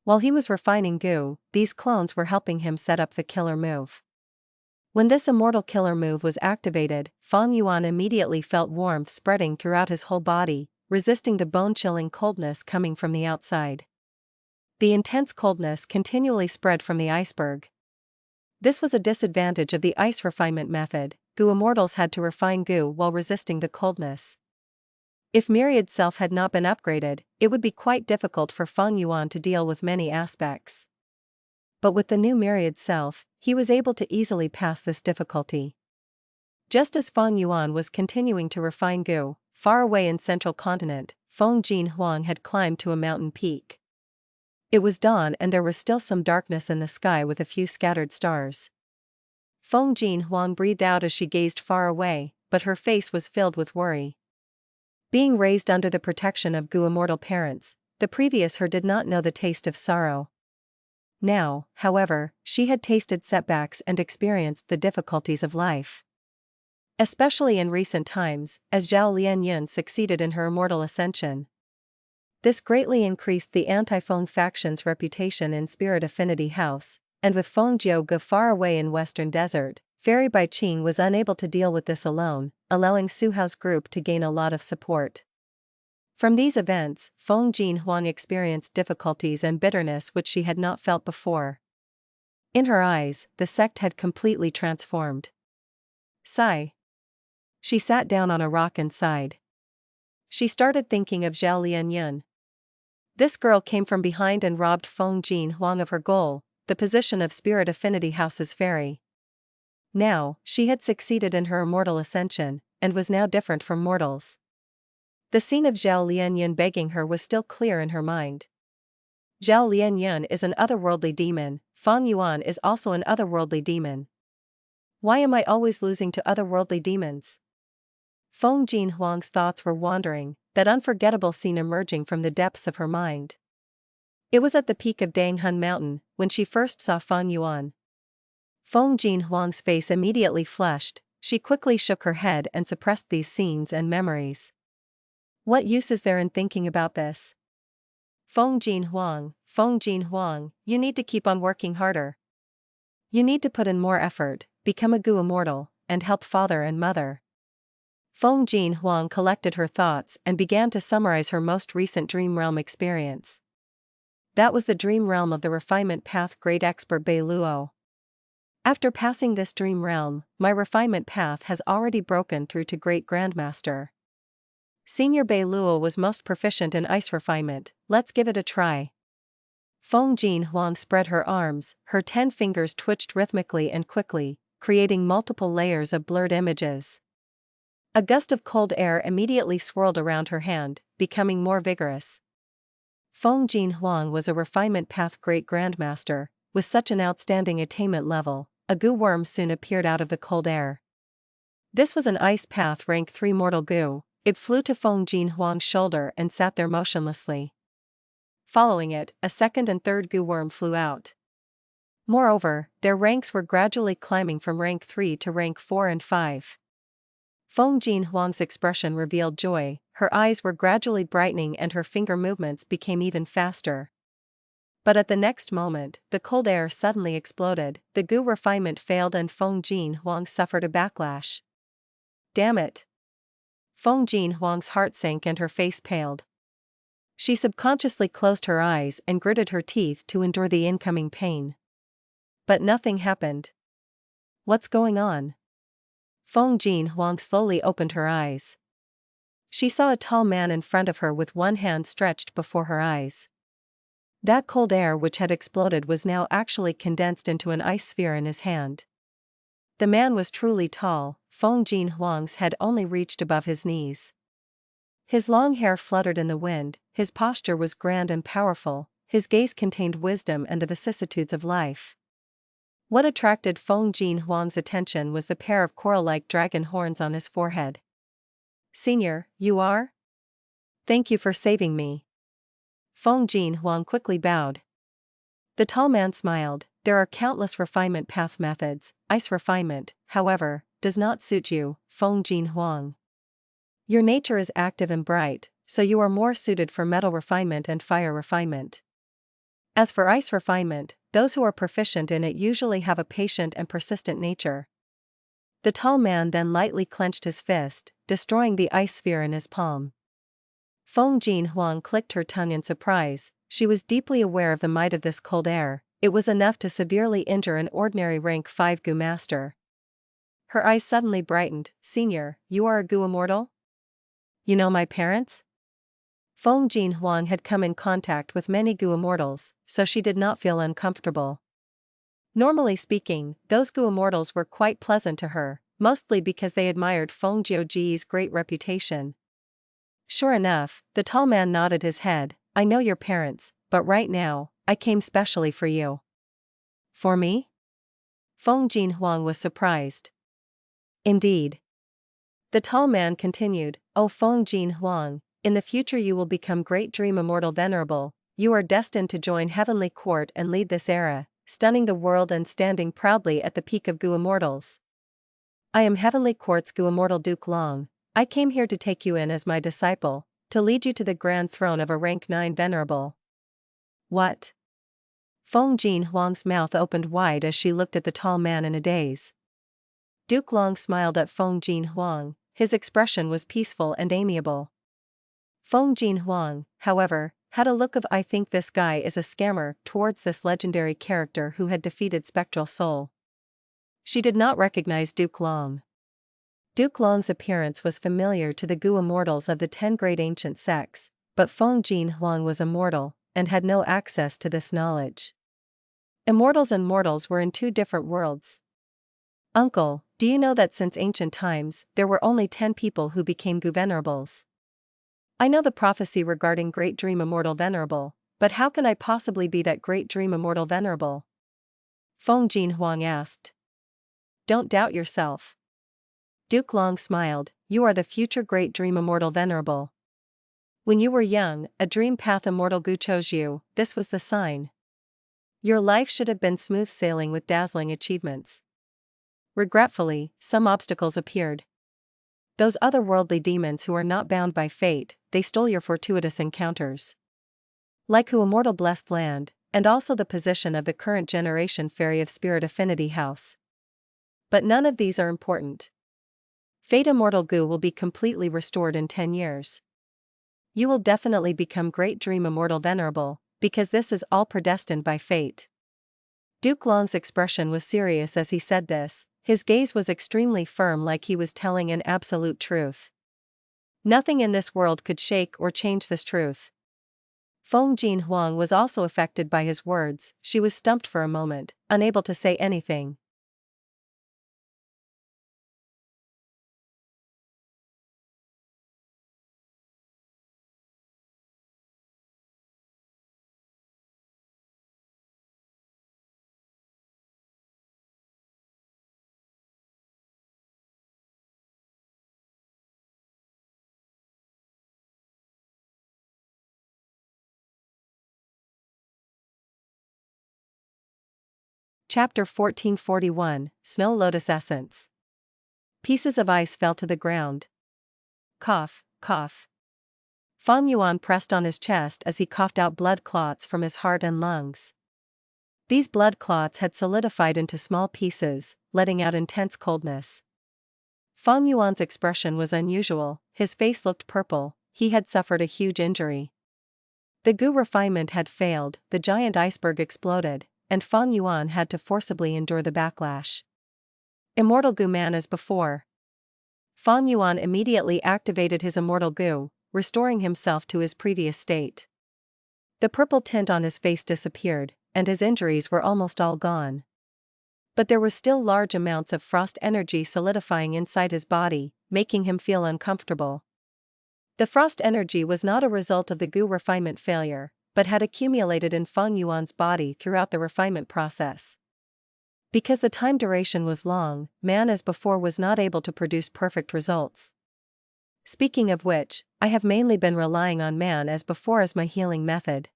While he was refining Gu, these clones were helping him set up the killer move. When this immortal killer move was activated, Feng Yuan immediately felt warmth spreading throughout his whole body, resisting the bone-chilling coldness coming from the outside. The intense coldness continually spread from the iceberg. This was a disadvantage of the ice refinement method. Gu immortals had to refine Gu while resisting the coldness. If Myriad self had not been upgraded, it would be quite difficult for Feng Yuan to deal with many aspects. But with the new Myriad self, he was able to easily pass this difficulty. Just as Feng Yuan was continuing to refine Gu, far away in central continent, Feng Jin Huang had climbed to a mountain peak. It was dawn and there was still some darkness in the sky with a few scattered stars. Feng Jin Huang breathed out as she gazed far away, but her face was filled with worry. Being raised under the protection of Gu immortal parents, the previous her did not know the taste of sorrow. Now, however, she had tasted setbacks and experienced the difficulties of life. Especially in recent times, as Zhao Lian succeeded in her immortal ascension. This greatly increased the anti-Feng faction's reputation in Spirit Affinity House, and with Feng Jiu far away in Western Desert, Fairy by Qing was unable to deal with this alone, allowing Su Hao's group to gain a lot of support. From these events, Feng Jin Huang experienced difficulties and bitterness which she had not felt before. In her eyes, the sect had completely transformed. Sigh. She sat down on a rock and sighed. She started thinking of Zhao Lian. This girl came from behind and robbed Feng Jin Huang of her goal, the position of Spirit Affinity House's fairy. Now, she had succeeded in her immortal ascension, and was now different from mortals. The scene of Zhao Lian begging her was still clear in her mind. Zhao Lian is an otherworldly demon, Feng Yuan is also an otherworldly demon. Why am I always losing to otherworldly demons? Feng Jin Huang's thoughts were wandering, that unforgettable scene emerging from the depths of her mind. It was at the peak of Danghun Mountain, when she first saw Feng Yuan. Feng Jin Huang's face immediately flushed, she quickly shook her head and suppressed these scenes and memories. What use is there in thinking about this? Feng Jin Huang, you need to keep on working harder. You need to put in more effort, become a Gu immortal, and help father and mother. Feng Jin Huang collected her thoughts and began to summarize her most recent dream realm experience. That was the dream realm of the refinement path great expert Bei Luo. After passing this dream realm, my refinement path has already broken through to great grandmaster. Senior Bei Luo was most proficient in ice refinement, let's give it a try. Feng Jin Huang spread her arms, her 10 fingers twitched rhythmically and quickly, creating multiple layers of blurred images. A gust of cold air immediately swirled around her hand, becoming more vigorous. Feng Jin Huang was a refinement path great grandmaster, with such an outstanding attainment level, a Gu worm soon appeared out of the cold air. This was an ice path rank 3 mortal goo. It flew to Feng Huang's shoulder and sat there motionlessly. Following it, a second and third goo worm flew out. Moreover, their ranks were gradually climbing from rank 3 to rank 4 and 5. Feng Huang's expression revealed joy, her eyes were gradually brightening and her finger movements became even faster. But at the next moment, the cold air suddenly exploded, the goo refinement failed and Feng Huang suffered a backlash. Damn it! Feng Huang's heart sank and her face paled. She subconsciously closed her eyes and gritted her teeth to endure the incoming pain. But nothing happened. What's going on? Feng Huang slowly opened her eyes. She saw a tall man in front of her with one hand stretched before her eyes. That cold air which had exploded was now actually condensed into an ice sphere in his hand. The man was truly tall, Feng Huang's head only reached above his knees. His long hair fluttered in the wind, his posture was grand and powerful, his gaze contained wisdom and the vicissitudes of life. What attracted Feng Huang's attention was the pair of coral-like dragon horns on his forehead. "Senior, you are? Thank you for saving me." Feng Huang quickly bowed. The tall man smiled. "There are countless refinement path methods. Ice refinement, however, does not suit you, Feng Huang. Your nature is active and bright, so you are more suited for metal refinement and fire refinement. As for ice refinement, those who are proficient in it usually have a patient and persistent nature." The tall man then lightly clenched his fist, destroying the ice sphere in his palm. Feng Huang clicked her tongue in surprise. She was deeply aware of the might of this cold air. It was enough to severely injure an ordinary rank 5 goo master. Her eyes suddenly brightened. "Senior, you are a goo immortal? You know my parents?" Feng Huang had come in contact with many goo immortals, so she did not feel uncomfortable. Normally speaking, those goo immortals were quite pleasant to her, mostly because they admired Feng Jiuji's great reputation. Sure enough, the tall man nodded his head. "I know your parents, but right now, I came specially for you." "For me?" Feng Huang was surprised. "Indeed." The tall man continued, "Oh Feng Huang, in the future you will become Great Dream Immortal Venerable. You are destined to join Heavenly Court and lead this era, stunning the world and standing proudly at the peak of goo immortals. I am Heavenly Court's goo immortal Duke Long. I came here to take you in as my disciple, to lead you to the grand throne of a rank 9 Venerable." "What?" Feng Huang's mouth opened wide as she looked at the tall man in a daze. Duke Long smiled at Feng Huang. His expression was peaceful and amiable. Feng Huang, however, had a look of "I think this guy is a scammer" towards this legendary character who had defeated Spectral Soul. She did not recognize Duke Long. Duke Long's appearance was familiar to the goo immortals of the 10 great ancient sects, but Feng Huang was immortal, and had no access to this knowledge. Immortals and mortals were in two different worlds. "Uncle, do you know that since ancient times, there were only 10 people who became goo venerables? I know the prophecy regarding Great Dream Immortal Venerable, but how can I possibly be that Great Dream Immortal Venerable?" Feng Huang asked. "Don't doubt yourself." Duke Long smiled. "You are the future Great Dream Immortal Venerable. When you were young, a Dream Path Immortal Gu chose you. This was the sign. Your life should have been smooth sailing with dazzling achievements. Regretfully, some obstacles appeared. Those otherworldly demons who are not bound by fate, they stole your fortuitous encounters. Like who immortal blessed land, and also the position of the current generation Fairy of Spirit Affinity House. But none of these are important. Fate Immortal Gu will be completely restored in 10 years. You will definitely become Great Dream Immortal Venerable, because this is all predestined by fate." Duke Long's expression was serious as he said this, his gaze was extremely firm like he was telling an absolute truth. Nothing in this world could shake or change this truth. Feng Huang was also affected by his words. She was stumped for a moment, unable to say anything. Chapter 1441, Snow Lotus Essence. Pieces of ice fell to the ground. Cough, cough. Feng Yuan pressed on his chest as he coughed out blood clots from his heart and lungs. These blood clots had solidified into small pieces, letting out intense coldness. Feng Yuan's expression was unusual, his face looked purple, he had suffered a huge injury. The goo refinement had failed, the giant iceberg exploded, and Feng Yuan had to forcibly endure the backlash. Immortal goo man as before. Feng Yuan immediately activated his immortal goo, restoring himself to his previous state. The purple tint on his face disappeared, and his injuries were almost all gone. But there was still large amounts of frost energy solidifying inside his body, making him feel uncomfortable. The frost energy was not a result of the goo refinement failure, but had accumulated in Feng Yuan's body throughout the refinement process. Because the time duration was long, man as before was not able to produce perfect results. Speaking of which, I have mainly been relying on man as before as my healing method.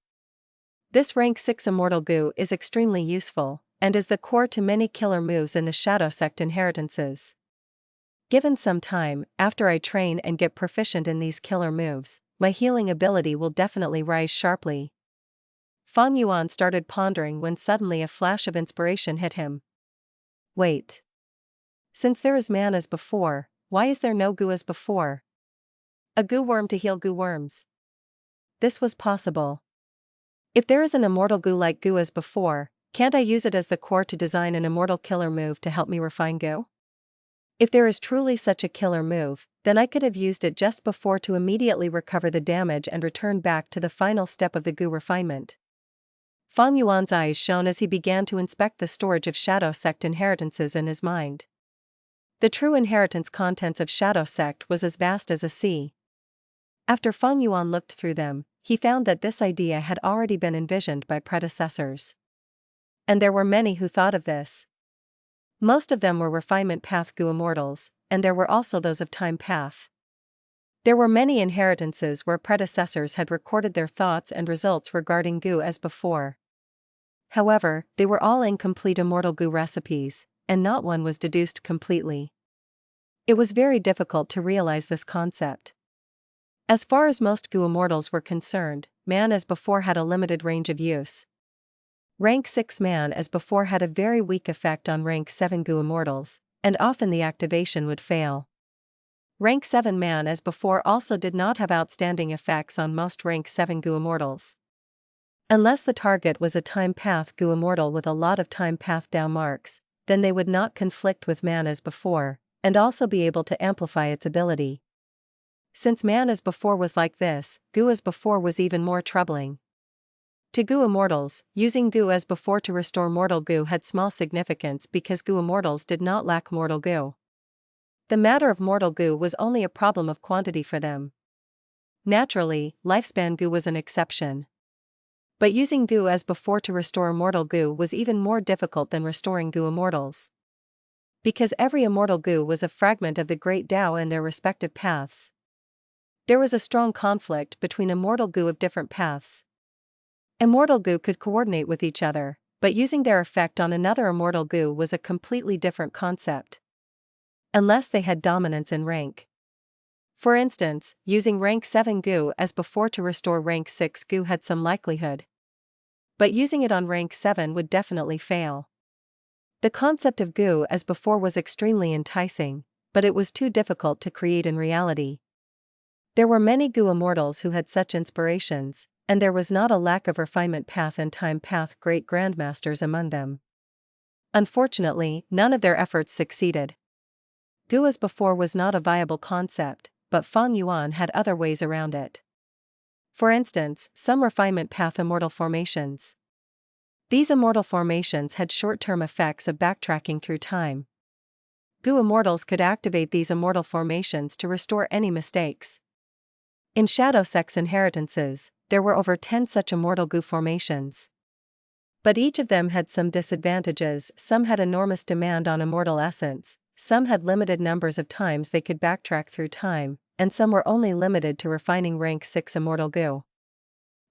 This rank 6 immortal goo is extremely useful, and is the core to many killer moves in the Shadow Sect inheritances. Given some time, after I train and get proficient in these killer moves, my healing ability will definitely rise sharply. Feng Yuan started pondering when suddenly a flash of inspiration hit him. Wait. Since there is man as before, why is there no goo as before? A goo worm to heal goo worms. This was possible. If there is an immortal goo like goo as before, can't I use it as the core to design an immortal killer move to help me refine goo? If there is truly such a killer move, then I could have used it just before to immediately recover the damage and return back to the final step of the goo refinement. Feng Yuan's eyes shone as he began to inspect the storage of Shadow Sect inheritances in his mind. The true inheritance contents of Shadow Sect was as vast as a sea. After Feng Yuan looked through them, he found that this idea had already been envisioned by predecessors. And there were many who thought of this. Most of them were refinement path goo immortals, and there were also those of time path. There were many inheritances where predecessors had recorded their thoughts and results regarding goo as before. However, they were all incomplete immortal goo recipes, and not one was deduced completely. It was very difficult to realize this concept. As far as most goo immortals were concerned, man as before had a limited range of use. Rank 6 man as before had a very weak effect on rank 7 goo immortals, and often the activation would fail. Rank 7 man as before also did not have outstanding effects on most rank 7 goo immortals. Unless the target was a time path goo immortal with a lot of time path Dao marks, then they would not conflict with man as before, and also be able to amplify its ability. Since man as before was like this, goo as before was even more troubling. To goo immortals, using goo as before to restore mortal goo had small significance because goo immortals did not lack mortal goo. The matter of mortal goo was only a problem of quantity for them. Naturally, lifespan goo was an exception. But using goo as before to restore mortal goo was even more difficult than restoring goo immortals. Because every immortal goo was a fragment of the great Dao in their respective paths. There was a strong conflict between immortal goo of different paths. Immortal goo could coordinate with each other, but using their effect on another immortal goo was a completely different concept. Unless they had dominance in rank. For instance, using rank 7 goo as before to restore rank 6 goo had some likelihood. But using it on rank 7 would definitely fail. The concept of goo as before was extremely enticing, but it was too difficult to create in reality. There were many goo immortals who had such inspirations, and there was not a lack of refinement path and time path great grandmasters among them. Unfortunately, none of their efforts succeeded. Goo as before was not a viable concept, but Feng Yuan had other ways around it. For instance, some refinement path immortal formations. These immortal formations had short-term effects of backtracking through time. Goo immortals could activate these immortal formations to restore any mistakes. In Shadow Sect's inheritances, there were over 10 such immortal goo formations. But each of them had some disadvantages. Some had enormous demand on immortal essence, some had limited numbers of times they could backtrack through time, and some were only limited to refining rank 6 immortal goo.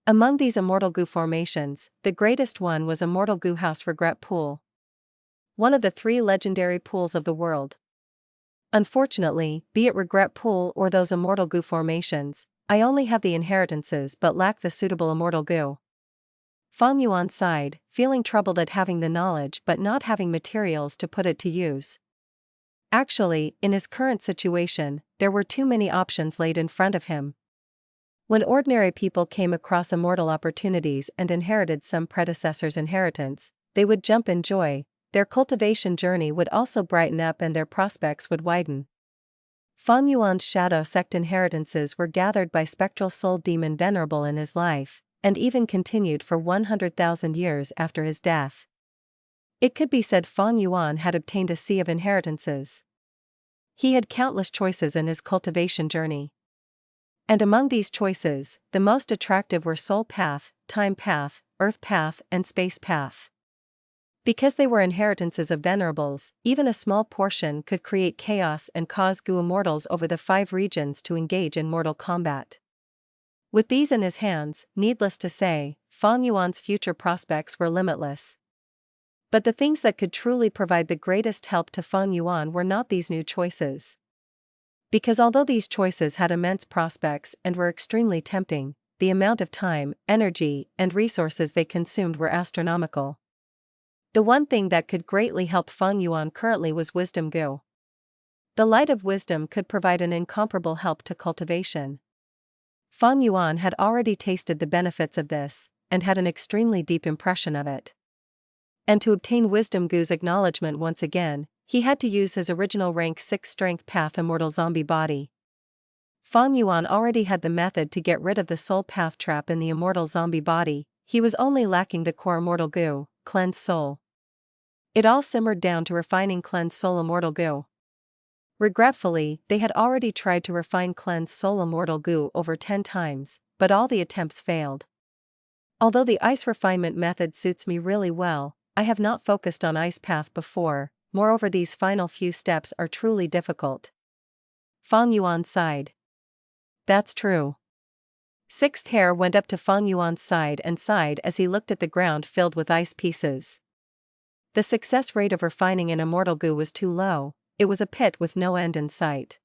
Among these immortal goo formations, the greatest one was Immortal Goo House Regret Pool. one of the 3 legendary pools of the world. Unfortunately, be it regret pool or those immortal goo formations, I only have the inheritances but lack the suitable immortal goo. Feng Yuan sighed, feeling troubled at having the knowledge but not having materials to put it to use. Actually, in his current situation, there were too many options laid in front of him. When ordinary people came across immortal opportunities and inherited some predecessor's inheritance, they would jump in joy. Their cultivation journey would also brighten up and their prospects would widen. Feng Yuan's shadow sect inheritances were gathered by spectral soul demon Venerable in his life, and even continued for 100,000 years after his death. It could be said Feng Yuan had obtained a sea of inheritances. He had countless choices in his cultivation journey. And among these choices, the most attractive were soul path, time path, earth path, and space path. Because they were inheritances of venerables, even a small portion could create chaos and cause goo immortals over the 5 regions to engage in mortal combat. With these in his hands, needless to say, Feng Yuan's future prospects were limitless. But the things that could truly provide the greatest help to Feng Yuan were not these new choices. Because although these choices had immense prospects and were extremely tempting, the amount of time, energy, and resources they consumed were astronomical. The one thing that could greatly help Feng Yuan currently was wisdom goo. The light of wisdom could provide an incomparable help to cultivation. Feng Yuan had already tasted the benefits of this, and had an extremely deep impression of it. And to obtain wisdom goo's acknowledgement once again, he had to use his original rank 6 strength path immortal zombie body. Feng Yuan already had the method to get rid of the soul path trap in the immortal zombie body, he was only lacking the core immortal goo, cleanse soul. It all simmered down to refining cleanse soul immortal goo. Regretfully, they had already tried to refine cleanse soul immortal goo over 10 times, but all the attempts failed. Although the ice refinement method suits me really well, I have not focused on ice path before, moreover these final few steps are truly difficult. Feng Yuan sighed. That's true. Sixth hair went up to Feng Yuan's side and sighed as he looked at the ground filled with ice pieces. The success rate of refining an immortal goo was too low, it was a pit with no end in sight.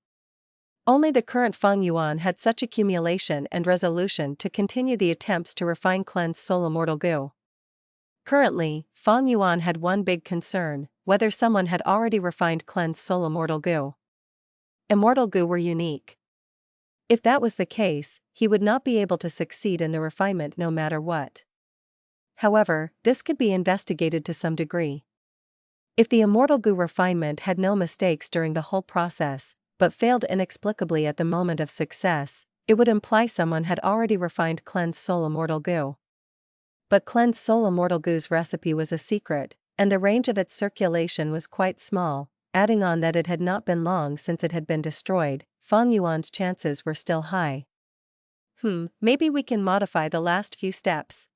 Only the current Feng Yuan had such accumulation and resolution to continue the attempts to refine cleanse soul immortal goo. Currently, Feng Yuan had one big concern, whether someone had already refined cleanse soul immortal goo. Immortal goo were unique. If that was the case, he would not be able to succeed in the refinement no matter what. However, this could be investigated to some degree. If the immortal goo refinement had no mistakes during the whole process, but failed inexplicably at the moment of success, it would imply someone had already refined cleanse soul immortal goo. But cleanse soul immortal goo's recipe was a secret, and the range of its circulation was quite small, adding on that it had not been long since it had been destroyed, Feng Yuan's chances were still high. Maybe we can modify the last few steps.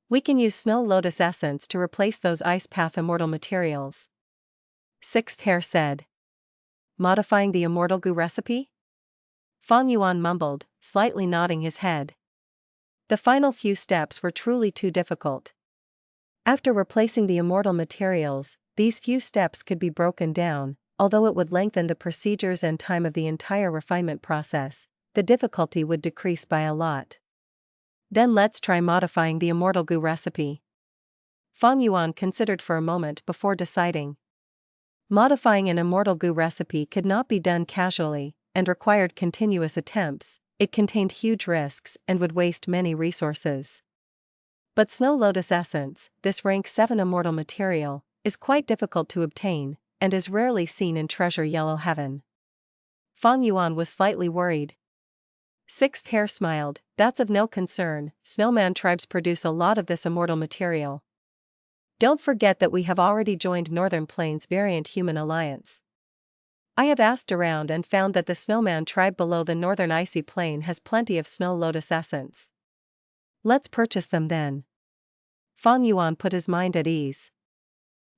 We can use Snow Lotus essence to replace those ice path immortal materials. Sixth hair said. Modifying the immortal goo recipe? Feng Yuan mumbled, slightly nodding his head. The final few steps were truly too difficult. After replacing the immortal materials, these few steps could be broken down, although it would lengthen the procedures and time of the entire refinement process, the difficulty would decrease by a lot. Then let's try modifying the immortal goo recipe. Feng Yuan considered for a moment before deciding. Modifying an immortal goo recipe could not be done casually, and required continuous attempts, it contained huge risks and would waste many resources. But Snow Lotus essence, this rank 7 immortal material, is quite difficult to obtain, and is rarely seen in Treasure Yellow Heaven. Feng Yuan was slightly worried. Sixth hair smiled, that's of no concern, snowman tribes produce a lot of this immortal material. Don't forget that we have already joined Northern Plains Variant Human Alliance. I have asked around and found that the snowman tribe below the northern icy plain has plenty of Snow Lotus essence. Let's purchase them then. Feng Yuan put his mind at ease.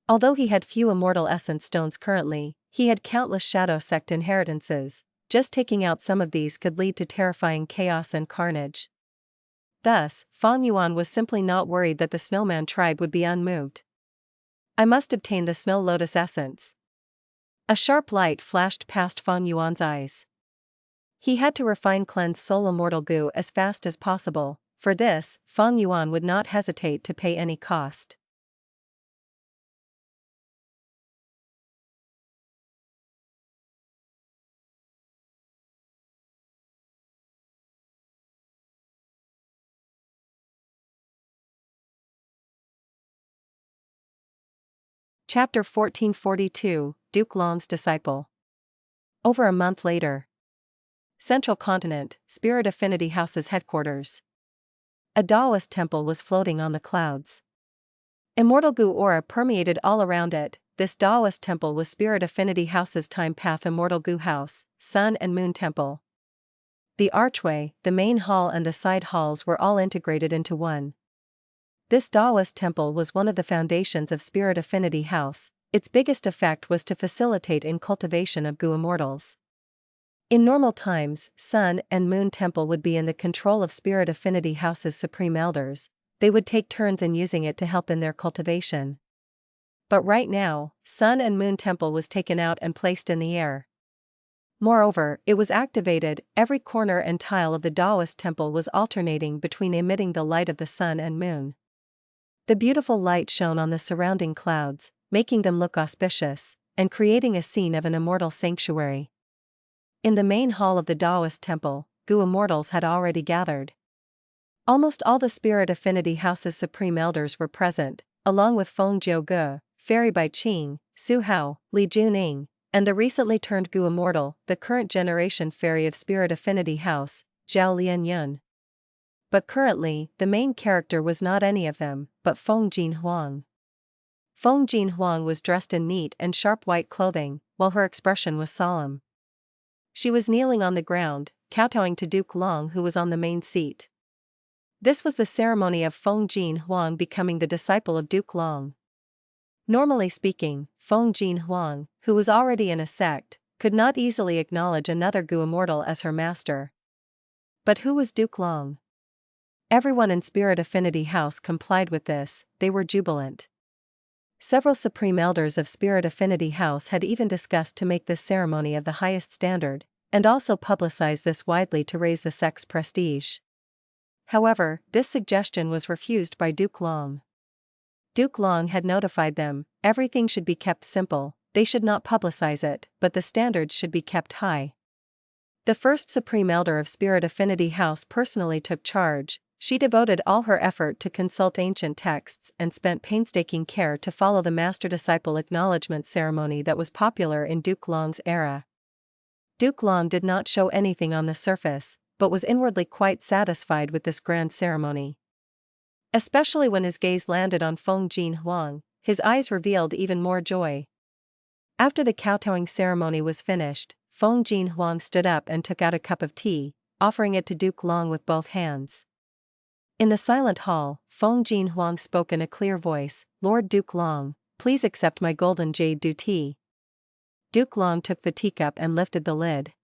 Although he had few immortal essence stones currently, he had countless shadow sect inheritances. Just taking out some of these could lead to terrifying chaos and carnage. Thus, Feng Yuan was simply not worried that the snowman tribe would be unmoved. I must obtain the Snow Lotus essence. A sharp light flashed past Feng Yuan's eyes. He had to refine cleanse soul immortal goo as fast as possible. For this, Feng Yuan would not hesitate to pay any cost. Chapter 1442, Duke Long's Disciple. Over a month later. Central Continent, Spirit Affinity House's headquarters. A Taoist temple was floating on the clouds. Immortal goo aura permeated all around it. This Taoist temple was Spirit Affinity House's time path Immortal goo house, Sun and Moon Temple. The archway, the main hall and the side halls were all integrated into one. This Taoist temple was one of the foundations of Spirit Affinity House. Its biggest effect was to facilitate in cultivation of goo immortals. In normal times, Sun and Moon Temple would be in the control of Spirit Affinity House's supreme elders. They would take turns in using it to help in their cultivation. But right now, Sun and Moon Temple was taken out and placed in the air. Moreover, it was activated. Every corner and tile of the Taoist temple was alternating between emitting the light of the sun and moon. The beautiful light shone on the surrounding clouds, making them look auspicious, and creating a scene of an immortal sanctuary. In the main hall of the Taoist temple, goo immortals had already gathered. Almost all the Spirit Affinity House's supreme elders were present, along with Feng Jiu, Fairy by Qing, Su Hao, Li Juning, and the recently turned goo immortal, the current generation fairy of Spirit Affinity House, Zhao Lian Yuan. But currently, the main character was not any of them, but Feng Huang. Feng Huang was dressed in neat and sharp white clothing, while her expression was solemn. She was kneeling on the ground, kowtowing to Duke Long, who was on the main seat. This was the ceremony of Feng Huang becoming the disciple of Duke Long. Normally speaking, Feng Huang, who was already in a sect, could not easily acknowledge another goo immortal as her master. But who was Duke Long? Everyone in Spirit Affinity House complied with this. They were jubilant. Several supreme elders of Spirit Affinity House had even discussed to make this ceremony of the highest standard, and also publicize this widely to raise the sect's prestige. However, this suggestion was refused by Duke Long. Duke Long had notified them, everything should be kept simple, they should not publicize it, but the standards should be kept high. The first Supreme Elder of Spirit Affinity House personally took charge. She devoted all her effort to consult ancient texts and spent painstaking care to follow the master-disciple acknowledgement ceremony that was popular in Duke Long's era. Duke Long did not show anything on the surface, but was inwardly quite satisfied with this grand ceremony. Especially when his gaze landed on Feng Huang, his eyes revealed even more joy. After the kowtowing ceremony was finished, Feng Huang stood up and took out a cup of tea, offering it to Duke Long with both hands. In the silent hall, Feng Huang spoke in a clear voice, "Lord Duke Long, please accept my golden jade dew tea." Duke Long took the teacup and lifted the lid.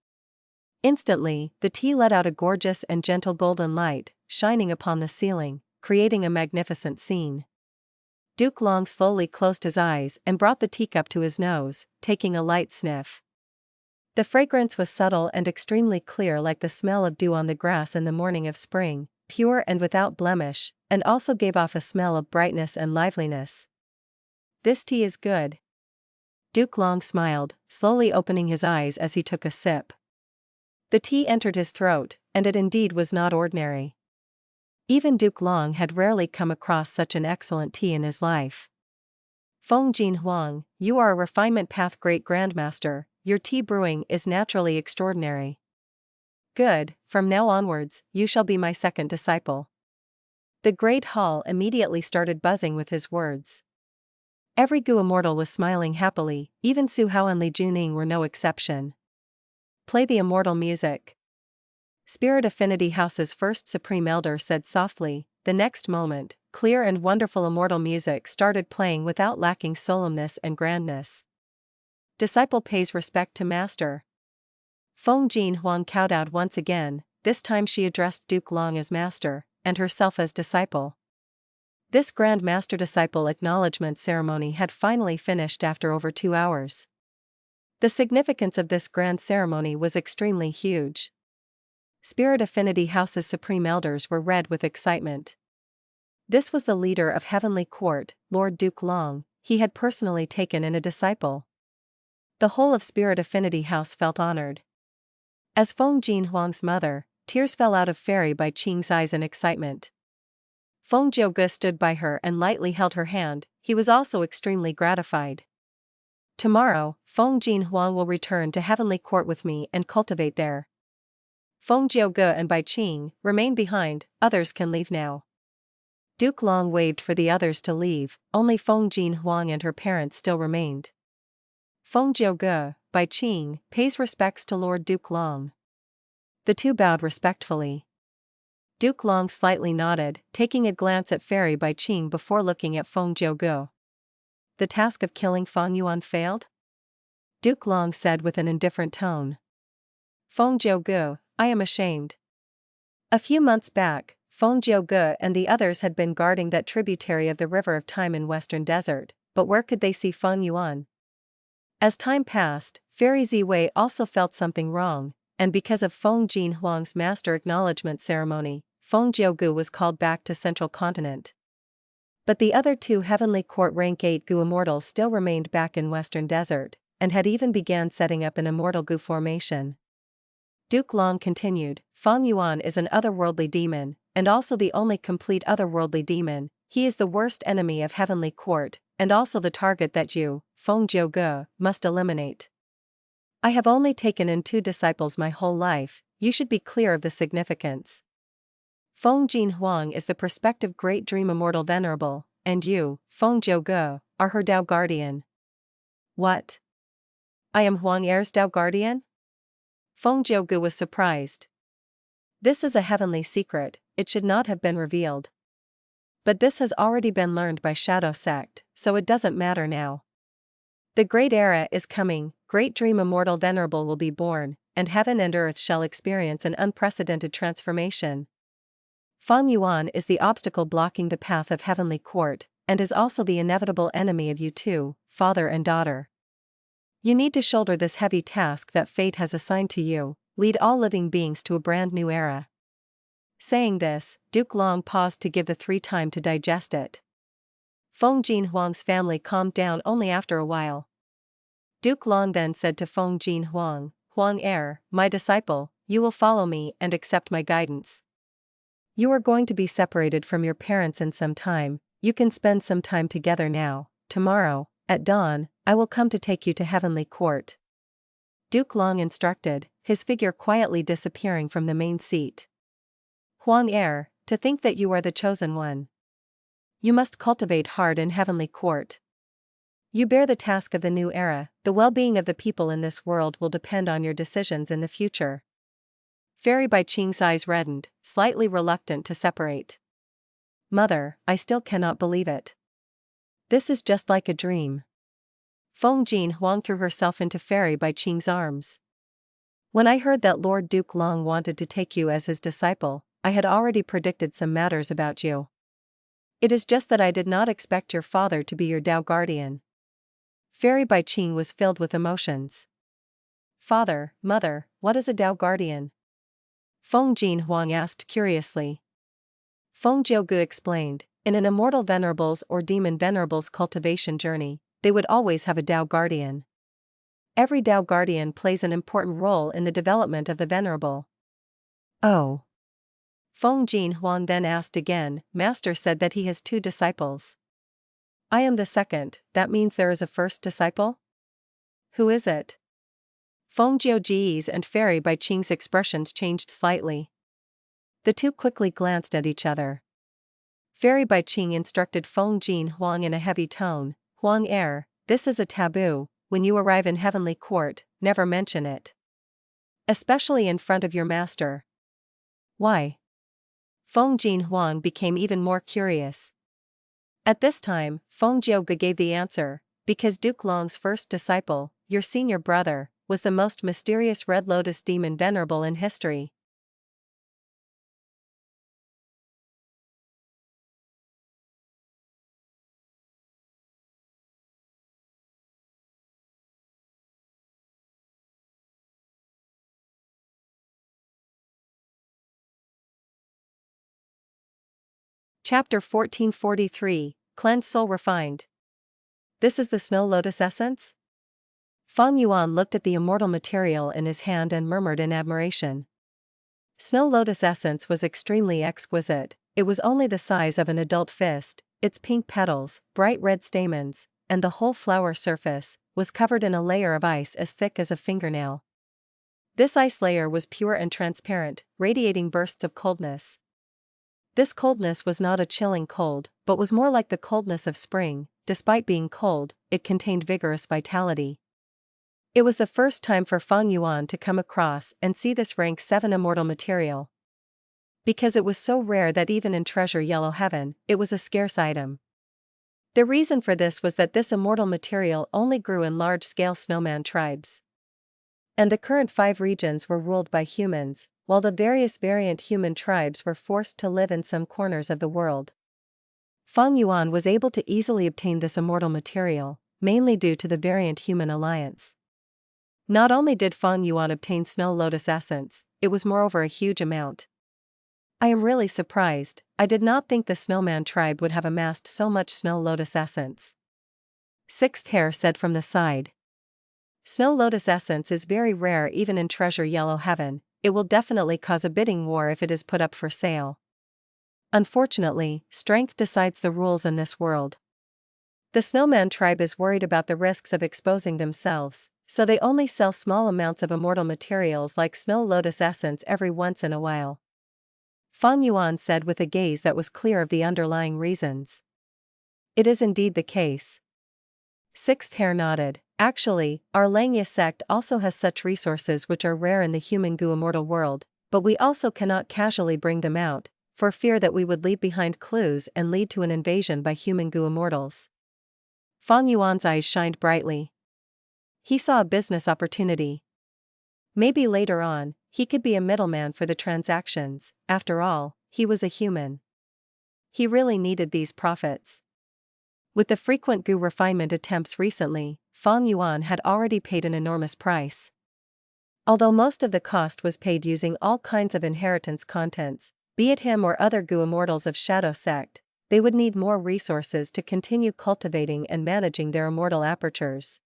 Instantly, the tea let out a gorgeous and gentle golden light, shining upon the ceiling, creating a magnificent scene. Duke Long slowly closed his eyes and brought the teacup to his nose, taking a light sniff. The fragrance was subtle and extremely clear, like the smell of dew on the grass in the morning of spring, pure and without blemish, and also gave off a smell of brightness and liveliness. "This tea is good." Duke Long smiled, slowly opening his eyes as he took a sip. The tea entered his throat, and it indeed was not ordinary. Even Duke Long had rarely come across such an excellent tea in his life. "Feng Huang, you are a refinement path great grandmaster, your tea brewing is naturally extraordinary. Good, from now onwards, you shall be my second disciple." The great hall immediately started buzzing with his words. Every goo immortal was smiling happily, even Su Hao and Li Juning were no exception. "Play the immortal music." Spirit Affinity House's first Supreme Elder said softly. The next moment, clear and wonderful immortal music started playing without lacking solemnness and grandness. "Disciple pays respect to master." Feng Huang kowtowed once again. This time she addressed Duke Long as master, and herself as disciple. This Grand Master Disciple acknowledgement ceremony had finally finished after over 2 hours. The significance of this grand ceremony was extremely huge. Spirit Affinity House's Supreme Elders were red with excitement. This was the leader of Heavenly Court, Lord Duke Long. He had personally taken in a disciple. The whole of Spirit Affinity House felt honored. As Feng Jin Huang's mother, tears fell out of Fairy Bai Qing's eyes in excitement. Feng Jiuge stood by her and lightly held her hand. He was also extremely gratified. Tomorrow, Feng Jin Huang will return to Heavenly Court with me and cultivate there. Feng Jiuge and Bai Qing remain behind, others can leave now. Duke Long waved for the others to leave, only Feng Jin Huang and her parents still remained. Feng Jiuge, Bai Qing, pays respects to Lord Duke Long. The two bowed respectfully. Duke Long slightly nodded, taking a glance at Fairy Bai Qing before looking at Feng Jiuge. The task of killing Fang Yuan failed? Duke Long said with an indifferent tone. Feng Jiuge, I am ashamed. A few months back, Feng Jiuge and the others had been guarding that tributary of the River of Time in Western Desert, but where could they see Fang Yuan? As time passed, Fairy Ziwei also felt something wrong, and because of Feng Jin Huang's master acknowledgement ceremony, Feng Jiuge was called back to Central Continent. But the other two Heavenly Court Rank 8 Gu Immortals still remained back in Western Desert, and had even began setting up an Immortal Gu formation. Duke Long continued, Fang Yuan is an otherworldly demon, and also the only complete otherworldly demon. He is the worst enemy of Heavenly Court, and also the target that you, Feng Jiuge, must eliminate. I have only taken in 2 disciples my whole life, you should be clear of the significance. Feng Jin Huang is the prospective Great Dream Immortal Venerable, and you, Feng Jiuge, are her Dao Guardian. What? I am Huang Er's Dao Guardian? Feng Jiuge was surprised. This is a heavenly secret, it should not have been revealed. But this has already been learned by Shadow Sect, so it doesn't matter now. The great era is coming, Great Dream Immortal Venerable will be born, and heaven and earth shall experience an unprecedented transformation. Fang Yuan is the obstacle blocking the path of Heavenly Court, and is also the inevitable enemy of you two, father and daughter. You need to shoulder this heavy task that fate has assigned to you, lead all living beings to a brand new era. Saying this, Duke Long paused to give the 3 time to digest it. Feng Jin Huang's family calmed down only after a while. Duke Long then said to Feng Jin Huang, Huang Er, my disciple, you will follow me and accept my guidance. You are going to be separated from your parents in some time, you can spend some time together now. Tomorrow, at dawn, I will come to take you to Heavenly Court. Duke Long instructed, his figure quietly disappearing from the main seat. Huang Er, to think that you are the chosen one. You must cultivate hard in Heavenly Court. You bear the task of the new era, the well-being of the people in this world will depend on your decisions in the future. Fairy Bai Qing's eyes reddened, slightly reluctant to separate. Mother, I still cannot believe it. This is just like a dream. Feng Jin Huang threw herself into Fairy Bai Qing's arms. When I heard that Lord Duke Long wanted to take you as his disciple, I had already predicted some matters about you. It is just that I did not expect your father to be your Dao Guardian. Fairy Bai Qing was filled with emotions. Father, mother, what is a Dao Guardian? Feng Jin Huang asked curiously. Feng Jiuge explained, in an Immortal Venerable's or Demon Venerable's cultivation journey, they would always have a Dao Guardian. Every Dao Guardian plays an important role in the development of the Venerable. Oh. Feng Jin Huang then asked again, Master said that he has 2 disciples. I am the second, that means there is a first disciple? Who is it? Feng Jiuge's and Fairy Bai Qing's expressions changed slightly. The two quickly glanced at each other. Fairy Bai Qing instructed Feng Jin Huang in a heavy tone, Huang Er, this is a taboo, when you arrive in Heavenly Court, never mention it. Especially in front of your master. Why? Feng Jin Huang became even more curious. At this time, Feng Jiuge gave the answer, because Duke Long's first disciple, your senior brother, was the most mysterious Red Lotus demon venerable in history. Chapter 1443, Cleansed Soul Refined. This is the Snow Lotus Essence? Feng Yuan looked at the immortal material in his hand and murmured in admiration. Snow Lotus Essence was extremely exquisite. It was only the size of an adult fist, its pink petals, bright red stamens, and the whole flower surface was covered in a layer of ice as thick as a fingernail. This ice layer was pure and transparent, radiating bursts of coldness. This coldness was not a chilling cold, but was more like the coldness of spring. Despite being cold, it contained vigorous vitality. It was the first time for Feng Yuan to come across and see this rank 7 immortal material. Because it was so rare that even in Treasure Yellow Heaven, it was a scarce item. The reason for this was that this immortal material only grew in large-scale snowman tribes. And the current 5 regions were ruled by humans, while the various variant human tribes were forced to live in some corners of the world. Feng Yuan was able to easily obtain this immortal material, mainly due to the variant human alliance. Not only did Feng Yuan obtain Snow Lotus Essence, it was moreover a huge amount. I am really surprised. I did not think the Snowman tribe would have amassed so much Snow Lotus Essence. Sixth Hair said from the side. Snow Lotus Essence is very rare even in Treasure Yellow Heaven. It will definitely cause a bidding war if it is put up for sale. Unfortunately, strength decides the rules in this world. The Snowman tribe is worried about the risks of exposing themselves, so they only sell small amounts of immortal materials like Snow Lotus Essence every once in a while. Feng Yuan said with a gaze that was clear of the underlying reasons. It is indeed the case. Sixth Hair nodded. Actually, our Langya sect also has such resources which are rare in the human goo immortal world, but we also cannot casually bring them out, for fear that we would leave behind clues and lead to an invasion by human goo immortals. Feng Yuan's eyes shined brightly. He saw a business opportunity. Maybe later on, he could be a middleman for the transactions. After all, he was a human. He really needed these profits. With the frequent goo refinement attempts recently, Feng Yuan had already paid an enormous price. Although most of the cost was paid using all kinds of inheritance contents, be it him or other goo immortals of Shadow Sect, they would need more resources to continue cultivating and managing their immortal apertures.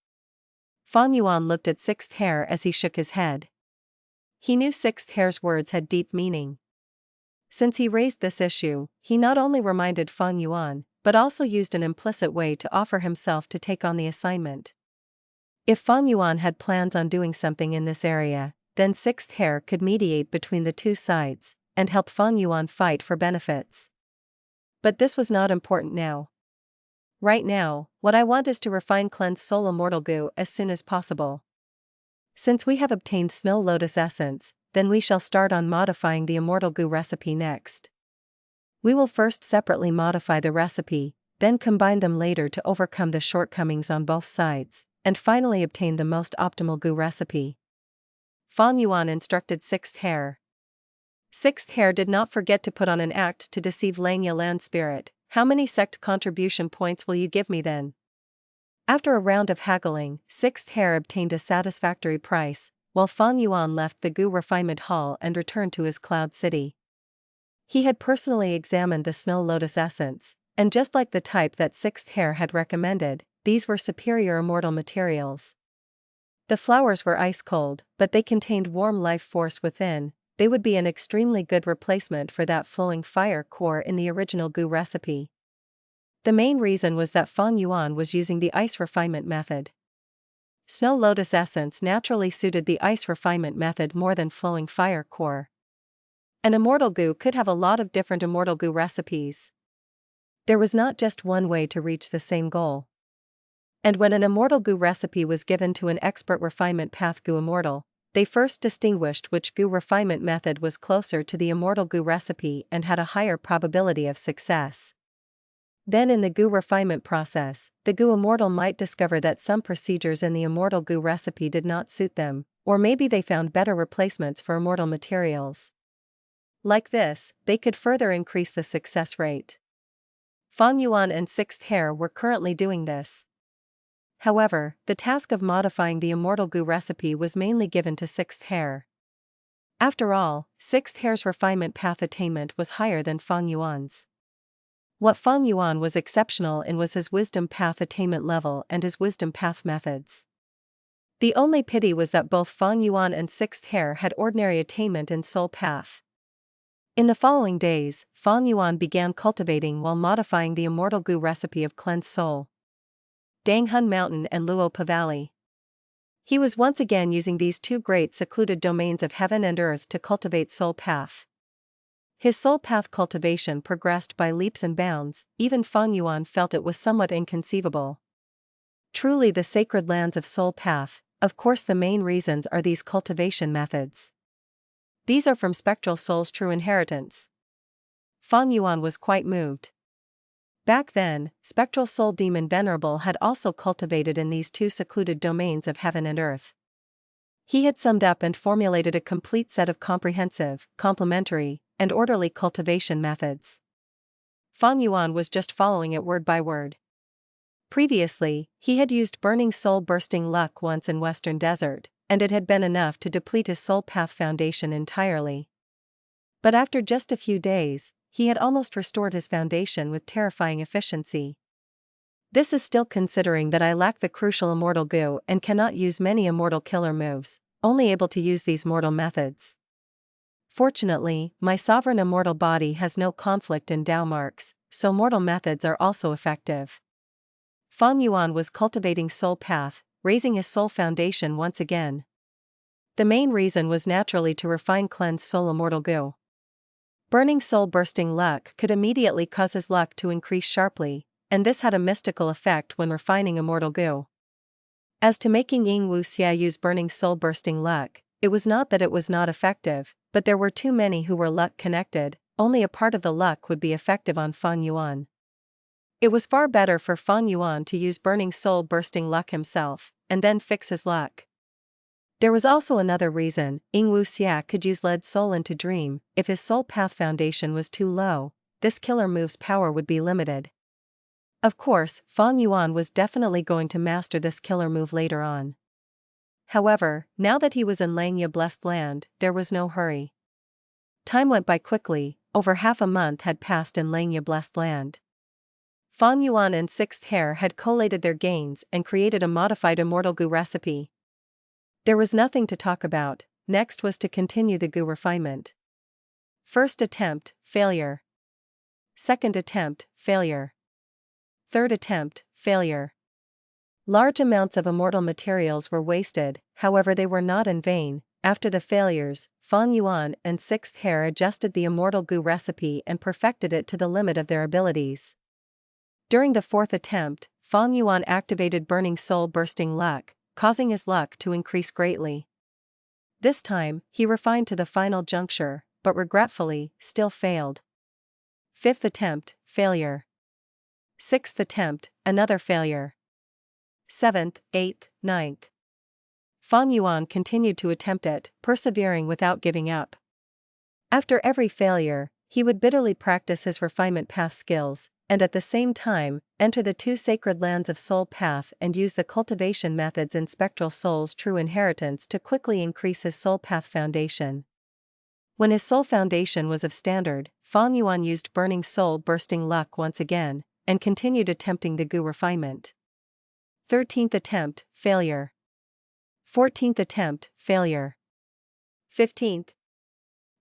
Feng Yuan looked at Sixth Hair as he shook his head. He knew Sixth Hair's words had deep meaning. Since he raised this issue, he not only reminded Feng Yuan, but also used an implicit way to offer himself to take on the assignment. If Feng Yuan had plans on doing something in this area, then Sixth Hair could mediate between the two sides, and help Feng Yuan fight for benefits. But this was not important now. Right now, what I want is to refine Cleansed Soul Immortal Goo as soon as possible. Since we have obtained Snow Lotus Essence, then we shall start on modifying the Immortal Goo recipe next. We will first separately modify the recipe, then combine them later to overcome the shortcomings on both sides, and finally obtain the most optimal goo recipe. Feng Yuan instructed Sixth Hair. Sixth Hair did not forget to put on an act to deceive Langya Land Spirit. How many sect contribution points will you give me then? After a round of haggling, Sixth Hair obtained a satisfactory price, while Feng Yuan left the goo refinement hall and returned to his cloud city. He had personally examined the Snow Lotus Essence, and just like the type that Sixth Hair had recommended, these were superior immortal materials. The flowers were ice cold, but they contained warm life force within. They would be an extremely good replacement for that flowing fire core in the original goo recipe. The main reason was that Feng Yuan was using the ice refinement method. Snow Lotus Essence naturally suited the ice refinement method more than flowing fire core. An immortal goo could have a lot of different immortal goo recipes. There was not just one way to reach the same goal. And when an immortal goo recipe was given to an expert refinement path goo immortal, they first distinguished which goo refinement method was closer to the immortal goo recipe and had a higher probability of success. Then in the goo refinement process, the goo immortal might discover that some procedures in the immortal goo recipe did not suit them, or maybe they found better replacements for immortal materials. Like this, they could further increase the success rate. Feng Yuan and Sixth Hair were currently doing this. However, the task of modifying the immortal goo recipe was mainly given to Sixth Hair. After all, Sixth Hair's refinement path attainment was higher than Feng Yuan's. What Feng Yuan was exceptional in was his wisdom path attainment level and his wisdom path methods. The only pity was that both Feng Yuan and Sixth Hair had ordinary attainment in soul path. In the following days, Feng Yuan began cultivating while modifying the Immortal Goo recipe of cleansed soul. Danghun Mountain and Luopa Valley. He was once again using these two great secluded domains of heaven and earth to cultivate soul path. His soul path cultivation progressed by leaps and bounds, even Feng Yuan felt it was somewhat inconceivable. Truly the sacred lands of soul path, of course the main reasons are these cultivation methods. These are from Spectral Soul's true inheritance. Feng Yuan was quite moved. Back then, Spectral Soul Demon Venerable had also cultivated in these two secluded domains of heaven and earth. He had summed up and formulated a complete set of comprehensive, complementary, and orderly cultivation methods. Feng Yuan was just following it word by word. Previously, he had used Burning Soul Bursting Luck once in Western Desert, and it had been enough to deplete his soul path foundation entirely. But after just a few days, he had almost restored his foundation with terrifying efficiency. This is still considering that I lack the crucial Immortal Goo and cannot use many Immortal killer moves, only able to use these mortal methods. Fortunately, my sovereign immortal body has no conflict in Dao marks, so mortal methods are also effective. Feng Yuan was cultivating soul path, raising his soul foundation once again. The main reason was naturally to refine cleansed soul Immortal Goo. Burning Soul Bursting Luck could immediately cause his luck to increase sharply, and this had a mystical effect when refining Immortal Goo. As to making Ying Wu Xia use Burning Soul Bursting Luck, it was not that it was not effective, but there were too many who were luck connected, only a part of the luck would be effective on Feng Yuan. It was far better for Feng Yuan to use Burning Soul Bursting Luck himself, and then fix his luck. There was also another reason. Ying Wu Xia could use Lead Soul into Dream. If his soul path foundation was too low, this killer move's power would be limited. Of course, Feng Yuan was definitely going to master this killer move later on. However, now that he was in Langya Blessed Land, there was no hurry. Time went by quickly. Over half a month had passed in Langya Blessed Land. Feng Yuan and Sixth Hair had collated their gains and created a modified Immortal Goo recipe. There was nothing to talk about. Next was to continue the Goo refinement. First attempt, failure. Second attempt, failure. Third attempt, failure. Large amounts of immortal materials were wasted, however they were not in vain. After the failures, Feng Yuan and Sixth Hair adjusted the Immortal Goo recipe and perfected it to the limit of their abilities. During the fourth attempt, Feng Yuan activated Burning Soul Bursting Luck, causing his luck to increase greatly. This time, he refined to the final juncture, but regretfully, still failed. Fifth attempt, failure. Sixth attempt, another failure. Seventh, eighth, ninth. Feng Yuan continued to attempt it, persevering without giving up. After every failure, he would bitterly practice his refinement path skills, and at the same time, enter the two sacred lands of soul path and use the cultivation methods in Spectral Soul's true inheritance to quickly increase his soul path foundation. When his soul foundation was of standard, Feng Yuan used Burning Soul Bursting Luck once again, and continued attempting the Goo refinement. 13th attempt, failure. 14th attempt, failure. 15th.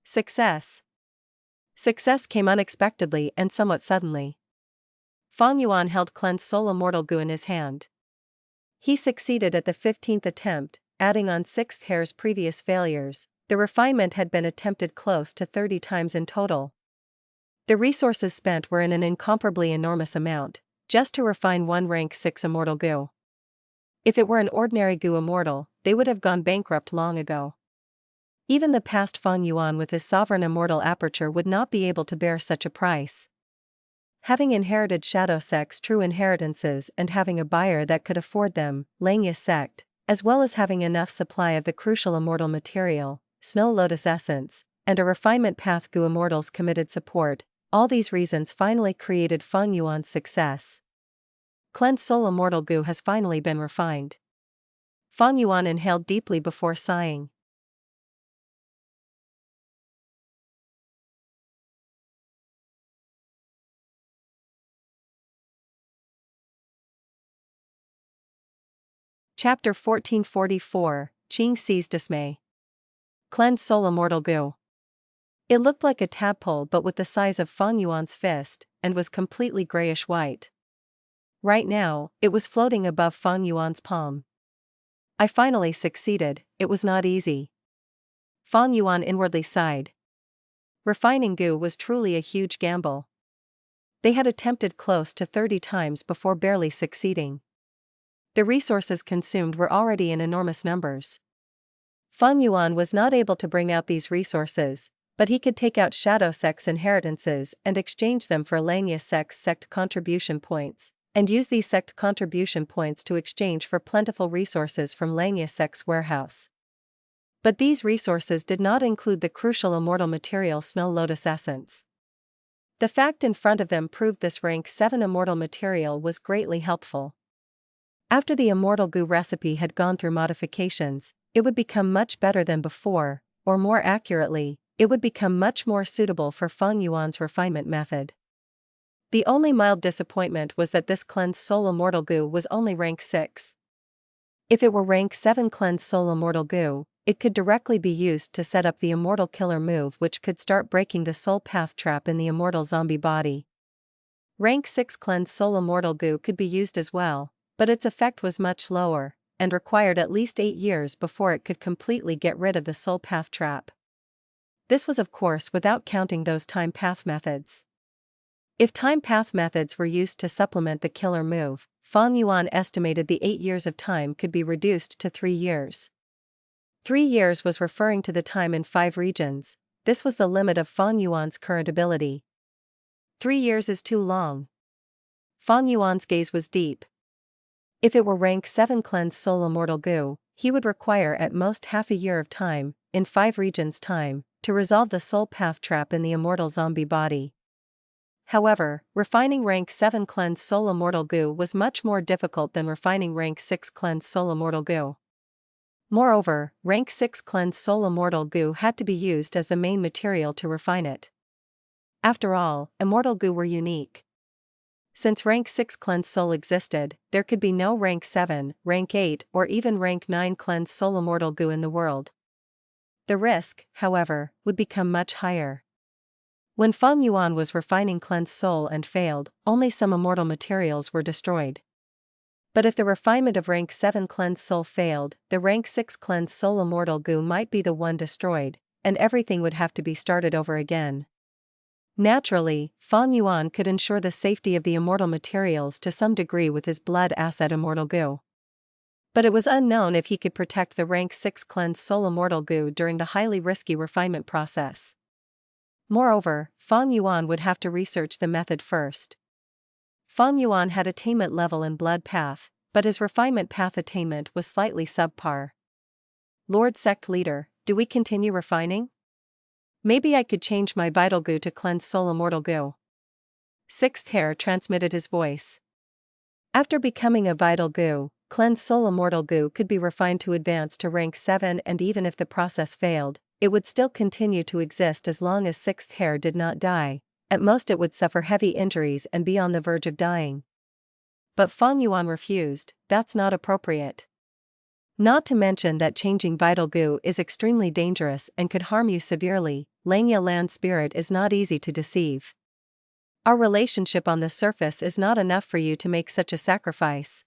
Success. Success came unexpectedly and somewhat suddenly. Feng Yuan held cleansed soul Immortal Goo in his hand. He succeeded at the 15th attempt, adding on Sixth Hair's previous failures. The refinement had been attempted close to 30 times in total. The resources spent were in an incomparably enormous amount, just to refine one rank 6 Immortal Goo. If it were an ordinary Goo Immortal, they would have gone bankrupt long ago. Even the past Feng Yuan with his sovereign immortal aperture would not be able to bear such a price. Having inherited Shadow Sect's true inheritances and having a buyer that could afford them, Langya Sect, as well as having enough supply of the crucial immortal material, Snow Lotus Essence, and a refinement path Goo Immortal's committed support, all these reasons finally created Feng Yuan's success. Cleansed soul Immortal Goo has finally been refined. Feng Yuan inhaled deeply before sighing. Chapter 1444, Qing sees Dismay. Cleanse Soul Immortal Goo. It looked like a tadpole but with the size of Feng Yuan's fist, and was completely grayish-white. Right now, it was floating above Feng Yuan's palm. I finally succeeded, it was not easy. Feng Yuan inwardly sighed. Refining goo was truly a huge gamble. They had attempted close to 30 times before barely succeeding. The resources consumed were already in enormous numbers. Feng Yuan was not able to bring out these resources, but he could take out Shadow Sect's inheritances and exchange them for Lian Sect's sect contribution points, and use these sect contribution points to exchange for plentiful resources from Lian Sect's warehouse. But these resources did not include the crucial immortal material Snow Lotus Essence. The fact in front of them proved this rank 7 immortal material was greatly helpful. After the immortal goo recipe had gone through modifications, it would become much better than before, or more accurately, it would become much more suitable for Feng Yuan's refinement method. The only mild disappointment was that this cleansed soul immortal goo was only rank 6. If it were rank 7 cleansed soul immortal goo, it could directly be used to set up the immortal killer move which could start breaking the soul path trap in the immortal zombie body. Rank 6 cleansed soul immortal goo could be used as well, but its effect was much lower, and required at least 8 years before it could completely get rid of the soul path trap. This was of course without counting those time path methods. If time path methods were used to supplement the killer move, Feng Yuan estimated the 8 years of time could be reduced to 3 years. 3 years was referring to the time in 5 regions, this was the limit of Feng Yuan's current ability. 3 years is too long. Feng Yuan's gaze was deep. If it were rank 7 cleansed soul immortal goo, he would require at most half a year of time, in 5 regions' time, to resolve the soul path trap in the immortal zombie body. However, refining rank 7 cleansed soul immortal goo was much more difficult than refining rank 6 cleansed soul immortal goo. Moreover, rank 6 cleansed soul immortal goo had to be used as the main material to refine it. After all, immortal goo were unique. Since rank 6 cleansed soul existed, there could be no rank 7, rank 8 or even rank 9 cleansed soul immortal goo in the world. The risk, however, would become much higher. When Feng Yuan was refining cleansed soul and failed, only some immortal materials were destroyed. But if the refinement of rank 7 cleansed soul failed, the rank 6 cleansed soul immortal goo might be the one destroyed, and everything would have to be started over again. Naturally, Feng Yuan could ensure the safety of the immortal materials to some degree with his blood asset immortal goo. But it was unknown if he could protect the rank 6 cleansed soul immortal goo during the highly risky refinement process. Moreover, Feng Yuan would have to research the method first. Feng Yuan had attainment level in blood path, but his refinement path attainment was slightly subpar. Lord Sect Leader, do we continue refining? Maybe I could change my vital goo to cleanse soul immortal goo. Sixth Hair transmitted his voice. After becoming a vital goo, cleanse soul immortal goo could be refined to advance to rank 7, and even if the process failed, it would still continue to exist as long as Sixth Hair did not die. At most it would suffer heavy injuries and be on the verge of dying. But Feng Yuan refused, that's not appropriate. Not to mention that changing vital goo is extremely dangerous and could harm you severely. Langya Land Spirit is not easy to deceive. Our relationship on the surface is not enough for you to make such a sacrifice.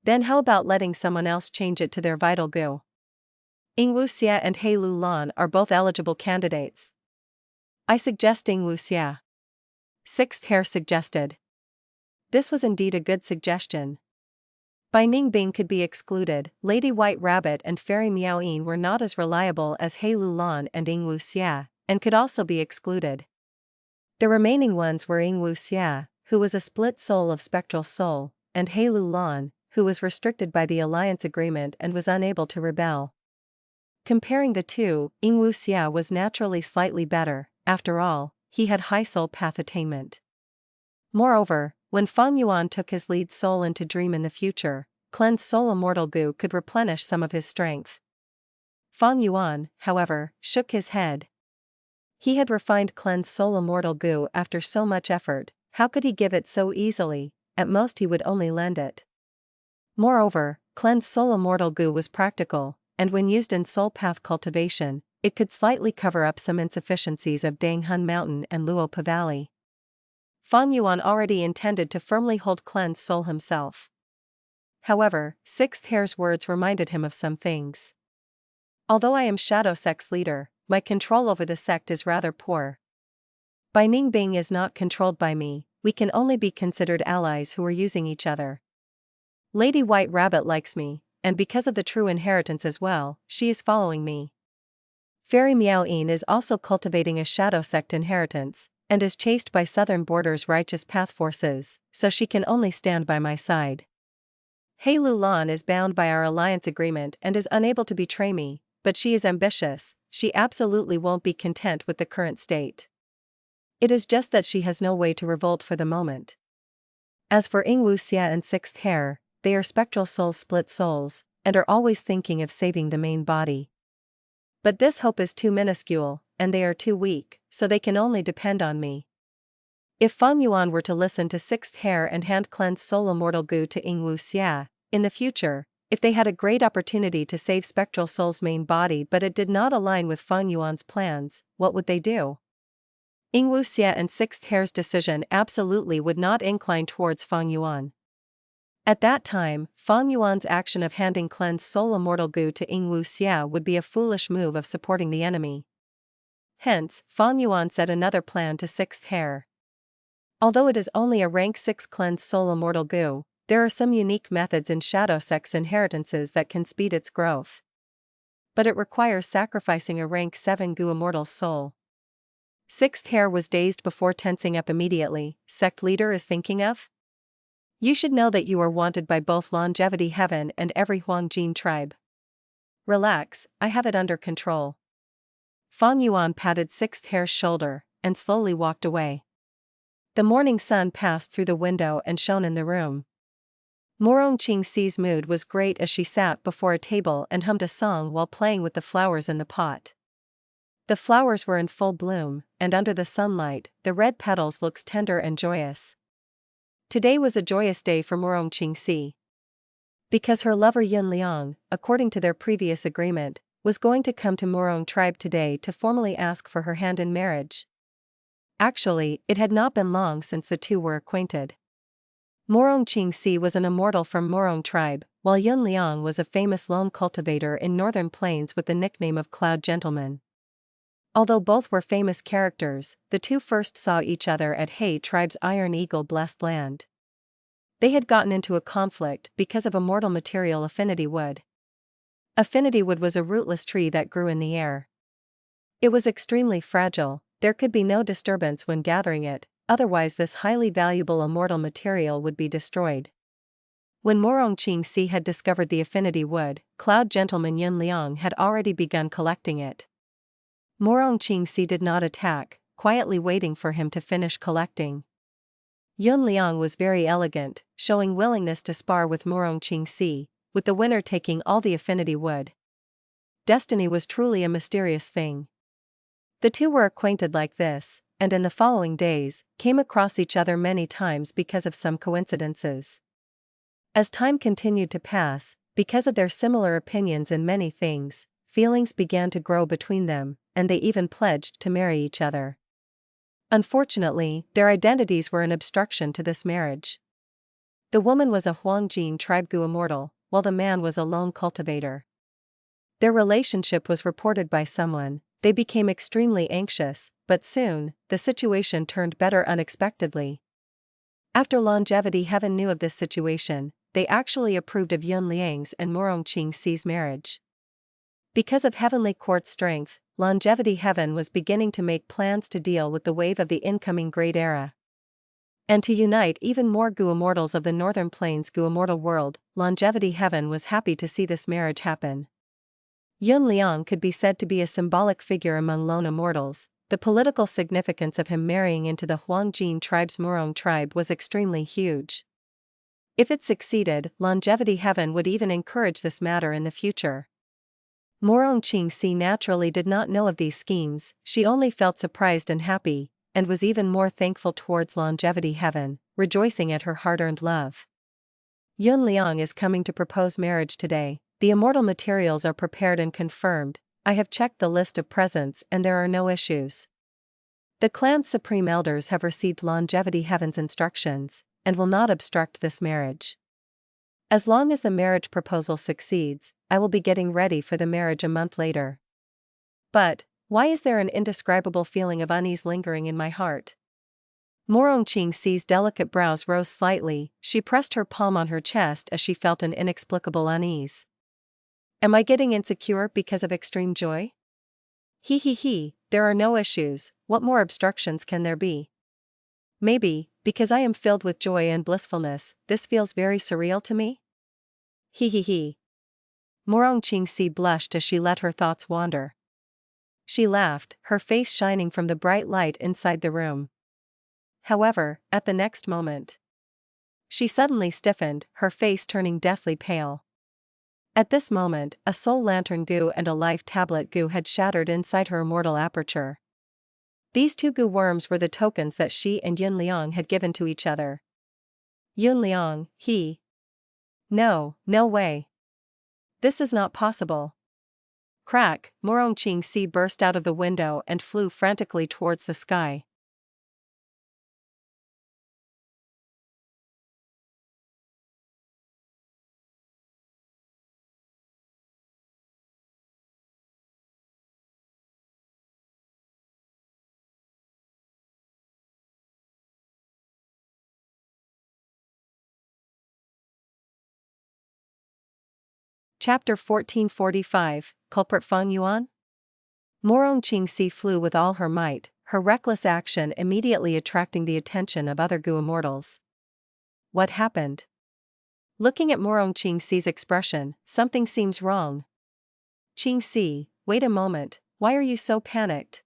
Then how about letting someone else change it to their vital goo? Yingwu Xia and He Lu Lan are both eligible candidates. I suggest Yingwu Xia. Sixth Hair suggested. This was indeed a good suggestion. Bai Ningbing could be excluded, Lady White Rabbit and Fairy Miao Yin were not as reliable as He Lu Lan and Yingwu Xia, and could also be excluded. The remaining ones were Yingwu Xia, who was a split soul of Spectral Soul, and He Lu Lan, who was restricted by the alliance agreement and was unable to rebel. Comparing the two, Yingwu Xia was naturally slightly better, after all, he had high soul path attainment. Moreover, when Feng Yuan took his lead soul into dream in the future, cleansed soul immortal goo could replenish some of his strength. Feng Yuan, however, shook his head. He had refined cleansed soul immortal goo after so much effort, how could he give it so easily? At most he would only lend it. Moreover, cleansed soul immortal goo was practical, and when used in soul path cultivation, it could slightly cover up some insufficiencies of Danghun Mountain and Luopa Valley. Fang Yuan already intended to firmly hold cleansed soul himself. However, Sixth Hair's words reminded him of some things. Although I am Shadow Sect's leader, my control over the sect is rather poor. Bai Ning Bing is not controlled by me, we can only be considered allies who are using each other. Lady White Rabbit likes me, and because of the true inheritance as well, she is following me. Fairy Miao Yin is also cultivating a Shadow Sect inheritance, and is chased by Southern Border's righteous path forces, so she can only stand by my side. Hei Lu Lan is bound by our alliance agreement and is unable to betray me, but she is ambitious, she absolutely won't be content with the current state. It is just that she has no way to revolt for the moment. As for Ying Wu Xia and Sixth Hair, they are spectral souls, split souls, and are always thinking of saving the main body. But this hope is too minuscule, and they are too weak, so they can only depend on me. If Fang Yuan were to listen to Sixth Hair and hand cleanse soul immortal goo to Ying Wu Xia, in the future, if they had a great opportunity to save Spectral Soul's main body but it did not align with Fang Yuan's plans, what would they do? Ying Wu Xia and Sixth Hair's decision absolutely would not incline towards Fang Yuan. At that time, Fang Yuan's action of handing cleansed soul immortal goo to Ying Wu Xia would be a foolish move of supporting the enemy. Hence, Fang Yuan said another plan to Sixth Hair. Although it is only a rank 6 cleansed soul immortal goo, there are some unique methods in Shadow Sect's inheritances that can speed its growth. But it requires sacrificing a rank 7 goo immortal soul. Sixth Hair was dazed before tensing up immediately. Sect leader is thinking of? You should know that you are wanted by both Longevity Heaven and every Huang Jin tribe. Relax, I have it under control. Fang Yuan patted Sixth Hair's shoulder, and slowly walked away. The morning sun passed through the window and shone in the room. Morong Qing Si's mood was great as she sat before a table and hummed a song while playing with the flowers in the pot. The flowers were in full bloom, and under the sunlight, the red petals looked tender and joyous. Today was a joyous day for Morong Qing Si. Because her lover Yun Liang, according to their previous agreement, was going to come to Morong tribe today to formally ask for her hand in marriage. Actually, it had not been long since the two were acquainted. Morong Qing Si was an immortal from Morong tribe, while Yun Liang was a famous lone cultivator in northern plains with the nickname of Cloud Gentleman. Although both were famous characters, the two first saw each other at He tribe's Iron Eagle blessed land. They had gotten into a conflict because of immortal material affinity wood. Affinity wood was a rootless tree that grew in the air. It was extremely fragile, there could be no disturbance when gathering it, otherwise this highly valuable immortal material would be destroyed. When Morong Qing Si had discovered the affinity wood, Cloud Gentleman Yun Liang had already begun collecting it. Morong Qing Si did not attack, quietly waiting for him to finish collecting. Yun Liang was very elegant, showing willingness to spar with Morong Qing Si, with the winner taking all the affinity wood. Destiny was truly a mysterious thing. The two were acquainted like this, and in the following days, came across each other many times because of some coincidences. As time continued to pass, because of their similar opinions in many things, feelings began to grow between them, and they even pledged to marry each other. Unfortunately, their identities were an obstruction to this marriage. The woman was a Huang Jin tribe Gu immortal, while the man was a lone cultivator. Their relationship was reported by someone. They became extremely anxious, but soon, the situation turned better unexpectedly. After Longevity Heaven knew of this situation, they actually approved of Yun Liang's and Morong Qing Si's marriage. Because of Heavenly Court's strength, Longevity Heaven was beginning to make plans to deal with the wave of the incoming Great Era. And to unite even more Gu Immortals of the Northern Plains Gu Immortal world, Longevity Heaven was happy to see this marriage happen. Yun Liang could be said to be a symbolic figure among lone immortals. The political significance of him marrying into the Huang Jin tribe's Morong tribe was extremely huge. If it succeeded, Longevity Heaven would even encourage this matter in the future. Morong Qing Si naturally did not know of these schemes, she only felt surprised and happy, and was even more thankful towards Longevity Heaven, rejoicing at her hard-earned love. Yuan Liang is coming to propose marriage today. The immortal materials are prepared and confirmed. I have checked the list of presents and there are no issues. The clan's supreme elders have received Longevity Heaven's instructions, and will not obstruct this marriage. As long as the marriage proposal succeeds, I will be getting ready for the marriage a month later. But, why is there an indescribable feeling of unease lingering in my heart? Qing's delicate brows rose slightly, she pressed her palm on her chest as she felt an inexplicable unease. Am I getting insecure because of extreme joy? He, there are no issues, what more obstructions can there be? Maybe, because I am filled with joy and blissfulness, this feels very surreal to me? He. Qing blushed as she let her thoughts wander. She laughed, her face shining from the bright light inside the room. However, at the next moment, she suddenly stiffened, her face turning deathly pale. At this moment, a soul lantern goo and a life tablet goo had shattered inside her immortal aperture. These two goo worms were the tokens that she and Yuan Liang had given to each other. Yuan Liang, he. No way. This is not possible. Crack, Qing burst out of the window and flew frantically towards the sky. Chapter 1445, Culprit Feng Yuan? Qing flew with all her might, her reckless action immediately attracting the attention of other Gu immortals. What happened? Looking at Qing's expression, something seems wrong. Qing, wait a moment, why are you so panicked?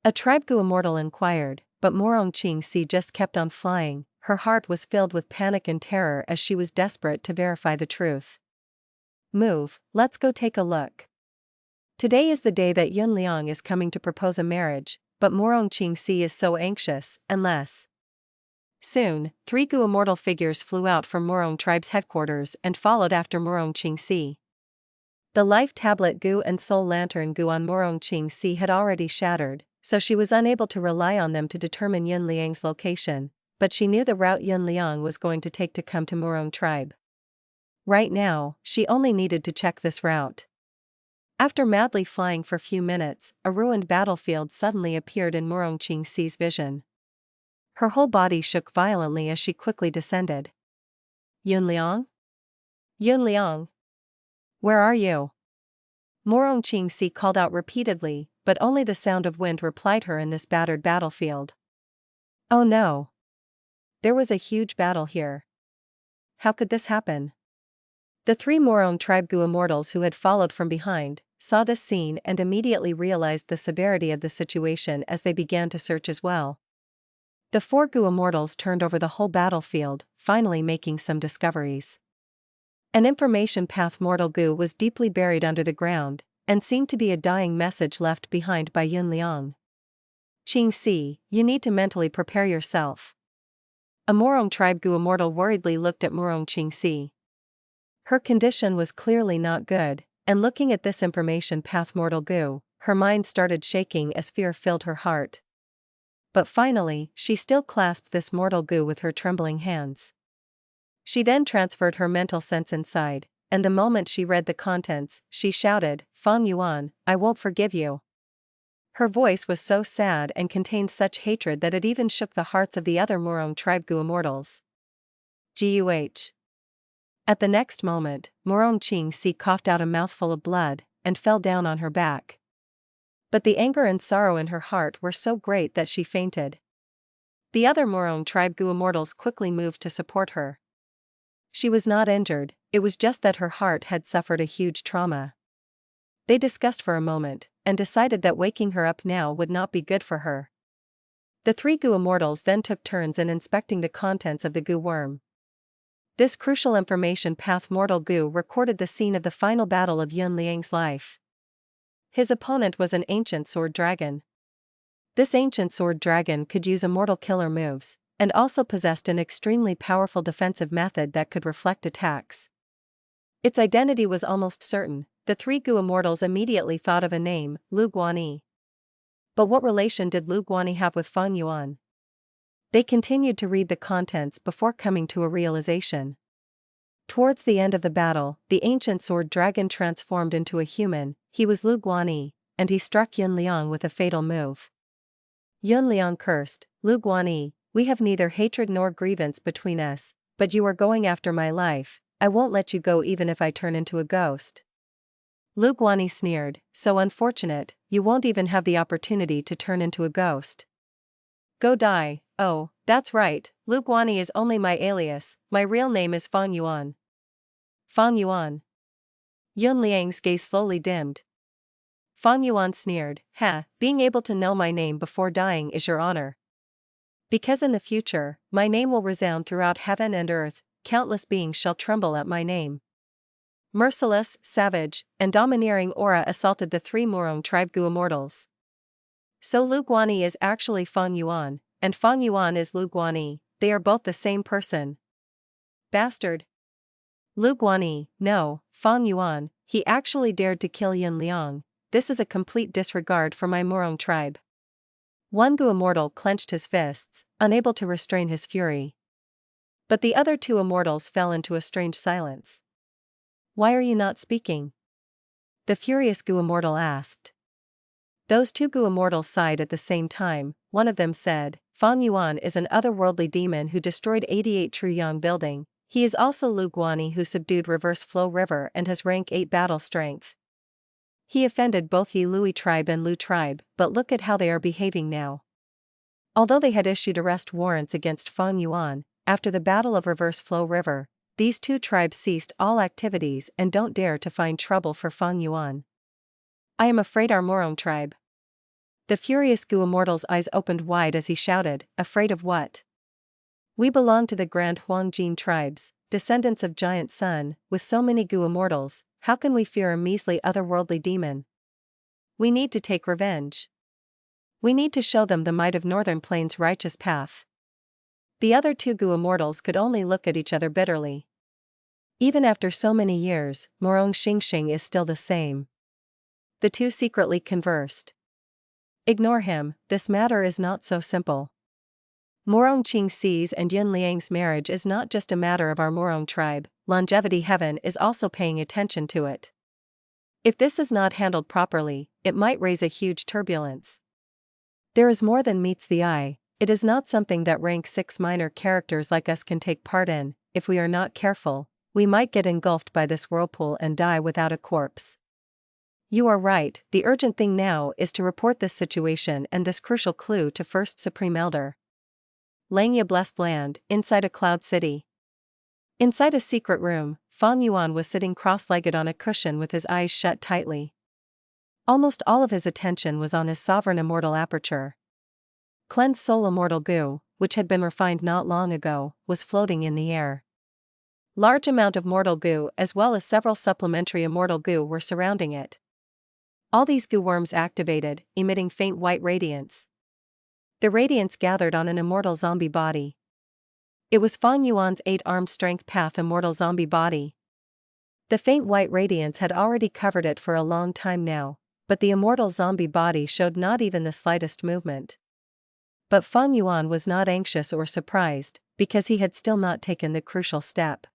A tribe Gu immortal inquired, but Qing just kept on flying, her heart was filled with panic and terror as she was desperate to verify the truth. Move, let's go take a look. Today is the day that Yuan Liang is coming to propose a marriage, but Qing is so anxious, unless. Soon, 3 Gu immortal figures flew out from Murong tribe's headquarters and followed after Qing. The life tablet Gu and soul lantern Gu on Qing had already shattered, so she was unable to rely on them to determine Yuan Liang's location, but she knew the route Yuan Liang was going to take to come to Murong tribe. Right now, she only needed to check this route. After madly flying for few minutes, a ruined battlefield suddenly appeared in Qing's vision. Her whole body shook violently as she quickly descended. Yuan Liang? Yuan Liang? Where are you? Qing called out repeatedly, but only the sound of wind replied her in this battered battlefield. Oh no! There was a huge battle here. How could this happen? The 3 Murong tribe Gu immortals who had followed from behind, saw this scene and immediately realized the severity of the situation as they began to search as well. The 4 Gu immortals turned over the whole battlefield, finally making some discoveries. An information path mortal Gu was deeply buried under the ground, and seemed to be a dying message left behind by Yuan Liang. Qing, you need to mentally prepare yourself. A Murong tribe Gu immortal worriedly looked at Qing. Her condition was clearly not good, and looking at this information path mortal Gu, her mind started shaking as fear filled her heart. But finally, she still clasped this mortal Gu with her trembling hands. She then transferred her mental sense inside, and the moment she read the contents, she shouted, Feng Yuan, I won't forgive you. Her voice was so sad and contained such hatred that it even shook the hearts of the other Murong tribe Gu immortals. Guh. At the next moment, Qing coughed out a mouthful of blood, and fell down on her back. But the anger and sorrow in her heart were so great that she fainted. The other Murong tribe Gu immortals quickly moved to support her. She was not injured, it was just that her heart had suffered a huge trauma. They discussed for a moment, and decided that waking her up now would not be good for her. The 3 Gu immortals then took turns in inspecting the contents of the Gu worm. This crucial information path mortal Gu recorded the scene of the final battle of Yuan Liang's life. His opponent was an ancient sword dragon. This ancient sword dragon could use immortal killer moves, and also possessed an extremely powerful defensive method that could reflect attacks. Its identity was almost certain. The three Gu immortals immediately thought of a name, Lu Guanyi. But what relation did Lu Guanyi have with Feng Yuan? They continued to read the contents before coming to a realization. Towards the end of the battle, the ancient sword dragon transformed into a human. He was Lu Guanyi, and he struck Yun Liang with a fatal move. Yun Liang cursed, "Lu Guanyi, we have neither hatred nor grievance between us, but you are going after my life. I won't let you go even if I turn into a ghost." Lu Guanyi sneered, "So unfortunate, you won't even have the opportunity to turn into a ghost. Go die." "Oh, that's right, Lu Guanyi is only my alias, my real name is Feng Yuan." Feng Yuan. Yun Liang's gaze slowly dimmed. Feng Yuan sneered, "Ha, being able to know my name before dying is your honor. Because in the future, my name will resound throughout heaven and earth, countless beings shall tremble at my name." Merciless, savage, and domineering aura assaulted the three Murong tribe Gu immortals. So Lu Guanyi is actually Feng Yuan, and Feng Yuan is Lu Guanyi, they are both the same person. Bastard. Lu Guanyi, no, Feng Yuan, he actually dared to kill Yun Liang. This is a complete disregard for my Murong tribe. One Gu immortal clenched his fists, unable to restrain his fury. But the other two immortals fell into a strange silence. "Why are you not speaking?" the furious Gu immortal asked. Those two Gu immortals sighed at the same time. One of them said, "Feng Yuan is an otherworldly demon who destroyed 88 Truyang building. He is also Lu Guanyi who subdued Reverse Flow River and has rank 8 battle strength. He offended both Yi Lui tribe and Lu tribe, but look at how they are behaving now." Although they had issued arrest warrants against Feng Yuan, after the Battle of Reverse Flow River, these two tribes ceased all activities and don't dare to find trouble for Feng Yuan. "I am afraid our Murong tribe." The furious Gu immortal's eyes opened wide as he shouted, "Afraid of what? We belong to the Grand Huang Jin tribes, descendants of Giant Sun. With so many Gu immortals, how can we fear a measly otherworldly demon? We need to take revenge. We need to show them the might of Northern Plains' righteous path." The other two Gu immortals could only look at each other bitterly. Even after so many years, Murong Xingxing is still the same. The two secretly conversed. "Ignore him, this matter is not so simple. Murong Qingxi's and Yun Liang's marriage is not just a matter of our Murong tribe, Longevity Heaven is also paying attention to it. If this is not handled properly, it might raise a huge turbulence. There is more than meets the eye. It is not something that rank 6 minor characters like us can take part in. If we are not careful, we might get engulfed by this whirlpool and die without a corpse." "You are right, the urgent thing now is to report this situation and this crucial clue to First Supreme Elder." Langya Blessed Land, inside a cloud city. Inside a secret room, Feng Yuan was sitting cross-legged on a cushion with his eyes shut tightly. Almost all of his attention was on his sovereign immortal aperture. Cleansed soul immortal Gu, which had been refined not long ago, was floating in the air. Large amount of mortal Gu as well as several supplementary immortal Gu were surrounding it. All these Gu worms activated, emitting faint white radiance. The radiance gathered on an immortal zombie body. It was Feng Yuan's 8-armed strength path immortal zombie body. The faint white radiance had already covered it for a long time now, but the immortal zombie body showed not even the slightest movement. But Feng Yuan was not anxious or surprised, because he had still not taken the crucial step.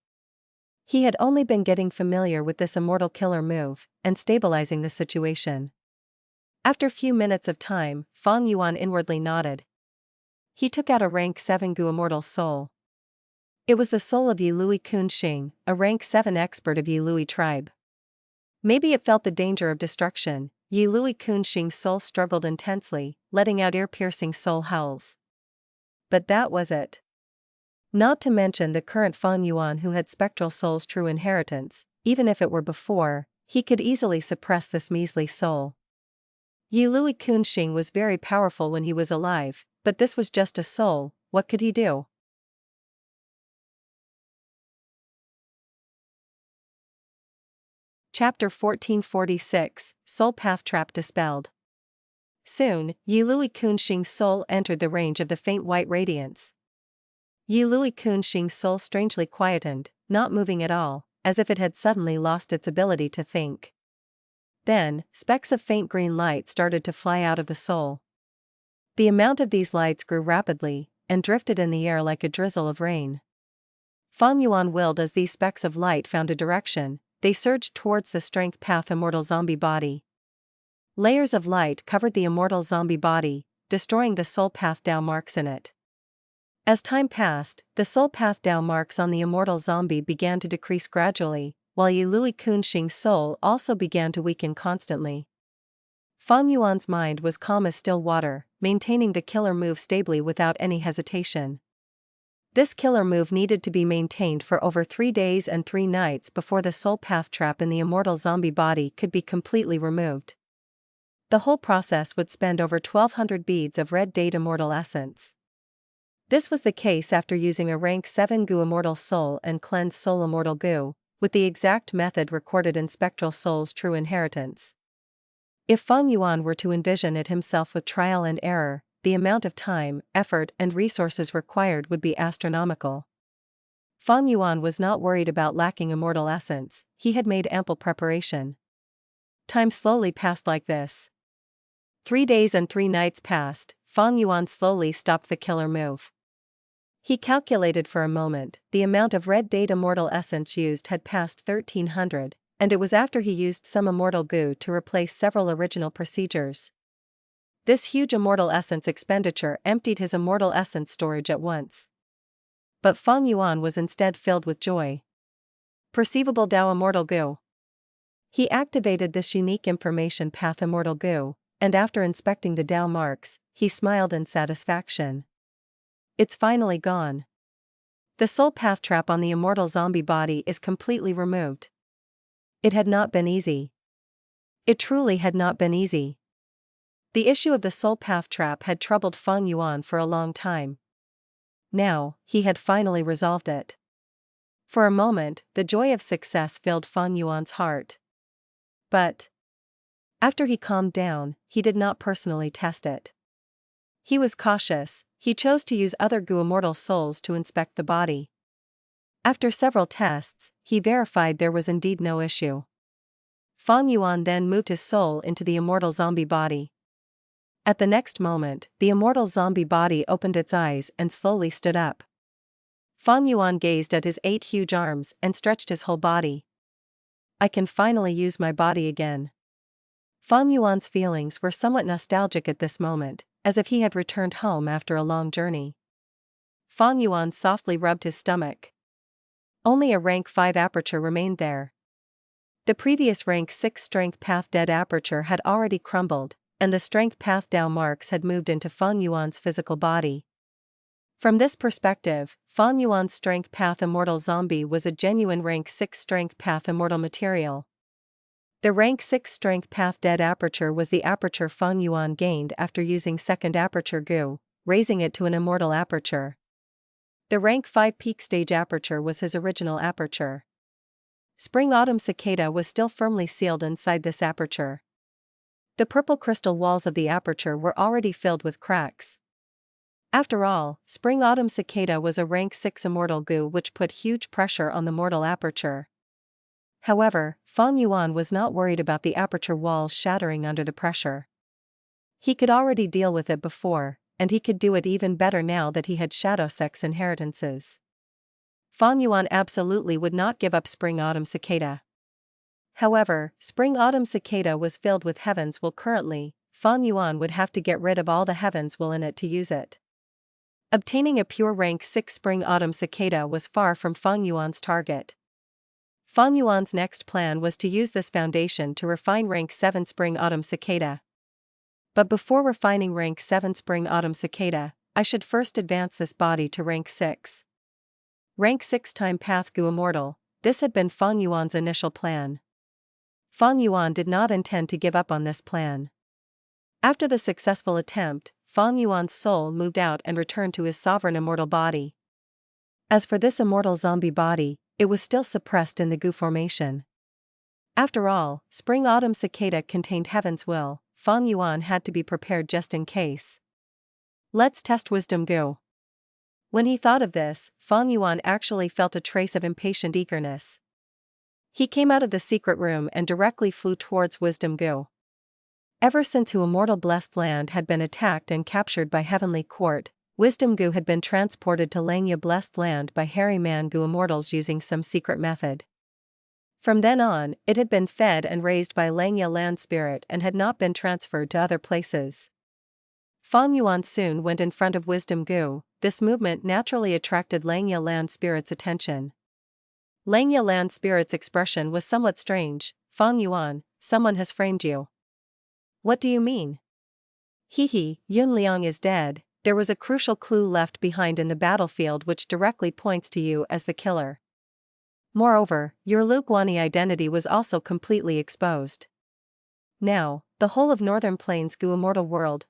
He had only been getting familiar with this immortal killer move, and stabilizing the situation. After few minutes of time, Feng Yuan inwardly nodded. He took out a rank 7 Gu immortal soul. It was the soul of Yi Lui Xing, a rank 7 expert of Yi Lui tribe. Maybe it felt the danger of destruction. Yi Lui Xing's soul struggled intensely, letting out ear-piercing soul howls. But that was it. Not to mention the current Feng Yuan who had Spectral soul's true inheritance, even if it were before, he could easily suppress this measly soul. Yi Lui Xing was very powerful when he was alive, but this was just a soul. What could he do? Chapter 1446, Soul Path Trap Dispelled. Soon, Yi Lui Xing's soul entered the range of the faint white radiance. Yi Lui Kun Xing's soul strangely quietened, not moving at all, as if it had suddenly lost its ability to think. Then, specks of faint green light started to fly out of the soul. The amount of these lights grew rapidly, and drifted in the air like a drizzle of rain. Feng Yuan willed as these specks of light found a direction, they surged towards the strength path immortal zombie body. Layers of light covered the immortal zombie body, destroying the soul path Dao marks in it. As time passed, the soul path Dao marks on the immortal zombie began to decrease gradually, while Yi Lui Kun Xing's soul also began to weaken constantly. Feng Yuan's mind was calm as still water, maintaining the killer move stably without any hesitation. This killer move needed to be maintained for over 3 days and 3 nights before the soul path trap in the immortal zombie body could be completely removed. The whole process would spend over 1200 beads of red date immortal essence. This was the case after using a rank 7 Gu immortal soul and cleansed soul immortal Gu, with the exact method recorded in Spectral Soul's True Inheritance. If Feng Yuan were to envision it himself with trial and error, the amount of time, effort and resources required would be astronomical. Feng Yuan was not worried about lacking immortal essence, he had made ample preparation. Time slowly passed like this. 3 days and 3 nights passed, Feng Yuan slowly stopped the killer move. He calculated for a moment, the amount of red date immortal essence used had passed 1300, and it was after he used some immortal Gu to replace several original procedures. This huge immortal essence expenditure emptied his immortal essence storage at once. But Feng Yuan was instead filled with joy. Perceivable Dao immortal Gu. He activated this unique information path immortal Gu, and after inspecting the Dao marks, he smiled in satisfaction. It's finally gone. The soul path trap on the immortal zombie body is completely removed. It had not been easy. It truly had not been easy. The issue of the soul path trap had troubled Feng Yuan for a long time. Now, he had finally resolved it. For a moment, the joy of success filled Feng Yuan's heart. But after he calmed down, he did not personally test it. He was cautious, he chose to use other Gu immortal souls to inspect the body. After several tests, he verified there was indeed no issue. Feng Yuan then moved his soul into the immortal zombie body. At the next moment, the immortal zombie body opened its eyes and slowly stood up. Feng Yuan gazed at his 8 huge arms and stretched his whole body. I can finally use my body again. Feng Yuan's feelings were somewhat nostalgic at this moment, as if he had returned home after a long journey. Feng Yuan softly rubbed his stomach. Only a rank 5 aperture remained there. The previous rank 6 strength path dead aperture had already crumbled, and the strength path Dao marks had moved into Feng Yuan's physical body. From this perspective, Feng Yuan's strength path immortal zombie was a genuine rank 6 strength path immortal material. The rank 6 strength path dead aperture was the aperture Feng Yuan gained after using second aperture Gu, raising it to an immortal aperture. The rank 5 peak stage aperture was his original aperture. Spring Autumn Cicada was still firmly sealed inside this aperture. The purple crystal walls of the aperture were already filled with cracks. After all, Spring Autumn Cicada was a rank 6 immortal Gu which put huge pressure on the mortal aperture. However, Feng Yuan was not worried about the aperture walls shattering under the pressure. He could already deal with it before, and he could do it even better now that he had Shadow Sect's inheritances. Feng Yuan absolutely would not give up Spring Autumn Cicada. However, Spring Autumn Cicada was filled with Heaven's Will currently, Feng Yuan would have to get rid of all the Heaven's Will in it to use it. Obtaining a pure rank 6 Spring Autumn Cicada was far from Feng Yuan's target. Feng Yuan's next plan was to use this foundation to refine rank 7 Spring Autumn Cicada. But before refining rank 7 Spring Autumn Cicada, I should first advance this body to rank 6. Rank 6 Time Path Gu Immortal, this had been Feng Yuan's initial plan. Feng Yuan did not intend to give up on this plan. After the successful attempt, Feng Yuan's soul moved out and returned to his sovereign immortal body. As for this immortal zombie body, it was still suppressed in the Gu formation. After all, Spring Autumn Cicada contained Heaven's Will, Feng Yuan had to be prepared just in case. Let's test Wisdom Gu. When he thought of this, Feng Yuan actually felt a trace of impatient eagerness. He came out of the secret room and directly flew towards Wisdom Gu. Ever since Immortal blessed land had been attacked and captured by Heavenly Court, Wisdom Gu had been transported to Langya blessed land by Hairy Man Gu Immortals using some secret method. From then on, it had been fed and raised by Langya land spirit and had not been transferred to other places. Feng Yuan soon went in front of Wisdom Gu. This movement naturally attracted Langya land spirit's attention. Langya land spirit's expression was somewhat strange. Feng Yuan, someone has framed you. What do you mean? Hehe, Yun Liang is dead. There was a crucial clue left behind in the battlefield which directly points to you as the killer. Moreover, your Lu Guanyi identity was also completely exposed. Now, the whole of Northern Plains Gu Immortal world,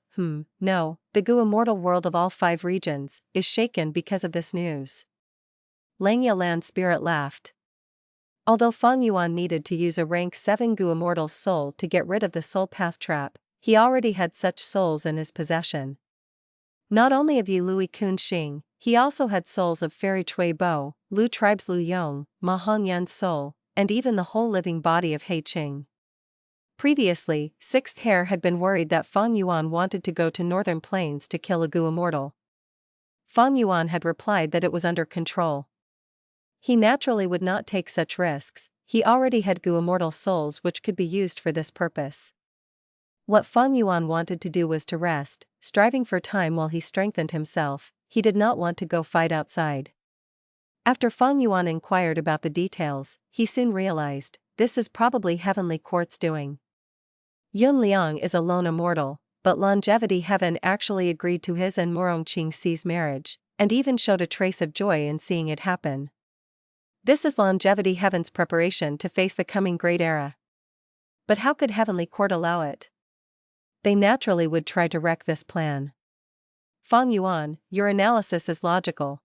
no, the Gu Immortal world of all 5 regions, is shaken because of this news. Langya land spirit laughed. Although Feng Yuan needed to use a rank 7 Gu Immortal's soul to get rid of the soul path trap, he already had such souls in his possession. Not only of Yi Lui Kun Xing, he also had souls of Fairy Chui Bo, Lu Tribe's Lu Yong, Ma Hong Yan's soul, and even the whole living body of He Qing. Previously, Sixth Hair had been worried that Feng Yuan wanted to go to Northern Plains to kill a Gu Immortal. Feng Yuan had replied that it was under control. He naturally would not take such risks. He already had Gu Immortal souls which could be used for this purpose. What Feng Yuan wanted to do was to rest, striving for time while he strengthened himself. He did not want to go fight outside. After Feng Yuan inquired about the details, he soon realized, this is probably Heavenly Court's doing. Yun Liang is a lone immortal, but Longevity Heaven actually agreed to his and Murong Qingxi's marriage, and even showed a trace of joy in seeing it happen. This is Longevity Heaven's preparation to face the coming great era. But how could Heavenly Court allow it? They naturally would try to wreck this plan. Feng Yuan, your analysis is logical.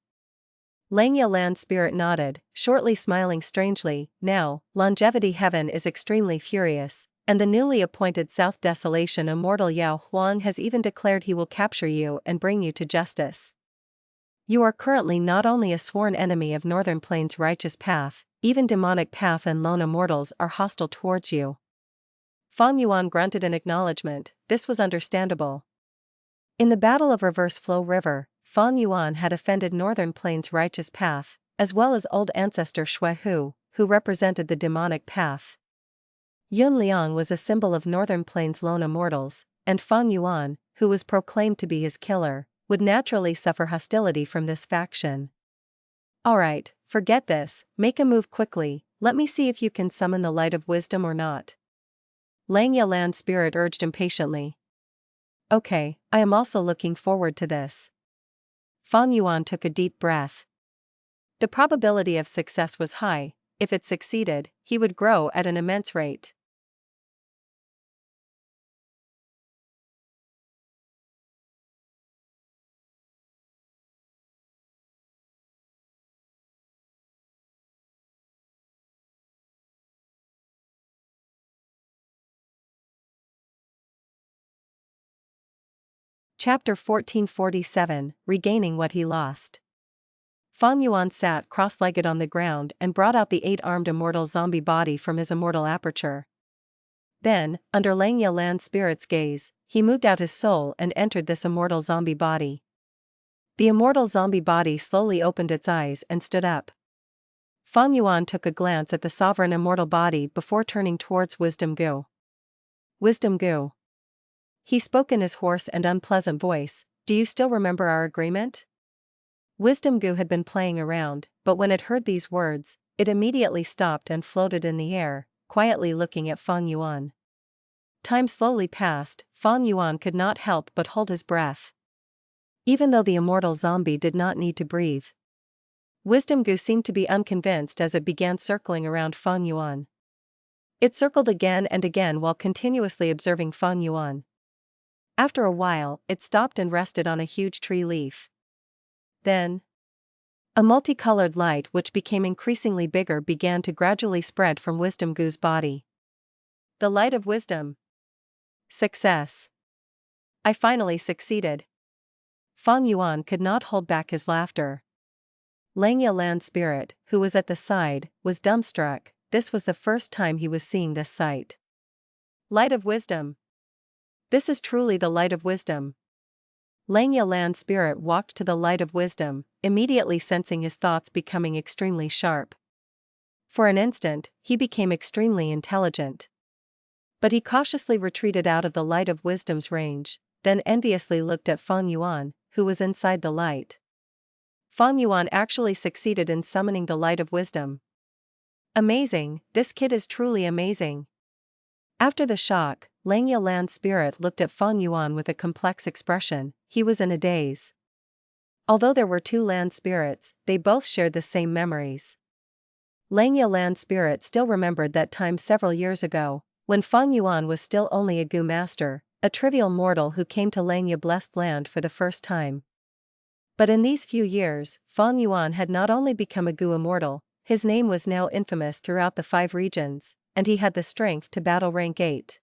Langya land spirit nodded, shortly smiling strangely. Now, Longevity Heaven is extremely furious, and the newly appointed South Desolation Immortal Yao Huang has even declared he will capture you and bring you to justice. You are currently not only a sworn enemy of Northern Plains' righteous path, even demonic path and lone immortals are hostile towards you. Feng Yuan grunted in acknowledgement. This was understandable. In the Battle of Reverse Flow River, Feng Yuan had offended Northern Plains' righteous path, as well as old ancestor Shui Hu, who represented the demonic path. Yun Liang was a symbol of Northern Plains' lone immortals, and Feng Yuan, who was proclaimed to be his killer, would naturally suffer hostility from this faction. Alright, forget this, make a move quickly, let me see if you can summon the light of wisdom or not. Langya land spirit urged impatiently. Okay, I am also looking forward to this. Feng Yuan took a deep breath. The probability of success was high. If it succeeded, he would grow at an immense rate. Chapter 1447, Regaining What He Lost. Feng Yuan sat cross-legged on the ground and brought out the 8-armed immortal zombie body from his immortal aperture. Then, under Langya land spirit's gaze, he moved out his soul and entered this immortal zombie body. The immortal zombie body slowly opened its eyes and stood up. Feng Yuan took a glance at the sovereign immortal body before turning towards Wisdom Gu. Wisdom Gu. He spoke in his hoarse and unpleasant voice, do you still remember our agreement? Wisdom Gu had been playing around, but when it heard these words, it immediately stopped and floated in the air, quietly looking at Feng Yuan. Time slowly passed. Feng Yuan could not help but hold his breath. Even though the immortal zombie did not need to breathe. Wisdom Gu seemed to be unconvinced as it began circling around Feng Yuan. It circled again and again while continuously observing Feng Yuan. After a while, it stopped and rested on a huge tree leaf. Then, a multicolored light which became increasingly bigger began to gradually spread from Wisdom Gu's body. The light of wisdom. Success. I finally succeeded. Fang Yuan could not hold back his laughter. Langya Land Spirit, who was at the side, was dumbstruck. This was the first time he was seeing this sight. Light of wisdom. This is truly the light of wisdom. Langya Land Spirit walked to the light of wisdom, immediately sensing his thoughts becoming extremely sharp. For an instant, he became extremely intelligent. But he cautiously retreated out of the light of wisdom's range, then enviously looked at Fang Yuan, who was inside the light. Fang Yuan actually succeeded in summoning the light of wisdom. Amazing, this kid is truly amazing. After the shock, Langya Land Spirit looked at Fang Yuan with a complex expression. He was in a daze. Although there were two land spirits, they both shared the same memories. Langya Land Spirit still remembered that time several years ago, when Fang Yuan was still only a Gu master, a trivial mortal who came to Langya Blessed Land for the first time. But in these few years, Fang Yuan had not only become a Gu immortal, his name was now infamous throughout the 5 regions, and he had the strength to battle rank 8.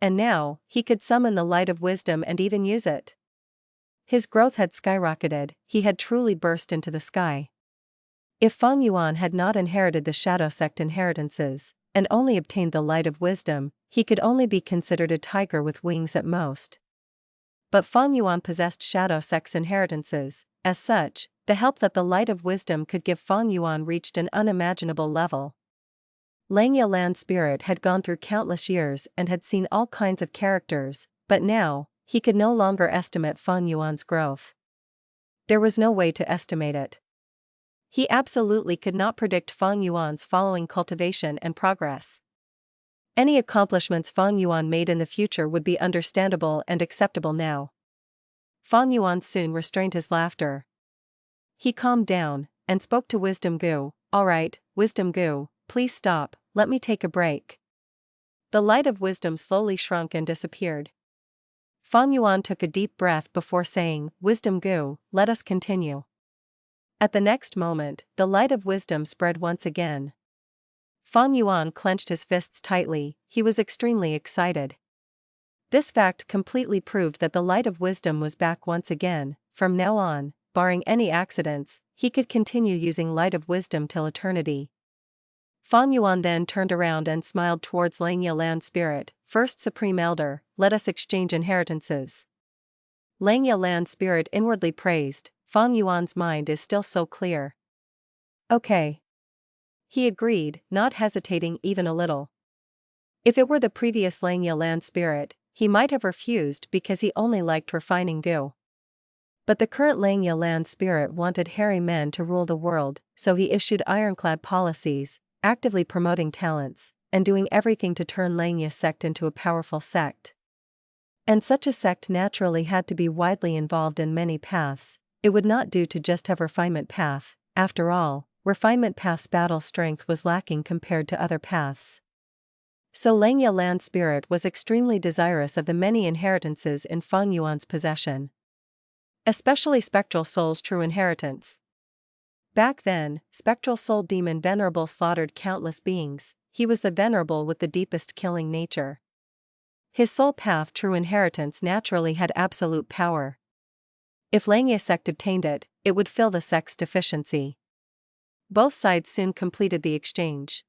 And now, he could summon the light of wisdom and even use it. His growth had skyrocketed, he had truly burst into the sky. If Fang Yuan had not inherited the Shadow Sect inheritances, and only obtained the light of wisdom, he could only be considered a tiger with wings at most. But Fang Yuan possessed Shadow Sect's inheritances. As such, the help that the light of wisdom could give Fang Yuan reached an unimaginable level. Langya Land Spirit had gone through countless years and had seen all kinds of characters, but now, he could no longer estimate Fang Yuan's growth. There was no way to estimate it. He absolutely could not predict Fang Yuan's following cultivation and progress. Any accomplishments Fang Yuan made in the future would be understandable and acceptable now. Fang Yuan soon restrained his laughter. He calmed down, and spoke to Wisdom Gu. "Alright, Wisdom Gu, please stop, let me take a break." The light of wisdom slowly shrunk and disappeared. Fang Yuan took a deep breath before saying, "Wisdom Gu, let us continue." At the next moment, the light of wisdom spread once again. Fang Yuan clenched his fists tightly, he was extremely excited. This fact completely proved that the light of wisdom was back once again. From now on, barring any accidents, he could continue using light of wisdom till eternity. Fang Yuan then turned around and smiled towards Langya Land Spirit. "First Supreme Elder, let us exchange inheritances." Langya Land Spirit inwardly praised, Fang Yuan's mind is still so clear. "Okay." He agreed, not hesitating even a little. If it were the previous Langya Land Spirit, he might have refused because he only liked refining Gu. But the current Langya Land Spirit wanted hairy men to rule the world, so he issued ironclad policies, actively promoting talents, and doing everything to turn Langya Sect into a powerful sect. And such a sect naturally had to be widely involved in many paths. It would not do to just have refinement path. After all, refinement path's battle strength was lacking compared to other paths. So Langya Land Spirit was extremely desirous of the many inheritances in Fang Yuan's possession. Especially Spectral Soul's true inheritance. Back then, Spectral Soul Demon Venerable slaughtered countless beings. He was the Venerable with the deepest killing nature. His soul path true inheritance naturally had absolute power. If Langya Sect obtained it, it would fill the sect's deficiency. Both sides soon completed the exchange.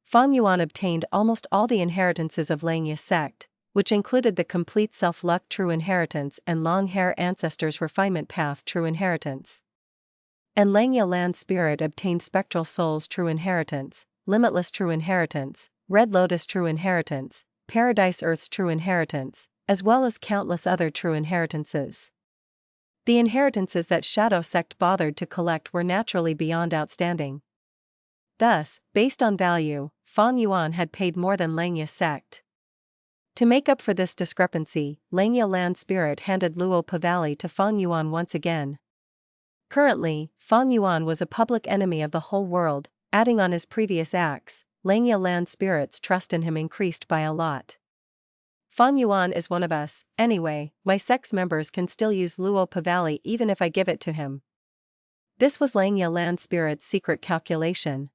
Fang Yuan obtained almost all the inheritances of Langya Sect, which included the complete self-luck true inheritance and long hair ancestors refinement path true inheritance. And Langya Land Spirit obtained Spectral Soul's true inheritance, Limitless true inheritance, Red Lotus true inheritance, Paradise Earth's true inheritance, as well as countless other true inheritances. The inheritances that Shadow Sect bothered to collect were naturally beyond outstanding. Thus, based on value, Fang Yuan had paid more than Langya Sect. To make up for this discrepancy, Langya Land Spirit handed Luo Pavali to Fang Yuan once again. Currently, Fang Yuan was a public enemy of the whole world. Adding on his previous acts, Langya Land Spirit's trust in him increased by a lot. Fang Yuan is one of us, anyway, my sect's members can still use Luo Pavali even if I give it to him. This was Langya Land Spirit's secret calculation.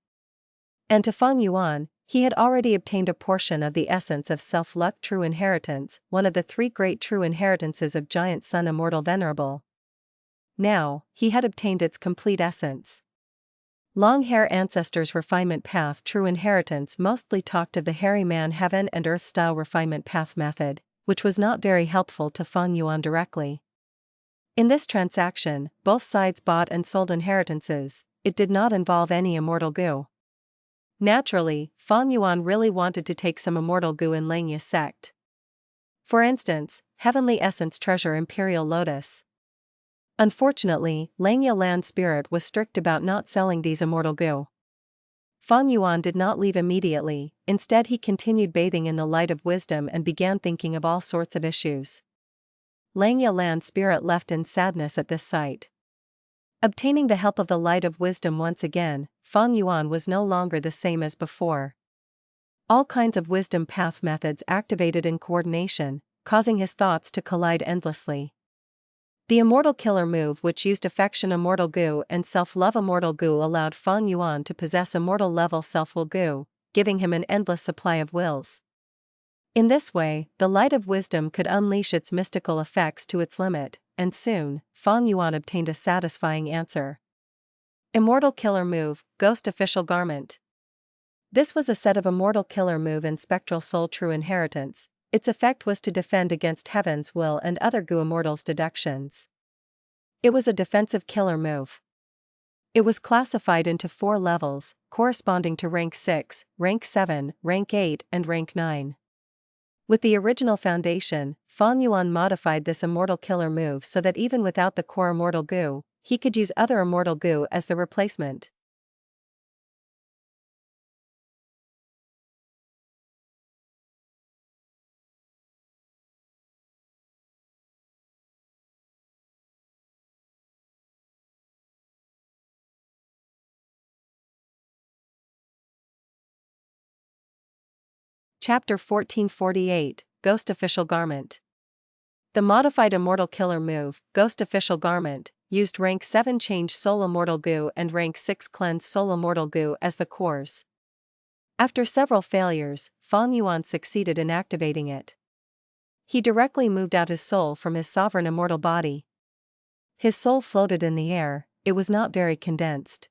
And to Fang Yuan, He had already obtained a portion of the essence of self-luck true inheritance, one of the 3 great true inheritances of giant sun Immortal Venerable. Now, he had obtained its complete essence. Long hair ancestors refinement path true inheritance mostly talked of the hairy man heaven and earth style refinement path method, which was not very helpful to Feng Yuan directly. In this transaction, both sides bought and sold inheritances. It did not involve any immortal goo. Naturally, Feng Yuan really wanted to take some immortal goo in Langya Sect. For instance, Heavenly Essence Treasure Imperial Lotus. Unfortunately, Langya Land Spirit was strict about not selling these immortal goo. Feng Yuan did not leave immediately, instead he continued bathing in the light of wisdom and began thinking of all sorts of issues. Langya Land Spirit left in sadness at this sight. Obtaining the help of the light of wisdom once again, Feng Yuan was no longer the same as before. All kinds of wisdom path methods activated in coordination, causing his thoughts to collide endlessly. The Immortal Killer move, which used Affection Immortal Goo and Self-Love Immortal Goo, allowed Feng Yuan to possess Immortal level Self-Will Goo, giving him an endless supply of wills. In this way, the light of wisdom could unleash its mystical effects to its limit, and soon, Feng Yuan obtained a satisfying answer. Immortal Killer move, Ghost Official Garment. This was a set of Immortal Killer move in Spectral Soul True Inheritance. Its effect was to defend against Heaven's Will and other Goo Immortals' deductions. It was a defensive killer move. It was classified into 4 levels, corresponding to rank 6, rank 7, rank 8, and rank 9. With the original foundation, Feng Yuan modified this Immortal Killer move so that even without the core Immortal Goo, he could use other Immortal Goo as the replacement. Chapter 1448, Ghost Official Garment. The modified Immortal Killer move, Ghost Official Garment, used rank 7 Change Soul Immortal Goo and rank 6 Cleanse Soul Immortal Goo as the cores. After several failures, Feng Yuan succeeded in activating it. He directly moved out his soul from his sovereign immortal body. His soul floated in the air, it was not very condensed.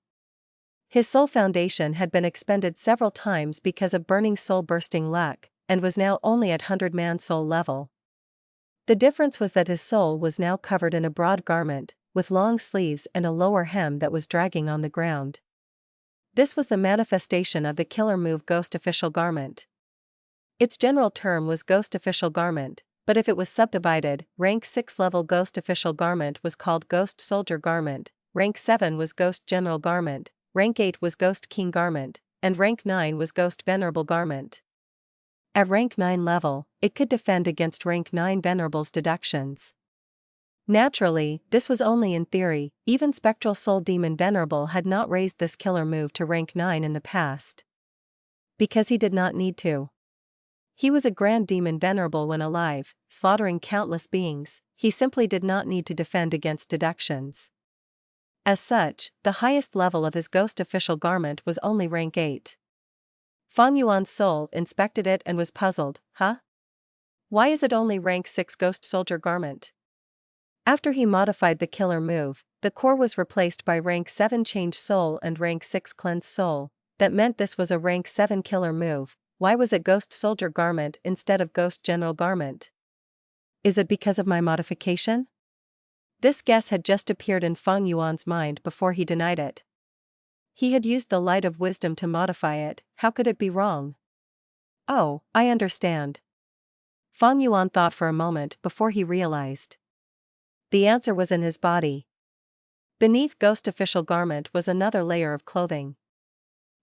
His soul foundation had been expended several times because of burning soul bursting luck, and was now only at 100-man soul level. The difference was that his soul was now covered in a broad garment, with long sleeves and a lower hem that was dragging on the ground. This was the manifestation of the killer move Ghost Official Garment. Its general term was Ghost Official Garment, but if it was subdivided, rank 6 level Ghost Official Garment was called Ghost Soldier Garment, rank 7 was Ghost General Garment, rank 8 was Ghost King Garment, and rank 9 was Ghost Venerable Garment. At rank 9 level, it could defend against rank 9 Venerable's deductions. Naturally, this was only in theory. Even Spectral Soul Demon Venerable had not raised this killer move to rank 9 in the past. Because he did not need to. He was a Grand Demon Venerable when alive, slaughtering countless beings. He simply did not need to defend against deductions. As such, the highest level of his Ghost Official Garment was only rank 8. Feng Yuan's soul inspected it and was puzzled. Why is it only rank 6 Ghost Soldier Garment? After he modified the killer move, the core was replaced by rank 7 Change Soul and rank 6 Cleanse Soul. That meant this was a rank 7 killer move. Why was it Ghost Soldier Garment instead of Ghost General Garment? Is it because of my modification? This guess had just appeared in Feng Yuan's mind before he denied it. He had used the light of wisdom to modify it, how could it be wrong? Oh, I understand. Feng Yuan thought for a moment before he realized. The answer was in his body. Beneath Ghost Official Garment was another layer of clothing.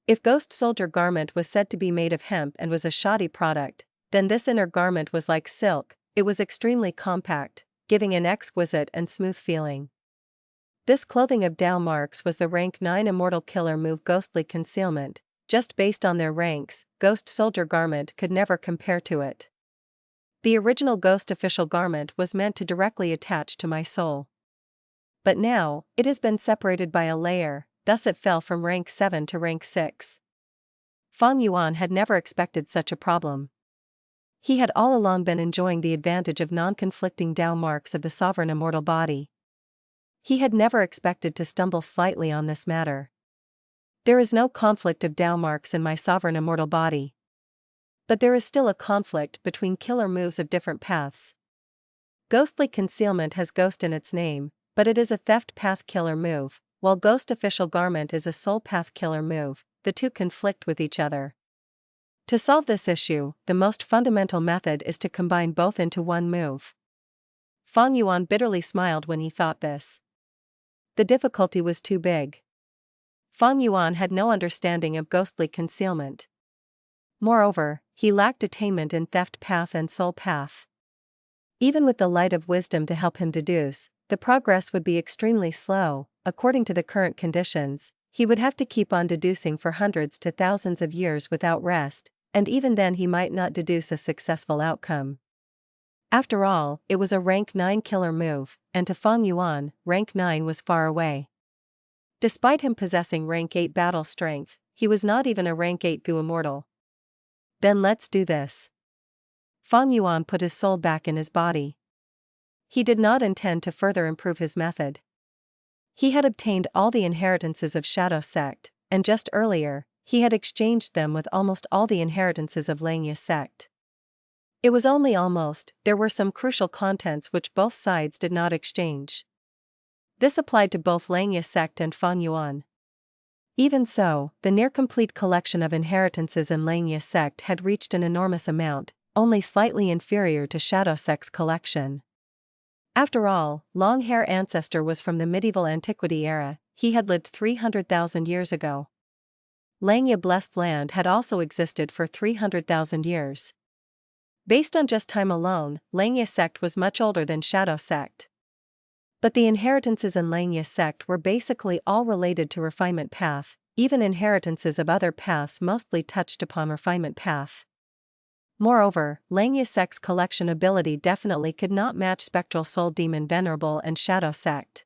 If Ghost Soldier Garment was said to be made of hemp and was a shoddy product, then this inner garment was like silk. It was extremely compact, giving an exquisite and smooth feeling. This clothing of Dao marks was the rank 9 Immortal Killer move Ghostly Concealment. Just based on their ranks, Ghost Soldier Garment could never compare to it. The original Ghost Official Garment was meant to directly attach to my soul. But now, it has been separated by a layer, thus it fell from rank 7 to rank 6. Feng Yuan had never expected such a problem. He had all along been enjoying the advantage of non-conflicting Dao marks of the sovereign immortal body. He had never expected to stumble slightly on this matter. There is no conflict of Dao marks in my sovereign immortal body. But there is still a conflict between killer moves of different paths. Ghostly Concealment has ghost in its name, but it is a theft path killer move, while Ghost Official Garment is a soul path killer move. The two conflict with each other. To solve this issue, the most fundamental method is to combine both into one move. Feng Yuan bitterly smiled when he thought this. The difficulty was too big. Feng Yuan had no understanding of ghostly concealment. Moreover, he lacked attainment in theft path and soul path. Even with the light of wisdom to help him deduce, the progress would be extremely slow. According to the current conditions, he would have to keep on deducing for hundreds to thousands of years without rest, and even then he might not deduce a successful outcome. After all, it was a rank 9 killer move, and to Feng Yuan, rank 9 was far away. Despite him possessing rank 8 battle strength, he was not even a rank 8 Gu Immortal. Then let's do this. Feng Yuan put his soul back in his body. He did not intend to further improve his method. He had obtained all the inheritances of Shadow Sect, and just earlier, he had exchanged them with almost all the inheritances of Lian Sect. It was only almost, there were some crucial contents which both sides did not exchange. This applied to both Lian Sect and Feng Yuan. Even so, the near-complete collection of inheritances in Lian Sect had reached an enormous amount, only slightly inferior to Shadow Sect's collection. After all, Long-Hair Ancestor was from the medieval antiquity era. He had lived 300,000 years ago. Lian Blessed Land had also existed for 300,000 years. Based on just time alone, Lian Sect was much older than Shadow Sect. But the inheritances in Lian Sect were basically all related to Refinement Path, even inheritances of other paths mostly touched upon Refinement Path. Moreover, Lian Sect's collection ability definitely could not match Spectral Soul Demon Venerable and Shadow Sect.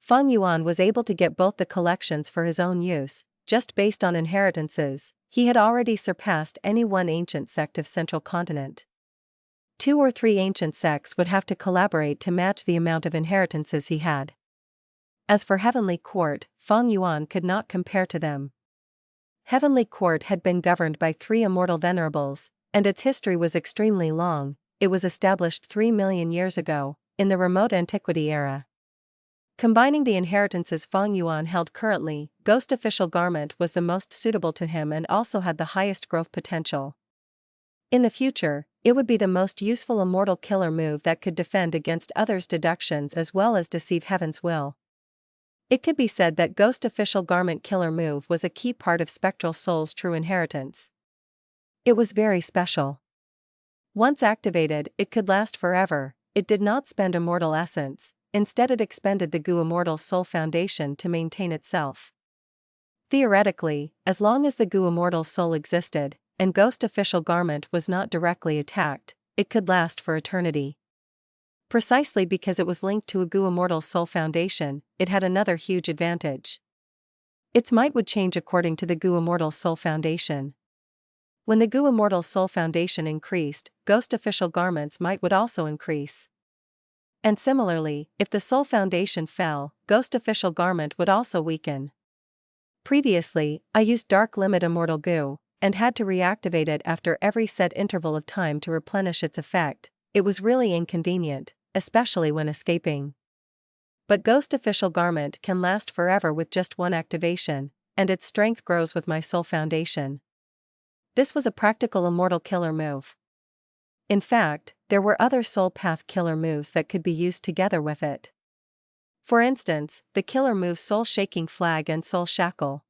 Feng Yuan was able to get both the collections for his own use. Just based on inheritances, he had already surpassed any one ancient sect of Central Continent. 2 or 3 ancient sects would have to collaborate to match the amount of inheritances he had. As for Heavenly Court, Feng Yuan could not compare to them. Heavenly Court had been governed by 3 immortal venerables, and its history was extremely long. It was established 3 million years ago, in the remote antiquity era. Combining the inheritances Feng Yuan held currently, Ghost Official Garment was the most suitable to him and also had the highest growth potential. In the future, it would be the most useful immortal killer move that could defend against others' deductions as well as deceive Heaven's will. It could be said that Ghost Official Garment killer move was a key part of Spectral Soul's true inheritance. It was very special. Once activated, it could last forever. It did not spend immortal essence, instead it expended the Gu Immortal Soul Foundation to maintain itself. Theoretically, as long as the Gu Immortal Soul existed, and Ghost Official Garment was not directly attacked, it could last for eternity. Precisely because it was linked to a Gu Immortal Soul Foundation, it had another huge advantage. Its might would change according to the Gu Immortal Soul Foundation. When the Gu Immortal Soul Foundation increased, Ghost Official Garment's might would also increase. And similarly, if the Soul Foundation fell, Ghost Official Garment would also weaken. Previously, I used Dark Limit Immortal Gu, and had to reactivate it after every set interval of time to replenish its effect. It was really inconvenient, especially when escaping. But Ghost Official Garment can last forever with just one activation, and its strength grows with my Soul Foundation. This was a practical immortal killer move. In fact, there were other soul path killer moves that could be used together with it. For instance, the killer moves Soul Shaking Flag and Soul Shackle.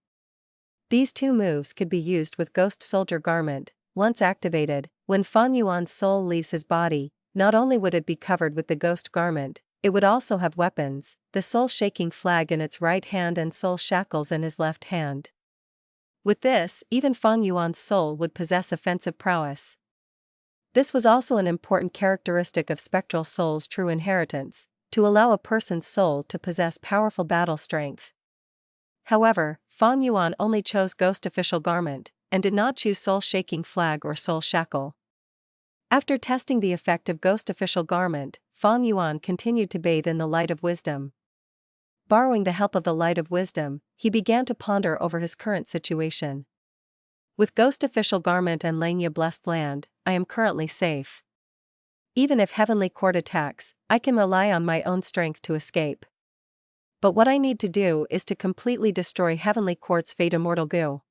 These 2 moves could be used with Ghost Soldier Garment. Once activated, when Feng Yuan's soul leaves his body, not only would it be covered with the Ghost Garment, it would also have weapons, the Soul Shaking Flag in its right hand and Soul Shackles in his left hand. With this, even Feng Yuan's soul would possess offensive prowess. This was also an important characteristic of Spectral Soul's true inheritance, to allow a person's soul to possess powerful battle strength. However, Feng Yuan only chose Ghost Official Garment, and did not choose soul-shaking flag or soul shackle. After testing the effect of Ghost Official Garment, Feng Yuan continued to bathe in the light of wisdom. Borrowing the help of the light of wisdom, he began to ponder over his current situation. With Ghost Official Garment and Lenya Blessed Land, I am currently safe. Even if Heavenly Court attacks, I can rely on my own strength to escape. But what I need to do is to completely destroy Heavenly Court's Fate Immortal goo.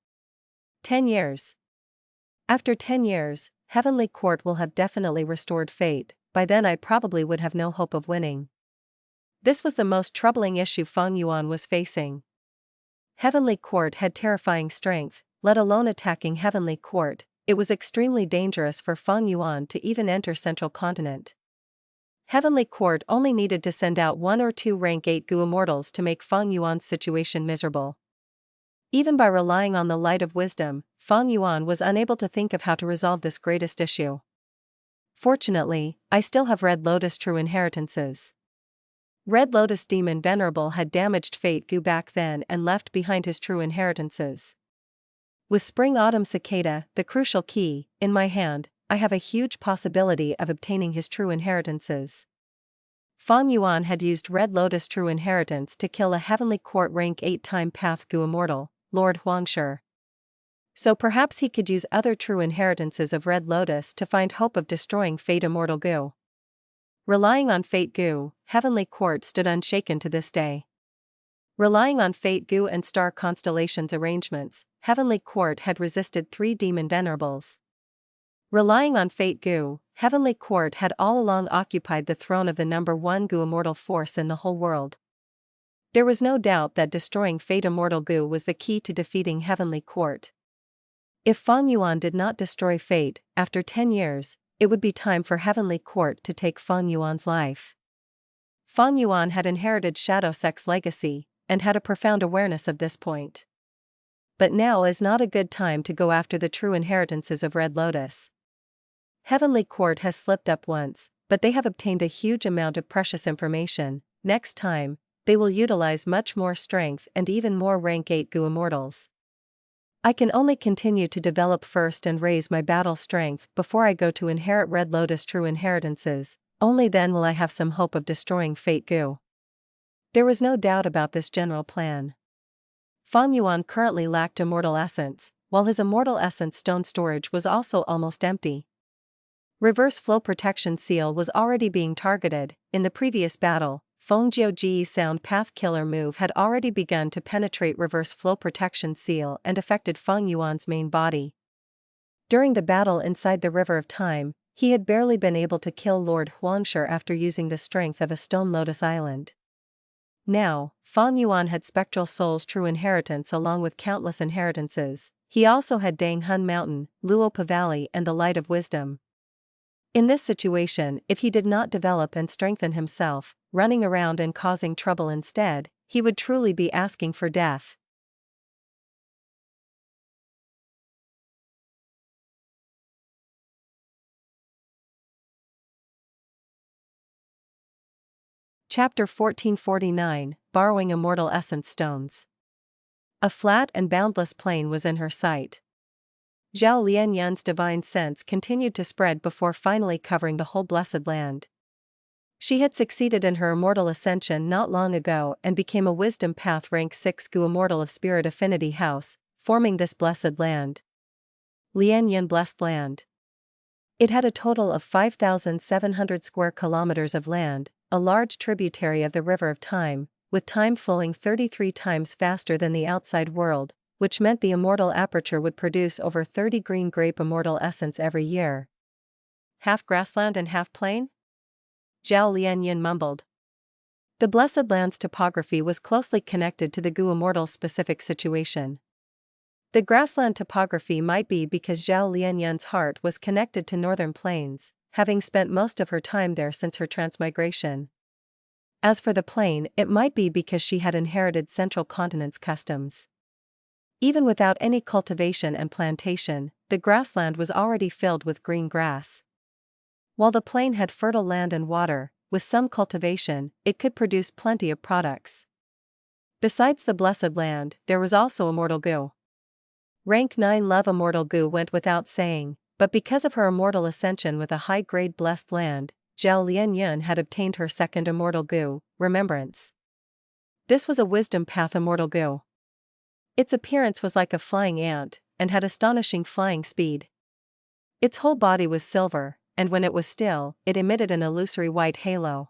10 years. After 10 years, Heavenly Court will have definitely restored fate. By then I probably would have no hope of winning. This was the most troubling issue Feng Yuan was facing. Heavenly Court had terrifying strength, let alone attacking Heavenly Court. It was extremely dangerous for Feng Yuan to even enter Central Continent. Heavenly Court only needed to send out 1 or 2 rank 8 goo immortals to make Feng Yuan's situation miserable. Even by relying on the light of wisdom, Feng Yuan was unable to think of how to resolve this greatest issue. Fortunately, I still have Red Lotus true inheritances. Red Lotus Demon Venerable had damaged Fate goo back then and left behind his true inheritances. With Spring Autumn Cicada, the crucial key, in my hand, I have a huge possibility of obtaining his true inheritances. Feng Yuan had used Red Lotus true inheritance to kill a Heavenly Court rank 8-time Path goo immortal, Lord Huang. So perhaps he could use other true inheritances of Red Lotus to find hope of destroying Fate Immortal goo. Relying on Fate goo, Heavenly Court stood unshaken to this day. Relying on Fate goo and star constellations arrangements, Heavenly Court had resisted 3 demon venerables. Relying on Fate goo, Heavenly Court had all along occupied the throne of the number 1 goo immortal force in the whole world. There was no doubt that destroying Fate Immortal goo was the key to defeating Heavenly Court. If Feng Yuan did not destroy Fate, after 10 years, it would be time for Heavenly Court to take Feng Yuan's life. Feng Yuan had inherited Shadow Sect's legacy, and had a profound awareness of this point. But now is not a good time to go after the true inheritances of Red Lotus. Heavenly Court has slipped up once, but they have obtained a huge amount of precious information. Next time, they will utilize much more strength and even more rank 8 goo immortals. I can only continue to develop first and raise my battle strength before I go to inherit Red Lotus true inheritances. Only then will I have some hope of destroying Fate goo. There was no doubt about this general plan. Feng Yuan currently lacked Immortal Essence, while his Immortal Essence stone storage was also almost empty. Reverse Flow Protection Seal was already being targeted. In the previous battle, Feng Jiuji's Sound Path Killer move had already begun to penetrate Reverse Flow Protection Seal and affected Feng Yuan's main body. During the battle inside the River of Time, he had barely been able to kill Lord Huang after using the strength of a Stone Lotus Island. Now, Feng Yuan had Spectral Soul's true inheritance along with countless inheritances. He also had Dang Hun Mountain, Luopa Valley and the Light of Wisdom. In this situation, if he did not develop and strengthen himself, running around and causing trouble instead, he would truly be asking for death. Chapter 1449, Borrowing Immortal Essence Stones. A flat and boundless plain was in her sight. Zhao Lian divine sense continued to spread before finally covering the whole blessed land. She had succeeded in her immortal ascension not long ago and became a wisdom path rank 6 goo immortal of spirit affinity house, forming this blessed land. Lian blessed land. It had a total of 5,700 square kilometers of land, a large tributary of the River of Time, with time flowing 33 times faster than the outside world, which meant the immortal aperture would produce over 30 green grape immortal essence every year. Half grassland and half plain? Zhao Lian mumbled. The blessed land's topography was closely connected to the goo immortal's specific situation. The grassland topography might be because Zhao Lian's heart was connected to northern plains, having spent most of her time there since her transmigration. As for the plain, it might be because she had inherited Central Continent's customs. Even without any cultivation and plantation, the grassland was already filled with green grass. While the plain had fertile land and water, with some cultivation, it could produce plenty of products. Besides the blessed land, there was also immortal goo. Rank 9 Love Immortal Gu went without saying, but because of her immortal ascension with a high-grade blessed land, Zhao Lian had obtained her second immortal Gu, Remembrance. This was a wisdom path immortal Gu. Its appearance was like a flying ant, and had astonishing flying speed. Its whole body was silver, and when it was still, it emitted an illusory white halo.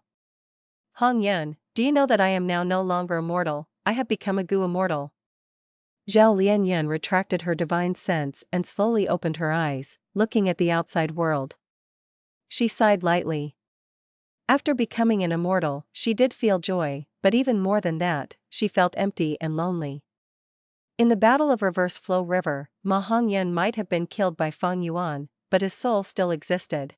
Hong Yun, do you know that I am now no longer immortal? I have become a Gu immortal. Zhao Lian retracted her divine sense and slowly opened her eyes, looking at the outside world. She sighed lightly. After becoming an immortal, she did feel joy, but even more than that, she felt empty and lonely. In the Battle of Reverse Flow River, Ma Hongyun might have been killed by Feng Yuan, but his soul still existed.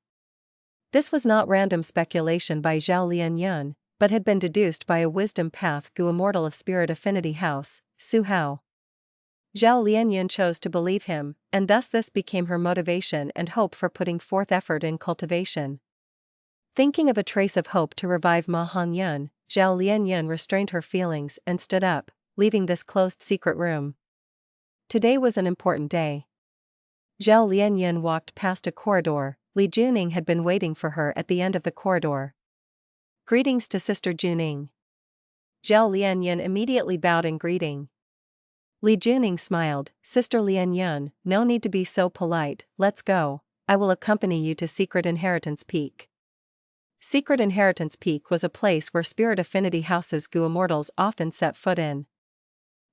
This was not random speculation by Zhao Lian, but had been deduced by a wisdom path Gu immortal of Spirit Affinity House, Su Hao. Zhao Lian chose to believe him, and thus this became her motivation and hope for putting forth effort in cultivation. Thinking of a trace of hope to revive Ma Hongyun, Zhao Lian restrained her feelings and stood up, leaving this closed secret room. Today was an important day. Zhao Lian walked past a corridor. Li Juning had been waiting for her at the end of the corridor. Greetings to Sister Juning. Zhao Lian immediately bowed in greeting. Li Juning smiled, Sister Lian, no need to be so polite, let's go, I will accompany you to Secret Inheritance Peak. Secret Inheritance Peak was a place where Spirit Affinity House's Gu immortals often set foot in.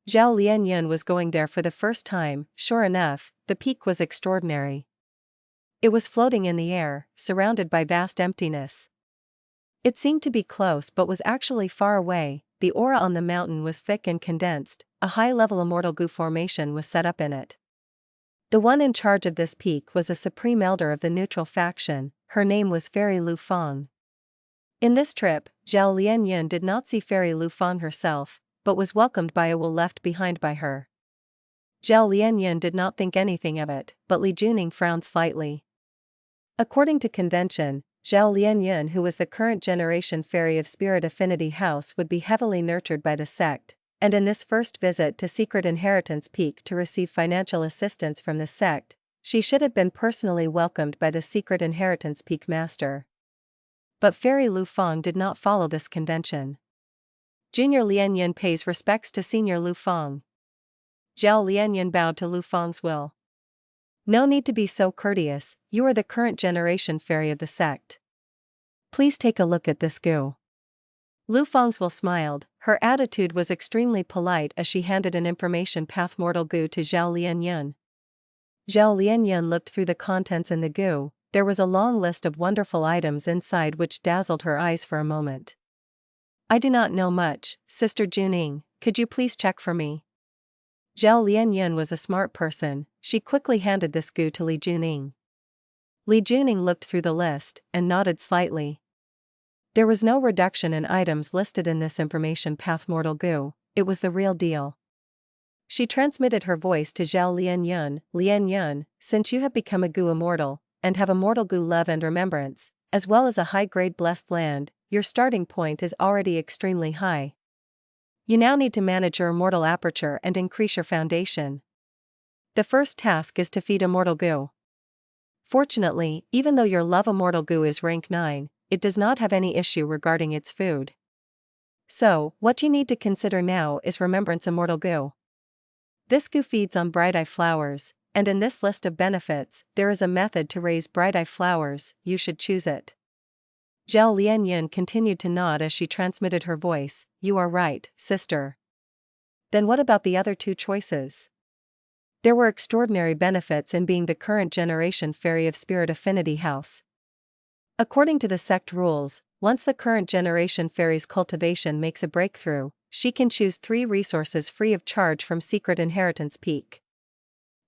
Zhao Lian was going there for the first time. Sure enough, the peak was extraordinary. It was floating in the air, surrounded by vast emptiness. It seemed to be close but was actually far away. The aura on the mountain was thick and condensed. A high-level immortal Gu formation was set up in it. The one in charge of this peak was a supreme elder of the neutral faction. Her name was Fairy Lu Fang. In this trip, Zhao Lian did not see Fairy Lu Fang herself, but was welcomed by a will left behind by her. Zhao Lian did not think anything of it, but Li Juning frowned slightly. According to convention, Zhao Lian, who was the current generation fairy of Spirit Affinity House, would be heavily nurtured by the sect, and in this first visit to Secret Inheritance Peak to receive financial assistance from the sect, she should have been personally welcomed by the Secret Inheritance Peak master. But Fairy Lu Fang did not follow this convention. Junior Lian pays respects to Senior Lu Fang. Zhao Lian bowed to Lu Fang's will. No need to be so courteous, you are the current generation fairy of the sect. Please take a look at this Gu. Lu Fang's will smiled, her attitude was extremely polite as she handed an information path mortal Gu to Zhao Lian. Zhao Lian looked through the contents in the Gu. There was a long list of wonderful items inside which dazzled her eyes for a moment. I do not know much, Sister Juning, could you please check for me? Zhao Lian was a smart person. She quickly handed this Gu to Li Juning. Li Juning looked through the list and nodded slightly. There was no reduction in items listed in this information path mortal Gu, it was the real deal. She transmitted her voice to Zhao Lian, since you have become a Gu immortal, and have immortal Gu love and remembrance, as well as a high-grade blessed land, your starting point is already extremely high. You now need to manage your immortal aperture and increase your foundation. The first task is to feed immortal Gu. Fortunately, even though your love immortal Gu is rank 9, it does not have any issue regarding its food. So, what you need to consider now is Remembrance Immortal Gu. This Gu feeds on bright eye flowers, and in this list of benefits, there is a method to raise bright eye flowers, you should choose it. Zhao Lian continued to nod as she transmitted her voice, you are right, sister. Then what about the other two choices? There were extraordinary benefits in being the current generation fairy of Spirit Affinity House. According to the sect rules, once the current generation fairy's cultivation makes a breakthrough, she can choose 3 resources free of charge from Secret Inheritance Peak.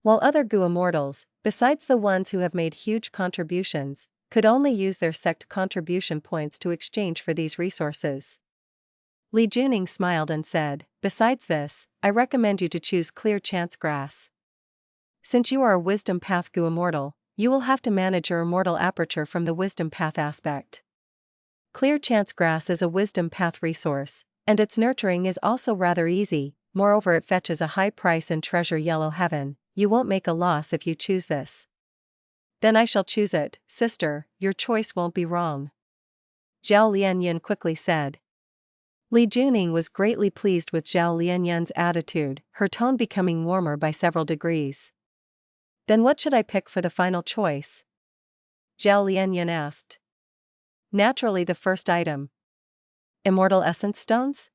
While other Gu immortals, besides the ones who have made huge contributions, could only use their sect contribution points to exchange for these resources. Li Juning smiled and said, besides this, I recommend you to choose Clear Chance Grass. Since you are a Wisdom Path Gu immortal, you will have to manage your immortal aperture from the Wisdom Path aspect. Clear Chance Grass is a Wisdom Path resource, and its nurturing is also rather easy, moreover it fetches a high price in Treasure Yellow Heaven. you won't make a loss if you choose this. Then I shall choose it, sister, your choice won't be wrong. Zhao Lianyan quickly said. Li Juning was greatly pleased with Zhao Lianyan's attitude, her tone becoming warmer by several degrees. Then what should I pick for the final choice? Zhao Lianyan asked. Naturally the first item. Immortal Essence Stones?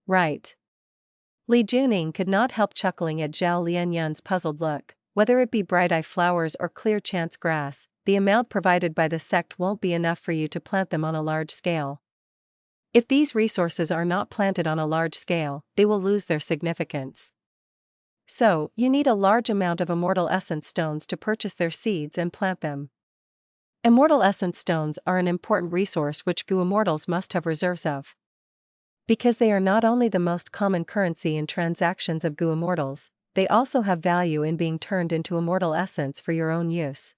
Right. Li Juning could not help chuckling at Zhao Lianyan's puzzled look. Whether it be bright-eye flowers or clear chance grass, the amount provided by the sect won't be enough for you to plant them on a large scale. If these resources are not planted on a large scale, they will lose their significance. So, you need a large amount of Immortal Essence Stones to purchase their seeds and plant them. Immortal Essence Stones are an important resource which Gu Immortals must have reserves of. Because they are not only the most common currency in transactions of Gu Immortals, they also have value in being turned into Immortal Essence for your own use.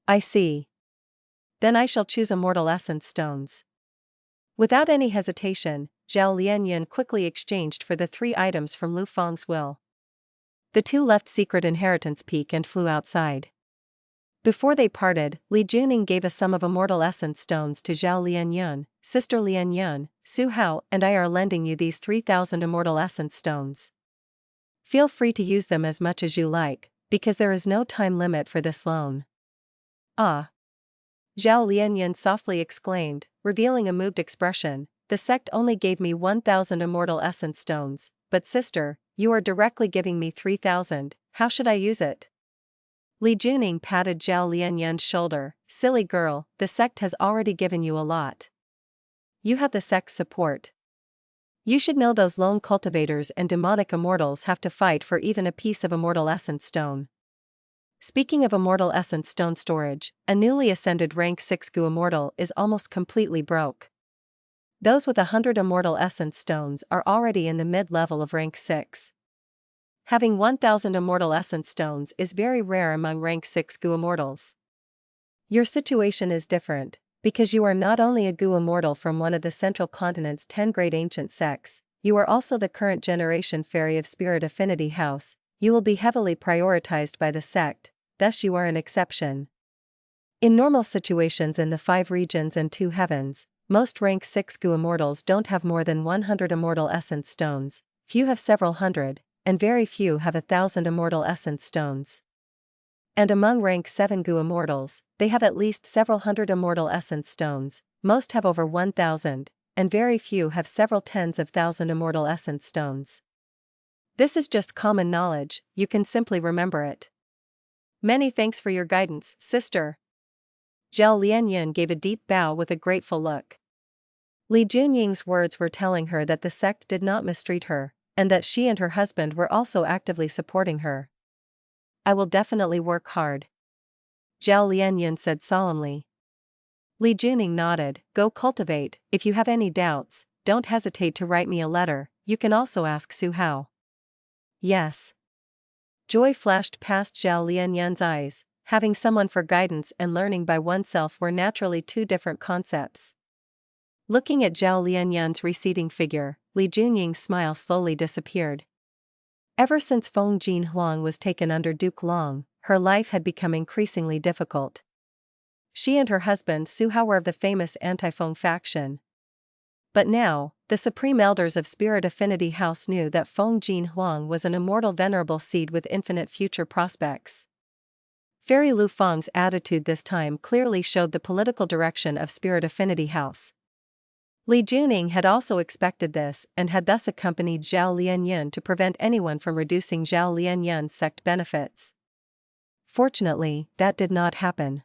I see. Then I shall choose Immortal Essence Stones. Without any hesitation, Zhao Lianyan quickly exchanged for the 3 items from Lu Feng's will. The 2 left Secret Inheritance Peak and flew outside. Before they parted, Li Juning gave a sum of Immortal Essence Stones to Zhao Lianyan. Sister Lianyan, Su Hao and I are lending you these 3,000 Immortal Essence Stones. Feel free to use them as much as you like, because there is no time limit for this loan. Ah! Zhao Lianyan softly exclaimed, revealing a moved expression, the sect only gave me 1,000 Immortal Essence Stones, but sister, you are directly giving me 3,000, how should I use it? Li Juning patted Zhao Lianyan's shoulder, silly girl, the sect has already given you a lot. You have the sect's support. You should know those lone cultivators and demonic immortals have to fight for even a piece of Immortal Essence Stone. Speaking of Immortal Essence Stone storage, a newly ascended rank 6 Gu Immortal is almost completely broke. Those with 100 Immortal Essence Stones are already in the mid-level of rank 6. Having 1,000 Immortal Essence Stones is very rare among rank 6 Gu Immortals. Your situation is different, because you are not only a Gu Immortal from one of the Central Continent's 10 great ancient sects, you are also the current generation fairy of Spirit Affinity House. You will be heavily prioritized by the sect, thus you are an exception. In normal situations in the 5 regions and 2 heavens, most rank 6 Gu Immortals don't have more than 100 Immortal Essence Stones, few have several hundred, and very few have 1,000 Immortal Essence Stones. And among rank 7 Gu Immortals, they have at least several hundred Immortal Essence Stones, most have over 1,000, and very few have several tens of thousand Immortal Essence Stones. This is just common knowledge, you can simply remember it. Many thanks for your guidance, sister. Zhao Lianyan gave a deep bow with a grateful look. Li Junying's words were telling her that the sect did not mistreat her, and that she and her husband were also actively supporting her. I will definitely work hard. Zhao Lianyan said solemnly. Li Juning nodded, go cultivate, if you have any doubts, don't hesitate to write me a letter, you can also ask Su Hao. Yes. Joy flashed past Zhao Lianyan's eyes, having someone for guidance and learning by oneself were naturally 2 different concepts. Looking at Zhao Lianyan's receding figure, Li Junying's smile slowly disappeared. Ever since Feng Huang was taken under Duke Long, her life had become increasingly difficult. She and her husband Su Hao were of the famous anti-Feng faction. But now, the supreme elders of Spirit Affinity House knew that Feng Huang was an immortal venerable seed with infinite future prospects. Fairy Lu Feng's attitude this time clearly showed the political direction of Spirit Affinity House. Li Juning had also expected this and had thus accompanied Zhao Lianyan to prevent anyone from reducing Zhao Lianyan's sect benefits. Fortunately, that did not happen.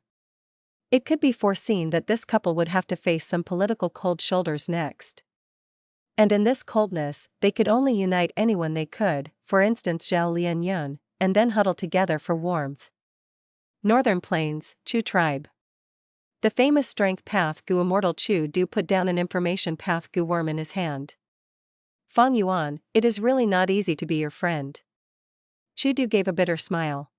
It could be foreseen that this couple would have to face some political cold shoulders next. And in this coldness, they could only unite anyone they could, for instance Zhao Lianyan, and then huddle together for warmth. Northern Plains, Chu Tribe. The famous Strength Path Gu Immortal Chu Du put down an Information Path Gu Worm in his hand. Fang Yuan, it is really not easy to be your friend. Chu Du gave a bitter smile.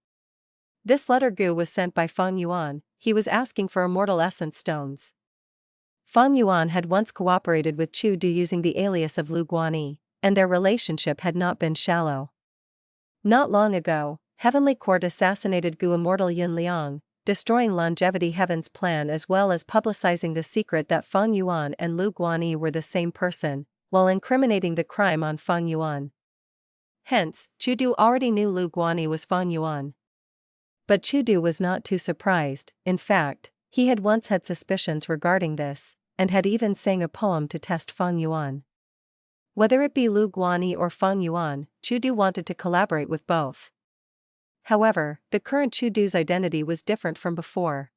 This letter Gu was sent by Fang Yuan, he was asking for Immortal Essence Stones. Fang Yuan had once cooperated with Chu Du using the alias of Lu Guanyi, and their relationship had not been shallow. Not long ago, Heavenly Court assassinated Gu Immortal Yun Liang, destroying Longevity Heaven's plan as well as publicizing the secret that Feng Yuan and Lu Guanyi were the same person, while incriminating the crime on Feng Yuan. Hence, Chu Du already knew Lu Guanyi was Feng Yuan. But Chu Du was not too surprised. In fact, he had once had suspicions regarding this, and had even sang a poem to test Feng Yuan. Whether it be Lu Guanyi or Feng Yuan, Chu Du wanted to collaborate with both. However, the current Chu Du's identity was different from before.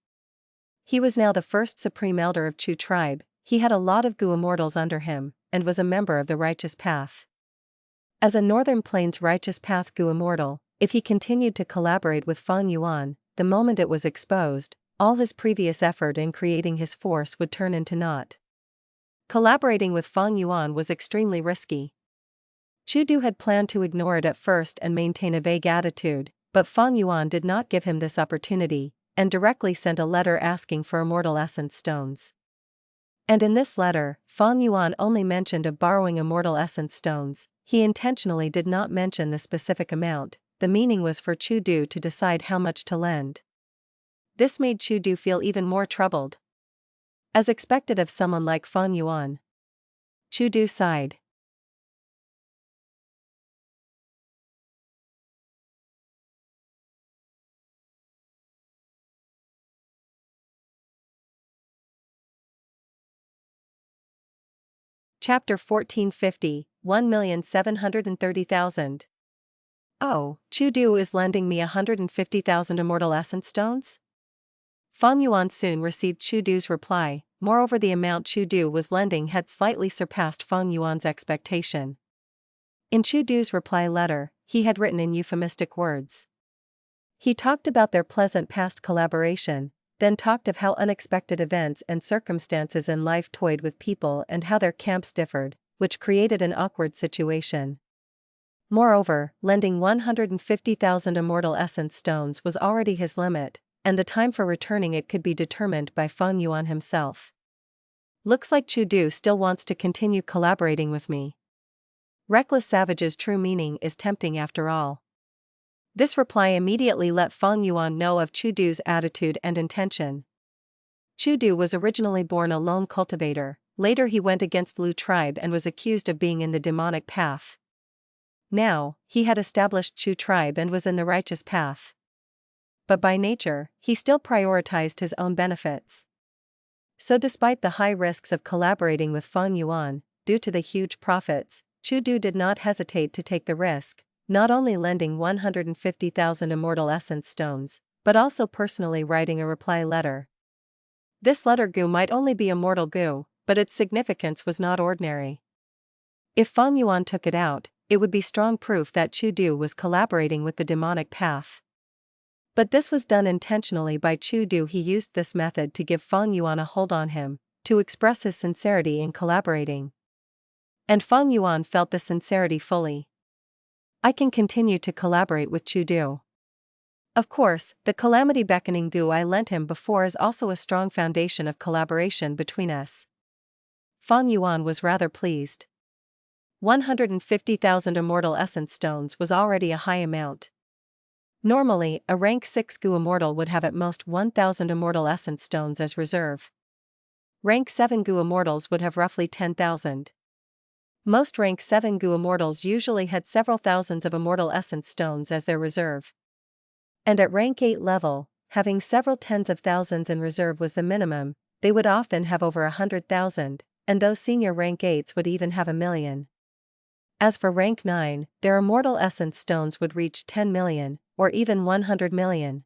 He was now the first supreme elder of Chu tribe, he had a lot of Gu immortals under him, and was a member of the Righteous Path. As a Northern Plains Righteous Path Gu immortal, if he continued to collaborate with Feng Yuan, the moment it was exposed, all his previous effort in creating his force would turn into naught. Collaborating with Feng Yuan was extremely risky. Chu Du had planned to ignore it at first and maintain a vague attitude, but Feng Yuan did not give him this opportunity, and directly sent a letter asking for Immortal Essence Stones. And in this letter, Feng Yuan only mentioned of borrowing Immortal Essence Stones, he intentionally did not mention the specific amount, the meaning was for Chu Du to decide how much to lend. This made Chu Du feel even more troubled. As expected of someone like Feng Yuan. Chu Du sighed. Chapter 1450, 1,730,000. Oh, Chu Du is lending me 150,000 Immortal Essence Stones? Feng Yuan soon received Chu Du's reply, moreover the amount Chu Du was lending had slightly surpassed Feng Yuan's expectation. In Chu Du's reply letter, he had written in euphemistic words. He talked about their pleasant past collaboration, then talked of how unexpected events and circumstances in life toyed with people and how their camps differed, which created an awkward situation. Moreover, lending 150,000 Immortal Essence Stones was already his limit, and the time for returning it could be determined by Feng Yuan himself. Looks like Chu Du still wants to continue collaborating with me. Reckless Savage's true meaning is tempting after all. This reply immediately let Feng Yuan know of Chu Du's attitude and intention. Chu Du was originally born a lone cultivator, later he went against Lu tribe and was accused of being in the demonic path. Now, he had established Chu tribe and was in the righteous path. But by nature, he still prioritized his own benefits. So despite the high risks of collaborating with Feng Yuan, due to the huge profits, Chu Du did not hesitate to take the risk, not only lending 150,000 Immortal Essence Stones, but also personally writing a reply letter. This letter Gu might only be Immortal Gu, but its significance was not ordinary. If Feng Yuan took it out, it would be strong proof that Chu Du was collaborating with the demonic path. But this was done intentionally by Chu Du. He used this method to give Feng Yuan a hold on him, to express his sincerity in collaborating. And Feng Yuan felt the sincerity fully. I can continue to collaborate with Chu Du. Of course, the calamity beckoning Gu I lent him before is also a strong foundation of collaboration between us. Feng Yuan was rather pleased. 150,000 Immortal Essence Stones was already a high amount. Normally, a rank 6 Gu Immortal would have at most 1,000 Immortal Essence Stones as reserve. Rank 7 Gu Immortals would have roughly 10,000. Most rank 7 Gu Immortals usually had several thousands of Immortal Essence Stones as their reserve. And at rank 8 level, having several tens of thousands in reserve was the minimum, they would often have over 100,000, and those senior rank 8s would even have 1,000,000. As for rank 9, their Immortal Essence Stones would reach 10 million, or even 100 million.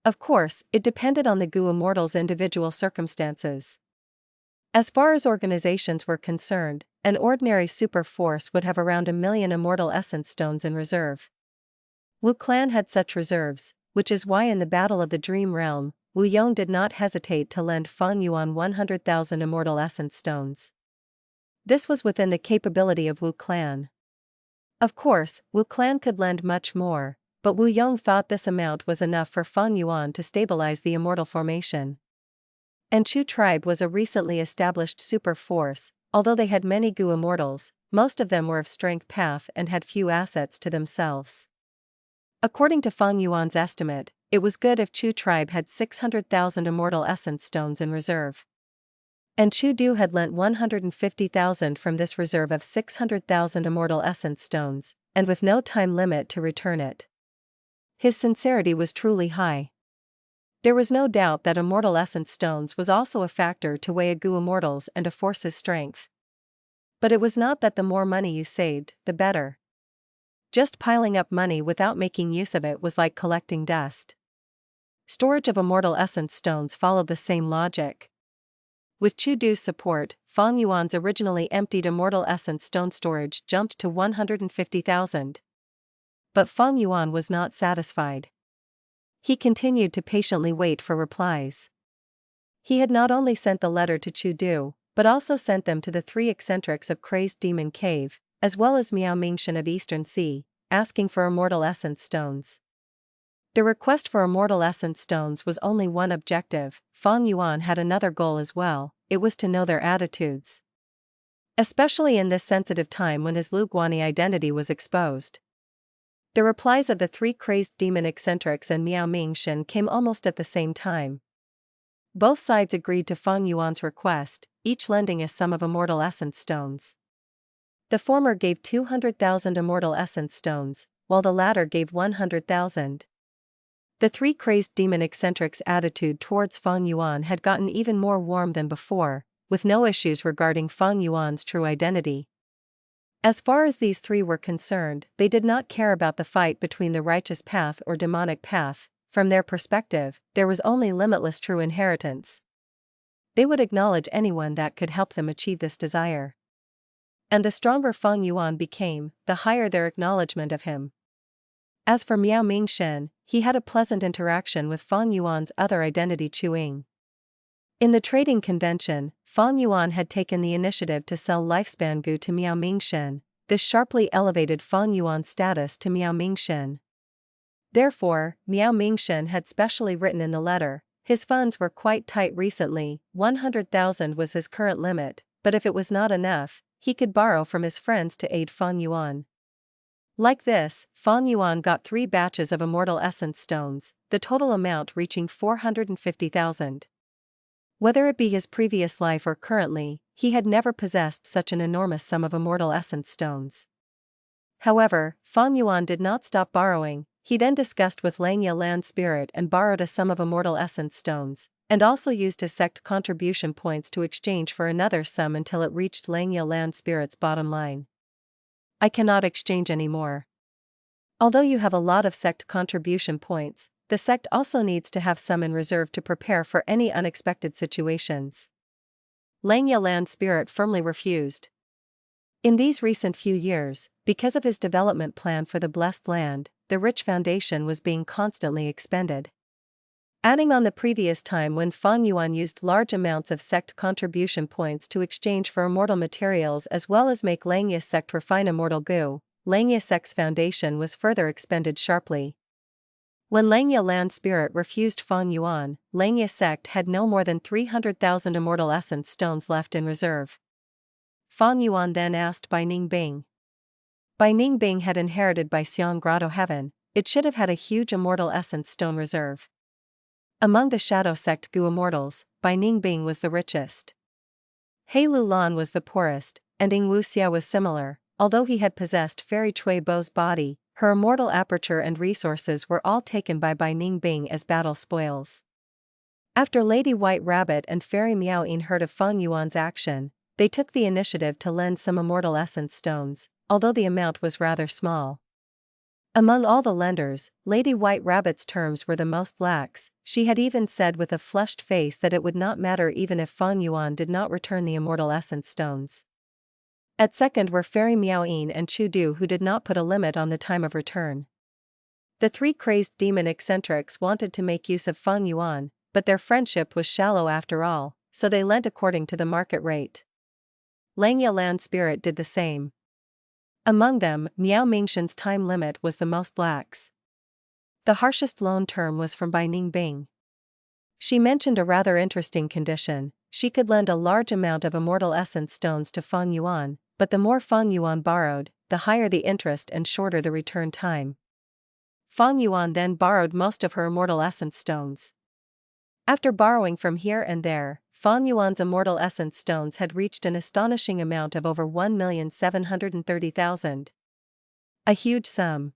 Of course, it depended on the Gu Immortal's individual circumstances. As far as organizations were concerned, an ordinary super force would have around 1,000,000 Immortal Essence Stones in reserve. Wu clan had such reserves, which is why in the Battle of the Dream Realm, Wu Yong did not hesitate to lend Feng Yuan 100,000 Immortal Essence Stones. This was within the capability of Wu clan. Of course, Wu clan could lend much more, but Wu Yong thought this amount was enough for Feng Yuan to stabilize the Immortal formation. And Chu tribe was a recently established super force, although they had many Gu Immortals, most of them were of strength path and had few assets to themselves. According to Feng Yuan's estimate, it was good if Chu tribe had 600,000 immortal essence stones in reserve. And Chu Du had lent 150,000 from this reserve of 600,000 immortal essence stones, and with no time limit to return it. His sincerity was truly high. There was no doubt that immortal essence stones was also a factor to weigh a Gu immortals and a force's strength. But it was not that the more money you saved, the better. Just piling up money without making use of it was like collecting dust. Storage of immortal essence stones followed the same logic. With Chu Du's support, Feng Yuan's originally emptied immortal essence stone storage jumped to 150,000. But Feng Yuan was not satisfied. He continued to patiently wait for replies. He had not only sent the letter to Chu Du, but also sent them to the three eccentrics of Crazed Demon Cave, as well as Miao Mingshan of Eastern Sea, asking for immortal essence stones. The request for immortal essence stones was only one objective. Feng Yuan had another goal as well, it was to know their attitudes. Especially in this sensitive time when his Lu Guanyi identity was exposed. The replies of the three Crazed Demon Eccentrics and Miao Mingshan came almost at the same time. Both sides agreed to Feng Yuan's request, each lending a sum of immortal essence stones. The former gave 200,000 immortal essence stones, while the latter gave 100,000. The three Crazed Demon Eccentrics' attitude towards Feng Yuan had gotten even more warm than before, with no issues regarding Feng Yuan's true identity. As far as these three were concerned, they did not care about the fight between the righteous path or demonic path. From their perspective, there was only limitless true inheritance. They would acknowledge anyone that could help them achieve this desire. And the stronger Feng Yuan became, the higher their acknowledgement of him. As for Miao Mingshan, he had a pleasant interaction with Feng Yuan's other identity Qing. In the trading convention, Feng Yuan had taken the initiative to sell lifespan Gu to Miao Mingshan. This sharply elevated Feng Yuan's status to Miao Mingshan. Therefore, Miao Mingshan had specially written in the letter, his funds were quite tight recently, 100,000 was his current limit, but if it was not enough, he could borrow from his friends to aid Feng Yuan. Like this, Feng Yuan got 3 batches of immortal essence stones, the total amount reaching 450,000. Whether it be his previous life or currently, he had never possessed such an enormous sum of immortal essence stones. However, Feng Yuan did not stop borrowing. He then discussed with Langya Land Spirit and borrowed a sum of immortal essence stones, and also used his sect contribution points to exchange for another sum until it reached Langya Land Spirit's bottom line. I cannot exchange anymore. Although you have a lot of sect contribution points, the sect also needs to have some in reserve to prepare for any unexpected situations. Langya Land Spirit firmly refused. In these recent few years, because of his development plan for the Blessed Land, the rich foundation was being constantly expended. Adding on the previous time when Feng Yuan used large amounts of sect contribution points to exchange for immortal materials as well as make Langya sect refine immortal Gu, Langya sect's foundation was further expended sharply. When Langya Land Spirit refused Feng Yuan, Langya sect had no more than 300,000 immortal essence stones left in reserve. Feng Yuan then asked Bai Ningbing. Bai Ningbing had inherited by Xiang Grotto Heaven, it should have had a huge immortal essence stone reserve. Among the Shadow Sect Gu immortals, Bai Ningbing was the richest. He Lulan was the poorest, and Ying Wuxia was similar. Although he had possessed Fairy Cui Bo's body, her immortal aperture and resources were all taken by Bai Ningbing as battle spoils. After Lady White Rabbit and Fairy Miao Yin heard of Feng Yuan's action, they took the initiative to lend some immortal essence stones, although the amount was rather small. Among all the lenders, Lady White Rabbit's terms were the most lax. She had even said with a flushed face that it would not matter even if Feng Yuan did not return the immortal essence stones. At second were Fairy Miao Yin and Chu Du, who did not put a limit on the time of return. The 3 Crazed Demon Eccentrics wanted to make use of Feng Yuan, but their friendship was shallow after all, so they lent according to the market rate. Langya Land Spirit did the same. Among them, Miao Mingshan's time limit was the most lax. The harshest loan term was from Bai Ningbing. She mentioned a rather interesting condition: she could lend a large amount of immortal essence stones to Feng Yuan, but the more Feng Yuan borrowed, the higher the interest and shorter the return time. Feng Yuan then borrowed most of her immortal essence stones. After borrowing from here and there, Feng Yuan's immortal essence stones had reached an astonishing amount of over 1,730,000. A huge sum.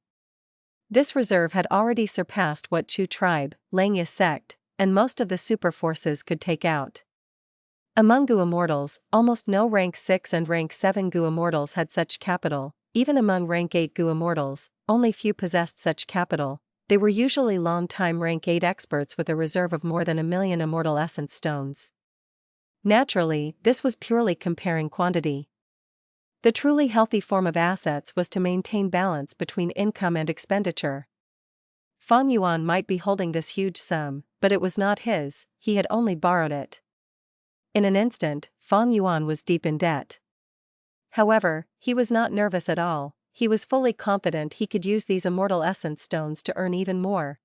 This reserve had already surpassed what Chu tribe, Langya sect, and most of the super forces could take out. Among Gu immortals, almost no rank 6 and rank 7 Gu immortals had such capital. Even among rank 8 Gu immortals, only few possessed such capital. They were usually long-time rank 8 experts with a reserve of more than 1,000,000 immortal essence stones. Naturally, this was purely comparing quantity. The truly healthy form of assets was to maintain balance between income and expenditure. Feng Yuan might be holding this huge sum, but it was not his, he had only borrowed it. In an instant, Feng Yuan was deep in debt. However, he was not nervous at all. He was fully confident he could use these immortal essence stones to earn even more.